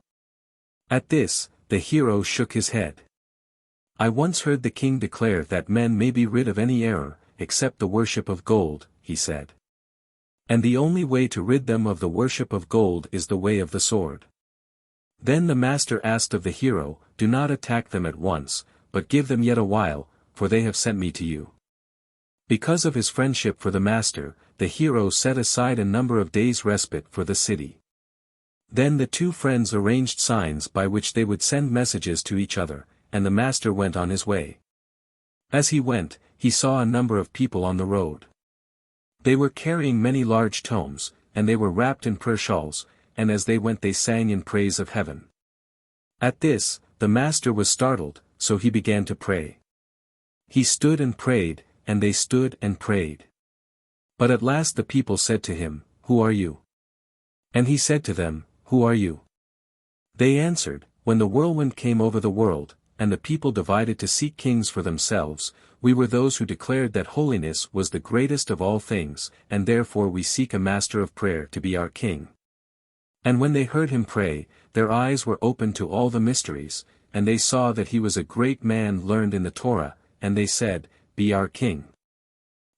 At this, the hero shook his head. I once heard the king declare that men may be rid of any error, except the worship of gold, he said. And the only way to rid them of the worship of gold is the way of the sword. Then the master asked of the hero, Do not attack them at once, but give them yet a while, for they have sent me to you. Because of his friendship for the master, the hero set aside a number of days' respite for the city. Then the 2 friends arranged signs by which they would send messages to each other, and the master went on his way. As he went, he saw a number of people on the road. They were carrying many large tomes, and they were wrapped in prayer shawls, and as they went they sang in praise of heaven. At this, the master was startled, so he began to pray. He stood and prayed, and they stood and prayed. But at last the people said to him, Who are you? And he said to them, Who are you? They answered, When the whirlwind came over the world, and the people divided to seek kings for themselves, we were those who declared that holiness was the greatest of all things, and therefore we seek a master of prayer to be our king. And when they heard him pray, their eyes were opened to all the mysteries, and they saw that he was a great man learned in the Torah, and they said, Be our king.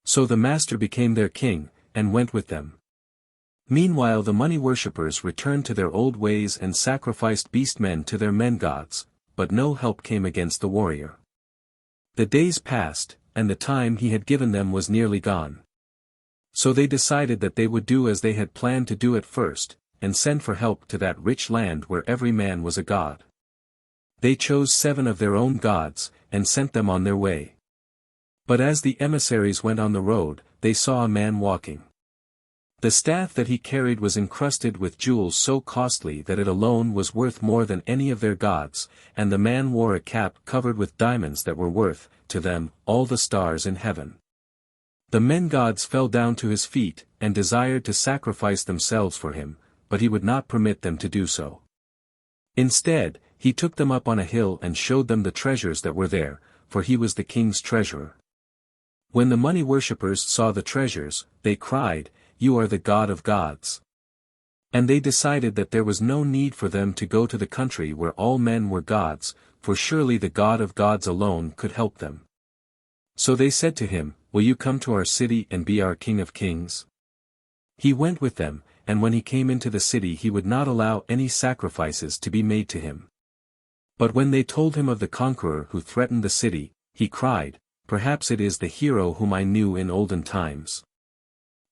So the master became their king, and went with them. Meanwhile the money worshippers returned to their old ways and sacrificed beast-men to their men-gods, but no help came against the warrior. The days passed, and the time he had given them was nearly gone. So they decided that they would do as they had planned to do at first, and send for help to that rich land where every man was a god. They chose 7 of their own gods, and sent them on their way. But as the emissaries went on the road, they saw a man walking. The staff that he carried was encrusted with jewels so costly that it alone was worth more than any of their gods, and the man wore a cap covered with diamonds that were worth, to them, all the stars in heaven. The men-gods fell down to his feet, and desired to sacrifice themselves for him, but he would not permit them to do so. Instead, he took them up on a hill and showed them the treasures that were there, for he was the king's treasurer. When the money worshippers saw the treasures, they cried, You are the God of gods. And they decided that there was no need for them to go to the country where all men were gods, for surely the God of gods alone could help them. So they said to him, Will you come to our city and be our King of Kings? He went with them, and when he came into the city he would not allow any sacrifices to be made to him. But when they told him of the conqueror who threatened the city, he cried, "Perhaps it is the hero whom I knew in olden times."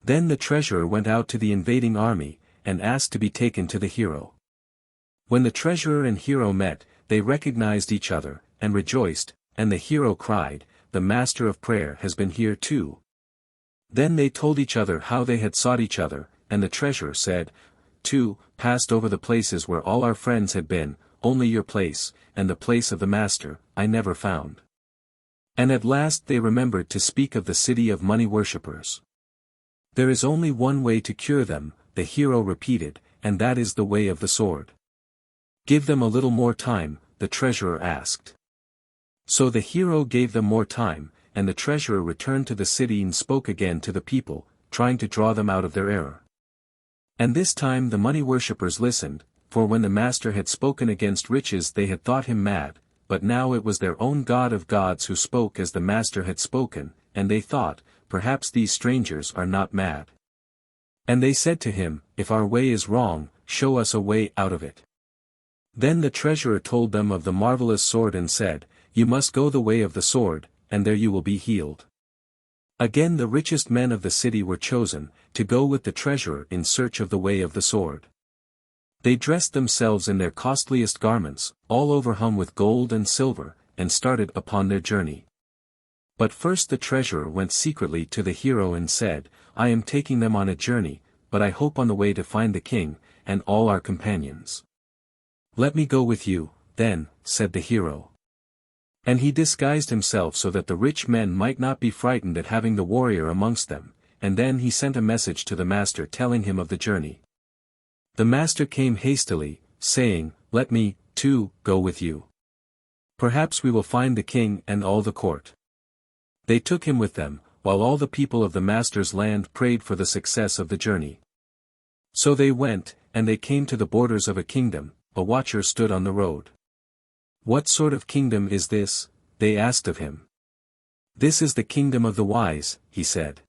Then the treasurer went out to the invading army, and asked to be taken to the hero. When the treasurer and hero met, they recognized each other, and rejoiced, and the hero cried, "The master of prayer has been here too." Then they told each other how they had sought each other, and the treasurer said, "Too, passed over the places where all our friends had been, only your place, and the place of the master, I never found." And at last they remembered to speak of the city of money worshippers. "There is only one way to cure them," the hero repeated, "and that is the way of the sword." "Give them a little more time," the treasurer asked. So the hero gave them more time, and the treasurer returned to the city and spoke again to the people, trying to draw them out of their error. And this time the money worshippers listened, for when the master had spoken against riches they had thought him mad, but now it was their own God of gods who spoke as the master had spoken, and they thought, "Perhaps these strangers are not mad." And they said to him, "If our way is wrong, show us a way out of it." Then the treasurer told them of the marvelous sword and said, "You must go the way of the sword, and there you will be healed." Again the richest men of the city were chosen, to go with the treasurer in search of the way of the sword. They dressed themselves in their costliest garments, all overhung with gold and silver, and started upon their journey. But first the treasurer went secretly to the hero and said, "I am taking them on a journey, but I hope on the way to find the king, and all our companions." "Let me go with you, then," said the hero. And he disguised himself so that the rich men might not be frightened at having the warrior amongst them, and then he sent a message to the master telling him of the journey. The master came hastily, saying, "Let me, too, go with you. Perhaps we will find the king and all the court." They took him with them, while all the people of the master's land prayed for the success of the journey. So they went, and they came to the borders of a kingdom. A watcher stood on the road. "What sort of kingdom is this?" they asked of him. "This is the kingdom of the wise," he said.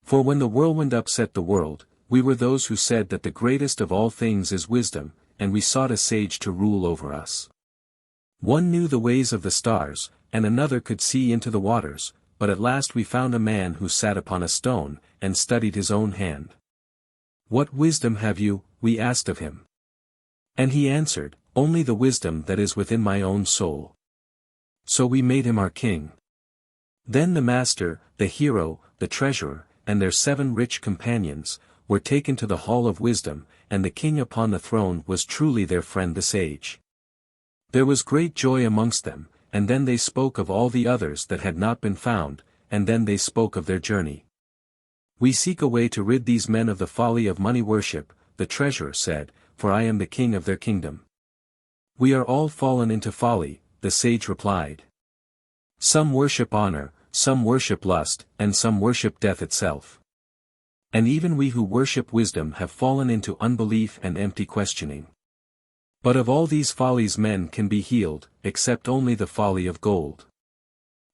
"For when the whirlwind upset the world, we were those who said that the greatest of all things is wisdom, and we sought a sage to rule over us. One knew the ways of the stars, and another could see into the waters, but at last we found a man who sat upon a stone, and studied his own hand. 'What wisdom have you?' we asked of him. And he answered, 'Only the wisdom that is within my own soul.' So we made him our king." Then the master, the hero, the treasurer, and their 7 rich companions, were taken to the hall of wisdom, and the king upon the throne was truly their friend the sage. There was great joy amongst them, and then they spoke of all the others that had not been found, and then they spoke of their journey. "We seek a way to rid these men of the folly of money worship," the treasurer said, "for I am the king of their kingdom." "We are all fallen into folly," the sage replied. "Some worship honor, some worship lust, and some worship death itself. And even we who worship wisdom have fallen into unbelief and empty questioning. But of all these follies men can be healed, except only the folly of gold."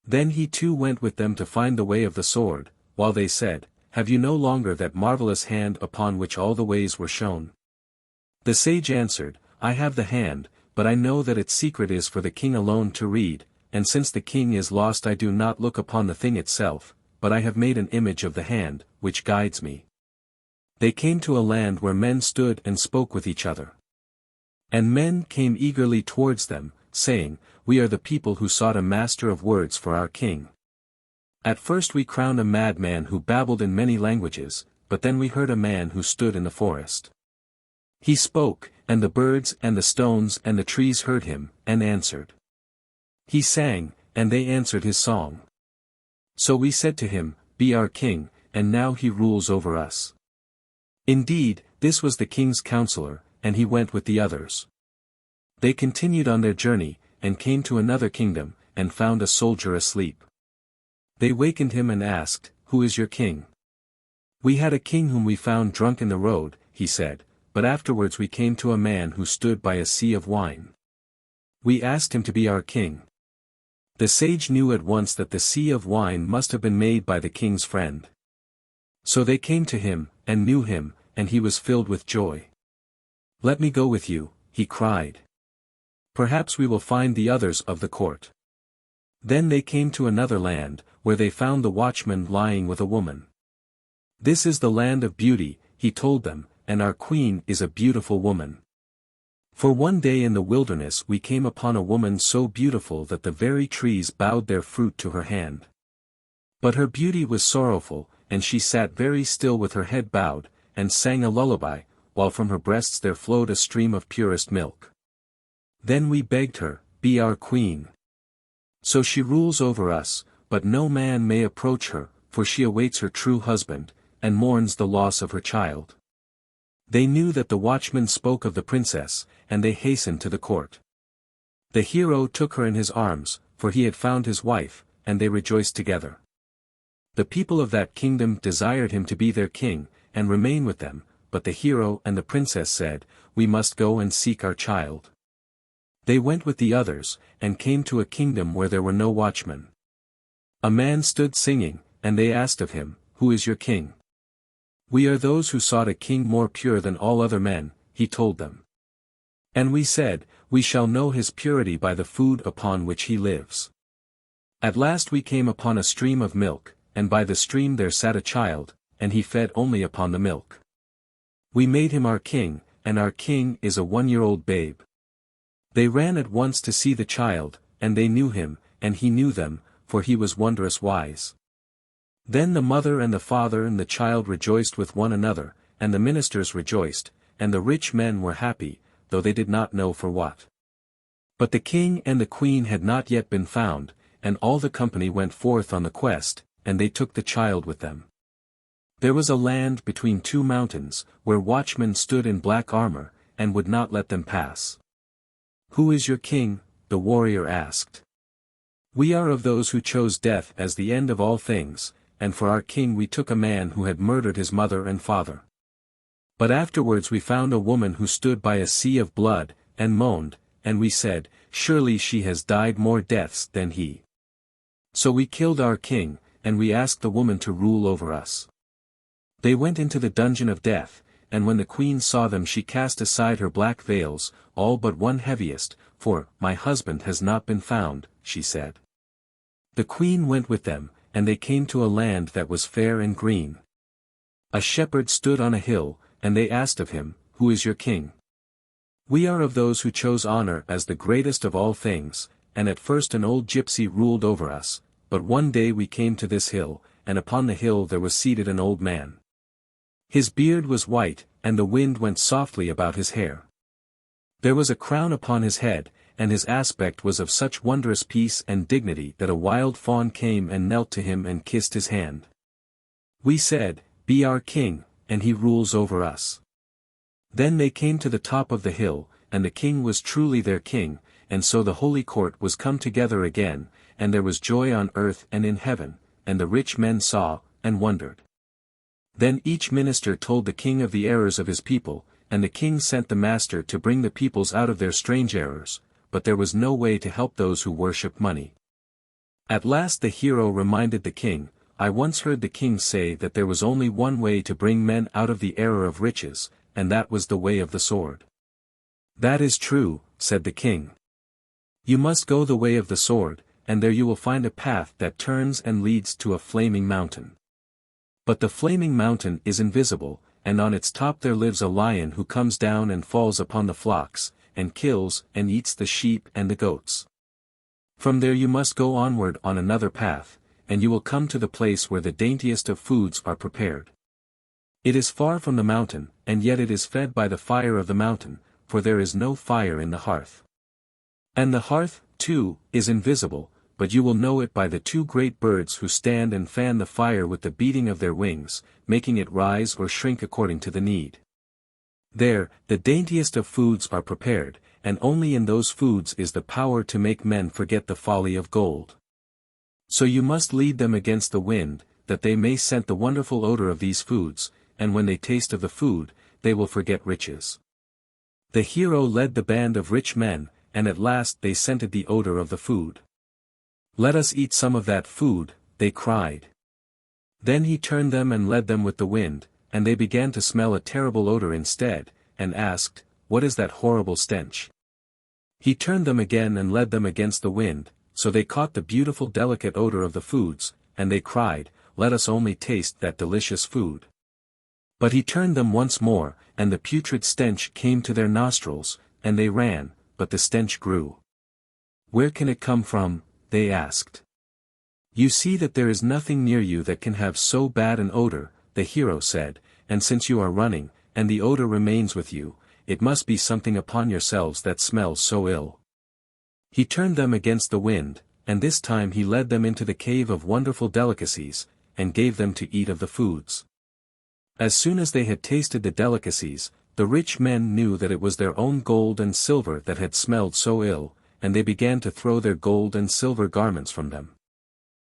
Then he too went with them to find the way of the sword, while they said, "Have you no longer that marvelous hand upon which all the ways were shown?" The sage answered, "I have the hand, but I know that its secret is for the king alone to read, and since the king is lost I do not look upon the thing itself, but I have made an image of the hand, which guides me." They came to a land where men stood and spoke with each other. And men came eagerly towards them, saying, "We are the people who sought a master of words for our king. At first we crowned a madman who babbled in many languages, but then we heard a man who stood in the forest. He spoke, and the birds and the stones and the trees heard him, and answered. He sang, and they answered his song. So we said to him, 'Be our king,' and now he rules over us." Indeed, this was the king's counselor, and he went with the others. They continued on their journey, and came to another kingdom, and found a soldier asleep. They wakened him and asked, "Who is your king?" "We had a king whom we found drunk in the road," he said, "but afterwards we came to a man who stood by a sea of wine. We asked him to be our king." The sage knew at once that the sea of wine must have been made by the king's friend. So they came to him, and knew him, and he was filled with joy. "Let me go with you," he cried. Perhaps we will find the others of the court. Then they came to another land, where they found the watchman lying with a woman. This is the land of beauty, he told them, and our queen is a beautiful woman. For one day in the wilderness we came upon a woman so beautiful that the very trees bowed their fruit to her hand. But her beauty was sorrowful, and she sat very still with her head bowed, and sang a lullaby, while from her breasts there flowed a stream of purest milk. Then we begged her, "Be our queen." So she rules over us, but no man may approach her, for she awaits her true husband, and mourns the loss of her child. They knew that the watchman spoke of the princess, and they hastened to the court. The hero took her in his arms, for he had found his wife, and they rejoiced together. The people of that kingdom desired him to be their king, and remain with them, but the hero and the princess said, "We must go and seek our child." They went with the others, and came to a kingdom where there were no watchmen. A man stood singing, and they asked of him, "Who is your king?" "We are those who sought a king more pure than all other men," he told them. And we said, "We shall know his purity by the food upon which he lives." At last we came upon a stream of milk, and by the stream there sat a child, and he fed only upon the milk. We made him our king, and our king is a 1-year-old babe. They ran at once to see the child, and they knew him, and he knew them, for he was wondrous wise. Then the mother and the father and the child rejoiced with one another, and the ministers rejoiced, and the rich men were happy, though they did not know for what. But the king and the queen had not yet been found, and all the company went forth on the quest, and they took the child with them. There was a land between two mountains, where watchmen stood in black armor, and would not let them pass. "Who is your king?" the warrior asked. "We are of those who chose death as the end of all things, and for our king we took a man who had murdered his mother and father. But afterwards we found a woman who stood by a sea of blood, and moaned, and we said, 'Surely she has died more deaths than he.' So we killed our king, and we asked the woman to rule over us. They went into the dungeon of death, and when the queen saw them she cast aside her black veils, all but one heaviest, for, 'My husband has not been found,' she said. The queen went with them, and they came to a land that was fair and green. A shepherd stood on a hill, and they asked of him, 'Who is your king?' 'We are of those who chose honor as the greatest of all things, and at first an old gypsy ruled over us, but one day we came to this hill, and upon the hill there was seated an old man. His beard was white, and the wind went softly about his hair. There was a crown upon his head, and his aspect was of such wondrous peace and dignity that a wild fawn came and knelt to him and kissed his hand. We said, 'Be our king,' and he rules over us." Then they came to the top of the hill, and the king was truly their king, and so the holy court was come together again, and there was joy on earth and in heaven, and the rich men saw, and wondered. Then each minister told the king of the errors of his people, and the king sent the master to bring the peoples out of their strange errors, but there was no way to help those who worshipped money. At last the hero reminded the king, "I once heard the king say that there was only one way to bring men out of the error of riches, and that was the way of the sword." "That is true," said the king. "You must go the way of the sword, and there you will find a path that turns and leads to a flaming mountain. But the flaming mountain is invisible, and on its top there lives a lion who comes down and falls upon the flocks, and kills and eats the sheep and the goats. From there you must go onward on another path, and you will come to the place where the daintiest of foods are prepared. It is far from the mountain, and yet it is fed by the fire of the mountain, for there is no fire in the hearth. And the hearth, too, is invisible, but you will know it by the two great birds who stand and fan the fire with the beating of their wings, making it rise or shrink according to the need. There, the daintiest of foods are prepared, and only in those foods is the power to make men forget the folly of gold. So you must lead them against the wind, that they may scent the wonderful odor of these foods, and when they taste of the food, they will forget riches." The hero led the band of rich men, and at last they scented the odor of the food. "Let us eat some of that food," they cried. Then he turned them and led them with the wind, and they began to smell a terrible odor instead, and asked, "What is that horrible stench?" He turned them again and led them against the wind, so they caught the beautiful delicate odor of the foods, and they cried, "Let us only taste that delicious food." But he turned them once more, and the putrid stench came to their nostrils, and they ran, but the stench grew. "Where can it come from?" they asked. "You see that there is nothing near you that can have so bad an odor," the hero said, "and since you are running, and the odor remains with you, it must be something upon yourselves that smells so ill." He turned them against the wind, and this time he led them into the cave of wonderful delicacies, and gave them to eat of the foods. As soon as they had tasted the delicacies, the rich men knew that it was their own gold and silver that had smelled so ill, and they began to throw their gold and silver garments from them.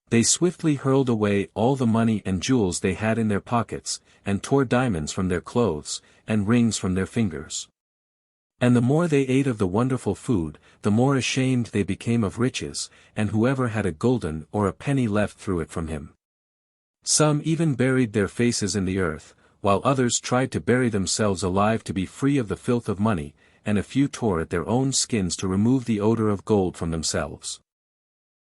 They swiftly hurled away all the money and jewels they had in their pockets, and tore diamonds from their clothes, and rings from their fingers. And the more they ate of the wonderful food, the more ashamed they became of riches, and whoever had a gulden or a penny left threw it from him. Some even buried their faces in the earth, while others tried to bury themselves alive to be free of the filth of money, and a few tore at their own skins to remove the odor of gold from themselves.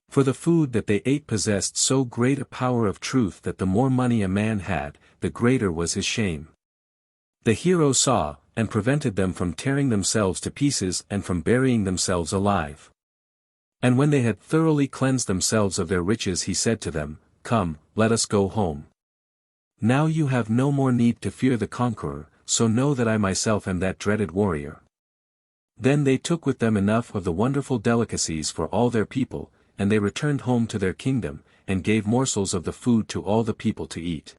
For the food that they ate possessed so great a power of truth that the more money a man had, the greater was his shame. The hero saw, and prevented them from tearing themselves to pieces and from burying themselves alive. And when they had thoroughly cleansed themselves of their riches he said to them, "Come, let us go home. Now you have no more need to fear the conqueror, so know that I myself am that dreaded warrior." Then they took with them enough of the wonderful delicacies for all their people, and they returned home to their kingdom, and gave morsels of the food to all the people to eat.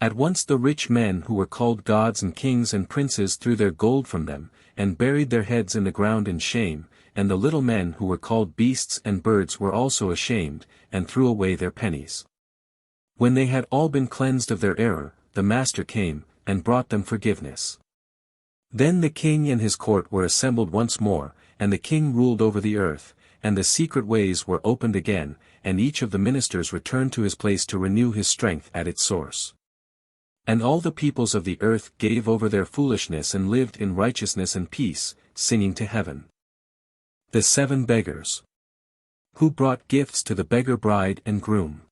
At once the rich men who were called gods and kings and princes threw their gold from them, and buried their heads in the ground in shame, and the little men who were called beasts and birds were also ashamed, and threw away their pennies. When they had all been cleansed of their error, the master came, and brought them forgiveness. Then the king and his court were assembled once more, and the king ruled over the earth, and the secret ways were opened again, and each of the ministers returned to his place to renew his strength at its source. And all the peoples of the earth gave over their foolishness and lived in righteousness and peace, singing to heaven. The Seven Beggars. Who brought gifts to the beggar bride and groom.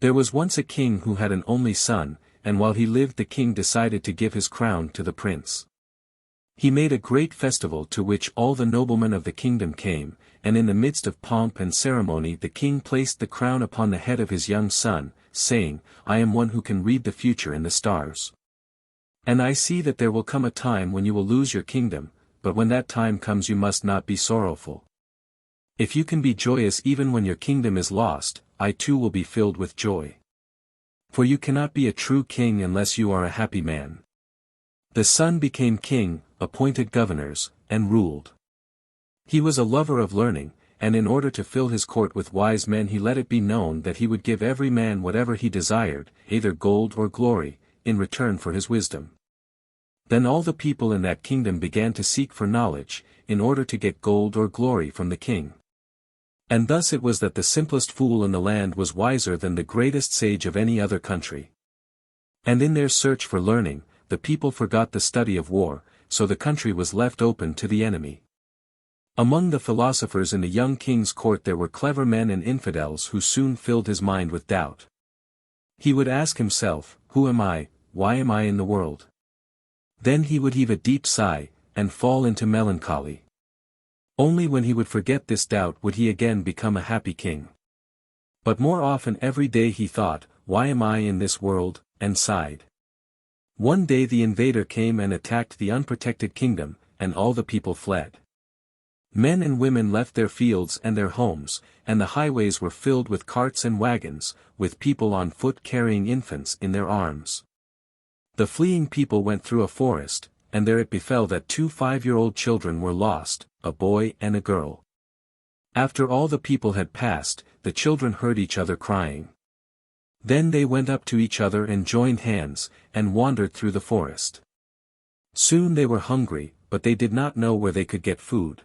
There was once a king who had an only son, and while he lived the king decided to give his crown to the prince. He made a great festival to which all the noblemen of the kingdom came, and in the midst of pomp and ceremony the king placed the crown upon the head of his young son, saying, "I am one who can read the future in the stars. And I see that there will come a time when you will lose your kingdom, but when that time comes you must not be sorrowful. If you can be joyous even when your kingdom is lost, I too will be filled with joy. For you cannot be a true king unless you are a happy man." The son became king, appointed governors, and ruled. He was a lover of learning, and in order to fill his court with wise men he let it be known that he would give every man whatever he desired, either gold or glory, in return for his wisdom. Then all the people in that kingdom began to seek for knowledge, in order to get gold or glory from the king. And thus it was that the simplest fool in the land was wiser than the greatest sage of any other country. And in their search for learning, the people forgot the study of war, so the country was left open to the enemy. Among the philosophers in the young king's court there were clever men and infidels who soon filled his mind with doubt. He would ask himself, "Who am I, why am I in the world?" Then he would heave a deep sigh, and fall into melancholy. Only when he would forget this doubt would he again become a happy king. But more often every day he thought, "Why am I in this world?" and sighed. One day the invader came and attacked the unprotected kingdom, and all the people fled. Men and women left their fields and their homes, and the highways were filled with carts and wagons, with people on foot carrying infants in their arms. The fleeing people went through a forest, and there it befell that 2 5-year-old children were lost, a boy and a girl. After all the people had passed, the children heard each other crying. Then they went up to each other and joined hands, and wandered through the forest. Soon they were hungry, but they did not know where they could get food.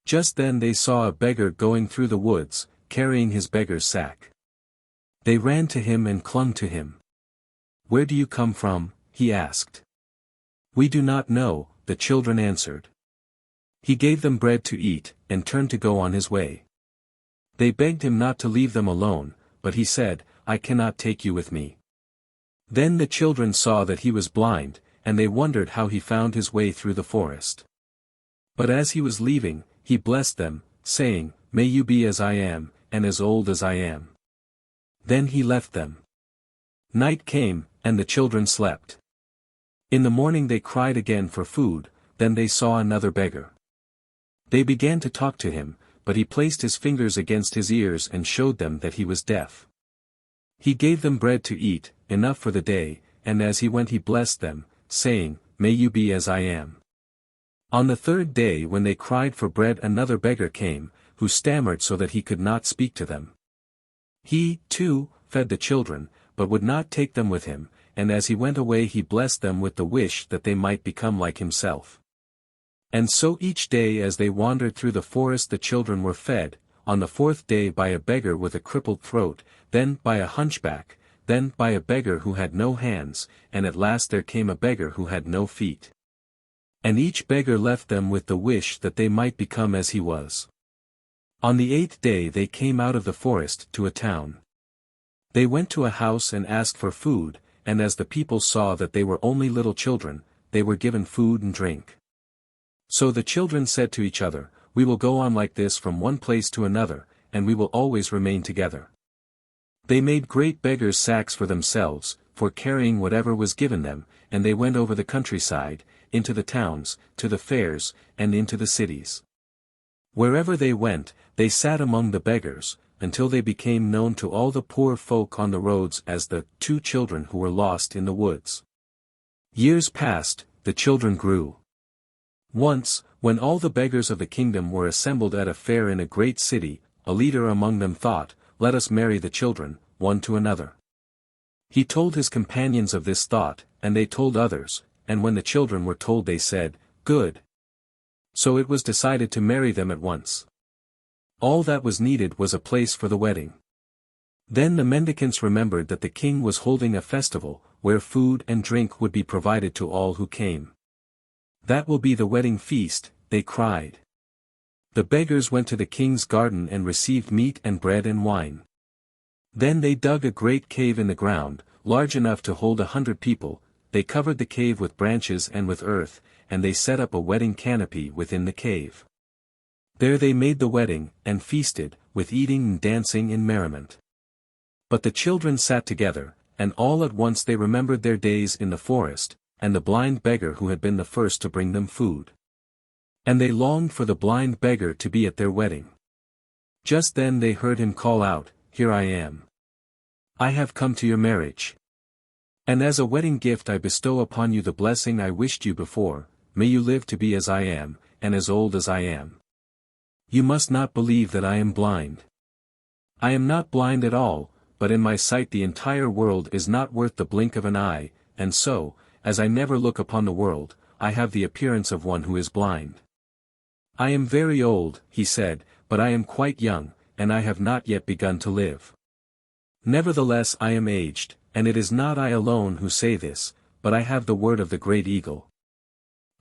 Just then they saw a beggar going through the woods, carrying his beggar's sack. They ran to him and clung to him. "Where do you come from?" he asked. "We do not know," the children answered. He gave them bread to eat, and turned to go on his way. They begged him not to leave them alone, but he said, I cannot take you with me. Then the children saw that he was blind, and they wondered how he found his way through the forest. But as he was leaving, he blessed them, saying, May you be as I am, and as old as I am. Then he left them. Night came, and the children slept. In the morning they cried again for food, then they saw another beggar. They began to talk to him, but he placed his fingers against his ears and showed them that he was deaf. He gave them bread to eat, enough for the day, and as he went he blessed them, saying, May you be as I am. On the third day when they cried for bread another beggar came, who stammered so that he could not speak to them. He, too, fed the children, but would not take them with him, and as he went away he blessed them with the wish that they might become like himself. And so each day as they wandered through the forest the children were fed, on the fourth day by a beggar with a crippled throat, then by a hunchback, then by a beggar who had no hands, and at last there came a beggar who had no feet. And each beggar left them with the wish that they might become as he was. On the eighth day they came out of the forest to a town. They went to a house and asked for food, and as the people saw that they were only little children, they were given food and drink. So the children said to each other, We will go on like this from one place to another, and we will always remain together. They made great beggars' sacks for themselves, for carrying whatever was given them, and they went over the countryside, into the towns, to the fairs, and into the cities. Wherever they went, they sat among the beggars, until they became known to all the poor folk on the roads as the 2 children who were lost in the woods. Years passed, the children grew. Once, when all the beggars of the kingdom were assembled at a fair in a great city, a leader among them thought, Let us marry the children, one to another. He told his companions of this thought, and they told others, and when the children were told they said, Good. So it was decided to marry them at once. All that was needed was a place for the wedding. Then the mendicants remembered that the king was holding a festival, where food and drink would be provided to all who came. That will be the wedding feast, they cried. The beggars went to the king's garden and received meat and bread and wine. Then they dug a great cave in the ground, large enough to hold 100 people, they covered the cave with branches and with earth, and they set up a wedding canopy within the cave. There they made the wedding, and feasted, with eating and dancing and merriment. But the children sat together, and all at once they remembered their days in the forest, and the blind beggar who had been the first to bring them food. And they longed for the blind beggar to be at their wedding. Just then they heard him call out, Here I am. I have come to your marriage. And as a wedding gift I bestow upon you the blessing I wished you before, may you live to be as I am, and as old as I am. You must not believe that I am blind. I am not blind at all, but in my sight the entire world is not worth the blink of an eye, and so, as I never look upon the world, I have the appearance of one who is blind. I am very old, he said, but I am quite young, and I have not yet begun to live. Nevertheless I am aged, and it is not I alone who say this, but I have the word of the great eagle.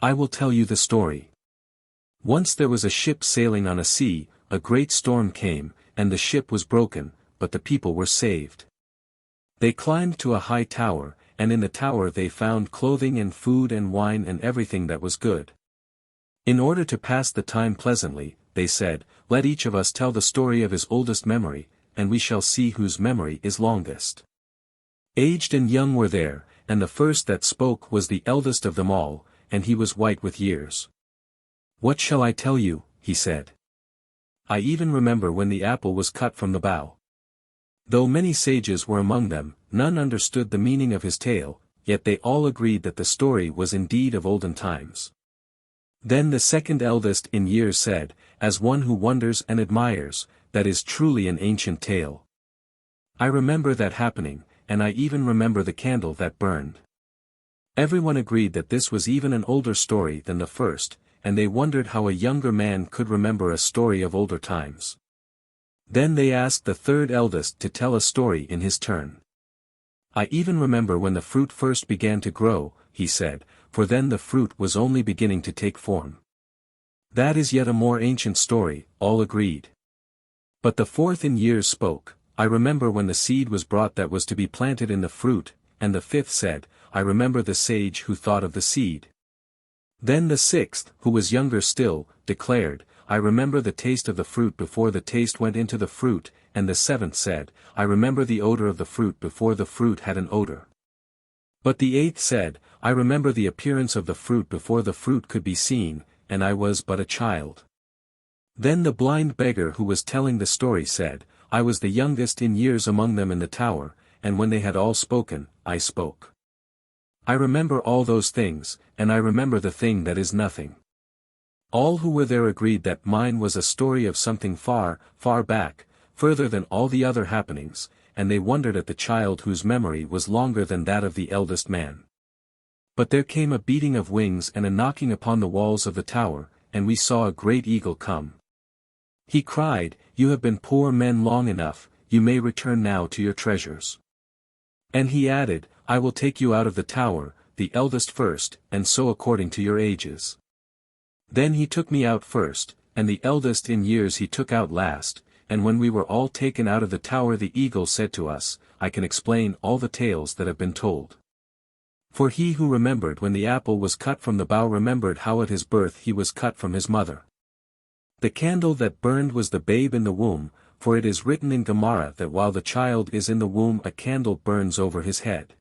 I will tell you the story. Once there was a ship sailing on a sea, a great storm came, and the ship was broken, but the people were saved. They climbed to a high tower, and in the tower they found clothing and food and wine and everything that was good. In order to pass the time pleasantly, they said, Let each of us tell the story of his oldest memory, and we shall see whose memory is longest. Aged and young were there, and the first that spoke was the eldest of them all, and he was white with years. What shall I tell you, he said. I even remember when the apple was cut from the bough. Though many sages were among them, none understood the meaning of his tale, yet they all agreed that the story was indeed of olden times. Then the second eldest in years said, As one who wonders and admires, that is truly an ancient tale. I remember that happening, and I even remember the candle that burned. Everyone agreed that this was even an older story than the first, and they wondered how a younger man could remember a story of older times. Then they asked the third eldest to tell a story in his turn. I even remember when the fruit first began to grow, he said, for then the fruit was only beginning to take form. That is yet a more ancient story, all agreed. But the fourth in years spoke, I remember when the seed was brought that was to be planted in the fruit, and the fifth said, I remember the sage who thought of the seed. Then the sixth, who was younger still, declared, I remember the taste of the fruit before the taste went into the fruit, and the seventh said, I remember the odor of the fruit before the fruit had an odor. But the eighth said, I remember the appearance of the fruit before the fruit could be seen, and I was but a child. Then the blind beggar who was telling the story said, I was the youngest in years among them in the tower, and when they had all spoken, I spoke. I remember all those things, and I remember the thing that is nothing. All who were there agreed that mine was a story of something far, far back, further than all the other happenings, and they wondered at the child whose memory was longer than that of the eldest man. But there came a beating of wings and a knocking upon the walls of the tower, and we saw a great eagle come. He cried, You have been poor men long enough, you may return now to your treasures. And he added, I will take you out of the tower, the eldest first, and so according to your ages. Then he took me out first, and the eldest in years he took out last, and when we were all taken out of the tower the eagle said to us, I can explain all the tales that have been told. For he who remembered when the apple was cut from the bough remembered how at his birth he was cut from his mother. The candle that burned was the babe in the womb, for it is written in Gemara that while the child is in the womb a candle burns over his head.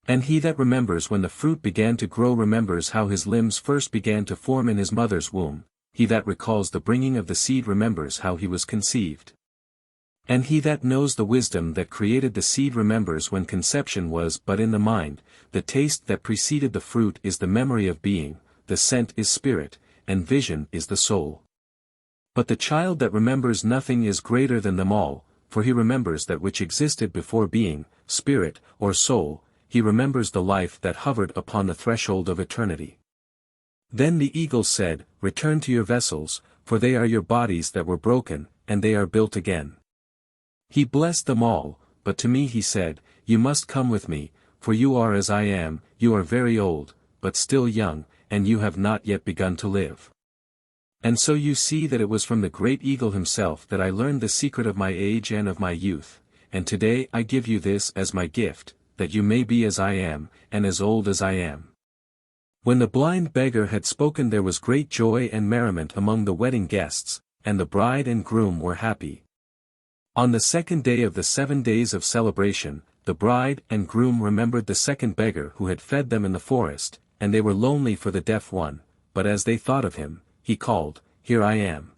And he that remembers when the fruit began to grow remembers how his limbs first began to form in his mother's womb, he that recalls the bringing of the seed remembers how he was conceived. And he that knows the wisdom that created the seed remembers when conception was but in the mind, the taste that preceded the fruit is the memory of being, the scent is spirit, and vision is the soul. But the child that remembers nothing is greater than them all, for he remembers that which existed before being, spirit, or soul, he remembers the life that hovered upon the threshold of eternity. Then the eagle said, Return to your vessels, for they are your bodies that were broken, and they are built again. He blessed them all, but to me he said, You must come with me, for you are as I am, you are very old, but still young, and you have not yet begun to live. And so you see that it was from the great eagle himself that I learned the secret of my age and of my youth, and today I give you this as my gift, that you may be as I am, and as old as I am. When the blind beggar had spoken there was great joy and merriment among the wedding guests, and the bride and groom were happy. On the second day of the 7 days of celebration, the bride and groom remembered the second beggar who had fed them in the forest, and they were lonely for the deaf one, but as they thought of him, he called, Here I am.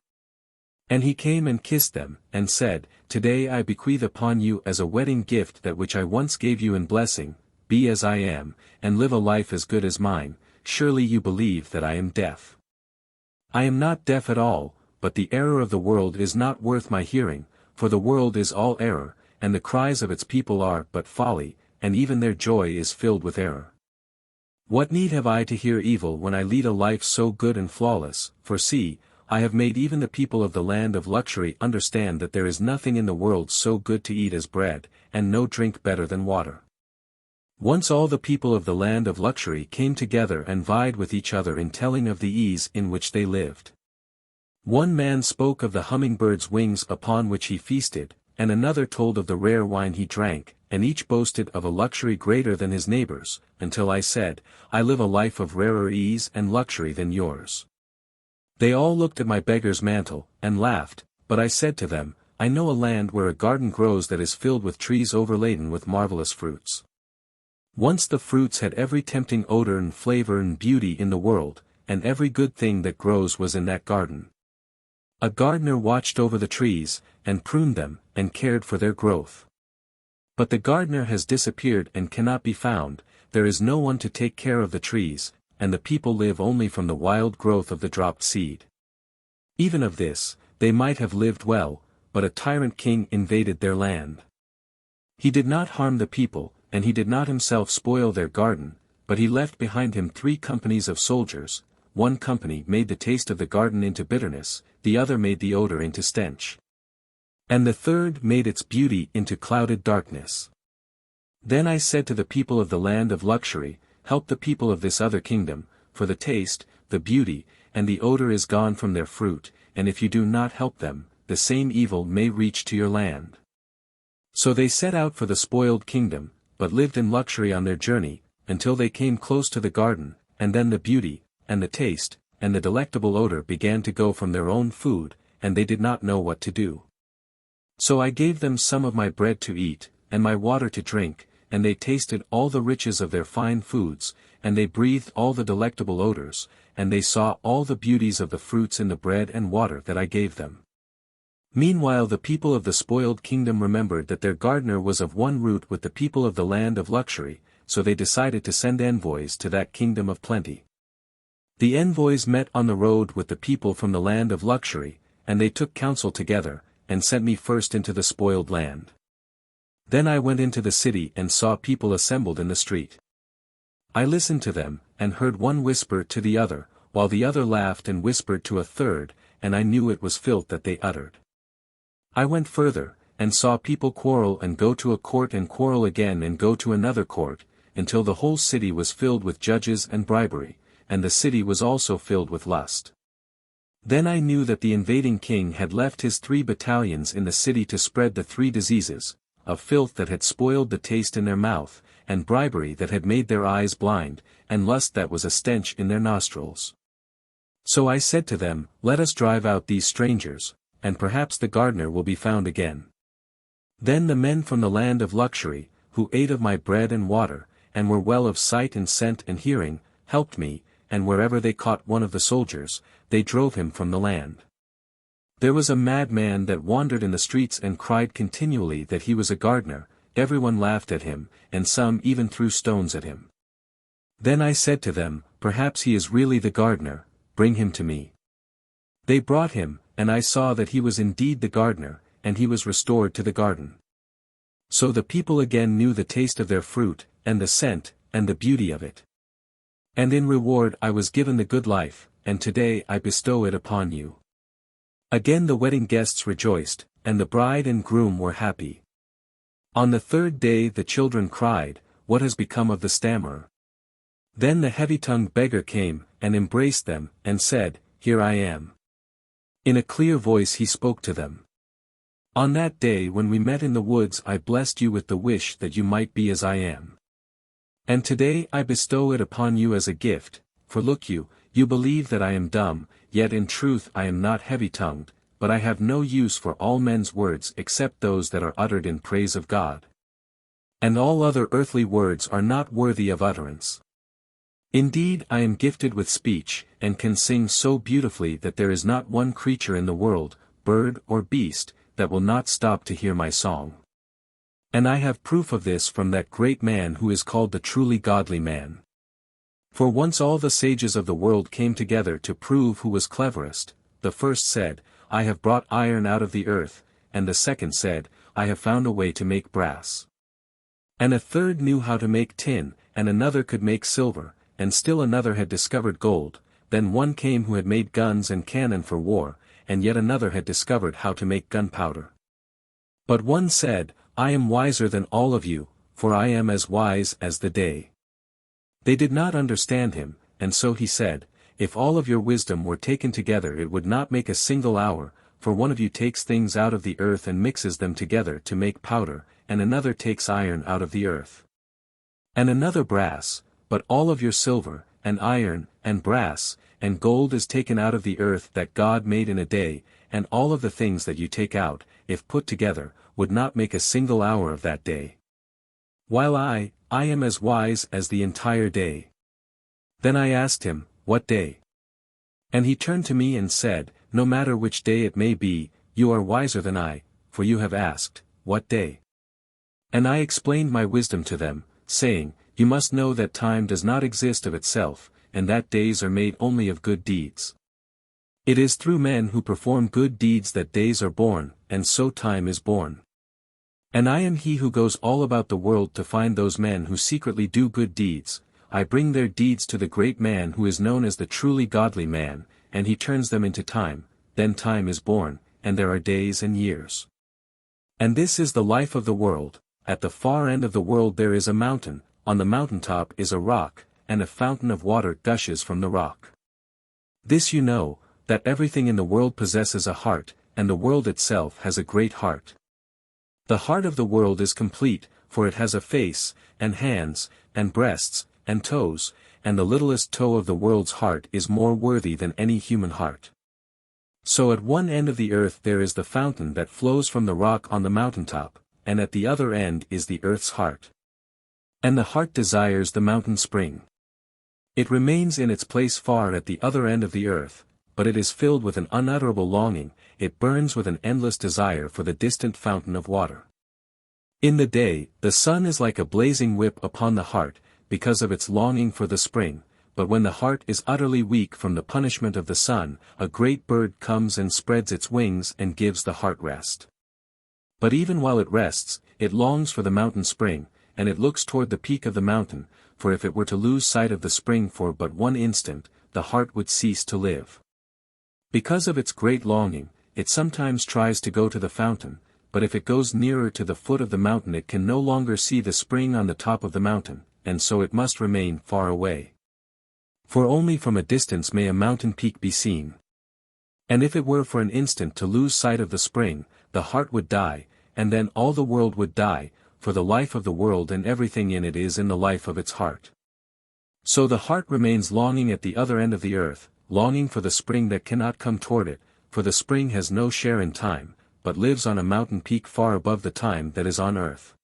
And he came and kissed them, and said, Today I bequeath upon you as a wedding gift that which I once gave you in blessing, be as I am, and live a life as good as mine. Surely you believe that I am deaf. I am not deaf at all, but the error of the world is not worth my hearing, for the world is all error, and the cries of its people are but folly, and even their joy is filled with error. What need have I to hear evil when I lead a life so good and flawless, for see, I have made even the people of the land of luxury understand that there is nothing in the world so good to eat as bread, and no drink better than water. Once all the people of the land of luxury came together and vied with each other in telling of the ease in which they lived. One man spoke of the hummingbird's wings upon which he feasted, and another told of the rare wine he drank, and each boasted of a luxury greater than his neighbors, until I said, I live a life of rarer ease and luxury than yours. They all looked at my beggar's mantle, and laughed, but I said to them, I know a land where a garden grows that is filled with trees overladen with marvelous fruits. Once the fruits had every tempting odor and flavor and beauty in the world, and every good thing that grows was in that garden. A gardener watched over the trees, and pruned them, and cared for their growth. But the gardener has disappeared and cannot be found, there is no one to take care of the trees, and the people live only from the wild growth of the dropped seed. Even of this, they might have lived well, but a tyrant king invaded their land. He did not harm the people, and he did not himself spoil their garden, but he left behind him 3 companies of soldiers. One company made the taste of the garden into bitterness, the other made the odor into stench. And the third made its beauty into clouded darkness. Then I said to the people of the land of luxury, Help the people of this other kingdom, for the taste, the beauty, and the odor is gone from their fruit, and if you do not help them, the same evil may reach to your land. So they set out for the spoiled kingdom, but lived in luxury on their journey, until they came close to the garden, and then the beauty, and the taste, and the delectable odor began to go from their own food, and they did not know what to do. So I gave them some of my bread to eat, and my water to drink, and they tasted all the riches of their fine foods, and they breathed all the delectable odors, and they saw all the beauties of the fruits in the bread and water that I gave them. Meanwhile the people of the spoiled kingdom remembered that their gardener was of one root with the people of the land of luxury, so they decided to send envoys to that kingdom of plenty. The envoys met on the road with the people from the land of luxury, and they took counsel together, and sent me first into the spoiled land. Then I went into the city and saw people assembled in the street. I listened to them, and heard one whisper to the other, while the other laughed and whispered to a third, and I knew it was filth that they uttered. I went further, and saw people quarrel and go to a court and quarrel again and go to another court, until the whole city was filled with judges and bribery, and the city was also filled with lust. Then I knew that the invading king had left his 3 battalions in the city to spread the 3 diseases, of filth that had spoiled the taste in their mouth, and bribery that had made their eyes blind, and lust that was a stench in their nostrils. So I said to them, Let us drive out these strangers, and perhaps the gardener will be found again. Then the men from the land of luxury, who ate of my bread and water, and were well of sight and scent and hearing, helped me, and wherever they caught one of the soldiers, they drove him from the land. There was a madman that wandered in the streets and cried continually that he was a gardener. Everyone laughed at him, and some even threw stones at him. Then I said to them, Perhaps he is really the gardener, bring him to me. They brought him, and I saw that he was indeed the gardener, and he was restored to the garden. So the people again knew the taste of their fruit, and the scent, and the beauty of it. And in reward I was given the good life, and today I bestow it upon you. Again the wedding guests rejoiced, and the bride and groom were happy. On the 3rd day the children cried, What has become of the stammerer? Then the heavy-tongued beggar came, and embraced them, and said, Here I am. In a clear voice he spoke to them. On that day when we met in the woods I blessed you with the wish that you might be as I am. And today I bestow it upon you as a gift, for look you believe that I am dumb, yet in truth I am not heavy-tongued, but I have no use for all men's words except those that are uttered in praise of God. And all other earthly words are not worthy of utterance. Indeed I am gifted with speech, and can sing so beautifully that there is not one creature in the world, bird or beast, that will not stop to hear my song. And I have proof of this from that great man who is called the truly godly man. For once all the sages of the world came together to prove who was cleverest. The first said, I have brought iron out of the earth, and the second said, I have found a way to make brass. And a third knew how to make tin, and another could make silver, and still another had discovered gold. Then one came who had made guns and cannon for war, and yet another had discovered how to make gunpowder. But one said, I am wiser than all of you, for I am as wise as the day. They did not understand him, and so he said, If all of your wisdom were taken together it would not make a single hour, for one of you takes things out of the earth and mixes them together to make powder, and another takes iron out of the earth. And another brass, but all of your silver, and iron, and brass, and gold is taken out of the earth that God made in a day, and all of the things that you take out, if put together, would not make a single hour of that day. While I am as wise as the entire day. Then I asked him, What day? And he turned to me and said, No matter which day it may be, you are wiser than I, for you have asked, What day? And I explained my wisdom to them, saying, You must know that time does not exist of itself, and that days are made only of good deeds. It is through men who perform good deeds that days are born, and so time is born. And I am he who goes all about the world to find those men who secretly do good deeds. I bring their deeds to the great man who is known as the truly godly man, and he turns them into time. Then time is born, and there are days and years. And this is the life of the world. At the far end of the world there is a mountain, on the mountaintop is a rock, and a fountain of water gushes from the rock. This you know, that everything in the world possesses a heart, and the world itself has a great heart. The heart of the world is complete, for it has a face, and hands, and breasts, and toes, and the littlest toe of the world's heart is more worthy than any human heart. So at one end of the earth there is the fountain that flows from the rock on the mountaintop, and at the other end is the earth's heart. And the heart desires the mountain spring. It remains in its place far at the other end of the earth, but it is filled with an unutterable longing, it burns with an endless desire for the distant fountain of water. In the day, the sun is like a blazing whip upon the heart, because of its longing for the spring, but when the heart is utterly weak from the punishment of the sun, a great bird comes and spreads its wings and gives the heart rest. But even while it rests, it longs for the mountain spring, and it looks toward the peak of the mountain, for if it were to lose sight of the spring for but one instant, the heart would cease to live. Because of its great longing, it sometimes tries to go to the fountain, but if it goes nearer to the foot of the mountain it can no longer see the spring on the top of the mountain, and so it must remain far away. For only from a distance may a mountain peak be seen. And if it were for an instant to lose sight of the spring, the heart would die, and then all the world would die, for the life of the world and everything in it is in the life of its heart. So the heart remains longing at the other end of the earth, longing for the spring that cannot come toward it, for the spring has no share in time, but lives on a mountain peak far above the time that is on earth.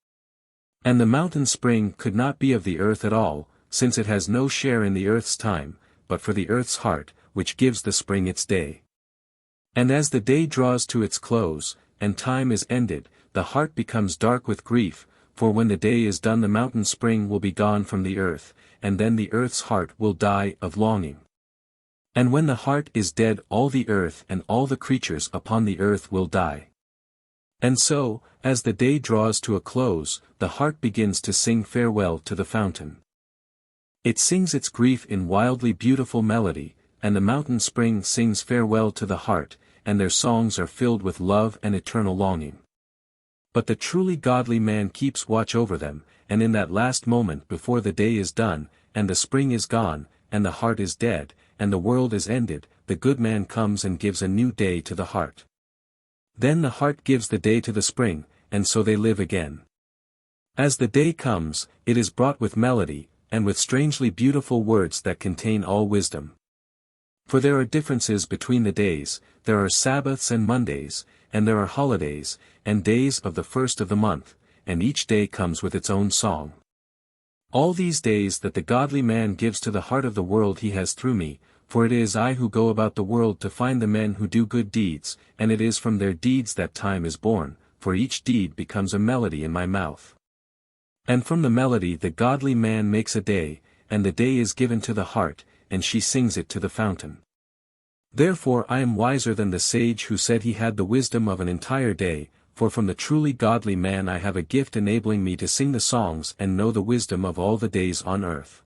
And the mountain spring could not be of the earth at all, since it has no share in the earth's time, but for the earth's heart, which gives the spring its day. And as the day draws to its close, and time is ended, the heart becomes dark with grief, for when the day is done the mountain spring will be gone from the earth, and then the earth's heart will die of longing. And when the heart is dead all the earth and all the creatures upon the earth will die. And so, as the day draws to a close, the heart begins to sing farewell to the fountain. It sings its grief in wildly beautiful melody, and the mountain spring sings farewell to the heart, and their songs are filled with love and eternal longing. But the truly godly man keeps watch over them, and in that last moment before the day is done, and the spring is gone, and the heart is dead, and the world is ended, the good man comes and gives a new day to the heart. Then the heart gives the day to the spring, and so they live again. As the day comes, it is brought with melody, and with strangely beautiful words that contain all wisdom. For there are differences between the days, there are Sabbaths and Mondays, and there are holidays, and days of the first of the month, and each day comes with its own song. All these days that the godly man gives to the heart of the world he has through me, for it is I who go about the world to find the men who do good deeds, and it is from their deeds that time is born, for each deed becomes a melody in my mouth. And from the melody the godly man makes a day, and the day is given to the heart, and she sings it to the fountain. Therefore I am wiser than the sage who said he had the wisdom of an entire day, for from the truly godly man I have a gift enabling me to sing the songs and know the wisdom of all the days on earth.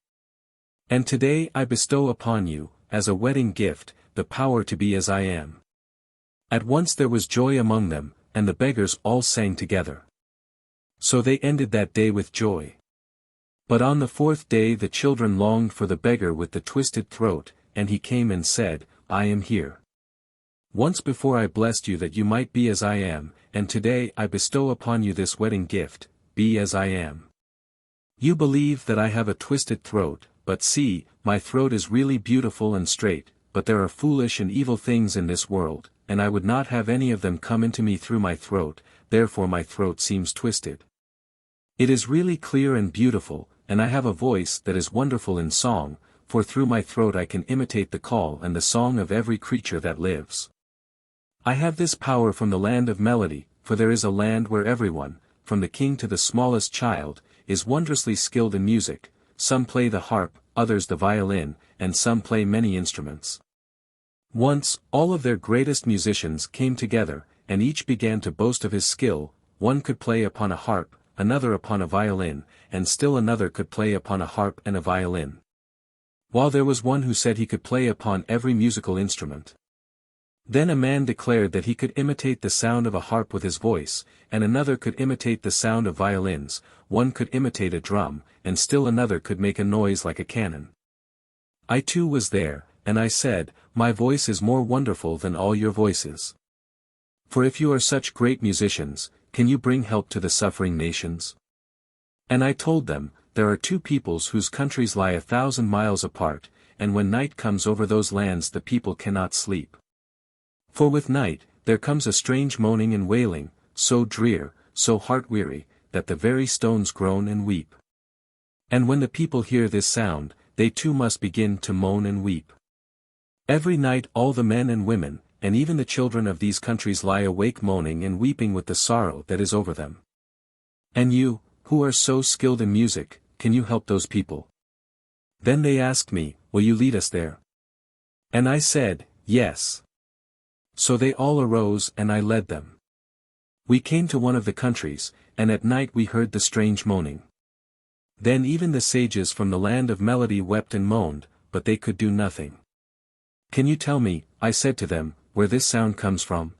And today I bestow upon you, as a wedding gift, the power to be as I am. At once there was joy among them, and the beggars all sang together. So they ended that day with joy. But on the fourth day the children longed for the beggar with the twisted throat, and he came and said, I am here. Once before I blessed you that you might be as I am, and today I bestow upon you this wedding gift, be as I am. You believe that I have a twisted throat, but see, my throat is really beautiful and straight, but there are foolish and evil things in this world, and I would not have any of them come into me through my throat, therefore my throat seems twisted. It is really clear and beautiful, and I have a voice that is wonderful in song, for through my throat I can imitate the call and the song of every creature that lives. I have this power from the land of melody, for there is a land where everyone, from the king to the smallest child, is wondrously skilled in music, some play the harp, others the violin, and some play many instruments. Once, all of their greatest musicians came together, and each began to boast of his skill, one could play upon a harp, another upon a violin, and still another could play upon a harp and a violin. While there was one who said he could play upon every musical instrument. Then a man declared that he could imitate the sound of a harp with his voice, and another could imitate the sound of violins, one could imitate a drum, and still another could make a noise like a cannon. I too was there, and I said, "My voice is more wonderful than all your voices. For if you are such great musicians, can you bring help to the suffering nations?" And I told them, "There are two peoples whose countries lie 1,000 miles apart, and when night comes over those lands the people cannot sleep. For with night, there comes a strange moaning and wailing, so drear, so heart-weary, that the very stones groan and weep. And when the people hear this sound, they too must begin to moan and weep. Every night all the men and women, and even the children of these countries lie awake moaning and weeping with the sorrow that is over them. And you, who are so skilled in music, can you help those people?" Then they asked me, "Will you lead us there?" And I said, "Yes." So they all arose and I led them. We came to one of the countries, and at night we heard the strange moaning. Then even the sages from the land of melody wept and moaned, but they could do nothing. "Can you tell me," I said to them, "where this sound comes from?"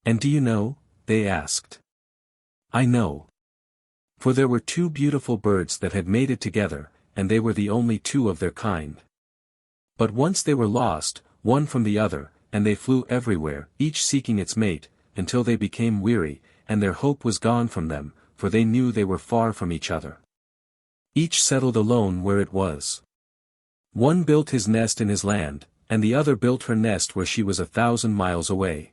"And do you know?" they asked. "I know. For there were two beautiful birds that had mated together, and they were the only two of their kind. But once they were lost, one from the other, and they flew everywhere, each seeking its mate, until they became weary, and their hope was gone from them, for they knew they were far from each other. Each settled alone where it was. One built his nest in his land, and the other built her nest where she was 1,000 miles away.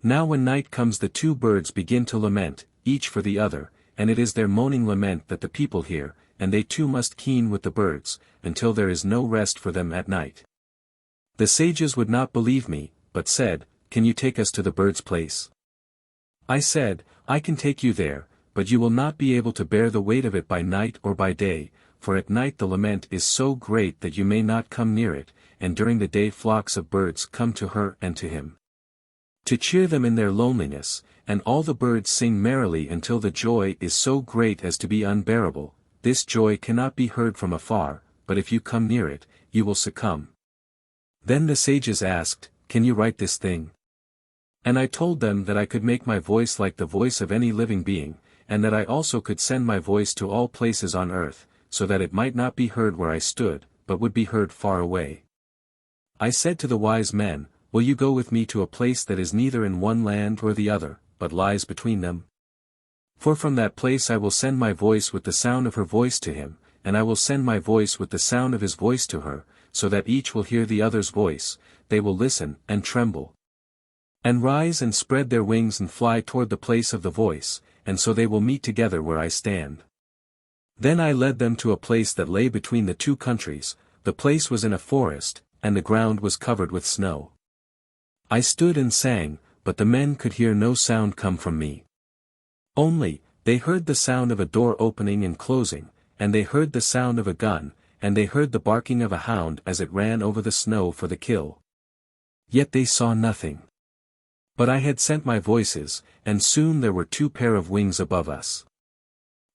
Now when night comes the two birds begin to lament, each for the other, and it is their moaning lament that the people hear, and they too must keen with the birds, until there is no rest for them at night. The sages would not believe me, but said, "Can you take us to the birds' place?" I said, "I can take you there, but you will not be able to bear the weight of it by night or by day, for at night the lament is so great that you may not come near it, and during the day flocks of birds come to her and to him, to cheer them in their loneliness, and all the birds sing merrily until the joy is so great as to be unbearable. This joy cannot be heard from afar, but if you come near it, you will succumb." Then the sages asked, "Can you write this thing?" And I told them that I could make my voice like the voice of any living being, and that I also could send my voice to all places on earth, so that it might not be heard where I stood, but would be heard far away. I said to the wise men, "Will you go with me to a place that is neither in one land or the other, but lies between them? For from that place I will send my voice with the sound of her voice to him, and I will send my voice with the sound of his voice to her, so that each will hear the other's voice, they will listen and tremble, and rise and spread their wings and fly toward the place of the voice, and so they will meet together where I stand." Then I led them to a place that lay between the two countries. The place was in a forest, and the ground was covered with snow. I stood and sang, but the men could hear no sound come from me. Only, they heard the sound of a door opening and closing, and they heard the sound of a gun, and they heard the barking of a hound as it ran over the snow for the kill. Yet they saw nothing. But I had sent my voices, and soon there were two pair of wings above us.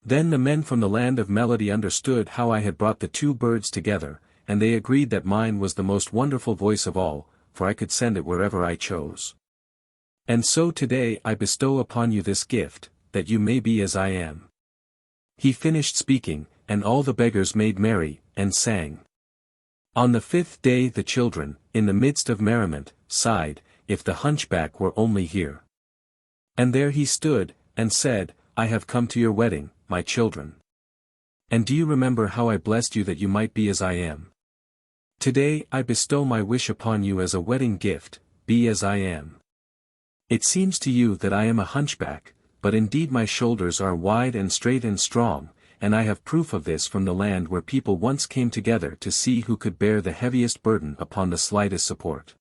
Then the men from the land of melody understood how I had brought the two birds together, and they agreed that mine was the most wonderful voice of all, for I could send it wherever I chose. And so today I bestow upon you this gift, that you may be as I am." He finished speaking, and all the beggars made merry, and sang. On the 5th day the children, in the midst of merriment, sighed, "If the hunchback were only here." And there he stood, and said, "I have come to your wedding, my children. And do you remember how I blessed you that you might be as I am? Today I bestow my wish upon you as a wedding gift, be as I am. It seems to you that I am a hunchback, but indeed my shoulders are wide and straight and strong, and I have proof of this from the land where people once came together to see who could bear the heaviest burden upon the slightest support."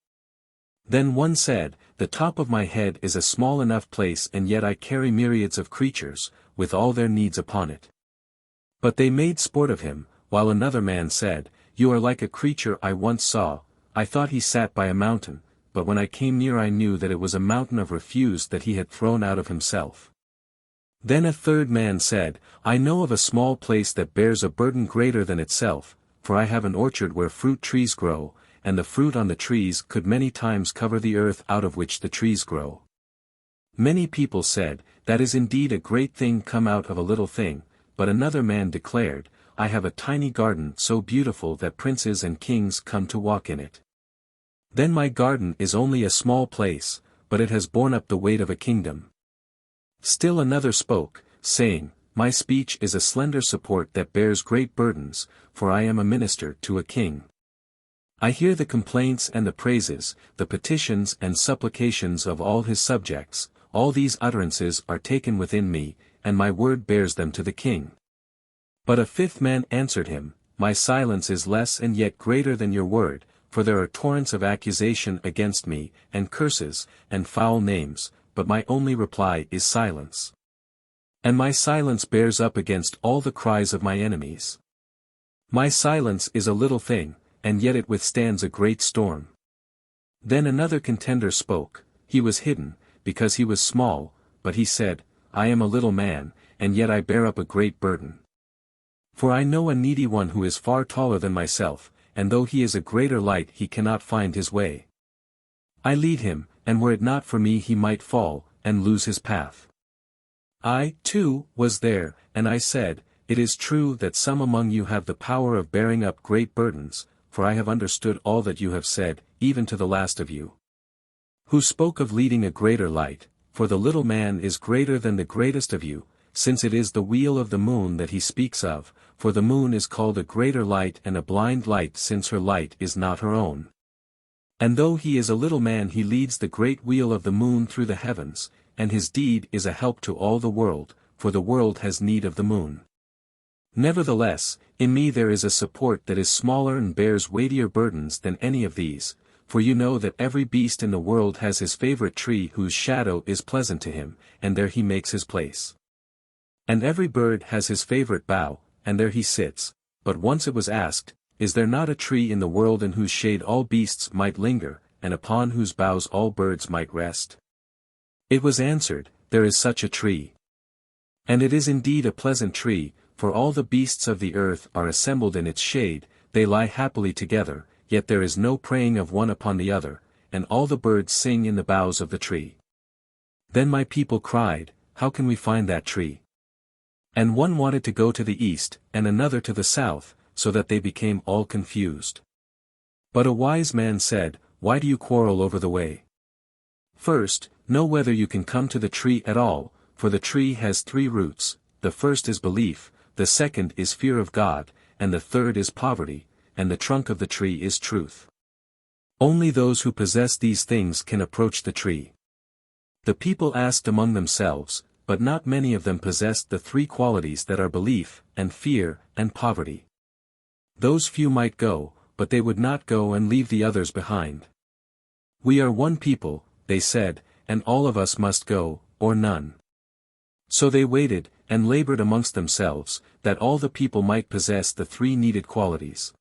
Then one said, "The top of my head is a small enough place and yet I carry myriads of creatures, with all their needs upon it." But they made sport of him, while another man said, "You are like a creature I once saw, I thought he sat by a mountain, but when I came near I knew that it was a mountain of refuse that he had thrown out of himself." Then a third man said, "I know of a small place that bears a burden greater than itself, for I have an orchard where fruit trees grow, and the fruit on the trees could many times cover the earth out of which the trees grow." Many people said, "That is indeed a great thing come out of a little thing," but another man declared, I have a tiny garden so beautiful that princes and kings come to walk in it. Then my garden is only a small place, but it has borne up the weight of a kingdom. Still another spoke, saying, My speech is a slender support that bears great burdens, for I am a minister to a king. I hear the complaints and the praises, the petitions and supplications of all his subjects, all these utterances are taken within me, and my word bears them to the king. But a fifth man answered him, My silence is less and yet greater than your word, for there are torrents of accusation against me, and curses, and foul names, but my only reply is silence. And my silence bears up against all the cries of my enemies. My silence is a little thing, and yet it withstands a great storm. Then another contender spoke, he was hidden, because he was small, but he said, I am a little man, and yet I bear up a great burden. For I know a needy one who is far taller than myself, and though he is a greater light he cannot find his way. I lead him, and were it not for me he might fall, and lose his path. I, too, was there, and I said, It is true that some among you have the power of bearing up great burdens, for I have understood all that you have said, even to the last of you. Who spoke of leading a greater light, for the little man is greater than the greatest of you, since it is the wheel of the moon that he speaks of, for the moon is called a greater light and a blind light since her light is not her own. And though he is a little man he leads the great wheel of the moon through the heavens, and his deed is a help to all the world, for the world has need of the moon. Nevertheless, in me there is a support that is smaller and bears weightier burdens than any of these, for you know that every beast in the world has his favorite tree whose shadow is pleasant to him, and there he makes his place. And every bird has his favorite bough, and there he sits, but once it was asked, Is there not a tree in the world in whose shade all beasts might linger, and upon whose boughs all birds might rest? It was answered, There is such a tree. And it is indeed a pleasant tree, for all the beasts of the earth are assembled in its shade, they lie happily together, yet there is no preying of one upon the other, and all the birds sing in the boughs of the tree. Then my people cried, How can we find that tree? And one wanted to go to the east, and another to the south, so that they became all confused. But a wise man said, Why do you quarrel over the way? First, know whether you can come to the tree at all, for the tree has 3 roots, the first is belief, the second is fear of God, and the third is poverty, and the trunk of the tree is truth. Only those who possess these things can approach the tree. The people asked among themselves, but not many of them possessed the 3 qualities that are belief, and fear, and poverty. Those few might go, but they would not go and leave the others behind. We are one people, they said, and all of us must go, or none. So they waited, and labored amongst themselves, that all the people might possess the 3 needed qualities.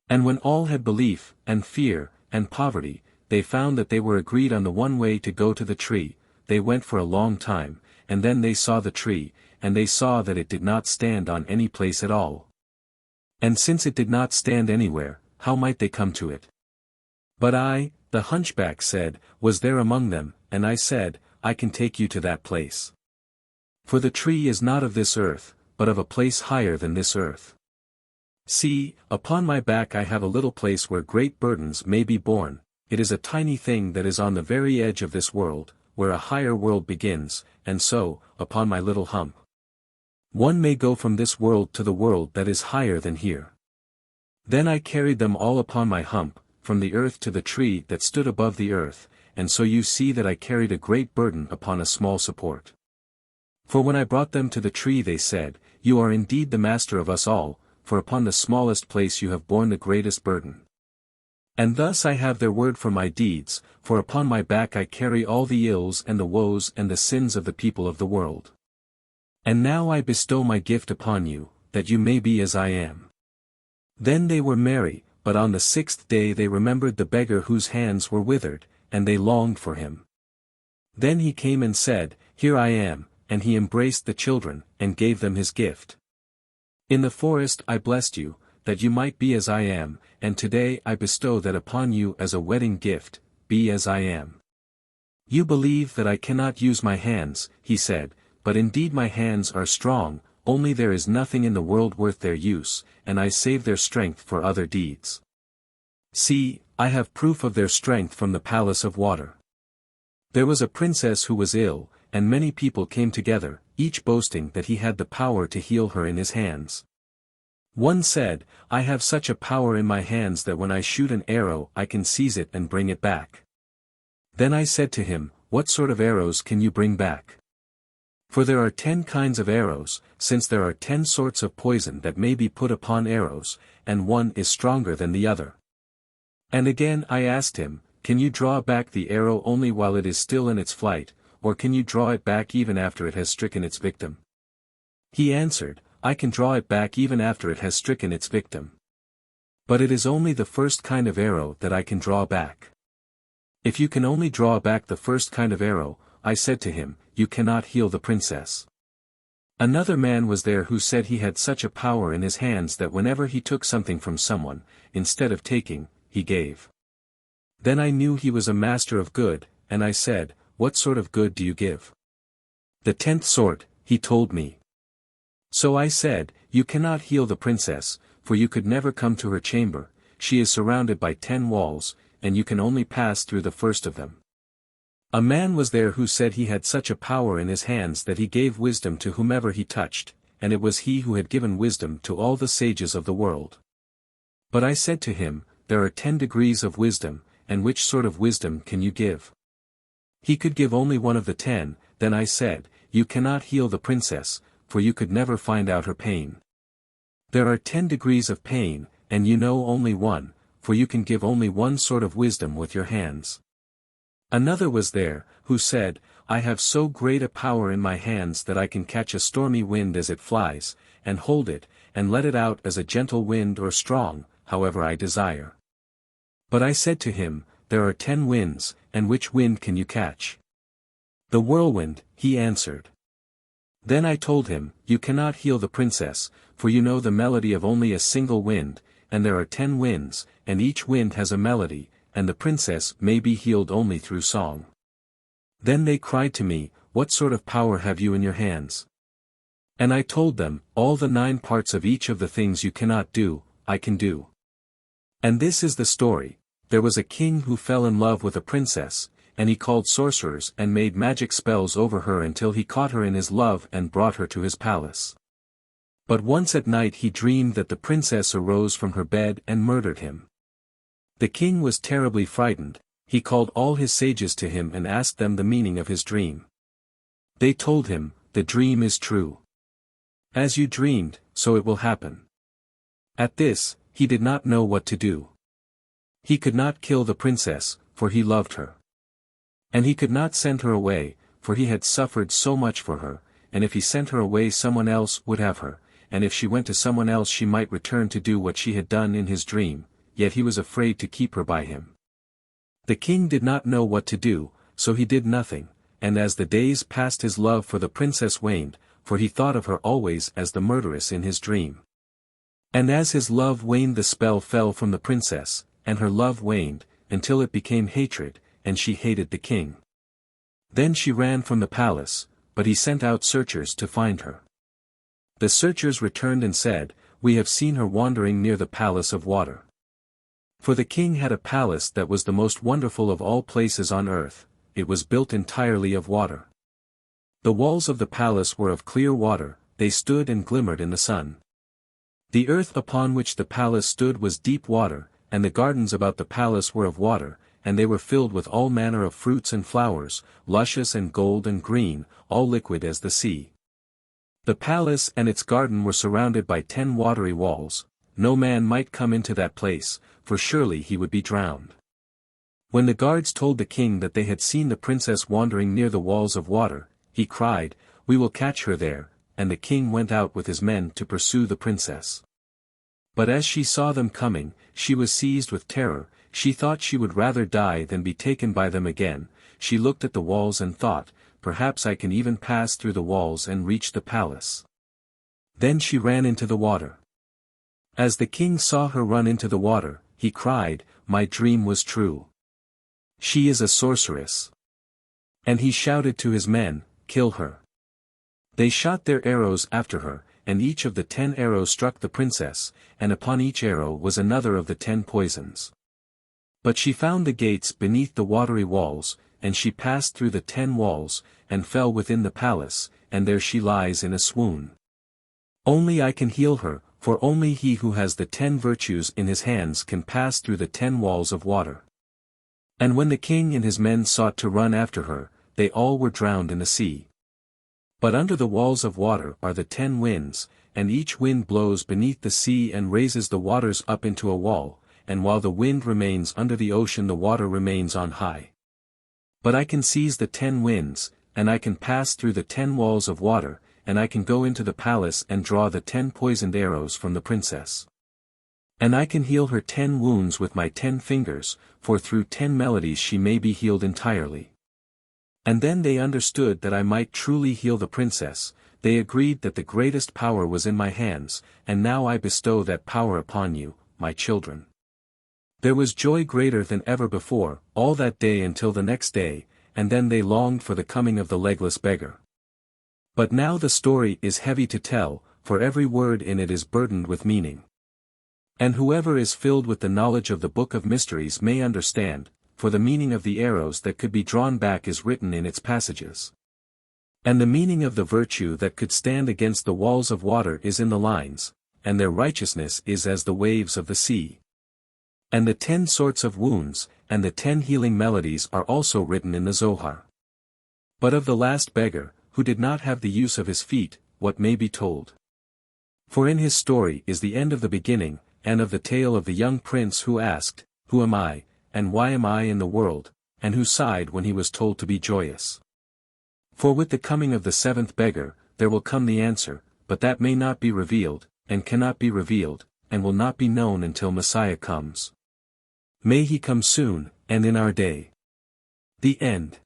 And when all had belief, and fear, and poverty, they found that they were agreed on the one way to go to the tree. They went for a long time, and then they saw the tree, and they saw that it did not stand on any place at all. And since it did not stand anywhere, how might they come to it? But I, the hunchback said, was there among them, and I said, I can take you to that place. For the tree is not of this earth, but of a place higher than this earth. See, upon my back I have a little place where great burdens may be borne, it is a tiny thing that is on the very edge of this world, where a higher world begins, and so, upon my little hump, one may go from this world to the world that is higher than here. Then I carried them all upon my hump, from the earth to the tree that stood above the earth, and so you see that I carried a great burden upon a small support. For when I brought them to the tree they said, You are indeed the master of us all, for upon the smallest place you have borne the greatest burden. And thus I have their word for my deeds, for upon my back I carry all the ills and the woes and the sins of the people of the world. And now I bestow my gift upon you, that you may be as I am. Then they were merry, but on the 6th day they remembered the beggar whose hands were withered, and they longed for him. Then he came and said, Here I am, and he embraced the children, and gave them his gift. In the forest I blessed you, that you might be as I am, and today I bestow that upon you as a wedding gift, be as I am. You believe that I cannot use my hands, he said, but indeed my hands are strong, only there is nothing in the world worth their use, and I save their strength for other deeds. See, I have proof of their strength from the palace of water. There was a princess who was ill, and many people came together, each boasting that he had the power to heal her in his hands. One said, I have such a power in my hands that when I shoot an arrow I can seize it and bring it back. Then I said to him, what sort of arrows can you bring back? For there are 10 kinds of arrows, since there are 10 sorts of poison that may be put upon arrows, and one is stronger than the other. And again I asked him, can you draw back the arrow only while it is still in its flight, or can you draw it back even after it has stricken its victim? He answered, I can draw it back even after it has stricken its victim. But it is only the first kind of arrow that I can draw back. If you can only draw back the first kind of arrow, I said to him, you cannot heal the princess. Another man was there who said he had such a power in his hands that whenever he took something from someone, instead of taking, he gave. Then I knew he was a master of good, and I said, what sort of good do you give? The 10th sort, he told me. So I said, you cannot heal the princess, for you could never come to her chamber, she is surrounded by 10 walls, and you can only pass through the first of them. A man was there who said he had such a power in his hands that he gave wisdom to whomever he touched, and it was he who had given wisdom to all the sages of the world. But I said to him, there are 10 degrees of wisdom, and which sort of wisdom can you give? He could give only one of the 10, then I said, you cannot heal the princess, for you could never find out her pain. There are 10 degrees of pain, and you know only one, for you can give only one sort of wisdom with your hands. Another was there, who said, I have so great a power in my hands that I can catch a stormy wind as it flies, and hold it, and let it out as a gentle wind or strong, however I desire. But I said to him, there are 10 winds, and which wind can you catch? The whirlwind, he answered. Then I told him, you cannot heal the princess, for you know the melody of only a single wind, and there are 10 winds, and each wind has a melody, and the princess may be healed only through song. Then they cried to me, what sort of power have you in your hands? And I told them, all the 9 parts of each of the things you cannot do, I can do. And this is the story. There was a king who fell in love with a princess, and he called sorcerers and made magic spells over her until he caught her in his love and brought her to his palace. But once at night he dreamed that the princess arose from her bed and murdered him. The king was terribly frightened, he called all his sages to him and asked them the meaning of his dream. They told him, the dream is true. As you dreamed, so it will happen. At this, he did not know what to do. He could not kill the princess, for he loved her. And he could not send her away, for he had suffered so much for her, and if he sent her away someone else would have her, and if she went to someone else she might return to do what she had done in his dream, yet he was afraid to keep her by him. The king did not know what to do, so he did nothing, and as the days passed his love for the princess waned, for he thought of her always as the murderess in his dream. And as his love waned the spell fell from the princess, and her love waned, until it became hatred, and she hated the king. Then she ran from the palace, but he sent out searchers to find her. The searchers returned and said, we have seen her wandering near the palace of water. For the king had a palace that was the most wonderful of all places on earth, it was built entirely of water. The walls of the palace were of clear water, they stood and glimmered in the sun. The earth upon which the palace stood was deep water, and the gardens about the palace were of water, and they were filled with all manner of fruits and flowers, luscious and gold and green, all liquid as the sea. The palace and its garden were surrounded by 10 watery walls, no man might come into that place, for surely he would be drowned. When the guards told the king that they had seen the princess wandering near the walls of water, he cried, we will catch her there, and the king went out with his men to pursue the princess. But as she saw them coming, she was seized with terror, she thought she would rather die than be taken by them again, she looked at the walls and thought, perhaps I can even pass through the walls and reach the palace. Then she ran into the water. As the king saw her run into the water, he cried, my dream was true. She is a sorceress. And he shouted to his men, kill her. They shot their arrows after her, and each of the 10 arrows struck the princess, and upon each arrow was another of the 10 poisons. But she found the gates beneath the watery walls, and she passed through the 10 walls, and fell within the palace, and there she lies in a swoon. Only I can heal her, for only he who has the 10 virtues in his hands can pass through the 10 walls of water. And when the king and his men sought to run after her, they all were drowned in the sea. But under the walls of water are the 10 winds, and each wind blows beneath the sea and raises the waters up into a wall, and while the wind remains under the ocean the water remains on high. But I can seize the 10 winds, and I can pass through the 10 walls of water, and I can go into the palace and draw the 10 poisoned arrows from the princess. And I can heal her 10 wounds with my 10 fingers, for through 10 melodies she may be healed entirely. And then they understood that I might truly heal the princess, they agreed that the greatest power was in my hands, and now I bestow that power upon you, my children. There was joy greater than ever before, all that day until the next day, and then they longed for the coming of the legless beggar. But now the story is heavy to tell, for every word in it is burdened with meaning. And whoever is filled with the knowledge of the book of mysteries may understand, for the meaning of the arrows that could be drawn back is written in its passages. And the meaning of the virtue that could stand against the walls of water is in the lines, and their righteousness is as the waves of the sea. And the 10 sorts of wounds, and the 10 healing melodies are also written in the Zohar. But of the last beggar, who did not have the use of his feet, what may be told? For in his story is the end of the beginning, and of the tale of the young prince who asked, Who am I, and why am I in the world, and who sighed when he was told to be joyous. For with the coming of the 7th beggar, there will come the answer, but that may not be revealed, and cannot be revealed, and will not be known until Messiah comes. May he come soon, and in our day. The end.